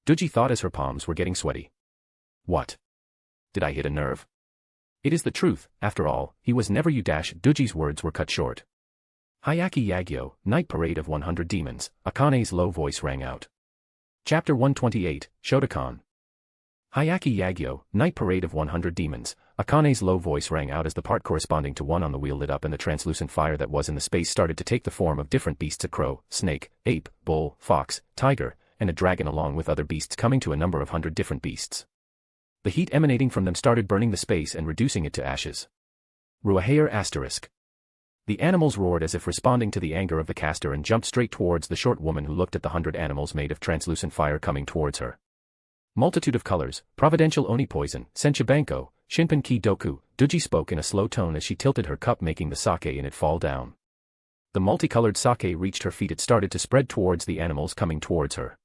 Doji thought as her palms were getting sweaty. What? Did I hit a nerve? It is the truth, after all, he was never you. Doji's words were cut short. Hayaki Yagyo, Night Parade of 100 Demons, Akane's low voice rang out. Chapter 128, Shotokan. Hayaki Yagyo, Night Parade of 100 Demons, Akane's low voice rang out as the part corresponding to one on the wheel lit up and the translucent fire that was in the space started to take the form of different beasts: a crow, snake, ape, bull, fox, tiger, and a dragon, along with other beasts coming to a number of 100 different beasts. The heat emanating from them started burning the space and reducing it to ashes. Ruahair asterisk. The animals roared as if responding to the anger of the caster and jumped straight towards the short woman, who looked at the 100 animals made of translucent fire coming towards her. Multitude of colors, providential oni poison, senchibanko, shinpan ki doku, Doji spoke in a slow tone as she tilted her cup, making the sake in it fall down. The multicolored sake reached her feet. It started to spread towards the animals coming towards her.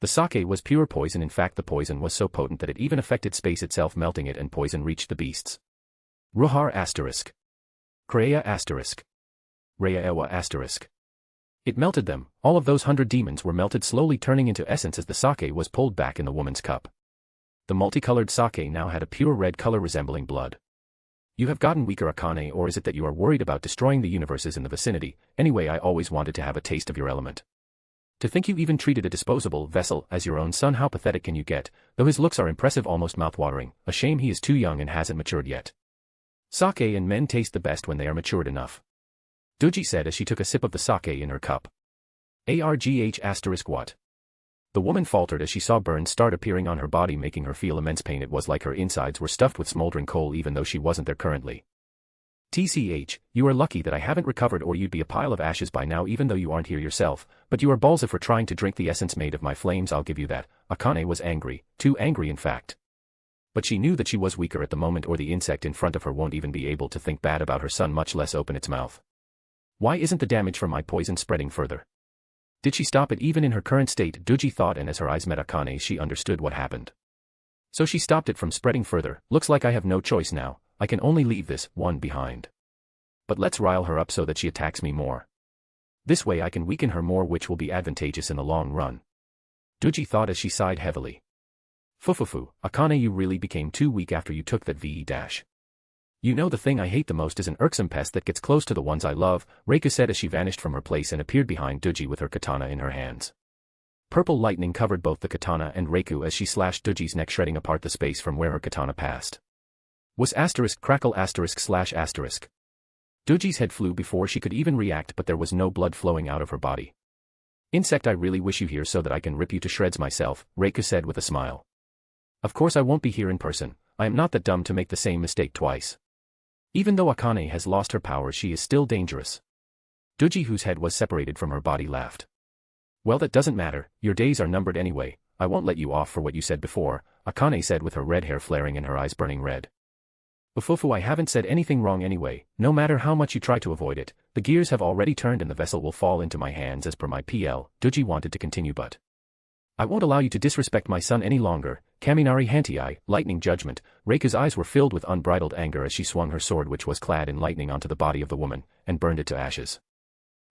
The sake was pure poison. In fact, the poison was so potent that it even affected space itself, melting it, and poison reached the beasts. Ruhar asterisk. Kreia asterisk. Reaewa asterisk. It melted them. All of those 100 demons were melted, slowly turning into essence as the sake was pulled back in the woman's cup. The multicolored sake now had a pure red color resembling blood. You have gotten weaker, Akane, or is it that you are worried about destroying the universes in the vicinity? Anyway, I always wanted to have a taste of your element. To think you even treated a disposable vessel as your own son. How pathetic can you get? Though his looks are impressive, almost mouth-watering. A shame he is too young and hasn't matured yet. Sake and men taste the best when they are matured enough. Doji said as she took a sip of the sake in her cup. Argh asterisk what? The woman faltered as she saw burns start appearing on her body, making her feel immense pain. It was like her insides were stuffed with smoldering coal, even though she wasn't there currently. TCH, you are lucky that I haven't recovered, or you'd be a pile of ashes by now, even though you aren't here yourself, but you are balls for trying to drink the essence made of my flames. I'll give you that. Akane was angry, too angry in fact. But she knew that she was weaker at the moment, or the insect in front of her won't even be able to think bad about her son, much less open its mouth. Why isn't the damage from my poison spreading further? Did she stop it even in her current state? Doji thought, and as her eyes met Akane's she understood what happened. So she stopped it from spreading further. Looks like I have no choice now. I can only leave this one behind. But let's rile her up so that she attacks me more. This way I can weaken her more, which will be advantageous in the long run. Doji thought as she sighed heavily. Fufufu, Akane, you really became too weak after you took that VE dash. You know, the thing I hate the most is an irksome pest that gets close to the ones I love, Reika said as she vanished from her place and appeared behind Doji with her katana in her hands. Purple lightning covered both the katana and Reiku as she slashed Doji's neck, shredding apart the space from where her katana passed. Was asterisk crackle asterisk slash asterisk. Doji's head flew before she could even react, but there was no blood flowing out of her body. Insect, I really wish you here so that I can rip you to shreds myself, Reika said with a smile. Of course I won't be here in person. I am not that dumb to make the same mistake twice. Even though Akane has lost her powers, she is still dangerous. Doji, whose head was separated from her body, laughed. Well, that doesn't matter, your days are numbered anyway. I won't let you off for what you said before. Akane said with her red hair flaring and her eyes burning red. Ufufu, I haven't said anything wrong anyway, no matter how much you try to avoid it, the gears have already turned and the vessel will fall into my hands as per my PL, Doji wanted to continue but. I won't allow you to disrespect my son any longer, Kaminari Hanti-eye, lightning judgment. Reiku's eyes were filled with unbridled anger as she swung her sword which was clad in lightning onto the body of the woman, and burned it to ashes.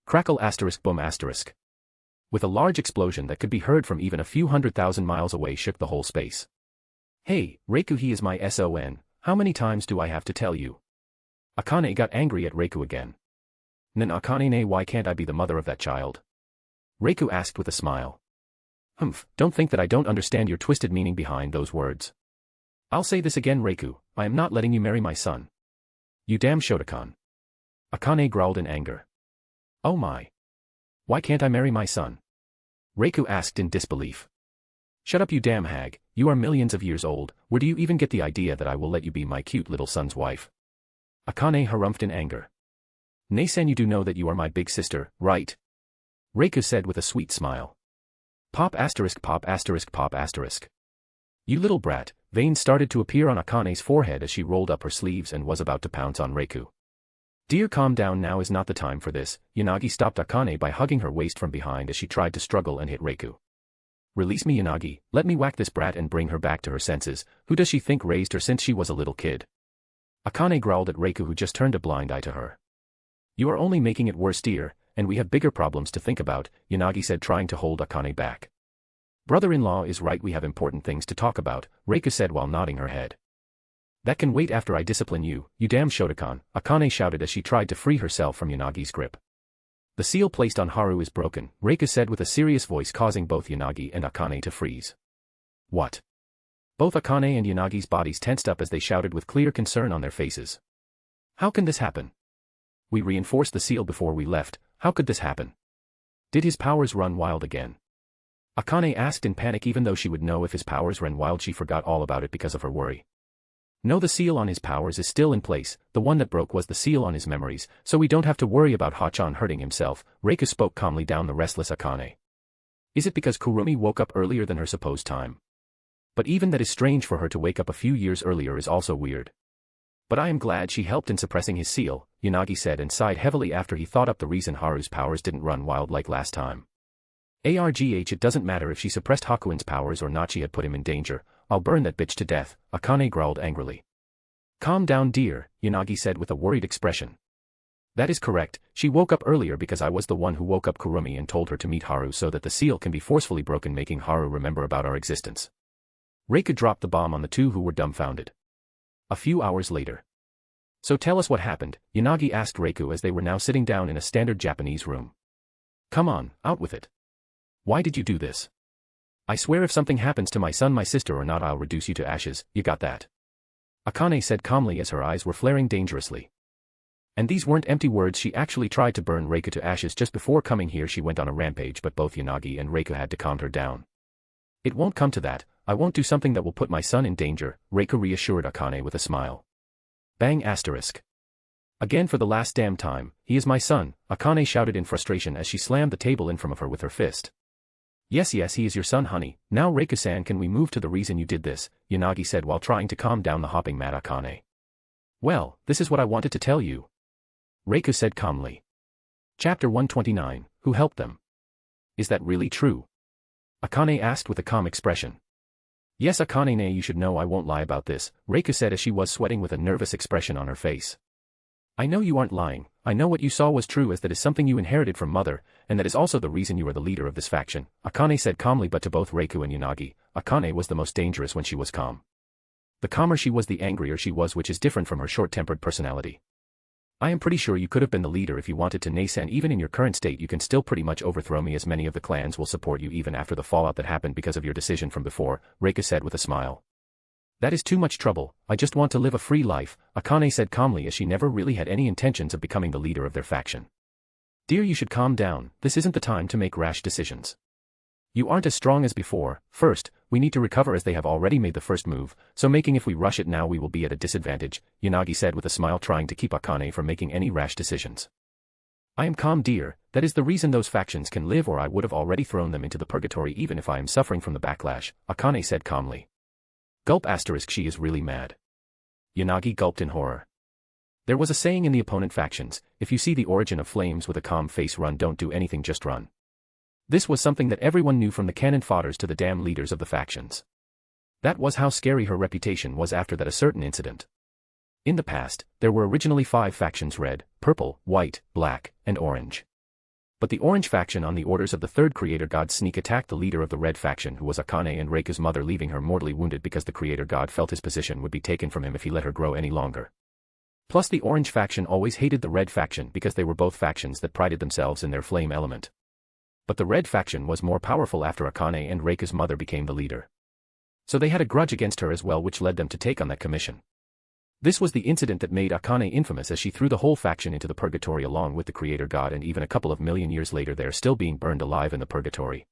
Crackle * boom *. With a large explosion that could be heard from even a few 100,000 miles away shook the whole space. Hey, Reiku, he is my son, how many times do I have to tell you? Akane got angry at Reiku again. Akane, why can't I be the mother of that child? Reiku asked with a smile. Don't think that I don't understand your twisted meaning behind those words. I'll say this again, Reiku, I am not letting you marry my son. You damn Shotokan. Akane growled in anger. Oh my. Why can't I marry my son? Reiku asked in disbelief. Shut up, you damn hag, you are millions of years old, where do you even get the idea that I will let you be my cute little son's wife? Akane harumphed in anger. Nei-san, you do know that you are my big sister, right? Reiku said with a sweet smile. Pop *, pop *, pop *. You little brat, veins started to appear on Akane's forehead as she rolled up her sleeves and was about to pounce on Reiku. Dear, calm down, now is not the time for this. Yanagi stopped Akane by hugging her waist from behind as she tried to struggle and hit Reiku. Release me, Yanagi, let me whack this brat and bring her back to her senses. Who does she think raised her since she was a little kid? Akane growled at Reiku, who just turned a blind eye to her. You are only making it worse, dear, and we have bigger problems to think about, Yanagi said, trying to hold Akane back. Brother-in-law is right, we have important things to talk about, Reiku said while nodding her head. That can wait after I discipline you, you damn Shotokan, Akane shouted as she tried to free herself from Yanagi's grip. The seal placed on Haru is broken, Reiku said with a serious voice, causing both Yanagi and Akane to freeze. What? Both Akane and Yanagi's bodies tensed up as they shouted with clear concern on their faces. How can this happen? We reinforced the seal before we left, how could this happen? Did his powers run wild again? Akane asked in panic. Even though she would know if his powers ran wild, she forgot all about it because of her worry. No, the seal on his powers is still in place, the one that broke was the seal on his memories, so we don't have to worry about Hachan hurting himself, Reiku spoke calmly down the restless Akane. Is it because Kurumi woke up earlier than her supposed time? But even that is strange, for her to wake up a few years earlier is also weird. But I am glad she helped in suppressing his seal, Yanagi said and sighed heavily after he thought up the reason Haru's powers didn't run wild like last time. It doesn't matter if she suppressed Hakuin's powers or not, she had put him in danger. I'll burn that bitch to death, Akane growled angrily. Calm down, dear, Yanagi said with a worried expression. That is correct, she woke up earlier because I was the one who woke up Kurumi and told her to meet Haru so that the seal can be forcefully broken, making Haru remember about our existence. Reiku dropped the bomb on the two who were dumbfounded. A few hours later. So tell us what happened, Yanagi asked Reiku as they were now sitting down in a standard Japanese room. Come on, out with it. Why did you do this? I swear if something happens to my son, my sister or not, I'll reduce you to ashes, you got that? Akane said calmly as her eyes were flaring dangerously. And these weren't empty words, she actually tried to burn Reiku to ashes just before coming here. She went on a rampage, but both Yanagi and Reiku had to calm her down. It won't come to that, I won't do something that will put my son in danger, Reiku reassured Akane with a smile. Bang *. Again for the last damn time, he is my son, Akane shouted in frustration as she slammed the table in front of her with her fist. Yes, he is your son, honey. Now Reiku-san, can we move to the reason you did this, Yanagi said while trying to calm down the hopping mad Akane. Well, this is what I wanted to tell you, Reiku said calmly. Chapter 129, Who helped them? Is that really true? Akane asked with a calm expression. Yes, Akane, you should know I won't lie about this, Reiku said as she was sweating with a nervous expression on her face. I know you aren't lying, I know what you saw was true, as that is something you inherited from mother, and that is also the reason you are the leader of this faction, Akane said calmly, but to both Reiku and Yanagi, Akane was the most dangerous when she was calm. The calmer she was, the angrier she was, which is different from her short-tempered personality. I am pretty sure you could have been the leader if you wanted to, Nei-san. Even in your current state you can still pretty much overthrow me, as many of the clans will support you even after the fallout that happened because of your decision from before, Reiku said with a smile. That is too much trouble, I just want to live a free life, Akane said calmly, as she never really had any intentions of becoming the leader of their faction. Dear, you should calm down, this isn't the time to make rash decisions. You aren't as strong as before. First, we need to recover, as they have already made the first move, so if we rush it now we will be at a disadvantage, Yanagi said with a smile, trying to keep Akane from making any rash decisions. I am calm, dear, that is the reason those factions can live, or I would have already thrown them into the purgatory even if I am suffering from the backlash, Akane said calmly. Gulp asterisk she is really mad. Yanagi gulped in horror. There was a saying in the opponent factions, if you see the origin of flames with a calm face run, don't do anything, just run. This was something that everyone knew, from the cannon fodders to the damn leaders of the factions. That was how scary her reputation was after that a certain incident. In the past, there were originally 5 factions: red, purple, white, black, and orange. But the orange faction, on the orders of the third creator god, sneak attacked the leader of the red faction, who was Akane and Reiku's mother, leaving her mortally wounded because the creator god felt his position would be taken from him if he let her grow any longer. Plus, the orange faction always hated the red faction because they were both factions that prided themselves in their flame element. But the red faction was more powerful after Akane and Reiku's mother became the leader. So they had a grudge against her as well, which led them to take on that commission. This was the incident that made Akane infamous, as she threw the whole faction into the purgatory along with the creator god, and even a couple of million years later they are still being burned alive in the purgatory.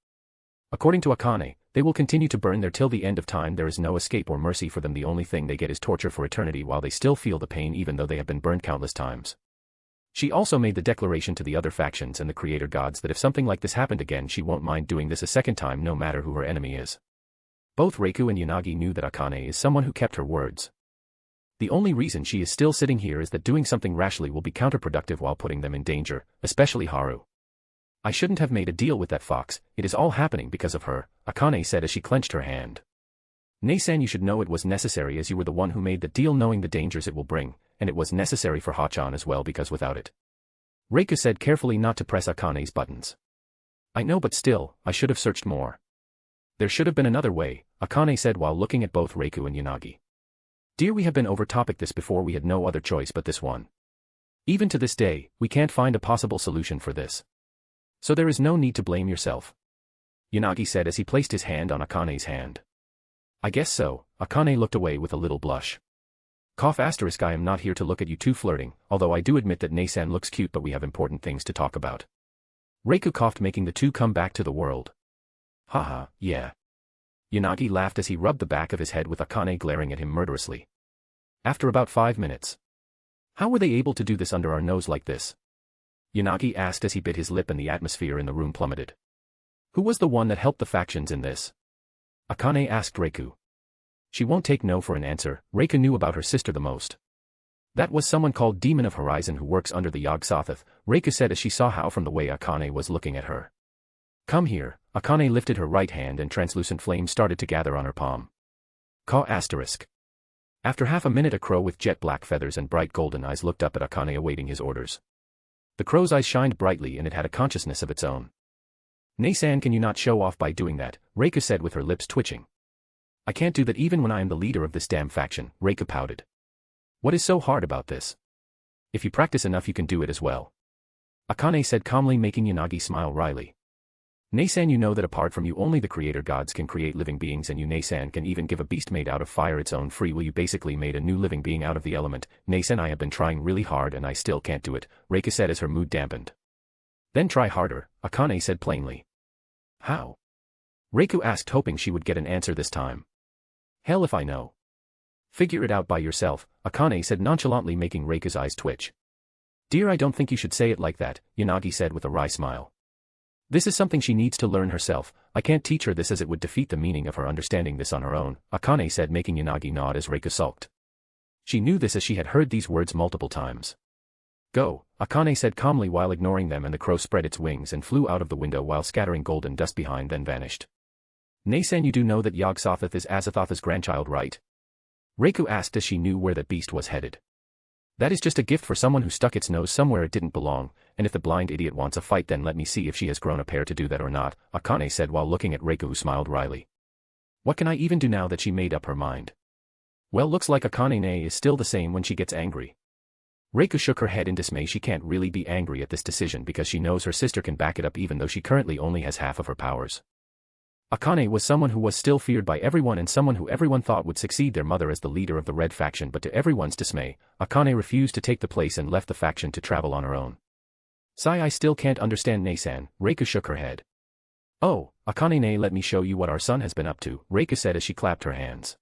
According to Akane, they will continue to burn there till the end of time. There is no escape or mercy for them. The only thing they get is torture for eternity while they still feel the pain, even though they have been burned countless times. She also made the declaration to the other factions and the creator gods that if something like this happened again, she won't mind doing this a second time, no matter who her enemy is. Both Reiku and Yanagi knew that Akane is someone who kept her words. The only reason she is still sitting here is that doing something rashly will be counterproductive while putting them in danger, especially Haru. I shouldn't have made a deal with that fox. It is all happening because of her, Akane said as she clenched her hand. Nei-san, you should know it was necessary, as you were the one who made the deal, knowing the dangers it will bring, and it was necessary for Hachan as well, because without it. Reiku said carefully, not to press Akane's buttons. I know, but still, I should have searched more. There should have been another way, Akane said while looking at both Reiku and Yanagi. Dear, we have been over topic this before. We had no other choice but this one. Even to this day, we can't find a possible solution for this. So there is no need to blame yourself. Yanagi said as he placed his hand on Akane's hand. I guess so. Akane looked away with a little blush. Cough asterisk I am not here to look at you two flirting, although I do admit that Nei-san looks cute, but we have important things to talk about. Reiku coughed, making the two come back to the world. Haha, yeah. Yanagi laughed as he rubbed the back of his head with Akane glaring at him murderously. After about 5 minutes. How were they able to do this under our nose like this? Yanagi asked as he bit his lip and the atmosphere in the room plummeted. Who was the one that helped the factions in this? Akane asked Reiku. She won't take no for an answer. Reiku knew about her sister the most. That was someone called Demon of Horizon who works under the Yog-Sothoth, Reiku said as she saw how from the way Akane was looking at her. Come here. Akane lifted her right hand and translucent flames started to gather on her palm. Ka asterisk. After half a minute, a crow with jet black feathers and bright golden eyes looked up at Akane awaiting his orders. The crow's eyes shined brightly and it had a consciousness of its own. Nei-san, can you not show off by doing that? Reiku said with her lips twitching. I can't do that even when I am the leader of this damn faction, Reiku pouted. What is so hard about this? If you practice enough you can do it as well. Akane said calmly, making Yanagi smile wryly. Nei-san, you know that apart from you only the creator gods can create living beings, and you Nei-san can even give a beast made out of fire its own free will. You basically made a new living being out of the element. Nei-san, I have been trying really hard and I still can't do it, Reiku said as her mood dampened. Then try harder, Akane said plainly. How? Reiku asked, hoping she would get an answer this time. Hell if I know. Figure it out by yourself, Akane said nonchalantly, making Reiku's eyes twitch. Dear, I don't think you should say it like that, Yanagi said with a wry smile. This is something she needs to learn herself. I can't teach her this, as it would defeat the meaning of her understanding this on her own, Akane said, making Yanagi nod as Reiku sulked. She knew this as she had heard these words multiple times. Go, Akane said calmly while ignoring them, and the crow spread its wings and flew out of the window while scattering golden dust behind, then vanished. Nei-san, you do know that Yog-Sothoth is Azathoth's grandchild, right? Reiku asked as she knew where that beast was headed. That is just a gift for someone who stuck its nose somewhere it didn't belong, and if the blind idiot wants a fight, then let me see if she has grown a pair to do that or not, Akane said while looking at Reiku, who smiled wryly. What can I even do now that she made up her mind? Well, looks like Akane is still the same when she gets angry. Reiku shook her head in dismay. She can't really be angry at this decision because she knows her sister can back it up, even though she currently only has half of her powers. Akane was someone who was still feared by everyone and someone who everyone thought would succeed their mother as the leader of the Red faction, but to everyone's dismay, Akane refused to take the place and left the faction to travel on her own. Sigh, I still can't understand Nei-san, Reiku shook her head. Oh, Akane, let me show you what our son has been up to, Reiku said as she clapped her hands.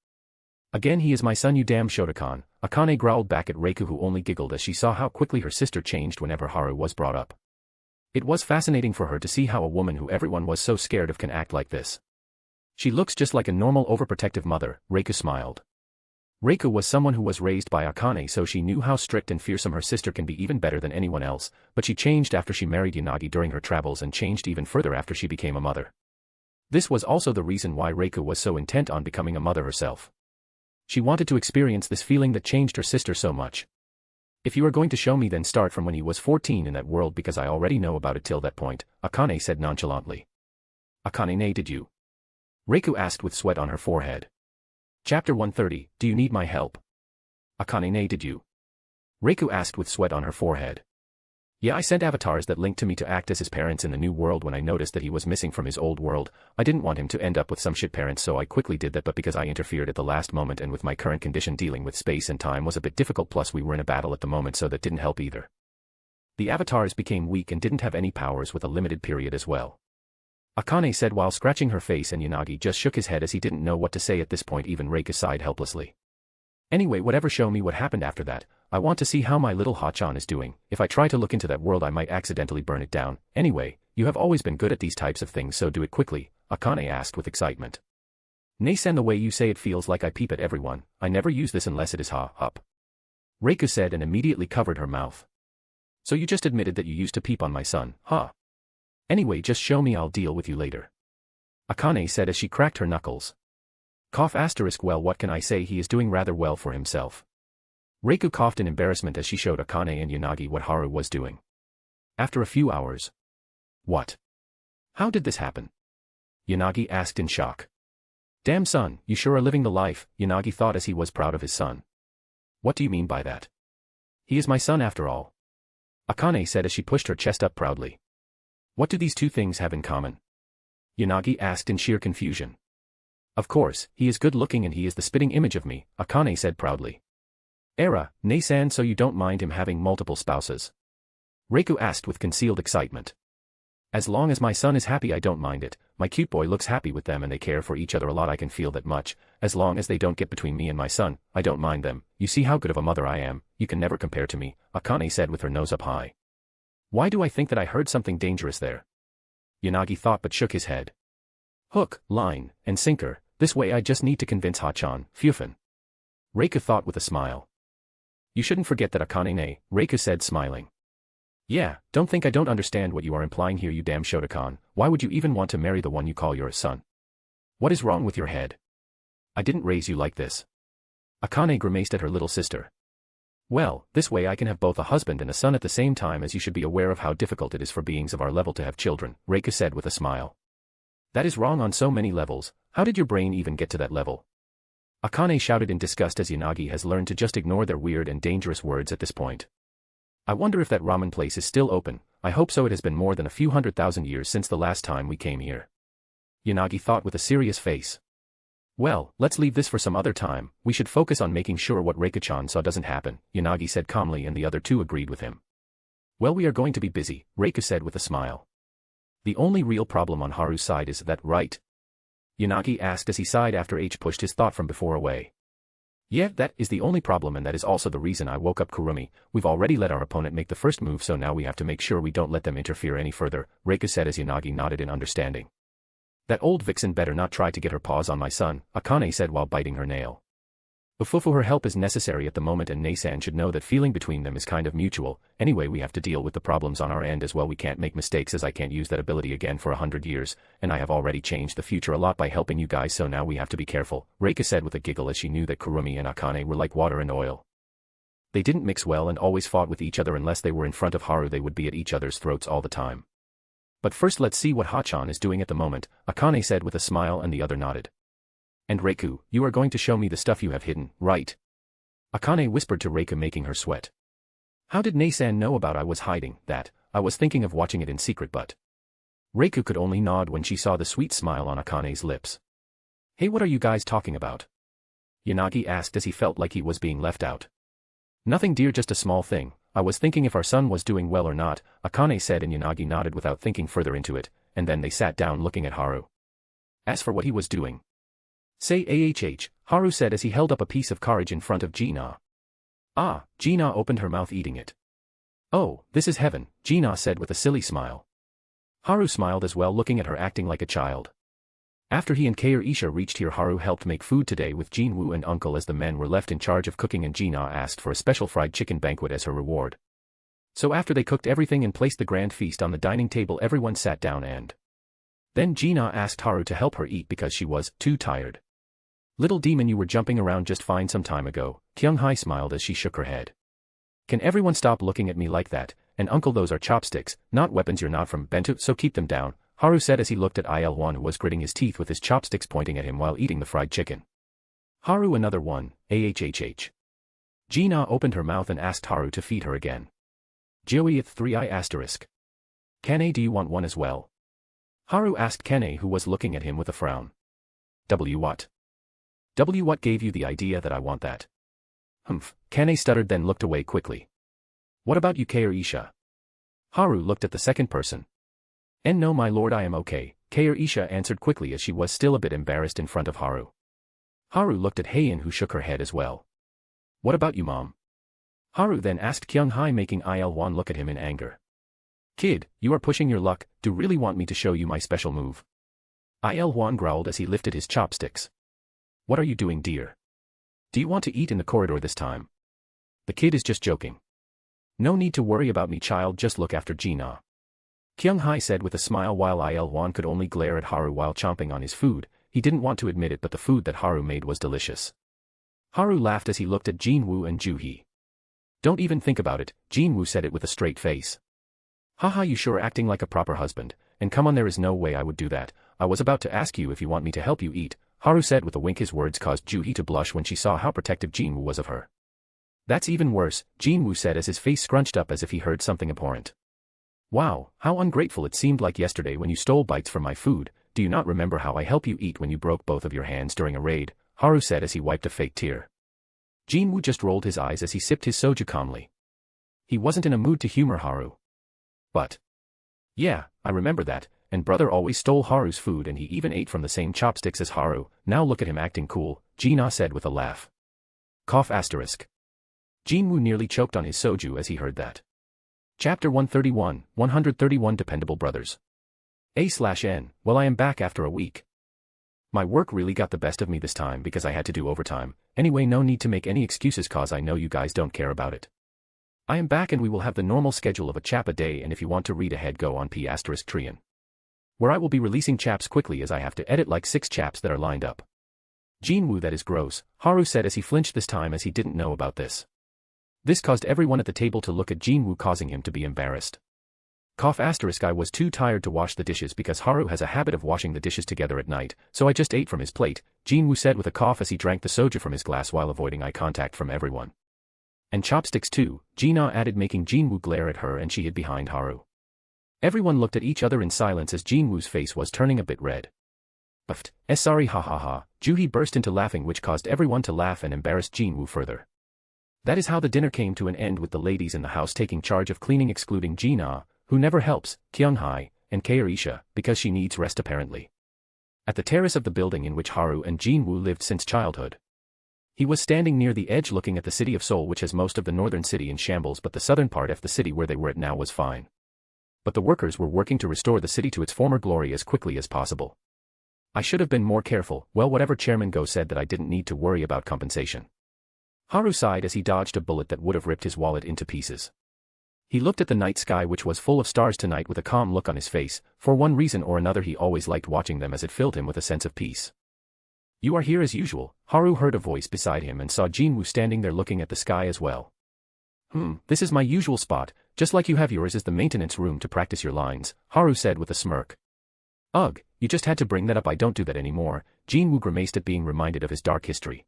Again, he is my son, you damn Shotokan, Akane growled back at Reiku, who only giggled as she saw how quickly her sister changed whenever Haru was brought up. It was fascinating for her to see how a woman who everyone was so scared of can act like this. She looks just like a normal overprotective mother, Reiko smiled. Reiko was someone who was raised by Akane, so she knew how strict and fearsome her sister can be, even better than anyone else, but she changed after she married Yanagi during her travels and changed even further after she became a mother. This was also the reason why Reiko was so intent on becoming a mother herself. She wanted to experience this feeling that changed her sister so much. If you are going to show me, then start from when he was 14 in that world, because I already know about it till that point, Akane said nonchalantly. Akane, did you? Reiko asked with sweat on her forehead. Chapter 130, Do you need my help? Akane, did you? Reiko asked with sweat on her forehead. Yeah, I sent avatars that linked to me to act as his parents in the new world when I noticed that he was missing from his old world. I didn't want him to end up with some shit parents, so I quickly did that, but because I interfered at the last moment and with my current condition dealing with space and time was a bit difficult, plus we were in a battle at the moment, so that didn't help either. The avatars became weak and didn't have any powers with a limited period as well. Akane said while scratching her face, and Yanagi just shook his head as he didn't know what to say at this point. Even Reiko sighed helplessly. Anyway, whatever, show me what happened after that. I want to see how my little Hachan is doing. If I try to look into that world I might accidentally burn it down. Anyway, you have always been good at these types of things, so do it quickly, Akane asked with excitement. Nei-san, the way you say it feels like I peep at everyone. I never use this unless it is up. Reiko said and immediately covered her mouth. So you just admitted that you used to peep on my son, huh? Anyway, just show me, I'll deal with you later. Akane said as she cracked her knuckles. Cough asterisk, well, what can I say, he is doing rather well for himself. Reiko coughed in embarrassment as she showed Akane and Yanagi what Haru was doing. After a few hours. What? How did this happen? Yanagi asked in shock. Damn son, you sure are living the life, Yanagi thought as he was proud of his son. What do you mean by that? He is my son after all. Akane said as she pushed her chest up proudly. What do these two things have in common? Yanagi asked in sheer confusion. Of course, he is good looking and he is the spitting image of me, Akane said proudly. Nei-san, so you don't mind him having multiple spouses? Reiko asked with concealed excitement. As long as my son is happy, I don't mind it. My cute boy looks happy with them and they care for each other a lot, I can feel that much. As long as they don't get between me and my son, I don't mind them. You see how good of a mother I am, you can never compare to me, Akane said with her nose up high. Why do I think that I heard something dangerous there? Yanagi thought but shook his head. Hook, line, and sinker, this way I just need to convince Hachan, Fufin. Reiko thought with a smile. You shouldn't forget that, Akane, Reiko said smiling. Yeah, don't think I don't understand what you are implying here, you damn Shotokan. Why would you even want to marry the one you call your son? What is wrong with your head? I didn't raise you like this. Akane grimaced at her little sister. Well, this way I can have both a husband and a son at the same time, as you should be aware of how difficult it is for beings of our level to have children, Reiko said with a smile. That is wrong on so many levels. How did your brain even get to that level? Akane shouted in disgust as Yanagi has learned to just ignore their weird and dangerous words at this point. I wonder if that ramen place is still open. I hope so, it has been more than a few 100,000 years since the last time we came here. Yanagi thought with a serious face. Well, let's leave this for some other time. We should focus on making sure what Reiko-chan saw doesn't happen, Yanagi said calmly, and the other two agreed with him. Well, we are going to be busy, Reiko said with a smile. The only real problem on Haru's side is that, right? Yanagi asked as he sighed after H pushed his thought from before away. Yeah, that is the only problem, and that is also the reason I woke up Kurumi. We've already let our opponent make the first move, so now we have to make sure we don't let them interfere any further, Reiko said as Yanagi nodded in understanding. That old vixen better not try to get her paws on my son, Akane said while biting her nail. Ufufu, her help is necessary at the moment, and Nei-san should know that feeling between them is kind of mutual. Anyway, we have to deal with the problems on our end as well. We can't make mistakes, as I can't use that ability again for 100 years, and I have already changed the future a lot by helping you guys, so now we have to be careful, Reiko said with a giggle as she knew that Kurumi and Akane were like water and oil. They didn't mix well and always fought with each other. Unless they were in front of Haru, they would be at each other's throats all the time. But first let's see what Hachan is doing at the moment, Akane said with a smile, and the other nodded. And Reiko, you are going to show me the stuff you have hidden, right? Akane whispered to Reiko, making her sweat. How did Nei-san know about I was hiding that? I was thinking of watching it in secret, but... Reiko could only nod when she saw the sweet smile on Akane's lips. Hey, what are you guys talking about? Yanagi asked as he felt like he was being left out. Nothing dear, just a small thing. I was thinking if our son was doing well or not, Akane said, and Yanagi nodded without thinking further into it, and then they sat down looking at Haru. As for what he was doing... Say Haru said as he held up a piece of courage in front of Gina. Ah, Gina opened her mouth eating it. Oh, this is heaven, Gina said with a silly smile. Haru smiled as well, looking at her acting like a child. After he and Kair Isha reached here, Haru helped make food today with Jinwoo and Uncle as the men were left in charge of cooking, and Jina asked for a special fried chicken banquet as her reward. So after they cooked everything and placed the grand feast on the dining table, everyone sat down and then Jina asked Haru to help her eat because she was too tired. Little demon, you were jumping around just fine some time ago, Kyung-hae smiled as she shook her head. Can everyone stop looking at me like that? And uncle, those are chopsticks, not weapons. You're not from Bentu, so keep them down, Haru said as he looked at Il-1, who was gritting his teeth with his chopsticks pointing at him while eating the fried chicken. Haru, another one, ahhh. Jina opened her mouth and asked Haru to feed her again. Joey at 3i asterisk. Kane, do you want one as well? Haru asked Kane, who was looking at him with a frown. What? What gave you the idea that I want that? Humph, Kane stuttered, then looked away quickly. What about you, Kair Isha? Haru looked at the second person. No, my lord, I am okay, Kair Isha answered quickly as she was still a bit embarrassed in front of Haru. Haru looked at Haein, who shook her head as well. What about you, mom? Haru then asked Kyung-hae, making Il-1 look at him in anger. Kid, you are pushing your luck. Do really want me to show you my special move? Il-1 growled as he lifted his chopsticks. What are you doing, dear? Do you want to eat in the corridor this time? The kid is just joking. No need to worry about me, child, just look after Jina. Kyung-hae said with a smile while Il-1 could only glare at Haru while chomping on his food. He didn't want to admit it, but the food that Haru made was delicious. Haru laughed as he looked at Jinwoo and Juhee. Don't even think about it, Jinwoo said it with a straight face. Haha, you sure are acting like a proper husband, and come on, there is no way I would do that. I was about to ask you if you want me to help you eat, Haru said with a wink. His words caused Juhee to blush when she saw how protective Jinwoo was of her. That's even worse, Jinwoo said as his face scrunched up as if he heard something abhorrent. Wow, how ungrateful it seemed like yesterday when you stole bites from my food. Do you not remember how I helped you eat when you broke both of your hands during a raid? Haru said as he wiped a fake tear. Jinwoo just rolled his eyes as he sipped his soju calmly. He wasn't in a mood to humor Haru. But yeah, I remember that, and brother always stole Haru's food and he even ate from the same chopsticks as Haru. Now look at him acting cool, Jina said with a laugh. Cough asterisk. Jinwoo nearly choked on his soju as he heard that. Chapter 131 Dependable Brothers. A/N, well, I am back after a week. My work really got the best of me this time because I had to do overtime. Anyway, no need to make any excuses cause I know you guys don't care about it. I am back and we will have the normal schedule of a chap a day, and if you want to read ahead go on P*Trian. Where I will be releasing chaps quickly as I have to edit like 6 chaps that are lined up. Jinwoo, that is gross, Haru said as he flinched this time as he didn't know about this. This caused everyone at the table to look at Jinwoo, causing him to be embarrassed. Cough asterisk. I was too tired to wash the dishes because Haru has a habit of washing the dishes together at night, so I just ate from his plate, Jinwoo said with a cough as he drank the soju from his glass while avoiding eye contact from everyone. And chopsticks too, Jina added, making Jinwoo glare at her, and she hid behind Haru. Everyone looked at each other in silence as Jinwoo's face was turning a bit red. Uffed, sorry, ha ha ha, Juhee burst into laughing, which caused everyone to laugh and embarrassed Jinwoo further. That is how the dinner came to an end, with the ladies in the house taking charge of cleaning, excluding Jina, who never helps, Kyung-hae, and Kair Isha, because she needs rest apparently. At the terrace of the building in which Haru and Jinwoo lived since childhood. He was standing near the edge looking at the city of Seoul, which has most of the northern city in shambles, but the southern part of the city where they were at now was fine. But the workers were working to restore the city to its former glory as quickly as possible. I should have been more careful. Well, whatever, Chairman Go said that I didn't need to worry about compensation. Haru sighed as he dodged a bullet that would have ripped his wallet into pieces. He looked at the night sky, which was full of stars tonight, with a calm look on his face. For one reason or another he always liked watching them as it filled him with a sense of peace. You are here as usual, Haru heard a voice beside him and saw Jinwoo standing there looking at the sky as well. This is my usual spot, just like you have yours is the maintenance room to practice your lines, Haru said with a smirk. Ugh, you just had to bring that up. I don't do that anymore, Jinwoo grimaced at being reminded of his dark history.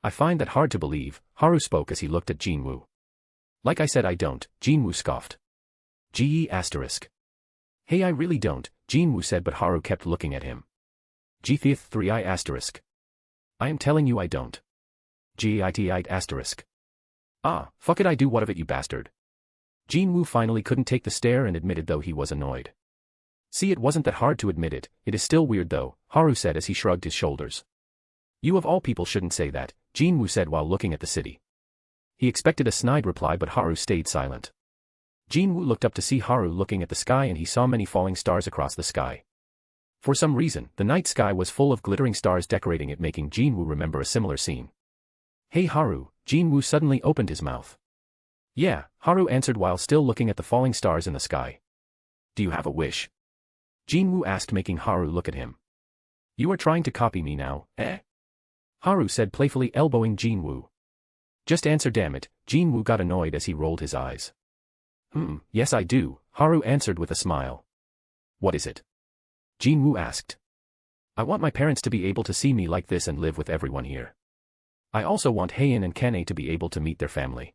I find that hard to believe, Haru spoke as he looked at Jinwoo. Like I said, I don't, Jinwoo scoffed. Gee asterisk. Hey, I really don't, Jinwoo said, but Haru kept looking at him. Gth 3I asterisk. I am telling you I don't. Git asterisk. Ah, fuck it, I do. What of it, you bastard? Jinwoo finally couldn't take the stare and admitted, though he was annoyed. See, it wasn't that hard to admit it. It is still weird though, Haru said as he shrugged his shoulders. You of all people shouldn't say that, Jinwoo said while looking at the city. He expected a snide reply, but Haru stayed silent. Jinwoo looked up to see Haru looking at the sky, and he saw many falling stars across the sky. For some reason, the night sky was full of glittering stars decorating it, making Jinwoo remember a similar scene. "Hey Haru," Jinwoo suddenly opened his mouth. "Yeah," Haru answered while still looking at the falling stars in the sky. "Do you have a wish?" Jinwoo asked, making Haru look at him. "You are trying to copy me now, eh?" Haru said playfully, elbowing Jinwoo. "Just answer, damn it." Jinwoo got annoyed as he rolled his eyes. Yes I do," Haru answered with a smile. "What is it?" Jinwoo asked. "I want my parents to be able to see me like this and live with everyone here. I also want Heian and Kane to be able to meet their family."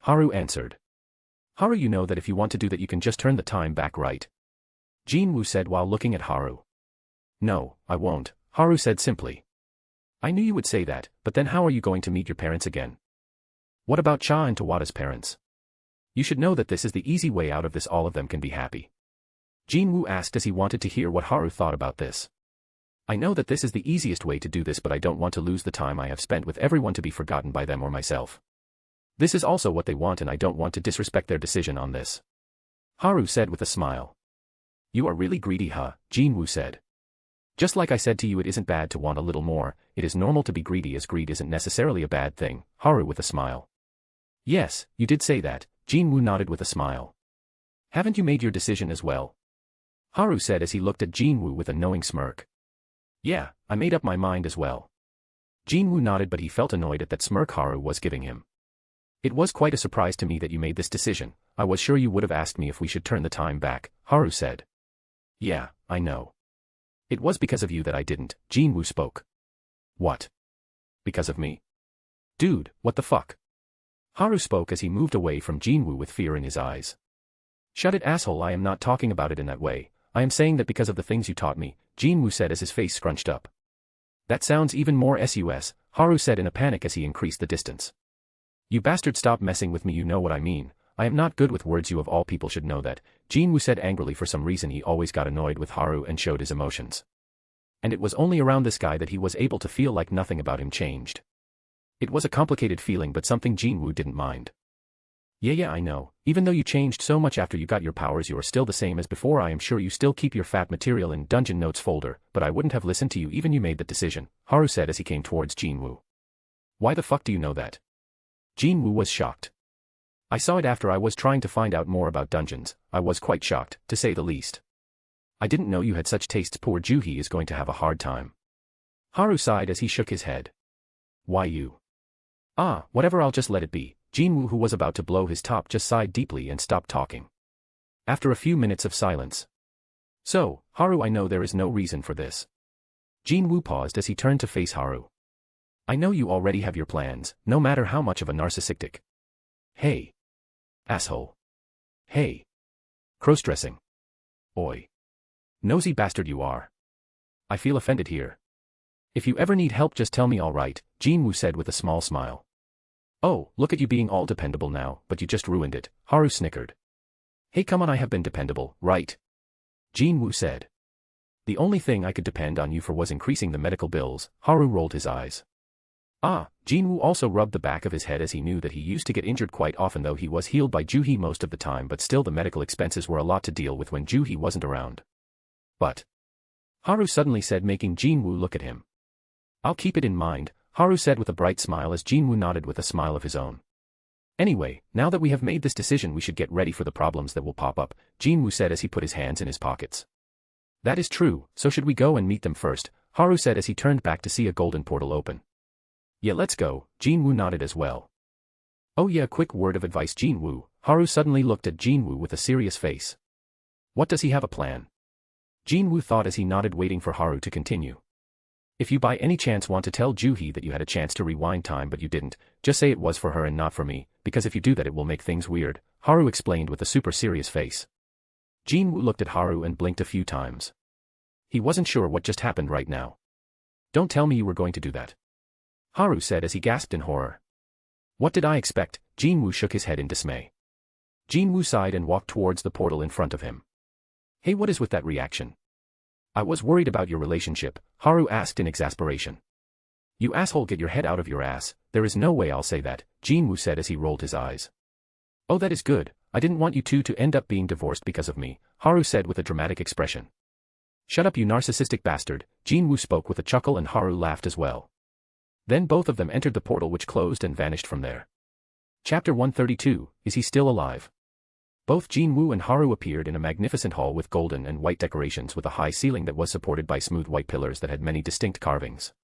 Haru answered. "Haru, you know that if you want to do that you can just turn the time back, right?" Jinwoo said while looking at Haru. "No, I won't," Haru said simply. "I knew you would say that, but then how are you going to meet your parents again? What about Cha and Tawada's parents? You should know that this is the easy way out of this. All of them can be happy." Jinwoo asked as he wanted to hear what Haru thought about this. "I know that this is the easiest way to do this, but I don't want to lose the time I have spent with everyone to be forgotten by them or myself. This is also what they want and I don't want to disrespect their decision on this," Haru said with a smile. "You are really greedy, huh?" Jinwoo said. "Just like I said to you, it isn't bad to want a little more, it is normal to be greedy, as greed isn't necessarily a bad thing," Haru with a smile. "Yes, you did say that," Jinwoo nodded with a smile. "Haven't you made your decision as well?" Haru said as he looked at Jinwoo with a knowing smirk. "Yeah, I made up my mind as well." Jinwoo nodded, but he felt annoyed at that smirk Haru was giving him. "It was quite a surprise to me that you made this decision. I was sure you would have asked me if we should turn the time back," Haru said. "Yeah, I know. It was because of you that I didn't," Jinwoo spoke. "What? Because of me? Dude, what the fuck?" Haru spoke as he moved away from Jinwoo with fear in his eyes. "Shut it, asshole, I am not talking about it in that way. I am saying that because of the things you taught me," Jinwoo said as his face scrunched up. "That sounds even more sus," Haru said in a panic as he increased the distance. "You bastard, stop messing with me, you know what I mean. I am not good with words, you of all people should know that," Jinwoo said angrily. For some reason he always got annoyed with Haru and showed his emotions. And it was only around this guy that he was able to feel like nothing about him changed. It was a complicated feeling, but something Jinwoo didn't mind. Yeah, I know. Even though you changed so much after you got your powers, you are still the same as before. I am sure you still keep your fat material in dungeon notes folder, but I wouldn't have listened to you even you made that decision," Haru said as he came towards Jinwoo. "Why the fuck do you know that?" Jinwoo was shocked. "I saw it after I was trying to find out more about dungeons. I was quite shocked, to say the least. I didn't know you had such tastes. Poor Juhi is going to have a hard time." Haru sighed as he shook his head. "Why you?" Whatever, I'll just let it be." Jinwoo, who was about to blow his top, just sighed deeply and stopped talking. After a few minutes of silence. "So, Haru, I know there is no reason for this." Jinwoo paused as he turned to face Haru. "I know you already have your plans, no matter how much of a narcissistic. Hey. Asshole. Hey. Cross-dressing. Oi. Nosy bastard you are. I feel offended here. If you ever need help, just tell me, all right," Jinwoo said with a small smile. "Oh, look at you being all dependable now, but you just ruined it," Haru snickered. "Hey, come on, I have been dependable, right?" Jinwoo said. "The only thing I could depend on you for was increasing the medical bills," Haru rolled his eyes. Jinwoo also rubbed the back of his head as he knew that he used to get injured quite often, though he was healed by Juhi most of the time, but still the medical expenses were a lot to deal with when Juhi wasn't around. "But," Haru suddenly said, making Jinwoo look at him. "I'll keep it in mind," Haru said with a bright smile as Jinwoo nodded with a smile of his own. "Anyway, now that we have made this decision, we should get ready for the problems that will pop up," Jinwoo said as he put his hands in his pockets. "That is true, so should we go and meet them first?" Haru said as he turned back to see a golden portal open. "Yeah, let's go," Jinwoo nodded as well. "Oh yeah, a quick word of advice, Jinwoo." Haru suddenly looked at Jinwoo with a serious face. "What, does he have a plan?" Jinwoo thought as he nodded, waiting for Haru to continue. "If you by any chance want to tell Juhi that you had a chance to rewind time but you didn't, just say it was for her and not for me, because if you do that it will make things weird," Haru explained with a super serious face. Jinwoo looked at Haru and blinked a few times. He wasn't sure what just happened right now. "Don't tell me you were going to do that," Haru said as he gasped in horror. "What did I expect?" Jinwoo shook his head in dismay. Jinwoo sighed and walked towards the portal in front of him. "Hey, what is with that reaction?" "I was worried about your relationship," Haru asked in exasperation. "You asshole, get your head out of your ass. There is no way I'll say that," Jinwoo said as he rolled his eyes. "Oh, that is good. I didn't want you two to end up being divorced because of me," Haru said with a dramatic expression. Shut up, you narcissistic bastard, Jinwoo spoke with a chuckle and Haru laughed as well. Then both of them entered the portal which closed and vanished from there. Chapter 132, Is He Still Alive? Both Jinwoo and Haru appeared in a magnificent hall with golden and white decorations with a high ceiling that was supported by smooth white pillars that had many distinct carvings.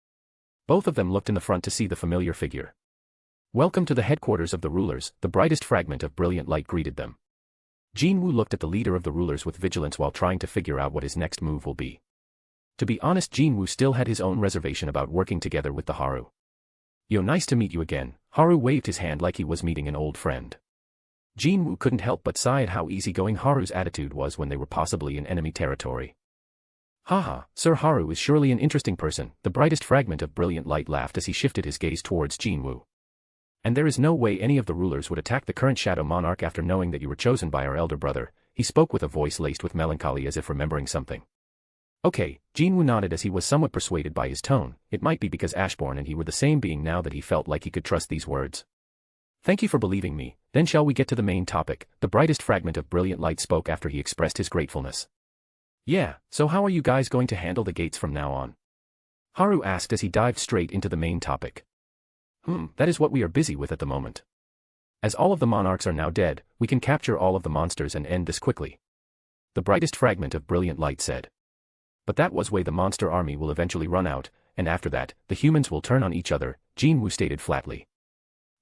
Both of them looked in the front to see the familiar figure. Welcome to the headquarters of the rulers, the brightest fragment of brilliant light greeted them. Jinwoo looked at the leader of the rulers with vigilance while trying to figure out what his next move will be. To be honest, Jinwoo still had his own reservation about working together with the Haru. Yo, nice to meet you again, Haru waved his hand like he was meeting an old friend. Jinwoo couldn't help but sigh at how easygoing Haru's attitude was when they were possibly in enemy territory. Haha, Sir Haru is surely an interesting person, the brightest fragment of brilliant light laughed as he shifted his gaze towards Jinwoo. And there is no way any of the rulers would attack the current Shadow Monarch after knowing that you were chosen by our elder brother, he spoke with a voice laced with melancholy as if remembering something. Okay, Jinwoo nodded as he was somewhat persuaded by his tone, it might be because Ashbourne and he were the same being now that he felt like he could trust these words. Thank you for believing me, then shall we get to the main topic, the brightest fragment of brilliant light spoke after he expressed his gratefulness. Yeah, so how are you guys going to handle the gates from now on? Haru asked as he dived straight into the main topic. That is what we are busy with at the moment. As all of the monarchs are now dead, we can capture all of the monsters and end this quickly. The brightest fragment of brilliant light said. But that was way the monster army will eventually run out, and after that, the humans will turn on each other, Jinwoo stated flatly.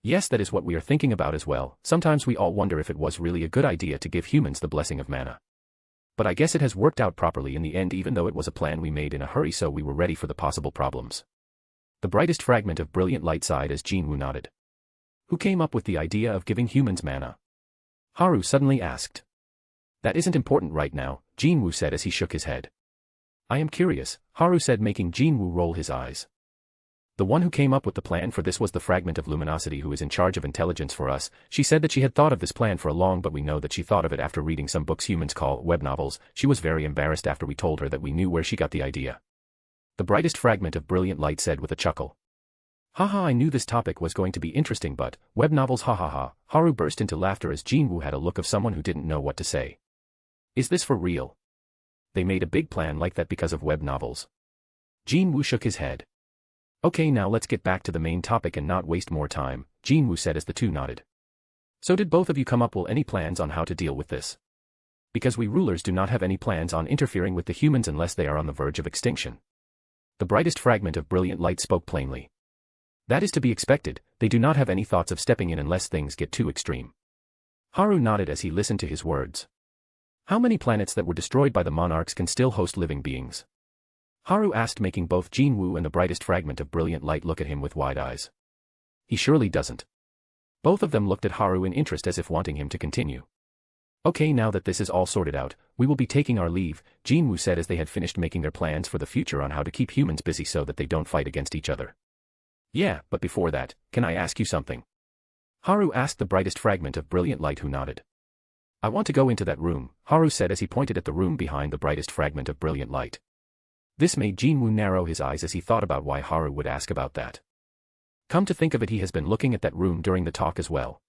Yes, that is what we are thinking about as well, sometimes we all wonder if it was really a good idea to give humans the blessing of mana. But I guess it has worked out properly in the end even though it was a plan we made in a hurry so we were ready for the possible problems. The brightest fragment of brilliant light sighed as Jinwoo nodded. Who came up with the idea of giving humans mana? Haru suddenly asked. That isn't important right now, Jinwoo said as he shook his head. I am curious, Haru said making Jinwoo roll his eyes. The one who came up with the plan for this was the fragment of luminosity who is in charge of intelligence for us. She said that she had thought of this plan for a long but we know that she thought of it after reading some books humans call web novels. She was very embarrassed after we told her that we knew where she got the idea. The brightest fragment of brilliant light said with a chuckle. Haha, I knew this topic was going to be interesting but, web novels ha ha ha, Haru burst into laughter as Jinwoo had a look of someone who didn't know what to say. Is this for real? They made a big plan like that because of web novels. Jinwoo shook his head. Okay, now let's get back to the main topic and not waste more time, Jinwoo said as the two nodded. So did both of you come up with any plans on how to deal with this? Because we rulers do not have any plans on interfering with the humans unless they are on the verge of extinction. The brightest fragment of brilliant light spoke plainly. That is to be expected, they do not have any thoughts of stepping in unless things get too extreme. Haru nodded as he listened to his words. How many planets that were destroyed by the monarchs can still host living beings? Haru asked making both Jinwoo and the brightest fragment of brilliant light look at him with wide eyes. He surely doesn't. Both of them looked at Haru in interest as if wanting him to continue. Okay, now that this is all sorted out, we will be taking our leave, Jinwoo said as they had finished making their plans for the future on how to keep humans busy so that they don't fight against each other. Yeah, but before that, can I ask you something? Haru asked the brightest fragment of brilliant light who nodded. I want to go into that room, Haru said as he pointed at the room behind the brightest fragment of brilliant light. This made Jinwoo narrow his eyes as he thought about why Haru would ask about that. Come to think of it, he has been looking at that room during the talk as well.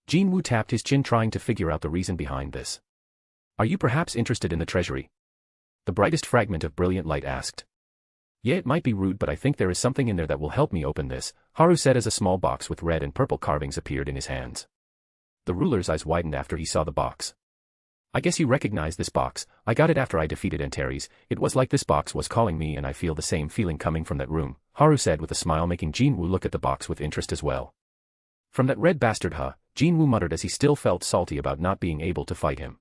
Jinwoo tapped his chin trying to figure out the reason behind this. Are you perhaps interested in the treasury? The brightest fragment of brilliant light asked. Yeah, it might be rude but I think there is something in there that will help me open this, Haru said as a small box with red and purple carvings appeared in his hands. The ruler's eyes widened after he saw the box. I guess you recognize this box, I got it after I defeated Antares, it was like this box was calling me and I feel the same feeling coming from that room, Haru said with a smile making Jinwoo look at the box with interest as well. From that red bastard huh, Jinwoo muttered as he still felt salty about not being able to fight him.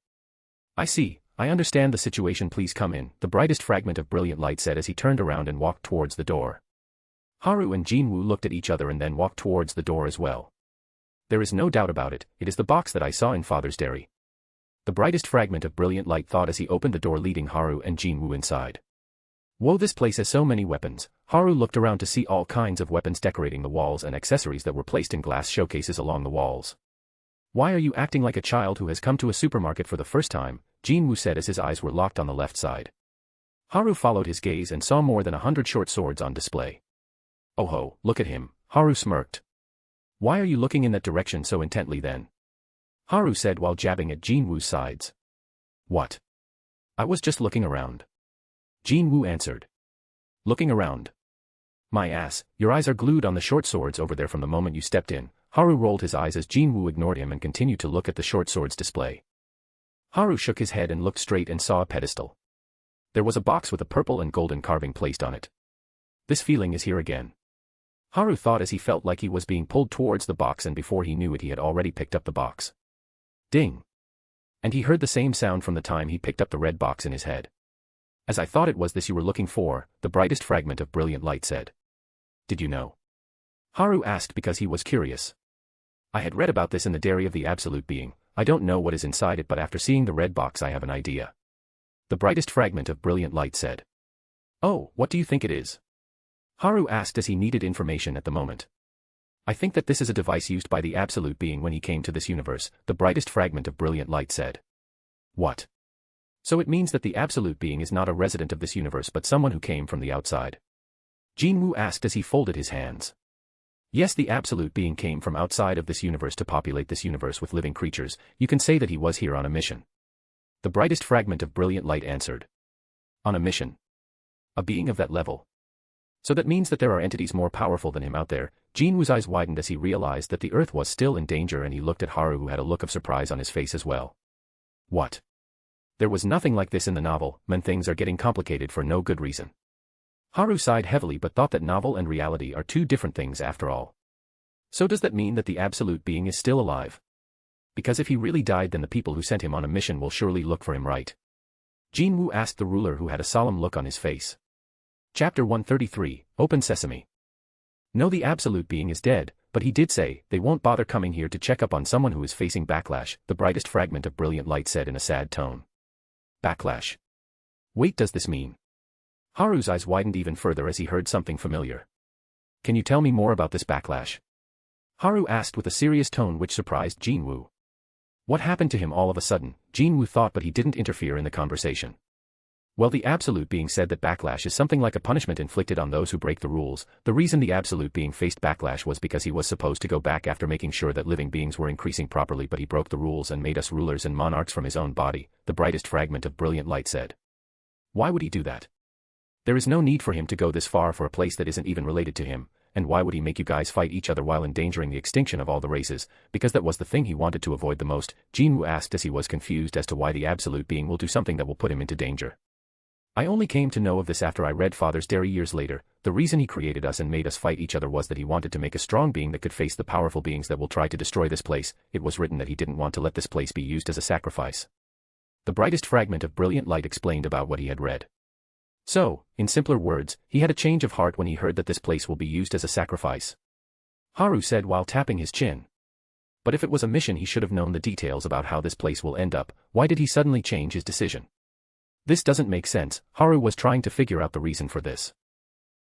I see, I understand the situation, please come in, the brightest fragment of brilliant light said as he turned around and walked towards the door. Haru and Jinwoo looked at each other and then walked towards the door as well. There is no doubt about it, it is the box that I saw in Father's dairy. The brightest fragment of brilliant light thought as he opened the door leading Haru and Jinwoo inside. Whoa, this place has so many weapons, Haru looked around to see all kinds of weapons decorating the walls and accessories that were placed in glass showcases along the walls. Why are you acting like a child who has come to a supermarket for the first time, Jinwoo said as his eyes were locked on the left side. Haru followed his gaze and saw more than 100 short swords on display. Oh ho, look at him, Haru smirked. Why are you looking in that direction so intently then? Haru said while jabbing at Jinwoo's sides. What? I was just looking around. Jinwoo answered, looking around. My ass, your eyes are glued on the short swords over there from the moment you stepped in. Haru rolled his eyes as Jinwoo ignored him and continued to look at the short swords display. Haru shook his head and looked straight and saw a pedestal. There was a box with a purple and golden carving placed on it. This feeling is here again. Haru thought as he felt like he was being pulled towards the box, and before he knew it he had already picked up the box. Ding! And he heard the same sound from the time he picked up the red box in his head. As I thought it was this you were looking for, the brightest fragment of brilliant light said. Did you know? Haru asked because he was curious. I had read about this in the Diary of the Absolute Being. I don't know what is inside it, but after seeing the red box I have an idea. The brightest fragment of brilliant light said. Oh, what do you think it is? Haru asked as he needed information at the moment. I think that this is a device used by the Absolute Being when he came to this universe, the brightest fragment of brilliant light said. What? So it means that the Absolute Being is not a resident of this universe but someone who came from the outside? Jinwoo asked as he folded his hands. Yes, the Absolute Being came from outside of this universe to populate this universe with living creatures. You can say that he was here on a mission. The brightest fragment of brilliant light answered. On a mission? A being of that level? So that means that there are entities more powerful than him out there. Jinwoo's eyes widened as he realized that the Earth was still in danger, and he looked at Haru, who had a look of surprise on his face as well. What? There was nothing like this in the novel. Man, things are getting complicated for no good reason. Haru sighed heavily but thought that novel and reality are two different things after all. So does that mean that the Absolute Being is still alive? Because if he really died, then the people who sent him on a mission will surely look for him, right? Jinwoo asked the ruler, who had a solemn look on his face. Chapter 133, Open Sesame. No, the Absolute Being is dead, but he did say they won't bother coming here to check up on someone who is facing backlash, the brightest fragment of brilliant light said in a sad tone. Backlash. Wait, does this mean? Haru's eyes widened even further as he heard something familiar. Can you tell me more about this backlash? Haru asked with a serious tone, which surprised Jinwoo. What happened to him all of a sudden? Jinwoo thought, but he didn't interfere in the conversation. Well, the Absolute Being said that backlash is something like a punishment inflicted on those who break the rules. The reason the Absolute Being faced backlash was because he was supposed to go back after making sure that living beings were increasing properly, but he broke the rules and made us rulers and monarchs from his own body, the brightest fragment of brilliant light said. Why would he do that? There is no need for him to go this far for a place that isn't even related to him, and why would he make you guys fight each other while endangering the extinction of all the races? Because that was the thing he wanted to avoid the most, Jinwoo asked as he was confused as to why the Absolute Being will do something that will put him into danger. I only came to know of this after I read Father's Diary years later. The reason he created us and made us fight each other was that he wanted to make a strong being that could face the powerful beings that will try to destroy this place. It was written that he didn't want to let this place be used as a sacrifice. The brightest fragment of brilliant light explained about what he had read. So, in simpler words, he had a change of heart when he heard that this place will be used as a sacrifice. Haru said while tapping his chin. But if it was a mission, he should have known the details about how this place will end up. Why did he suddenly change his decision? This doesn't make sense. Haru was trying to figure out the reason for this.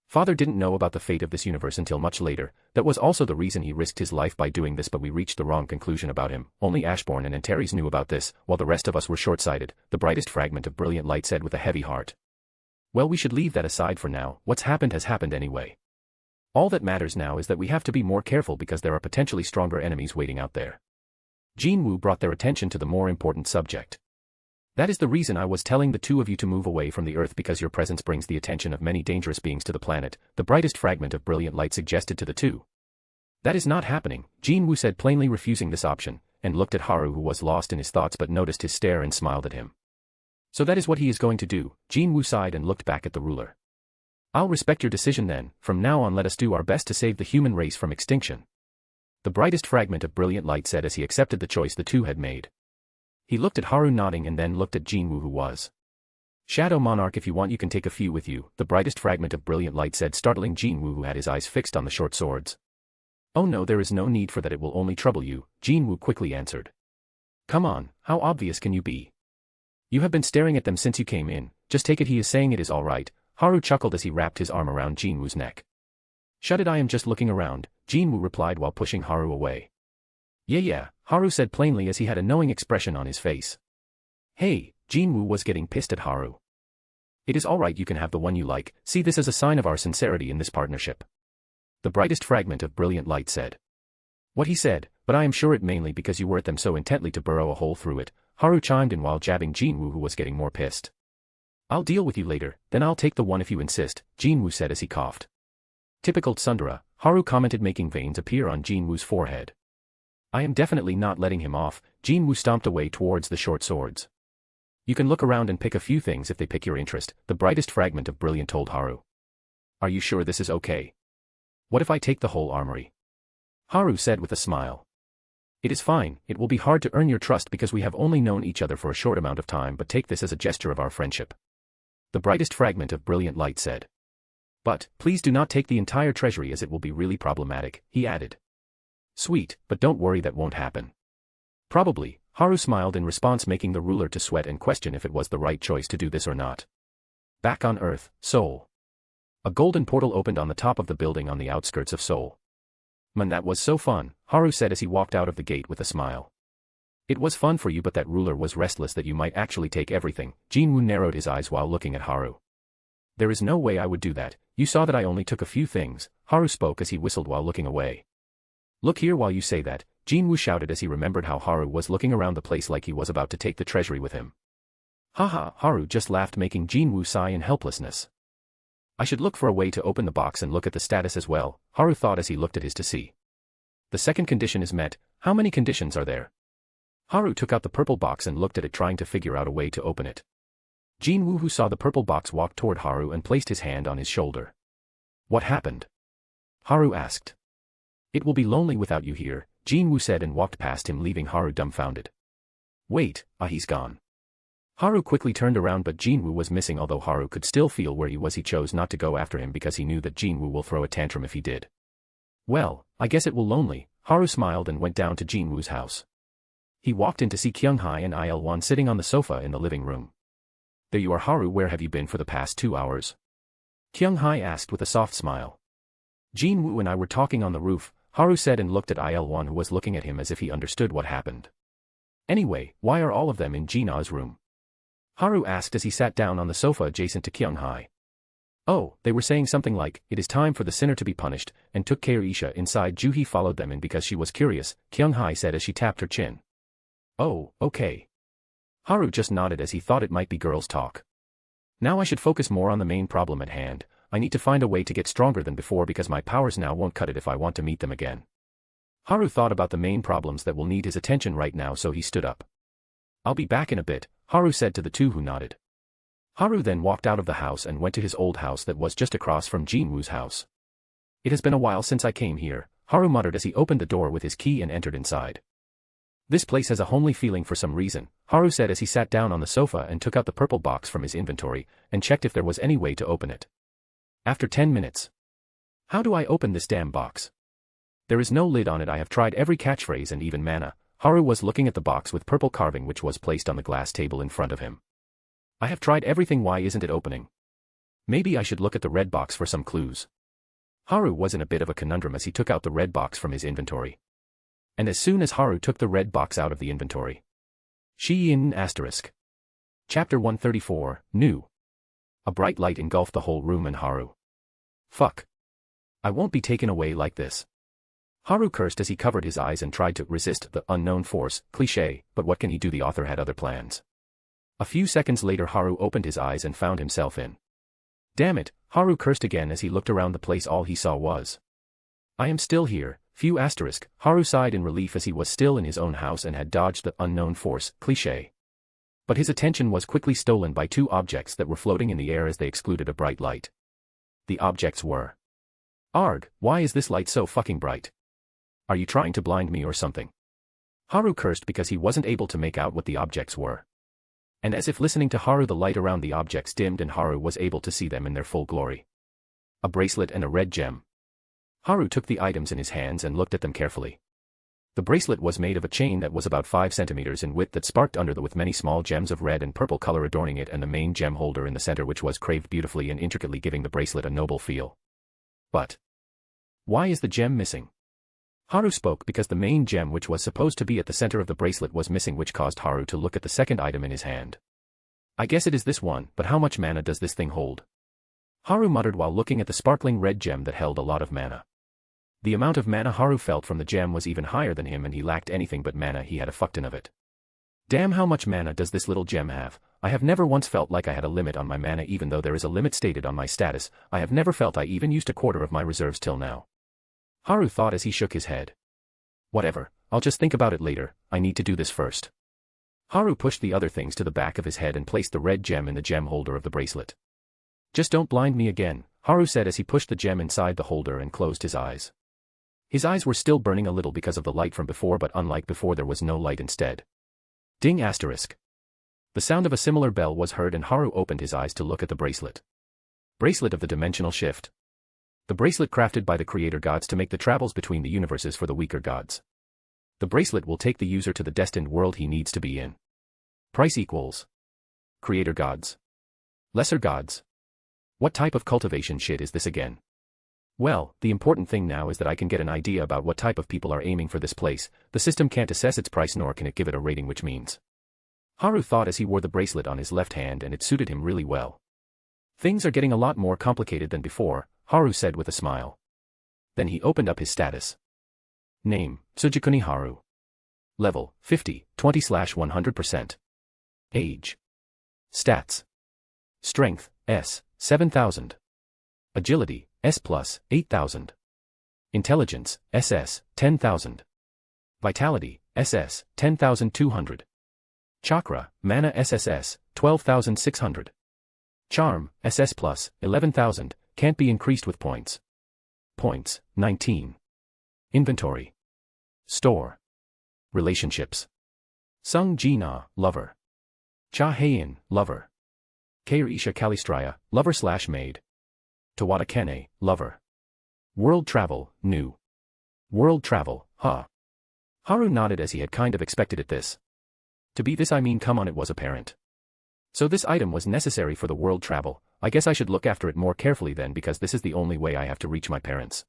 Father didn't know about the fate of this universe until much later. That was also the reason he risked his life by doing this, but we reached the wrong conclusion about him. Only Ashbourne and Antares knew about this, while the rest of us were short-sighted, the brightest fragment of brilliant light said with a heavy heart. Well, we should leave that aside for now. What's happened has happened anyway. All that matters now is that we have to be more careful because there are potentially stronger enemies waiting out there. Jinwoo brought their attention to the more important subject. That is the reason I was telling the two of you to move away from the Earth, because your presence brings the attention of many dangerous beings to the planet, the brightest fragment of brilliant light suggested to the two. That is not happening, Jinwoo said, plainly refusing this option, and looked at Haru, who was lost in his thoughts but noticed his stare and smiled at him. So that is what he is going to do. Jinwoo sighed and looked back at the ruler. I'll respect your decision then. From now on, let us do our best to save the human race from extinction. The brightest fragment of brilliant light said as he accepted the choice the two had made. He looked at Haru nodding and then looked at Jinwoo, who was. Shadow Monarch, if you want you can take a few with you, the brightest fragment of brilliant light said, startling Jinwoo, who had his eyes fixed on the short swords. Oh no, there is no need for that, it will only trouble you, Jinwoo quickly answered. Come on, how obvious can you be? You have been staring at them since you came in, just take it he is saying it is all right, Haru chuckled as he wrapped his arm around Jinwoo's neck. Shut it, I am just looking around, Jinwoo replied while pushing Haru away. Yeah, Haru said plainly as he had a knowing expression on his face. Hey, Jinwoo was getting pissed at Haru. It is alright, you can have the one you like, see this as a sign of our sincerity in this partnership. The brightest fragment of brilliant light said. What he said, but I am sure it mainly because you were at them so intently to burrow a hole through it, Haru chimed in while jabbing Jinwoo, who was getting more pissed. I'll deal with you later, then I'll take the one if you insist, Jinwoo said as he coughed. Typical tsundere, Haru commented, making veins appear on Jinwoo's forehead. I am definitely not letting him off, Jinwoo stomped away towards the short swords. You can look around and pick a few things if they pick your interest, the brightest fragment of brilliant told Haru. Are you sure this is okay? What if I take the whole armory? Haru said with a smile. It is fine, it will be hard to earn your trust because we have only known each other for a short amount of time, but take this as a gesture of our friendship. The brightest fragment of brilliant light said. But, please do not take the entire treasury as it will be really problematic, he added. Sweet, but don't worry, that won't happen. Probably, Haru smiled in response, making the ruler to sweat and question if it was the right choice to do this or not. Back on Earth, Seoul. A golden portal opened on the top of the building on the outskirts of Seoul. Man, that was so fun, Haru said as he walked out of the gate with a smile. It was fun for you, but that ruler was restless that you might actually take everything. Jinwoo narrowed his eyes while looking at Haru. There is no way I would do that, you saw that I only took a few things, Haru spoke as he whistled while looking away. Look here while you say that, Jinwoo shouted as he remembered how Haru was looking around the place like he was about to take the treasury with him. Haha, Haru just laughed, making Jinwoo sigh in helplessness. I should look for a way to open the box and look at the status as well, Haru thought as he looked at his to see. The second condition is met, how many conditions are there? Haru took out the purple box and looked at it, trying to figure out a way to open it. Jinwoo, who saw the purple box, walked toward Haru and placed his hand on his shoulder. What happened? Haru asked. It will be lonely without you here, Jinwoo said and walked past him, leaving Haru dumbfounded. Wait, he's gone. Haru quickly turned around, but Jinwoo was missing. Although Haru could still feel where he was, he chose not to go after him because he knew that Jinwoo will throw a tantrum if he did. Well, I guess it will lonely, Haru smiled and went down to Jinwoo's house. He walked in to see Kyunghai and Il-won sitting on the sofa in the living room. There you are, Haru, where have you been for the past 2 hours? Kyunghai asked with a soft smile. Jinwoo and I were talking on the roof, Haru said and looked at Il-won, who was looking at him as if he understood what happened. Anyway, why are all of them in Jina's room? Haru asked as he sat down on the sofa adjacent to Kyunghai. Oh, they were saying something like, it is time for the sinner to be punished, and took care Isha inside. Juhi followed them in because she was curious, Kyunghai said as she tapped her chin. Oh, okay. Haru just nodded as he thought it might be girls' talk. Now I should focus more on the main problem at hand. I need to find a way to get stronger than before because my powers now won't cut it if I want to meet them again. Haru thought about the main problems that will need his attention right now, so he stood up. I'll be back in a bit, Haru said to the two, who nodded. Haru then walked out of the house and went to his old house that was just across from Jinwoo's house. It has been a while since I came here, Haru muttered as he opened the door with his key and entered inside. This place has a homely feeling for some reason, Haru said as he sat down on the sofa and took out the purple box from his inventory and checked if there was any way to open it. After 10 minutes. How do I open this damn box? There is no lid on it. I have tried every catchphrase and even mana. Haru was looking at the box with purple carving which was placed on the glass table in front of him. I have tried everything, why isn't it opening? Maybe I should look at the red box for some clues. Haru was in a bit of a conundrum as he took out the red box from his inventory. And as soon as Haru took the red box out of the inventory. Chapter 134, New. A bright light engulfed the whole room and Haru. Fuck. I won't be taken away like this. Haru cursed as he covered his eyes and tried to resist the unknown force, cliché, but what can he do? The author had other plans. A few seconds later Haru opened his eyes and found himself in. Damn it, Haru cursed again as he looked around the place. All he saw was. I am still here, Haru sighed in relief as he was still in his own house and had dodged the unknown force, cliché. But his attention was quickly stolen by two objects that were floating in the air as they excluded a bright light. The objects were. Arg, why is this light so fucking bright? Are you trying to blind me or something? Haru cursed because he wasn't able to make out what the objects were. And as if listening to Haru, the light around the objects dimmed and Haru was able to see them in their full glory. A bracelet and a red gem. Haru took the items in his hands and looked at them carefully. The bracelet was made of a chain that was about 5 centimeters in width that sparked under with many small gems of red and purple color adorning it, and the main gem holder in the center which was carved beautifully and intricately, giving the bracelet a noble feel. But why is the gem missing? Haru spoke because the main gem which was supposed to be at the center of the bracelet was missing, which caused Haru to look at the second item in his hand. I guess it is this one, but how much mana does this thing hold? Haru muttered while looking at the sparkling red gem that held a lot of mana. The amount of mana Haru felt from the gem was even higher than him, and he lacked anything but mana. He had a fuckton of it. Damn, how much mana does this little gem have? I have never once felt like I had a limit on my mana even though there is a limit stated on my status. I have never felt I even used a quarter of my reserves till now. Haru thought as he shook his head. Whatever, I'll just think about it later, I need to do this first. Haru pushed the other things to the back of his head and placed the red gem in the gem holder of the bracelet. Just don't blind me again, Haru said as he pushed the gem inside the holder and closed his eyes. His eyes were still burning a little because of the light from before, but unlike before there was no light instead. Ding asterisk. The sound of a similar bell was heard and Haru opened his eyes to look at the bracelet. Bracelet of the Dimensional Shift. The bracelet crafted by the creator gods to make the travels between the universes for the weaker gods. The bracelet will take the user to the destined world he needs to be in. Price equals. Creator gods. Lesser gods. What type of cultivation shit is this again? Well, the important thing now is that I can get an idea about what type of people are aiming for this place. The system can't assess its price nor can it give it a rating, which means. Haru thought as he wore the bracelet on his left hand, and it suited him really well. Things are getting a lot more complicated than before, Haru said with a smile. Then he opened up his status. Name, Tsujikuni Haru. Level, 50, 20/100%. Age. Stats. Strength, S, 7000. Agility, S+, 8000. Intelligence, SS, 10,000. Vitality, SS, 10,200. Chakra, Mana SSS, 12,600. Charm, SS+, 11,000, can't be increased with points. Points, 19. Inventory. Store. Relationships. Sung Ji-na, lover. Cha Heian, lover. Keirisha Kalistraya, lover/maid. Tawada Kene, lover. World travel, new. World travel, huh? Haru nodded as he had kind of expected it this. To be this, I mean, come on, it was apparent. So this item was necessary for the world travel. I guess I should look after it more carefully then, because this is the only way I have to reach my parents.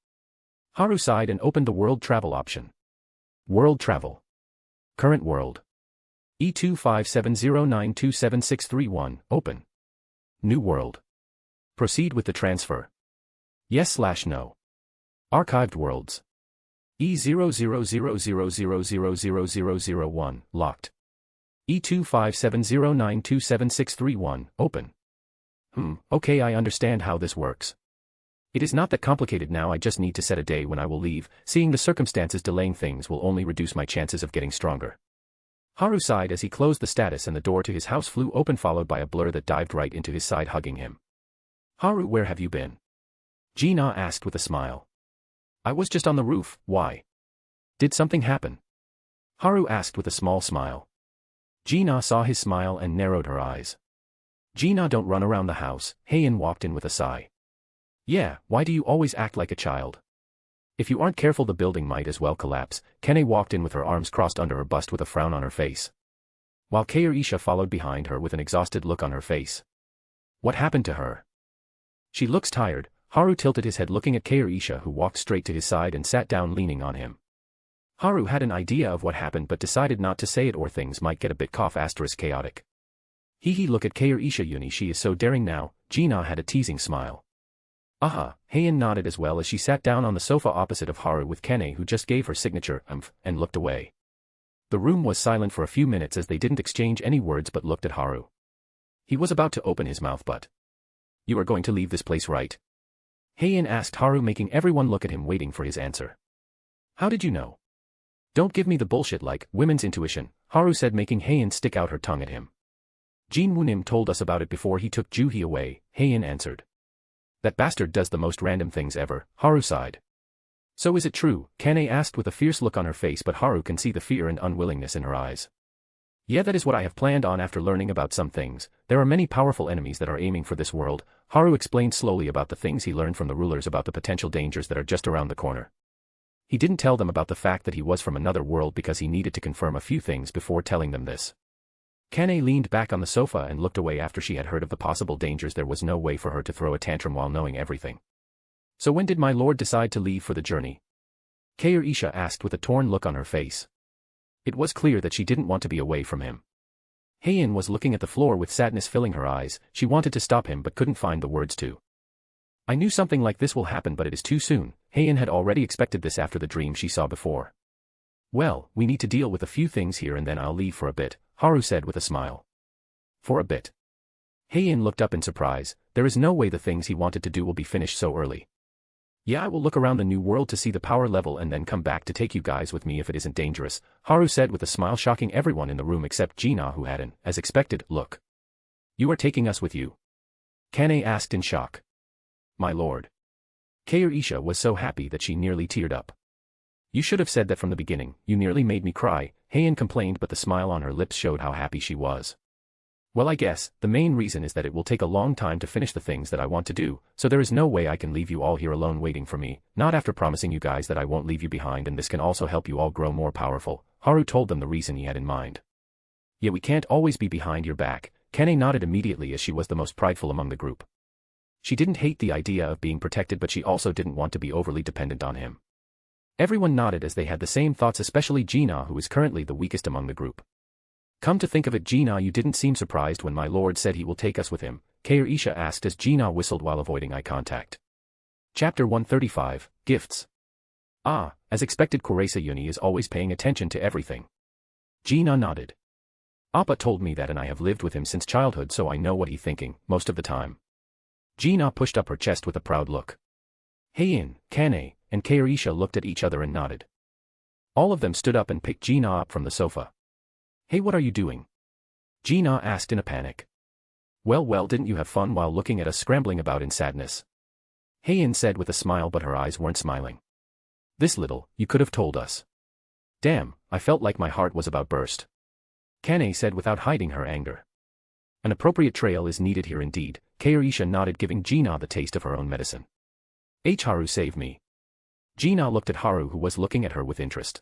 Haru sighed and opened the world travel option. World travel. Current world. E257092761, open. New world. Proceed with the transfer. Yes/no. Archived worlds. E00000000001, locked. E257092761, open. Okay, I understand how this works. It is not that complicated now, I just need to set a day when I will leave. Seeing the circumstances delaying things will only reduce my chances of getting stronger. Haru sighed as he closed the status and the door to his house flew open, followed by a blur that dived right into his side, hugging him. Haru, where have you been? Ji-na asked with a smile. I was just on the roof, why? Did something happen? Haru asked with a small smile. Ji-na saw his smile and narrowed her eyes. Ji-na, don't run around the house, Heian walked in with a sigh. Yeah, why do you always act like a child? If you aren't careful the building might as well collapse. Kene walked in with her arms crossed under her bust with a frown on her face. While Keirisha followed behind her with an exhausted look on her face. What happened to her? She looks tired. Haru tilted his head looking at Keirisha, who walked straight to his side and sat down leaning on him. Haru had an idea of what happened but decided not to say it or things might get a bit chaotic. Hee look at Keirisha Uni, she is so daring now. Ji-na had a teasing smile. Aha, Heian nodded as well as she sat down on the sofa opposite of Haru with Kene, who just gave her signature and looked away. The room was silent for a few minutes as they didn't exchange any words but looked at Haru. He was about to open his mouth but. You are going to leave this place, right? Heian asked Haru, making everyone look at him waiting for his answer. How did you know? Don't give me the bullshit like women's intuition, Haru said, making Heian stick out her tongue at him. Jin Woonim told us about it before he took Juhi away, Heian answered. That bastard does the most random things ever, Haru sighed. So is it true? Kane asked with a fierce look on her face, but Haru can see the fear and unwillingness in her eyes. Yeah, that is what I have planned on after learning about some things. There are many powerful enemies that are aiming for this world. Haru explained slowly about the things he learned from the rulers about the potential dangers that are just around the corner. He didn't tell them about the fact that he was from another world because he needed to confirm a few things before telling them this. Kane leaned back on the sofa and looked away after she had heard of the possible dangers. There was no way for her to throw a tantrum while knowing everything. So when did my lord decide to leave for the journey? Keirisha asked with a torn look on her face. It was clear that she didn't want to be away from him. Heian was looking at the floor with sadness filling her eyes. She wanted to stop him but couldn't find the words to. I knew something like this will happen, but it is too soon. Heian had already expected this after the dream she saw before. Well, we need to deal with a few things here and then I'll leave for a bit, Haru said with a smile. For a bit. Heian looked up in surprise. There is no way the things he wanted to do will be finished so early. Yeah, I will look around the new world to see the power level and then come back to take you guys with me if it isn't dangerous, Haru said with a smile, shocking everyone in the room except Gina, who had an, as expected, look. You are taking us with you? Kane asked in shock. My lord. Kairi was so happy that she nearly teared up. You should have said that from the beginning, you nearly made me cry, Heian complained, but the smile on her lips showed how happy she was. Well, I guess, the main reason is that it will take a long time to finish the things that I want to do, so there is no way I can leave you all here alone waiting for me, not after promising you guys that I won't leave you behind, and this can also help you all grow more powerful, Haru told them the reason he had in mind. Yeah, we can't always be behind your back, Kane nodded immediately as she was the most prideful among the group. She didn't hate the idea of being protected, but she also didn't want to be overly dependent on him. Everyone nodded as they had the same thoughts, especially Gina, who is currently the weakest among the group. Come to think of it, Gina, you didn't seem surprised when my lord said he will take us with him, Kairi asked as Gina whistled while avoiding eye contact. Chapter 135, Gifts. Ah, as expected, Kurasayuni is always paying attention to everything. Gina nodded. Appa told me that, and I have lived with him since childhood, so I know what he's thinking, most of the time. Gina pushed up her chest with a proud look. Heian, Kane, and Kairi looked at each other and nodded. All of them stood up and picked Gina up from the sofa. Hey, what are you doing? Gina asked in a panic. Well, didn't you have fun while looking at us scrambling about in sadness? Heian said with a smile, but her eyes weren't smiling. This little, you could have told us. Damn, I felt like my heart was about burst. Kane said without hiding her anger. An appropriate trail is needed here indeed, Kairi nodded, giving Gina the taste of her own medicine. Haru, save me. Gina looked at Haru, who was looking at her with interest.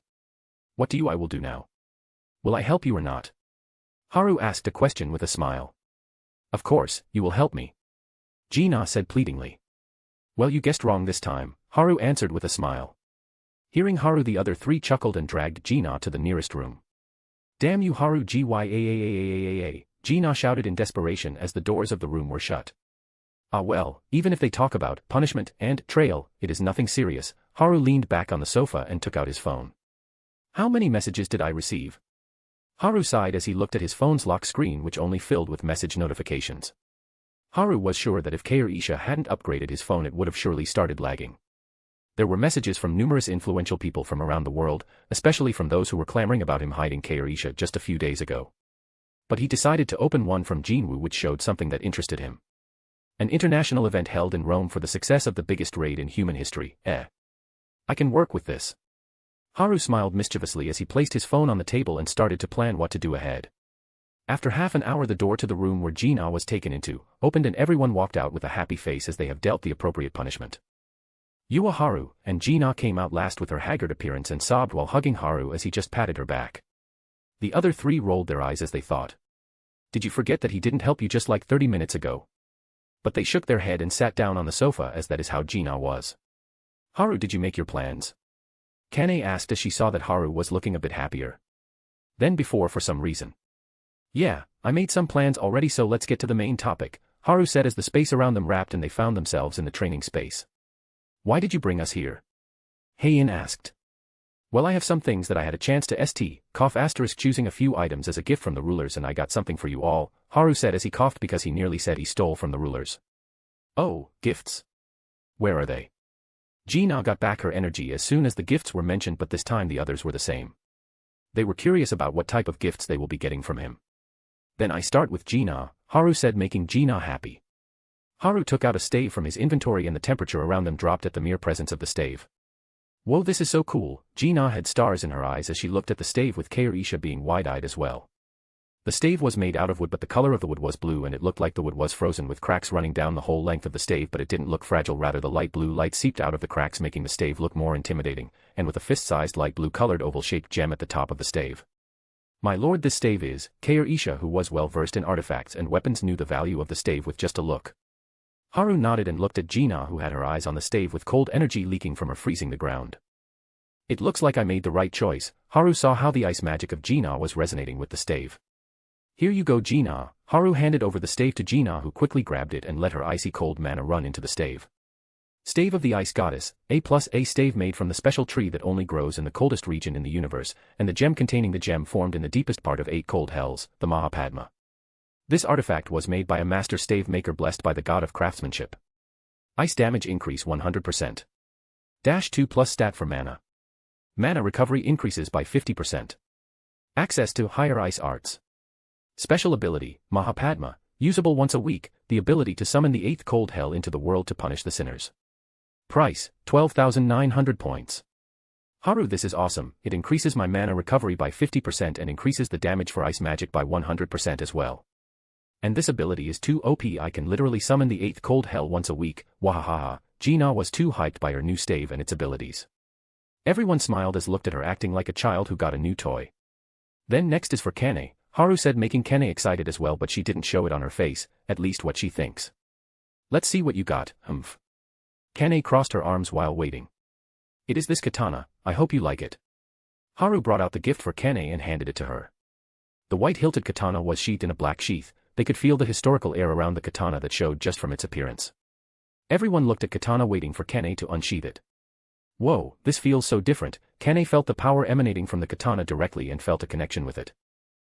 What do I will do now? Will I help you or not? Haru asked a question with a smile. Of course, you will help me. Gina said pleadingly. Well, you guessed wrong this time, Haru answered with a smile. Hearing Haru, the other three chuckled and dragged Gina to the nearest room. Damn you, Haru, Gyaaaaaaa, Gina shouted in desperation as the doors of the room were shut. Ah well, even if they talk about punishment and trail, it is nothing serious, Haru leaned back on the sofa and took out his phone. How many messages did I receive? Haru sighed as he looked at his phone's lock screen, which only filled with message notifications. Haru was sure that if Kairi hadn't upgraded his phone, it would have surely started lagging. There were messages from numerous influential people from around the world, especially from those who were clamoring about him hiding Kairi just a few days ago. But he decided to open one from Jinwoo, which showed something that interested him. An international event held in Rome for the success of the biggest raid in human history. I can work with this. Haru smiled mischievously as he placed his phone on the table and started to plan what to do ahead. After half an hour, the door to the room where Gina was taken into opened and everyone walked out with a happy face as they have dealt the appropriate punishment. Yua Haru, and Gina came out last with her haggard appearance and sobbed while hugging Haru as he just patted her back. The other three rolled their eyes as they thought. Did you forget that he didn't help you just like 30 minutes ago? But they shook their head and sat down on the sofa, as that is how Gina was. Haru, did you make your plans? Kane asked as she saw that Haru was looking a bit happier than before for some reason. Yeah, I made some plans already, so let's get to the main topic, Haru said as the space around them wrapped and they found themselves in the training space. Why did you bring us here? Heian asked. Well, I have some things that I had a chance to choosing a few items as a gift from the rulers, and I got something for you all, Haru said as he coughed because he nearly said he stole from the rulers. Oh, gifts. Where are they? Gina got back her energy as soon as the gifts were mentioned, but this time the others were the same. They were curious about what type of gifts they will be getting from him. Then I start with Gina, Haru said, making Gina happy. Haru took out a stave from his inventory and the temperature around them dropped at the mere presence of the stave. Whoa, this is so cool, Gina had stars in her eyes as she looked at the stave, with Kairi being wide-eyed as well. The stave was made out of wood, but the color of the wood was blue and it looked like the wood was frozen with cracks running down the whole length of the stave, but it didn't look fragile, rather the light blue light seeped out of the cracks, making the stave look more intimidating, and with a fist-sized light blue colored oval-shaped gem at the top of the stave. My lord, this stave is, Kairi, who was well versed in artifacts and weapons, knew the value of the stave with just a look. Haru nodded and looked at Gina, who had her eyes on the stave with cold energy leaking from her, freezing the ground. It looks like I made the right choice. Haru saw how the ice magic of Gina was resonating with the stave. Here you go, Gina. Haru handed over the stave to Gina, who quickly grabbed it and let her icy cold mana run into the stave. Stave of the Ice Goddess, A+A stave made from the special tree that only grows in the coldest region in the universe, and the gem containing the gem formed in the deepest part of 8 cold hells, the Mahapadma. This artifact was made by a master stave maker blessed by the god of craftsmanship. Ice damage increase 100%. -2 plus stat for mana. Mana recovery increases by 50%. Access to higher ice arts. Special ability, Mahapadma, usable once a week, the ability to summon the 8th cold hell into the world to punish the sinners. Price, 12,900 points. Haru, this is awesome, it increases my mana recovery by 50% and increases the damage for ice magic by 100% as well. And this ability is too OP, I can literally summon the 8th cold hell once a week, wahahaha. Gina was too hyped by her new stave and its abilities. Everyone smiled as looked at her acting like a child who got a new toy. Then next is for Kane, Haru said, making Kane excited as well, but she didn't show it on her face, at least what she thinks. Let's see what you got, humph. Kane crossed her arms while waiting. It is this katana, I hope you like it. Haru brought out the gift for Kane and handed it to her. The white-hilted katana was sheathed in a black sheath, they could feel the historical air around the katana that showed just from its appearance. Everyone looked at katana waiting for Kane to unsheath it. Whoa, this feels so different, Kane felt the power emanating from the katana directly and felt a connection with it.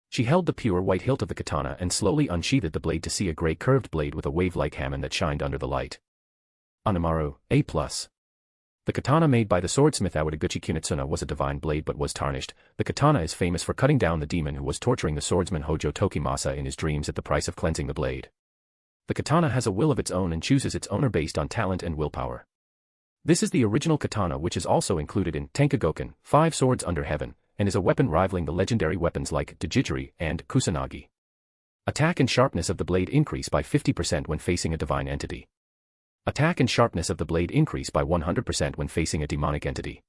She held the pure white hilt of the katana and slowly unsheathed the blade to see a grey curved blade with a wave-like hamon that shined under the light. Anamaru, A+. The katana made by the swordsmith Awadeguchi Kunitsuna was a divine blade but was tarnished. The katana is famous for cutting down the demon who was torturing the swordsman Hojo Tokimasa in his dreams at the price of cleansing the blade. The katana has a will of its own and chooses its owner based on talent and willpower. This is the original katana, which is also included in Tenkagoken, 5 Swords Under Heaven, and is a weapon rivaling the legendary weapons like Dojijiri and Kusanagi. Attack and sharpness of the blade increase by 50% when facing a divine entity. Attack and sharpness of the blade increase by 100% when facing a demonic entity.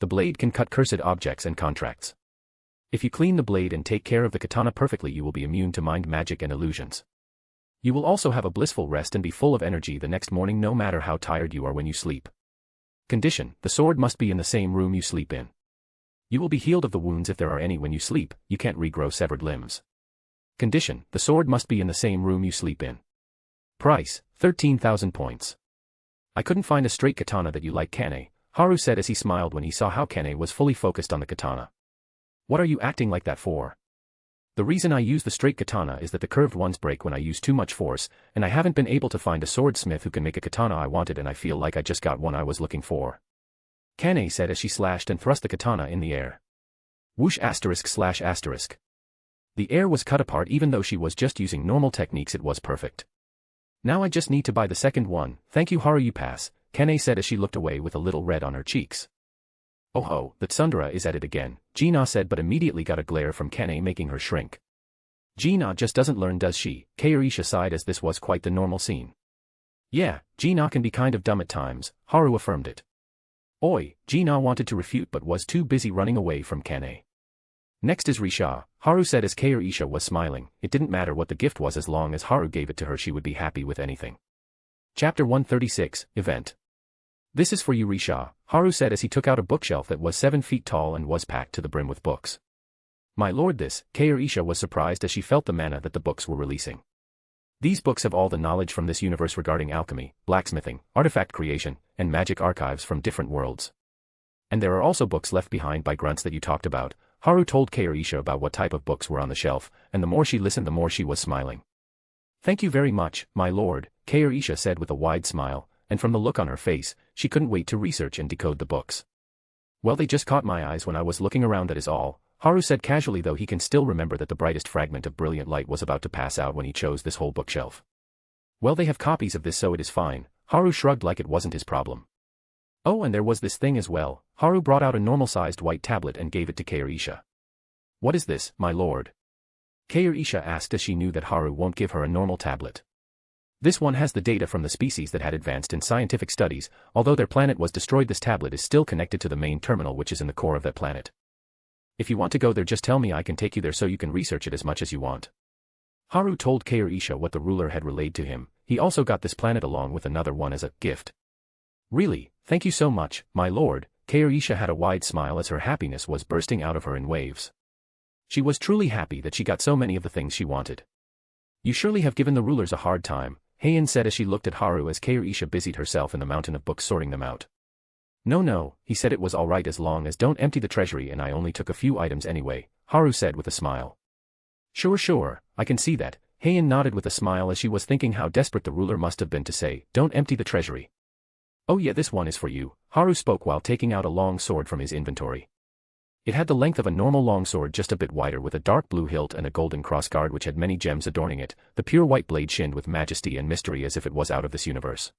The blade can cut cursed objects and contracts. If you clean the blade and take care of the katana perfectly, you will be immune to mind magic and illusions. You will also have a blissful rest and be full of energy the next morning no matter how tired you are when you sleep. Condition, the sword must be in the same room you sleep in. You will be healed of the wounds if there are any when you sleep, you can't regrow severed limbs. Condition, the sword must be in the same room you sleep in. Price, 13,000 points. I couldn't find a straight katana that you like, Kane, Haru said as he smiled when he saw how Kane was fully focused on the katana. What are you acting like that for? The reason I use the straight katana is that the curved ones break when I use too much force, and I haven't been able to find a swordsmith who can make a katana I wanted, and I feel like I just got one I was looking for. Kane said as she slashed and thrust the katana in the air. Whoosh ***. The air was cut apart. Even though she was just using normal techniques, it was perfect. Now I just need to buy the second one, thank you Haru, you pass, Kane said as she looked away with a little red on her cheeks. Oh ho, that Sundara is at it again, Gina said, but immediately got a glare from Kane making her shrink. Gina just doesn't learn, does she? Kairisha sighed as this was quite the normal scene. Yeah, Gina can be kind of dumb at times, Haru affirmed it. Oi, Gina wanted to refute but was too busy running away from Kane. Next is Risha, Haru said as Kairisha was smiling. It didn't matter what the gift was, as long as Haru gave it to her she would be happy with anything. Chapter 136, Event. This is for you, Risha, Haru said as he took out a bookshelf that was 7 feet tall and was packed to the brim with books. My lord, this, Kairisha was surprised as she felt the mana that the books were releasing. These books have all the knowledge from this universe regarding alchemy, blacksmithing, artifact creation, and magic archives from different worlds. And there are also books left behind by grunts that you talked about. Haru told Kairisha about what type of books were on the shelf, and the more she listened the more she was smiling. Thank you very much, my lord, Kairisha said with a wide smile, and from the look on her face, she couldn't wait to research and decode the books. Well, they just caught my eyes when I was looking around, that is all, Haru said casually, though he can still remember that the brightest fragment of brilliant light was about to pass out when he chose this whole bookshelf. Well, they have copies of this, so it is fine, Haru shrugged like it wasn't his problem. Oh, and there was this thing as well, Haru brought out a normal-sized white tablet and gave it to Kairisha. What is this, my lord? Kairisha asked as she knew that Haru won't give her a normal tablet. This one has the data from the species that had advanced in scientific studies. Although their planet was destroyed, this tablet is still connected to the main terminal which is in the core of that planet. If you want to go there, just tell me, I can take you there so you can research it as much as you want. Haru told Kairisha what the ruler had relayed to him. He also got this planet along with another one as a gift. Really, thank you so much, my lord, Kairisha had a wide smile as her happiness was bursting out of her in waves. She was truly happy that she got so many of the things she wanted. You surely have given the rulers a hard time, Heian said as she looked at Haru as Kairisha busied herself in the mountain of books sorting them out. No, he said it was alright as long as don't empty the treasury, and I only took a few items anyway, Haru said with a smile. Sure, I can see that, Heian nodded with a smile as she was thinking how desperate the ruler must have been to say, "Don't empty the treasury." "Oh yeah, this one is for you," Haru spoke while taking out a long sword from his inventory. It had the length of a normal longsword, just a bit wider, with a dark blue hilt and a golden crossguard which had many gems adorning it. The pure white blade shined with majesty and mystery as if it was out of this universe.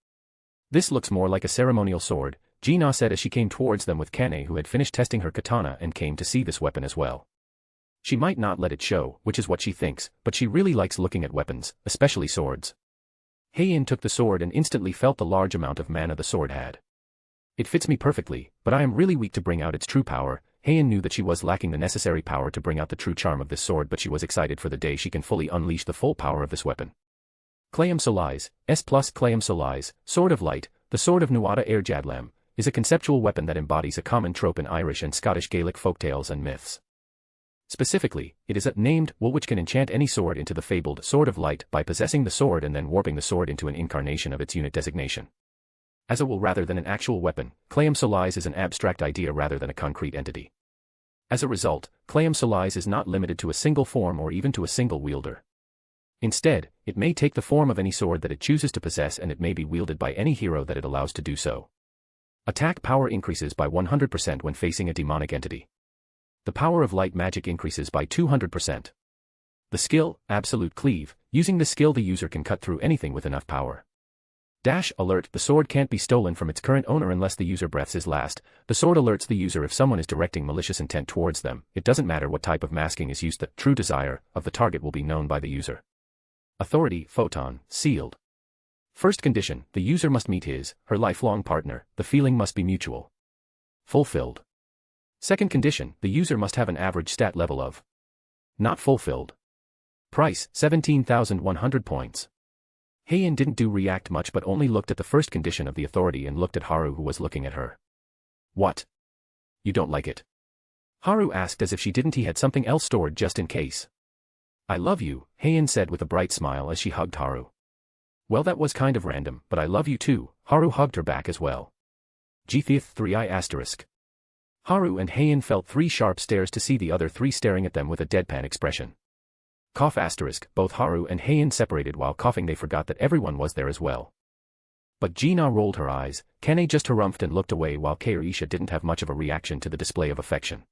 "This looks more like a ceremonial sword," Ji-na said as she came towards them with Kane, who had finished testing her katana and came to see this weapon as well. She might not let it show, which is what she thinks, but she really likes looking at weapons, especially swords. Heian took the sword and instantly felt the large amount of mana the sword had. "It fits me perfectly, but I am really weak to bring out its true power." Heian knew that she was lacking the necessary power to bring out the true charm of this sword, but she was excited for the day she can fully unleash the full power of this weapon. Clayam Solace, S plus Clayam Solace, Sword of Light, the Sword of Nuada Air Jadlam, is a conceptual weapon that embodies a common trope in Irish and Scottish Gaelic folktales and myths. Specifically, it is a named will which can enchant any sword into the fabled Sword of Light by possessing the sword and then warping the sword into an incarnation of its unit designation. As a will rather than an actual weapon, Clayam Solace is an abstract idea rather than a concrete entity. As a result, Clayam Solace is not limited to a single form or even to a single wielder. Instead, it may take the form of any sword that it chooses to possess, and it may be wielded by any hero that it allows to do so. Attack power increases by 100% when facing a demonic entity. The power of light magic increases by 200%. The skill, Absolute Cleave, using the skill the user can cut through anything with enough power. Alert, the sword can't be stolen from its current owner unless the user breaths his last. The sword alerts the user if someone is directing malicious intent towards them. It doesn't matter what type of masking is used, the true desire of the target will be known by the user. Authority, Photon, sealed. First condition, the user must meet her lifelong partner, the feeling must be mutual. Fulfilled. Second condition, the user must have an average stat level of not fulfilled. Price, 17,100 points. Heian didn't react much but only looked at the first condition of the authority and looked at Haru, who was looking at her. "What? You don't like it?" Haru asked as if she didn't. He had something else stored just in case. "I love you," Heian said with a bright smile as she hugged Haru. "Well, that was kind of random, but I love you too." Haru hugged her back as well. Gth 3i asterisk. Haru and Heian felt 3 sharp stares to see the other 3 staring at them with a deadpan expression. Cough asterisk. Both Haru and Heian separated. While coughing they forgot that everyone was there as well. But Ji-na rolled her eyes, Kane just harumphed and looked away, while Keirisha didn't have much of a reaction to the display of affection.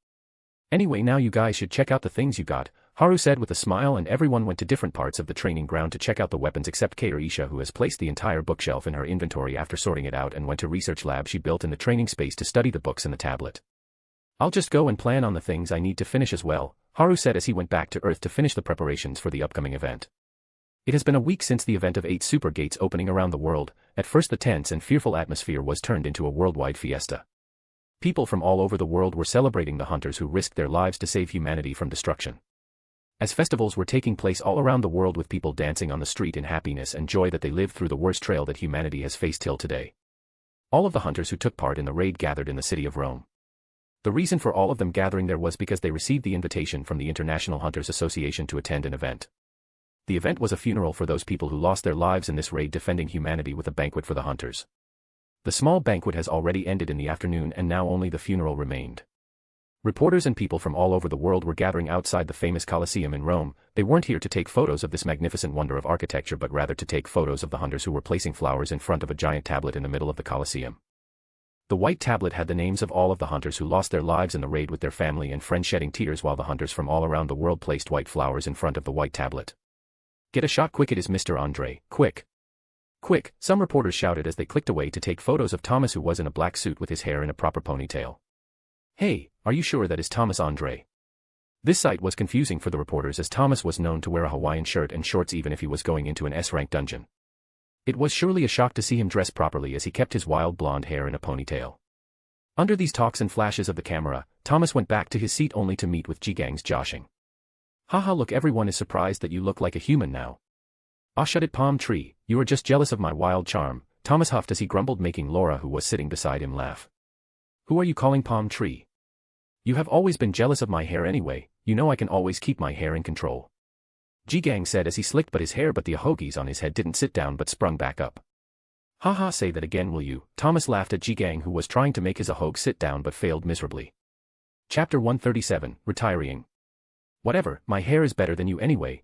"Anyway, now you guys should check out the things you got," Haru said with a smile, and everyone went to different parts of the training ground to check out the weapons except Keirisha, who has placed the entire bookshelf in her inventory after sorting it out and went to research lab she built in the training space to study the books and the tablet. "I'll just go and plan on the things I need to finish as well," Haru said as he went back to Earth to finish the preparations for the upcoming event. It has been a week since the event of 8 super gates opening around the world. At first the tense and fearful atmosphere was turned into a worldwide fiesta. People from all over the world were celebrating the hunters who risked their lives to save humanity from destruction. As festivals were taking place all around the world with people dancing on the street in happiness and joy that they lived through the worst trail that humanity has faced till today. All of the hunters who took part in the raid gathered in the city of Rome. The reason for all of them gathering there was because they received the invitation from the International Hunters Association to attend an event. The event was a funeral for those people who lost their lives in this raid defending humanity, with a banquet for the hunters. The small banquet has already ended in the afternoon and now only the funeral remained. Reporters and people from all over the world were gathering outside the famous Colosseum in Rome. They weren't here to take photos of this magnificent wonder of architecture but rather to take photos of the hunters who were placing flowers in front of a giant tablet in the middle of the Colosseum. The white tablet had the names of all of the hunters who lost their lives in the raid, with their family and friends shedding tears while the hunters from all around the world placed white flowers in front of the white tablet. "Get a shot quick, it is Mr. Andre, quick. Quick," some reporters shouted as they clicked away to take photos of Thomas, who was in a black suit with his hair in a proper ponytail. "Hey, are you sure that is Thomas Andre?" This sight was confusing for the reporters as Thomas was known to wear a Hawaiian shirt and shorts even if he was going into an S-rank dungeon. It was surely a shock to see him dress properly as he kept his wild blonde hair in a ponytail. Under these talks and flashes of the camera, Thomas went back to his seat only to meet with Ji-gang's joshing. "Haha, look, everyone is surprised that you look like a human now." "Ah, shut it, palm tree, you are just jealous of my wild charm," Thomas huffed as he grumbled, making Laura, who was sitting beside him, laugh. "Who are you calling palm tree? You have always been jealous of my hair anyway, you know I can always keep my hair in control," Ji-gang said as he slicked but his hair, but the ahogis on his head didn't sit down but sprung back up. "Haha, say that again will you?" Thomas laughed at Ji-gang, who was trying to make his ahog sit down but failed miserably. Chapter 137, Retiring. "Whatever, my hair is better than you anyway,"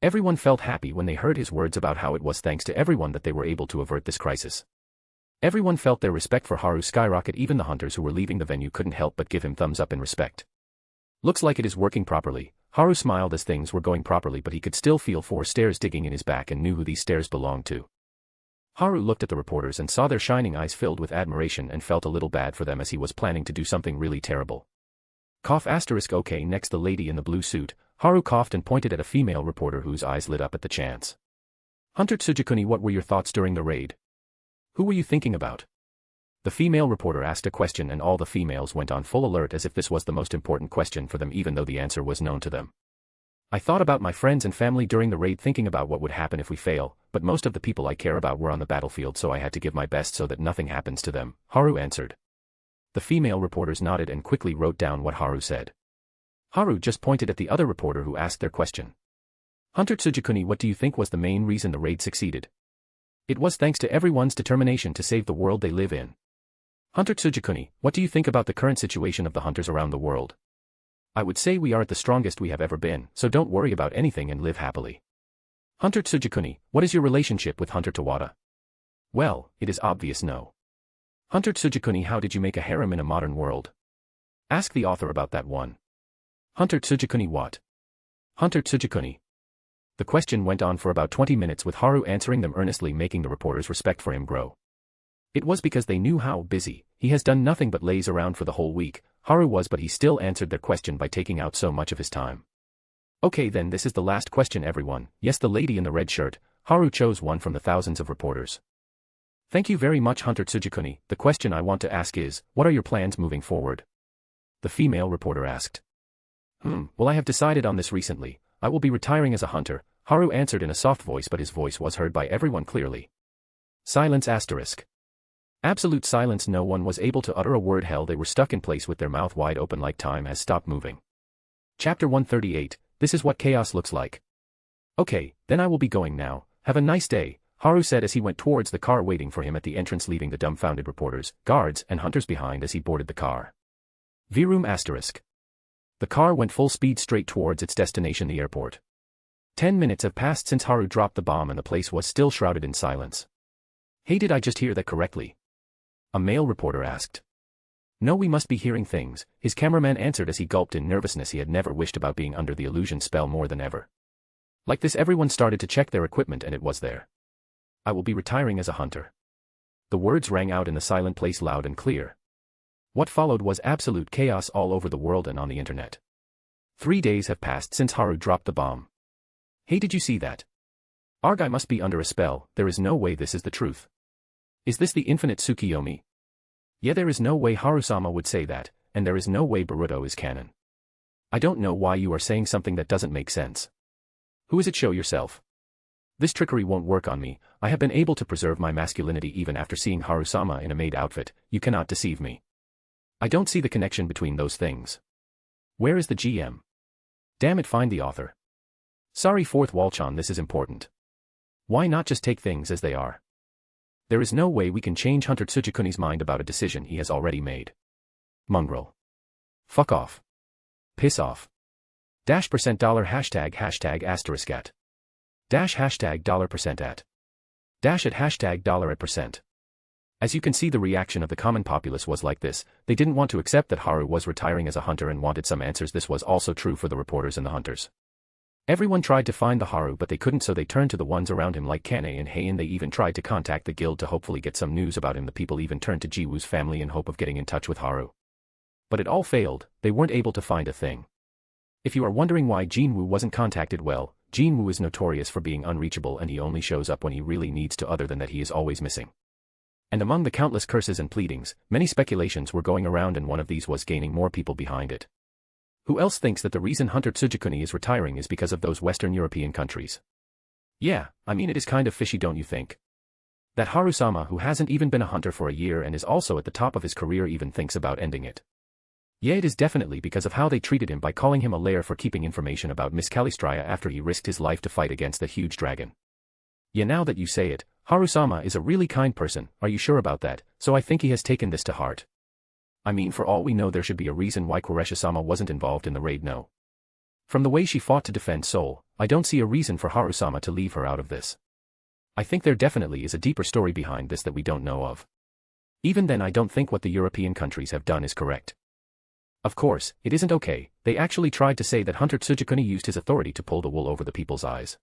Everyone felt happy when they heard his words about how it was thanks to everyone that they were able to avert this crisis. Everyone felt their respect for Haru skyrocket. Even the hunters who were leaving the venue couldn't help but give him thumbs up in respect. Looks like it is working properly. Haru smiled as things were going properly, but he could still feel 4 stares digging in his back and knew who these stares belonged to. Haru looked at the reporters and saw their shining eyes filled with admiration and felt a little bad for them as he was planning to do something really terrible. Cough asterisk okay. Next, the lady in the blue suit. Haru coughed and pointed at a female reporter whose eyes lit up at the chance. Hunter Tsujikuni, what were your thoughts during the raid? Who were you thinking about? The female reporter asked a question and all the females went on full alert as if this was the most important question for them, even though the answer was known to them. I thought about my friends and family during the raid, thinking about what would happen if we fail, but most of the people I care about were on the battlefield, so I had to give my best so that nothing happens to them, Haru answered. The female reporters nodded and quickly wrote down what Haru said. Haru just pointed at the other reporter who asked their question. Hunter Tsujikuni, what do you think was the main reason the raid succeeded? It was thanks to everyone's determination to save the world they live in. Hunter Tsujikuni, what do you think about the current situation of the hunters around the world? I would say we are at the strongest we have ever been, so don't worry about anything and live happily. Hunter Tsujikuni, what is your relationship with Hunter Tawada? Well, it is obvious no. Hunter Tsujikuni, how did you make a harem in a modern world? Ask the author about that one. Hunter Tsujikuni, what? Hunter Tsujikuni. The question went on for about 20 minutes with Haru answering them earnestly, making the reporters' respect for him grow. It was because they knew how busy he has done nothing but laze around for the whole week, Haru was, but he still answered their question by taking out so much of his time. Okay then, this is the last question everyone. Yes, the lady in the red shirt. Haru chose one from the thousands of reporters. Thank you very much, Hunter Tsujikuni. The question I want to ask is, what are your plans moving forward? The female reporter asked. Well, I have decided on this recently. I will be retiring as a hunter, Haru answered in a soft voice, but his voice was heard by everyone clearly. Silence asterisk. Absolute silence. No one was able to utter a word. Hell, they were stuck in place with their mouth wide open like time has stopped moving. Chapter 138, this is what chaos looks like. Okay, then I will be going now. Have a nice day, Haru said as he went towards the car waiting for him at the entrance, leaving the dumbfounded reporters, guards, and hunters behind as he boarded the car. V-room asterisk. The car went full speed straight towards its destination, the airport. 10 minutes have passed since Haru dropped the bomb and the place was still shrouded in silence. Hey, did I just hear that correctly? A male reporter asked. No, we must be hearing things, his cameraman answered as he gulped in nervousness. He had never wished about being under the illusion spell more than ever. Like this, everyone started to check their equipment and it was there. I will be retiring as a hunter. The words rang out in the silent place loud and clear. What followed was absolute chaos all over the world and on the internet. 3 days have passed since Haru dropped the bomb. Hey, did you see that? Our guy must be under a spell. There is no way this is the truth. Is this the infinite Tsukiyomi? Yeah, there is no way Haru-sama would say that, and there is no way Boruto is canon. I don't know why you are saying something that doesn't make sense. Who is it? Show yourself. This trickery won't work on me. I have been able to preserve my masculinity even after seeing Haru-sama in a maid outfit. You cannot deceive me. I don't see the connection between those things. Where is the GM? Damn it, find the author. Sorry, fourth wall-chan, this is important. Why not just take things as they are? There is no way we can change Hunter Tsujikuni's mind about a decision he has already made. Mongrel. Fuck off. Piss off. $% hashtag asterisk at. Hashtag $% at. At hashtag $at%. As you can see, the reaction of the common populace was like this. They didn't want to accept that Haru was retiring as a hunter and wanted some answers. This was also true for the reporters and the hunters. Everyone tried to find the Haru, but they couldn't, so they turned to the ones around him like Kane and Heian. They even tried to contact the guild to hopefully get some news about him. The people even turned to Jiwoo's family in hope of getting in touch with Haru. But it all failed. They weren't able to find a thing. If you are wondering why Jinwoo wasn't contacted, well, Jinwoo is notorious for being unreachable and he only shows up when he really needs to, other than that he is always missing. And among the countless curses and pleadings, many speculations were going around and one of these was gaining more people behind it. Who else thinks that the reason Hunter Tsujikuni is retiring is because of those Western European countries? Yeah, I mean, it is kind of fishy, don't you think? That Haru-sama, who hasn't even been a hunter for a year and is also at the top of his career, even thinks about ending it. Yeah, it is definitely because of how they treated him by calling him a liar for keeping information about Miss Calistria after he risked his life to fight against the huge dragon. Yeah, now that you say it, Haru-sama is a really kind person. Are you sure about that? So I think he has taken this to heart. I mean, for all we know, there should be a reason why Qureshi-sama wasn't involved in the raid. No. From the way she fought to defend Seoul, I don't see a reason for Haru-sama to leave her out of this. I think there definitely is a deeper story behind this that we don't know of. Even then, I don't think what the European countries have done is correct. Of course, it isn't okay. They actually tried to say that Hunter Tsujikuni used his authority to pull the wool over the people's eyes.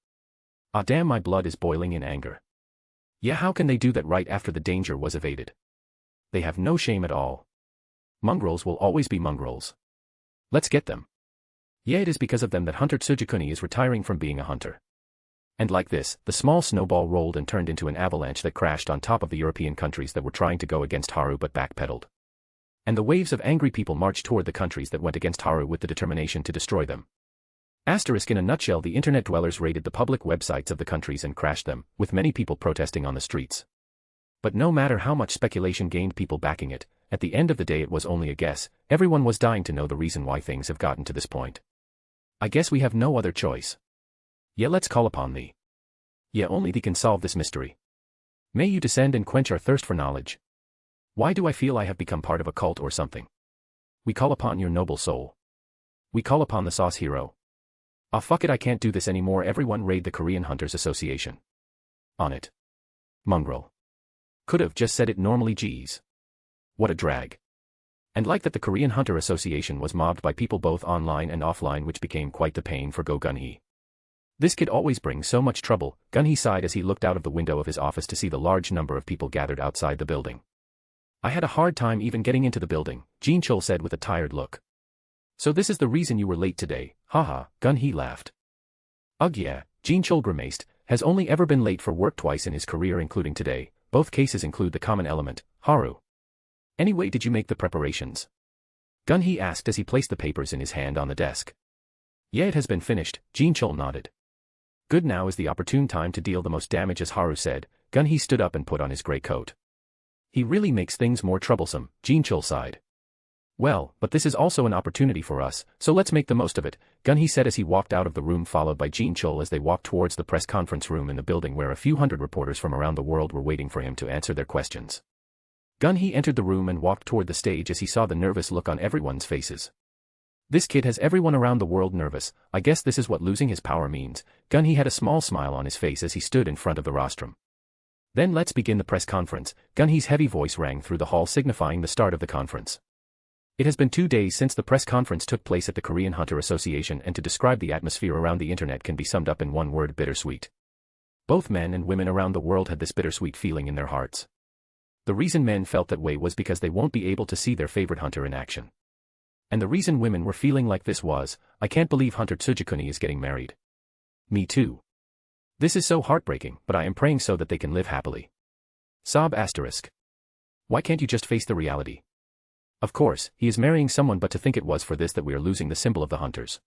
Ah damn, my blood is boiling in anger. Yeah, how can they do that right after the danger was evaded? They have no shame at all. Mongrels will always be mongrels. Let's get them. Yeah, it is because of them that Hunter Tsujikuni is retiring from being a hunter. And like this, the small snowball rolled and turned into an avalanche that crashed on top of the European countries that were trying to go against Haru but backpedaled. And the waves of angry people marched toward the countries that went against Haru with the determination to destroy them. Asterisk, in a nutshell, the internet dwellers raided the public websites of the countries and crashed them, with many people protesting on the streets. But no matter how much speculation gained people backing it, at the end of the day it was only a guess. Everyone was dying to know the reason why things have gotten to this point. I guess we have no other choice. Yeah, let's call upon thee. Yeah, only thee can solve this mystery. May you descend and quench our thirst for knowledge. Why do I feel I have become part of a cult or something? We call upon your noble soul. We call upon the sauce hero. Ah fuck it, I can't do this anymore. Everyone raid the Korean Hunters Association. On it. Mongrel. Could have just said it normally, geez. What a drag. And like that, the Korean Hunter Association was mobbed by people both online and offline, which became quite the pain for Go Gun-hee. This kid always brings so much trouble, Gun-hee sighed as he looked out of the window of his office to see the large number of people gathered outside the building. I had a hard time even getting into the building, Jin-chul said with a tired look. So this is the reason you were late today, haha, Gun-hee laughed. Ugh yeah, Jin-chul grimaced, has only ever been late for work twice in his career, including today. Both cases include the common element, Haru. Anyway, did you make the preparations? Gun-hee asked as he placed the papers in his hand on the desk. Yeah, it has been finished, Jin-chul nodded. Good, now is the opportune time to deal the most damage, as Haru said. Gun-hee stood up and put on his grey coat. He really makes things more troublesome, Jin-chul sighed. Well, but this is also an opportunity for us, so let's make the most of it, Gun-hee said as he walked out of the room, followed by Jin-chul as they walked towards the press conference room in the building where a few hundred reporters from around the world were waiting for him to answer their questions. Gun-hee entered the room and walked toward the stage as he saw the nervous look on everyone's faces. This kid has everyone around the world nervous. I guess this is what losing his power means. Gun-hee had a small smile on his face as he stood in front of the rostrum. Then let's begin the press conference. Gun-hee's heavy voice rang through the hall, signifying the start of the conference. It has been 2 days since the press conference took place at the Korean Hunter Association, and to describe the atmosphere around the internet can be summed up in one word: bittersweet. Both men and women around the world had this bittersweet feeling in their hearts. The reason men felt that way was because they won't be able to see their favorite hunter in action. And the reason women were feeling like this was, I can't believe Hunter Tsujikuni is getting married. Me too. This is so heartbreaking, but I am praying so that they can live happily. Sob asterisk. Why can't you just face the reality? Of course, he is marrying someone, but to think it was for this that we are losing the symbol of the hunters.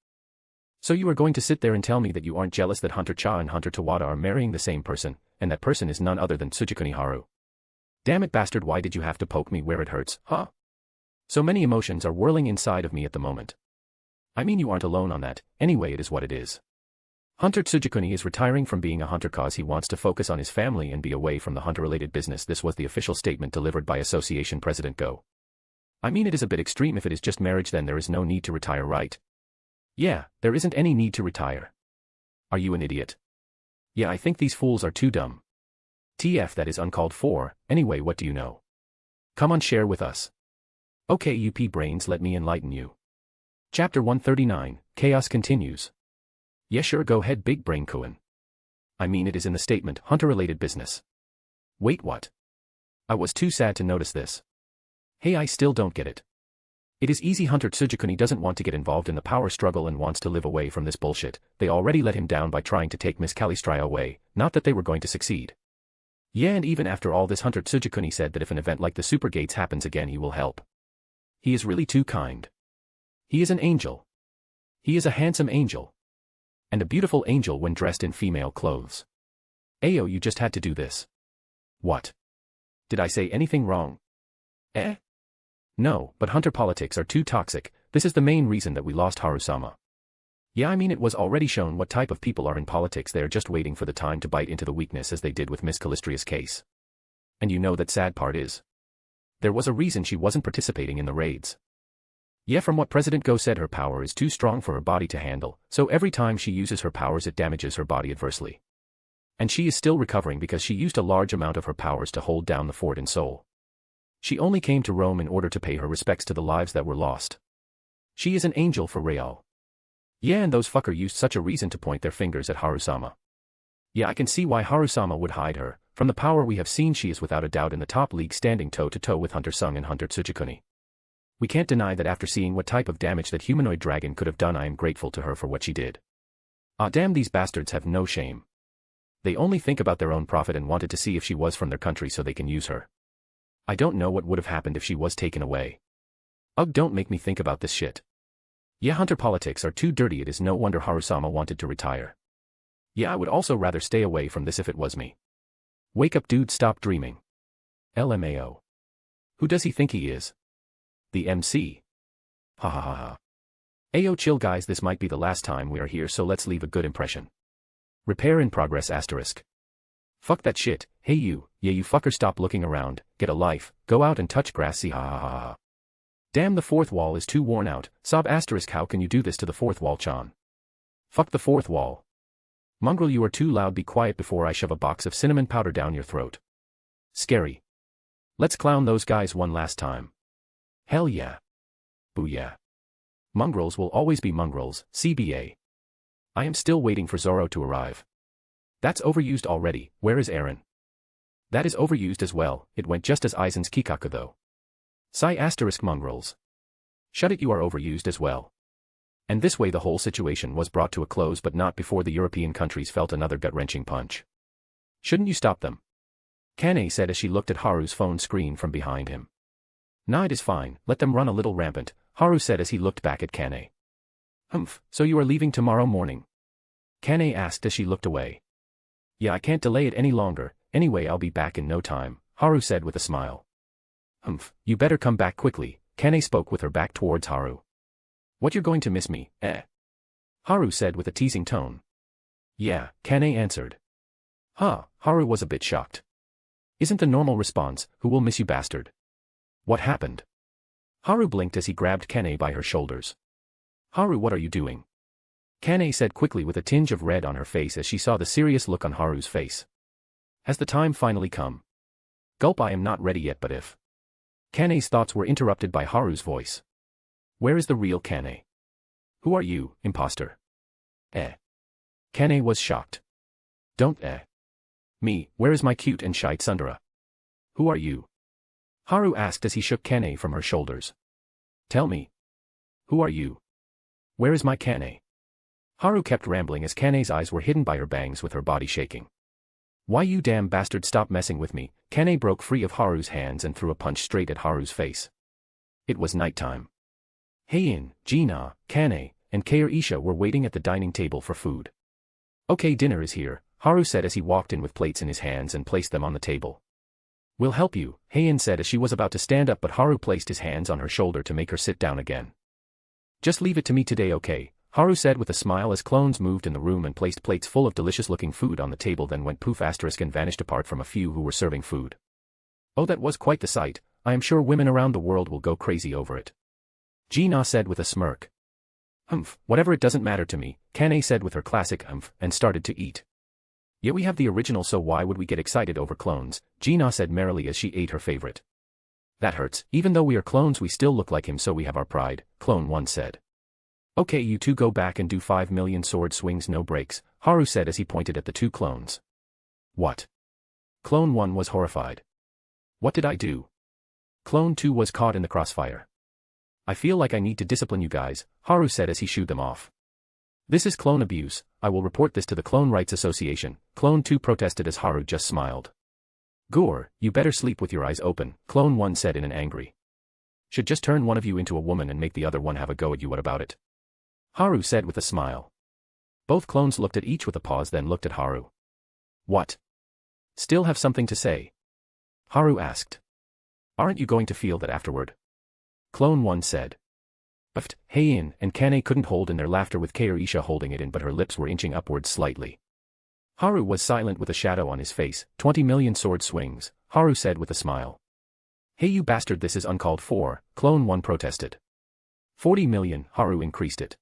So you are going to sit there and tell me that you aren't jealous that Hunter Cha and Hunter Tawada are marrying the same person, and that person is none other than Tsujikuni Haru. Damn it, bastard, why did you have to poke me where it hurts, huh? So many emotions are whirling inside of me at the moment. I mean, you aren't alone on that. Anyway, it is what it is. Hunter Tsujikuni is retiring from being a hunter cause he wants to focus on his family and be away from the hunter-related business. This was the official statement delivered by Association President Go. I mean, it is a bit extreme. If it is just marriage, then there is no need to retire, right? Yeah, there isn't any need to retire. Are you an idiot? Yeah, I think these fools are too dumb. TF, that is uncalled for. Anyway, what do you know? Come on, share with us. Okay, UP brains, let me enlighten you. Chapter 139, Chaos continues. Yeah, sure, go ahead, big brain Cohen. I mean, it is in the statement, hunter-related business. Wait, what? I was too sad to notice this. Hey, I still don't get it. It is easy. Hunter Tsujikuni doesn't want to get involved in the power struggle and wants to live away from this bullshit. They already let him down by trying to take Miss Calistria away, not that they were going to succeed. Yeah, and even after all this, Hunter Tsujikuni said that if an event like the Super Gates happens again, he will help. He is really too kind. He is an angel. He is a handsome angel. And a beautiful angel when dressed in female clothes. Ayo, you just had to do this. What? Did I say anything wrong? Eh? No, but hunter politics are too toxic. This is the main reason that we lost Haru-sama. Yeah, I mean, it was already shown what type of people are in politics. They are just waiting for the time to bite into the weakness, as they did with Miss Calistria's case. And you know that sad part is, there was a reason she wasn't participating in the raids. Yeah, from what President Go said, her power is too strong for her body to handle, so every time she uses her powers it damages her body adversely. And she is still recovering because she used a large amount of her powers to hold down the fort in Seoul. She only came to Rome in order to pay her respects to the lives that were lost. She is an angel for Real. Yeah, and those fucker used such a reason to point their fingers at Haru-sama. Yeah, I can see why Haru-sama would hide her. From the power we have seen, she is without a doubt in the top league, standing toe-to-toe with Hunter Sung and Hunter Tsukuni. We can't deny that after seeing what type of damage that humanoid dragon could have done, I am grateful to her for what she did. Ah, damn, these bastards have no shame. They only think about their own profit and wanted to see if she was from their country so they can use her. I don't know what would have happened if she was taken away. Ugh, don't make me think about this shit. Yeah, Hunter politics are too dirty. It is no wonder Haru-sama wanted to retire. Yeah, I would also rather stay away from this if it was me. Wake up, dude, stop dreaming. LMAO. Who does he think he is? The MC. Ha ha ha ha. Ayo, chill guys, this might be the last time we are here, so let's leave a good impression. Repair in progress asterisk. Fuck that shit, hey you, yeah you fucker, stop looking around, get a life, go out and touch grass, see, ha ha ha ha. Damn, the fourth wall is too worn out, sob asterisk, how can you do this to the fourth wall, Chan? Fuck the fourth wall. Mongrel, you are too loud, be quiet before I shove a box of cinnamon powder down your throat. Scary. Let's clown those guys one last time. Hell yeah. Booyah. Mongrels will always be mongrels, CBA. I am still waiting for Zoro to arrive. That's overused already, where is Eren? That is overused as well, it went just as Aizen's Kikaku though. Sigh asterisk, mongrels. Shut it, you are overused as well. And this way the whole situation was brought to a close, but not before the European countries felt another gut-wrenching punch. Shouldn't you stop them? Kane said as she looked at Haru's phone screen from behind him. Nah, it is fine, let them run a little rampant, Haru said as he looked back at Kane. Humph, so you are leaving tomorrow morning? Kane asked as she looked away. Yeah, I can't delay it any longer, anyway I'll be back in no time, Haru said with a smile. Humph, you better come back quickly, Kane spoke with her back towards Haru. What, you're going to miss me, eh? Haru said with a teasing tone. Yeah, Kane answered. Huh, Haru was a bit shocked. Isn't the normal response, who will miss you, bastard? What happened? Haru blinked as he grabbed Kane by her shoulders. Haru, what are you doing? Kane said quickly with a tinge of red on her face as she saw the serious look on Haru's face. Has the time finally come? Gulp, I am not ready yet, but if... Kane's thoughts were interrupted by Haru's voice. Where is the real Kane? Who are you, imposter? Kane was shocked. Don't me, where is my cute and shy tsundere? Who are you? Haru asked as he shook Kane from her shoulders. Tell me. Who are you? Where is my Kane? Haru kept rambling as Kane's eyes were hidden by her bangs with her body shaking. Why, you damn bastard, stop messing with me. Kane broke free of Haru's hands and threw a punch straight at Haru's face. It was nighttime. Heian, Gina, Kane, and Kair Isha were waiting at the dining table for food. Okay, dinner is here, Haru said as he walked in with plates in his hands and placed them on the table. We'll help you, Heian said as she was about to stand up, but Haru placed his hands on her shoulder to make her sit down again. Just leave it to me today, okay? Haru said with a smile as clones moved in the room and placed plates full of delicious-looking food on the table, then went poof asterisk and vanished apart from a few who were serving food. Oh, that was quite the sight. I am sure women around the world will go crazy over it. Gina said with a smirk. Humph, whatever, it doesn't matter to me, Kane said with her classic humph, and started to eat. Yeah, we have the original, so why would we get excited over clones, Gina said merrily as she ate her favorite. That hurts, even though we are clones we still look like him, so we have our pride, Clone 1 said. Okay, you two go back and do 5 million sword swings, no breaks, Haru said as he pointed at the two clones. What? Clone 1 was horrified. What did I do? Clone 2 was caught in the crossfire. I feel like I need to discipline you guys, Haru said as he shooed them off. This is clone abuse, I will report this to the Clone Rights Association, Clone 2 protested as Haru just smiled. Gore, you better sleep with your eyes open, Clone 1 said in an angry. Should just turn one of you into a woman and make the other one have a go at you, what about it? Haru said with a smile. Both clones looked at each with a pause, then looked at Haru. What? Still have something to say? Haru asked. Aren't you going to feel that afterward? Clone 1 said. Uffed, Heian and Kane couldn't hold in their laughter with Kair Isha holding it in, but her lips were inching upwards slightly. Haru was silent with a shadow on his face. 20 million sword swings, Haru said with a smile. Hey you bastard, this is uncalled for, Clone 1 protested. 40 million, Haru increased it.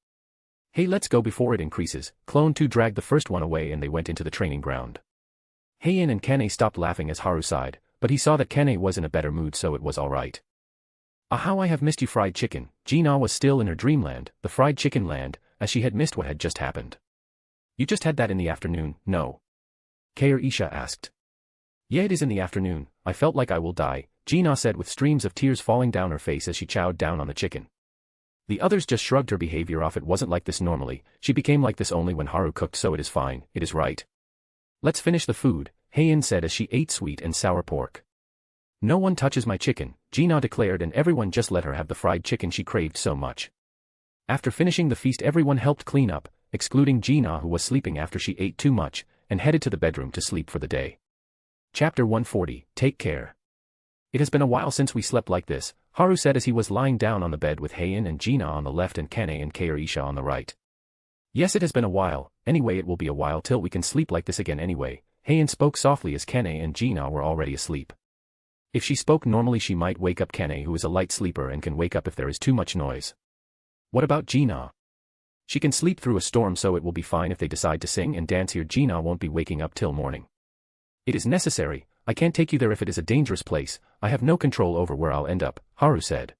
Hey, let's go before it increases. Clone 2 dragged the first one away and they went into the training ground. Heian and Kane stopped laughing as Haru sighed, but he saw that Kane was in a better mood, so it was alright. Ah, how I have missed you, fried chicken. Gina was still in her dreamland, the fried chicken land, as she had missed what had just happened. You just had that in the afternoon, no? Kair Isha asked. Yeah, it is in the afternoon. I felt like I will die, Gina said with streams of tears falling down her face as she chowed down on the chicken. The others just shrugged her behavior off. It wasn't like this normally, she became like this only when Haru cooked, so it is fine, it is right. Let's finish the food, Heian said as she ate sweet and sour pork. No one touches my chicken, Gina declared, and everyone just let her have the fried chicken she craved so much. After finishing the feast, everyone helped clean up, excluding Gina, who was sleeping after she ate too much, and headed to the bedroom to sleep for the day. Chapter 140, Take Care. It has been a while since we slept like this, Haru said as he was lying down on the bed with Heian and Gina on the left and Kane and Kair Isha on the right. Yes, it has been a while, anyway it will be a while till we can sleep like this again anyway, Heian spoke softly as Kane and Gina were already asleep. If she spoke normally she might wake up Kane, who is a light sleeper and can wake up if there is too much noise. What about Gina? She can sleep through a storm, so it will be fine if they decide to sing and dance here. Gina won't be waking up till morning. It is necessary, I can't take you there if it is a dangerous place, I have no control over where I'll end up, Haru said.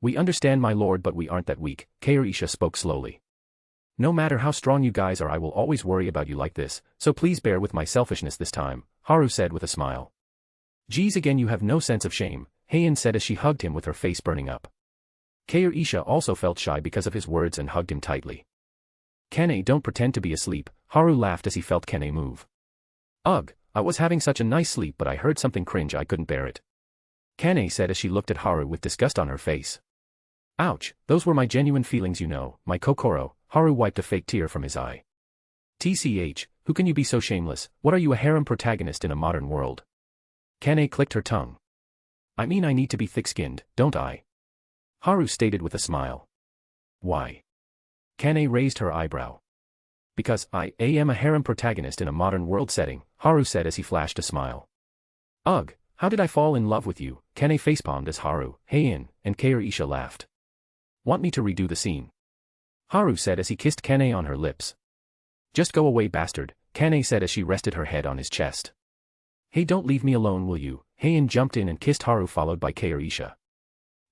We understand, my lord, but we aren't that weak, Kair Isha spoke slowly. No matter how strong you guys are, I will always worry about you like this, so please bear with my selfishness this time, Haru said with a smile. Geez, again you have no sense of shame, Heian said as she hugged him with her face burning up. Kair Isha also felt shy because of his words and hugged him tightly. Kane, don't pretend to be asleep, Haru laughed as he felt Kane move. Ugh, I was having such a nice sleep, but I heard something cringe, I couldn't bear it. Kane said as she looked at Haru with disgust on her face. Ouch, those were my genuine feelings, you know, my Kokoro, Haru wiped a fake tear from his eye. TCH, who can you be so shameless, what are you, a harem protagonist in a modern world? Kane clicked her tongue. I mean, I need to be thick-skinned, don't I? Haru stated with a smile. Why? Kane raised her eyebrow. Because I am a harem protagonist in a modern world setting, Haru said as he flashed a smile. Ugh, how did I fall in love with you? Kane facepalmed as Haru, Heian, and Kair Isha laughed. Want me to redo the scene? Haru said as he kissed Kane on her lips. Just go away, bastard, Kane said as she rested her head on his chest. Hey, don't leave me alone, will you? Heian jumped in and kissed Haru, followed by Kair Isha.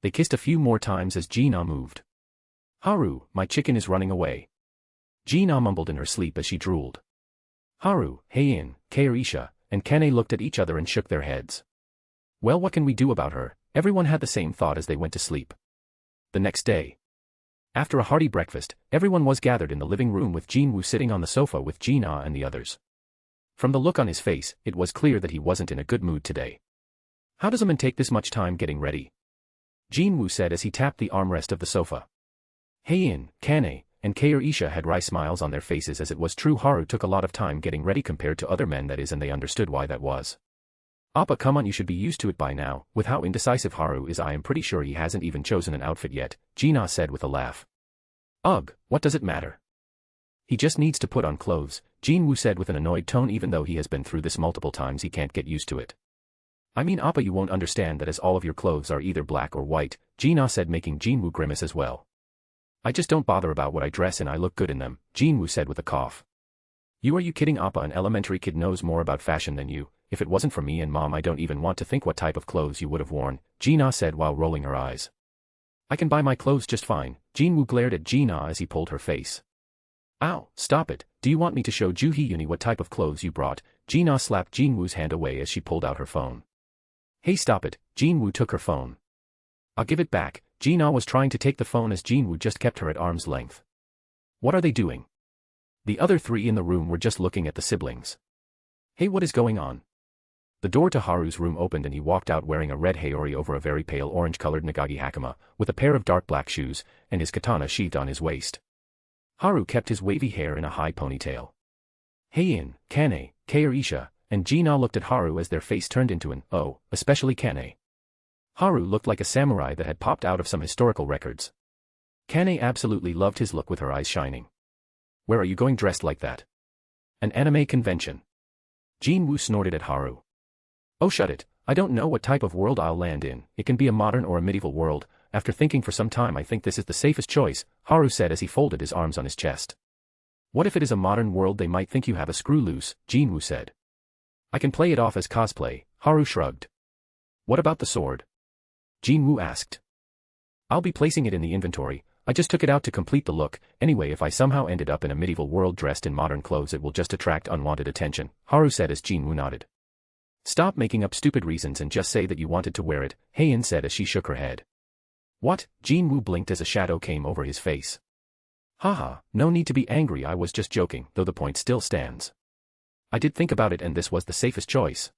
They kissed a few more times as Gina moved. Haru, my chicken is running away. Gina mumbled in her sleep as she drooled. Haru, Heian, Kair Isha, and Kane looked at each other and shook their heads. Well, what can we do about her? Everyone had the same thought as they went to sleep. The next day. After a hearty breakfast, everyone was gathered in the living room with Jinwoo sitting on the sofa with Gina and the others. From the look on his face, it was clear that he wasn't in a good mood today. How does a man take this much time getting ready? Jinwoo said as he tapped the armrest of the sofa. Heian, Kane, and Kair Isha had wry smiles on their faces, as it was true Haru took a lot of time getting ready compared to other men, that is, and they understood why that was. Appa, come on, you should be used to it by now, with how indecisive Haru is. I am pretty sure he hasn't even chosen an outfit yet, Gina said with a laugh. Ugh, what does it matter? He just needs to put on clothes, Jinwoo said with an annoyed tone. Even though he has been through this multiple times, he can't get used to it. I mean, Appa, you won't understand that, as all of your clothes are either black or white, Gina said, making Jinwoo grimace as well. I just don't bother about what I dress in, I look good in them, Jinwoo said with a cough. Are you kidding, Appa? An elementary kid knows more about fashion than you. If it wasn't for me and Mom, I don't even want to think what type of clothes you would have worn, Gina said while rolling her eyes. I can buy my clothes just fine, Jinwoo glared at Gina as he pulled her face. Ow, stop it, do you want me to show Juhee-Uni what type of clothes you brought? Gina slapped Jinwoo's hand away as she pulled out her phone. Hey, stop it, Jinwoo took her phone. I'll give it back, Gina was trying to take the phone as Jinwoo just kept her at arm's length. What are they doing? The other three in the room were just looking at the siblings. Hey, what is going on? The door to Haru's room opened and he walked out wearing a red haori over a very pale orange-colored nagagi hakama, with a pair of dark black shoes, and his katana sheathed on his waist. Haru kept his wavy hair in a high ponytail. Heian, Kane, Kair Isha, and Gina looked at Haru as their face turned into an "oh," especially Kane. Haru looked like a samurai that had popped out of some historical records. Kane absolutely loved his look with her eyes shining. Where are you going dressed like that? An anime convention. Jinwoo snorted at Haru. Oh, shut it, I don't know what type of world I'll land in. It can be a modern or a medieval world. After thinking for some time, I think this is the safest choice, Haru said as he folded his arms on his chest. What if it is a modern world? They might think you have a screw loose, Jinwoo said. I can play it off as cosplay, Haru shrugged. What about the sword? Jinwoo asked. I'll be placing it in the inventory. I just took it out to complete the look. Anyway, if I somehow ended up in a medieval world dressed in modern clothes, it will just attract unwanted attention, Haru said as Jinwoo nodded. Stop making up stupid reasons and just say that you wanted to wear it, Heian said as she shook her head. What? Jinwoo blinked as a shadow came over his face. Haha, no need to be angry, I was just joking, though the point still stands. I did think about it and this was the safest choice.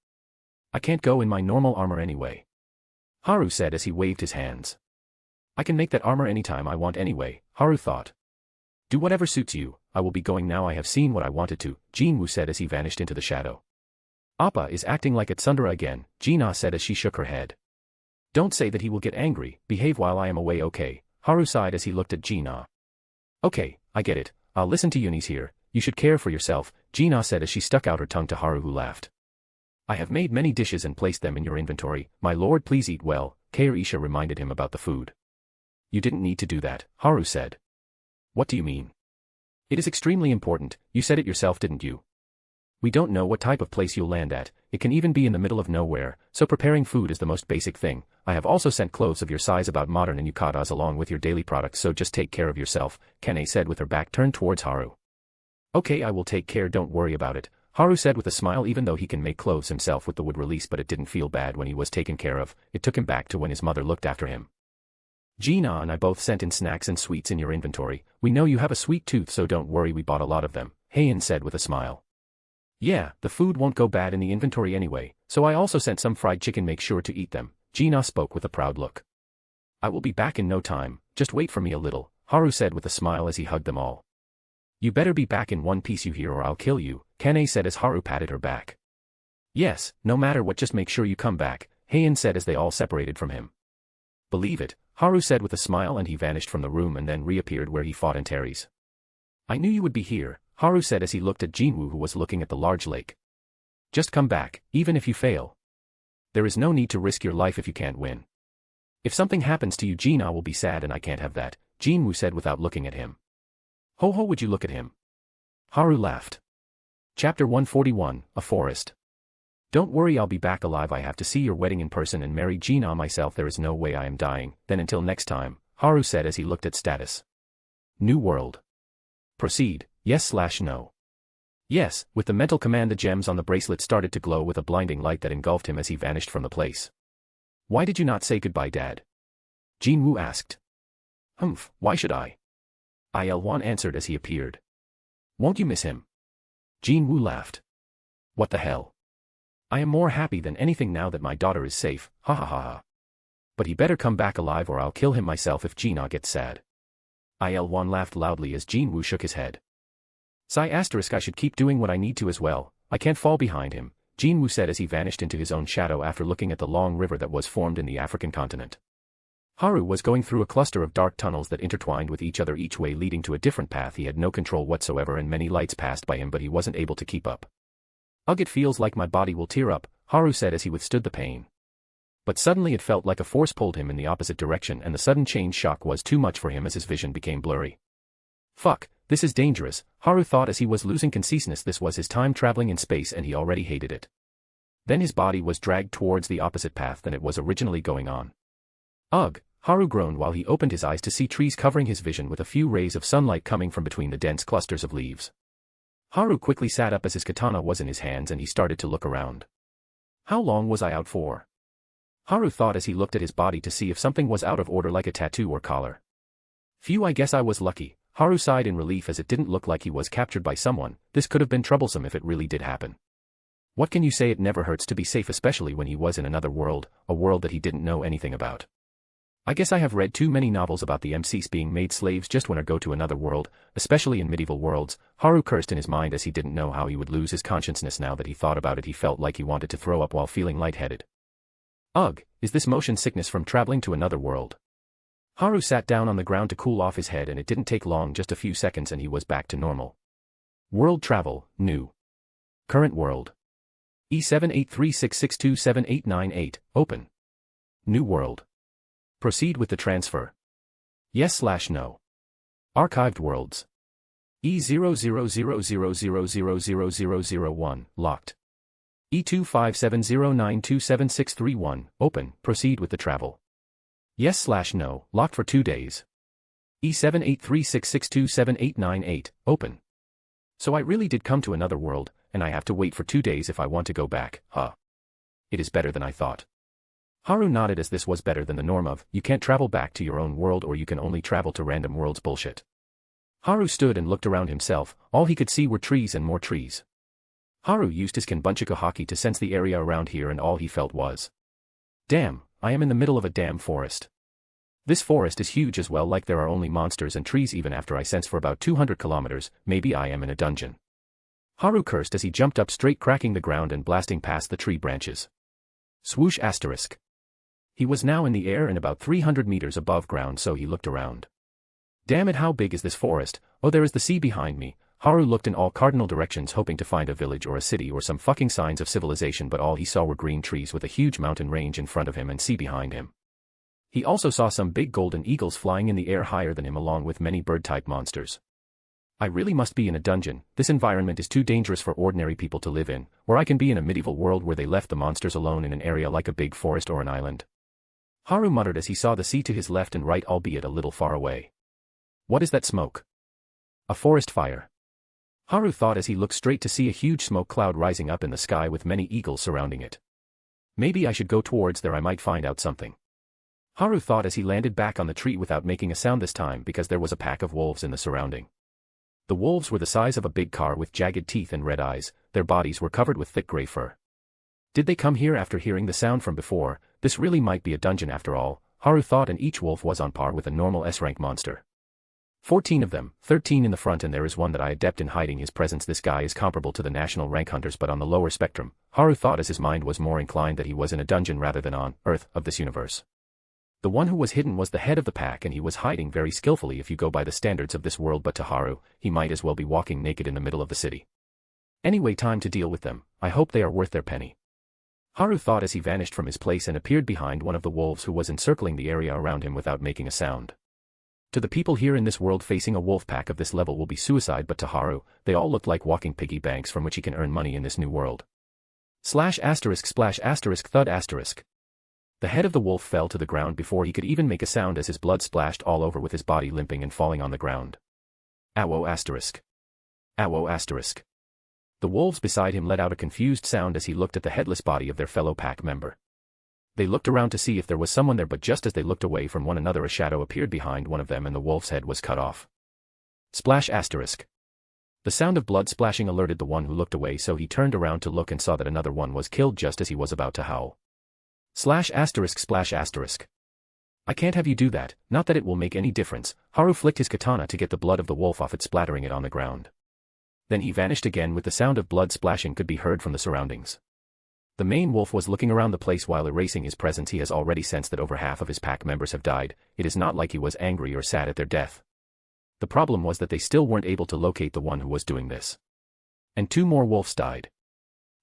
I can't go in my normal armor anyway. Haru said as he waved his hands. I can make that armor anytime I want anyway, Haru thought. Do whatever suits you, I will be going now. I have seen what I wanted to, Jinwoo said as he vanished into the shadow. Appa is acting like a tsundere again, Jina said as she shook her head. Don't say that, he will get angry. Behave while I am away, okay, Haru sighed as he looked at Jina. Okay, I get it, I'll listen to Yunis here. You should care for yourself, Jina said as she stuck out her tongue to Haru, who laughed. I have made many dishes and placed them in your inventory, my lord, please eat well, Kair-isha reminded him about the food. You didn't need to do that, Haru said. What do you mean? It is extremely important, you said it yourself, didn't you? We don't know what type of place you'll land at, it can even be in the middle of nowhere, so preparing food is the most basic thing. I have also sent clothes of your size about modern and yukatas along with your daily products, so just take care of yourself, Kane said with her back turned towards Haru. Okay, I will take care, don't worry about it, Haru said with a smile. Even though he can make clothes himself with the wood release, but it didn't feel bad when he was taken care of. It took him back to when his mother looked after him. Jina and I both sent in snacks and sweets in your inventory. We know you have a sweet tooth, so don't worry, we bought a lot of them, Heian said with a smile. Yeah, the food won't go bad in the inventory anyway, so I also sent some fried chicken, make sure to eat them, Jina spoke with a proud look. I will be back in no time, just wait for me a little, Haru said with a smile as he hugged them all. You better be back in one piece, you hear, or I'll kill you, Kane said as Haru patted her back. Yes, no matter what, just make sure you come back, Heian said as they all separated from him. Believe it, Haru said with a smile, and he vanished from the room and then reappeared where he fought Antares. I knew you would be here, Haru said as he looked at Jinwoo, who was looking at the large lake. Just come back, even if you fail. There is no need to risk your life if you can't win. If something happens to you, Jina will be sad, and I can't have that, Jinwoo said without looking at him. Ho ho, would you look at him? Haru laughed. Chapter 141, A Forest. Don't worry, I'll be back alive. I have to see your wedding in person and marry Jina myself. There is no way I am dying. Then until next time, Haru said as he looked at status. New world. Proceed, yes/no. Yes, with the mental command the gems on the bracelet started to glow with a blinding light that engulfed him as he vanished from the place. Why did you not say goodbye, Dad? Jinwoo asked. Humph, why should I? Il-wan answered as he appeared. Won't you miss him? Jinwoo laughed. What the hell? I am more happy than anything now that my daughter is safe, ha ha ha ha. But he better come back alive or I'll kill him myself if Jina gets sad. Il-wan laughed loudly as Jinwoo shook his head. Sigh asterisk, I should keep doing what I need to as well, I can't fall behind him, Jinwoo said as he vanished into his own shadow after looking at the long river that was formed in the African continent. Haru was going through a cluster of dark tunnels that intertwined with each other, each way leading to a different path. He had no control whatsoever and many lights passed by him, but he wasn't able to keep up. Ugh, it feels like my body will tear up, Haru said as he withstood the pain. But suddenly it felt like a force pulled him in the opposite direction, and the sudden change shock was too much for him as his vision became blurry. Fuck, this is dangerous, Haru thought as he was losing consciousness. This was his time traveling in space and he already hated it. Then his body was dragged towards the opposite path than it was originally going on. Ugh, Haru groaned while he opened his eyes to see trees covering his vision with a few rays of sunlight coming from between the dense clusters of leaves. Haru quickly sat up as his katana was in his hands and he started to look around. How long was I out for? Haru thought as he looked at his body to see if something was out of order like a tattoo or collar. Phew, I guess I was lucky, Haru sighed in relief as it didn't look like he was captured by someone. This could have been troublesome if it really did happen. What can you say, it never hurts to be safe, especially when he was in another world, a world that he didn't know anything about. I guess I have read too many novels about the MCs being made slaves just when I go to another world, especially in medieval worlds, Haru cursed in his mind as he didn't know how he would lose his consciousness. Now that he thought about it, he felt like he wanted to throw up while feeling lightheaded. Ugh, is this motion sickness from traveling to another world? Haru sat down on the ground to cool off his head and it didn't take long, just a few seconds and he was back to normal. World travel, new. Current world. E7836627898, open. New world. Proceed with the transfer. Yes/no. Archived worlds. E0000000001, locked. E2570927631, open, proceed with the travel. Yes/no, locked for 2 days. E7836627898, open. So I really did come to another world, and I have to wait for 2 days if I want to go back, huh? It is better than I thought. Haru nodded as this was better than the norm of, you can't travel back to your own world or you can only travel to random worlds bullshit. Haru stood and looked around himself, all he could see were trees and more trees. Haru used his Kanbunchiku haki to sense the area around here and all he felt was, damn, I am in the middle of a damn forest. This forest is huge as well, like there are only monsters and trees even after I sense for about 200 kilometers, maybe I am in a dungeon. Haru cursed as he jumped up straight, cracking the ground and blasting past the tree branches. Swoosh asterisk. He was now in the air and about 300 meters above ground, so he looked around. Damn it, how big is this forest? Oh, there is the sea behind me. Haru looked in all cardinal directions hoping to find a village or a city or some fucking signs of civilization, but all he saw were green trees with a huge mountain range in front of him and sea behind him. He also saw some big golden eagles flying in the air higher than him along with many bird-type monsters. I really must be in a dungeon. This environment is too dangerous for ordinary people to live in, or I can be in a medieval world where they left the monsters alone in an area like a big forest or an island. Haru muttered as he saw the sea to his left and right, albeit a little far away. What is that smoke? A forest fire. Haru thought as he looked straight to see a huge smoke cloud rising up in the sky with many eagles surrounding it. Maybe I should go towards there, I might find out something. Haru thought as he landed back on the tree without making a sound this time because there was a pack of wolves in the surrounding. The wolves were the size of a big car with jagged teeth and red eyes, their bodies were covered with thick gray fur. Did they come here after hearing the sound from before? This really might be a dungeon after all, Haru thought, and each wolf was on par with a normal S-rank monster. 14 of them, 13 in the front, and there is one that I adept in hiding his presence. This guy is comparable to the national rank hunters but on the lower spectrum, Haru thought as his mind was more inclined that he was in a dungeon rather than on Earth of this universe. The one who was hidden was the head of the pack and he was hiding very skillfully if you go by the standards of this world, but to Haru, he might as well be walking naked in the middle of the city. Anyway, time to deal with them. I hope they are worth their penny. Haru thought as he vanished from his place and appeared behind one of the wolves who was encircling the area around him without making a sound. To the people here in this world, facing a wolf pack of this level will be suicide, but to Haru, they all looked like walking piggy banks from which he can earn money in this new world. Slash asterisk splash asterisk thud asterisk. The head of the wolf fell to the ground before he could even make a sound as his blood splashed all over with his body limping and falling on the ground. Owo asterisk. Owo asterisk. The wolves beside him let out a confused sound as he looked at the headless body of their fellow pack member. They looked around to see if there was someone there, but just as they looked away from one another a shadow appeared behind one of them and the wolf's head was cut off. Splash asterisk. The sound of blood splashing alerted the one who looked away, so he turned around to look and saw that another one was killed just as he was about to howl. Slash asterisk splash asterisk. I can't have you do that, not that it will make any difference. Haru flicked his katana to get the blood of the wolf off it, splattering it on the ground. Then he vanished again with the sound of blood splashing could be heard from the surroundings. The main wolf was looking around the place while erasing his presence. He has already sensed that over half of his pack members have died. It is not like he was angry or sad at their death. The problem was that they still weren't able to locate the one who was doing this. And 2 more wolves died.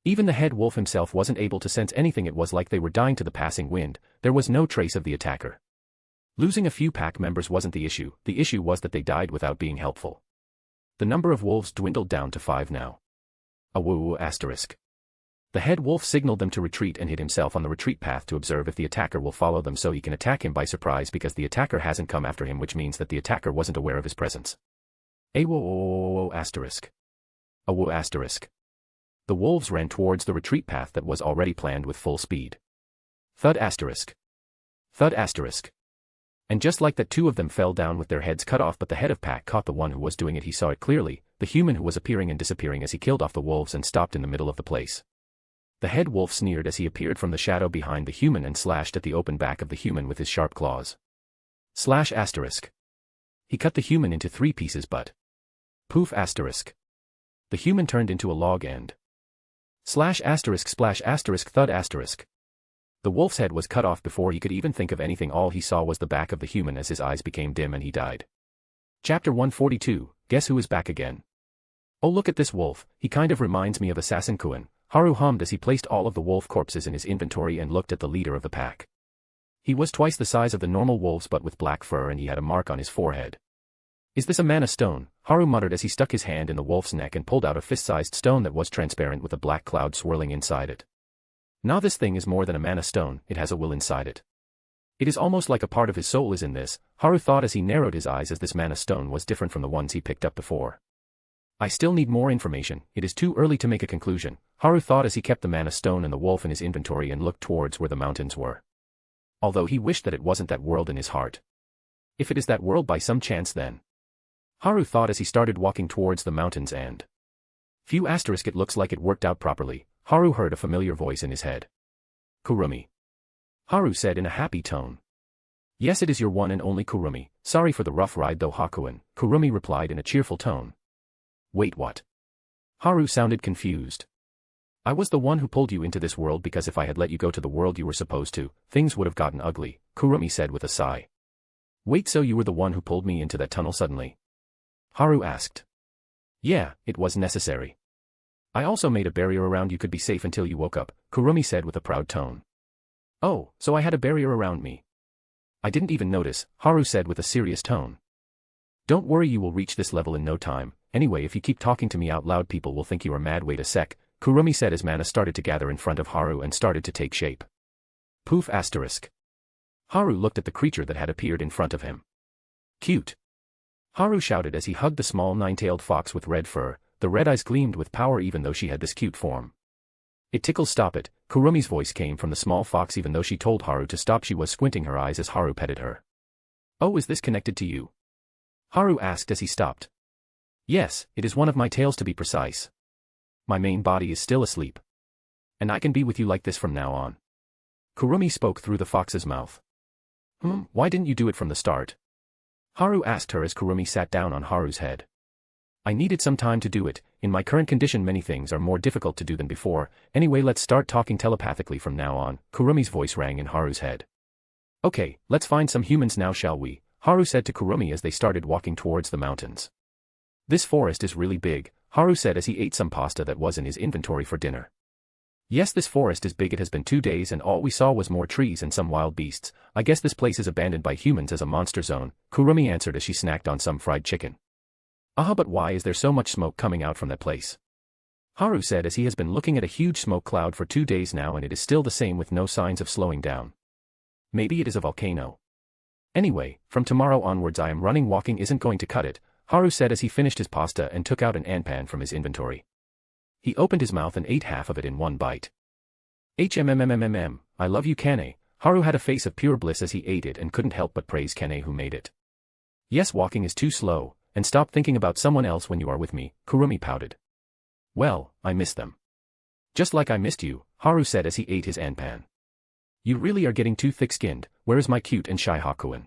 Even the head wolf himself wasn't able to sense anything. It was like they were dying to the passing wind. There was no trace of the attacker. Losing a few pack members wasn't the issue was that they died without being helpful. The number of wolves dwindled down to 5 now. Awoo asterisk. The head wolf signaled them to retreat and hid himself on the retreat path to observe if the attacker will follow them so he can attack him by surprise, because the attacker hasn't come after him, which means that the attacker wasn't aware of his presence. Awoo asterisk. Awoo asterisk. The wolves ran towards the retreat path that was already planned with full speed. Thud asterisk. Thud asterisk. And just like that, 2 of them fell down with their heads cut off, but the head of pack caught the one who was doing it. He saw it clearly, the human who was appearing and disappearing as he killed off the wolves and stopped in the middle of the place. The head wolf sneered as he appeared from the shadow behind the human and slashed at the open back of the human with his sharp claws. Slash asterisk. He cut the human into 3 pieces, but poof asterisk. The human turned into a log and slash asterisk splash asterisk thud asterisk. The wolf's head was cut off before he could even think of anything. All he saw was the back of the human as his eyes became dim and he died. Chapter 142, Guess Who is Back Again? Oh, look at this wolf, he kind of reminds me of Assassin Kuan. Haru hummed as he placed all of the wolf corpses in his inventory and looked at the leader of the pack. He was twice the size of the normal wolves but with black fur, and he had a mark on his forehead. "Is this a mana stone?" Haru muttered as he stuck his hand in the wolf's neck and pulled out a fist-sized stone that was transparent with a black cloud swirling inside it. "Now this thing is more than a mana stone, it has a will inside it. It is almost like a part of his soul is in this," Haru thought as he narrowed his eyes, as this mana stone was different from the ones he picked up before. "I still need more information, it is too early to make a conclusion," Haru thought as he kept the mana stone and the wolf in his inventory and looked towards where the mountains were. Although he wished that it wasn't that world in his heart. If it is that world by some chance, then. Haru thought as he started walking towards the mountains and... Phew, asterisk, it looks like it worked out properly. Haru heard a familiar voice in his head. "Kurumi," Haru said in a happy tone. "Yes, it is your one and only Kurumi. Sorry for the rough ride though, Hakuin," Kurumi replied in a cheerful tone. "Wait, what?" Haru sounded confused. "I was the one who pulled you into this world, because if I had let you go to the world you were supposed to, things would have gotten ugly," Kurumi said with a sigh. "Wait, so you were the one who pulled me into that tunnel suddenly?" Haru asked. "Yeah, it was necessary. I also made a barrier around you could be safe until you woke up," Kurumi said with a proud tone. "Oh, so I had a barrier around me. I didn't even notice," Haru said with a serious tone. "Don't worry, you will reach this level in no time. Anyway, if you keep talking to me out loud people will think you are mad. Wait a sec," Kurumi said as mana started to gather in front of Haru and started to take shape. Poof, asterisk. Haru looked at the creature that had appeared in front of him. "Cute," Haru shouted as he hugged the small nine-tailed fox with red fur. The red eyes gleamed with power even though she had this cute form. "It tickles, stop it," Kurumi's voice came from the small fox. Even though she told Haru to stop, she was squinting her eyes as Haru petted her. "Oh, is this connected to you?" Haru asked as he stopped. "Yes, it is one of my tails to be precise. My main body is still asleep. And I can be with you like this from now on." Kurumi spoke through the fox's mouth. Why didn't you do it from the start?" Haru asked her as Kurumi sat down on Haru's head. "I needed some time to do it. In my current condition many things are more difficult to do than before. Anyway, let's start talking telepathically from now on," Kurumi's voice rang in Haru's head. "Okay, let's find some humans now, shall we?" Haru said to Kurumi as they started walking towards the mountains. "This forest is really big," Haru said as he ate some pasta that was in his inventory for dinner. "Yes, this forest is big. It has been 2 days and all we saw was more trees and some wild beasts. I guess this place is abandoned by humans as a monster zone," Kurumi answered as she snacked on some fried chicken. But why is there so much smoke coming out from that place?" Haru said as he has been looking at a huge smoke cloud for 2 days now and it is still the same with no signs of slowing down. "Maybe it is a volcano. Anyway, from tomorrow onwards I am running. Walking isn't going to cut it," Haru said as he finished his pasta and took out an anpan from his inventory. He opened his mouth and ate half of it in one bite. I love you, Kane." Haru had a face of pure bliss as he ate it and couldn't help but praise Kane who made it. "Yes, walking is too slow, and stop thinking about someone else when you are with me," Kurumi pouted. "Well, I miss them. Just like I missed you," Haru said as he ate his anpan. "You really are getting too thick-skinned. Where is my cute and shy Hakuin?"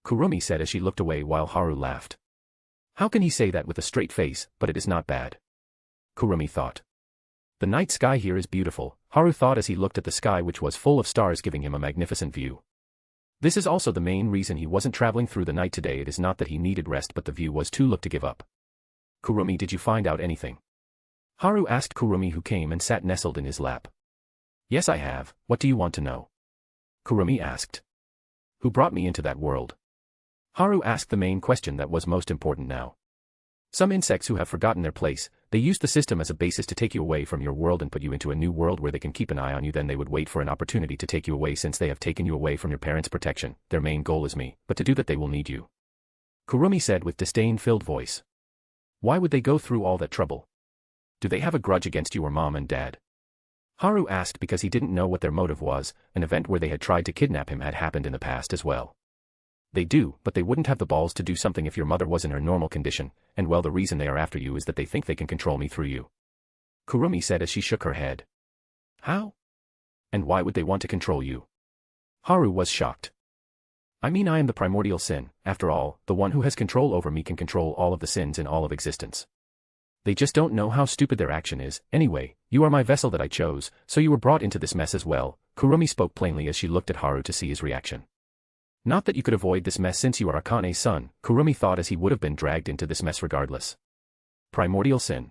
Kurumi said as she looked away while Haru laughed. How can he say that with a straight face, but it is not bad? Kurumi thought. The night sky here is beautiful, Haru thought as he looked at the sky, which was full of stars, giving him a magnificent view. This is also the main reason he wasn't traveling through the night today. It is not that he needed rest, but the view was too look to give up. "Kurumi, did you find out anything?" Haru asked Kurumi, who came and sat nestled in his lap. "Yes, I have. What do you want to know?" Kurumi asked. "Who brought me into that world?" Haru asked the main question that was most important now. "Some insects who have forgotten their place. They use the system as a basis to take you away from your world and put you into a new world where they can keep an eye on you. Then they would wait for an opportunity to take you away. Since they have taken you away from your parents' protection, their main goal is me, but to do that they will need you," Kurumi said with disdain-filled voice. "Why would they go through all that trouble? Do they have a grudge against you or mom and dad?" Haru asked because he didn't know what their motive was. An event where they had tried to kidnap him had happened in the past as well. "They do, but they wouldn't have the balls to do something if your mother was in her normal condition, and well, the reason they are after you is that they think they can control me through you," Kurumi said as she shook her head. "How? And why would they want to control you?" Haru was shocked. "I mean, I am the primordial sin. After all, the one who has control over me can control all of the sins in all of existence. They just don't know how stupid their action is. Anyway, you are my vessel that I chose, so you were brought into this mess as well," Kurumi spoke plainly as she looked at Haru to see his reaction. "Not that you could avoid this mess since you are Akane's son," Kurumi thought as he would have been dragged into this mess regardless. Primordial sin.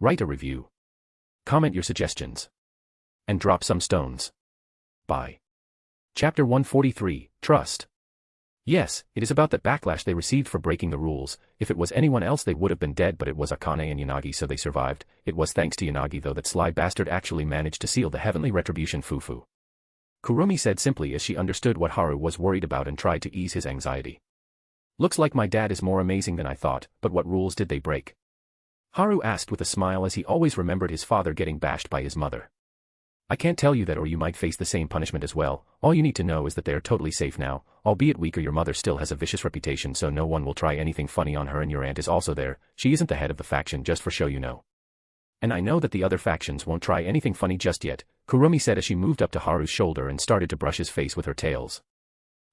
Write a review. Comment your suggestions. And drop some stones. Bye. Chapter 143, Trust. Yes, it is about that backlash they received for breaking the rules. If it was anyone else they would have been dead, but it was Akane and Yanagi, so they survived. It was thanks to Yanagi though that sly bastard actually managed to seal the heavenly retribution fufu. Kurumi said simply as she understood what Haru was worried about and tried to ease his anxiety. Looks like my dad is more amazing than I thought, but what rules did they break? Haru asked with a smile as he always remembered his father getting bashed by his mother. I can't tell you that or you might face the same punishment as well. All you need to know is that they are totally safe now, albeit weaker. Your mother still has a vicious reputation, so no one will try anything funny on her, and your aunt is also there. She isn't the head of the faction, just for show, you know. And I know that the other factions won't try anything funny just yet, Kurumi said as she moved up to Haru's shoulder and started to brush his face with her tails.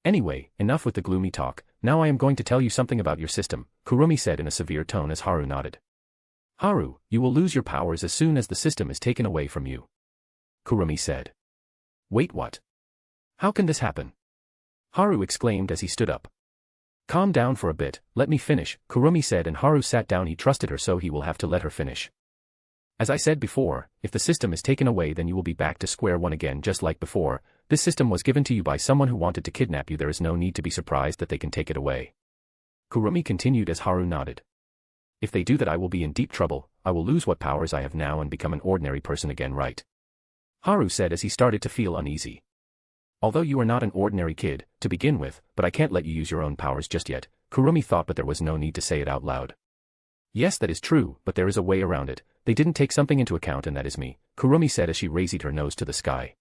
Anyway, enough with the gloomy talk, now I am going to tell you something about your system, Kurumi said in a severe tone as Haru nodded. Haru, you will lose your powers as soon as the system is taken away from you. Kurumi said. Wait, what? How can this happen? Haru exclaimed as he stood up. Calm down for a bit, let me finish, Kurumi said, and Haru sat down. He trusted her, so he will have to let her finish. As I said before, if the system is taken away then you will be back to square one again just like before. This system was given to you by someone who wanted to kidnap you. There is no need to be surprised that they can take it away. Kurumi continued as Haru nodded. If they do that I will be in deep trouble. I will lose what powers I have now and become an ordinary person again, right? Haru said as he started to feel uneasy. Although you are not an ordinary kid, to begin with, but I can't let you use your own powers just yet, Kurumi thought, but there was no need to say it out loud. Yes, that is true, but there is a way around it. They didn't take something into account, and that is me, Kurumi said as she raised her nose to the sky.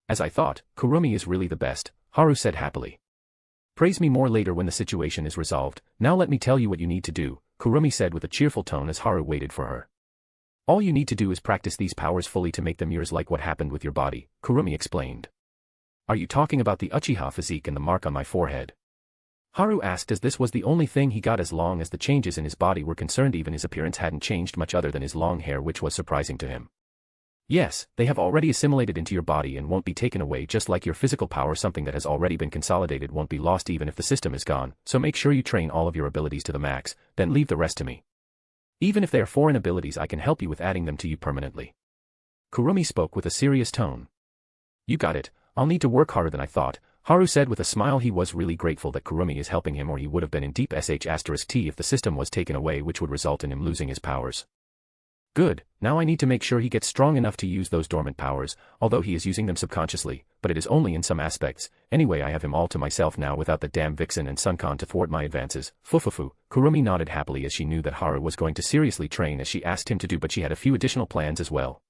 As I thought, Kurumi is really the best, Haru said happily. Praise me more later when the situation is resolved. Now let me tell you what you need to do, Kurumi said with a cheerful tone as Haru waited for her. All you need to do is practice these powers fully to make them yours, like what happened with your body, Kurumi explained. Are you talking about the Uchiha physique and the mark on my forehead? Haru asked as this was the only thing he got as long as the changes in his body were concerned. Even his appearance hadn't changed much other than his long hair, which was surprising to him. Yes, they have already assimilated into your body and won't be taken away, just like your physical power. Something that has already been consolidated won't be lost even if the system is gone, so make sure you train all of your abilities to the max, then leave the rest to me. Even if they are foreign abilities, I can help you with adding them to you permanently. Kurumi spoke with a serious tone. You got it, I'll need to work harder than I thought, Haru said with a smile. He was really grateful that Kurumi is helping him, or he would have been in deep sh*t if the system was taken away, which would result in him losing his powers. Good, now I need to make sure he gets strong enough to use those dormant powers, although he is using them subconsciously, but it is only in some aspects. Anyway, I have him all to myself now without the damn Vixen and Sunkon to thwart my advances. Fufufu, Kurumi nodded happily as she knew that Haru was going to seriously train as she asked him to do, but she had a few additional plans as well.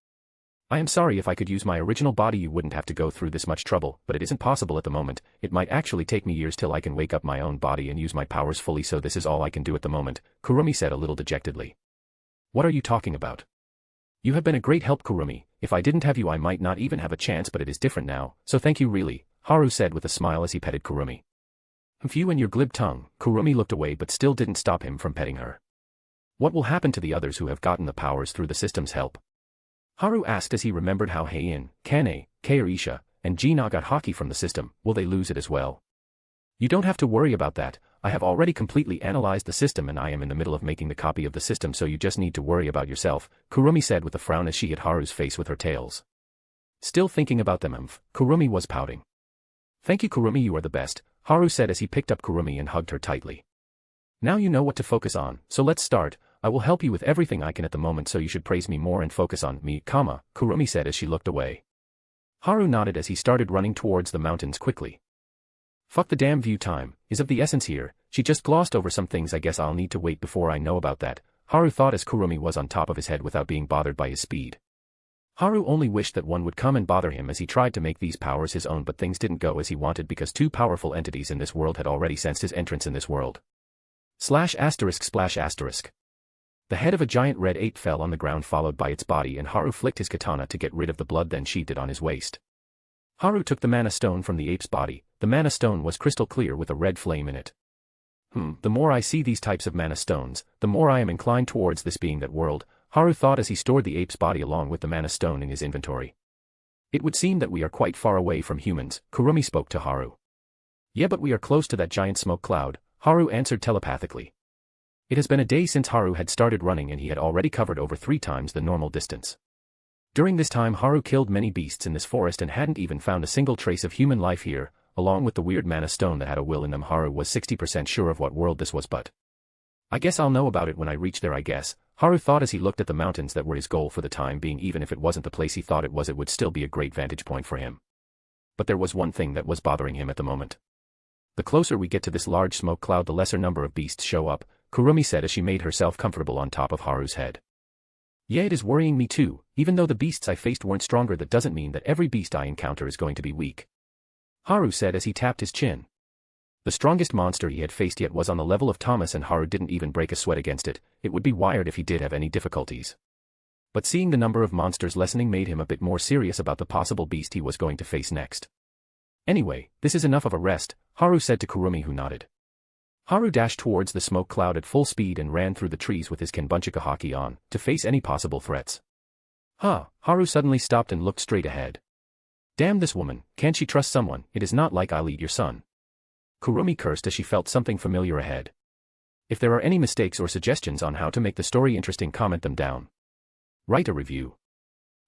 I am sorry, if I could use my original body you wouldn't have to go through this much trouble, but it isn't possible at the moment. It might actually take me years till I can wake up my own body and use my powers fully, so this is all I can do at the moment, Kurumi said a little dejectedly. What are you talking about? You have been a great help, Kurumi. If I didn't have you I might not even have a chance, but it is different now, so thank you really, Haru said with a smile as he petted Kurumi. You and your glib tongue, Kurumi looked away but still didn't stop him from petting her. What will happen to the others who have gotten the powers through the system's help? Haru asked as he remembered how Heian, Kane, Kairisha, and Gina got hockey from the system. Will they lose it as well? You don't have to worry about that. I have already completely analyzed the system and I am in the middle of making the copy of the system, so you just need to worry about yourself, Kurumi said with a frown as she hit Haru's face with her tails. Still thinking about them, Kurumi was pouting. Thank you Kurumi, you are the best, Haru said as he picked up Kurumi and hugged her tightly. Now you know what to focus on, so let's start. I will help you with everything I can at the moment, so you should praise me more and focus on me, Kurumi said as she looked away. Haru nodded as he started running towards the mountains quickly. Fuck the damn view, time is of the essence here. She just glossed over some things. I guess I'll need to wait before I know about that, Haru thought as Kurumi was on top of his head without being bothered by his speed. Haru only wished that one would come and bother him as he tried to make these powers his own, but things didn't go as he wanted because two powerful entities in this world had already sensed his entrance in this world. /*/. The head of a giant red ape fell on the ground, followed by its body, and Haru flicked his katana to get rid of the blood, then sheathed it on his waist. Haru took the mana stone from the ape's body. The mana stone was crystal clear with a red flame in it. The more I see these types of mana stones, the more I am inclined towards this being that world, Haru thought as he stored the ape's body along with the mana stone in his inventory. It would seem that we are quite far away from humans, Kurumi spoke to Haru. Yeah, but we are close to that giant smoke cloud, Haru answered telepathically. It has been a day since Haru had started running and he had already covered over 3 times the normal distance. During this time Haru killed many beasts in this forest and hadn't even found a single trace of human life here, along with the weird mana stone that had a will in them. Haru was 60% sure of what world this was, but I guess I'll know about it when I reach there, I guess, Haru thought as he looked at the mountains that were his goal for the time being. Even if it wasn't the place he thought it would still be a great vantage point for him. But there was one thing that was bothering him at the moment. The closer we get to this large smoke cloud, the lesser number of beasts show up, Kurumi said as she made herself comfortable on top of Haru's head. Yeah, it is worrying me too. Even though the beasts I faced weren't stronger, that doesn't mean that every beast I encounter is going to be weak, Haru said as he tapped his chin. The strongest monster he had faced yet was on the level of Thomas, and Haru didn't even break a sweat against it. It would be wired if he did have any difficulties. But seeing the number of monsters lessening made him a bit more serious about the possible beast he was going to face next. Anyway, this is enough of a rest, Haru said to Kurumi, who nodded. Haru dashed towards the smoke cloud at full speed and ran through the trees with his Kenbunchika haki on, to face any possible threats. Haru suddenly stopped and looked straight ahead. Damn this woman, can't she trust someone? It is not like I'll eat your son, Kurumi cursed as she felt something familiar ahead. If there are any mistakes or suggestions on how to make the story interesting, comment them down. Write a review.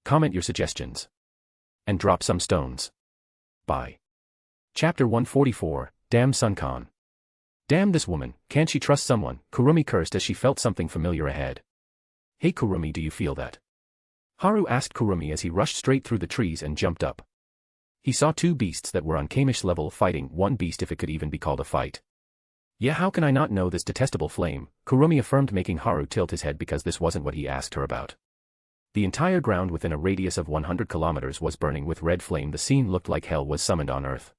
Comment your suggestions. And drop some stones. Bye. Chapter 144, Damn Sunkan. Damn this woman, can't she trust someone? Kurumi cursed as she felt something familiar ahead. Hey Kurumi, do you feel that? Haru asked Kurumi as he rushed straight through the trees and jumped up. He saw 2 beasts that were on Kamish level fighting, one beast if it could even be called a fight. Yeah, how can I not know this detestable flame? Kurumi affirmed, making Haru tilt his head because this wasn't what he asked her about. The entire ground within a radius of 100 kilometers was burning with red flame. The scene looked like hell was summoned on Earth.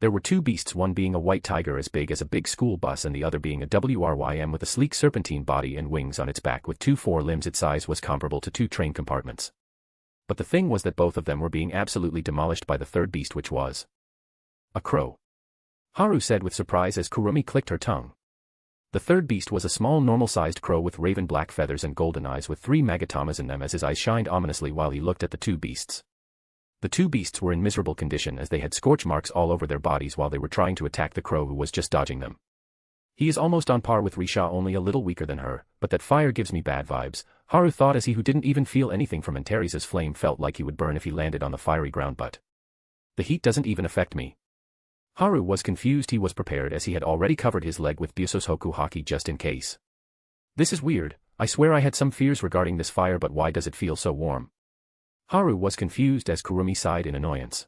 There were 2 beasts, one being a white tiger as big as a big school bus and the other being a WRYM with a sleek serpentine body and wings on its back with 2 forelimbs. Its size was comparable to 2 train compartments. But the thing was that both of them were being absolutely demolished by the third beast, which was a crow. Haru said with surprise as Kurumi clicked her tongue. The third beast was a small normal-sized crow with raven black feathers and golden eyes with 3 magatamas in them as his eyes shined ominously while he looked at the 2 beasts. The 2 beasts were in miserable condition as they had scorch marks all over their bodies while they were trying to attack the crow, who was just dodging them. He is almost on par with Risha, only a little weaker than her, but that fire gives me bad vibes, Haru thought as he, who didn't even feel anything from Antares' flame, felt like he would burn if he landed on the fiery ground, but the heat doesn't even affect me. Haru was confused. He was prepared as he had already covered his leg with Busos Hoku haki just in case. This is weird. I swear I had some fears regarding this fire, but why does it feel so warm? Haru was confused as Kurumi sighed in annoyance.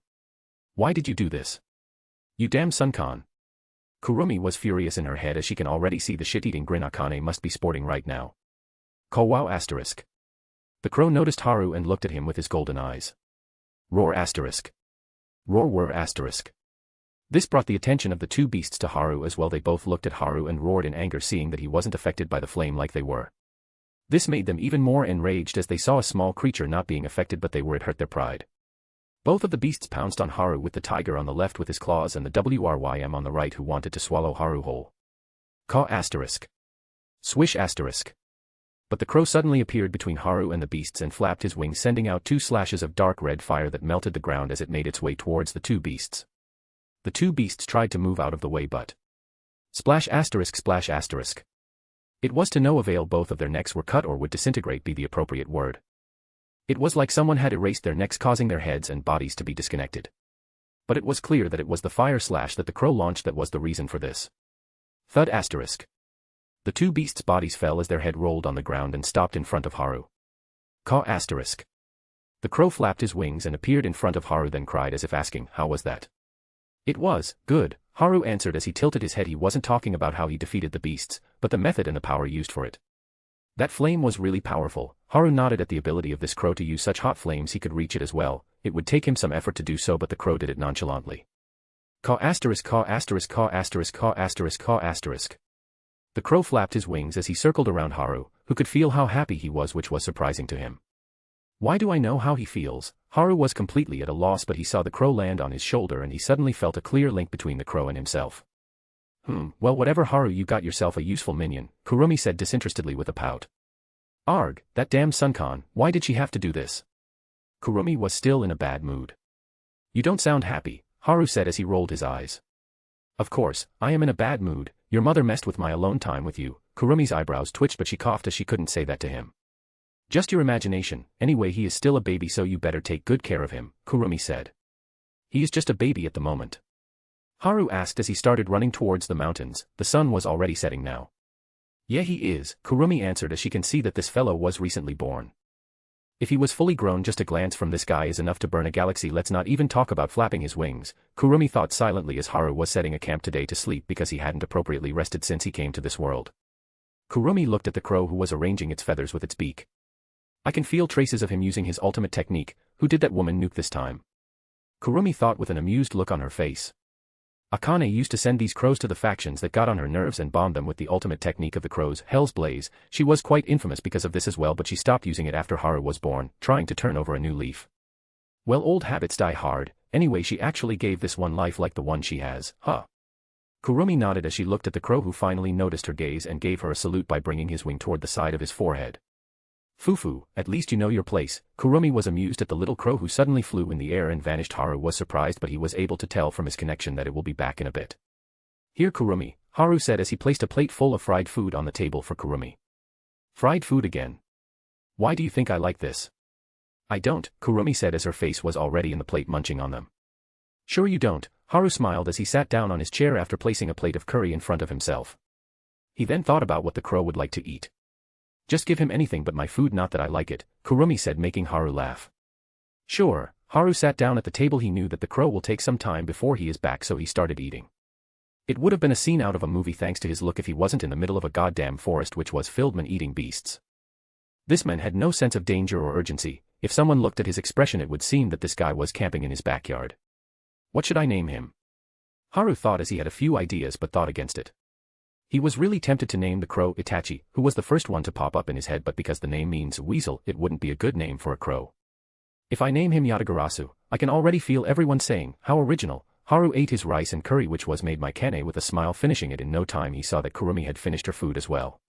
Why did you do this? You damn Sunkan. Kurumi was furious in her head as she can already see the shit-eating grin Akane must be sporting right now. Kow asterisk. The crow noticed Haru and looked at him with his golden eyes. Roar asterisk. Roar whir asterisk. This brought the attention of the 2 beasts to Haru as well. They both looked at Haru and roared in anger, seeing that he wasn't affected by the flame like they were. This made them even more enraged as they saw a small creature not being affected, but they were. It hurt their pride. Both of the beasts pounced on Haru, with the tiger on the left with his claws and the WRYM on the right who wanted to swallow Haru whole. Caw asterisk. Swish asterisk. But the crow suddenly appeared between Haru and the beasts and flapped his wings, sending out 2 slashes of dark red fire that melted the ground as it made its way towards the 2 beasts. The 2 beasts tried to move out of the way but splash asterisk splash asterisk. It was to no avail. Both of their necks were cut, or would disintegrate be the appropriate word. It was like someone had erased their necks, causing their heads and bodies to be disconnected. But it was clear that it was the fire slash that the crow launched that was the reason for this. Thud asterisk. The 2 beasts' bodies fell as their head rolled on the ground and stopped in front of Haru. Caw asterisk. The crow flapped his wings and appeared in front of Haru, then cried as if asking, "How was that?" "It was good," Haru answered as he tilted his head. He wasn't talking about how he defeated the beasts, but the method and the power used for it. That flame was really powerful. Haru nodded at the ability of this crow to use such hot flames. He could reach it as well. It would take him some effort to do so, but the crow did it nonchalantly. Caw asterisk caw asterisk caw asterisk caw asterisk caw asterisk. The crow flapped his wings as he circled around Haru, who could feel how happy he was, which was surprising to him. Why do I know how he feels? Haru was completely at a loss, but he saw the crow land on his shoulder and he suddenly felt a clear link between the crow and himself. Well, whatever, Haru, you got yourself a useful minion, Kurumi said disinterestedly with a pout. Arg, that damn Sunkan, why did she have to do this? Kurumi was still in a bad mood. You don't sound happy, Haru said as he rolled his eyes. Of course, I am in a bad mood. Your mother messed with my alone time with you. Kurumi's eyebrows twitched, but she coughed as she couldn't say that to him. Just your imagination. Anyway, he is still a baby, so you better take good care of him, Kurumi said. He is just a baby at the moment. Haru asked as he started running towards the mountains. The sun was already setting now. Yeah, he is, Kurumi answered as she can see that this fellow was recently born. If he was fully grown, just a glance from this guy is enough to burn a galaxy. Let's not even talk about flapping his wings, Kurumi thought silently as Haru was setting a camp today to sleep because he hadn't appropriately rested since he came to this world. Kurumi looked at the crow who was arranging its feathers with its beak. I can feel traces of him using his ultimate technique. Who did that woman nuke this time? Kurumi thought with an amused look on her face. Akane used to send these crows to the factions that got on her nerves and bomb them with the ultimate technique of the crows, Hell's Blaze. She was quite infamous because of this as well, but she stopped using it after Haru was born, trying to turn over a new leaf. Well, old habits die hard. Anyway, she actually gave this one life like the one she has, huh? Kurumi nodded as she looked at the crow, who finally noticed her gaze and gave her a salute by bringing his wing toward the side of his forehead. Fufu, at least you know your place. Kurumi was amused at the little crow who suddenly flew in the air and vanished. Haru was surprised, but he was able to tell from his connection that it will be back in a bit. Here, Kurumi, Haru said as he placed a plate full of fried food on the table for Kurumi. Fried food again? Why do you think I like this? I don't, Kurumi said as her face was already in the plate, munching on them. Sure you don't, Haru smiled as he sat down on his chair after placing a plate of curry in front of himself. He then thought about what the crow would like to eat. Just give him anything but my food, not that I like it, Kurumi said, making Haru laugh. Sure, Haru sat down at the table. He knew that the crow will take some time before he is back, so he started eating. It would have been a scene out of a movie thanks to his look if he wasn't in the middle of a goddamn forest which was filled with eating beasts. This man had no sense of danger or urgency. If someone looked at his expression, it would seem that this guy was camping in his backyard. What should I name him? Haru thought as he had a few ideas but thought against it. He was really tempted to name the crow Itachi, who was the first one to pop up in his head, but because the name means weasel, it wouldn't be a good name for a crow. If I name him Yatagarasu, I can already feel everyone saying, how original. Haru ate his rice and curry, which was made by Kane, with a smile, finishing it in no time. He saw that Kurumi had finished her food as well.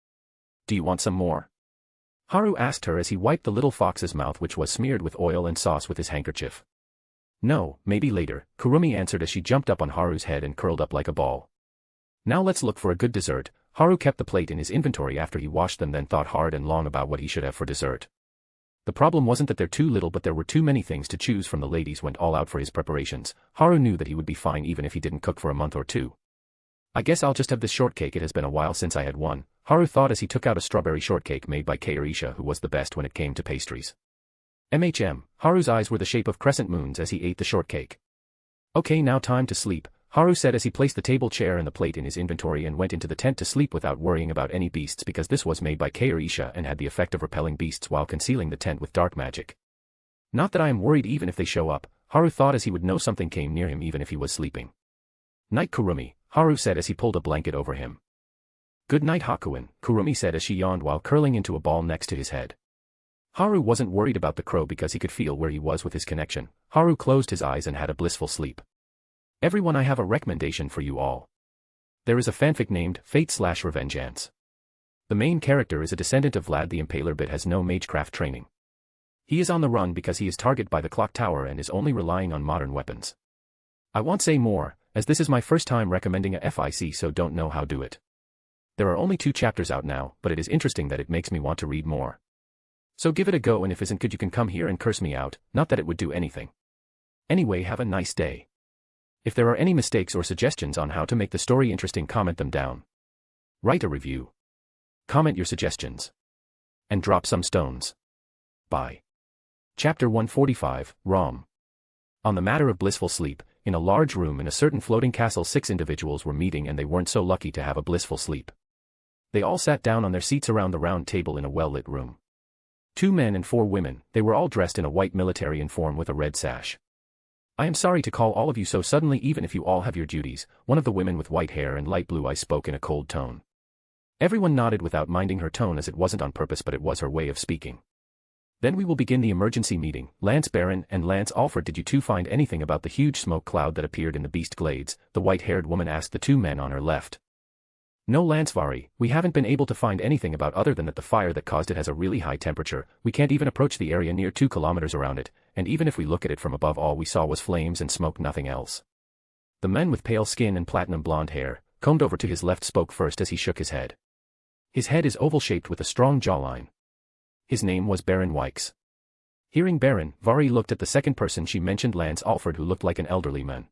Do you want some more? Haru asked her as he wiped the little fox's mouth, which was smeared with oil and sauce, with his handkerchief. No, maybe later, Kurumi answered as she jumped up on Haru's head and curled up like a ball. Now let's look for a good dessert. Haru kept the plate in his inventory after he washed them, then thought hard and long about what he should have for dessert. The problem wasn't that they're too little, but there were too many things to choose from. The ladies went all out for his preparations. Haru knew that he would be fine even if he didn't cook for a month or two. I guess I'll just have this shortcake. It has been a while since I had one, Haru thought as he took out a strawberry shortcake made by Kairisha, who was the best when it came to pastries. Haru's eyes were the shape of crescent moons as he ate the shortcake. Okay, now time to sleep, Haru said as he placed the table chair and the plate in his inventory and went into the tent to sleep without worrying about any beasts, because this was made by Kairisha and had the effect of repelling beasts while concealing the tent with dark magic. Not that I am worried even if they show up, Haru thought as he would know something came near him even if he was sleeping. Night, Kurumi, Haru said as he pulled a blanket over him. Good night, Hakuin, Kurumi said as she yawned while curling into a ball next to his head. Haru wasn't worried about the crow because he could feel where he was with his connection. Haru closed his eyes and had a blissful sleep. Everyone, I have a recommendation for you all. There is a fanfic named Fate/Revengeance. The main character is a descendant of Vlad the Impaler but has no magecraft training. He is on the run because he is targeted by the clock tower and is only relying on modern weapons. I won't say more, as this is my first time recommending a FIC, so don't know how to do it. There are only 2 chapters out now, but it is interesting that it makes me want to read more. So give it a go, and if isn't good you can come here and curse me out, not that it would do anything. Anyway, have a nice day. If there are any mistakes or suggestions on how to make the story interesting, comment them down. Write a review. Comment your suggestions. And drop some stones. Bye. Chapter 145, Rom. On the matter of blissful sleep, in a large room in a certain floating castle 6 individuals were meeting, and they weren't so lucky to have a blissful sleep. They all sat down on their seats around the round table in a well-lit room. 2 men and 4 women, they were all dressed in a white military uniform with a red sash. I am sorry to call all of you so suddenly, even if you all have your duties, one of the women with white hair and light blue eyes spoke in a cold tone. Everyone nodded without minding her tone, as it wasn't on purpose but it was her way of speaking. Then we will begin the emergency meeting. Lance Baron and Lance Alfred, did you 2 find anything about the huge smoke cloud that appeared in the Beast Glades? The white-haired woman asked the 2 men on her left. No, Lance Vari, we haven't been able to find anything about other than that the fire that caused it has a really high temperature. We can't even approach the area near 2 kilometers around it, and even if we look at it from above, all we saw was flames and smoke, nothing else. The man with pale skin and platinum blonde hair, combed over to his left, spoke first as he shook his head. His head is oval-shaped with a strong jawline. His name was Baron Wykes. Hearing Baron, Vari looked at the second person she mentioned, Lance Alfred, who looked like an elderly man.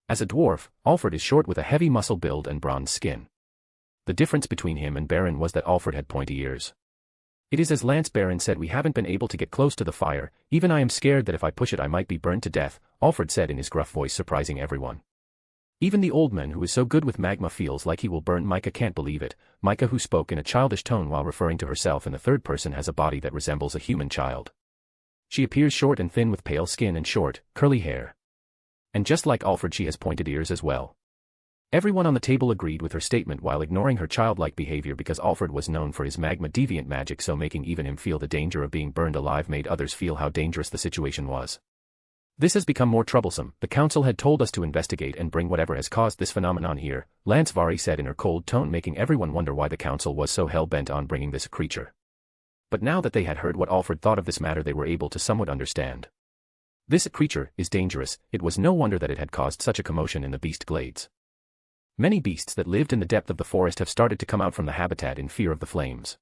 As a dwarf, Alfred is short with a heavy muscle build and bronze skin. The difference between him and Baron was that Alfred had pointy ears. It is as Lance Baron said, we haven't been able to get close to the fire, even I am scared that if I push it I might be burned to death, Alfred said in his gruff voice, surprising everyone. Even the old man who is so good with magma feels like he will burn. Micah can't believe it. Micah, who spoke in a childish tone while referring to herself in the third person, has a body that resembles a human child. She appears short and thin with pale skin and short, curly hair. And just like Alfred, she has pointed ears as well. Everyone on the table agreed with her statement while ignoring her childlike behavior, because Alfred was known for his magma deviant magic, so making even him feel the danger of being burned alive made others feel how dangerous the situation was. This has become more troublesome. The council had told us to investigate and bring whatever has caused this phenomenon here, Lance Vari said in her cold tone, making everyone wonder why the council was so hell-bent on bringing this creature. But now that they had heard what Alfred thought of this matter, they were able to somewhat understand. This creature is dangerous. It was no wonder that it had caused such a commotion in the Beast Glades. Many beasts that lived in the depth of the forest have started to come out from the habitat in fear of the flames.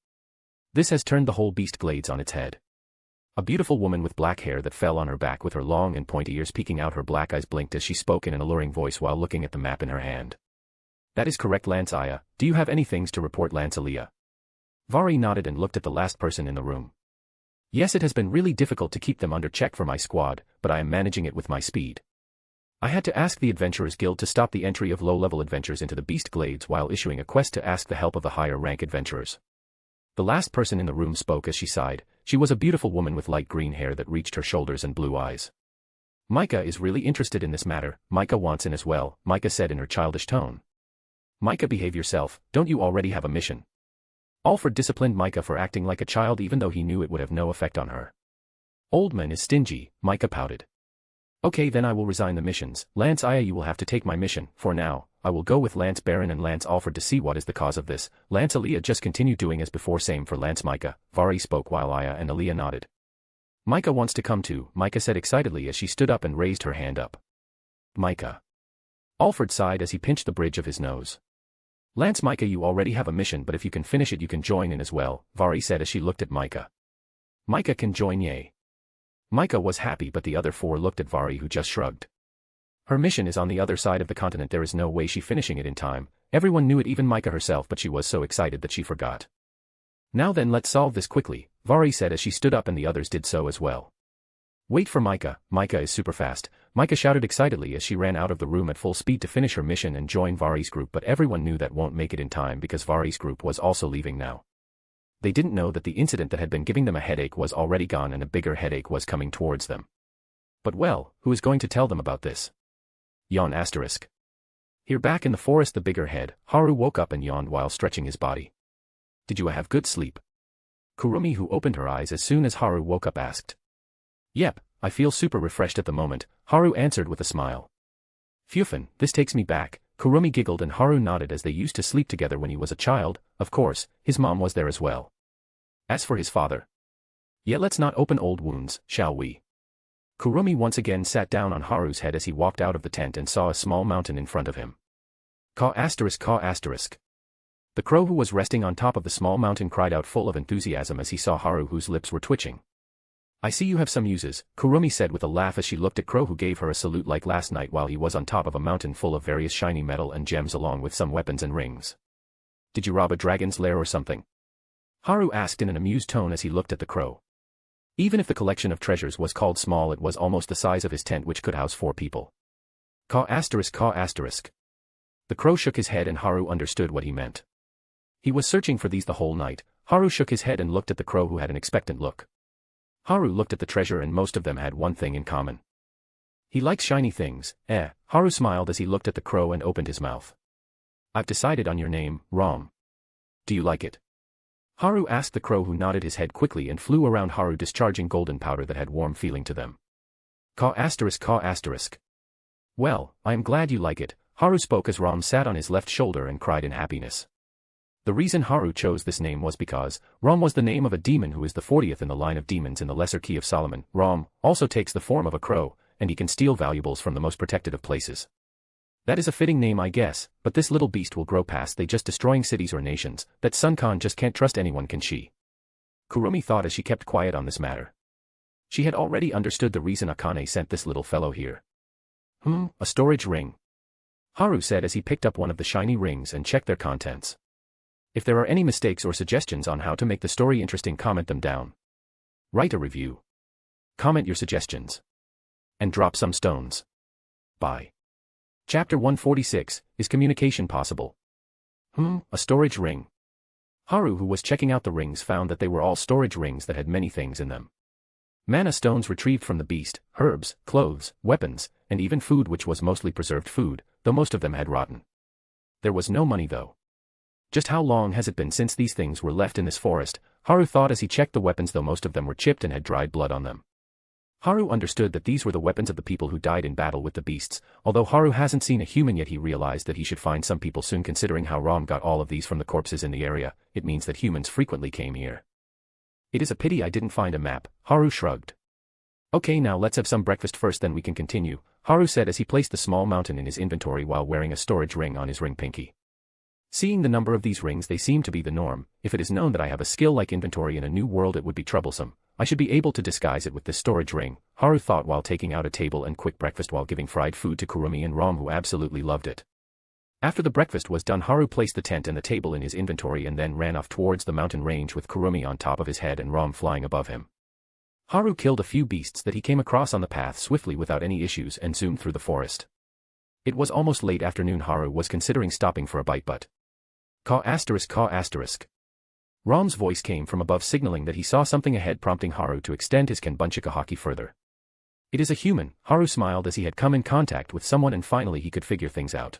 This has turned the whole Beast Glades on its head. A beautiful woman with black hair that fell on her back with her long and pointy ears peeking out, her black eyes blinked as she spoke in an alluring voice while looking at the map in her hand. That is correct, Lance Aya. Do you have any things to report, Lance Aliyah? Vari nodded and looked at the last person in the room. Yes, it has been really difficult to keep them under check for my squad, but I am managing it with my speed. I had to ask the Adventurers Guild to stop the entry of low-level adventurers into the Beast Glades while issuing a quest to ask the help of the higher-rank adventurers. The last person in the room spoke as she sighed. She was a beautiful woman with light green hair that reached her shoulders and blue eyes. Micah is really interested in this matter. Micah wants in as well, Micah said in her childish tone. Micah, behave yourself. Don't you already have a mission? Alfred disciplined Micah for acting like a child even though he knew it would have no effect on her. Old man is stingy, Micah pouted. Okay, then I will resign the missions. Lance Aya, you will have to take my mission. For now, I will go with Lance Baron and Lance Alfred to see what is the cause of this. Lance Aliyah just continued doing as before, same for Lance Micah. Vari spoke while Aya and Aliyah nodded. Micah wants to come too, Micah said excitedly as she stood up and raised her hand up. Micah. Alfred sighed as he pinched the bridge of his nose. Lance Micah, you already have a mission, but if you can finish it you can join in as well, Vari said as she looked at Micah. Micah can join, yay. Micah was happy, but the other 4 looked at Vari, who just shrugged. Her mission is on the other side of the continent. There is no way she finishing it in time. Everyone knew it, even Micah herself, but she was so excited that she forgot. Now then, let's solve this quickly, Vari said as she stood up and the others did so as well. Wait for Micah. Micah is super fast, Micah shouted excitedly as she ran out of the room at full speed to finish her mission and join Vari's group, but everyone knew that won't make it in time because Vari's group was also leaving now. They didn't know that the incident that had been giving them a headache was already gone and a bigger headache was coming towards them. But well, who is going to tell them about this? Yawn asterisk. Here back in the forest, the bigger head, Haru, woke up and yawned while stretching his body. Did you have good sleep? Kurumi, who opened her eyes as soon as Haru woke up, asked. Yep, I feel super refreshed at the moment, Haru answered with a smile. Phew, this takes me back. Kurumi giggled and Haru nodded as they used to sleep together when he was a child. Of course, his mom was there as well. As for his father. Yet let's not open old wounds, shall we? Kurumi once again sat down on Haru's head as he walked out of the tent and saw a small mountain in front of him. Caw asterisk caw asterisk. The crow who was resting on top of the small mountain cried out full of enthusiasm as he saw Haru whose lips were twitching. I see you have some uses, Kurumi said with a laugh as she looked at Crow who gave her a salute like last night while he was on top of a mountain full of various shiny metal and gems along with some weapons and rings. Did you rob a dragon's lair or something? Haru asked in an amused tone as he looked at the crow. Even if the collection of treasures was called small, it was almost the size of his tent, which could house 4 people. Caw asterisk caw asterisk. The crow shook his head and Haru understood what he meant. He was searching for these the whole night. Haru shook his head and looked at the crow who had an expectant look. Haru looked at the treasure and most of them had one thing in common. He likes shiny things, Haru smiled as he looked at the crow and opened his mouth. I've decided on your name, Rom. Do you like it? Haru asked the crow who nodded his head quickly and flew around Haru discharging golden powder that had warm feeling to them. Caw asterisk caw asterisk. Well, I am glad you like it, Haru spoke as Rom sat on his left shoulder and cried in happiness. The reason Haru chose this name was because Rom was the name of a demon who is the 40th in the line of demons in the Lesser Key of Solomon. Rom also takes the form of a crow, and he can steal valuables from the most protected of places. That is a fitting name, I guess, but this little beast will grow past they just destroying cities or nations. That Sun-Kan just can't trust anyone, can she? Kurumi thought as she kept quiet on this matter. She had already understood the reason Akane sent this little fellow here. A storage ring. Haru said as he picked up one of the shiny rings and checked their contents. If there are any mistakes or suggestions on how to make the story interesting, comment them down. Write a review. Comment your suggestions. And drop some stones. Bye. Chapter 146, Is Communication Possible? A storage ring. Haru, who was checking out the rings, found that they were all storage rings that had many things in them. Mana stones retrieved from the beast, herbs, clothes, weapons, and even food, which was mostly preserved food, though most of them had rotten. There was no money though. Just how long has it been since these things were left in this forest? Haru thought as he checked the weapons, though most of them were chipped and had dried blood on them. Haru understood that these were the weapons of the people who died in battle with the beasts. Although Haru hasn't seen a human yet, he realized that he should find some people soon, considering how Rom got all of these from the corpses in the area. It means that humans frequently came here. It is a pity I didn't find a map, Haru shrugged. Okay, now let's have some breakfast first, then we can continue, Haru said as he placed the small mountain in his inventory while wearing a storage ring on his ring pinky. Seeing the number of these rings, they seem to be the norm. If it is known that I have a skill like inventory in a new world, it would be troublesome. I should be able to disguise it with this storage ring, Haru thought while taking out a table and quick breakfast while giving fried food to Kurumi and Rom, who absolutely loved it. After the breakfast was done, Haru placed the tent and the table in his inventory and then ran off towards the mountain range with Kurumi on top of his head and Rom flying above him. Haru killed a few beasts that he came across on the path swiftly without any issues and zoomed through the forest. It was almost late afternoon. Haru was considering stopping for a bite, but caw asterisk caw asterisk. Rom's voice came from above, signaling that he saw something ahead, prompting Haru to extend his Kenbunchika haki further. It is a human, Haru smiled as he had come in contact with someone and finally he could figure things out.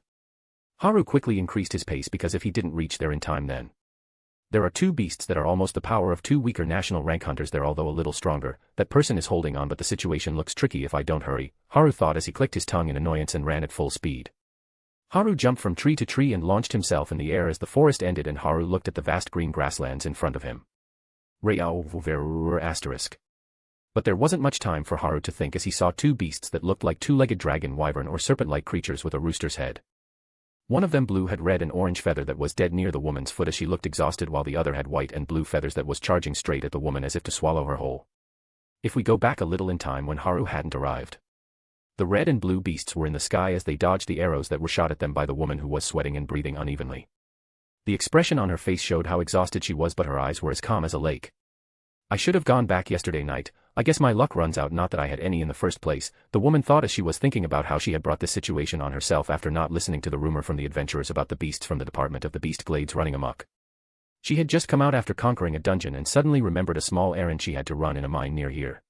Haru quickly increased his pace because if he didn't reach there in time, then there are 2 beasts that are almost the power of 2 weaker national rank hunters there, although a little stronger. That person is holding on, but the situation looks tricky if I don't hurry, Haru thought as he clicked his tongue in annoyance and ran at full speed. Haru jumped from tree to tree and launched himself in the air as the forest ended and Haru looked at the vast green grasslands in front of him. Asterisk. But there wasn't much time for Haru to think as he saw 2 beasts that looked like 2-legged dragon, wyvern or serpent-like creatures with a rooster's head. One of them blue had red and orange feather that was dead near the woman's foot as she looked exhausted, while the other had white and blue feathers that was charging straight at the woman as if to swallow her whole. If we go back a little in time when Haru hadn't arrived, the red and blue beasts were in the sky as they dodged the arrows that were shot at them by the woman who was sweating and breathing unevenly. The expression on her face showed how exhausted she was, but her eyes were as calm as a lake. I should have gone back yesterday night. I guess my luck runs out, not that I had any in the first place, the woman thought as she was thinking about how she had brought this situation on herself after not listening to the rumor from the adventurers about the beasts from the Department of the Beast Glades running amok. She had just come out after conquering a dungeon and suddenly remembered a small errand she had to run in a mine near here.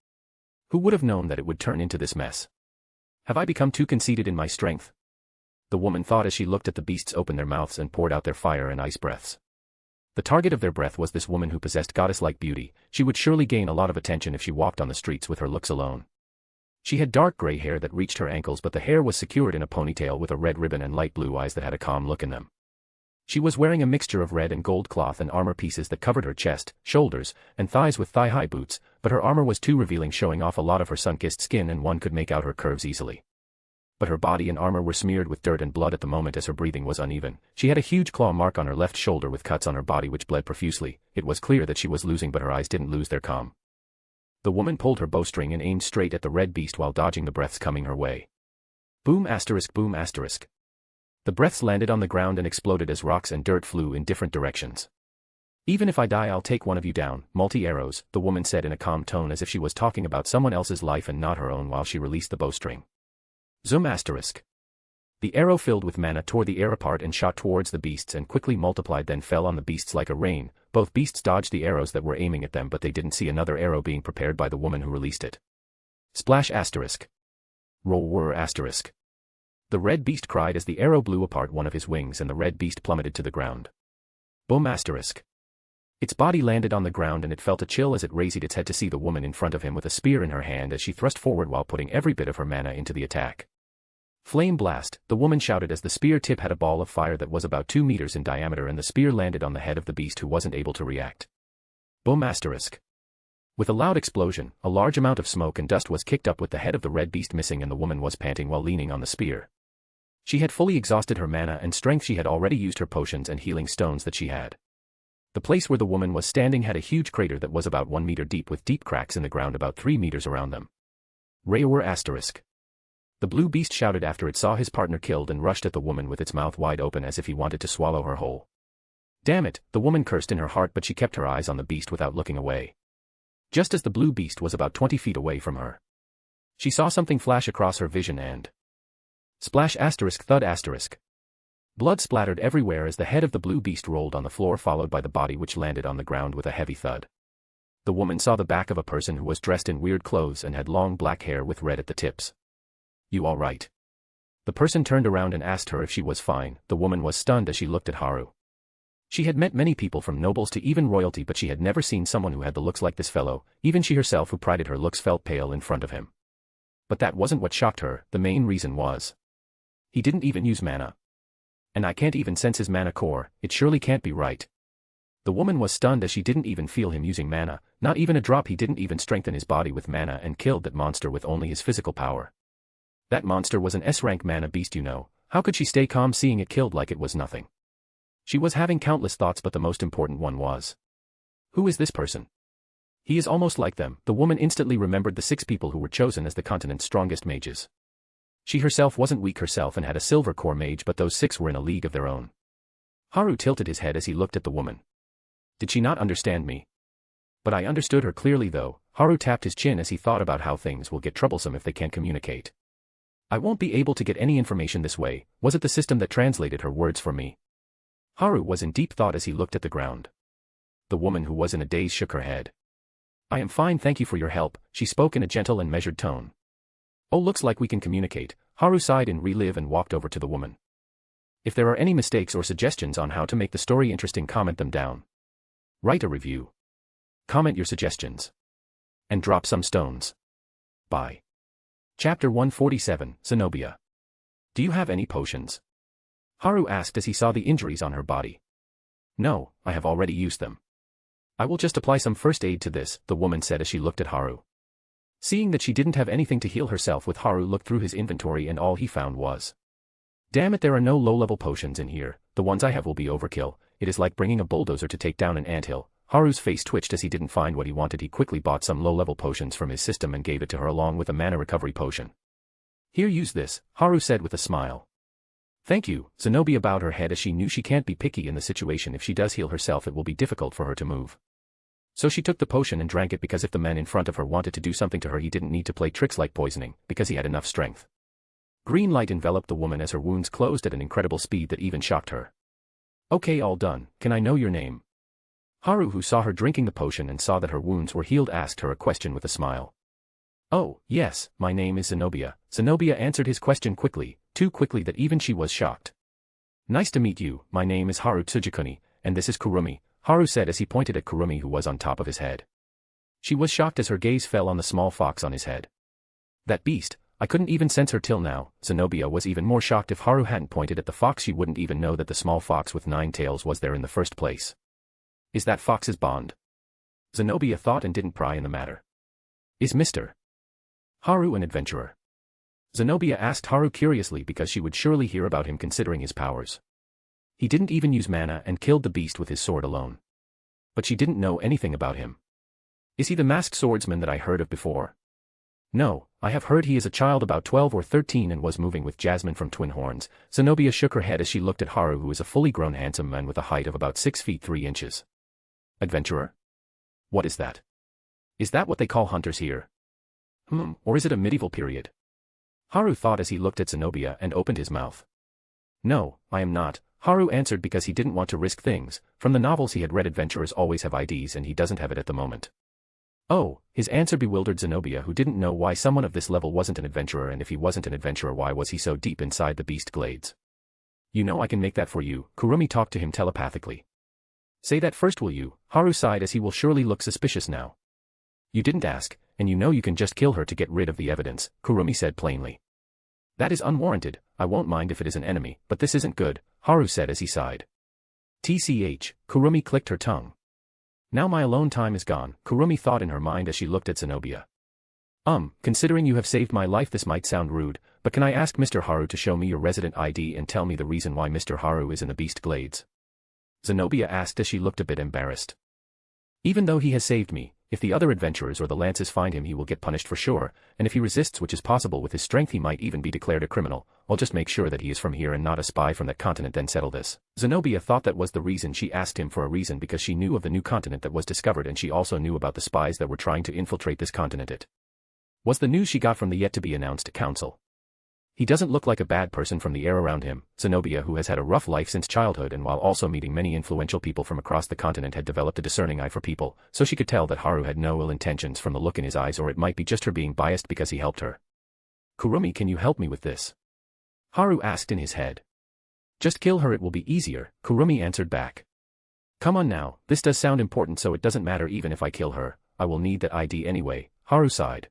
Who would have known that it would turn into this mess? Have I become too conceited in my strength? The woman thought as she looked at the beasts open their mouths and poured out their fire and ice breaths. The target of their breath was this woman who possessed goddess-like beauty. She would surely gain a lot of attention if she walked on the streets with her looks alone. She had dark gray hair that reached her ankles, but the hair was secured in a ponytail with a red ribbon and light blue eyes that had a calm look in them. She was wearing a mixture of red and gold cloth and armor pieces that covered her chest, shoulders, and thighs with thigh-high boots, but her armor was too revealing, showing off a lot of her sun-kissed skin, and one could make out her curves easily. But her body and armor were smeared with dirt and blood at the moment as her breathing was uneven. She had a huge claw mark on her left shoulder with cuts on her body which bled profusely. It was clear that she was losing, but her eyes didn't lose their calm. The woman pulled her bowstring and aimed straight at the red beast while dodging the breaths coming her way. Boom asterisk boom asterisk. The breaths landed on the ground and exploded as rocks and dirt flew in different directions. Even if I die, I'll take one of you down, multi-arrows, the woman said in a calm tone as if she was talking about someone else's life and not her own while she released the bowstring. Zoom asterisk. The arrow filled with mana tore the air apart and shot towards the beasts and quickly multiplied, then fell on the beasts like a rain. Both beasts dodged the arrows that were aiming at them, but they didn't see another arrow being prepared by the woman who released it. Splash asterisk. Roll whir asterisk. The red beast cried as the arrow blew apart one of his wings and the red beast plummeted to the ground. Boom asterisk. Its body landed on the ground and it felt a chill as it raised its head to see the woman in front of him with a spear in her hand as she thrust forward while putting every bit of her mana into the attack. Flame blast, the woman shouted as the spear tip had a ball of fire that was about 2 meters in diameter and the spear landed on the head of the beast who wasn't able to react. Boom asterisk. With a loud explosion, a large amount of smoke and dust was kicked up with the head of the red beast missing and the woman was panting while leaning on the spear. She had fully exhausted her mana and strength. She had already used her potions and healing stones that she had. The place where the woman was standing had a huge crater that was about 1 meter deep with deep cracks in the ground about 3 meters around them. Rayor asterisk. The blue beast shouted after it saw his partner killed and rushed at the woman with its mouth wide open as if he wanted to swallow her whole. Damn it, the woman cursed in her heart, but she kept her eyes on the beast without looking away. Just as the blue beast was about 20 feet away from her, she saw something flash across her vision and splash asterisk thud asterisk. Blood splattered everywhere as the head of the blue beast rolled on the floor, followed by the body which landed on the ground with a heavy thud. The woman saw the back of a person who was dressed in weird clothes and had long black hair with red at the tips. You all right? The person turned around and asked her if she was fine. The woman was stunned as she looked at Haru. She had met many people from nobles to even royalty, but she had never seen someone who had the looks like this fellow. Even she herself, who prided her looks, felt pale in front of him. But that wasn't what shocked her. The main reason was he didn't even use mana. And I can't even sense his mana core. It surely can't be right. The woman was stunned as she didn't even feel him using mana, not even a drop. He didn't even strengthen his body with mana and killed that monster with only his physical power. That monster was an S-rank mana beast, you know. How could she stay calm seeing it killed like it was nothing? She was having countless thoughts, but the most important one was, who is this person? He is almost like them. The woman instantly remembered the 6 people who were chosen as the continent's strongest mages. She herself wasn't weak herself and had a silver core mage, but those 6 were in a league of their own. Haru tilted his head as he looked at the woman. Did she not understand me? But I understood her clearly though. Haru tapped his chin as he thought about how things will get troublesome if they can't communicate. I won't be able to get any information this way. Was it the system that translated her words for me? Haru was in deep thought as he looked at the ground. The woman, who was in a daze, shook her head. I am fine, thank you for your help, she spoke in a gentle and measured tone. Oh, looks like we can communicate. Haru sighed in relief and walked over to the woman. If there are any mistakes or suggestions on how to make the story interesting, comment them down. Write a review. Comment your suggestions. And drop some stones. Bye. Chapter 147, Zenobia. Do you have any potions? Haru asked as he saw the injuries on her body. No, I have already used them. I will just apply some first aid to this, the woman said as she looked at Haru. Seeing that she didn't have anything to heal herself with, Haru looked through his inventory and all he found was, damn it, there are no low-level potions in here. The ones I have will be overkill. It is like bringing a bulldozer to take down an anthill. Haru's face twitched as he didn't find what he wanted. He quickly bought some low-level potions from his system and gave it to her along with a mana recovery potion. Here, use this, Haru said with a smile. Thank you. Zenobia bowed her head as she knew she can't be picky in the situation. If she does heal herself, it will be difficult for her to move. So she took the potion and drank it, because if the man in front of her wanted to do something to her, he didn't need to play tricks like poisoning, because he had enough strength. Green light enveloped the woman as her wounds closed at an incredible speed that even shocked her. Okay, all done. Can I know your name? Haru, who saw her drinking the potion and saw that her wounds were healed, asked her a question with a smile. Oh, yes, my name is Zenobia. Zenobia answered his question quickly, too quickly that even she was shocked. Nice to meet you. My name is Haru Tsujikuni, and this is Kurumi, Haru said as he pointed at Kurumi, who was on top of his head. She was shocked as her gaze fell on the small fox on his head. That beast, I couldn't even sense her till now. Zenobia was even more shocked. If Haru hadn't pointed at the fox, she wouldn't even know that the small fox with 9 tails was there in the first place. Is that fox's bond? Zenobia thought and didn't pry in the matter. Is Mr. Haru an adventurer? Zenobia asked Haru curiously because she would surely hear about him considering his powers. He didn't even use mana and killed the beast with his sword alone. But she didn't know anything about him. Is he the masked swordsman that I heard of before? No, I have heard he is a child about 12 or 13 and was moving with Jasmine from Twin Horns. Zenobia shook her head as she looked at Haru, who is a fully grown handsome man with a height of about 6 feet 3 inches. Adventurer? What is that? Is that what they call hunters here? Or is it a medieval period? Haru thought as he looked at Zenobia and opened his mouth. No, I am not, Haru answered because he didn't want to risk things. From the novels he had read, adventurers always have IDs and he doesn't have it at the moment. Oh, his answer bewildered Zenobia, who didn't know why someone of this level wasn't an adventurer, and if he wasn't an adventurer, why was he so deep inside the beast glades? You know I can make that for you, Kurumi talked to him telepathically. Say that first, will you? Haru sighed as he will surely look suspicious now. You didn't ask, and you know you can just kill her to get rid of the evidence, Kurumi said plainly. That is unwarranted. I won't mind if it is an enemy, but this isn't good, Haru said as he sighed. TCH, Kurumi clicked her tongue. Now my alone time is gone, Kurumi thought in her mind as she looked at Zenobia. Considering you have saved my life, this might sound rude, but can I ask Mr. Haru to show me your resident ID and tell me the reason why Mr. Haru is in the beast glades? Zenobia asked as she looked a bit embarrassed. Even though he has saved me, if the other adventurers or the lances find him, he will get punished for sure, and if he resists, which is possible with his strength, he might even be declared a criminal. I'll just make sure that he is from here and not a spy from that continent, then settle this. Zenobia thought that was the reason she asked him, for a reason, because she knew of the new continent that was discovered, and she also knew about the spies that were trying to infiltrate this continent. It was the news she got from the yet-to-be-announced council. He doesn't look like a bad person from the air around him. Zenobia, who has had a rough life since childhood and while also meeting many influential people from across the continent, had developed a discerning eye for people, so she could tell that Haru had no ill intentions from the look in his eyes, or it might be just her being biased because he helped her. Kurumi, can you help me with this? Haru asked in his head. Just kill her, it will be easier, Kurumi answered back. Come on now, this does sound important, so it doesn't matter even if I kill her, I will need that ID anyway, Haru sighed.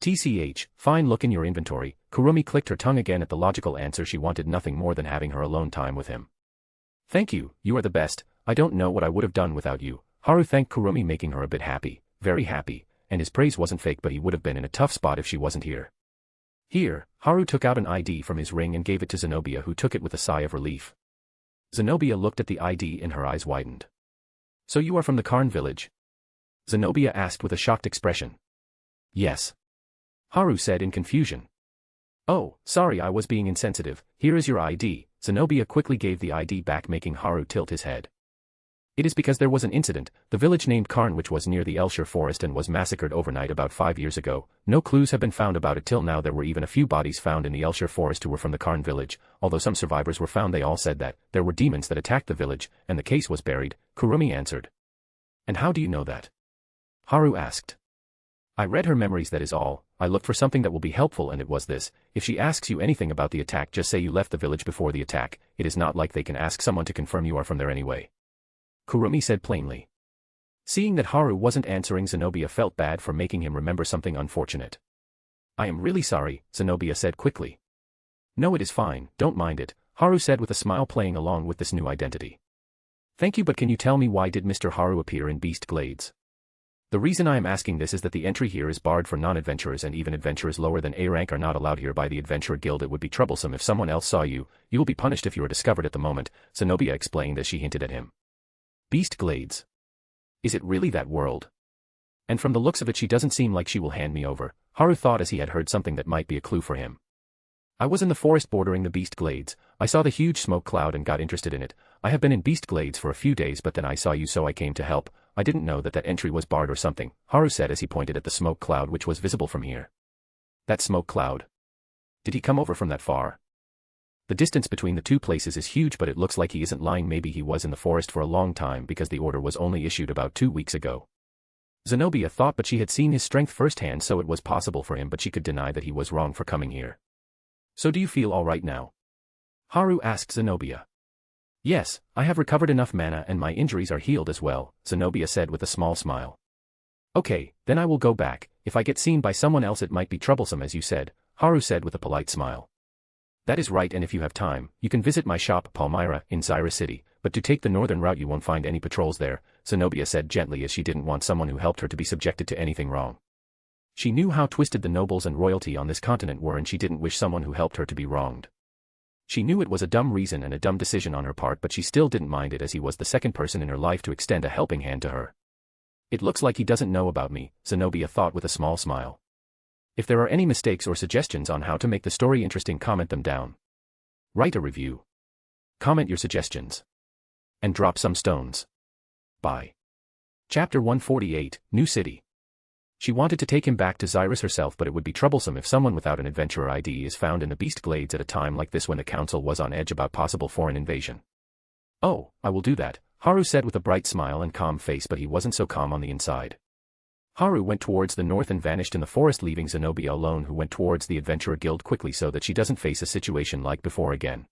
TCH, fine, look in your inventory. Kurumi clicked her tongue again at the logical answer. She wanted nothing more than having her alone time with him. Thank you, you are the best. I don't know what I would have done without you, Haru thanked Kurumi, making her a bit happy, very happy, and his praise wasn't fake, but he would have been in a tough spot if she wasn't here. Here, Haru took out an ID from his ring and gave it to Zenobia, who took it with a sigh of relief. Zenobia looked at the ID and her eyes widened. So you are from the Karn village? Zenobia asked with a shocked expression. Yes, Haru said in confusion. Oh, sorry, I was being insensitive. Here is your ID. Zenobia quickly gave the ID back, making Haru tilt his head. It is because there was an incident, the village named Karn, which was near the Elshire forest and was massacred overnight about 5 years ago. No clues have been found about it till now. There were even a few bodies found in the Elshire forest who were from the Karn village. Although some survivors were found, they all said that there were demons that attacked the village, and the case was buried, Kurumi answered. And how do you know that? Haru asked. I read her memories, that is all. I looked for something that will be helpful, and it was this. If she asks you anything about the attack, just say you left the village before the attack. It is not like they can ask someone to confirm you are from there anyway, Kurumi said plainly. Seeing that Haru wasn't answering, Zenobia felt bad for making him remember something unfortunate. I am really sorry, Zenobia said quickly. No, it is fine, don't mind it, Haru said with a smile, playing along with this new identity. Thank you, but can you tell me why did Mr. Haru appear in Beast Glades? The reason I am asking this is that the entry here is barred for non-adventurers, and even adventurers lower than A rank are not allowed here by the Adventurer Guild. It would be troublesome if someone else saw you. You will be punished if you are discovered at the moment, Zenobia explained as she hinted at him. Beast Glades. Is it really that world? And from the looks of it, she doesn't seem like she will hand me over, Haru thought as he had heard something that might be a clue for him. I was in the forest bordering the Beast Glades. I saw the huge smoke cloud and got interested in it. I have been in Beast Glades for a few days, but then I saw you, so I came to help. I didn't know that that entry was barred or something, Haru said as he pointed at the smoke cloud which was visible from here. That smoke cloud? Did he come over from that far? The distance between the two places is huge, but it looks like he isn't lying. Maybe he was in the forest for a long time, because the order was only issued about 2 weeks ago. Zenobia thought, but she had seen his strength firsthand, so it was possible for him, but she could deny that he was wrong for coming here. So do you feel all right now? Haru asked Zenobia. Yes, I have recovered enough mana and my injuries are healed as well, Zenobia said with a small smile. Okay, then I will go back. If I get seen by someone else it might be troublesome as you said, Haru said with a polite smile. That is right, and if you have time, you can visit my shop Palmyra in Zyra City, but to take the northern route you won't find any patrols there, Zenobia said gently as she didn't want someone who helped her to be subjected to anything wrong. She knew how twisted the nobles and royalty on this continent were and she didn't wish someone who helped her to be wronged. She knew it was a dumb reason and a dumb decision on her part, but she still didn't mind it as he was the second person in her life to extend a helping hand to her. It looks like he doesn't know about me, Zenobia thought with a small smile. If there are any mistakes or suggestions on how to make the story interesting, comment them down. Write a review. Comment your suggestions. And drop some stones. Bye. Chapter 148, New City. She wanted to take him back to Xyrus herself, but it would be troublesome if someone without an adventurer ID is found in the Beast Glades at a time like this when the council was on edge about possible foreign invasion. Oh, I will do that, Haru said with a bright smile and calm face, but he wasn't so calm on the inside. Haru went towards the north and vanished in the forest, leaving Zenobia alone, who went towards the Adventurer Guild quickly so that she doesn't face a situation like before again.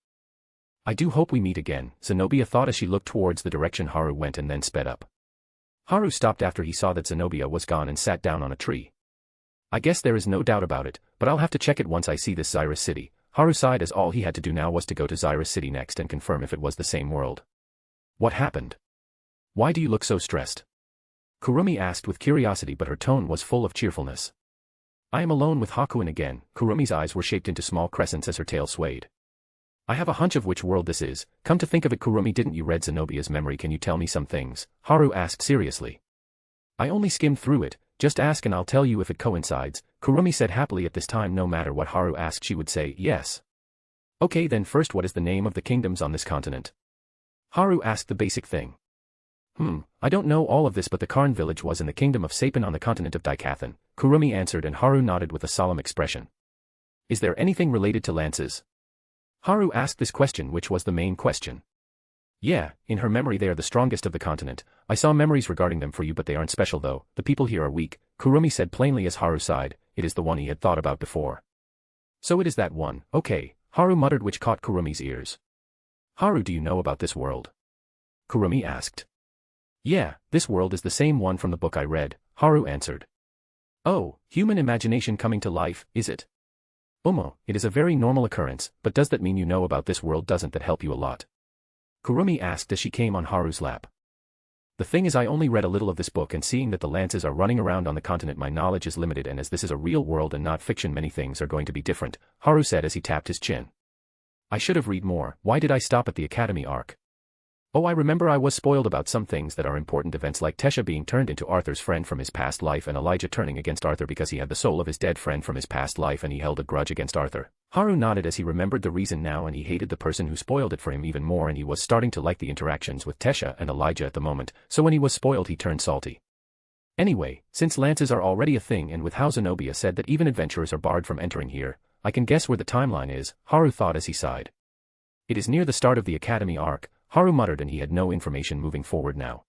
I do hope we meet again, Zenobia thought as she looked towards the direction Haru went and then sped up. Haru stopped after he saw that Zenobia was gone and sat down on a tree. I guess there is no doubt about it, but I'll have to check it once I see this Xyrus City. Haru sighed as all he had to do now was to go to Xyrus City next and confirm if it was the same world. What happened? Why do you look so stressed? Kurumi asked with curiosity, but her tone was full of cheerfulness. I am alone with Hakuin again. Kurumi's eyes were shaped into small crescents as her tail swayed. I have a hunch of which world this is. Come to think of it, Kurumi, didn't you read Zenobia's memory? Can you tell me some things? Haru asked seriously. I only skimmed through it, just ask and I'll tell you if it coincides, Kurumi said happily. At this time no matter what Haru asked she would say yes. Okay then, first what is the name of the kingdoms on this continent? Haru asked the basic thing. I don't know all of this, but the Karn village was in the kingdom of Sapin on the continent of Daikathan, Kurumi answered, and Haru nodded with a solemn expression. Is there anything related to lances? Haru asked this question, which was the main question. Yeah, in her memory they are the strongest of the continent. I saw memories regarding them for you, but they aren't special though. The people here are weak, Kurumi said plainly as Haru sighed. It is the one he had thought about before. So it is that one, okay, Haru muttered, which caught Kurumi's ears. Haru, do you know about this world? Kurumi asked. Yeah, this world is the same one from the book I read, Haru answered. Oh, human imagination coming to life, is it? It is a very normal occurrence, but does that mean you know about this world? Doesn't that help you a lot? Kurumi asked as she came on Haru's lap. The thing is, I only read a little of this book, and seeing that the lances are running around on the continent my knowledge is limited, and as this is a real world and not fiction many things are going to be different, Haru said as he tapped his chin. I should have read more. Why did I stop at the academy arc? Oh, I remember I was spoiled about some things that are important events, like Tesha being turned into Arthur's friend from his past life and Elijah turning against Arthur because he had the soul of his dead friend from his past life and he held a grudge against Arthur. Haru nodded as he remembered the reason now, and he hated the person who spoiled it for him even more, and he was starting to like the interactions with Tesha and Elijah at the moment, so when he was spoiled he turned salty. Anyway, since lances are already a thing, and with how Zenobia said that even adventurers are barred from entering here, I can guess where the timeline is, Haru thought as he sighed. It is near the start of the academy arc, Haru muttered, and he had no information moving forward now.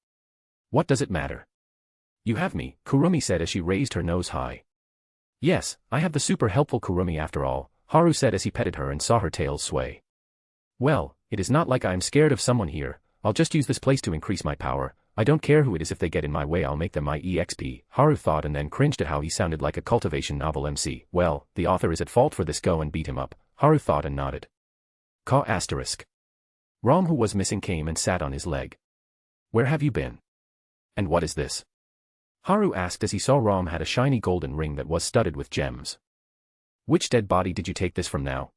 What does it matter? You have me, Kurumi said as she raised her nose high. Yes, I have the super helpful Kurumi after all, Haru said as he petted her and saw her tail sway. Well, it is not like I am scared of someone here. I'll just use this place to increase my power. I don't care who it is. If they get in my way I'll make them my EXP, Haru thought, and then cringed at how he sounded like a cultivation novel MC. Well, the author is at fault for this. Go and beat him up, Haru thought and nodded. Rom, who was missing, came and sat on his leg. Where have you been? And what is this? Haru asked as he saw Rom had a shiny golden ring that was studded with gems. Which dead body did you take this from now?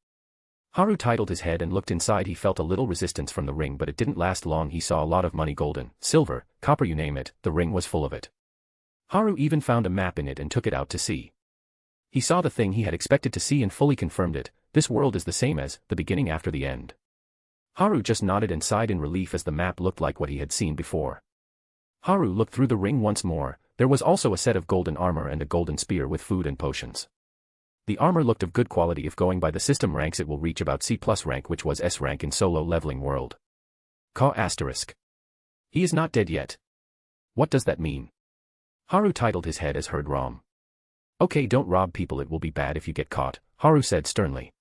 Haru titled his head and looked inside. He felt a little resistance from the ring, but it didn't last long. He saw a lot of money, golden, silver, copper, you name it, the ring was full of it. Haru even found a map in it and took it out to see. He saw the thing he had expected to see and fully confirmed it. This world is the same as the beginning after the end. Haru just nodded and sighed in relief as the map looked like what he had seen before. Haru looked through the ring once more. There was also a set of golden armor and a golden spear with food and potions. The armor looked of good quality. If going by the system ranks it will reach about C+ rank, which was S rank in solo leveling world. He is not dead yet. What does that mean? Haru titled his head as heard Rom. Okay, don't rob people, it will be bad if you get caught, Haru said sternly.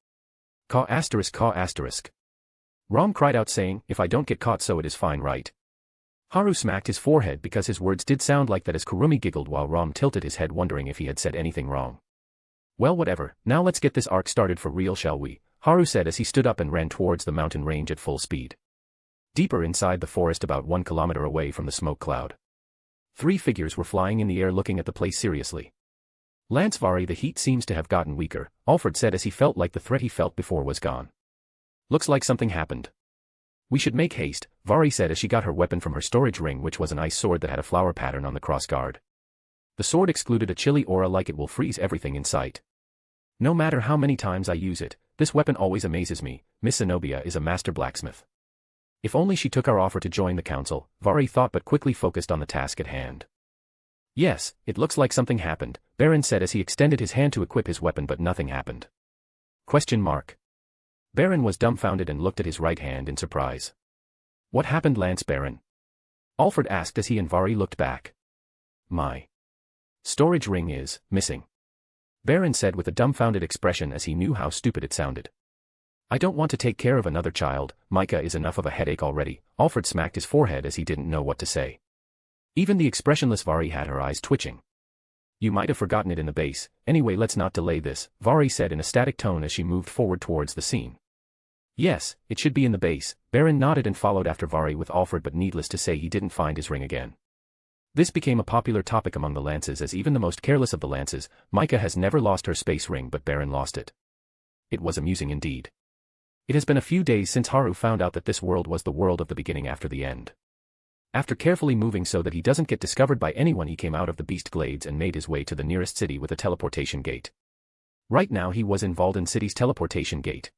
Rom cried out saying, if I don't get caught so it is fine, right? Haru smacked his forehead because his words did sound like that as Kurumi giggled while Rom tilted his head wondering if he had said anything wrong. Well, whatever, now let's get this arc started for real, shall we? Haru said as he stood up and ran towards the mountain range at full speed. Deeper inside the forest about 1 kilometer away from the smoke cloud. 3 figures were flying in the air looking at the place seriously. Lance Vari, the heat seems to have gotten weaker, Alfred said as he felt like the threat he felt before was gone. Looks like something happened. We should make haste, Vari said as she got her weapon from her storage ring, which was an ice sword that had a flower pattern on the cross guard. The sword excluded a chilly aura like it will freeze everything in sight. No matter how many times I use it, this weapon always amazes me. Miss Zenobia is a master blacksmith. If only she took our offer to join the council, Vari thought, but quickly focused on the task at hand. Yes, it looks like something happened, Baron said as he extended his hand to equip his weapon, but nothing happened. Question mark. Baron was dumbfounded and looked at his right hand in surprise. What happened, Lance Baron? Alfred asked as he and Vari looked back. My storage ring is missing, Baron said with a dumbfounded expression as he knew how stupid it sounded. I don't want to take care of another child, Micah is enough of a headache already. Alfred smacked his forehead as he didn't know what to say. Even the expressionless Vari had her eyes twitching. You might have forgotten it in the base, anyway let's not delay this, Vari said in a static tone as she moved forward towards the scene. Yes, it should be in the base, Baron nodded and followed after Vari with Alfred, but needless to say he didn't find his ring again. This became a popular topic among the lances as even the most careless of the lances, Micah has never lost her space ring but Baron lost it. It was amusing indeed. It has been a few days since Haru found out that this world was the world of the beginning after the end. After carefully moving so that he doesn't get discovered by anyone, he came out of the beast glades and made his way to the nearest city with a teleportation gate. Right now he was in Valden City's teleportation gate.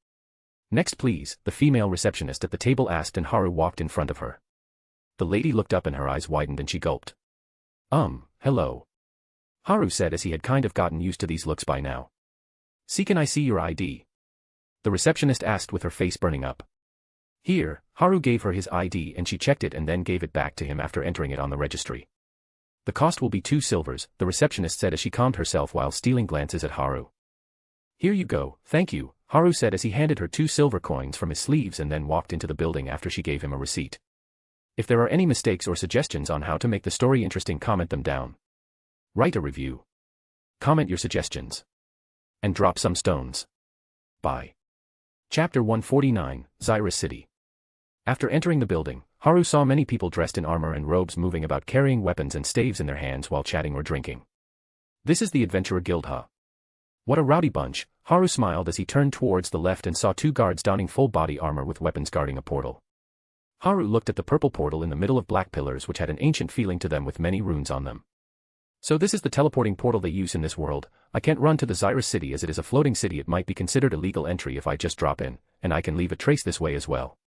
Next please, the female receptionist at the table asked, and Haru walked in front of her. The lady looked up and her eyes widened and she gulped. Hello. Haru said as he had kind of gotten used to these looks by now. See, can I see your ID? The receptionist asked with her face burning up. Here, Haru gave her his ID and she checked it and then gave it back to him after entering it on the registry. The cost will be 2 silvers, the receptionist said as she calmed herself while stealing glances at Haru. Here you go, thank you, Haru said as he handed her 2 silver coins from his sleeves and then walked into the building after she gave him a receipt. If there are any mistakes or suggestions on how to make the story interesting, comment them down. Write a review. Comment your suggestions. And drop some stones. Bye. Chapter 149, Xyrus City. After entering the building, Haru saw many people dressed in armor and robes moving about carrying weapons and staves in their hands while chatting or drinking. This is the Adventurer Guild, huh? What a rowdy bunch, Haru smiled as he turned towards the left and saw 2 guards donning full body armor with weapons guarding a portal. Haru looked at the purple portal in the middle of black pillars which had an ancient feeling to them with many runes on them. So this is the teleporting portal they use in this world. I can't run to the Xyrus City as it is a floating city. It might be considered a legal entry if I just drop in, and I can leave a trace this way as well.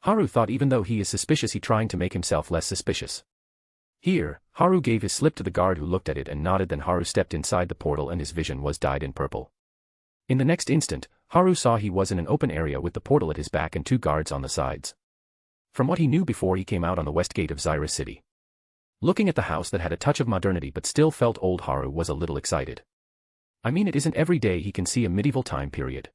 Haru thought, even though he is suspicious, he trying to make himself less suspicious. Here, Haru gave his slip to the guard who looked at it and nodded. Then Haru stepped inside the portal and his vision was dyed in purple. In the next instant, Haru saw he was in an open area with the portal at his back and 2 guards on the sides. From what he knew before, he came out on the west gate of Xyrus City. Looking at the house that had a touch of modernity but still felt old, Haru was a little excited. I mean, it isn't every day he can see a medieval time period.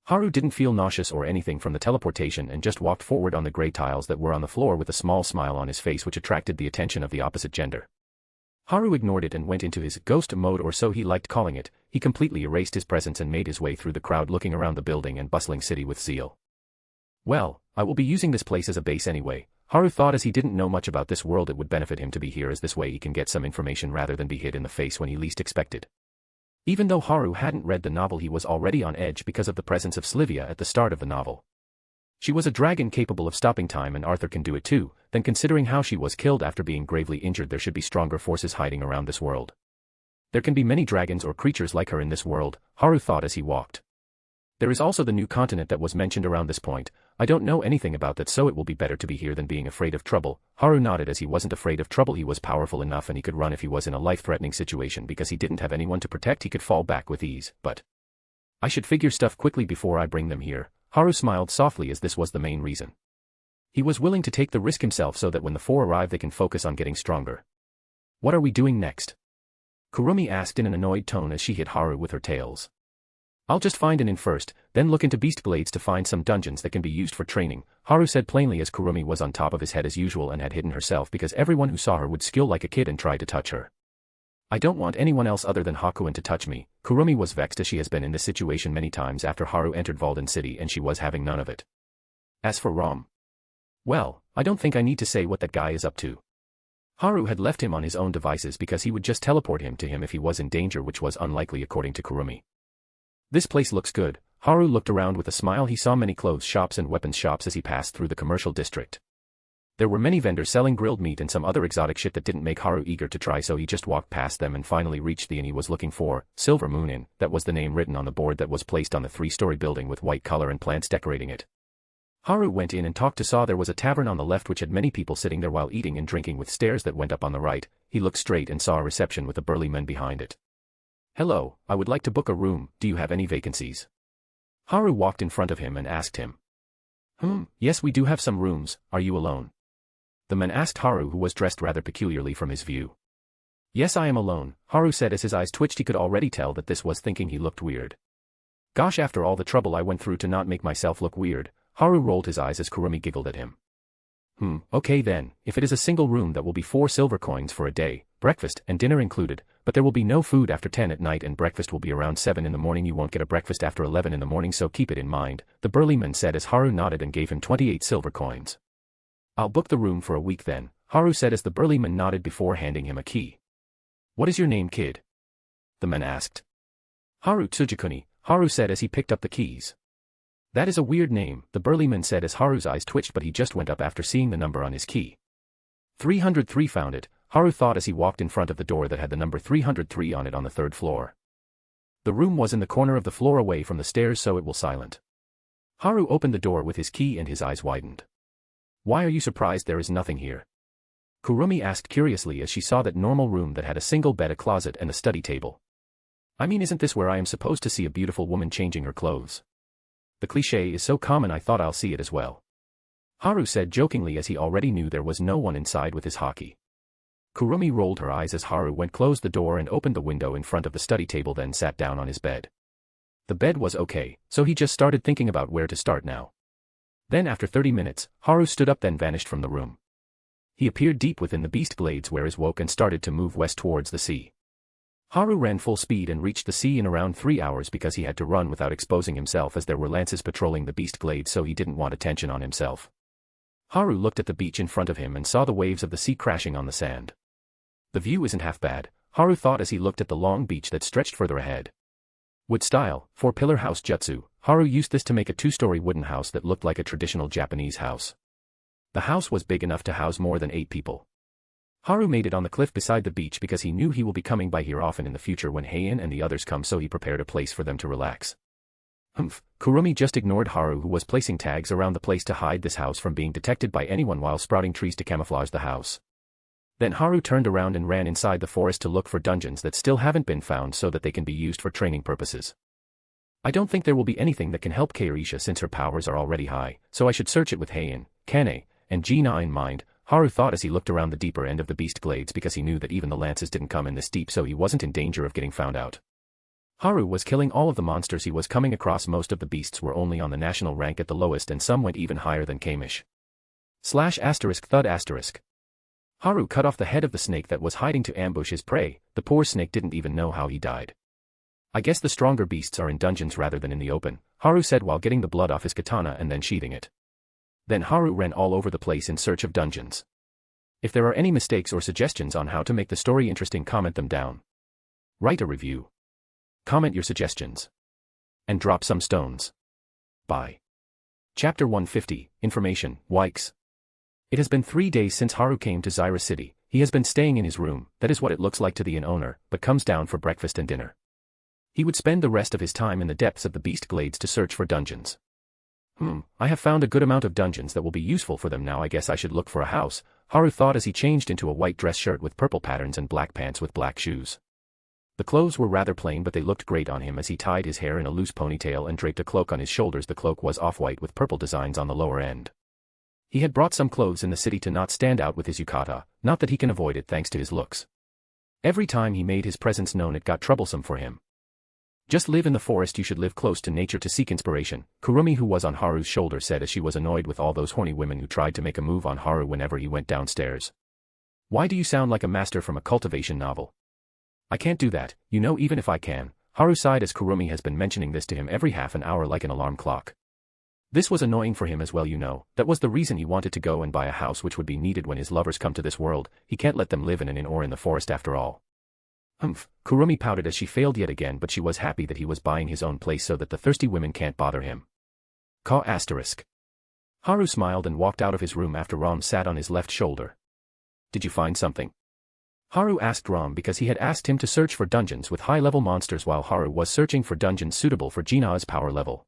Haru didn't feel nauseous or anything from the teleportation and just walked forward on the gray tiles that were on the floor with a small smile on his face which attracted the attention of the opposite gender. Haru ignored it and went into his ghost mode, or so he liked calling it. He completely erased his presence and made his way through the crowd, looking around the building and bustling city with zeal. Well, I will be using this place as a base anyway, Haru thought as he didn't know much about this world. It would benefit him to be here as this way he can get some information rather than be hit in the face when he least expected. Even though Haru hadn't read the novel, he was already on edge because of the presence of Slivia at the start of the novel. She was a dragon capable of stopping time, and Arthur can do it too. Then considering how she was killed after being gravely injured, there should be stronger forces hiding around this world. There can be many dragons or creatures like her in this world, Haru thought as he walked. There is also the new continent that was mentioned around this point. I don't know anything about that, so it will be better to be here than being afraid of trouble. Haru nodded as he wasn't afraid of trouble. He was powerful enough and he could run if he was in a life-threatening situation because he didn't have anyone to protect. He could fall back with ease, but I should figure stuff quickly before I bring them here. Haru smiled softly as this was the main reason. He was willing to take the risk himself so that when the 4 arrive they can focus on getting stronger. What are we doing next? Kurumi asked in an annoyed tone as she hit Haru with her tails. I'll just find an inn first, then look into beast glades to find some dungeons that can be used for training, Haru said plainly as Kurumi was on top of his head as usual and had hidden herself because everyone who saw her would squeal like a kid and try to touch her. I don't want anyone else other than Hakuin to touch me. Kurumi was vexed as she has been in this situation many times after Haru entered Valden City and she was having none of it. As for Rom, well, I don't think I need to say what that guy is up to. Haru had left him on his own devices because he would just teleport him to him if he was in danger, which was unlikely according to Kurumi. This place looks good. Haru looked around with a smile. He saw many clothes shops and weapons shops as he passed through the commercial district. There were many vendors selling grilled meat and some other exotic shit that didn't make Haru eager to try, so he just walked past them and finally reached the inn he was looking for, Silver Moon Inn. That was the name written on the board that was placed on the 3-story building with white color and plants decorating it. Haru went in and talked to saw there was a tavern on the left which had many people sitting there while eating and drinking with stairs that went up on the right. He looked straight and saw a reception with a burly man behind it. Hello, I would like to book a room, do you have any vacancies? Haru walked in front of him and asked him. Yes, we do have some rooms, are you alone? The man asked Haru, who was dressed rather peculiarly from his view. Yes, I am alone, Haru said as his eyes twitched. He could already tell that this was thinking he looked weird. Gosh, after all the trouble I went through to not make myself look weird. Haru rolled his eyes as Kurumi giggled at him. Okay then, if it is a single room that will be 4 silver coins for a day, breakfast and dinner included, but there will be no food after 10 at night and breakfast will be around 7 in the morning. You won't get a breakfast after 11 in the morning, so keep it in mind, the burly man said as Haru nodded and gave him 28 silver coins. I'll book the room for a week then, Haru said as the burly man nodded before handing him a key. What is your name, kid? The man asked. Haru Tsujikuni, Haru said as he picked up the keys. That is a weird name, the burly man said as Haru's eyes twitched, but he just went up after seeing the number on his key. 303 found it, Haru thought as he walked in front of the door that had the number 303 on it on the 3rd floor. The room was in the corner of the floor away from the stairs, so it was silent. Haru opened the door with his key and his eyes widened. Why are you surprised there is nothing here? Kurumi asked curiously as she saw that normal room that had a single bed, a closet and a study table. I mean, isn't this where I am supposed to see a beautiful woman changing her clothes? The cliché is so common, I thought I'll see it as well. Haru said jokingly as he already knew there was no one inside with his hockey. Kurumi rolled her eyes as Haru closed the door and opened the window in front of the study table, then sat down on his bed. The bed was okay, so he just started thinking about where to start now. Then after 30 minutes, Haru stood up then vanished from the room. He appeared deep within the beast glades where he woke and started to move west towards the sea. Haru ran full speed and reached the sea in around 3 hours because he had to run without exposing himself as there were lances patrolling the beast glade, so he didn't want attention on himself. Haru looked at the beach in front of him and saw the waves of the sea crashing on the sand. The view isn't half bad, Haru thought as he looked at the long beach that stretched further ahead. Wood style, 4-pillar house jutsu, Haru used this to make a 2-story wooden house that looked like a traditional Japanese house. The house was big enough to house more than 8 people. Haru made it on the cliff beside the beach because he knew he will be coming by here often in the future when Heian and the others come, so he prepared a place for them to relax. Kurumi just ignored Haru, who was placing tags around the place to hide this house from being detected by anyone while sprouting trees to camouflage the house. Then Haru turned around and ran inside the forest to look for dungeons that still haven't been found so that they can be used for training purposes. I don't think there will be anything that can help Kairisha since her powers are already high, so I should search it with Heian, Kane, and Gina in mind, Haru thought as he looked around the deeper end of the beast glades because he knew that even the lances didn't come in this deep, so he wasn't in danger of getting found out. Haru was killing all of the monsters he was coming across. Most of the beasts were only on the national rank at the lowest and some went even higher than Kamish. /*thud**. Haru cut off the head of the snake that was hiding to ambush his prey. The poor snake didn't even know how he died. I guess the stronger beasts are in dungeons rather than in the open, Haru said while getting the blood off his katana and then sheathing it. Then Haru ran all over the place in search of dungeons. If there are any mistakes or suggestions on how to make the story interesting, comment them down. Write a review. Comment your suggestions. And drop some stones. Bye. Chapter 150, Information, Wikes. It has been 3 days since Haru came to Zyra City. He has been staying in his room, that is what it looks like to the inn owner, but comes down for breakfast and dinner. He would spend the rest of his time in the depths of the beast glades to search for dungeons. I have found a good amount of dungeons that will be useful for them now. I guess I should look for a house, Haru thought as he changed into a white dress shirt with purple patterns and black pants with black shoes. The clothes were rather plain, but they looked great on him as he tied his hair in a loose ponytail and draped a cloak on his shoulders. The cloak was off-white with purple designs on the lower end. He had brought some clothes in the city to not stand out with his yukata, not that he can avoid it thanks to his looks. Every time he made his presence known it got troublesome for him. Just live in the forest. You should live close to nature to seek inspiration, Kurumi, who was on Haru's shoulder, said as she was annoyed with all those horny women who tried to make a move on Haru whenever he went downstairs. Why do you sound like a master from a cultivation novel? I can't do that, you know, even if I can, Haru sighed as Kurumi has been mentioning this to him every half an hour like an alarm clock. This was annoying for him as well, you know. That was the reason he wanted to go and buy a house which would be needed when his lovers come to this world. He can't let them live in an inn or in the forest after all. Kurumi pouted as she failed yet again, but she was happy that he was buying his own place so that the thirsty women can't bother him. Haru smiled and walked out of his room after Ram sat on his left shoulder. Did you find something? Haru asked Ram because he had asked him to search for dungeons with high-level monsters while Haru was searching for dungeons suitable for Jina's power level.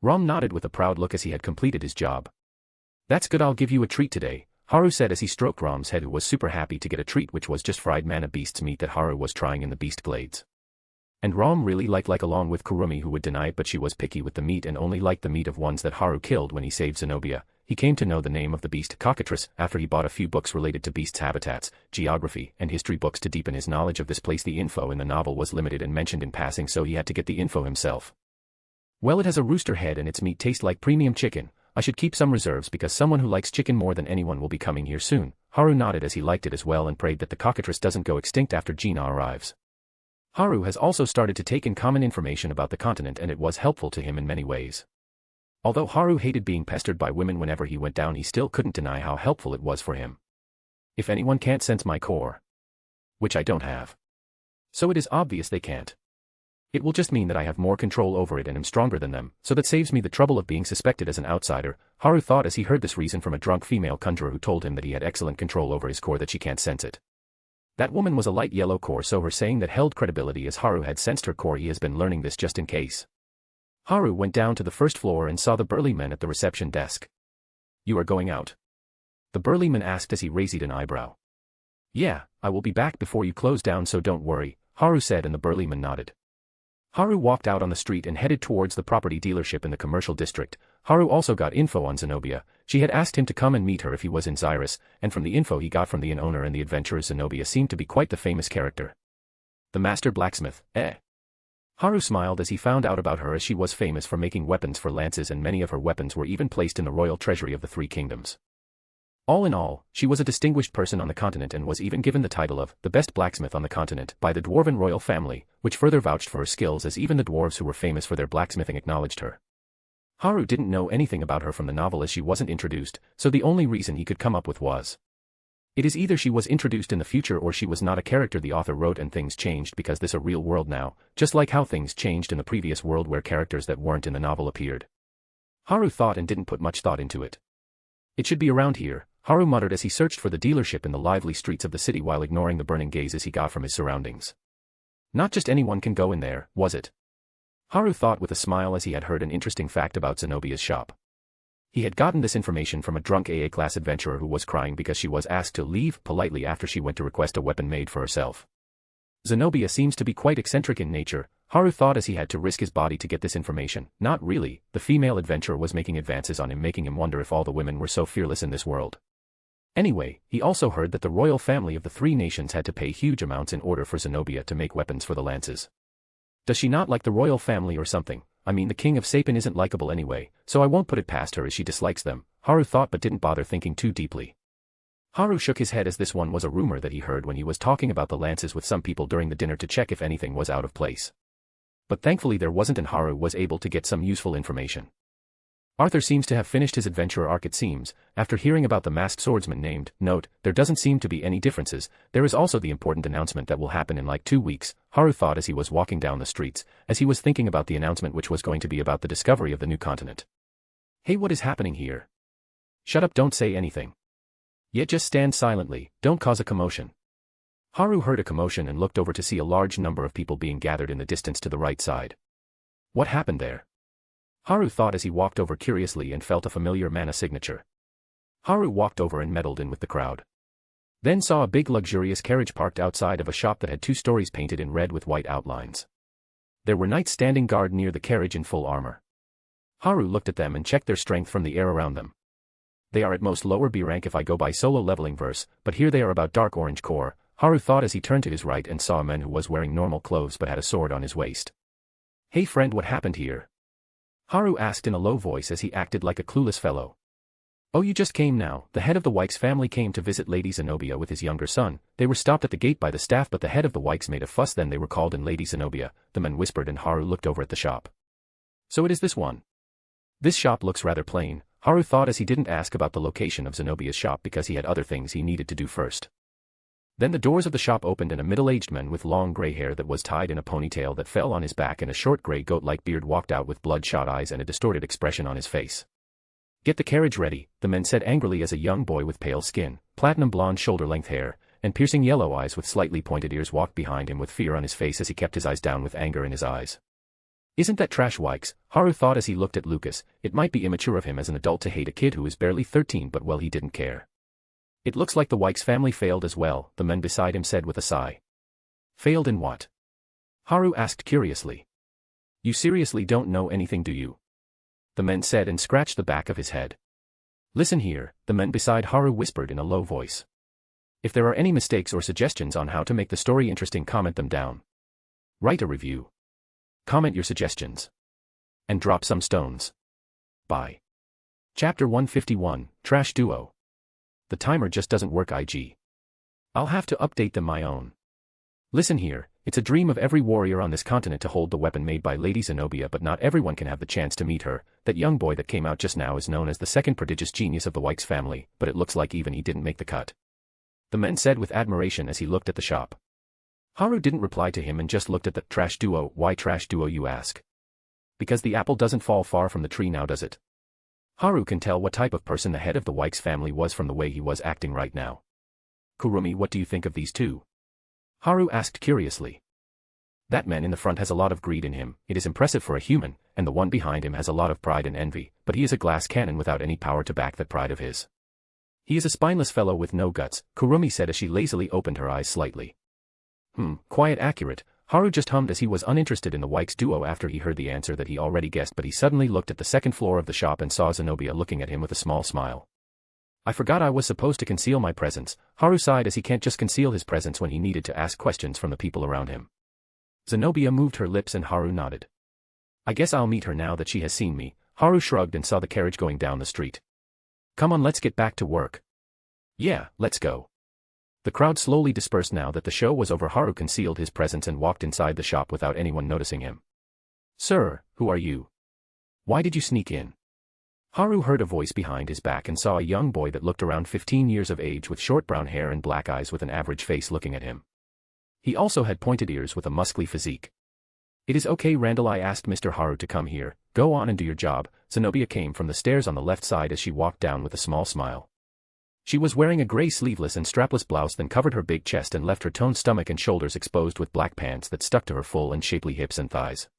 Ram nodded with a proud look as he had completed his job. That's good, I'll give you a treat today, Haru said as he stroked Ram's head, who was super happy to get a treat, which was just fried mana beast's meat that Haru was trying in the beast glades. And Ram really liked along with Kurumi, who would deny it, but she was picky with the meat and only liked the meat of ones that Haru killed when he saved Zenobia. He came to know the name of the beast cockatrice after he bought a few books related to beasts' habitats, geography, and history books to deepen his knowledge of this place. The info in the novel was limited and mentioned in passing, so he had to get the info himself. Well, it has a rooster head and its meat tastes like premium chicken. I should keep some reserves because someone who likes chicken more than anyone will be coming here soon. Haru nodded as he liked it as well and prayed that the cockatrice doesn't go extinct after Gina arrives. Haru has also started to take in common information about the continent, and it was helpful to him in many ways. Although Haru hated being pestered by women whenever he went down, he still couldn't deny how helpful it was for him. If anyone can't sense my core, which I don't have, so it is obvious they can't, it will just mean that I have more control over it and am stronger than them, so that saves me the trouble of being suspected as an outsider, Haru thought as he heard this reason from a drunk female conjurer who told him that he had excellent control over his core, that she can't sense it. That woman was a light yellow core, so her saying that held credibility as Haru had sensed her core. He has been learning this just in case. Haru went down to the first floor and saw the burly man at the reception desk. You are going out? The burly man asked as he raised an eyebrow. Yeah, I will be back before you close down, so don't worry, Haru said, and the burly man nodded. Haru walked out on the street and headed towards the property dealership in the commercial district. Haru also got info on Zenobia. She had asked him to come and meet her if he was in Xyrus, and from the info he got from the inn owner and the adventurers, Zenobia seemed to be quite the famous character. The master blacksmith, eh? Haru smiled as he found out about her, as she was famous for making weapons for lances, and many of her weapons were even placed in the royal treasury of the Three Kingdoms. All in all, she was a distinguished person on the continent and was even given the title of the best blacksmith on the continent by the dwarven royal family, which further vouched for her skills, as even the dwarves who were famous for their blacksmithing acknowledged her. Haru didn't know anything about her from the novel as she wasn't introduced, so the only reason he could come up with was, it is either she was introduced in the future or she was not a character the author wrote and things changed because this a real world now, just like how things changed in the previous world where characters that weren't in the novel appeared. Haru thought and didn't put much thought into it. It should be around here, Haru muttered as he searched for the dealership in the lively streets of the city while ignoring the burning gazes he got from his surroundings. Not just anyone can go in there, was it? Haru thought with a smile as he had heard an interesting fact about Zenobia's shop. He had gotten this information from a drunk AA-class adventurer who was crying because she was asked to leave politely after she went to request a weapon made for herself. Zenobia seems to be quite eccentric in nature, Haru thought as he had to risk his body to get this information. Not really, the female adventurer was making advances on him, making him wonder if all the women were so fearless in this world. Anyway, he also heard that the royal family of the Three Nations had to pay huge amounts in order for Zenobia to make weapons for the lances. Does she not like the royal family or something? I mean, the king of Sapin isn't likable anyway, so I won't put it past her as she dislikes them, Haru thought, but didn't bother thinking too deeply. Haru shook his head as this one was a rumor that he heard when he was talking about the lances with some people during the dinner to check if anything was out of place. But thankfully there wasn't, and Haru was able to get some useful information. Arthur seems to have finished his adventurer arc, it seems, after hearing about the masked swordsman named. Note, there doesn't seem to be any differences. There is also the important announcement that will happen in like 2 weeks, Haru thought as he was walking down the streets, as he was thinking about the announcement which was going to be about the discovery of the new continent. Hey, what is happening here? Shut up, don't say anything. Yet just stand silently, don't cause a commotion. Haru heard a commotion and looked over to see a large number of people being gathered in the distance to the right side. What happened there? Haru thought as he walked over curiously and felt a familiar mana signature. Haru walked over and meddled in with the crowd. Then saw a big luxurious carriage parked outside of a shop that had 2 stories painted in red with white outlines. There were knights standing guard near the carriage in full armor. Haru looked at them and checked their strength from the air around them. They are at most lower B rank if I go by solo leveling verse, but here they are about dark orange core. Haru thought as he turned to his right and saw a man who was wearing normal clothes but had a sword on his waist. "Hey friend, what happened here?" Haru asked in a low voice as he acted like a clueless fellow. "Oh, you just came now." The head of the Wykes family came to visit Lady Zenobia with his younger son. They were stopped at the gate by the staff, but the head of the Wykes made a fuss. Then they were called in. Lady Zenobia, the man whispered, and Haru looked over at the shop. "So it is this one. This shop looks rather plain," Haru thought as he didn't ask about the location of Zenobia's shop because he had other things he needed to do first. Then the doors of the shop opened and a middle-aged man with long gray hair that was tied in a ponytail that fell on his back and a short gray goat-like beard walked out with bloodshot eyes and a distorted expression on his face. "Get the carriage ready," the man said angrily as a young boy with pale skin, platinum blonde shoulder-length hair, and piercing yellow eyes with slightly pointed ears walked behind him with fear on his face as he kept his eyes down with anger in his eyes. "Isn't that trash, Wykes?" Haru thought as he looked at Lucas. It might be immature of him as an adult to hate a kid who is barely 13, but well, he didn't care. "It looks like the Wykes family failed as well," the man beside him said with a sigh. "Failed in what?" Haru asked curiously. "You seriously don't know anything, do you?" the man said and scratched the back of his head. "Listen here," the man beside Haru whispered in a low voice. "If there are any mistakes or suggestions on how to make the story interesting, comment them down. Write a review. Comment your suggestions. And drop some stones. Bye." Chapter 151, Trash Duo. "The timer just doesn't work, IG. I'll have to update them my own. Listen here, it's a dream of every warrior on this continent to hold the weapon made by Lady Zenobia, but not everyone can have the chance to meet her. That young boy that came out just now is known as the second prodigious genius of the Wykes family, but it looks like even he didn't make the cut," the man said with admiration as he looked at the shop. Haru didn't reply to him and just looked at the trash duo. "Why trash duo, you ask? Because the apple doesn't fall far from the tree now, does it?" Haru can tell what type of person the head of the Wykes family was from the way he was acting right now. "Kurumi, what do you think of these two?" Haru asked curiously. "That man in the front has a lot of greed in him. It is impressive for a human, and the one behind him has a lot of pride and envy, but he is a glass cannon without any power to back that pride of his. He is a spineless fellow with no guts," Kurumi said as she lazily opened her eyes slightly. Quite accurate," Haru just hummed as he was uninterested in the Wykes duo after he heard the answer that he already guessed, but he suddenly looked at the second floor of the shop and saw Zenobia looking at him with a small smile. "I forgot I was supposed to conceal my presence," Haru sighed as he can't just conceal his presence when he needed to ask questions from the people around him. Zenobia moved her lips and Haru nodded. "I guess I'll meet her now that she has seen me." Haru shrugged and saw the carriage going down the street. "Come on, let's get back to work." "Yeah, let's go." The crowd slowly dispersed now that the show was over. Haru concealed his presence and walked inside the shop without anyone noticing him. "Sir, who are you? Why did you sneak in?" Haru heard a voice behind his back and saw a young boy that looked around 15 years of age with short brown hair and black eyes with an average face looking at him. He also had pointed ears with a muscly physique. "It is okay, Randall, I asked Mr. Haru to come here. Go on and do your job." Zenobia came from the stairs on the left side as she walked down with a small smile. She was wearing a gray sleeveless and strapless blouse that covered her big chest and left her toned stomach and shoulders exposed with black pants that stuck to her full and shapely hips and thighs.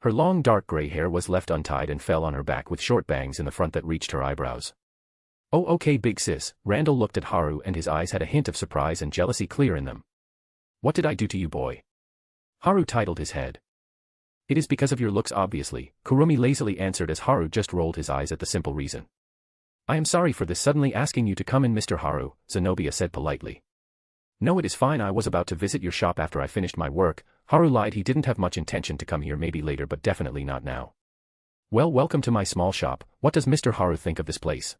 Her long dark gray hair was left untied and fell on her back with short bangs in the front that reached her eyebrows. "Oh, okay, big sis." Randall looked at Haru and his eyes had a hint of surprise and jealousy clear in them. "What did I do to you, boy?" Haru titled his head. "It is because of your looks, obviously," Kurumi lazily answered as Haru just rolled his eyes at the simple reason. "I am sorry for this suddenly asking you to come in, Mr. Haru," Zenobia said politely. "No, it is fine. I was about to visit your shop after I finished my work." Haru lied. He didn't have much intention to come here, maybe later, but definitely not now. "Well, welcome to my small shop. What does Mr. Haru think of this place?"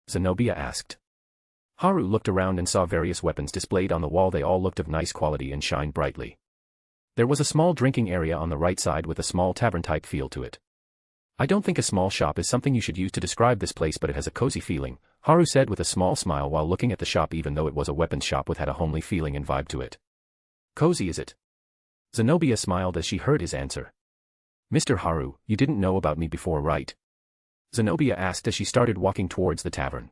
Zenobia asked. Haru looked around and saw various weapons displayed on the wall. They all looked of nice quality and shined brightly. There was a small drinking area on the right side with a small tavern-type feel to it. "I don't think a small shop is something you should use to describe this place, but it has a cozy feeling," Haru said with a small smile while looking at the shop. Even though it was a weapons shop, it had a homely feeling and vibe to it. "Cozy, is it?" Zenobia smiled as she heard his answer. "Mr. Haru, you didn't know about me before, right?" Zenobia asked as she started walking towards the tavern.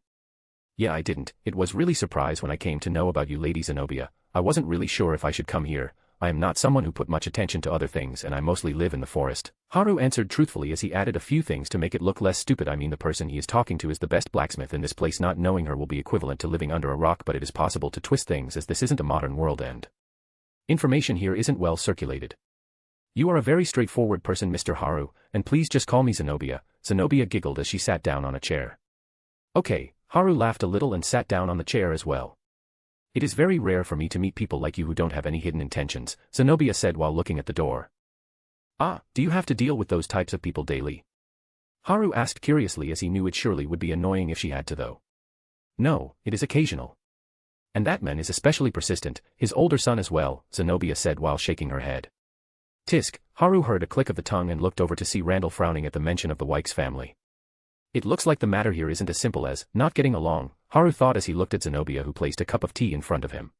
"Yeah, I didn't. It was really surprised when I came to know about you, Lady Zenobia. I wasn't really sure if I should come here. I am not someone who put much attention to other things and I mostly live in the forest." Haru answered truthfully as he added a few things to make it look less stupid. "I mean, the person he is talking to is the best blacksmith in this place. Not knowing her will be equivalent to living under a rock, but it is possible to twist things as this isn't a modern world and information here isn't well circulated. You are a very straightforward person, Mr. Haru, and please just call me Zenobia." Zenobia giggled as she sat down on a chair. "Okay." Haru laughed a little and sat down on the chair as well. It is very rare for me to meet people like you who don't have any hidden intentions, Zenobia said while looking at the door. Ah, do you have to deal with those types of people daily? Haru asked curiously as he knew it surely would be annoying if she had to though. No, it is occasional. And that man is especially persistent, his older son as well, Zenobia said while shaking her head. Tisk, Haru heard a click of the tongue and looked over to see Randall frowning at the mention of the Wykes family. It looks like the matter here isn't as simple as not getting along, Haru thought as he looked at Zenobia who placed a cup of tea in front of him.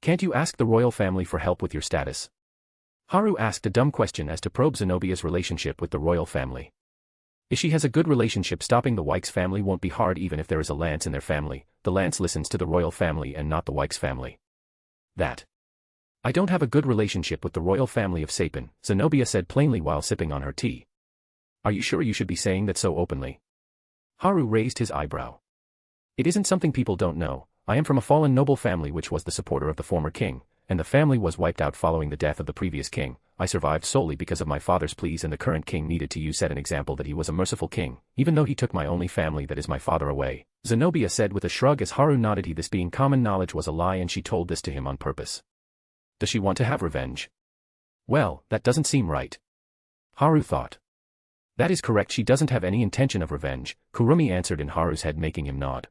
Can't you ask the royal family for help with your status? Haru asked a dumb question as to probe Zenobia's relationship with the royal family. If she has a good relationship, stopping the Wykes family won't be hard even if there is a Lance in their family. The Lance listens to the royal family and not the Wykes family. That. I don't have a good relationship with the royal family of Sapin, Zenobia said plainly while sipping on her tea. Are you sure you should be saying that so openly? Haru raised his eyebrow. It isn't something people don't know. I am from a fallen noble family which was the supporter of the former king, and the family was wiped out following the death of the previous king. I survived solely because of my father's pleas, and the current king needed to set an example that he was a merciful king, even though he took my only family that is my father away, Zenobia said with a shrug as Haru nodded. This being common knowledge was a lie and she told this to him on purpose. Does she want to have revenge? Well, that doesn't seem right. Haru thought. That is correct, she doesn't have any intention of revenge, Kurumi answered in Haru's head, making him nod.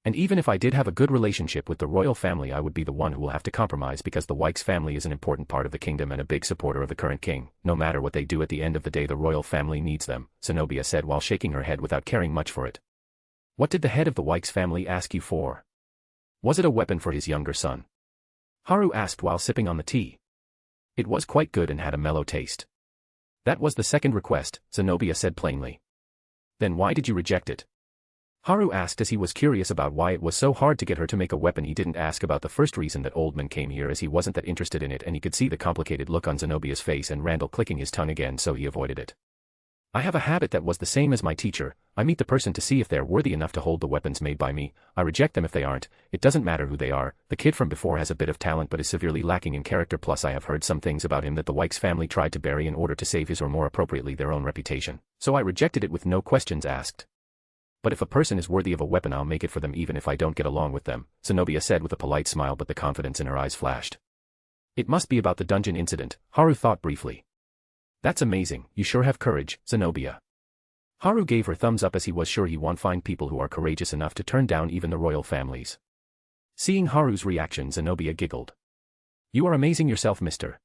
And even if I did have a good relationship with the royal family, I would be the one who will have to compromise because the Wykes family is an important part of the kingdom and a big supporter of the current king. No matter what they do, at the end of the day the royal family needs them, Zenobia said while shaking her head without caring much for it. What did the head of the Wykes family ask you for? Was it a weapon for his younger son? Haru asked while sipping on the tea. It was quite good and had a mellow taste. That was the second request, Zenobia said plainly. Then why did you reject it? Haru asked as he was curious about why it was so hard to get her to make a weapon. He didn't ask about the first reason that Oldman came here, as he wasn't that interested in it, and he could see the complicated look on Zenobia's face and Randall clicking his tongue again, so he avoided it. I have a habit that was the same as my teacher. I meet the person to see if they're worthy enough to hold the weapons made by me. I reject them if they aren't. It doesn't matter who they are. The kid from before has a bit of talent but is severely lacking in character, plus I have heard some things about him that the Wykes family tried to bury in order to save his, or more appropriately their own, reputation. So I rejected it with no questions asked. But if a person is worthy of a weapon, I'll make it for them even if I don't get along with them, Zenobia said with a polite smile, but the confidence in her eyes flashed. It must be about the dungeon incident, Haru thought briefly. That's amazing, you sure have courage, Zenobia. Haru gave her thumbs up as he was sure he won't find people who are courageous enough to turn down even the royal families. Seeing Haru's reaction, Zenobia giggled. You are amazing yourself, Mr.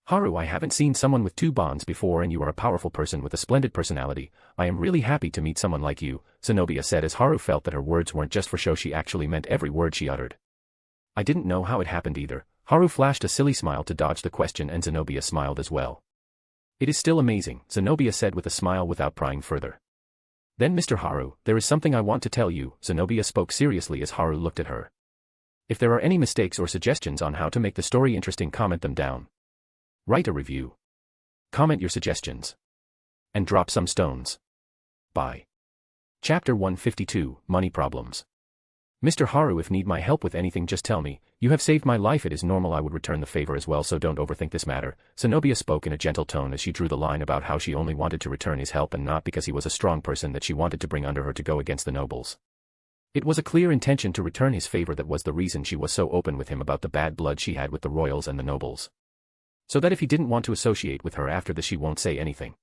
Haru. I haven't seen someone with two bonds before, and you are a powerful person with a splendid personality. I am really happy to meet someone like you, Zenobia said as Haru felt that her words weren't just for show, she actually meant every word she uttered. I didn't know how it happened either. Haru flashed a silly smile to dodge the question, and Zenobia smiled as well. It is still amazing, Zenobia said with a smile without prying further. Then Mr. Haru, there is something I want to tell you, Zenobia spoke seriously as Haru looked at her. If there are any mistakes or suggestions on how to make the story interesting, comment them down. Write a review. Comment your suggestions. And drop some stones. Bye. Chapter 152, Money Problems. Mr. Haru, if need my help with anything, just tell me. You have saved my life. It is normal I would return the favor as well, so don't overthink this matter. Zenobia spoke in a gentle tone as she drew the line about how she only wanted to return his help and not because he was a strong person that she wanted to bring under her to go against the nobles. It was a clear intention to return his favor that was the reason she was so open with him about the bad blood she had with the royals and the nobles. So that if he didn't want to associate with her after this, she won't say anything.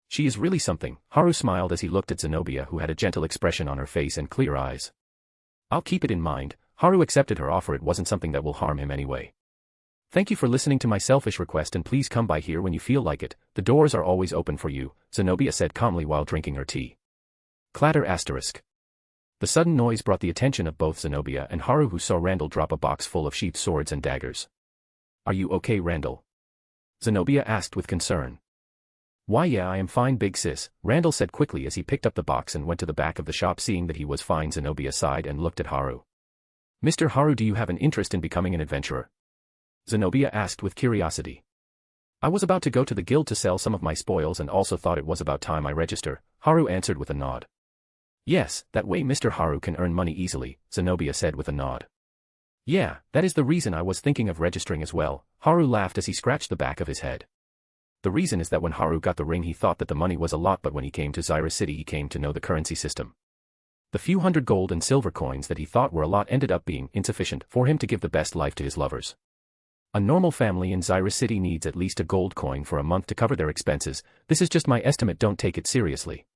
She is really something, Haru smiled as he looked at Zenobia, who had a gentle expression on her face and clear eyes. I'll keep it in mind. Haru accepted her offer. It wasn't something that will harm him anyway. Thank you for listening to my selfish request, and please come by here when you feel like it. The doors are always open for you, Zenobia said calmly while drinking her tea. Clatter asterisk. The sudden noise brought the attention of both Zenobia and Haru, who saw Randall drop a box full of sheathed swords and daggers. Are you okay, Randall? Zenobia asked with concern. Why, yeah, I am fine, big sis, Randall said quickly as he picked up the box and went to the back of the shop. Seeing that he was fine, Zenobia sighed and looked at Haru. Mr. Haru, do you have an interest in becoming an adventurer? Zenobia asked with curiosity. I was about to go to the guild to sell some of my spoils and also thought it was about time I register, Haru answered with a nod. Yes, that way Mr. Haru can earn money easily, Zenobia said with a nod. Yeah, that is the reason I was thinking of registering as well, Haru laughed as he scratched the back of his head. The reason is that when Haru got the ring he thought that the money was a lot, but when he came to Zyra City he came to know the currency system. The few hundred gold and silver coins that he thought were a lot ended up being insufficient for him to give the best life to his lovers. A normal family in Zyra City needs at least a gold coin for a month to cover their expenses. This is just my estimate, don't take it seriously.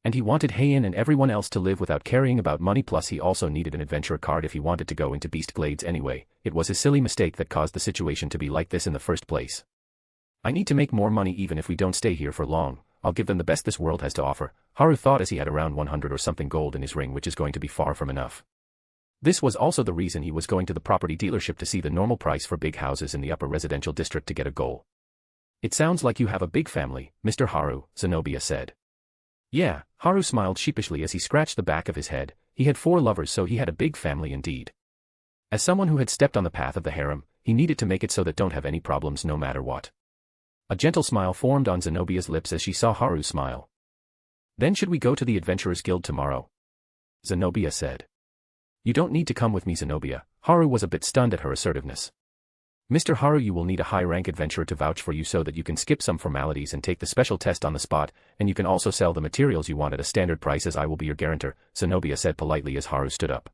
And he wanted Heian and everyone else to live without caring about money, plus he also needed an adventurer card if he wanted to go into Beast Glades anyway. It was his silly mistake that caused the situation to be like this in the first place. I need to make more money even if we don't stay here for long. I'll give them the best this world has to offer, Haru thought as he had around 100 or something gold in his ring, which is going to be far from enough. This was also the reason he was going to the property dealership to see the normal price for big houses in the upper residential district to get a goal. It sounds like you have a big family, Mr. Haru, Zenobia said. Yeah, Haru smiled sheepishly as he scratched the back of his head. He had 4 lovers, so he had a big family indeed. As someone who had stepped on the path of the harem, he needed to make it so that don't have any problems no matter what. A gentle smile formed on Zenobia's lips as she saw Haru smile. Then should we go to the Adventurers Guild tomorrow? Zenobia said. You don't need to come with me, Zenobia. Haru was a bit stunned at her assertiveness. Mr. Haru, you will need a high-rank adventurer to vouch for you so that you can skip some formalities and take the special test on the spot, and you can also sell the materials you want at a standard price as I will be your guarantor, Zenobia said politely as Haru stood up.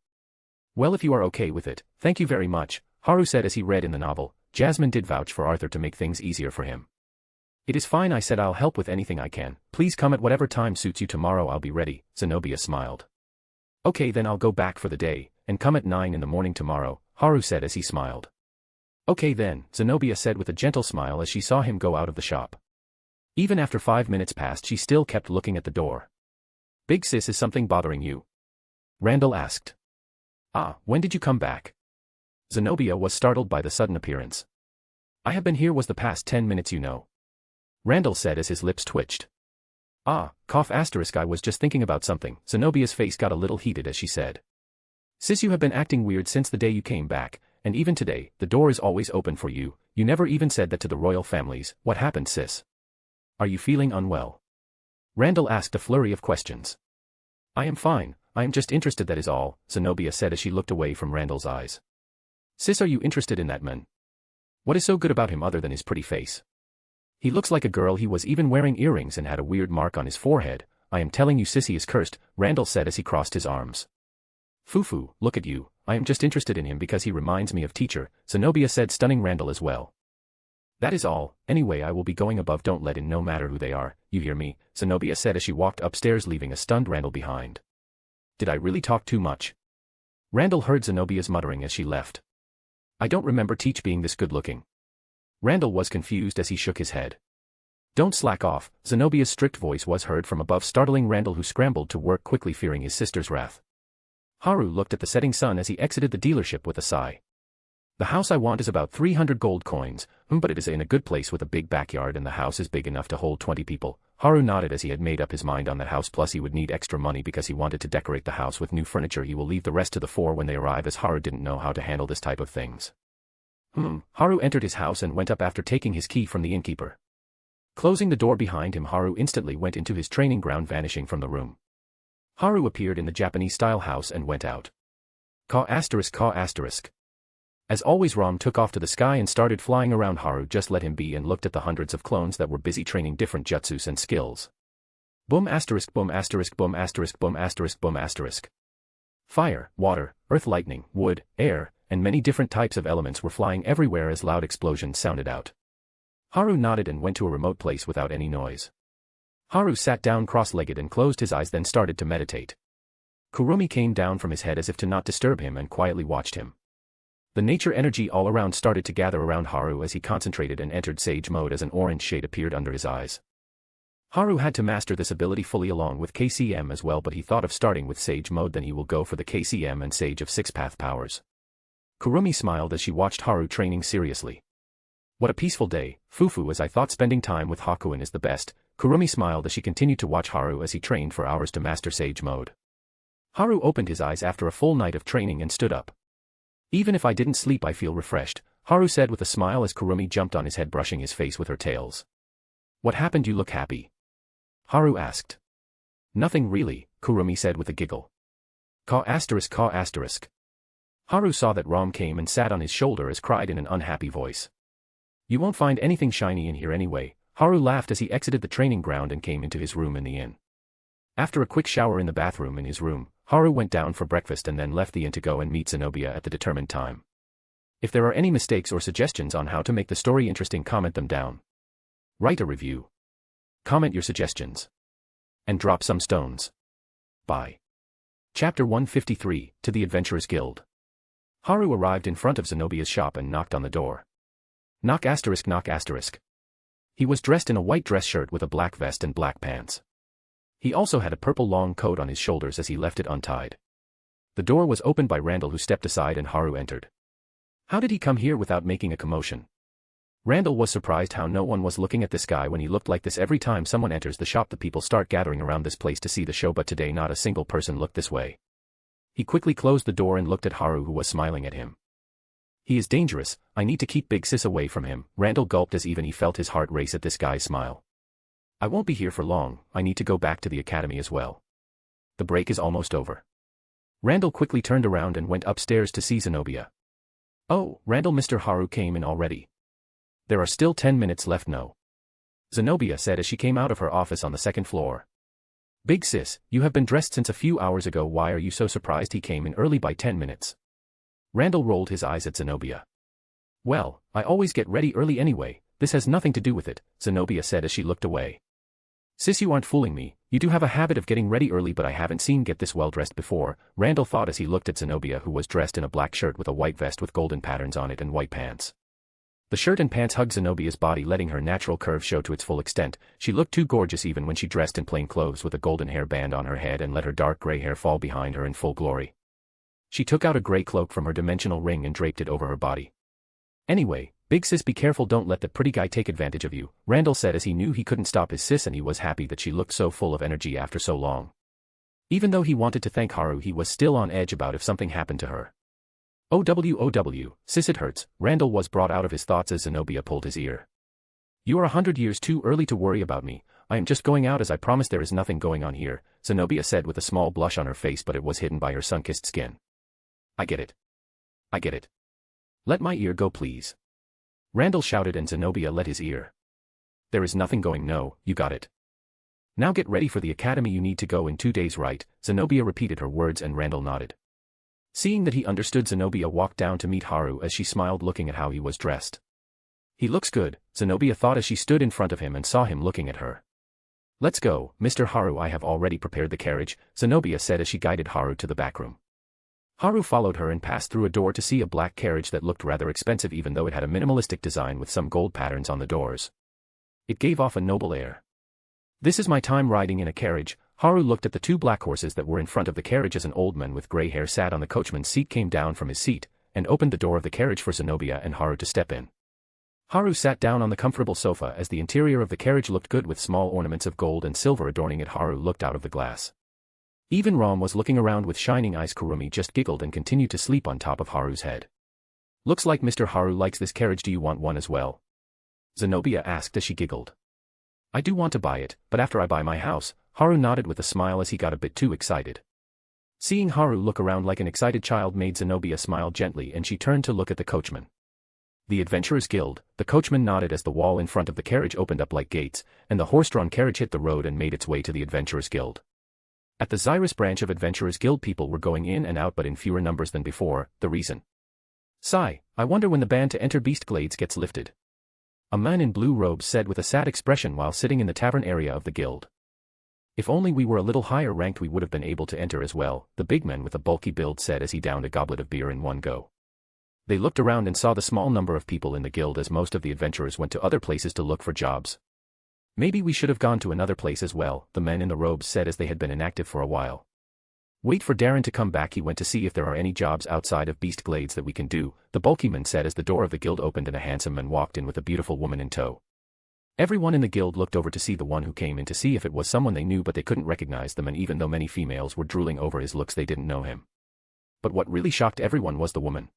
Well, if you are okay with it, thank you very much, Haru said as he read in the novel. Jasmine did vouch for Arthur to make things easier for him. It is fine, I said, I'll help with anything I can. Please come at whatever time suits you tomorrow, I'll be ready, Zenobia smiled. Okay, then I'll go back for the day, and come at 9 in the morning tomorrow, Haru said as he smiled. Okay then, Zenobia said with a gentle smile as she saw him go out of the shop. Even after 5 minutes passed, she still kept looking at the door. Big sis, is something bothering you? Randall asked. Ah, when did you come back? Zenobia was startled by the sudden appearance. I have been here was the past 10 minutes, you know. Randall said as his lips twitched. Ah, cough asterisk, I was just thinking about something. Zenobia's face got a little heated as she said. Sis, you have been acting weird since the day you came back, and even today, the door is always open for you. You never even said that to the royal families. What happened, sis? Are you feeling unwell? Randall asked a flurry of questions. I am fine, I am just interested, that is all, Zenobia said as she looked away from Randall's eyes. Sis, are you interested in that man? What is so good about him other than his pretty face? He looks like a girl, he was even wearing earrings and had a weird mark on his forehead. I am telling you, sis, he is cursed, Randall said as he crossed his arms. Fufu, look at you, I am just interested in him because he reminds me of teacher, Zenobia said, stunning Randall as well. That is all, anyway I will be going above, don't let in no matter who they are, you hear me, Zenobia said as she walked upstairs leaving a stunned Randall behind. Did I really talk too much? Randall heard Zenobia's muttering as she left. I don't remember Teach being this good looking. Randall was confused as he shook his head. Don't slack off, Zenobia's strict voice was heard from above, startling Randall, who scrambled to work quickly fearing his sister's wrath. Haru looked at the setting sun as he exited the dealership with a sigh. The house I want is about 300 gold coins, but it is in a good place with a big backyard and the house is big enough to hold 20 people. Haru nodded as he had made up his mind on that house, plus he would need extra money because he wanted to decorate the house with new furniture. He will leave the rest to the 4 when they arrive, as Haru didn't know how to handle this type of things. Haru entered his house and went up after taking his key from the innkeeper. Closing the door behind him, Haru instantly went into his training ground, vanishing from the room. Haru appeared in the Japanese-style house and went out. Caw asterisk, caw asterisk. As always, Rom took off to the sky and started flying around. Haru just let him be and looked at the hundreds of clones that were busy training different jutsus and skills. Boom asterisk, boom asterisk, boom asterisk, boom asterisk, boom asterisk. Fire, water, earth, lightning, wood, air, and many different types of elements were flying everywhere as loud explosions sounded out. Haru nodded and went to a remote place without any noise. Haru sat down cross-legged and closed his eyes, then started to meditate. Kurumi came down from his head as if to not disturb him and quietly watched him. The nature energy all around started to gather around Haru as he concentrated and entered sage mode as an orange shade appeared under his eyes. Haru had to master this ability fully along with KCM as well, but he thought of starting with sage mode, then he will go for the KCM and sage of 6 path powers. Kurumi smiled as she watched Haru training seriously. What a peaceful day, Fufu, as I thought spending time with Hakuin is the best. Kurumi smiled as she continued to watch Haru as he trained for hours to master sage mode. Haru opened his eyes after a full night of training and stood up. Even if I didn't sleep, I feel refreshed, Haru said with a smile as Kurumi jumped on his head, brushing his face with her tails. What happened, you look happy? Haru asked. Nothing really, Kurumi said with a giggle. Caw asterisk, caw asterisk. Haru saw that Rom came and sat on his shoulder as cried in an unhappy voice. You won't find anything shiny in here anyway, Haru laughed as he exited the training ground and came into his room in the inn. After a quick shower in the bathroom in his room, Haru went down for breakfast and then left the inn to go and meet Zenobia at the determined time. If there are any mistakes or suggestions on how to make the story interesting, comment them down. Write a review. Comment your suggestions. And drop some stones. Bye. Chapter 153, To the Adventurers Guild. Haru arrived in front of Zenobia's shop and knocked on the door. Knock asterisk knock asterisk. He was dressed in a white dress shirt with a black vest and black pants. He also had a purple long coat on his shoulders as he left it untied. The door was opened by Randall, who stepped aside and Haru entered. How did he come here without making a commotion? Randall was surprised how no one was looking at this guy when he looked like this. Every time someone enters the shop, the people start gathering around this place to see the show, but today not a single person looked this way. He quickly closed the door and looked at Haru, who was smiling at him. He is dangerous, I need to keep Big Sis away from him. Randall gulped as even he felt his heart race at this guy's smile. I won't be here for long, I need to go back to the academy as well. The break is almost over. Randall quickly turned around and went upstairs to see Zenobia. Oh, Randall, Mr. Haru came in already. There are still 10 minutes left. No. Zenobia said as she came out of her office on the second floor. Big Sis, you have been dressed since a few hours ago. Why are you so surprised he came in early by 10 minutes? Randall rolled his eyes at Zenobia. Well, I always get ready early anyway, this has nothing to do with it, Zenobia said as she looked away. Sis, you aren't fooling me, you do have a habit of getting ready early, but I haven't seen get this well dressed before, Randall thought as he looked at Zenobia, who was dressed in a black shirt with a white vest with golden patterns on it and white pants. The shirt and pants hugged Zenobia's body, letting her natural curve show to its full extent. She looked too gorgeous even when she dressed in plain clothes with a golden hair band on her head and let her dark gray hair fall behind her in full glory. She took out a gray cloak from her dimensional ring and draped it over her body. Anyway, Big Sis, be careful, don't let that pretty guy take advantage of you, Randall said as he knew he couldn't stop his sis, and he was happy that she looked so full of energy after so long. Even though he wanted to thank Haru, he was still on edge about if something happened to her. OW, sis, it hurts, Randall was brought out of his thoughts as Zenobia pulled his ear. You are 100 years too early to worry about me, I am just going out as I promised. There is nothing going on here, Zenobia said with a small blush on her face, but it was hidden by her sun-kissed skin. I get it. I get it. Let my ear go, please. Randall shouted and Zenobia let his ear. There is nothing going. No, you got it. Now get ready for the academy, you need to go in 2 days, right? Zenobia repeated her words and Randall nodded. Seeing that he understood, Zenobia walked down to meet Haru as she smiled, looking at how he was dressed. He looks good, Zenobia thought as she stood in front of him and saw him looking at her. Let's go, Mr. Haru, I have already prepared the carriage, Zenobia said as she guided Haru to the back room. Haru followed her and passed through a door to see a black carriage that looked rather expensive even though it had a minimalistic design with some gold patterns on the doors. It gave off a noble air. This is my time riding in a carriage. Haru looked at the 2 black horses that were in front of the carriage as an old man with gray hair sat on the coachman's seat, came down from his seat, and opened the door of the carriage for Zenobia and Haru to step in. Haru sat down on the comfortable sofa as the interior of the carriage looked good with small ornaments of gold and silver adorning it. Haru looked out of the glass. Even Rom was looking around with shining eyes. Kurumi just giggled and continued to sleep on top of Haru's head. Looks like Mr. Haru likes this carriage. Do you want one as well? Zenobia asked as she giggled. I do want to buy it, but after I buy my house, Haru nodded with a smile as he got a bit too excited. Seeing Haru look around like an excited child made Zenobia smile gently, and she turned to look at the coachman. The Adventurers Guild, the coachman nodded as the wall in front of the carriage opened up like gates, and the horse-drawn carriage hit the road and made its way to the Adventurers Guild. At the Xyrus branch of Adventurers Guild, people were going in and out but in fewer numbers than before. The reason? Sigh, I wonder when the ban to enter Beast Glades gets lifted. A man in blue robes said with a sad expression while sitting in the tavern area of the guild. If only we were a little higher ranked we would have been able to enter as well, the big man with a bulky build said as he downed a goblet of beer in one go. They looked around and saw the small number of people in the guild as most of the adventurers went to other places to look for jobs. Maybe we should have gone to another place as well, the men in the robes said as they had been inactive for a while. Wait for Darren to come back, he went to see if there are any jobs outside of Beast Glades that we can do, the bulky man said as the door of the guild opened and a handsome man walked in with a beautiful woman in tow. Everyone in the guild looked over to see the one who came in to see if it was someone they knew, but they couldn't recognize the man even though many females were drooling over his looks. They didn't know him. But what really shocked everyone was the woman.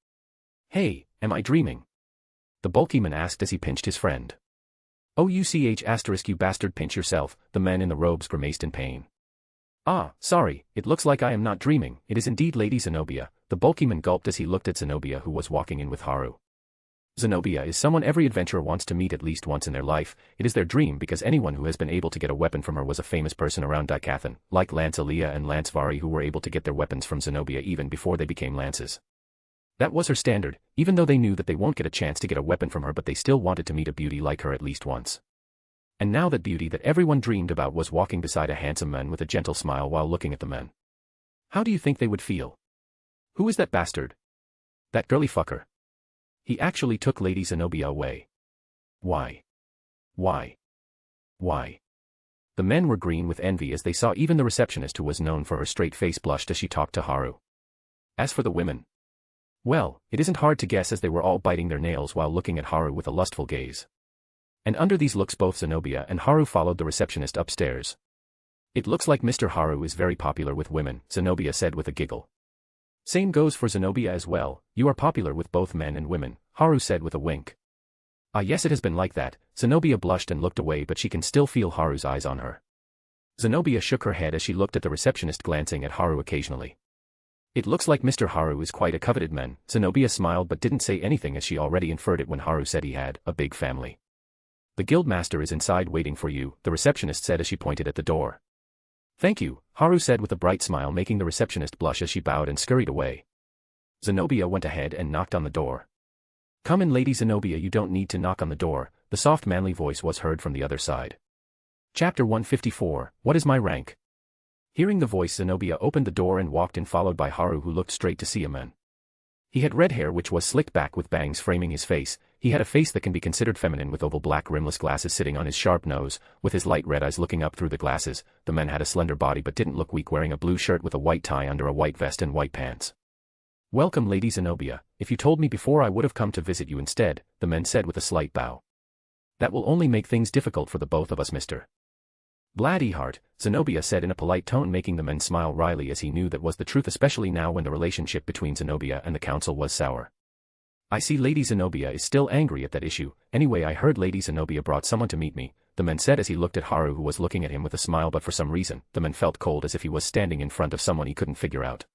Hey, am I dreaming? The bulky man asked as he pinched his friend. OUCH asterisk you bastard, pinch yourself, the man in the robes grimaced in pain. Ah, sorry, it looks like I am not dreaming, it is indeed Lady Zenobia, the bulky man gulped as he looked at Zenobia who was walking in with Haru. Zenobia is someone every adventurer wants to meet at least once in their life. It is their dream because anyone who has been able to get a weapon from her was a famous person around Dicathan, like Lance Elia and Lance Vari, who were able to get their weapons from Zenobia even before they became lances. That was her standard, even though they knew that they won't get a chance to get a weapon from her, but they still wanted to meet a beauty like her at least once. And now that beauty that everyone dreamed about was walking beside a handsome man with a gentle smile while looking at the men. How do you think they would feel? Who is that bastard? That girly fucker. He actually took Lady Zenobia away. Why? Why? Why? The men were green with envy as they saw even the receptionist, who was known for her straight face, blushed as she talked to Haru. As for the women, well, it isn't hard to guess, as they were all biting their nails while looking at Haru with a lustful gaze. And under these looks both Zenobia and Haru followed the receptionist upstairs. It looks like Mr. Haru is very popular with women, Zenobia said with a giggle. Same goes for Zenobia as well, you are popular with both men and women, Haru said with a wink. Ah yes, it has been like that. Zenobia blushed and looked away, but she can still feel Haru's eyes on her. Zenobia shook her head as she looked at the receptionist, glancing at Haru occasionally. It looks like Mr. Haru is quite a coveted man. Zenobia smiled but didn't say anything, as she already inferred it when Haru said he had a big family. The guildmaster is inside waiting for you, the receptionist said as she pointed at the door. Thank you, Haru said with a bright smile, making the receptionist blush as she bowed and scurried away. Zenobia went ahead and knocked on the door. Come in, Lady Zenobia, you don't need to knock on the door, the soft manly voice was heard from the other side. Chapter 154, What is my rank? Hearing the voice, Zenobia opened the door and walked in, followed by Haru, who looked straight to see a man. He had red hair which was slicked back with bangs framing his face. He had a face that can be considered feminine, with oval black rimless glasses sitting on his sharp nose, with his light red eyes looking up through the glasses. The man had a slender body but didn't look weak, wearing a blue shirt with a white tie under a white vest and white pants. Welcome, Lady Zenobia. If you told me before, I would have come to visit you instead, the man said with a slight bow. That will only make things difficult for the both of us, Mr. Bloodyheart, Zenobia said in a polite tone, making the men smile wryly, as he knew that was the truth, especially now when the relationship between Zenobia and the council was sour. I see Lady Zenobia is still angry at that issue. Anyway, I heard Lady Zenobia brought someone to meet me, the man said as he looked at Haru, who was looking at him with a smile, but for some reason, the man felt cold, as if he was standing in front of someone he couldn't figure out.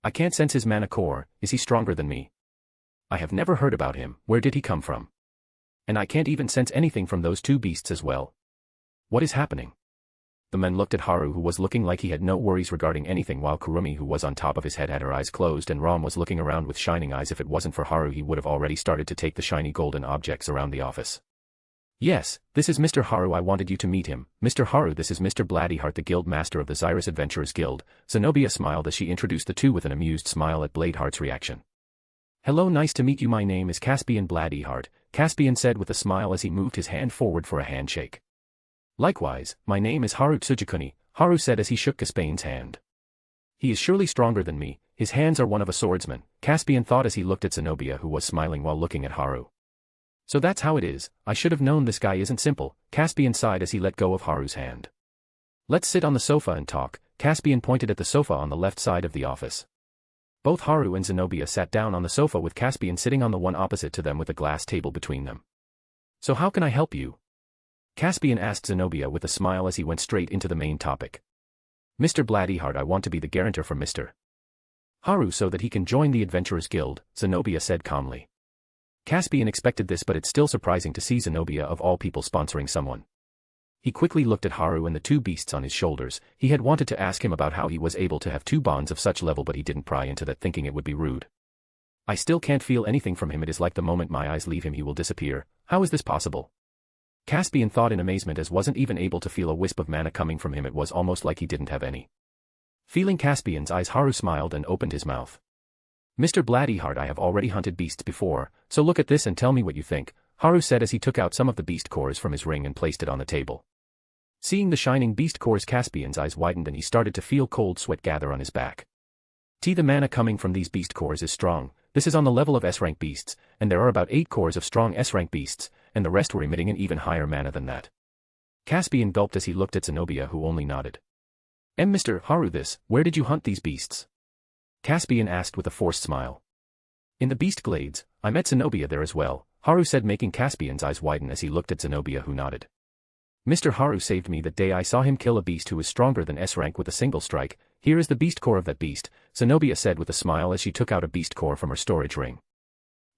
I can't sense his mana core. Is he stronger than me? I have never heard about him. Where did he come from? And I can't even sense anything from those two beasts as well. What is happening? The man looked at Haru, who was looking like he had no worries regarding anything, while Kurumi, who was on top of his head, had her eyes closed, and Rom was looking around with shining eyes. If it wasn't for Haru, he would have already started to take the shiny golden objects around the office. Yes, this is Mr. Haru. I wanted you to meet him. Mr. Haru, this is Mr. Bloodyheart, the guild master of the Xyrus Adventurers Guild. Zenobia smiled as she introduced the two with an amused smile at Bladeheart's reaction. Hello, nice to meet you. My name is Caspian Bloodyheart, Caspian said with a smile as he moved his hand forward for a handshake. Likewise, my name is Haru Tsujikuni, Haru said as he shook Caspian's hand. He is surely stronger than me. His hands are one of a swordsman, Caspian thought as he looked at Zenobia, who was smiling while looking at Haru. So that's how it is. I should have known this guy isn't simple, Caspian sighed as he let go of Haru's hand. Let's sit on the sofa and talk, Caspian pointed at the sofa on the left side of the office. Both Haru and Zenobia sat down on the sofa, with Caspian sitting on the one opposite to them with a glass table between them. So how can I help you? Caspian asked Zenobia with a smile as he went straight into the main topic. Mr. Bloodyheart, I want to be the guarantor for Mr. Haru so that he can join the Adventurers Guild, Zenobia said calmly. Caspian expected this, but it's still surprising to see Zenobia of all people sponsoring someone. He quickly looked at Haru and the two beasts on his shoulders. He had wanted to ask him about how he was able to have two bonds of such level, but he didn't pry into that, thinking it would be rude. I still can't feel anything from him. It is like the moment my eyes leave him he will disappear. How is this possible? Caspian thought in amazement, as wasn't even able to feel a wisp of mana coming from him. It was almost like he didn't have any. Feeling Caspian's eyes, Haru smiled and opened his mouth. Mr. Bloodyheart, I have already hunted beasts before, so look at this and tell me what you think, Haru said as he took out some of the beast cores from his ring and placed it on the table. Seeing the shining beast cores, Caspian's eyes widened and he started to feel cold sweat gather on his back. The mana coming from these beast cores is strong. This is on the level of S-rank beasts, and there are about 8 cores of strong S-rank beasts, and the rest were emitting an even higher mana than that. Caspian gulped as he looked at Zenobia, who only nodded. Mr. Haru, where did you hunt these beasts? Caspian asked with a forced smile. In the beast glades, I met Zenobia there as well, Haru said, making Caspian's eyes widen as he looked at Zenobia, who nodded. Mr. Haru saved me that day. I saw him kill a beast who was stronger than S-rank with a single strike. Here is the beast core of that beast, Zenobia said with a smile as she took out a beast core from her storage ring.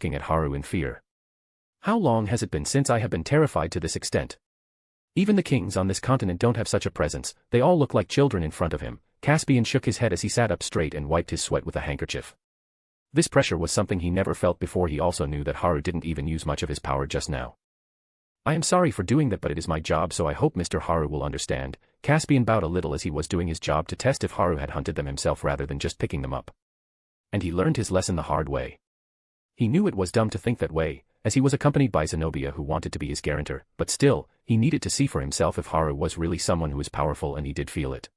looking at Haru in fear. How long has it been since I have been terrified to this extent? Even the kings on this continent don't have such a presence, they all look like children in front of him. Caspian shook his head as he sat up straight and wiped his sweat with a handkerchief. This pressure was something he never felt before. He also knew that Haru didn't even use much of his power just now. I am sorry for doing that, but it is my job, so I hope Mr. Haru will understand. Caspian bowed a little as he was doing his job to test if Haru had hunted them himself rather than just picking them up. And he learned his lesson the hard way. He knew it was dumb to think that way, as he was accompanied by Zenobia who wanted to be his guarantor, but still, he needed to see for himself if Haru was really someone who was powerful, and he did feel it.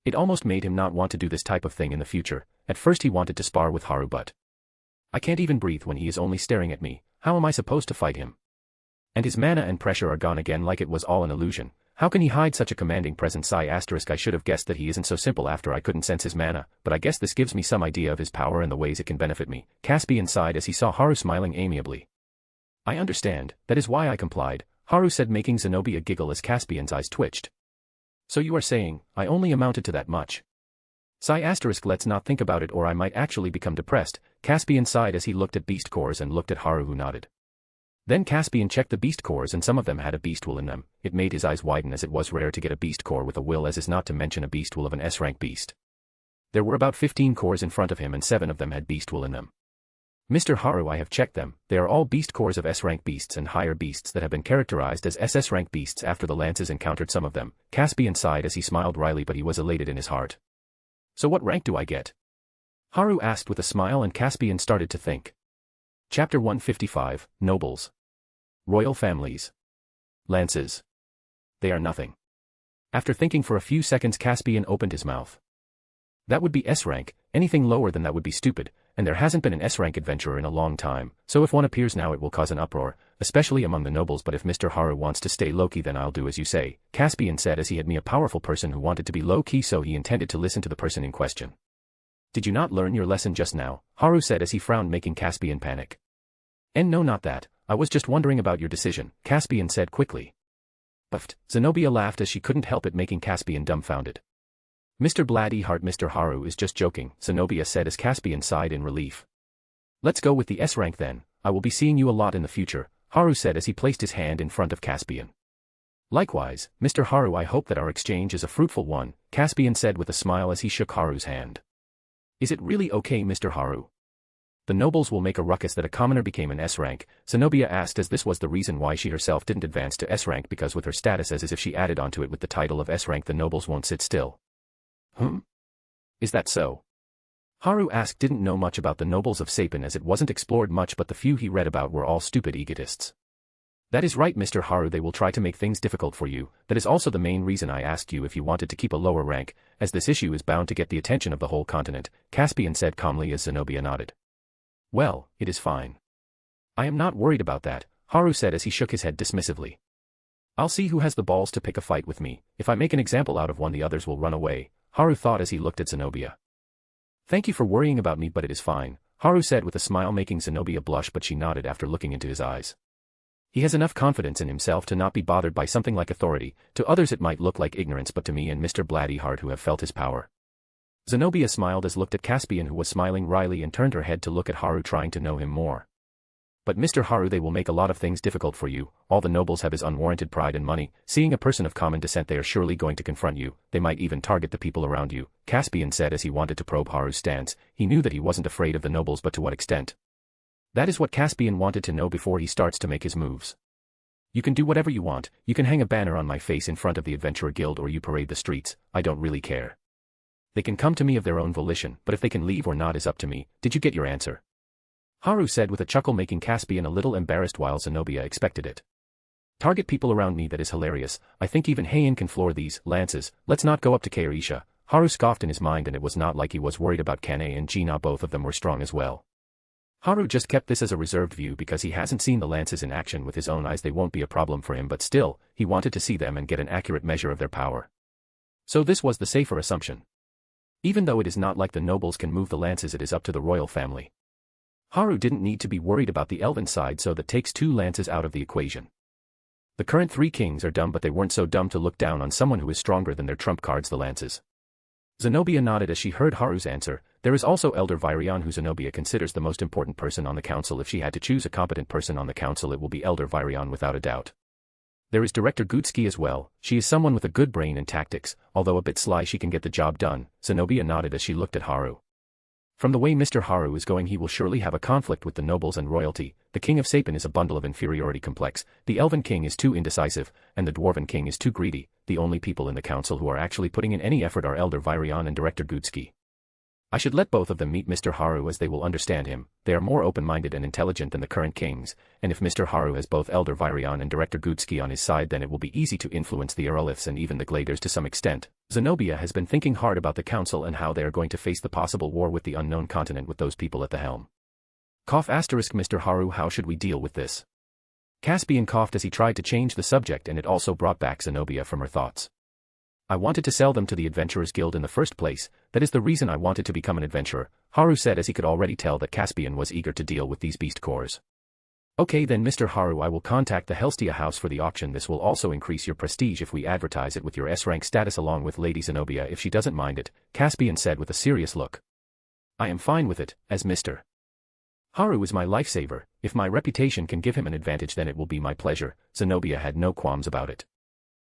It almost made him not want to do this type of thing in the future. At first he wanted to spar with Haru, but I can't even breathe when he is only staring at me. How am I supposed to fight him? And his mana and pressure are gone again, like it was all an illusion. How can he hide such a commanding presence? I should have guessed that he isn't so simple after I couldn't sense his mana, but I guess this gives me some idea of his power and the ways it can benefit me. Caspian sighed as he saw Haru smiling amiably. I understand, that is why I complied, Haru said, making Zenobia giggle as Caspian's eyes twitched. So you are saying, I only amounted to that much? Let's not think about it or I might actually become depressed. Caspian sighed as he looked at beast cores and looked at Haru, who nodded. Then Caspian checked the beast cores and some of them had a beast will in them. It made his eyes widen as it was rare to get a beast core with a will, as is not to mention a beast will of an S-rank beast. There were about 15 cores in front of him and 7 of them had beast will in them. Mr. Haru, I have checked them, they are all beast cores of S-rank beasts and higher beasts that have been characterized as SS-rank beasts after the lances encountered some of them. Caspian sighed as he smiled wryly, but he was elated in his heart. So what rank do I get? Haru asked with a smile, and Caspian started to think. Chapter 155, Nobles. Royal families. Lances. They are nothing. After thinking for a few seconds, Caspian opened his mouth. That would be S-rank, anything lower than that would be stupid, and there hasn't been an S-rank adventurer in a long time, so if one appears now it will cause an uproar, especially among the nobles, but if Mr. Haru wants to stay low-key then I'll do as you say, Caspian said as he had me a powerful person who wanted to be low-key, so he intended to listen to the person in question. Did you not learn your lesson just now? Haru said as he frowned, making Caspian panic. And no, not that, I was just wondering about your decision, Caspian said quickly. But Zenobia laughed as she couldn't help it, making Caspian dumbfounded. Mr. Bloody Heart, Mr. Haru is just joking, Zenobia said as Caspian sighed in relief. Let's go with the S-rank then, I will be seeing you a lot in the future, Haru said as he placed his hand in front of Caspian. Likewise, Mr. Haru, I hope that our exchange is a fruitful one, Caspian said with a smile as he shook Haru's hand. Is it really okay, Mr. Haru? The nobles will make a ruckus that a commoner became an S-rank, Zenobia asked, as this was the reason why she herself didn't advance to S-rank, because with her status as if she added onto it with the title of S-rank the nobles won't sit still. Is that so? Haru asked, didn't know much about the nobles of Sapin as it wasn't explored much, but the few he read about were all stupid egotists. That is right, Mr. Haru, they will try to make things difficult for you, that is also the main reason I asked you if you wanted to keep a lower rank, as this issue is bound to get the attention of the whole continent, Caspian said calmly as Zenobia nodded. Well, it is fine. I am not worried about that, Haru said as he shook his head dismissively. I'll see who has the balls to pick a fight with me, if I make an example out of one the others will run away, Haru thought as he looked at Zenobia. Thank you for worrying about me, but it is fine, Haru said with a smile, making Zenobia blush, but she nodded after looking into his eyes. He has enough confidence in himself to not be bothered by something like authority. To others it might look like ignorance, but to me and Mr. Bloodyheart who have felt his power. Zenobia smiled as looked at Caspian, who was smiling wryly, and turned her head to look at Haru, trying to know him more. But Mr. Haru, they will make a lot of things difficult for you. All the nobles have his unwarranted pride and money. Seeing a person of common descent, they are surely going to confront you. They might even target the people around you, Caspian said as he wanted to probe Haru's stance. He knew that he wasn't afraid of the nobles, but to what extent? That is what Caspian wanted to know before he starts to make his moves. You can do whatever you want. You can hang a banner on my face in front of the Adventurer Guild, or you parade the streets. I don't really care. They can come to me of their own volition, but if they can leave or not is up to me. Did you get your answer? Haru said with a chuckle, making Caspian a little embarrassed while Zenobia expected it. Target people around me, that is hilarious. I think even Heian can floor these lances. Let's not go up to Kairisha. Haru scoffed in his mind, and it was not like he was worried about Kane and Gina. Both of them were strong as well. Haru just kept this as a reserved view because he hasn't seen the lances in action with his own eyes. They won't be a problem for him, but still, he wanted to see them and get an accurate measure of their power. So this was the safer assumption. Even though it is not like the nobles can move the lances, it is up to the royal family. Haru didn't need to be worried about the elven side, so that takes 2 lances out of the equation. The current 3 kings are dumb, but they weren't so dumb to look down on someone who is stronger than their trump cards, the lances. Zenobia nodded as she heard Haru's answer. There is also Elder Virion, who Zenobia considers the most important person on the council. If she had to choose a competent person on the council, it will be Elder Virion without a doubt. There is Director Gutsuki as well. She is someone with a good brain and tactics, although a bit sly. She can get the job done. Zenobia nodded as she looked at Haru. From the way Mr. Haru is going, he will surely have a conflict with the nobles and royalty. The King of Sapin is a bundle of inferiority complex, the Elven King is too indecisive, and the Dwarven King is too greedy. The only people in the council who are actually putting in any effort are Elder Virion and Director Gutsuki. I should let both of them meet Mr. Haru, as they will understand him. They are more open-minded and intelligent than the current kings, and if Mr. Haru has both Elder Virion and Director Gutsuki on his side, then it will be easy to influence the Eroliths and even the Gladers to some extent. Zenobia has been thinking hard about the council and how they are going to face the possible war with the unknown continent with those people at the helm. Mr. Haru, how should we deal with this? Caspian coughed as he tried to change the subject, and it also brought back Zenobia from her thoughts. I wanted to sell them to the Adventurers Guild in the first place. That is the reason I wanted to become an adventurer, Haru said as he could already tell that Caspian was eager to deal with these beast cores. Okay then, Mr. Haru, I will contact the Helstia house for the auction. This will also increase your prestige if we advertise it with your S-rank status along with Lady Zenobia if she doesn't mind it, Caspian said with a serious look. I am fine with it, as Mr. Haru is my lifesaver. If my reputation can give him an advantage, then it will be my pleasure. Zenobia had no qualms about it.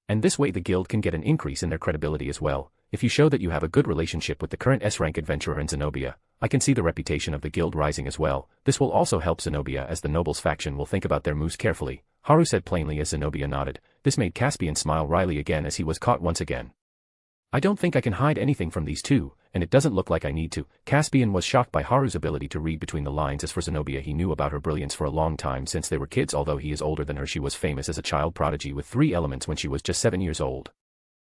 And this way the guild can get an increase in their credibility as well. If you show that you have a good relationship with the current S-rank adventurer and Zenobia, I can see the reputation of the guild rising as well. This will also help Zenobia, as the nobles faction will think about their moves carefully, Haru said plainly as Zenobia nodded. This made Caspian smile wryly again as he was caught once again. I don't think I can hide anything from these two, and it doesn't look like I need to. Caspian was shocked by Haru's ability to read between the lines. As for Zenobia, he knew about her brilliance for a long time since they were kids. Although he is older than her, she was famous as a child prodigy with 3 elements when she was just 7 years old.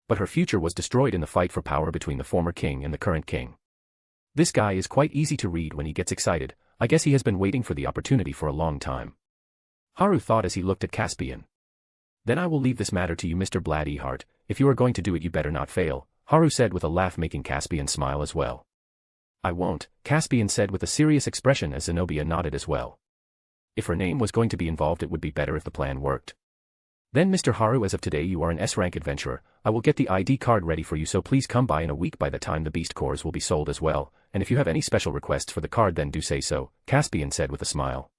But her future was destroyed in the fight for power between the former king and the current king. This guy is quite easy to read when he gets excited. I guess he has been waiting for the opportunity for a long time, Haru thought as he looked at Caspian. Then I will leave this matter to you, Mr. Bloodyheart. If you are going to do it, you better not fail, Haru said with a laugh, making Caspian smile as well. I won't, Caspian said with a serious expression as Zenobia nodded as well. If her name was going to be involved, it would be better if the plan worked. Then Mr. Haru, as of today you are an S-rank adventurer. I will get the ID card ready for you, so please come by in a week. By the time the beast cores will be sold as well, and if you have any special requests for the card, then do say so, Caspian said with a smile.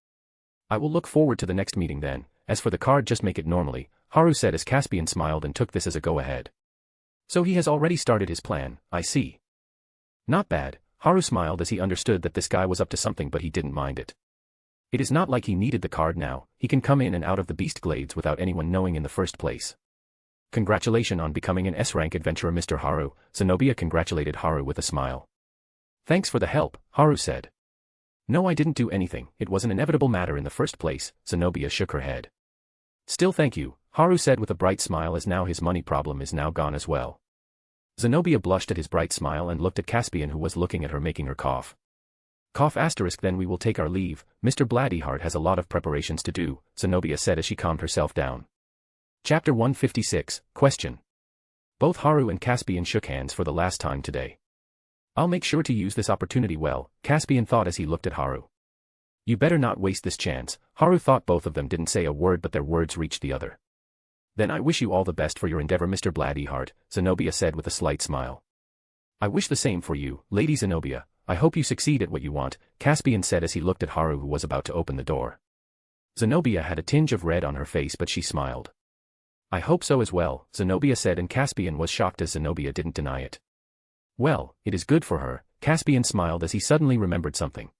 I will look forward to the next meeting then. As for the card, just make it normally, Haru said as Caspian smiled and took this as a go-ahead. So he has already started his plan, I see. Not bad, Haru smiled as he understood that this guy was up to something, but he didn't mind it. It is not like he needed the card now. He can come in and out of the beast glades without anyone knowing in the first place. Congratulations on becoming an S-rank adventurer, Mr. Haru, Zenobia congratulated Haru with a smile. Thanks for the help, Haru said. No, I didn't do anything. It was an inevitable matter in the first place, Zenobia shook her head. Still thank you, Haru said with a bright smile, as now his money problem is now gone as well. Zenobia blushed at his bright smile and looked at Caspian, who was looking at her, making her cough. Cough *, then we will take our leave. Mr. Bloodyheart has a lot of preparations to do, Zenobia said as she calmed herself down. Chapter 156, Question. Both Haru and Caspian shook hands for the last time today. I'll make sure to use this opportunity well, Caspian thought as he looked at Haru. You better not waste this chance. Haru thought both of them didn't say a word, but their words reached the other. Then I wish you all the best for your endeavor, Mr. Bloodyheart, Zenobia said with a slight smile. I wish the same for you, Lady Zenobia. I hope you succeed at what you want, Caspian said as he looked at Haru, who was about to open the door. Zenobia had a tinge of red on her face, but she smiled. I hope so as well, Zenobia said, and Caspian was shocked as Zenobia didn't deny it. Well, it is good for her, Caspian smiled as he suddenly remembered something.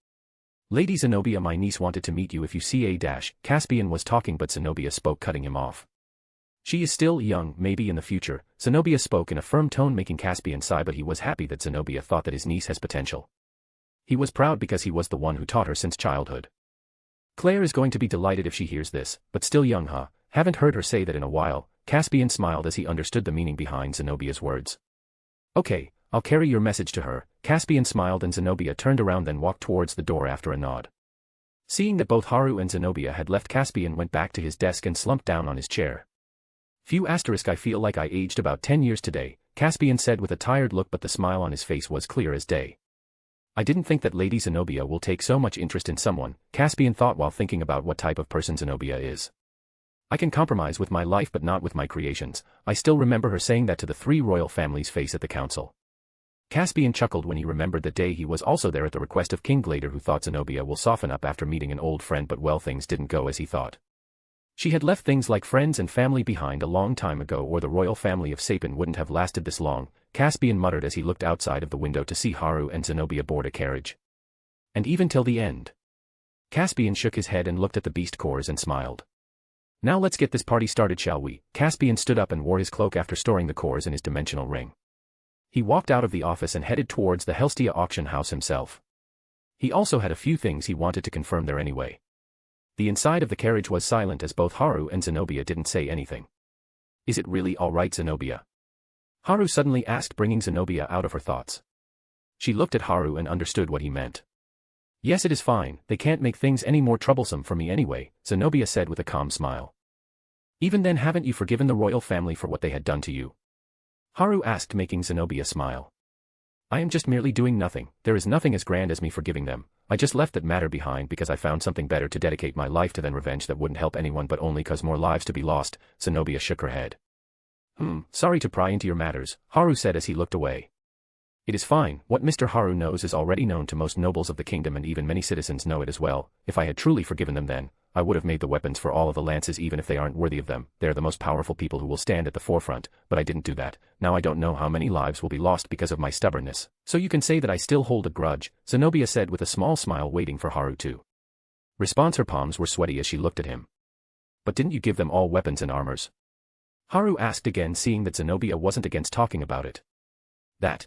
Lady Zenobia, my niece wanted to meet you if you see a dash. Caspian was talking, but Zenobia spoke, cutting him off. She is still young, maybe in the future, Zenobia spoke in a firm tone, making Caspian sigh, but he was happy that Zenobia thought that his niece has potential. He was proud because he was the one who taught her since childhood. Claire is going to be delighted if she hears this, but still young, huh? Haven't heard her say that in a while. Caspian smiled as he understood the meaning behind Zenobia's words. Okay, I'll carry your message to her, Caspian smiled, and Zenobia turned around, then walked towards the door after a nod. Seeing that both Haru and Zenobia had left, Caspian went back to his desk and slumped down on his chair. I feel like I aged about 10 years today, Caspian said with a tired look, but the smile on his face was clear as day. I didn't think that Lady Zenobia will take so much interest in someone, Caspian thought while thinking about what type of person Zenobia is. I can compromise with my life but not with my creations. I still remember her saying that to the three royal families' face at the council. Caspian chuckled when he remembered the day he was also there at the request of King Glader, who thought Zenobia will soften up after meeting an old friend, but well, things didn't go as he thought. She had left things like friends and family behind a long time ago, or the royal family of Sapin wouldn't have lasted this long, Caspian muttered as he looked outside of the window to see Haru and Zenobia board a carriage. And even till the end. Caspian shook his head and looked at the beast cores and smiled. Now let's get this party started, shall we? Caspian stood up and wore his cloak after storing the cores in his dimensional ring. He walked out of the office and headed towards the Helstia auction house himself. He also had a few things he wanted to confirm there anyway. The inside of the carriage was silent as both Haru and Zenobia didn't say anything. Is it really all right, Zenobia? Haru suddenly asked, bringing Zenobia out of her thoughts. She looked at Haru and understood what he meant. Yes, it is fine, they can't make things any more troublesome for me anyway, Zenobia said with a calm smile. Even then, haven't you forgiven the royal family for what they had done to you? Haru asked, making Zenobia smile. I am just merely doing nothing. There is nothing as grand as me forgiving them. I just left that matter behind because I found something better to dedicate my life to than revenge that wouldn't help anyone but only cause more lives to be lost, Zenobia shook her head. Sorry to pry into your matters, Haru said as he looked away. It is fine, what Mr. Haru knows is already known to most nobles of the kingdom, and even many citizens know it as well. If I had truly forgiven them then, I would have made the weapons for all of the lances even if they aren't worthy of them. They are the most powerful people who will stand at the forefront, but I didn't do that. Now I don't know how many lives will be lost because of my stubbornness. So you can say that I still hold a grudge, Zenobia said with a small smile, waiting for Haru to respond. Her palms were sweaty as she looked at him. But didn't you give them all weapons and armors? Haru asked again, seeing that Zenobia wasn't against talking about it. That.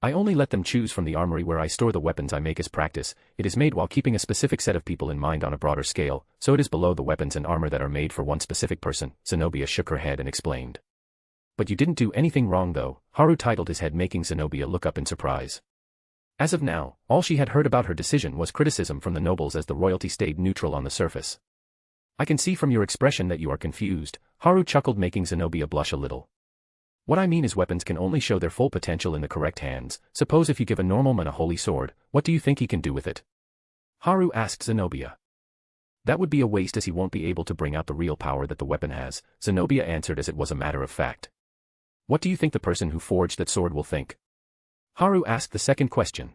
I only let them choose from the armory where I store the weapons I make as practice. It is made while keeping a specific set of people in mind on a broader scale, so it is below the weapons and armor that are made for one specific person, Zenobia shook her head and explained. But you didn't do anything wrong though, Haru titled his head, making Zenobia look up in surprise. As of now, all she had heard about her decision was criticism from the nobles as the royalty stayed neutral on the surface. I can see from your expression that you are confused, Haru chuckled, making Zenobia blush a little. What I mean is weapons can only show their full potential in the correct hands. Suppose if you give a normal man a holy sword, what do you think he can do with it? Haru asked Zenobia. That would be a waste as he won't be able to bring out the real power that the weapon has, Zenobia answered as it was a matter of fact. What do you think the person who forged that sword will think? Haru asked the second question.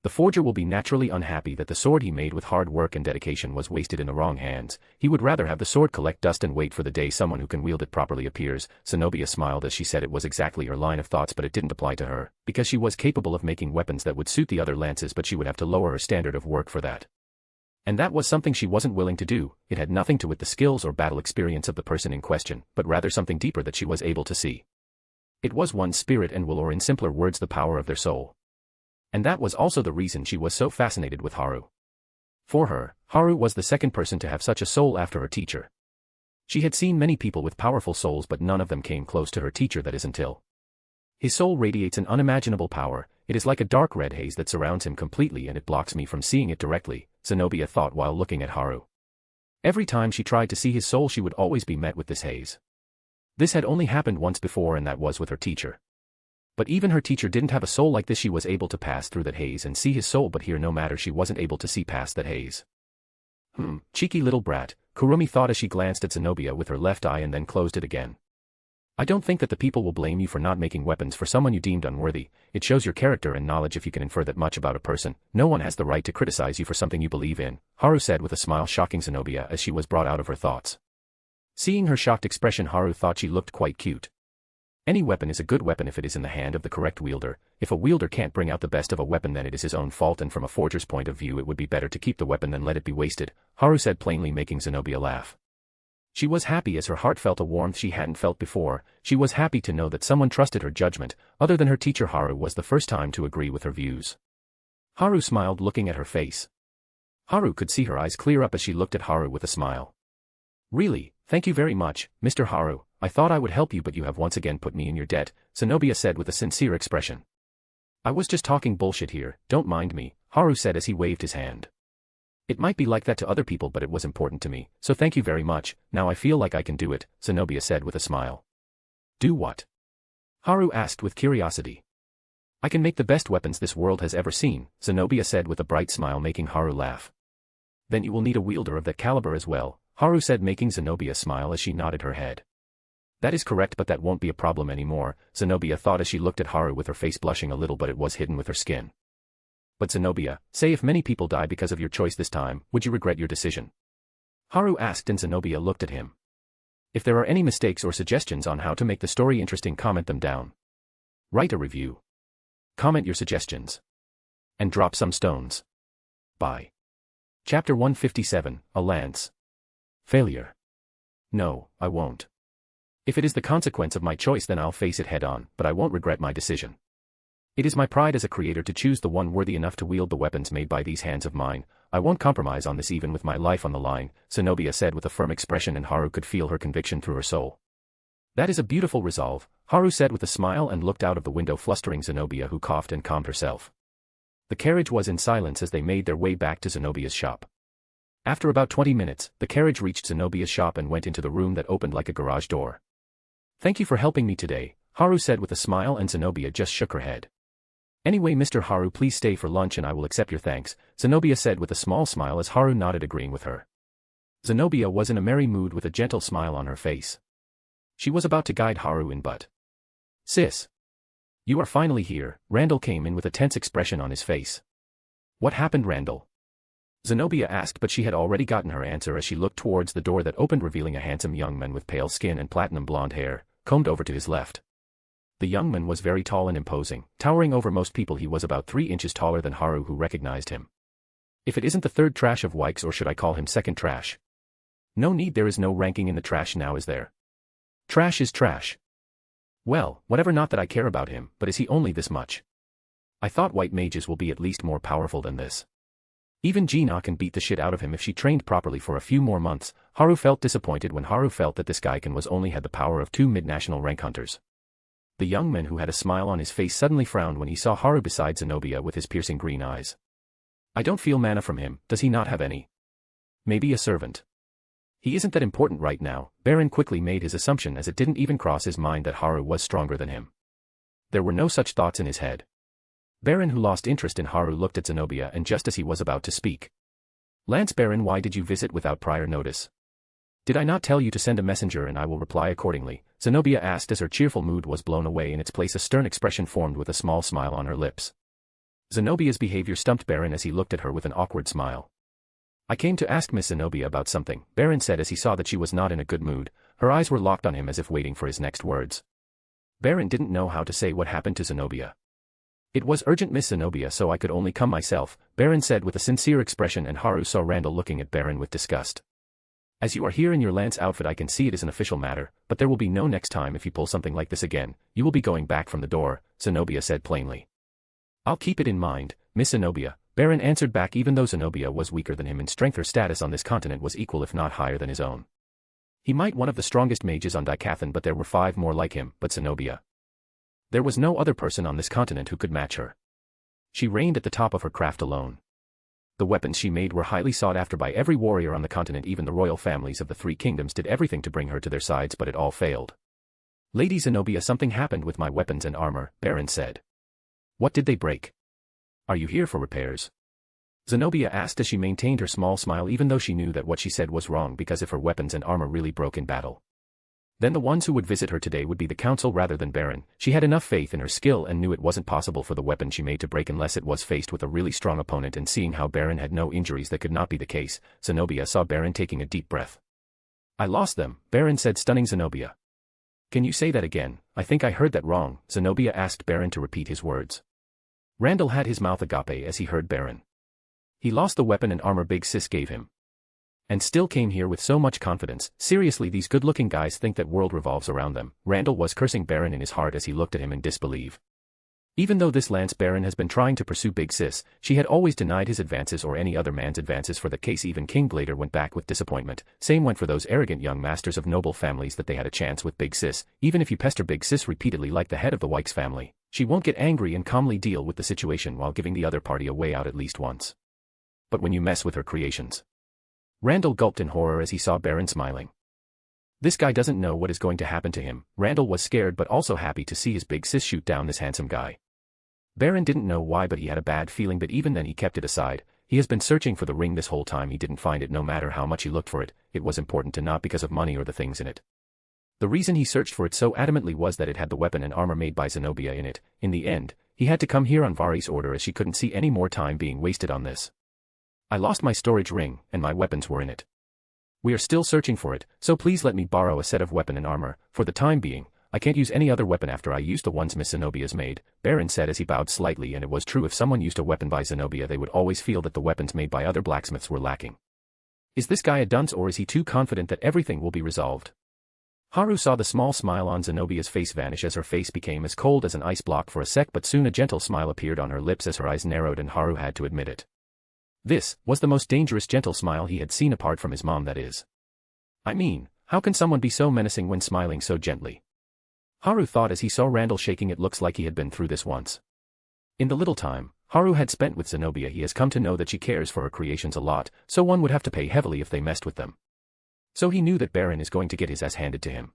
The forger will be naturally unhappy that the sword he made with hard work and dedication was wasted in the wrong hands. He would rather have the sword collect dust and wait for the day someone who can wield it properly appears. Zenobia smiled as she said it was exactly her line of thoughts, but it didn't apply to her, because she was capable of making weapons that would suit the other lances, but she would have to lower her standard of work for that. And that was something she wasn't willing to do. It had nothing to do with the skills or battle experience of the person in question, but rather something deeper that she was able to see. It was one's spirit and will, or in simpler words, the power of their soul. And that was also the reason she was so fascinated with Haru. For her, Haru was the second person to have such a soul after her teacher. She had seen many people with powerful souls, but none of them came close to her teacher, that is until his soul radiates an unimaginable power. It is like a dark red haze that surrounds him completely and it blocks me from seeing it directly, Zenobia thought while looking at Haru. Every time she tried to see his soul she would always be met with this haze. This had only happened once before, and that was with her teacher. But even her teacher didn't have a soul like this. She was able to pass through that haze and see his soul, but here no matter, she wasn't able to see past that haze. Cheeky little brat, Kurumi thought as she glanced at Zenobia with her left eye and then closed it again. I don't think that the people will blame you for not making weapons for someone you deemed unworthy. It shows your character and knowledge if you can infer that much about a person. No one has the right to criticize you for something you believe in, Haru said with a smile, shocking Zenobia as she was brought out of her thoughts. Seeing her shocked expression, Haru thought she looked quite cute. Any weapon is a good weapon if it is in the hand of the correct wielder. If a wielder can't bring out the best of a weapon, then it is his own fault, and from a forger's point of view it would be better to keep the weapon than let it be wasted, Haru said plainly, making Zenobia laugh. She was happy as her heart felt a warmth she hadn't felt before. She was happy to know that someone trusted her judgment. Other than her teacher, Haru was the first time to agree with her views. Haru smiled, looking at her face. Haru could see her eyes clear up as she looked at Haru with a smile. Really, thank you very much, Mr. Haru. I thought I would help you, but you have once again put me in your debt, Zenobia said with a sincere expression. I was just talking bullshit here, don't mind me, Haru said as he waved his hand. It might be like that to other people, but it was important to me, so thank you very much. Now I feel like I can do it, Zenobia said with a smile. Do what? Haru asked with curiosity. I can make the best weapons this world has ever seen, Zenobia said with a bright smile, making Haru laugh. Then you will need a wielder of that caliber as well, Haru said, making Zenobia smile as she nodded her head. That is correct, but that won't be a problem anymore, Zenobia thought as she looked at Haru with her face blushing a little, but it was hidden with her skin. But Zenobia, say if many people die because of your choice this time, would you regret your decision? Haru asked, and Zenobia looked at him. If there are any mistakes or suggestions on how to make the story interesting, comment them down. Write a review. Comment your suggestions. And drop some stones. Bye. Chapter 157, A Lance. Failure. No, I won't. If it is the consequence of my choice, then I'll face it head on, but I won't regret my decision. It is my pride as a creator to choose the one worthy enough to wield the weapons made by these hands of mine. I won't compromise on this, even with my life on the line, Zenobia said with a firm expression, and Haru could feel her conviction through her soul. That is a beautiful resolve, Haru said with a smile and looked out of the window, flustering Zenobia, who coughed and calmed herself. The carriage was in silence as they made their way back to Zenobia's shop. After about 20 minutes, the carriage reached Zenobia's shop and went into the room that opened like a garage door. Thank you for helping me today, Haru said with a smile, and Zenobia just shook her head. Anyway, Mr. Haru, please stay for lunch and I will accept your thanks, Zenobia said with a small smile as Haru nodded, agreeing with her. Zenobia was in a merry mood with a gentle smile on her face. She was about to guide Haru in, but... Sis. You are finally here, Randall came in with a tense expression on his face. What happened, Randall? Zenobia asked, but she had already gotten her answer as she looked towards the door that opened, revealing a handsome young man with pale skin and platinum blonde hair, combed over to his left. The young man was very tall and imposing, towering over most people. He was about 3 inches taller than Haru, who recognized him. If it isn't the third trash of Wykes, or should I call him second trash? No need, there is no ranking in the trash now, is there? Trash is trash. Well, whatever, not that I care about him, but is he only this much? I thought white mages will be at least more powerful than this. Even Gina can beat the shit out of him if she trained properly for a few more months. Haru felt disappointed when Haru felt that this guy was only had the power of 2 mid-national rank hunters. The young man, who had a smile on his face, suddenly frowned when he saw Haru beside Zenobia with his piercing green eyes. I don't feel mana from him, does he not have any? Maybe a servant. He isn't that important right now, Baron quickly made his assumption, as it didn't even cross his mind that Haru was stronger than him. There were no such thoughts in his head. Baron, who lost interest in Haru, looked at Zenobia, and just as he was about to speak. Lance Baron, why did you visit without prior notice? Did I not tell you to send a messenger and I will reply accordingly? Zenobia asked as her cheerful mood was blown away. In its place a stern expression formed with a small smile on her lips. Zenobia's behavior stumped Baron as he looked at her with an awkward smile. I came to ask Miss Zenobia about something, Baron said as he saw that she was not in a good mood. Her eyes were locked on him as if waiting for his next words. Baron didn't know how to say what happened to Zenobia. It was urgent, Miss Zenobia, so I could only come myself, Baron said with a sincere expression, and Haru saw Randall looking at Baron with disgust. As you are here in your Lance outfit, I can see it is an official matter, but there will be no next time if you pull something like this again. You will be going back from the door, Zenobia said plainly. I'll keep it in mind, Miss Zenobia, Baron answered back. Even though Zenobia was weaker than him in strength, her status on this continent was equal if not higher than his own. He might one of the strongest mages on Dicathan, but there were 5 more like him, but Zenobia. There was no other person on this continent who could match her. She reigned at the top of her craft alone. The weapons she made were highly sought after by every warrior on the continent. Even the royal families of the 3 kingdoms did everything to bring her to their sides, but it all failed. Lady Zenobia, something happened with my weapons and armor, Baron said. What did they break? Are you here for repairs? Zenobia asked as she maintained her small smile even though she knew that what she said was wrong because if her weapons and armor really broke in battle, then the ones who would visit her today would be the council rather than Baron. She had enough faith in her skill and knew it wasn't possible for the weapon she made to break unless it was faced with a really strong opponent, and seeing how Baron had no injuries that could not be the case, Zenobia saw Baron taking a deep breath. I lost them, Baron said, stunning Zenobia. Can you say that again? I think I heard that wrong, Zenobia asked Baron to repeat his words. Randall had his mouth agape as he heard Baron. He lost the weapon and armor Big Sis gave him. And still came here with so much confidence. Seriously, these good-looking guys think that world revolves around them. Randall was cursing Baron in his heart as he looked at him in disbelief. Even though this Lance Baron has been trying to pursue Big Sis, she had always denied his advances or any other man's advances for the case. Even King Blader went back with disappointment. Same went for those arrogant young masters of noble families that they had a chance with Big Sis. Even if you pester Big Sis repeatedly like the head of the Wykes family, she won't get angry and calmly deal with the situation while giving the other party a way out at least once. But when you mess with her creations. Randall gulped in horror as he saw Baron smiling. This guy doesn't know what is going to happen to him. Randall was scared but also happy to see his Big Sis shoot down this handsome guy. Baron didn't know why, but he had a bad feeling, but even then he kept it aside. He has been searching for the ring this whole time. He didn't find it no matter how much he looked for it. It was important to not because of money or the things in it. The reason he searched for it so adamantly was that it had the weapon and armor made by Zenobia in it. In the end, he had to come here on Vari's order as she couldn't see any more time being wasted on this. I lost my storage ring, and my weapons were in it. We are still searching for it, so please let me borrow a set of weapon and armor. For the time being, I can't use any other weapon after I use the ones Miss Zenobia's made, Baron said as he bowed slightly, and it was true, if someone used a weapon by Zenobia they would always feel that the weapons made by other blacksmiths were lacking. Is this guy a dunce, or is he too confident that everything will be resolved? Haru saw the small smile on Zenobia's face vanish as her face became as cold as an ice block for a sec, but soon a gentle smile appeared on her lips as her eyes narrowed, and Haru had to admit it. This was the most dangerous gentle smile he had seen, apart from his mom, that is. I mean, how can someone be so menacing when smiling so gently? Haru thought as he saw Randall shaking. It looks like he had been through this once. In the little time Haru had spent with Zenobia, he has come to know that she cares for her creations a lot, so one would have to pay heavily if they messed with them. So he knew that Baron is going to get his ass handed to him.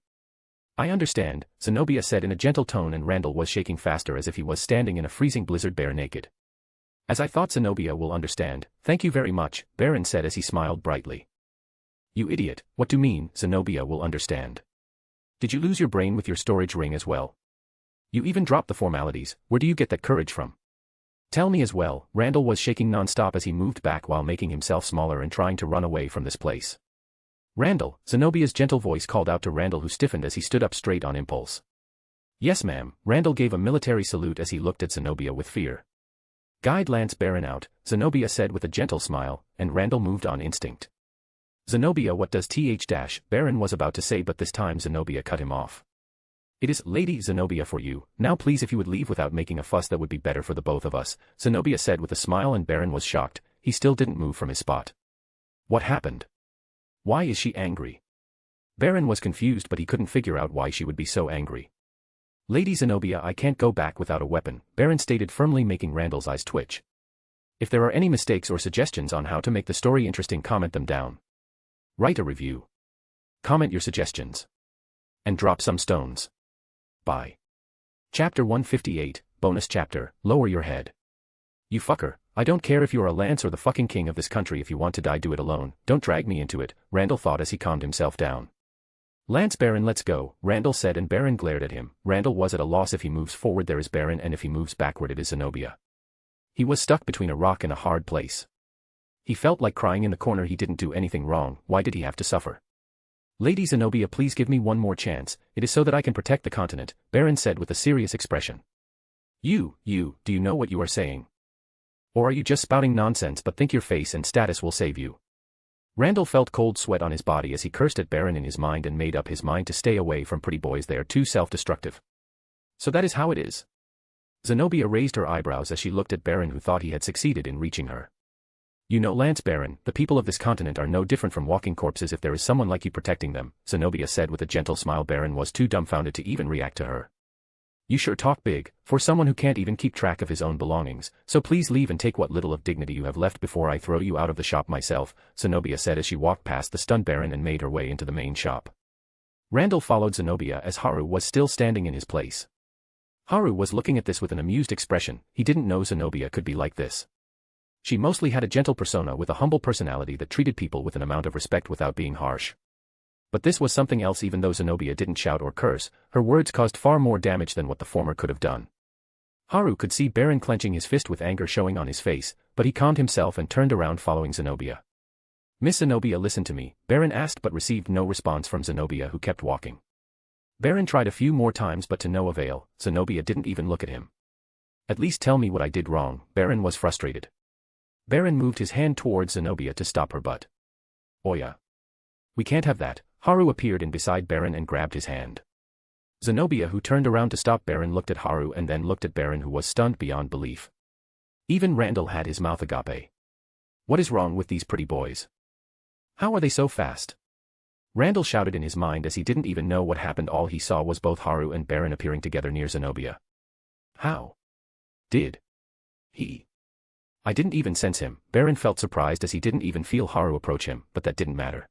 I understand, Zenobia said in a gentle tone, and Randall was shaking faster as if he was standing in a freezing blizzard bare naked. As I thought, Zenobia will understand. Thank you very much, Baron said as he smiled brightly. You idiot, what do you mean, Zenobia will understand? Did you lose your brain with your storage ring as well? You even dropped the formalities. Where do you get that courage from? Tell me as well. Randall was shaking non-stop as he moved back while making himself smaller and trying to run away from this place. Randall, Zenobia's gentle voice called out to Randall, who stiffened as he stood up straight on impulse. Yes ma'am. Randall gave a military salute as he looked at Zenobia with fear. Guide Lance Baron out, Zenobia said with a gentle smile, and Randall moved on instinct. Zenobia, what does Baron was about to say, but this time Zenobia cut him off. It is Lady Zenobia for you. Now please, if you would leave without making a fuss, that would be better for the both of us, Zenobia said with a smile, and Baron was shocked. He still didn't move from his spot. What happened? Why is she angry? Baron was confused, but he couldn't figure out why she would be so angry. Lady Zenobia, I can't go back without a weapon, Baron stated firmly, making Randall's eyes twitch. If there are any mistakes or suggestions on how to make the story interesting, comment them down. Write a review. Comment your suggestions. And drop some stones. Bye. Chapter 158, Bonus Chapter, Lower Your Head. You fucker, I don't care if you're a Lance or the fucking king of this country. If you want to die, do it alone. Don't drag me into it, Randall thought as he calmed himself down. Lance Baron, let's go, Randall said, and Baron glared at him. Randall was at a loss. If he moves forward there is Baron, and if he moves backward it is Zenobia. He was stuck between a rock and a hard place. He felt like crying in the corner. He didn't do anything wrong. Why did he have to suffer? Lady Zenobia, please give me one more chance. It is so that I can protect the continent, Baron said with a serious expression. Do you know what you are saying? Or are you just spouting nonsense but think your face and status will save you? Randall felt cold sweat on his body as he cursed at Baron in his mind and made up his mind to stay away from pretty boys. They are too self-destructive. So that is how it is. Zenobia raised her eyebrows as she looked at Baron, who thought he had succeeded in reaching her. You know, Lance Baron, the people of this continent are no different from walking corpses if there is someone like you protecting them, Zenobia said with a gentle smile. Baron was too dumbfounded to even react to her. You sure talk big, for someone who can't even keep track of his own belongings, so please leave and take what little of dignity you have left before I throw you out of the shop myself, Zenobia said as she walked past the stunned Baron and made her way into the main shop. Randall followed Zenobia as Haru was still standing in his place. Haru was looking at this with an amused expression. He didn't know Zenobia could be like this. She mostly had a gentle persona with a humble personality that treated people with an amount of respect without being harsh. But this was something else. Even though Zenobia didn't shout or curse, her words caused far more damage than what the former could have done. Haru could see Baron clenching his fist with anger showing on his face, but he calmed himself and turned around following Zenobia. "Miss Zenobia, listen to me," Baron asked but received no response from Zenobia, who kept walking. Baron tried a few more times but to no avail. Zenobia didn't even look at him. "At least tell me what I did wrong," Baron was frustrated. Baron moved his hand towards Zenobia to stop her but. "Oya. We can't have that." Haru appeared in beside Baron and grabbed his hand. Zenobia, who turned around to stop Baron, looked at Haru and then looked at Baron, who was stunned beyond belief. Even Randall had his mouth agape. "What is wrong with these pretty boys? How are they so fast?" Randall shouted in his mind as he didn't even know what happened. All he saw was both Haru and Baron appearing together near Zenobia. "How did he? I didn't even sense him." Baron felt surprised as he didn't even feel Haru approach him, but that didn't matter.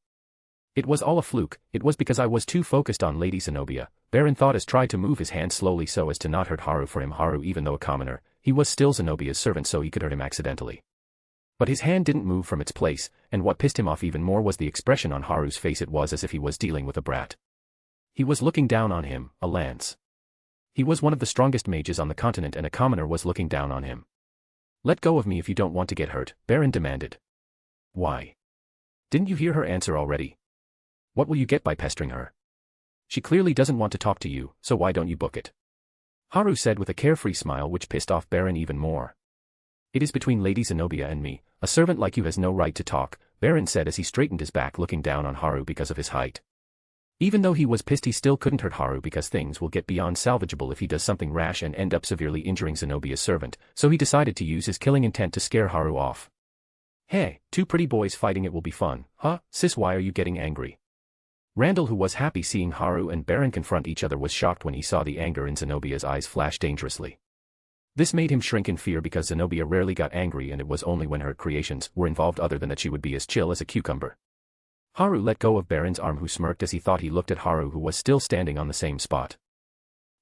"It was all a fluke. It was because I was too focused on Lady Zenobia," Baron thought as tried to move his hand slowly so as to not hurt Haru. For him, Haru, even though a commoner, he was still Zenobia's servant, so he could hurt him accidentally. But his hand didn't move from its place, and what pissed him off even more was the expression on Haru's face. It was as if he was dealing with a brat. He was looking down on him, a lance. He was one of the strongest mages on the continent and a commoner was looking down on him. "Let go of me if you don't want to get hurt," Baron demanded. "Why? Didn't you hear her answer already? What will you get by pestering her? She clearly doesn't want to talk to you, so why don't you book it?" Haru said with a carefree smile which pissed off Baron even more. "It is between Lady Zenobia and me. A servant like you has no right to talk," Baron said as he straightened his back, looking down on Haru because of his height. Even though he was pissed, he still couldn't hurt Haru because things will get beyond salvageable if he does something rash and end up severely injuring Zenobia's servant, so he decided to use his killing intent to scare Haru off. "Hey, two pretty boys fighting, it will be fun, huh? Sis, why are you getting angry?" Randall, who was happy seeing Haru and Baron confront each other, was shocked when he saw the anger in Zenobia's eyes flash dangerously. This made him shrink in fear because Zenobia rarely got angry, and it was only when her creations were involved, other than that she would be as chill as a cucumber. Haru let go of Baron's arm, who smirked as he thought. He looked at Haru, who was still standing on the same spot.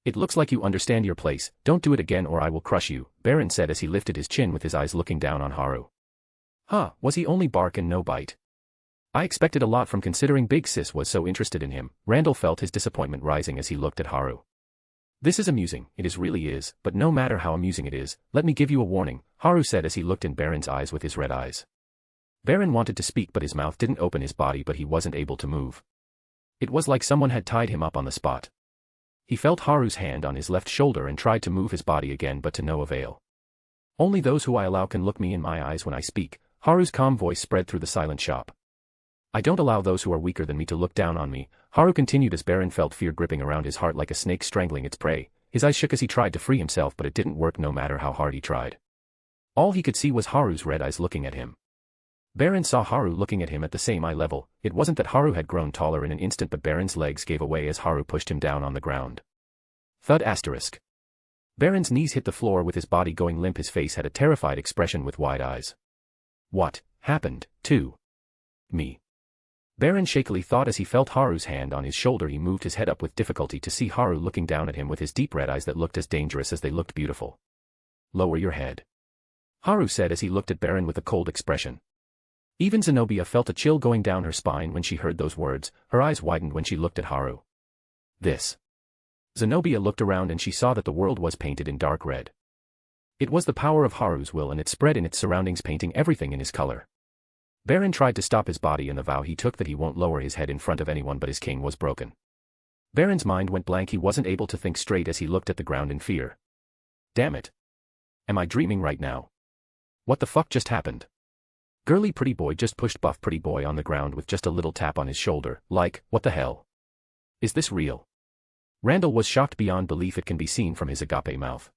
"It looks like you understand your place. Don't do it again or I will crush you," Baron said as he lifted his chin with his eyes looking down on Haru. "Huh, was he only bark and no bite? I expected a lot from considering Big Sis was so interested in him." Randall felt his disappointment rising as he looked at Haru. "This is amusing, it really is, but no matter how amusing it is, let me give you a warning," Haru said as he looked in Baron's eyes with his red eyes. Baron wanted to speak but his mouth didn't open, his body but he wasn't able to move. It was like someone had tied him up on the spot. He felt Haru's hand on his left shoulder and tried to move his body again but to no avail. "Only those who I allow can look me in my eyes when I speak," Haru's calm voice spread through the silent shop. "I don't allow those who are weaker than me to look down on me," Haru continued as Baron felt fear gripping around his heart like a snake strangling its prey. His eyes shook as he tried to free himself, but it didn't work no matter how hard he tried. All he could see was Haru's red eyes looking at him. Baron saw Haru looking at him at the same eye level. It wasn't that Haru had grown taller in an instant, but Baron's legs gave away as Haru pushed him down on the ground. Thud asterisk. Baron's knees hit the floor with his body going limp. His face had a terrified expression with wide eyes. "What happened to me?" Baron shakily thought as he felt Haru's hand on his shoulder. He moved his head up with difficulty to see Haru looking down at him with his deep red eyes that looked as dangerous as they looked beautiful. "Lower your head," Haru said as he looked at Baron with a cold expression. Even Zenobia felt a chill going down her spine when she heard those words. Her eyes widened when she looked at Haru. "This." Zenobia looked around and she saw that the world was painted in dark red. It was the power of Haru's will, and it spread in its surroundings, painting everything in his color. Baron tried to stop his body in the vow he took that he won't lower his head in front of anyone, but his king was broken. Baron's mind went blank. He wasn't able to think straight as he looked at the ground in fear. "Damn it. Am I dreaming right now? What the fuck just happened?" Girly pretty boy just pushed buff pretty boy on the ground with just a little tap on his shoulder, like, "What the hell? Is this real?" Randall was shocked beyond belief. It can be seen from his agape mouth.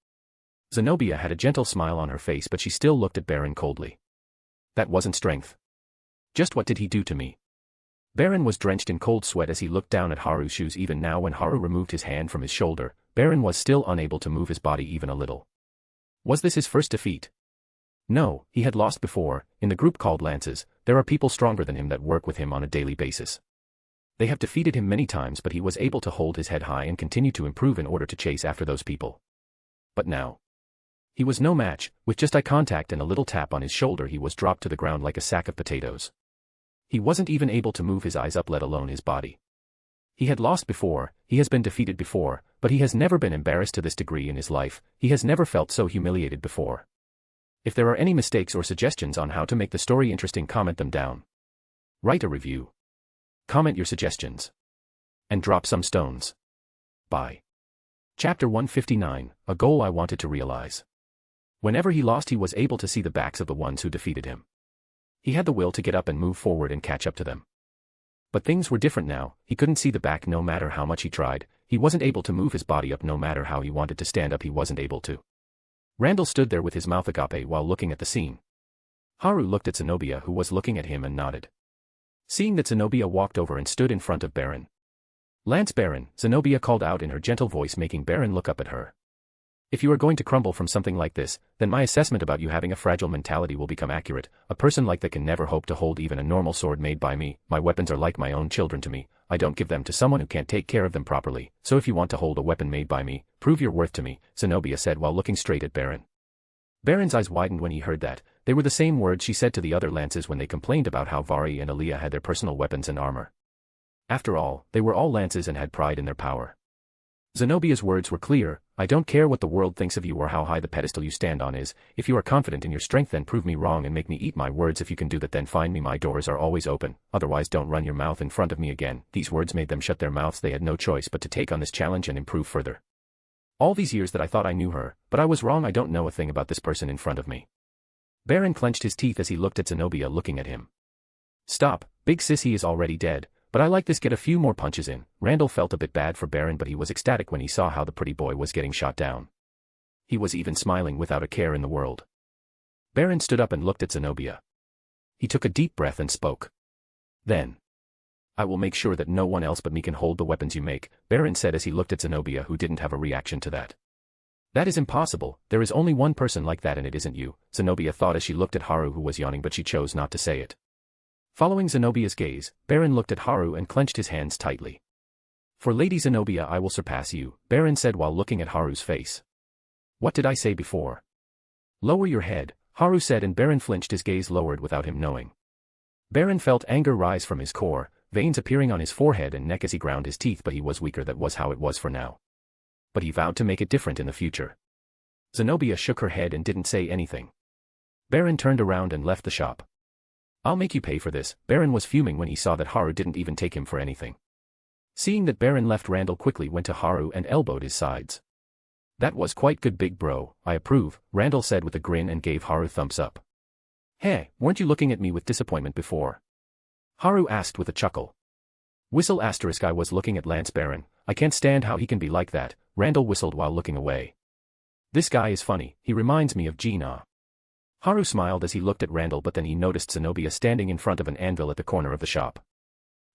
Zenobia had a gentle smile on her face, but she still looked at Baron coldly. "That wasn't strength. Just what did he do to me?" Baron was drenched in cold sweat as he looked down at Haru's shoes. Even now, when Haru removed his hand from his shoulder, Baron was still unable to move his body even a little. Was this his first defeat? No, he had lost before. In the group called Lances, there are people stronger than him that work with him on a daily basis. They have defeated him many times, but he was able to hold his head high and continue to improve in order to chase after those people. But now, he was no match. With just eye contact and a little tap on his shoulder, he was dropped to the ground like a sack of potatoes. He wasn't even able to move his eyes up, let alone his body. He had lost before, he has been defeated before, but he has never been embarrassed to this degree in his life. He has never felt so humiliated before. If there are any mistakes or suggestions on how to make the story interesting, comment them down. Write a review. Comment your suggestions. And drop some stones. Bye. Chapter 159, A Goal I Wanted to Realize. Whenever he lost, he was able to see the backs of the ones who defeated him. He had the will to get up and move forward and catch up to them. But things were different now. He couldn't see the back no matter how much he tried. He wasn't able to move his body up no matter how he wanted to stand up. He wasn't able to. Randall stood there with his mouth agape while looking at the scene. Haru looked at Zenobia, who was looking at him, and nodded. Seeing that, Zenobia walked over and stood in front of Baron. "Lance Baron," Zenobia called out in her gentle voice, making Baron look up at her. "If you are going to crumble from something like this, then my assessment about you having a fragile mentality will become accurate. A person like that can never hope to hold even a normal sword made by me. My weapons are like my own children to me. I don't give them to someone who can't take care of them properly. So if you want to hold a weapon made by me, prove your worth to me," Zenobia said while looking straight at Baron. Baron's eyes widened when he heard that. They were the same words she said to the other lances when they complained about how Vari and Aaliyah had their personal weapons and armor. After all, they were all lances and had pride in their power. Zenobia's words were clear. "I don't care what the world thinks of you or how high the pedestal you stand on is. If you are confident in your strength, then prove me wrong and make me eat my words. If you can do that, then find me. My doors are always open. Otherwise, don't run your mouth in front of me again." These words made them shut their mouths. They had no choice but to take on this challenge and improve further. "All these years that I thought I knew her, but I was wrong. I don't know a thing about this person in front of me." Baron clenched his teeth as he looked at Zenobia, looking at him. "Stop, big sis, he is already dead. But I like this. Get a few more punches in." Randall felt a bit bad for Baron, but he was ecstatic when he saw how the pretty boy was getting shot down. He was even smiling without a care in the world. Baron stood up and looked at Zenobia. He took a deep breath and spoke. "Then I will make sure that no one else but me can hold the weapons you make," Baron said as he looked at Zenobia, who didn't have a reaction to that. "That is impossible. There is only one person like that, and it isn't you," Zenobia thought as she looked at Haru, who was yawning, but she chose not to say it. Following Zenobia's gaze, Baron looked at Haru and clenched his hands tightly. "For Lady Zenobia, I will surpass you," Baron said while looking at Haru's face. "What did I say before?" "Lower your head," Haru said, and Baron flinched, his gaze lowered without him knowing. Baron felt anger rise from his core, veins appearing on his forehead and neck as he ground his teeth, but he was weaker. That was how it was for now. But he vowed to make it different in the future. Zenobia shook her head and didn't say anything. Baron turned around and left the shop. "I'll make you pay for this." Baron was fuming when he saw that Haru didn't even take him for anything. Seeing that Baron left, Randall quickly went to Haru and elbowed his sides. "That was quite good, big bro. I approve," Randall said with a grin and gave Haru thumbs up. "Hey, weren't you looking at me with disappointment before?" Haru asked with a chuckle. Whistle **I was looking at Lance Baron. I can't stand how he can be like that," Randall whistled while looking away. "This guy is funny. He reminds me of Gina." Haru smiled as he looked at Randall, but then he noticed Zenobia standing in front of an anvil at the corner of the shop.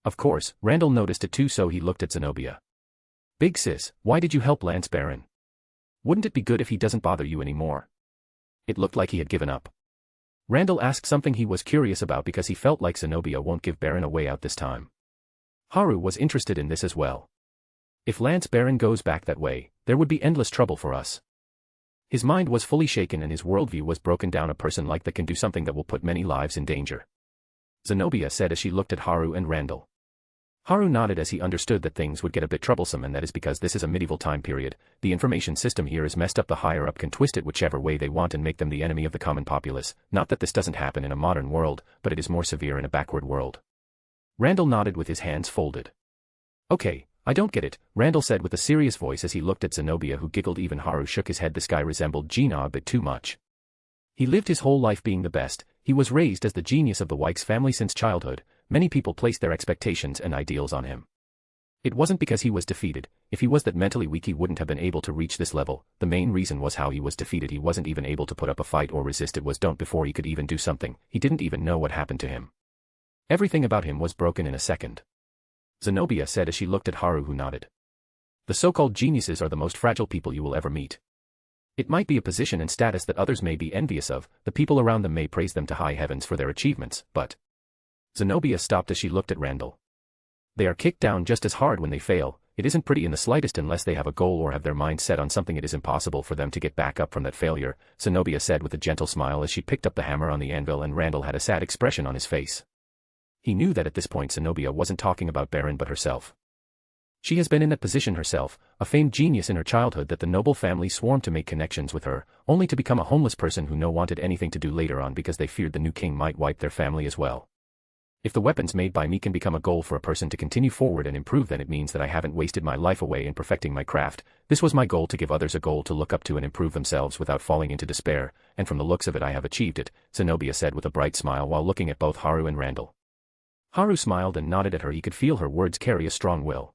Of course, Randall noticed it too, so he looked at Zenobia. "Big sis, why did you help Lance Baron? Wouldn't it be good if he doesn't bother you anymore?" It looked like he had given up. Randall asked something he was curious about because he felt like Zenobia won't give Baron a way out this time. Haru was interested in this as well. If Lance Baron goes back that way, there would be endless trouble for us. His mind was fully shaken and his worldview was broken down. A person like that can do something that will put many lives in danger, Zenobia said as she looked at Haru and Randall. Haru nodded as he understood that things would get a bit troublesome, and that is because this is a medieval time period. The information system here is messed up. The higher up can twist it whichever way they want and make them the enemy of the common populace. Not that this doesn't happen in a modern world, but it is more severe in a backward world. Randall nodded with his hands folded. "Okay, I don't get it," Randall said with a serious voice as he looked at Zenobia, who giggled. Even Haru shook his head. This guy resembled Gina a bit too much. He lived his whole life being the best. He was raised as the genius of the Wykes family since childhood. Many people placed their expectations and ideals on him. It wasn't because he was defeated. If he was that mentally weak, he wouldn't have been able to reach this level. The main reason was how he was defeated. He wasn't even able to put up a fight or resist. It was don't before he could even do something. He didn't even know what happened to him. Everything about him was broken in a second. Zenobia said as she looked at Haru, who nodded. "The so-called geniuses are the most fragile people you will ever meet. It might be a position and status that others may be envious of. The people around them may praise them to high heavens for their achievements, but..." Zenobia stopped as she looked at Randall. They are kicked down just as hard when they fail. It isn't pretty in the slightest unless they have a goal or have their mind set on something. It is impossible for them to get back up from that failure, Zenobia said with a gentle smile as she picked up the hammer on the anvil, and Randall had a sad expression on his face. He knew that at this point Zenobia wasn't talking about Baron but herself. She has been in that position herself, a famed genius in her childhood that the noble family swarmed to make connections with her, only to become a homeless person who no wanted anything to do later on because they feared the new king might wipe their family as well. If the weapons made by me can become a goal for a person to continue forward and improve, then it means that I haven't wasted my life away in perfecting my craft. This was my goal, to give others a goal to look up to and improve themselves without falling into despair, and from the looks of it I have achieved it, Zenobia said with a bright smile while looking at both Haru and Randall. Haru smiled and nodded at her. He could feel her words carry a strong will.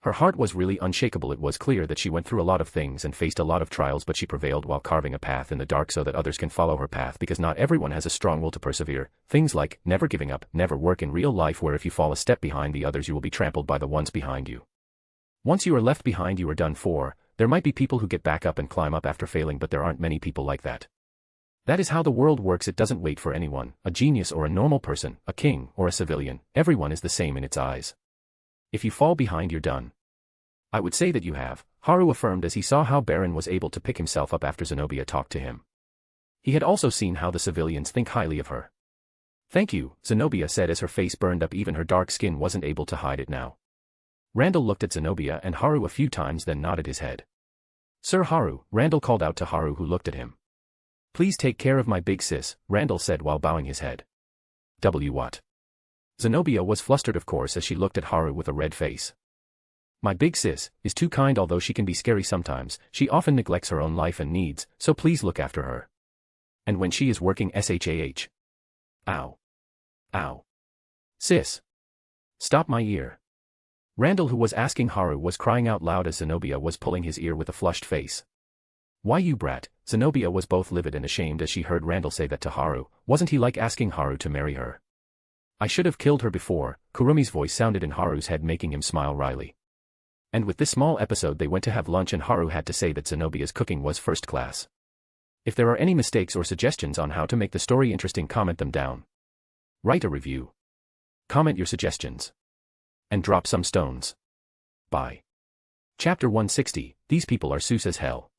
Her heart was really unshakable. It was clear that she went through a lot of things and faced a lot of trials, but she prevailed while carving a path in the dark so that others can follow her path, because not everyone has a strong will to persevere. Things like never giving up never work in real life, where if you fall a step behind the others you will be trampled by the ones behind you. Once you are left behind, you are done for. There might be people who get back up and climb up after failing, but there aren't many people like that. That is how the world works. It doesn't wait for anyone, a genius or a normal person, a king or a civilian. Everyone is the same in its eyes. If you fall behind, you're done. I would say that you have, Haru affirmed as he saw how Baron was able to pick himself up after Zenobia talked to him. He had also seen how the civilians think highly of her. Thank you, Zenobia said as her face burned up. Even her dark skin wasn't able to hide it now. Randall looked at Zenobia and Haru a few times, then nodded his head. Sir Haru, Randall called out to Haru, who looked at him. Please take care of my big sis, Randall said while bowing his head. What? Zenobia was flustered, of course, as she looked at Haru with a red face. My big sis is too kind. Although she can be scary sometimes, she often neglects her own life and needs, so please look after her. And when she is working, shah. Ow. Ow. Sis. Stop my ear. Randall, who was asking Haru, was crying out loud as Zenobia was pulling his ear with a flushed face. Why, you brat? Zenobia was both livid and ashamed as she heard Randall say that to Haru. Wasn't he like asking Haru to marry her? I should have killed her before, Kurumi's voice sounded in Haru's head, making him smile wryly. And with this small episode they went to have lunch, and Haru had to say that Zenobia's cooking was first class. If there are any mistakes or suggestions on how to make the story interesting, comment them down. Write a review. Comment your suggestions. And drop some stones. Bye. Chapter 160, These people are sus as hell.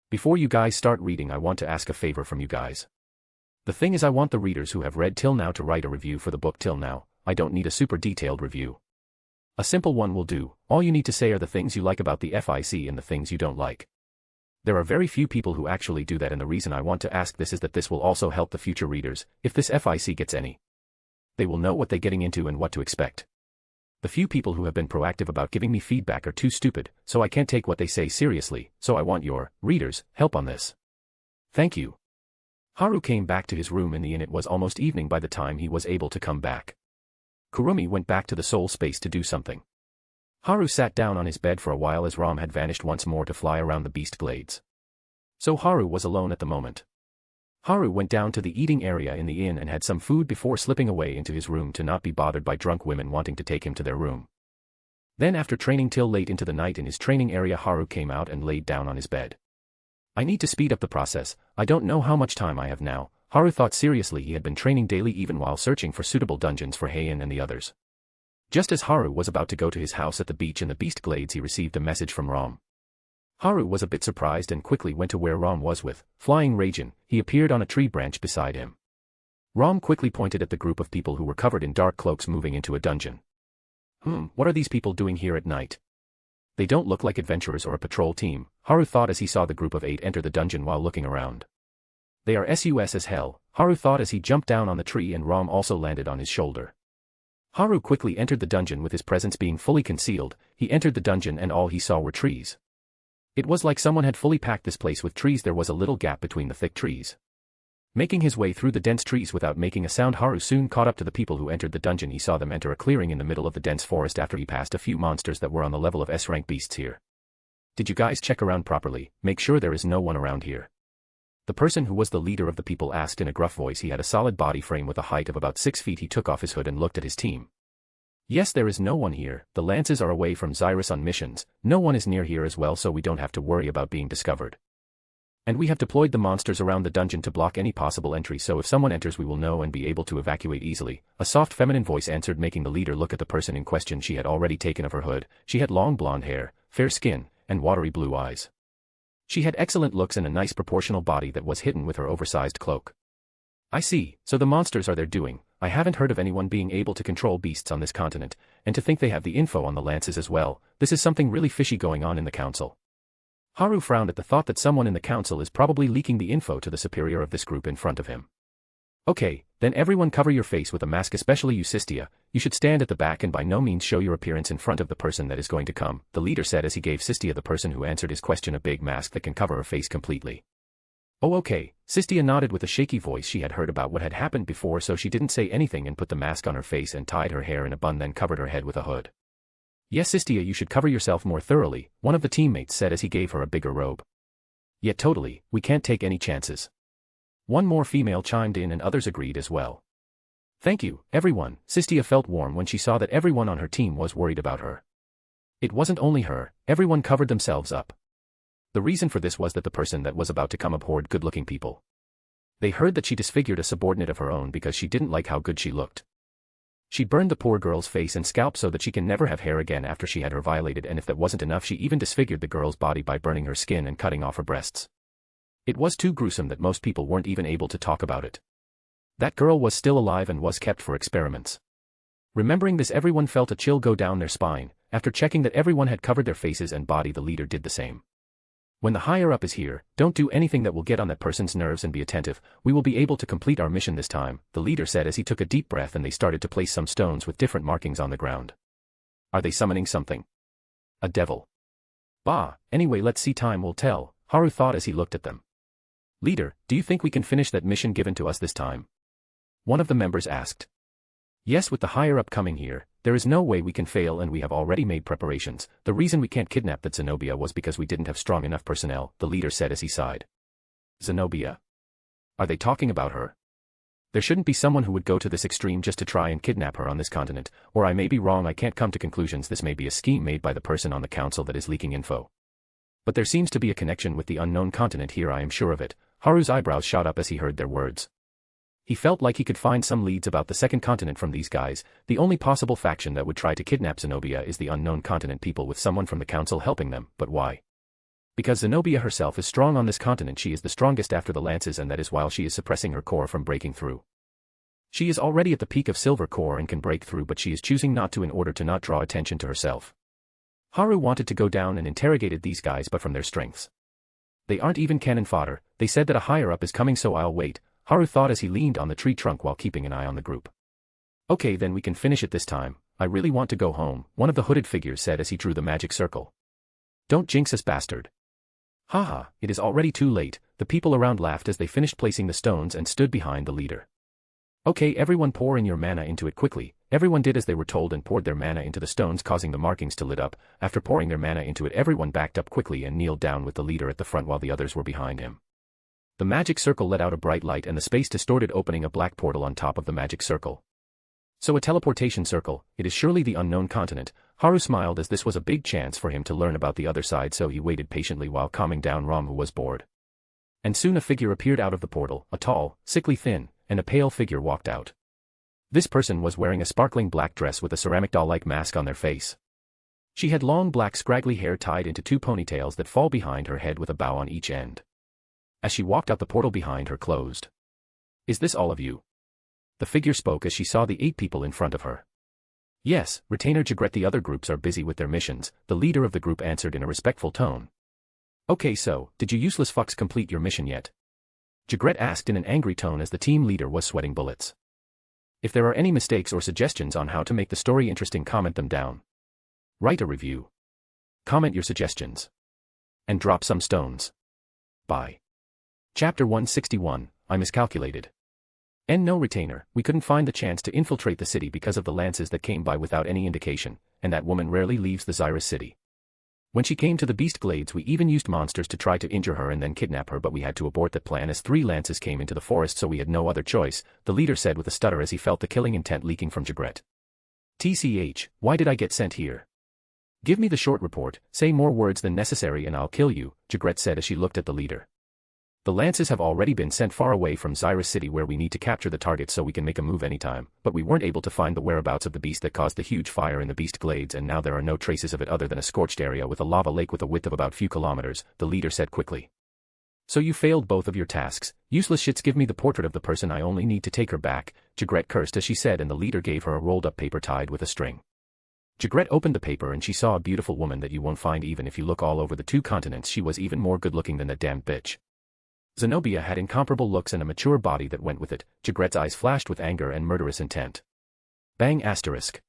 Before you guys start reading, I want to ask a favor from you guys. The thing is, I want the readers who have read till now to write a review for the book till now. I don't need a super detailed review. A simple one will do. All you need to say are the things you like about the FIC and the things you don't like. There are very few people who actually do that, and the reason I want to ask this is that this will also help the future readers. If this FIC gets any, they will know what they're getting into and what to expect. The few people who have been proactive about giving me feedback are too stupid, so I can't take what they say seriously, so I want your, readers, help on this. Thank you. Haru came back to his room in the inn. It was almost evening by the time he was able to come back. Kurumi went back to the soul space to do something. Haru sat down on his bed for a while as Ram had vanished once more to fly around the beast glades. So Haru was alone at the moment. Haru went down to the eating area in the inn and had some food before slipping away into his room to not be bothered by drunk women wanting to take him to their room. Then, after training till late into the night in his training area, Haru came out and laid down on his bed. I need to speed up the process. I don't know how much time I have now. Haru thought seriously. He had been training daily even while searching for suitable dungeons for Heian and the others. Just as Haru was about to go to his house at the beach in the Beast Glades, he received a message from Ram. Haru was a bit surprised and quickly went to where Ram was with Flying Raijin. He appeared on a tree branch beside him. Ram quickly pointed at the group of people who were covered in dark cloaks moving into a dungeon. What are these people doing here at night? They don't look like adventurers or a patrol team, Haru thought as he saw the group of 8 enter the dungeon while looking around. They are sus as hell, Haru thought as he jumped down on the tree, and Ram also landed on his shoulder. Haru quickly entered the dungeon with his presence being fully concealed. He entered the dungeon and all he saw were trees. It was like someone had fully packed this place with trees. There was a little gap between the thick trees. Making his way through the dense trees without making a sound, Haru soon caught up to the people who entered the dungeon. He saw them enter a clearing in the middle of the dense forest after he passed a few monsters that were on the level of S-rank beasts here. Did you guys check around properly? Make sure there is no one around here. The person who was the leader of the people asked in a gruff voice. He had a solid body frame with a height of about 6 feet. He took off his hood and looked at his team. Yes, there is no one here. The lances are away from Xyrus on missions. No one is near here as well, so we don't have to worry about being discovered. And we have deployed the monsters around the dungeon to block any possible entry, so if someone enters we will know and be able to evacuate easily. A soft feminine voice answered, making the leader look at the person in question. She had already taken off her hood. She had long blonde hair, fair skin, and watery blue eyes. She had excellent looks and a nice proportional body that was hidden with her oversized cloak. I see, so the monsters are their doing. I haven't heard of anyone being able to control beasts on this continent, and to think they have the info on the lances as well. This is something really fishy going on in the council. Haru frowned at the thought that someone in the council is probably leaking the info to the superior of this group in front of him. Okay, then everyone cover your face with a mask, especially you, Sistia. You should stand at the back and by no means show your appearance in front of the person that is going to come, the leader said as he gave Sistia, the person who answered his question, a big mask that can cover her face completely. Oh okay, Sistia nodded with a shaky voice. She had heard about what had happened before, so she didn't say anything and put the mask on her face and tied her hair in a bun, then covered her head with a hood. Yes, Sistia, you should cover yourself more thoroughly, one of the teammates said as he gave her a bigger robe. Yet totally, we can't take any chances. One more female chimed in and others agreed as well. Thank you, everyone. Sistia felt warm when she saw that everyone on her team was worried about her. It wasn't only her, everyone covered themselves up. The reason for this was that the person that was about to come abhorred good-looking people. They heard that she disfigured a subordinate of her own because she didn't like how good she looked. She burned the poor girl's face and scalp so that she can never have hair again after she had her violated, and if that wasn't enough, she even disfigured the girl's body by burning her skin and cutting off her breasts. It was too gruesome that most people weren't even able to talk about it. That girl was still alive and was kept for experiments. Remembering this, everyone felt a chill go down their spine. After checking that everyone had covered their faces and body, the leader did the same. When the higher-up is here, don't do anything that will get on that person's nerves and be attentive. We will be able to complete our mission this time, the leader said as he took a deep breath and they started to place some stones with different markings on the ground. Are they summoning something? A devil? Bah, anyway, let's see, time will tell, Haru thought as he looked at them. Leader, do you think we can finish that mission given to us this time? One of the members asked. Yes, with the higher-up coming here, there is no way we can fail, and we have already made preparations. The reason we can't kidnap that Zenobia was because we didn't have strong enough personnel, the leader said as he sighed. Zenobia? Are they talking about her? There shouldn't be someone who would go to this extreme just to try and kidnap her on this continent, or I may be wrong, I can't come to conclusions. This may be a scheme made by the person on the council that is leaking info. But there seems to be a connection with the unknown continent here, I am sure of it. Haru's eyebrows shot up as he heard their words. He felt like he could find some leads about the second continent from these guys. The only possible faction that would try to kidnap Zenobia is the unknown continent people with someone from the council helping them, but why? Because Zenobia herself is strong on this continent. She is the strongest after the lances, and that is while she is suppressing her core from breaking through. She is already at the peak of silver core and can break through, but she is choosing not to in order to not draw attention to herself. Haru wanted to go down and interrogated these guys, but from their strengths. They aren't even cannon fodder. They said that a higher-up is coming, so I'll wait, Haru thought as he leaned on the tree trunk while keeping an eye on the group. Okay, then we can finish it this time. I really want to go home, one of the hooded figures said as he drew the magic circle. Don't jinx us, bastard. Haha, it is already too late. The people around laughed as they finished placing the stones and stood behind the leader. Okay, everyone pour in your mana into it quickly. Everyone did as they were told and poured their mana into the stones, causing the markings to lit up. After pouring their mana into it, everyone backed up quickly and kneeled down with the leader at the front while the others were behind him. The magic circle let out a bright light and the space distorted, opening a black portal on top of the magic circle. So a teleportation circle, it is surely the unknown continent. Haru smiled as this was a big chance for him to learn about the other side, so he waited patiently while calming down Rom, who was bored. And soon a figure appeared out of the portal, a tall, sickly thin, and a pale figure walked out. This person was wearing a sparkling black dress with a ceramic doll-like mask on their face. She had long black scraggly hair tied into two ponytails that fall behind her head with a bow on each end. As she walked out, the portal behind her closed. Is this all of you? The figure spoke as she saw the 8 people in front of her. Yes, Retainer Jagret, the other groups are busy with their missions, the leader of the group answered in a respectful tone. Okay, so, did you useless fucks complete your mission yet? Jagret asked in an angry tone as the team leader was sweating bullets. If there are any mistakes or suggestions on how to make the story interesting, comment them down. Write a review. Comment your suggestions. And drop some stones. Bye. Chapter 161, I miscalculated. No, Retainer, we couldn't find the chance to infiltrate the city because of the lances that came by without any indication, and that woman rarely leaves the Xyrus city. When she came to the Beast Glades, we even used monsters to try to injure her and then kidnap her, but we had to abort that plan as 3 lances came into the forest, so we had no other choice, the leader said with a stutter as he felt the killing intent leaking from Jagret. TCH, why did I get sent here? Give me the short report, say more words than necessary and I'll kill you, Jagret said as she looked at the leader. The lances have already been sent far away from Xyrus City where we need to capture the target so we can make a move anytime, but we weren't able to find the whereabouts of the beast that caused the huge fire in the beast glades and now there are no traces of it other than a scorched area with a lava lake with a width of about few kilometers, the leader said quickly. So you failed both of your tasks. Useless shits, give me the portrait of the person, I only need to take her back, Jagret cursed as she said, and the leader gave her a rolled up paper tied with a string. Jagret opened the paper and she saw a beautiful woman that you won't find even if you look all over the 2 continents. She was even more good looking than that damned bitch. Zenobia had incomparable looks and a mature body that went with it. Jagret's eyes flashed with anger and murderous intent. Bang asterisk.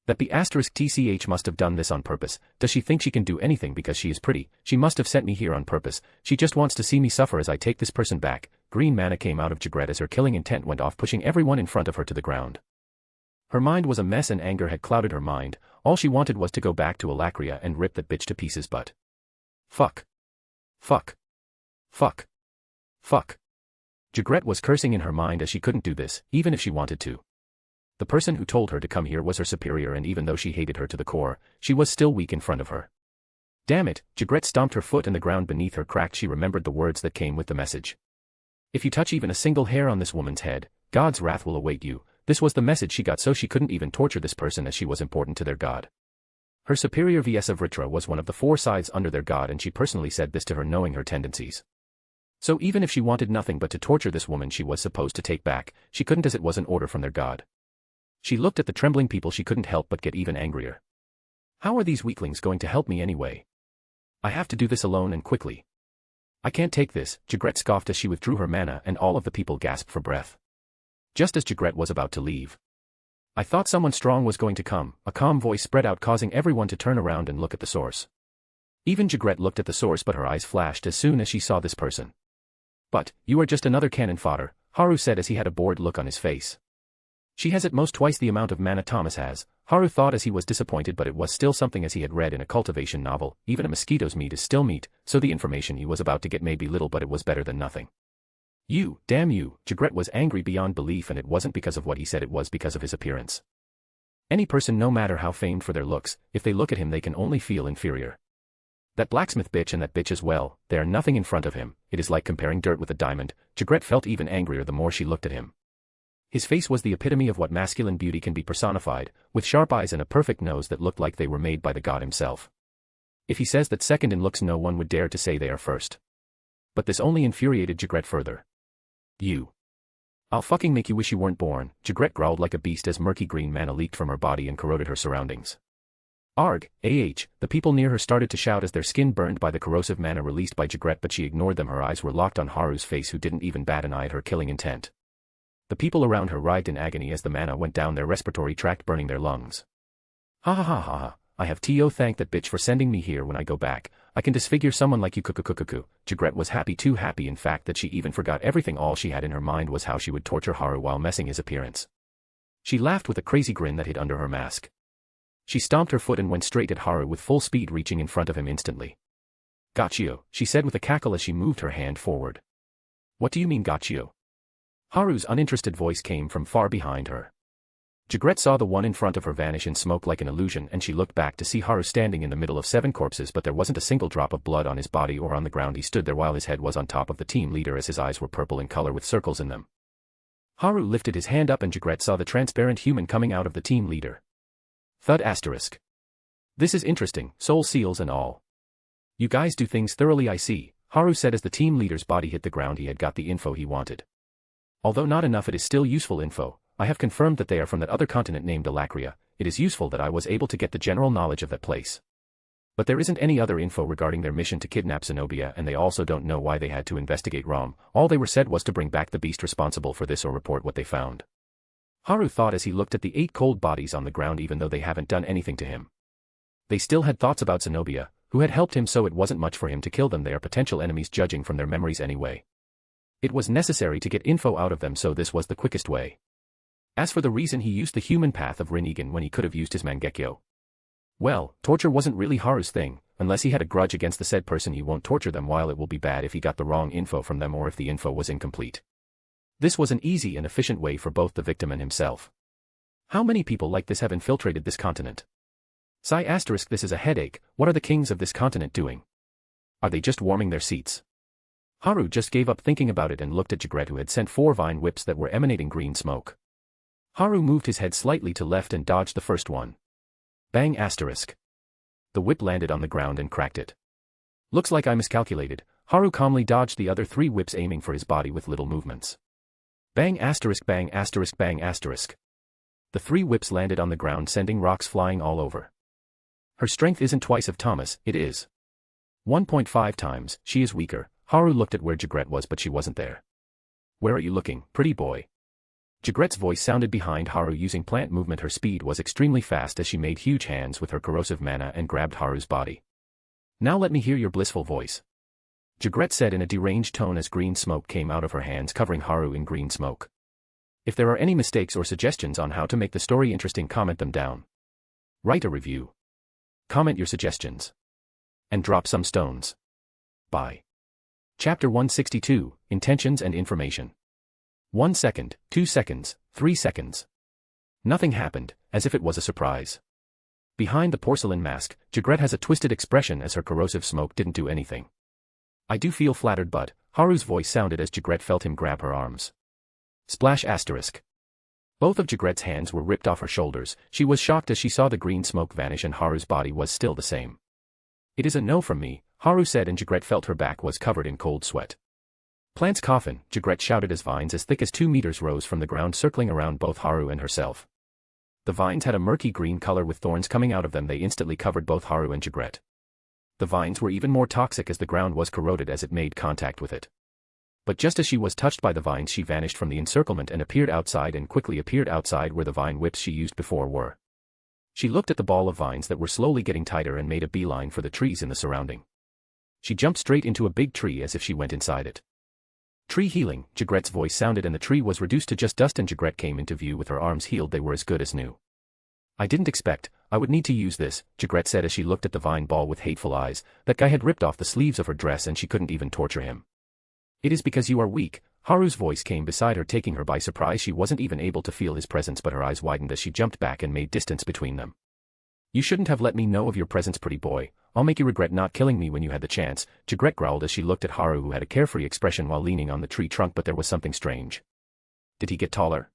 That be asterisk TCH must have done this on purpose. Does she think she can do anything because she is pretty? She must have sent me here on purpose. She just wants to see me suffer as I take this person back. Green mana came out of Jagret as her killing intent went off, pushing everyone in front of her to the ground. Her mind was a mess and anger had clouded her mind. All she wanted was to go back to Alacria and rip that bitch to pieces, but fuck. Fuck. Fuck. Fuck. Jagret was cursing in her mind as she couldn't do this, even if she wanted to. The person who told her to come here was her superior, and even though she hated her to the core, she was still weak in front of her. Damn it, Jagret stomped her foot and the ground beneath her cracked. She remembered the words that came with the message. If you touch even a single hair on this woman's head, God's wrath will await you. This was the message she got, so she couldn't even torture this person as she was important to their god. Her superior VS of Ritra was one of the 4 sides under their god, and she personally said this to her knowing her tendencies. So even if she wanted nothing but to torture this woman she was supposed to take back, she couldn't as it was an order from their god. She looked at the trembling people. She couldn't help but get even angrier. How are these weaklings going to help me anyway? I have to do this alone and quickly. I can't take this, Jagret scoffed as she withdrew her mana, and all of the people gasped for breath. Just as Jagret was about to leave. I thought someone strong was going to come, a calm voice spread out causing everyone to turn around and look at the source. Even Jagret looked at the source, but her eyes flashed as soon as she saw this person. But, you are just another cannon fodder, Haru said as he had a bored look on his face. She has at most twice the amount of mana Thomas has, Haru thought as he was disappointed, but it was still something as he had read in a cultivation novel. Even a mosquito's meat is still meat, so the information he was about to get may be little, but it was better than nothing. You, damn you, Jagret was angry beyond belief, and it wasn't because of what he said, it was because of his appearance. Any person, no matter how famed for their looks, if they look at him they can only feel inferior. That blacksmith bitch and that bitch as well, they are nothing in front of him. It is like comparing dirt with a diamond. Jagret felt even angrier the more she looked at him. His face was the epitome of what masculine beauty can be personified, with sharp eyes and a perfect nose that looked like they were made by the god himself. If he says that second in looks, no one would dare to say they are first. But this only infuriated Jagret further. You. I'll fucking make you wish you weren't born, Jagret growled like a beast as murky green mana leaked from her body and corroded her surroundings. Arg, the people near her started to shout as their skin burned by the corrosive mana released by Jagret, but she ignored them. Her eyes were locked on Haru's face, who didn't even bat an eye at her killing intent. The people around her writhed in agony as the mana went down their respiratory tract, burning their lungs. Ha ha ha ha ha, I have to thank that bitch for sending me here. When I go back, I can disfigure someone like you. Kukukukuku. Jagret was happy, too happy in fact that she even forgot everything. All she had in her mind was how she would torture Haru while messing his appearance. She laughed with a crazy grin that hid under her mask. She stomped her foot and went straight at Haru with full speed, reaching in front of him instantly. Gotchio, she said with a cackle as she moved her hand forward. What do you mean gotchio? Haru's uninterested voice came from far behind her. Jagret saw the one in front of her vanish in smoke like an illusion, and she looked back to see Haru standing in the middle of 7 corpses, but there wasn't a single drop of blood on his body or on the ground. He stood there while his head was on top of the team leader as his eyes were purple in color with circles in them. Haru lifted his hand up and Jagret saw the transparent human coming out of the team leader. Thud asterisk. This is interesting, soul seals and all. You guys do things thoroughly, I see, Haru said as the team leader's body hit the ground. He had got the info he wanted. Although not enough, it is still useful info. I have confirmed that they are from that other continent named Alacria. It is useful that I was able to get the general knowledge of that place. But there isn't any other info regarding their mission to kidnap Zenobia, and they also don't know why they had to investigate Rom. All they were said was to bring back the beast responsible for this or report what they found. Haru thought as he looked at the 8 cold bodies on the ground. Even though they haven't done anything to him, they still had thoughts about Zenobia, who had helped him, so it wasn't much for him to kill them. They are potential enemies judging from their memories anyway. It was necessary to get info out of them, so this was the quickest way. As for the reason he used the human path of Rinnegan when he could have used his Mangekyo, well, torture wasn't really Haru's thing. Unless he had a grudge against the said person, he won't torture them, while it will be bad if he got the wrong info from them or if the info was incomplete. This was an easy and efficient way for both the victim and himself. How many people like this have infiltrated this continent? Sigh asterisk, this is a headache. What are the kings of this continent doing? Are they just warming their seats? Haru just gave up thinking about it and looked at Jigret, who had sent 4 vine whips that were emanating green smoke. Haru moved his head slightly to left and dodged the first one. Bang asterisk. The whip landed on the ground and cracked it. Looks like I miscalculated. Haru calmly dodged the other 3 whips, aiming for his body with little movements. Bang asterisk, bang asterisk, bang asterisk. The 3 whips landed on the ground, sending rocks flying all over. Her strength isn't twice of Thomas, it is 1.5 times. She is weaker. Haru looked at where Jigret was, but she wasn't there. Where are you looking, pretty boy? Jigret's voice sounded behind Haru using plant movement. Her speed was extremely fast as she made huge hands with her corrosive mana and grabbed Haru's body. Now let me hear your blissful voice, Jigret said in a deranged tone as green smoke came out of her hands, covering Haru in green smoke. If there are any mistakes or suggestions on how to make the story interesting, comment them down. Write a review. Comment your suggestions. And drop some stones. Bye. Chapter 162, Intentions and Information. 1 second, 2 seconds, 3 seconds. Nothing happened, as if it was a surprise. Behind the porcelain mask, Jigret has a twisted expression as her corrosive smoke didn't do anything. I do feel flattered, but, Haru's voice sounded as Jigret felt him grab her arms. Splash asterisk. Both of Jigret's hands were ripped off her shoulders. She was shocked as she saw the green smoke vanish and Haru's body was still the same. It is a no from me, Haru said, and Jigret felt her back was covered in cold sweat. Plant's coffin, Jigret shouted as vines as thick as 2 meters rose from the ground, circling around both Haru and herself. The vines had a murky green color with thorns coming out of them. They instantly covered both Haru and Jigret. The vines were even more toxic as the ground was corroded as it made contact with it. But just as she was touched by the vines, she vanished from the encirclement and appeared outside, and quickly appeared outside where the vine whips she used before were. She looked at the ball of vines that were slowly getting tighter and made a beeline for the trees in the surrounding. She jumped straight into a big tree as if she went inside it. Tree healing, Jigret's voice sounded, and the tree was reduced to just dust and Jigret came into view with her arms healed. They were as good as new. I didn't expect I would need to use this, Jigret said as she looked at the vine ball with hateful eyes. That guy had ripped off the sleeves of her dress and she couldn't even torture him. It is because you are weak. Haru's voice came beside her, taking her by surprise. She wasn't even able to feel his presence, but her eyes widened as she jumped back and made distance between them. You shouldn't have let me know of your presence, pretty boy. I'll make you regret not killing me when you had the chance, Jigret growled as she looked at Haru, who had a carefree expression while leaning on the tree trunk, but there was something strange. Did he get taller?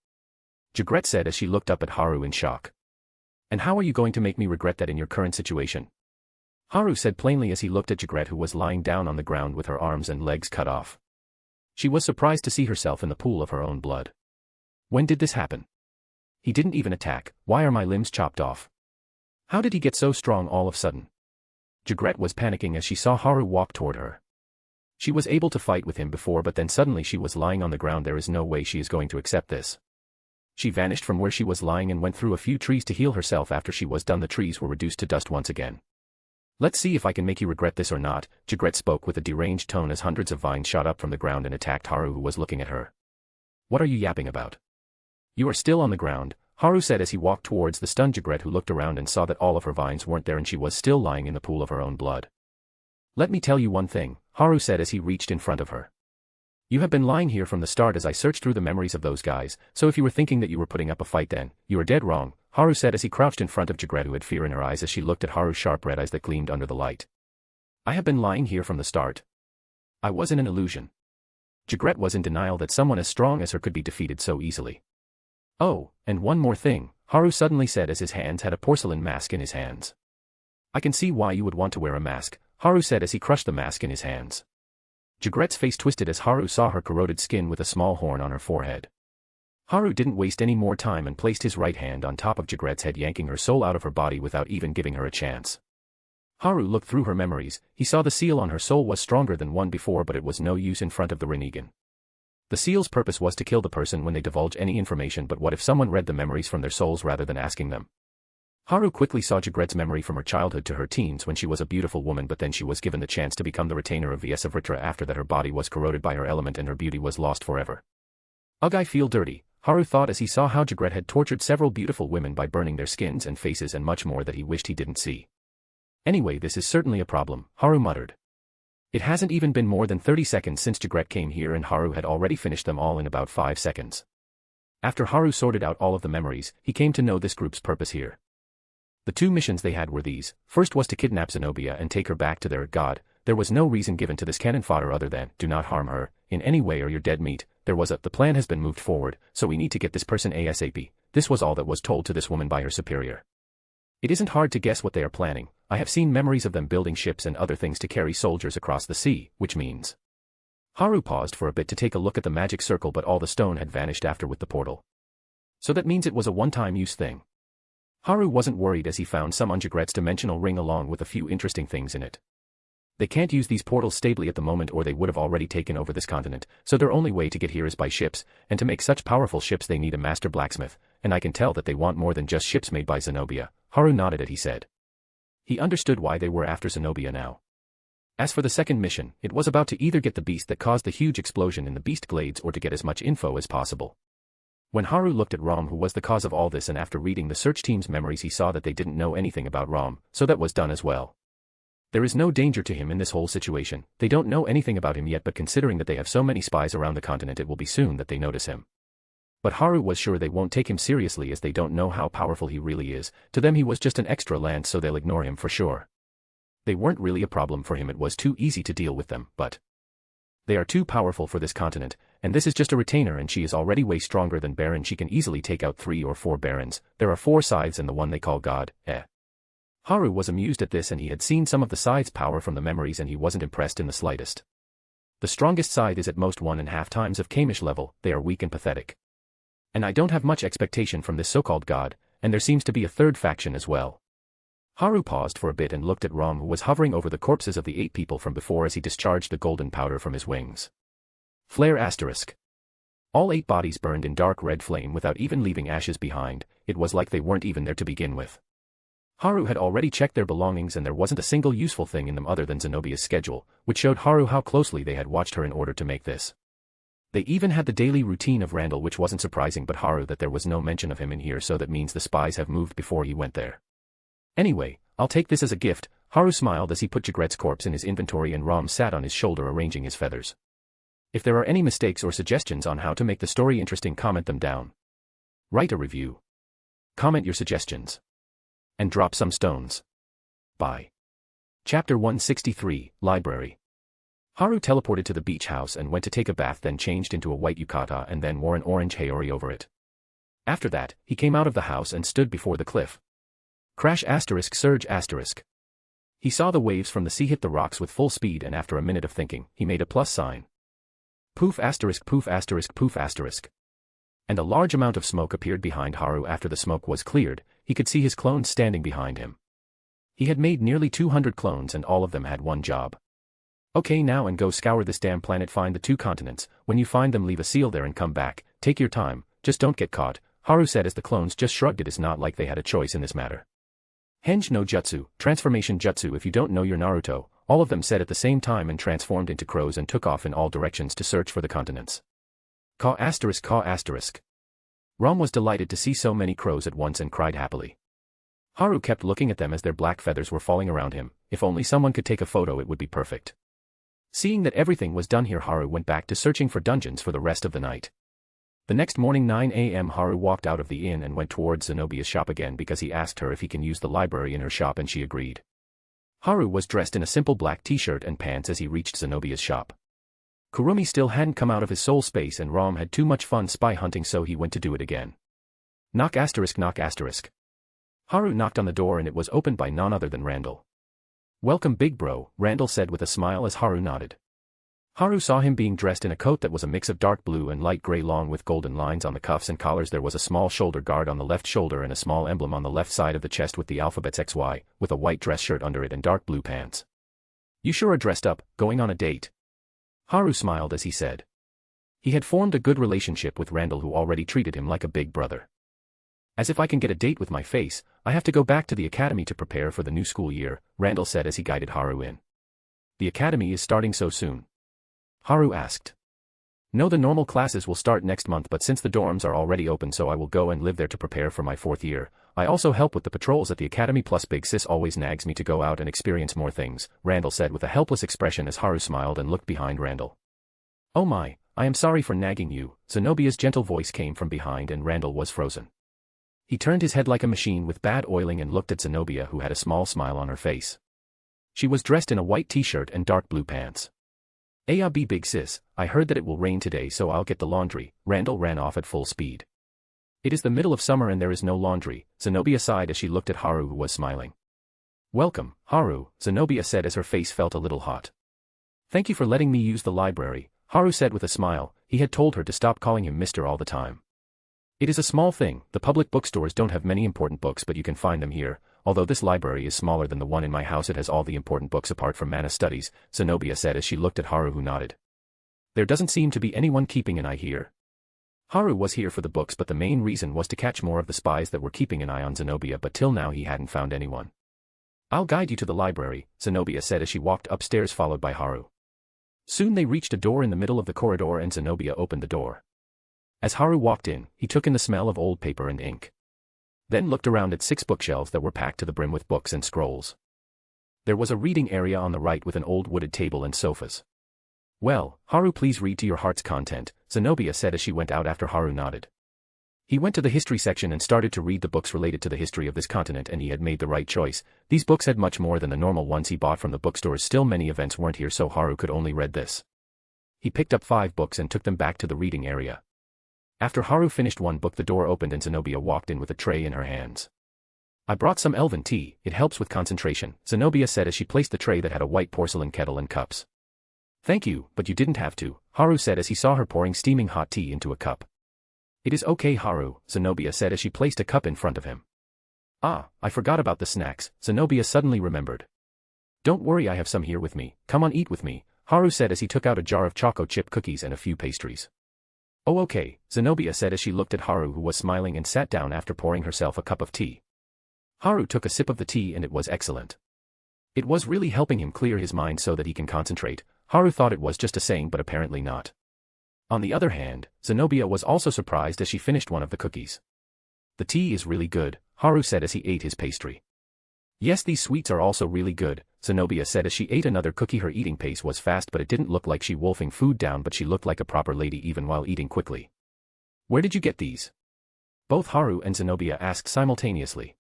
Jigret said as she looked up at Haru in shock. And how are you going to make me regret that in your current situation? Haru said plainly as he looked at Jigret, who was lying down on the ground with her arms and legs cut off. She was surprised to see herself in the pool of her own blood. When did this happen? He didn't even attack. Why are my limbs chopped off? How did he get so strong all of a sudden? Jigret was panicking as she saw Haru walk toward her. She was able to fight with him before, but then suddenly she was lying on the ground. There is no way she is going to accept this. She vanished from where she was lying and went through a few trees to heal herself. After she was done, the trees were reduced to dust once again. Let's see if I can make you regret this or not, Jigret spoke with a deranged tone as hundreds of vines shot up from the ground and attacked Haru, who was looking at her. What are you yapping about? You are still on the ground, Haru said as he walked towards the stunned Jigret, who looked around and saw that all of her vines weren't there and she was still lying in the pool of her own blood. Let me tell you one thing, Haru said as he reached in front of her. You have been lying here from the start as I searched through the memories of those guys, so if you were thinking that you were putting up a fight, then you are dead wrong, Haru said as he crouched in front of Jigret, who had fear in her eyes as she looked at Haru's sharp red eyes that gleamed under the light. I have been lying here from the start. I was in an illusion. Jigret was in denial that someone as strong as her could be defeated so easily. Oh, and one more thing, Haru suddenly said as his hands had a porcelain mask in his hands. I can see why you would want to wear a mask, Haru said as he crushed the mask in his hands. Jigret's face twisted as Haru saw her corroded skin with a small horn on her forehead. Haru didn't waste any more time and placed his right hand on top of Jigret's head, yanking her soul out of her body without even giving her a chance. Haru looked through her memories. He saw the seal on her soul was stronger than one before, but it was no use in front of the Renegan. The seal's purpose was to kill the person when they divulge any information, but what if someone read the memories from their souls rather than asking them? Haru quickly saw Jigret's memory from her childhood to her teens when she was a beautiful woman, but then she was given the chance to become the retainer of Vs of Ritra. After that, her body was corroded by her element and her beauty was lost forever. Ugh, I feel dirty, Haru thought as he saw how Jigret had tortured several beautiful women by burning their skins and faces and much more that he wished he didn't see. Anyway, this is certainly a problem, Haru muttered. It hasn't even been more than 30 seconds since Jigret came here and Haru had already finished them all in about 5 seconds. After Haru sorted out all of the memories, he came to know this group's purpose here. The 2 missions they had were these. First was to kidnap Zenobia and take her back to their god. There was no reason given to this cannon fodder other than, do not harm her, in any way or you're dead meat. The plan has been moved forward, so we need to get this person ASAP. This was all that was told to this woman by her superior. It isn't hard to guess what they are planning. I have seen memories of them building ships and other things to carry soldiers across the sea, which means. Haru paused for a bit to take a look at the magic circle, but all the stone had vanished after with the portal. So that means it was a one-time use thing. Haru wasn't worried as he found some Unjagret's dimensional ring along with a few interesting things in it. They can't use these portals stably at the moment or they would have already taken over this continent, so their only way to get here is by ships, and to make such powerful ships they need a master blacksmith, and I can tell that they want more than just ships made by Zenobia. Haru nodded as he said. He understood why they were after Zenobia now. As for the second mission, it was about to either get the beast that caused the huge explosion in the beast glades or to get as much info as possible. When Haru looked at Rom, who was the cause of all this, and after reading the search team's memories he saw that they didn't know anything about Rom, so that was done as well. There is no danger to him in this whole situation. They don't know anything about him yet, but considering that they have so many spies around the continent, it will be soon that they notice him. But Haru was sure they won't take him seriously as they don't know how powerful he really is. To them he was just an extra lance, so they'll ignore him for sure. They weren't really a problem for him, it was too easy to deal with them, but they are too powerful for this continent, and this is just a retainer and she is already way stronger than Baron. She can easily take out 3 or 4 barons. There are 4 scythes and the one they call God, Haru was amused at this, and he had seen some of the scythe's power from the memories and he wasn't impressed in the slightest. The strongest scythe is at most 1.5 times of Kamish level. They are weak and pathetic. And I don't have much expectation from this so-called god, and there seems to be a third faction as well. Haru paused for a bit and looked at Rom, who was hovering over the corpses of the 8 people from before as he discharged the golden powder from his wings. Flare asterisk. All 8 bodies burned in dark red flame without even leaving ashes behind. It was like they weren't even there to begin with. Haru had already checked their belongings and there wasn't a single useful thing in them other than Zenobia's schedule, which showed Haru how closely they had watched her in order to make this. They even had the daily routine of Randall, which wasn't surprising, but Haru that there was no mention of him in here, so that means the spies have moved before he went there. Anyway, I'll take this as a gift. Haru smiled as he put Jagret's corpse in his inventory and Rom sat on his shoulder arranging his feathers. If there are any mistakes or suggestions on how to make the story interesting, comment them down. Write a review. Comment your suggestions. And drop some stones. Bye. Chapter 163, Library. Haru teleported to the beach house and went to take a bath, then changed into a white yukata and then wore an orange haori over it. After that, he came out of the house and stood before the cliff. Crash asterisk surge asterisk. He saw the waves from the sea hit the rocks with full speed, and after a minute of thinking, he made a plus sign. Poof asterisk poof asterisk poof asterisk. And a large amount of smoke appeared behind Haru. After the smoke was cleared, he could see his clones standing behind him. He had made nearly 200 clones and all of them had one job. Okay, now and go scour this damn planet, find the 2 continents. When you find them, leave a seal there and come back. Take your time, just don't get caught, Haru said as the clones just shrugged. It is not like they had a choice in this matter. Henge no jutsu, transformation jutsu. If you don't know your Naruto, all of them said at the same time and transformed into crows and took off in all directions to search for the continents. Caw asterisk caw asterisk. Rom was delighted to see so many crows at once and cried happily. Haru kept looking at them as their black feathers were falling around him. If only someone could take a photo, it would be perfect. Seeing that everything was done here, Haru went back to searching for dungeons for the rest of the night. The next morning 9 a.m. Haru walked out of the inn and went towards Zenobia's shop again because he asked her if he can use the library in her shop and she agreed. Haru was dressed in a simple black t-shirt and pants as he reached Zenobia's shop. Kurumi still hadn't come out of his soul space and Rom had too much fun spy hunting, so he went to do it again. Knock asterisk knock asterisk. Haru knocked on the door and it was opened by none other than Randall. Welcome big bro, Randall said with a smile as Haru nodded. Haru saw him being dressed in a coat that was a mix of dark blue and light gray long with golden lines on the cuffs and collars. There was a small shoulder guard on the left shoulder and a small emblem on the left side of the chest with the alphabets XY, with a white dress shirt under it and dark blue pants. You sure are dressed up, going on a date? Haru smiled as he said. He had formed a good relationship with Randall, who already treated him like a big brother. As if I can get a date with my face, I have to go back to the academy to prepare for the new school year, Randall said as he guided Haru in. The academy is starting so soon? Haru asked. No, the normal classes will start next month, but since the dorms are already open, so I will go and live there to prepare for my 4th year. I also help with the patrols at the academy, plus Big Sis always nags me to go out and experience more things, Randall said with a helpless expression as Haru smiled and looked behind Randall. Oh my, I am sorry for nagging you, Zenobia's gentle voice came from behind and Randall was frozen. He turned his head like a machine with bad oiling and looked at Zenobia, who had a small smile on her face. She was dressed in a white t-shirt and dark blue pants. "Be big sis, I heard that it will rain today so I'll get the laundry." Randall ran off at full speed. "It is the middle of summer and there is no laundry," Zenobia sighed as she looked at Haru, who was smiling. "Welcome, Haru," Zenobia said as her face felt a little hot. "Thank you for letting me use the library," Haru said with a smile. He had told her to stop calling him Mr. all the time. "It is a small thing, the public bookstores don't have many important books but you can find them here. Although this library is smaller than the one in my house, it has all the important books apart from mana studies," Zenobia said as she looked at Haru, who nodded. "There doesn't seem to be anyone keeping an eye here." Haru was here for the books, but the main reason was to catch more of the spies that were keeping an eye on Zenobia, but till now he hadn't found anyone. "I'll guide you to the library," Zenobia said as she walked upstairs followed by Haru. Soon they reached a door in the middle of the corridor and Zenobia opened the door. As Haru walked in, he took in the smell of old paper and ink. Then looked around at 6 bookshelves that were packed to the brim with books and scrolls. There was a reading area on the right with an old wooded table and sofas. "Well, Haru, please read to your heart's content," Zenobia said as she went out after Haru nodded. He went to the history section and started to read the books related to the history of this continent, and he had made the right choice. These books had much more than the normal ones he bought from the bookstores. Still, many events weren't here, so Haru could only read this. He picked up 5 books and took them back to the reading area. After Haru finished one book, the door opened and Zenobia walked in with a tray in her hands. "I brought some elven tea, it helps with concentration," Zenobia said as she placed the tray that had a white porcelain kettle and cups. "Thank you, but you didn't have to," Haru said as he saw her pouring steaming hot tea into a cup. "It is okay, Haru," Zenobia said as she placed a cup in front of him. "Ah, I forgot about the snacks," Zenobia suddenly remembered. "Don't worry, I have some here with me, come on, eat with me," Haru said as he took out a jar of choco chip cookies and a few pastries. "Oh okay," Zenobia said as she looked at Haru, who was smiling, and sat down after pouring herself a cup of tea. Haru took a sip of the tea and it was excellent. It was really helping him clear his mind so that he can concentrate. Haru thought it was just a saying, but apparently not. On the other hand, Zenobia was also surprised as she finished one of the cookies. "The tea is really good," Haru said as he ate his pastry. "Yes, these sweets are also really good," Zenobia said as she ate another cookie. Her eating pace was fast, but it didn't look like she wolfing food down, but she looked like a proper lady even while eating quickly. "Where did you get these?" both Haru and Zenobia asked simultaneously.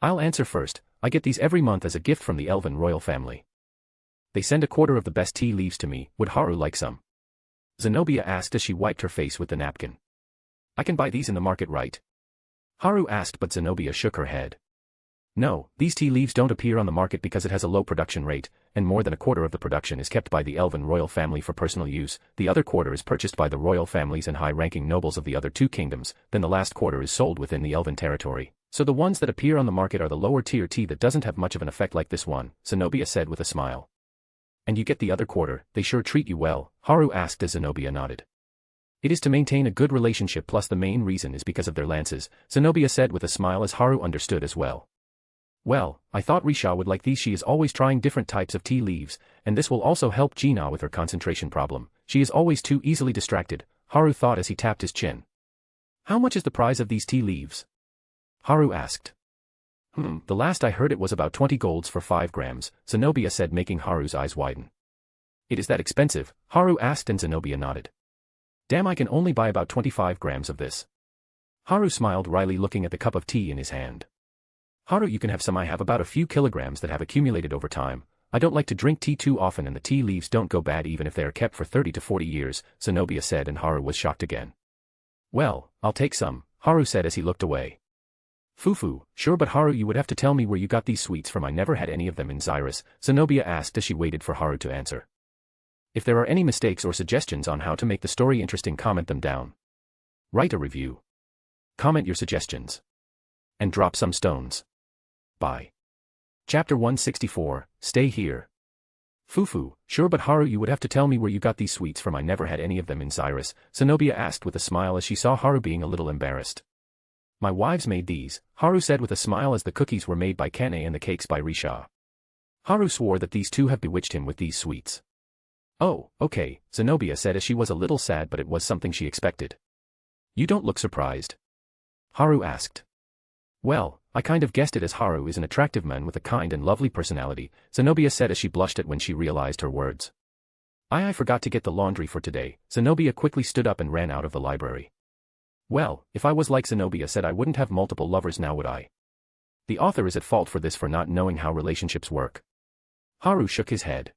"I'll answer first. I get these every month as a gift from the elven royal family. They send a quarter of the best tea leaves to me. Would Haru like some?" Zenobia asked as she wiped her face with the napkin. "I can buy these in the market, right?" Haru asked, but Zenobia shook her head. "No, these tea leaves don't appear on the market because it has a low production rate, and more than a quarter of the production is kept by the elven royal family for personal use. The other quarter is purchased by the royal families and high-ranking nobles of the other 2 kingdoms, then the last quarter is sold within the elven territory. So the ones that appear on the market are the lower-tier tea that doesn't have much of an effect like this one," Zenobia said with a smile. "And you get the other quarter? They sure treat you well?" Haru asked as Zenobia nodded. "It is to maintain a good relationship, plus the main reason is because of their lances," Zenobia said with a smile as Haru understood as well. "Well, I thought Risha would like these. She is always trying different types of tea leaves, and this will also help Gina with her concentration problem. She is always too easily distracted," Haru thought as he tapped his chin. "How much is the price of these tea leaves?" Haru asked. The last I heard it was about 20 golds for 5 grams, Zenobia said, making Haru's eyes widen. "It is that expensive?" Haru asked and Zenobia nodded. "Damn, I can only buy about 25 grams of this." Haru smiled wryly, looking at the cup of tea in his hand. "Haru, you can have some. I have about a few kilograms that have accumulated over time. I don't like to drink tea too often and the tea leaves don't go bad even if they are kept for 30 to 40 years, Zenobia said, and Haru was shocked again. "Well, I'll take some," Haru said as he looked away. "Fufu, sure, but Haru, you would have to tell me where you got these sweets from. I never had any of them in Xyrus," Zenobia asked as she waited for Haru to answer. If there are any mistakes or suggestions on how to make the story interesting, comment them down. Write a review. Comment your suggestions. And drop some stones. Bye. Chapter 164, Stay Here. "Fufu, sure, but Haru, you would have to tell me where you got these sweets from. I never had any of them in Xyrus," Zenobia asked with a smile as she saw Haru being a little embarrassed. "My wives made these," Haru said with a smile as the cookies were made by Kane and the cakes by Risha. Haru swore that these two have bewitched him with these sweets. "Oh, okay," Zenobia said as she was a little sad, but it was something she expected. "You don't look surprised?" Haru asked. "Well, I kind of guessed it, as Haru is an attractive man with a kind and lovely personality," Zenobia said as she blushed at when she realized her words. I forgot to get the laundry for today." Zenobia quickly stood up and ran out of the library. "Well, if I was like Zenobia said, I wouldn't have multiple lovers now, would I? The author is at fault for this, for not knowing how relationships work." Haru shook his head.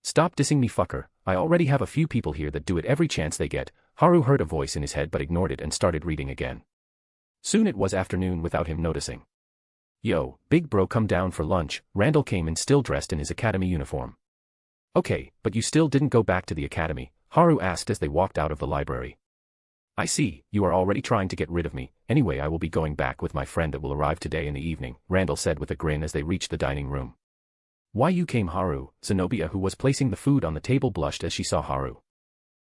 Stop dissing me, fucker. I already have a few people here that do it every chance they get. Haru heard a voice in his head but ignored it and started reading again. Soon it was afternoon without him noticing. Yo, big bro, come down for lunch. Randall came in still dressed in his academy uniform. Okay, but you still didn't go back to the academy, Haru asked as they walked out of the library. I see, you are already trying to get rid of me. Anyway, I will be going back with my friend that will arrive today in the evening, Randall said with a grin as they reached the dining room. Why you came, Haru? Zenobia, who was placing the food on the table, blushed as she saw Haru.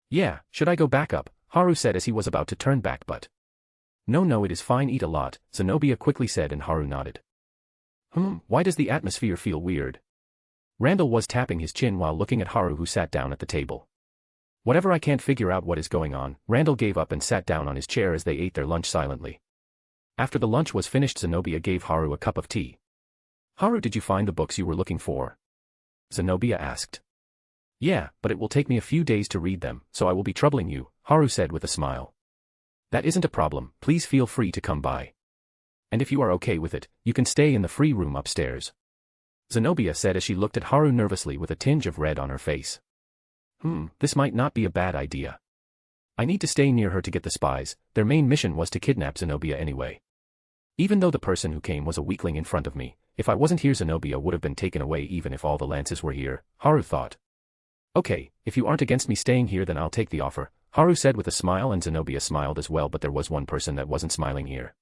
Yeah, should I go back up? Haru said as he was about to turn back, but... No, it is fine, eat a lot, Zenobia quickly said, and Haru nodded. Why does the atmosphere feel weird? Randall was tapping his chin while looking at Haru, who sat down at the table. Whatever, I can't figure out what is going on. Randall gave up and sat down on his chair as they ate their lunch silently. After the lunch was finished, Zenobia gave Haru a cup of tea. Haru, did you find the books you were looking for? Zenobia asked. Yeah, but it will take me a few days to read them, so I will be troubling you, Haru said with a smile. That isn't a problem, please feel free to come by. And if you are okay with it, you can stay in the free room upstairs. Zenobia said as she looked at Haru nervously with a tinge of red on her face. This might not be a bad idea. I need to stay near her to get the spies. Their main mission was to kidnap Zenobia anyway. Even though the person who came was a weakling in front of me, if I wasn't here Zenobia would have been taken away even if all the lances were here, Haru thought. Okay, if you aren't against me staying here then I'll take the offer, Haru said with a smile, and Zenobia smiled as well, but there was one person that wasn't smiling here.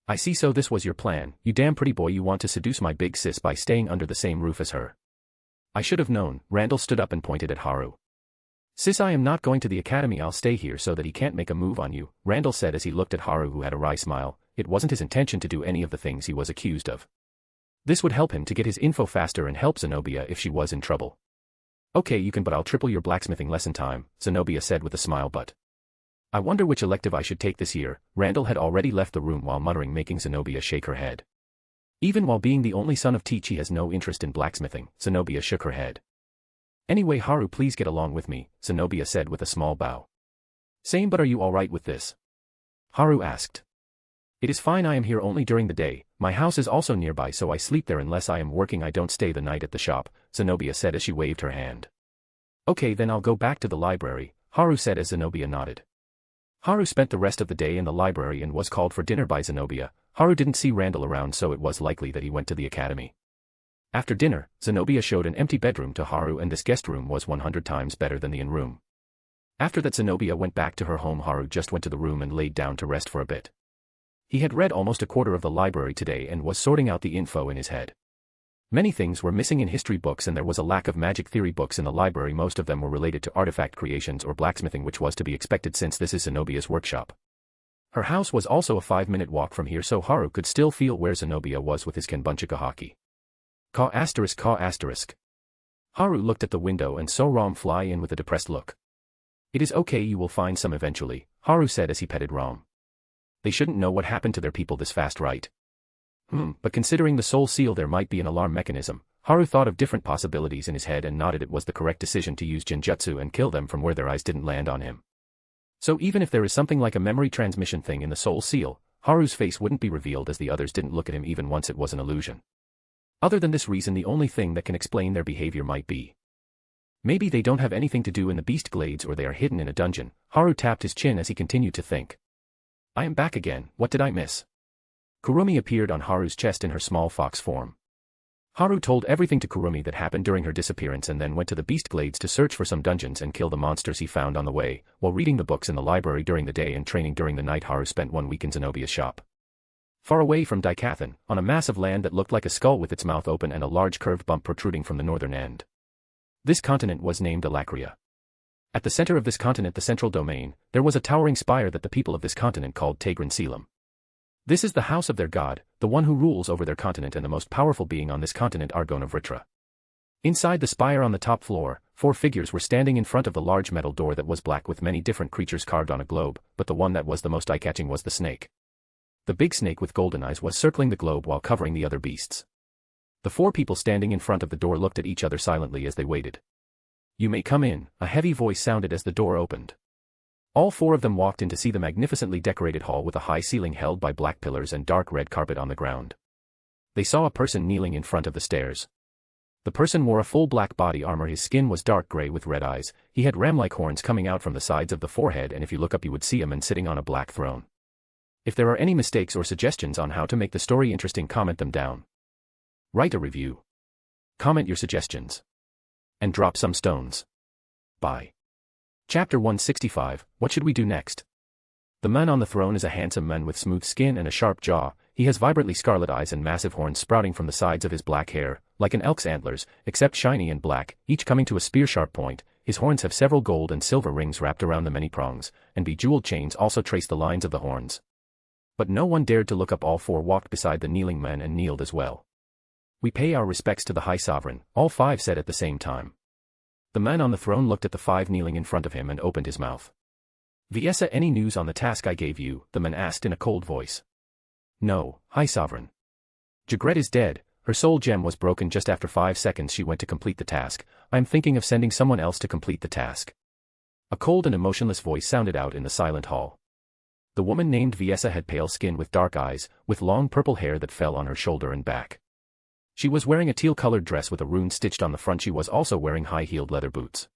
I see, so this was your plan, you damn pretty boy, you want to seduce my big sis by staying under the same roof as her. I should have known, Randall stood up and pointed at Haru. Sis, I am not going to the academy, I'll stay here so that he can't make a move on you, Randall said as he looked at Haru, who had a wry smile. It wasn't his intention to do any of the things he was accused of. This would help him to get his info faster and help Zenobia if she was in trouble. Okay, you can, but I'll triple your blacksmithing lesson time, Zenobia said with a smile, but... I wonder which elective I should take this year. Randall had already left the room while muttering, making Zenobia shake her head. Even while being the only son of Teach, he has no interest in blacksmithing, Zenobia shook her head. Anyway, Haru, please get along with me, Zenobia said with a small bow. Same, but are you alright with this? Haru asked. It is fine, I am here only during the day. My house is also nearby, so I sleep there unless I am working. I don't stay the night at the shop, Zenobia said as she waved her hand. Okay, then I'll go back to the library, Haru said as Zenobia nodded. Haru spent the rest of the day in the library and was called for dinner by Zenobia. Haru didn't see Randall around, so it was likely that he went to the academy. After dinner, Zenobia showed an empty bedroom to Haru, and this guest room was 100 times better than the inn room. After that, Zenobia went back to her home. Haru just went to the room and laid down to rest for a bit. He had read almost a quarter of the library today and was sorting out the info in his head. Many things were missing in history books, and there was a lack of magic theory books in the library. Most of them were related to artifact creations or blacksmithing, which was to be expected since this is Zenobia's workshop. Her house was also a 5-minute walk from here, so Haru could still feel where Zenobia was with his Kenbunchika hockey. Ka asterisk ka asterisk. Haru looked at the window and saw Rom fly in with a depressed look. It is okay, you will find some eventually, Haru said as he petted Rom. They shouldn't know what happened to their people this fast, right? But considering the soul seal, there might be an alarm mechanism. Haru thought of different possibilities in his head and nodded. It was the correct decision to use Genjutsu and kill them from where their eyes didn't land on him. So even if there is something like a memory transmission thing in the soul seal, Haru's face wouldn't be revealed as the others didn't look at him even once it was an illusion. Other than this reason, the only thing that can explain their behavior might be maybe they don't have anything to do in the beast glades, or they are hidden in a dungeon. Haru tapped his chin as he continued to think. I am back again, what did I miss? Kurumi appeared on Haru's chest in her small fox form. Haru told everything to Kurumi that happened during her disappearance and then went to the beast glades to search for some dungeons and kill the monsters he found on the way. While reading the books in the library during the day and training during the night, Haru spent 1 week in Zenobia's shop. Far away from Daikathan, on a mass of land that looked like a skull with its mouth open and a large curved bump protruding from the northern end. This continent was named Alakria. At the center of this continent, the central domain, there was a towering spire that the people of this continent called Tegrin Selam. This is the house of their god, the one who rules over their continent and the most powerful being on this continent, Argon of Vritra. Inside the spire on the top floor, 4 figures were standing in front of the large metal door that was black with many different creatures carved on a globe, but the one that was the most eye-catching was the snake. The big snake with golden eyes was circling the globe while covering the other beasts. The 4 people standing in front of the door looked at each other silently as they waited. You may come in, a heavy voice sounded as the door opened. All 4 of them walked in to see the magnificently decorated hall with a high ceiling held by black pillars and dark red carpet on the ground. They saw a person kneeling in front of the stairs. The person wore a full black body armor. His skin was dark gray with red eyes, he had ram-like horns coming out from the sides of the forehead, and if you look up you would see a man sitting on a black throne. If there are any mistakes or suggestions on how to make the story interesting, comment them down. Write a review. Comment your suggestions. And drop some stones. Bye. Chapter 165, What should we do next? The man on the throne is a handsome man with smooth skin and a sharp jaw. He has vibrantly scarlet eyes and massive horns sprouting from the sides of his black hair, like an elk's antlers, except shiny and black, each coming to a spear-sharp point. His horns have several gold and silver rings wrapped around the many prongs, and bejeweled chains also trace the lines of the horns. But no one dared to look up. All four walked beside the kneeling man and kneeled as well. "We pay our respects to the High Sovereign," all five said at the same time. The man on the throne looked at the five kneeling in front of him and opened his mouth. "Viessa, any news on the task I gave you?" the man asked in a cold voice. "No, High Sovereign. Jagret is dead. Her soul gem was broken just after 5 seconds she went to complete the task. I am thinking of sending someone else to complete the task." A cold and emotionless voice sounded out in the silent hall. The woman named Viessa had pale skin with dark eyes, with long purple hair that fell on her shoulder and back. She was wearing a teal-colored dress with a rune stitched on the front. She was also wearing high-heeled leather boots.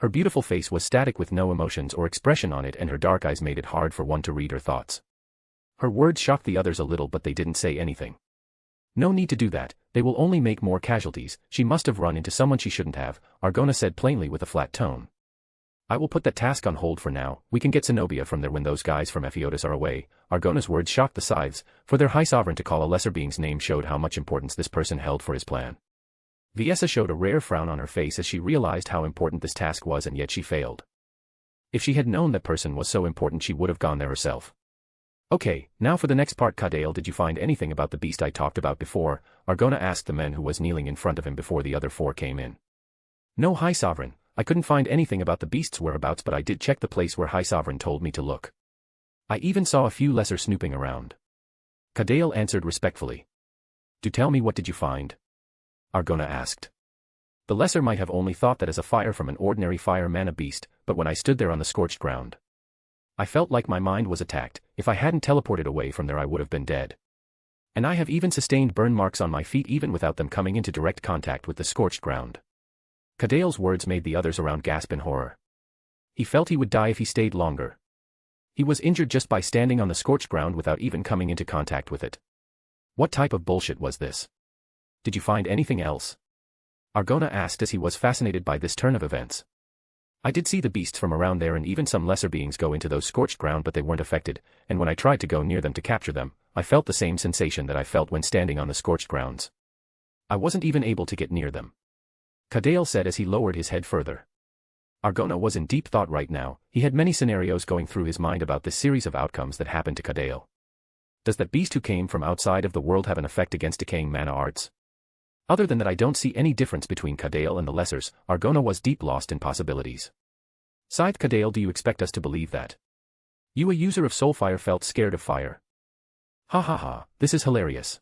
Her beautiful face was static with no emotions or expression on it, and her dark eyes made it hard for one to read her thoughts. Her words shocked the others a little, but they didn't say anything. "No need to do that, they will only make more casualties. She must have run into someone she shouldn't have," Argona said plainly with a flat tone. "I will put that task on hold for now. We can get Zenobia from there when those guys from Epheotis are away." Argona's words shocked the Scythes, for their High Sovereign to call a lesser being's name showed how much importance this person held for his plan. Viessa showed a rare frown on her face as she realized how important this task was, and yet she failed. If she had known that person was so important, she would have gone there herself. "Okay, now for the next part. Kadale, did you find anything about the beast I talked about before?" Argona asked the man who was kneeling in front of him before the other four came in. "No, High Sovereign, I couldn't find anything about the beast's whereabouts, but I did check the place where High Sovereign told me to look. I even saw a few lesser snooping around." Kadale answered respectfully. "Do tell me, what did you find?" Argona asked. The lesser might have only thought that as a fire from an ordinary fire man a beast, but when I stood there on the scorched ground, I felt like my mind was attacked. If I hadn't teleported away from there I would have been dead. And I have even sustained burn marks on my feet even without them coming into direct contact with the scorched ground. Kadale's words made the others around gasp in horror. He felt he would die if he stayed longer. He was injured just by standing on the scorched ground without even coming into contact with it. What type of bullshit was this? "Did you find anything else?" Argona asked as he was fascinated by this turn of events. "I did see the beasts from around there and even some lesser beings go into those scorched ground, but they weren't affected, and when I tried to go near them to capture them, I felt the same sensation that I felt when standing on the scorched grounds. I wasn't even able to get near them," Kadale said as he lowered his head further. Argona was in deep thought right now. He had many scenarios going through his mind about this series of outcomes that happened to Kadale. Does that beast who came from outside of the world have an effect against decaying mana arts? Other than that, I don't see any difference between Kadale and the Lessers. Argona was deep lost in possibilities. Scythe Kadale, do you expect us to believe that you, a user of Soulfire, felt scared of fire? Ha ha ha, this is hilarious.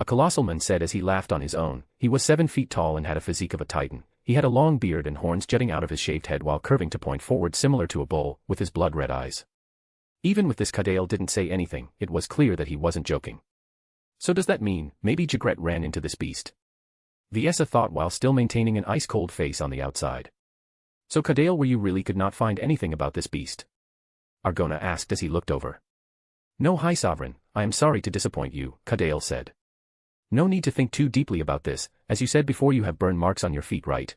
A colossal man said as he laughed on his own. He was 7 feet tall and had a physique of a titan. He had a long beard and horns jutting out of his shaved head while curving to point forward similar to a bull, with his blood-red eyes. Even with this, Kadale didn't say anything. It was clear that he wasn't joking. So does that mean maybe Jagret ran into this beast? Viessa thought while still maintaining an ice-cold face on the outside. So Kadale, where you really could not find anything about this beast? Argona asked as he looked over. No, High Sovereign, I am sorry to disappoint you, Kadale said. No need to think too deeply about this, as you said before, you have burn marks on your feet, right?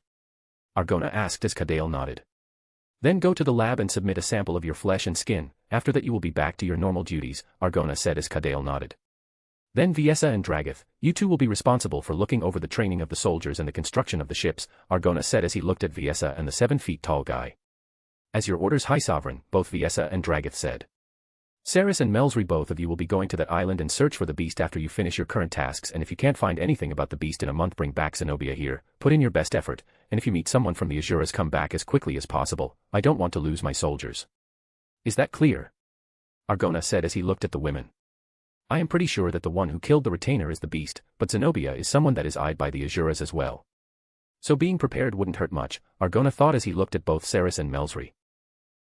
Argona asked as Kadale nodded. Then go to the lab and submit a sample of your flesh and skin. After that you will be back to your normal duties, Argona said as Kadale nodded. Then Viessa and Dragath, you two will be responsible for looking over the training of the soldiers and the construction of the ships, Argona said as he looked at Viessa and the 7 feet tall guy. As your orders, High Sovereign, both Viessa and Dragath said. Saris and Melsry, both of you will be going to that island and search for the beast after you finish your current tasks, and if you can't find anything about the beast in a month, bring back Zenobia here, put in your best effort, and if you meet someone from the Azuras, come back as quickly as possible. I don't want to lose my soldiers. Is that clear? Argona said as he looked at the women. I am pretty sure that the one who killed the retainer is the beast, but Zenobia is someone that is eyed by the Azuras as well. So being prepared wouldn't hurt much, Argona thought as he looked at both Saris and Melsry.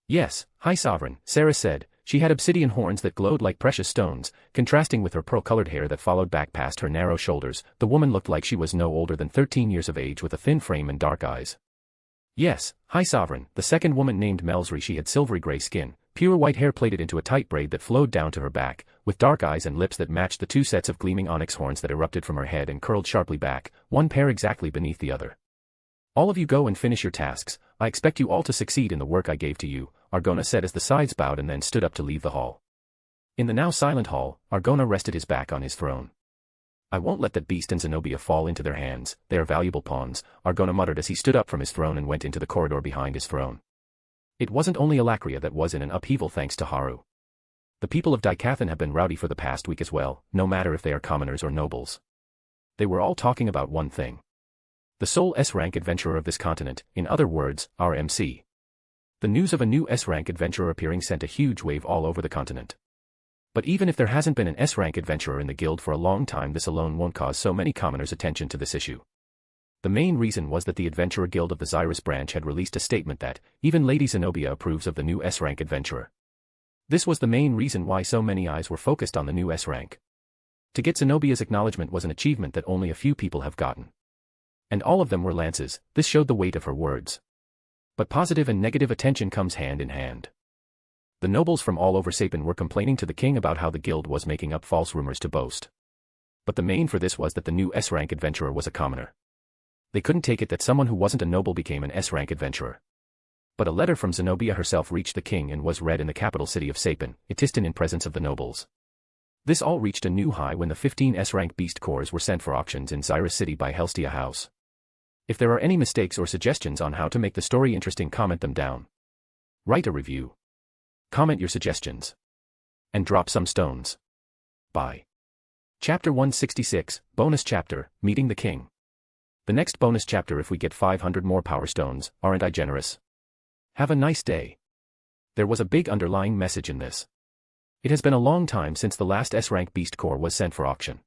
Yes, High Sovereign, Saris said. She had obsidian horns that glowed like precious stones, contrasting with her pearl-colored hair that followed back past her narrow shoulders. The woman looked like she was no older than 13 years of age with a thin frame and dark eyes. Yes, High Sovereign, the second woman named Melsry. She had silvery gray skin, pure white hair plaited into a tight braid that flowed down to her back, with dark eyes and lips that matched the 2 sets of gleaming onyx horns that erupted from her head and curled sharply back, one pair exactly beneath the other. All of you go and finish your tasks. I expect you all to succeed in the work I gave to you, Argona said as the sides bowed and then stood up to leave the hall. In the now silent hall, Argona rested his back on his throne. I won't let that beast and Zenobia fall into their hands. They are valuable pawns, Argona muttered as he stood up from his throne and went into the corridor behind his throne. It wasn't only Alacria that was in an upheaval thanks to Haru. The people of Dicathan have been rowdy for the past week as well, no matter if they are commoners or nobles. They were all talking about one thing. The sole S-rank adventurer of this continent, in other words, our MC. The news of a new S-rank adventurer appearing sent a huge wave all over the continent. But even if there hasn't been an S-rank adventurer in the guild for a long time, this alone won't cause so many commoners' attention to this issue. The main reason was that the Adventurer Guild of the Xyrus branch had released a statement that, even Lady Zenobia approves of the new S-rank adventurer. This was the main reason why so many eyes were focused on the new S-rank. To get Zenobia's acknowledgement was an achievement that only a few people have gotten. And all of them were lances. This showed the weight of her words. But positive and negative attention comes hand in hand. The nobles from all over Sapin were complaining to the king about how the guild was making up false rumors to boast. But the main for this was that the new S-rank adventurer was a commoner. They couldn't take it that someone who wasn't a noble became an S-rank adventurer. But a letter from Zenobia herself reached the king and was read in the capital city of Sapin, Itistan, in presence of the nobles. This all reached a new high when the 15 S-rank beast cores were sent for auctions in Xyrus City by Helstia House. If there are any mistakes or suggestions on how to make the story interesting, comment them down. Write a review. Comment your suggestions. And drop some stones. Bye. Chapter 166, Bonus Chapter, Meeting the King. The next bonus chapter if we get 500 more power stones, aren't I generous? Have a nice day. There was a big underlying message in this. It has been a long time since the last S-rank beast core was sent for auction.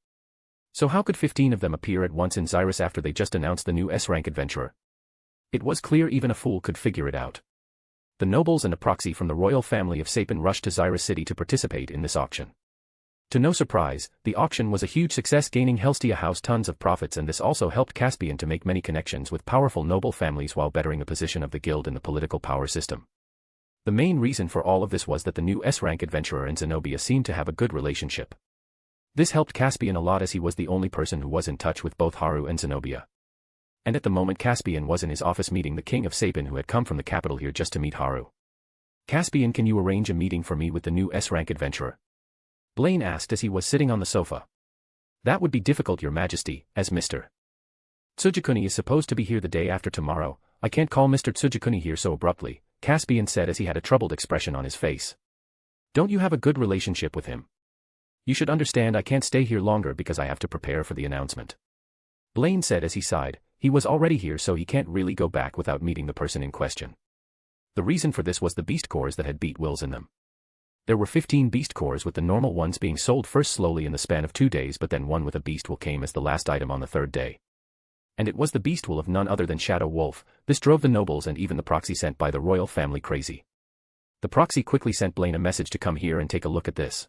So how could 15 of them appear at once in Xyrus after they just announced the new S-rank adventurer? It was clear even a fool could figure it out. The nobles and a proxy from the royal family of Sapin rushed to Xyrus City to participate in this auction. To no surprise, the auction was a huge success, gaining Helstia House tons of profits, and this also helped Caspian to make many connections with powerful noble families while bettering the position of the guild in the political power system. The main reason for all of this was that the new S-rank adventurer and Zenobia seemed to have a good relationship. This helped Caspian a lot as he was the only person who was in touch with both Haru and Zenobia. And at the moment Caspian was in his office meeting the king of Sapin, who had come from the capital here just to meet Haru. Caspian, can you arrange a meeting for me with the new S-rank adventurer? Blaine asked as he was sitting on the sofa. That would be difficult, your majesty, as Mr. Tsujikuni is supposed to be here the day after tomorrow. I can't call Mr. Tsujikuni here so abruptly, Caspian said as he had a troubled expression on his face. Don't you have a good relationship with him? You should understand I can't stay here longer because I have to prepare for the announcement. Blaine said as he sighed. He was already here, so he can't really go back without meeting the person in question. The reason for this was the beast cores that had beat wills in them. There were 15 beast cores, with the normal ones being sold first slowly in the span of 2 days, but then one with a beast will came as the last item on the 3rd day. And it was the beast will of none other than Shadow Wolf. This drove the nobles and even the proxy sent by the royal family crazy. The proxy quickly sent Blaine a message to come here and take a look at this.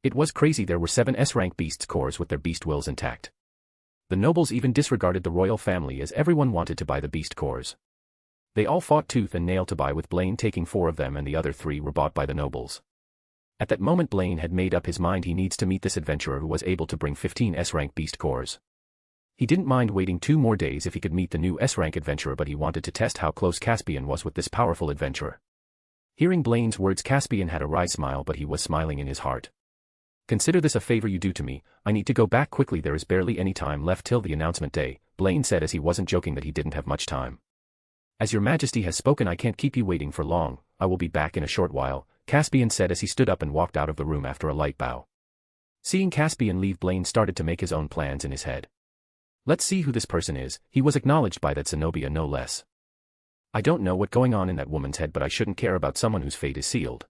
It was crazy. There were 7 S-rank beasts cores with their beast wills intact. The nobles even disregarded the royal family as everyone wanted to buy the beast cores. They all fought tooth and nail to buy, with Blaine taking 4 of them and the other 3 were bought by the nobles. At that moment Blaine had made up his mind he needs to meet this adventurer who was able to bring 15 S-rank beast cores. He didn't mind waiting 2 more days if he could meet the new S-rank adventurer, but he wanted to test how close Caspian was with this powerful adventurer. Hearing Blaine's words, Caspian had a wry smile, but he was smiling in his heart. Consider this a favor you do to me. I need to go back quickly. There is barely any time left till the announcement day, Blaine said as he wasn't joking that he didn't have much time. As your majesty has spoken, I can't keep you waiting for long. I will be back in a short while, Caspian said as he stood up and walked out of the room after a light bow. Seeing Caspian leave, Blaine started to make his own plans in his head. Let's see who this person is. He was acknowledged by that Zenobia, no less. I don't know what's going on in that woman's head, but I shouldn't care about someone whose fate is sealed.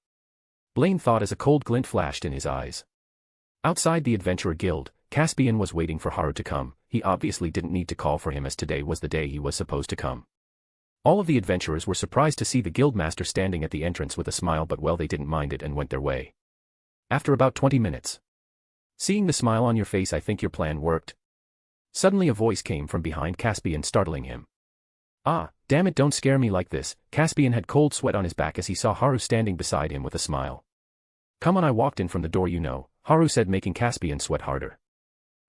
Blaine thought as a cold glint flashed in his eyes. Outside the Adventurer Guild, Caspian was waiting for Haru to come. He obviously didn't need to call for him as today was the day he was supposed to come. All of the adventurers were surprised to see the guildmaster standing at the entrance with a smile, but well, they didn't mind it and went their way. After about 20 minutes. Seeing the smile on your face, I think your plan worked. Suddenly a voice came from behind Caspian, startling him. Ah, damn it, don't scare me like this. Caspian had cold sweat on his back as he saw Haru standing beside him with a smile. Come on, I walked in from the door, you know, Haru said, making Caspian sweat harder.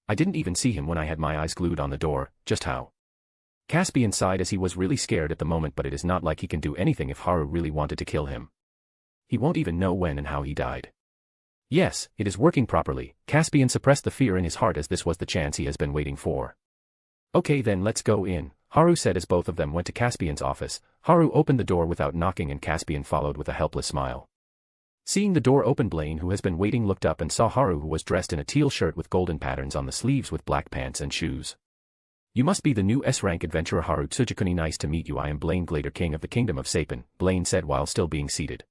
I didn't even see him when I had my eyes glued on the door, just how? Caspian sighed as he was really scared at the moment, but it is not like he can do anything if Haru really wanted to kill him. He won't even know when and how he died. Yes, it is working properly. Caspian suppressed the fear in his heart as this was the chance he has been waiting for. Okay then, let's go in, Haru said as both of them went to Caspian's office. Haru opened the door without knocking and Caspian followed with a helpless smile. Seeing the door open, Blaine, who has been waiting, looked up and saw Haru, who was dressed in a teal shirt with golden patterns on the sleeves with black pants and shoes. You must be the new S-rank adventurer Haru Tsujikuni. Nice to meet you. I am Blaine Glader, king of the kingdom of Sapin, Blaine said while still being seated.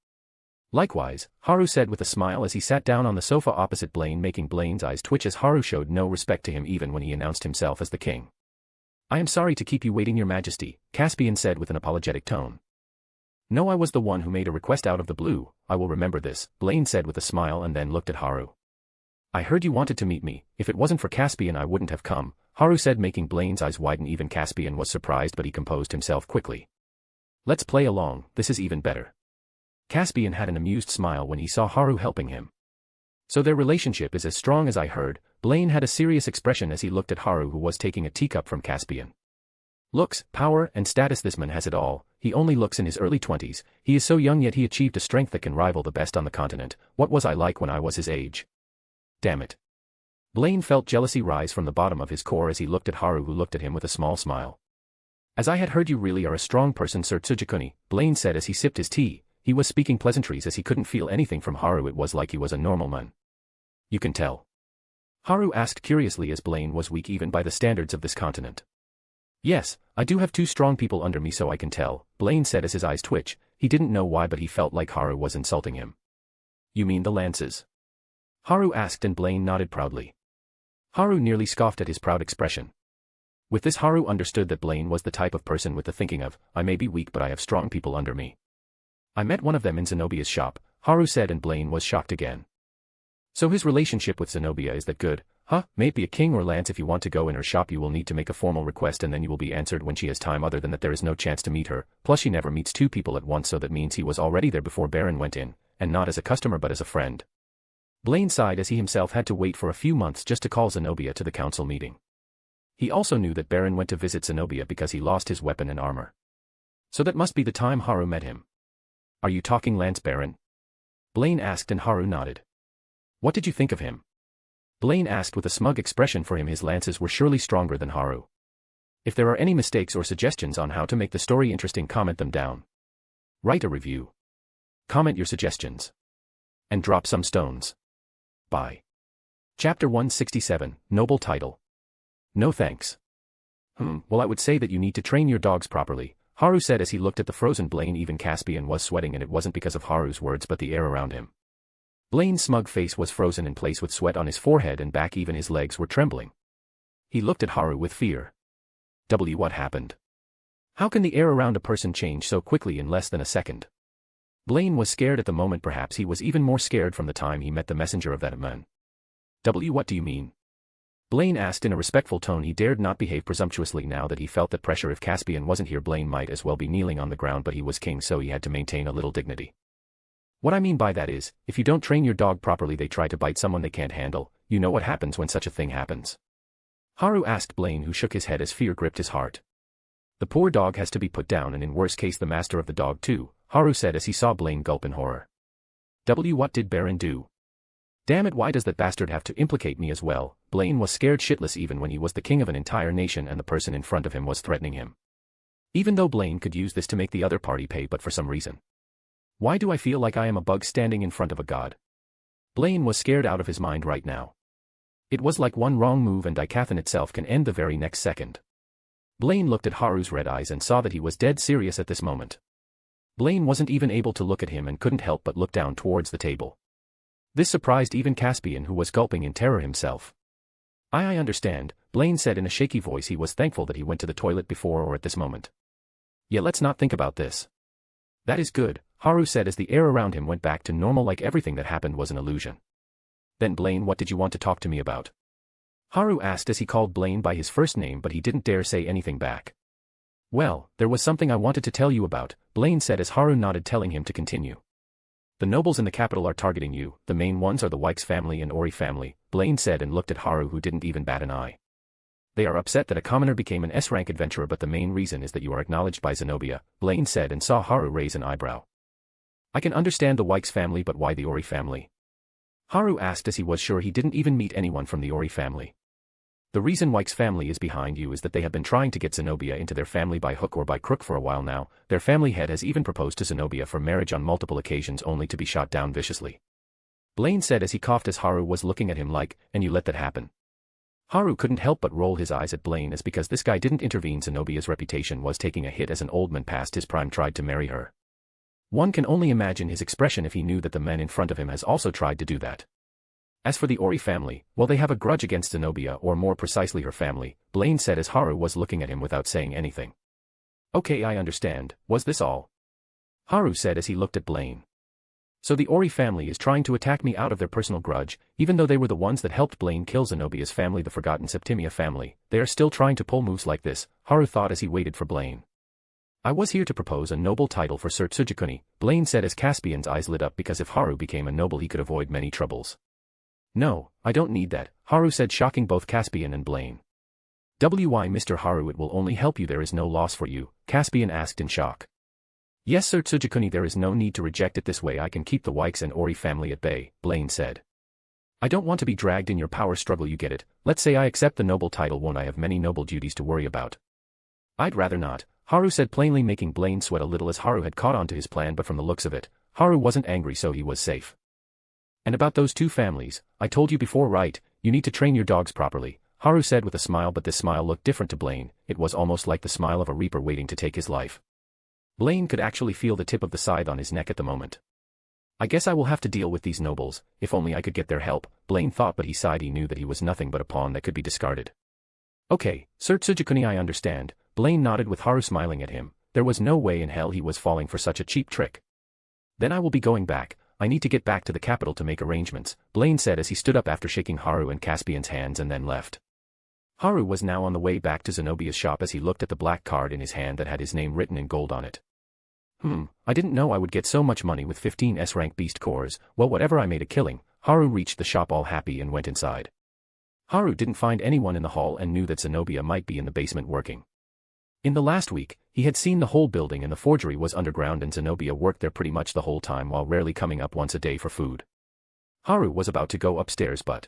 Likewise, Haru said with a smile as he sat down on the sofa opposite Blaine, making Blaine's eyes twitch as Haru showed no respect to him even when he announced himself as the king. I am sorry to keep you waiting, your majesty, Caspian said with an apologetic tone. No, I was the one who made a request out of the blue. I will remember this, Blaine said with a smile and then looked at Haru. I heard you wanted to meet me. If it wasn't for Caspian I wouldn't have come, Haru said, making Blaine's eyes widen. Even Caspian was surprised, but he composed himself quickly. Let's play along, this is even better. Caspian had an amused smile when he saw Haru helping him. So their relationship is as strong as I heard. Blaine had a serious expression as he looked at Haru, who was taking a teacup from Caspian. Looks, power, and status, this man has it all. He only looks in his early 20s, he is so young, yet he achieved a strength that can rival the best on the continent. What was I like when I was his age? Damn it. Blaine felt jealousy rise from the bottom of his core as he looked at Haru, who looked at him with a small smile. As I had heard, you really are a strong person, Sir Tsujikuni, Blaine said as he sipped his tea. He was speaking pleasantries as he couldn't feel anything from Haru. It was like he was a normal man. You can tell? Haru asked curiously as Blaine was weak even by the standards of this continent. Yes, I do have 2 strong people under me, so I can tell, Blaine said as his eyes twitched. He didn't know why, but he felt like Haru was insulting him. You mean the lances? Haru asked and Blaine nodded proudly. Haru nearly scoffed at his proud expression. With this, Haru understood that Blaine was the type of person with the thinking of, I may be weak but I have strong people under me. I met one of them in Zenobia's shop, Haru said, and Blaine was shocked again. So his relationship with Zenobia is that good? Huh, may it be a king or lance. If you want to go in her shop you will need to make a formal request and then you will be answered when she has time. Other than that there is no chance to meet her, plus she never meets 2 people at once, so that means he was already there before Baron went in, and not as a customer but as a friend. Blaine sighed as he himself had to wait for a few months just to call Zenobia to the council meeting. He also knew that Baron went to visit Zenobia because he lost his weapon and armor. So that must be the time Haru met him. Are you talking Lance Baron? Blaine asked and Haru nodded. What did you think of him? Blaine asked with a smug expression. For him his lances were surely stronger than Haru. If there are any mistakes or suggestions on how to make the story interesting, comment them down. Write a review. Comment your suggestions. And drop some stones. Bye. Chapter 167, Noble Title. No thanks. Well, I would say that you need to train your dogs properly, Haru said as he looked at the frozen Blaine. Even Caspian was sweating, and it wasn't because of Haru's words but the air around him. Blaine's smug face was frozen in place with sweat on his forehead and back. Even his legs were trembling. He looked at Haru with fear. What happened? How can the air around a person change so quickly in less than a second? Blaine was scared at the moment. Perhaps he was even more scared from the time he met the messenger of that man. What do you mean? Blaine asked in a respectful tone. He dared not behave presumptuously now that he felt that pressure. If Caspian wasn't here, Blaine might as well be kneeling on the ground, but he was king, so he had to maintain a little dignity. What I mean by that is, if you don't train your dog properly they try to bite someone they can't handle. You know what happens when such a thing happens? Haru asked Blaine, who shook his head as fear gripped his heart. The poor dog has to be put down, and in worst case the master of the dog too, Haru said as he saw Blaine gulp in horror. What did Baron do? Damn it, why does that bastard have to implicate me as well? Blaine was scared shitless even when he was the king of an entire nation and the person in front of him was threatening him. Even though Blaine could use this to make the other party pay, but for some reason. Why do I feel like I am a bug standing in front of a god? Blaine was scared out of his mind right now. It was like one wrong move and Dicathan itself can end the very next second. Blaine looked at Haru's red eyes and saw that he was dead serious at this moment. Blaine wasn't even able to look at him and couldn't help but look down towards the table. This surprised even Caspian, who was gulping in terror himself. I understand, Blaine said in a shaky voice. He was thankful that he went to the toilet before or at this moment. Yeah, let's not think about this. That is good, Haru said as the air around him went back to normal like everything that happened was an illusion. Then Blaine, what did you want to talk to me about? Haru asked as he called Blaine by his first name but he didn't dare say anything back. Well, there was something I wanted to tell you about, Blaine said as Haru nodded telling him to continue. The nobles in the capital are targeting you, the main ones are the Wykes family and Ori family, Blaine said and looked at Haru who didn't even bat an eye. They are upset that a commoner became an S-rank adventurer but the main reason is that you are acknowledged by Zenobia, Blaine said and saw Haru raise an eyebrow. I can understand the Wykes family but why the Ori family? Haru asked as he was sure he didn't even meet anyone from the Ori family. The reason Wykes family is behind you is that they have been trying to get Zenobia into their family by hook or by crook for a while now, their family head has even proposed to Zenobia for marriage on multiple occasions only to be shot down viciously. Blaine said as he coughed as Haru was looking at him like, and you let that happen? Haru couldn't help but roll his eyes at Blaine as because this guy didn't intervene Zenobia's reputation was taking a hit as an old man past his prime tried to marry her. One can only imagine his expression if he knew that the man in front of him has also tried to do that. As for the Ori family, well they have a grudge against Zenobia or more precisely her family, Blaine said as Haru was looking at him without saying anything. Okay, I understand, was this all? Haru said as he looked at Blaine. So the Ori family is trying to attack me out of their personal grudge, even though they were the ones that helped Blaine kill Zenobia's family the forgotten Septimia family, they are still trying to pull moves like this, Haru thought as he waited for Blaine. I was here to propose a noble title for Sir Tsujikuni, Blaine said as Caspian's eyes lit up because if Haru became a noble he could avoid many troubles. No, I don't need that, Haru said shocking both Caspian and Blaine. Why Mr. Haru it will only help you there is no loss for you, Caspian asked in shock. Yes Sir Tsujikuni there is no need to reject it this way I can keep the Wykes and Ori family at bay, Blaine said. I don't want to be dragged in your power struggle you get it, let's say I accept the noble title won't I have many noble duties to worry about. I'd rather not, Haru said plainly making Blaine sweat a little as Haru had caught on to his plan but from the looks of it, Haru wasn't angry so he was safe. And about those two families, I told you before right, you need to train your dogs properly, Haru said with a smile but this smile looked different to Blaine, it was almost like the smile of a reaper waiting to take his life. Blaine could actually feel the tip of the scythe on his neck at the moment. I guess I will have to deal with these nobles, if only I could get their help, Blaine thought but he sighed he knew that he was nothing but a pawn that could be discarded. Okay, Sir Tsujikuni I understand, Blaine nodded with Haru smiling at him, there was no way in hell he was falling for such a cheap trick. Then I will be going back, I need to get back to the capital to make arrangements, Blaine said as he stood up after shaking Haru and Caspian's hands and then left. Haru was now on the way back to Zenobia's shop as he looked at the black card in his hand that had his name written in gold on it. I didn't know I would get so much money with 15 S-rank beast cores, well whatever I made a killing, Haru reached the shop all happy and went inside. Haru didn't find anyone in the hall and knew that Zenobia might be in the basement working. In the last week, he had seen the whole building and the forgery was underground and Zenobia worked there pretty much the whole time while rarely coming up once a day for food. Haru was about to go upstairs but...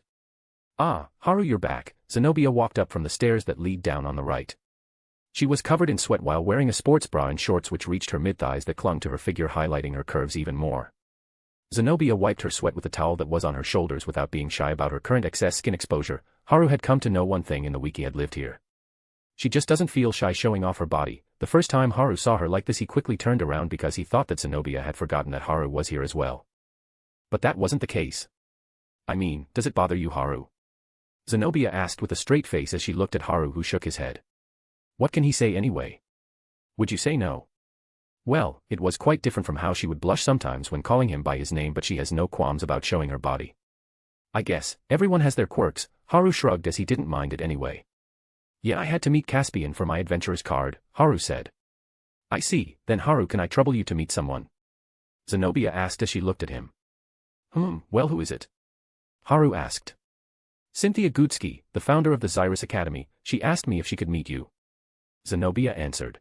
Ah, Haru you're back, Zenobia walked up from the stairs that lead down on the right. She was covered in sweat while wearing a sports bra and shorts which reached her mid-thighs that clung to her figure highlighting her curves even more. Zenobia wiped her sweat with a towel that was on her shoulders without being shy about her current excess skin exposure. Haru had come to know one thing in the week he had lived here. She just doesn't feel shy showing off her body. The first time Haru saw her like this he quickly turned around because he thought that Zenobia had forgotten that Haru was here as well. But that wasn't the case. I mean, does it bother you Haru? Zenobia asked with a straight face as she looked at Haru who shook his head. What can he say anyway? Would you say no? Well, it was quite different from how she would blush sometimes when calling him by his name but she has no qualms about showing her body. I guess, everyone has their quirks, Haru shrugged as he didn't mind it anyway. Yeah I had to meet Caspian for my adventurer's card, Haru said. I see, then Haru can I trouble you to meet someone? Zenobia asked as she looked at him. Well who is it? Haru asked. Cynthia Gutsky, the founder of the Xyrus Academy, she asked me if she could meet you. Zenobia answered.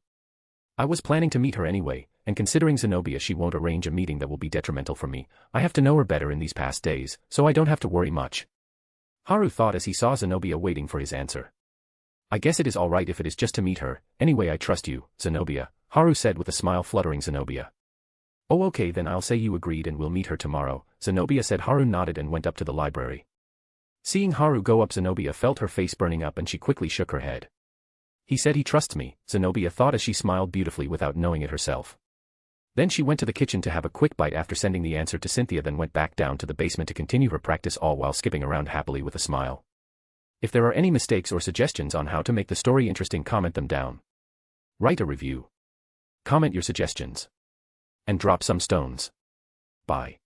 I was planning to meet her anyway, and considering Zenobia she won't arrange a meeting that will be detrimental for me, I have to know her better in these past days, so I don't have to worry much. Haru thought as he saw Zenobia waiting for his answer. I guess it is alright if it is just to meet her, anyway I trust you, Zenobia, Haru said with a smile fluttering Zenobia. Oh okay then I'll say you agreed and we'll meet her tomorrow, Zenobia said. Haru nodded and went up to the library. Seeing Haru go up Zenobia felt her face burning up and she quickly shook her head. He said he trusts me, Zenobia thought as she smiled beautifully without knowing it herself. Then she went to the kitchen to have a quick bite after sending the answer to Cynthia then went back down to the basement to continue her practice all while skipping around happily with a smile. If there are any mistakes or suggestions on how to make the story interesting comment them down. Write a review. comment your suggestions. And drop some stones. Bye.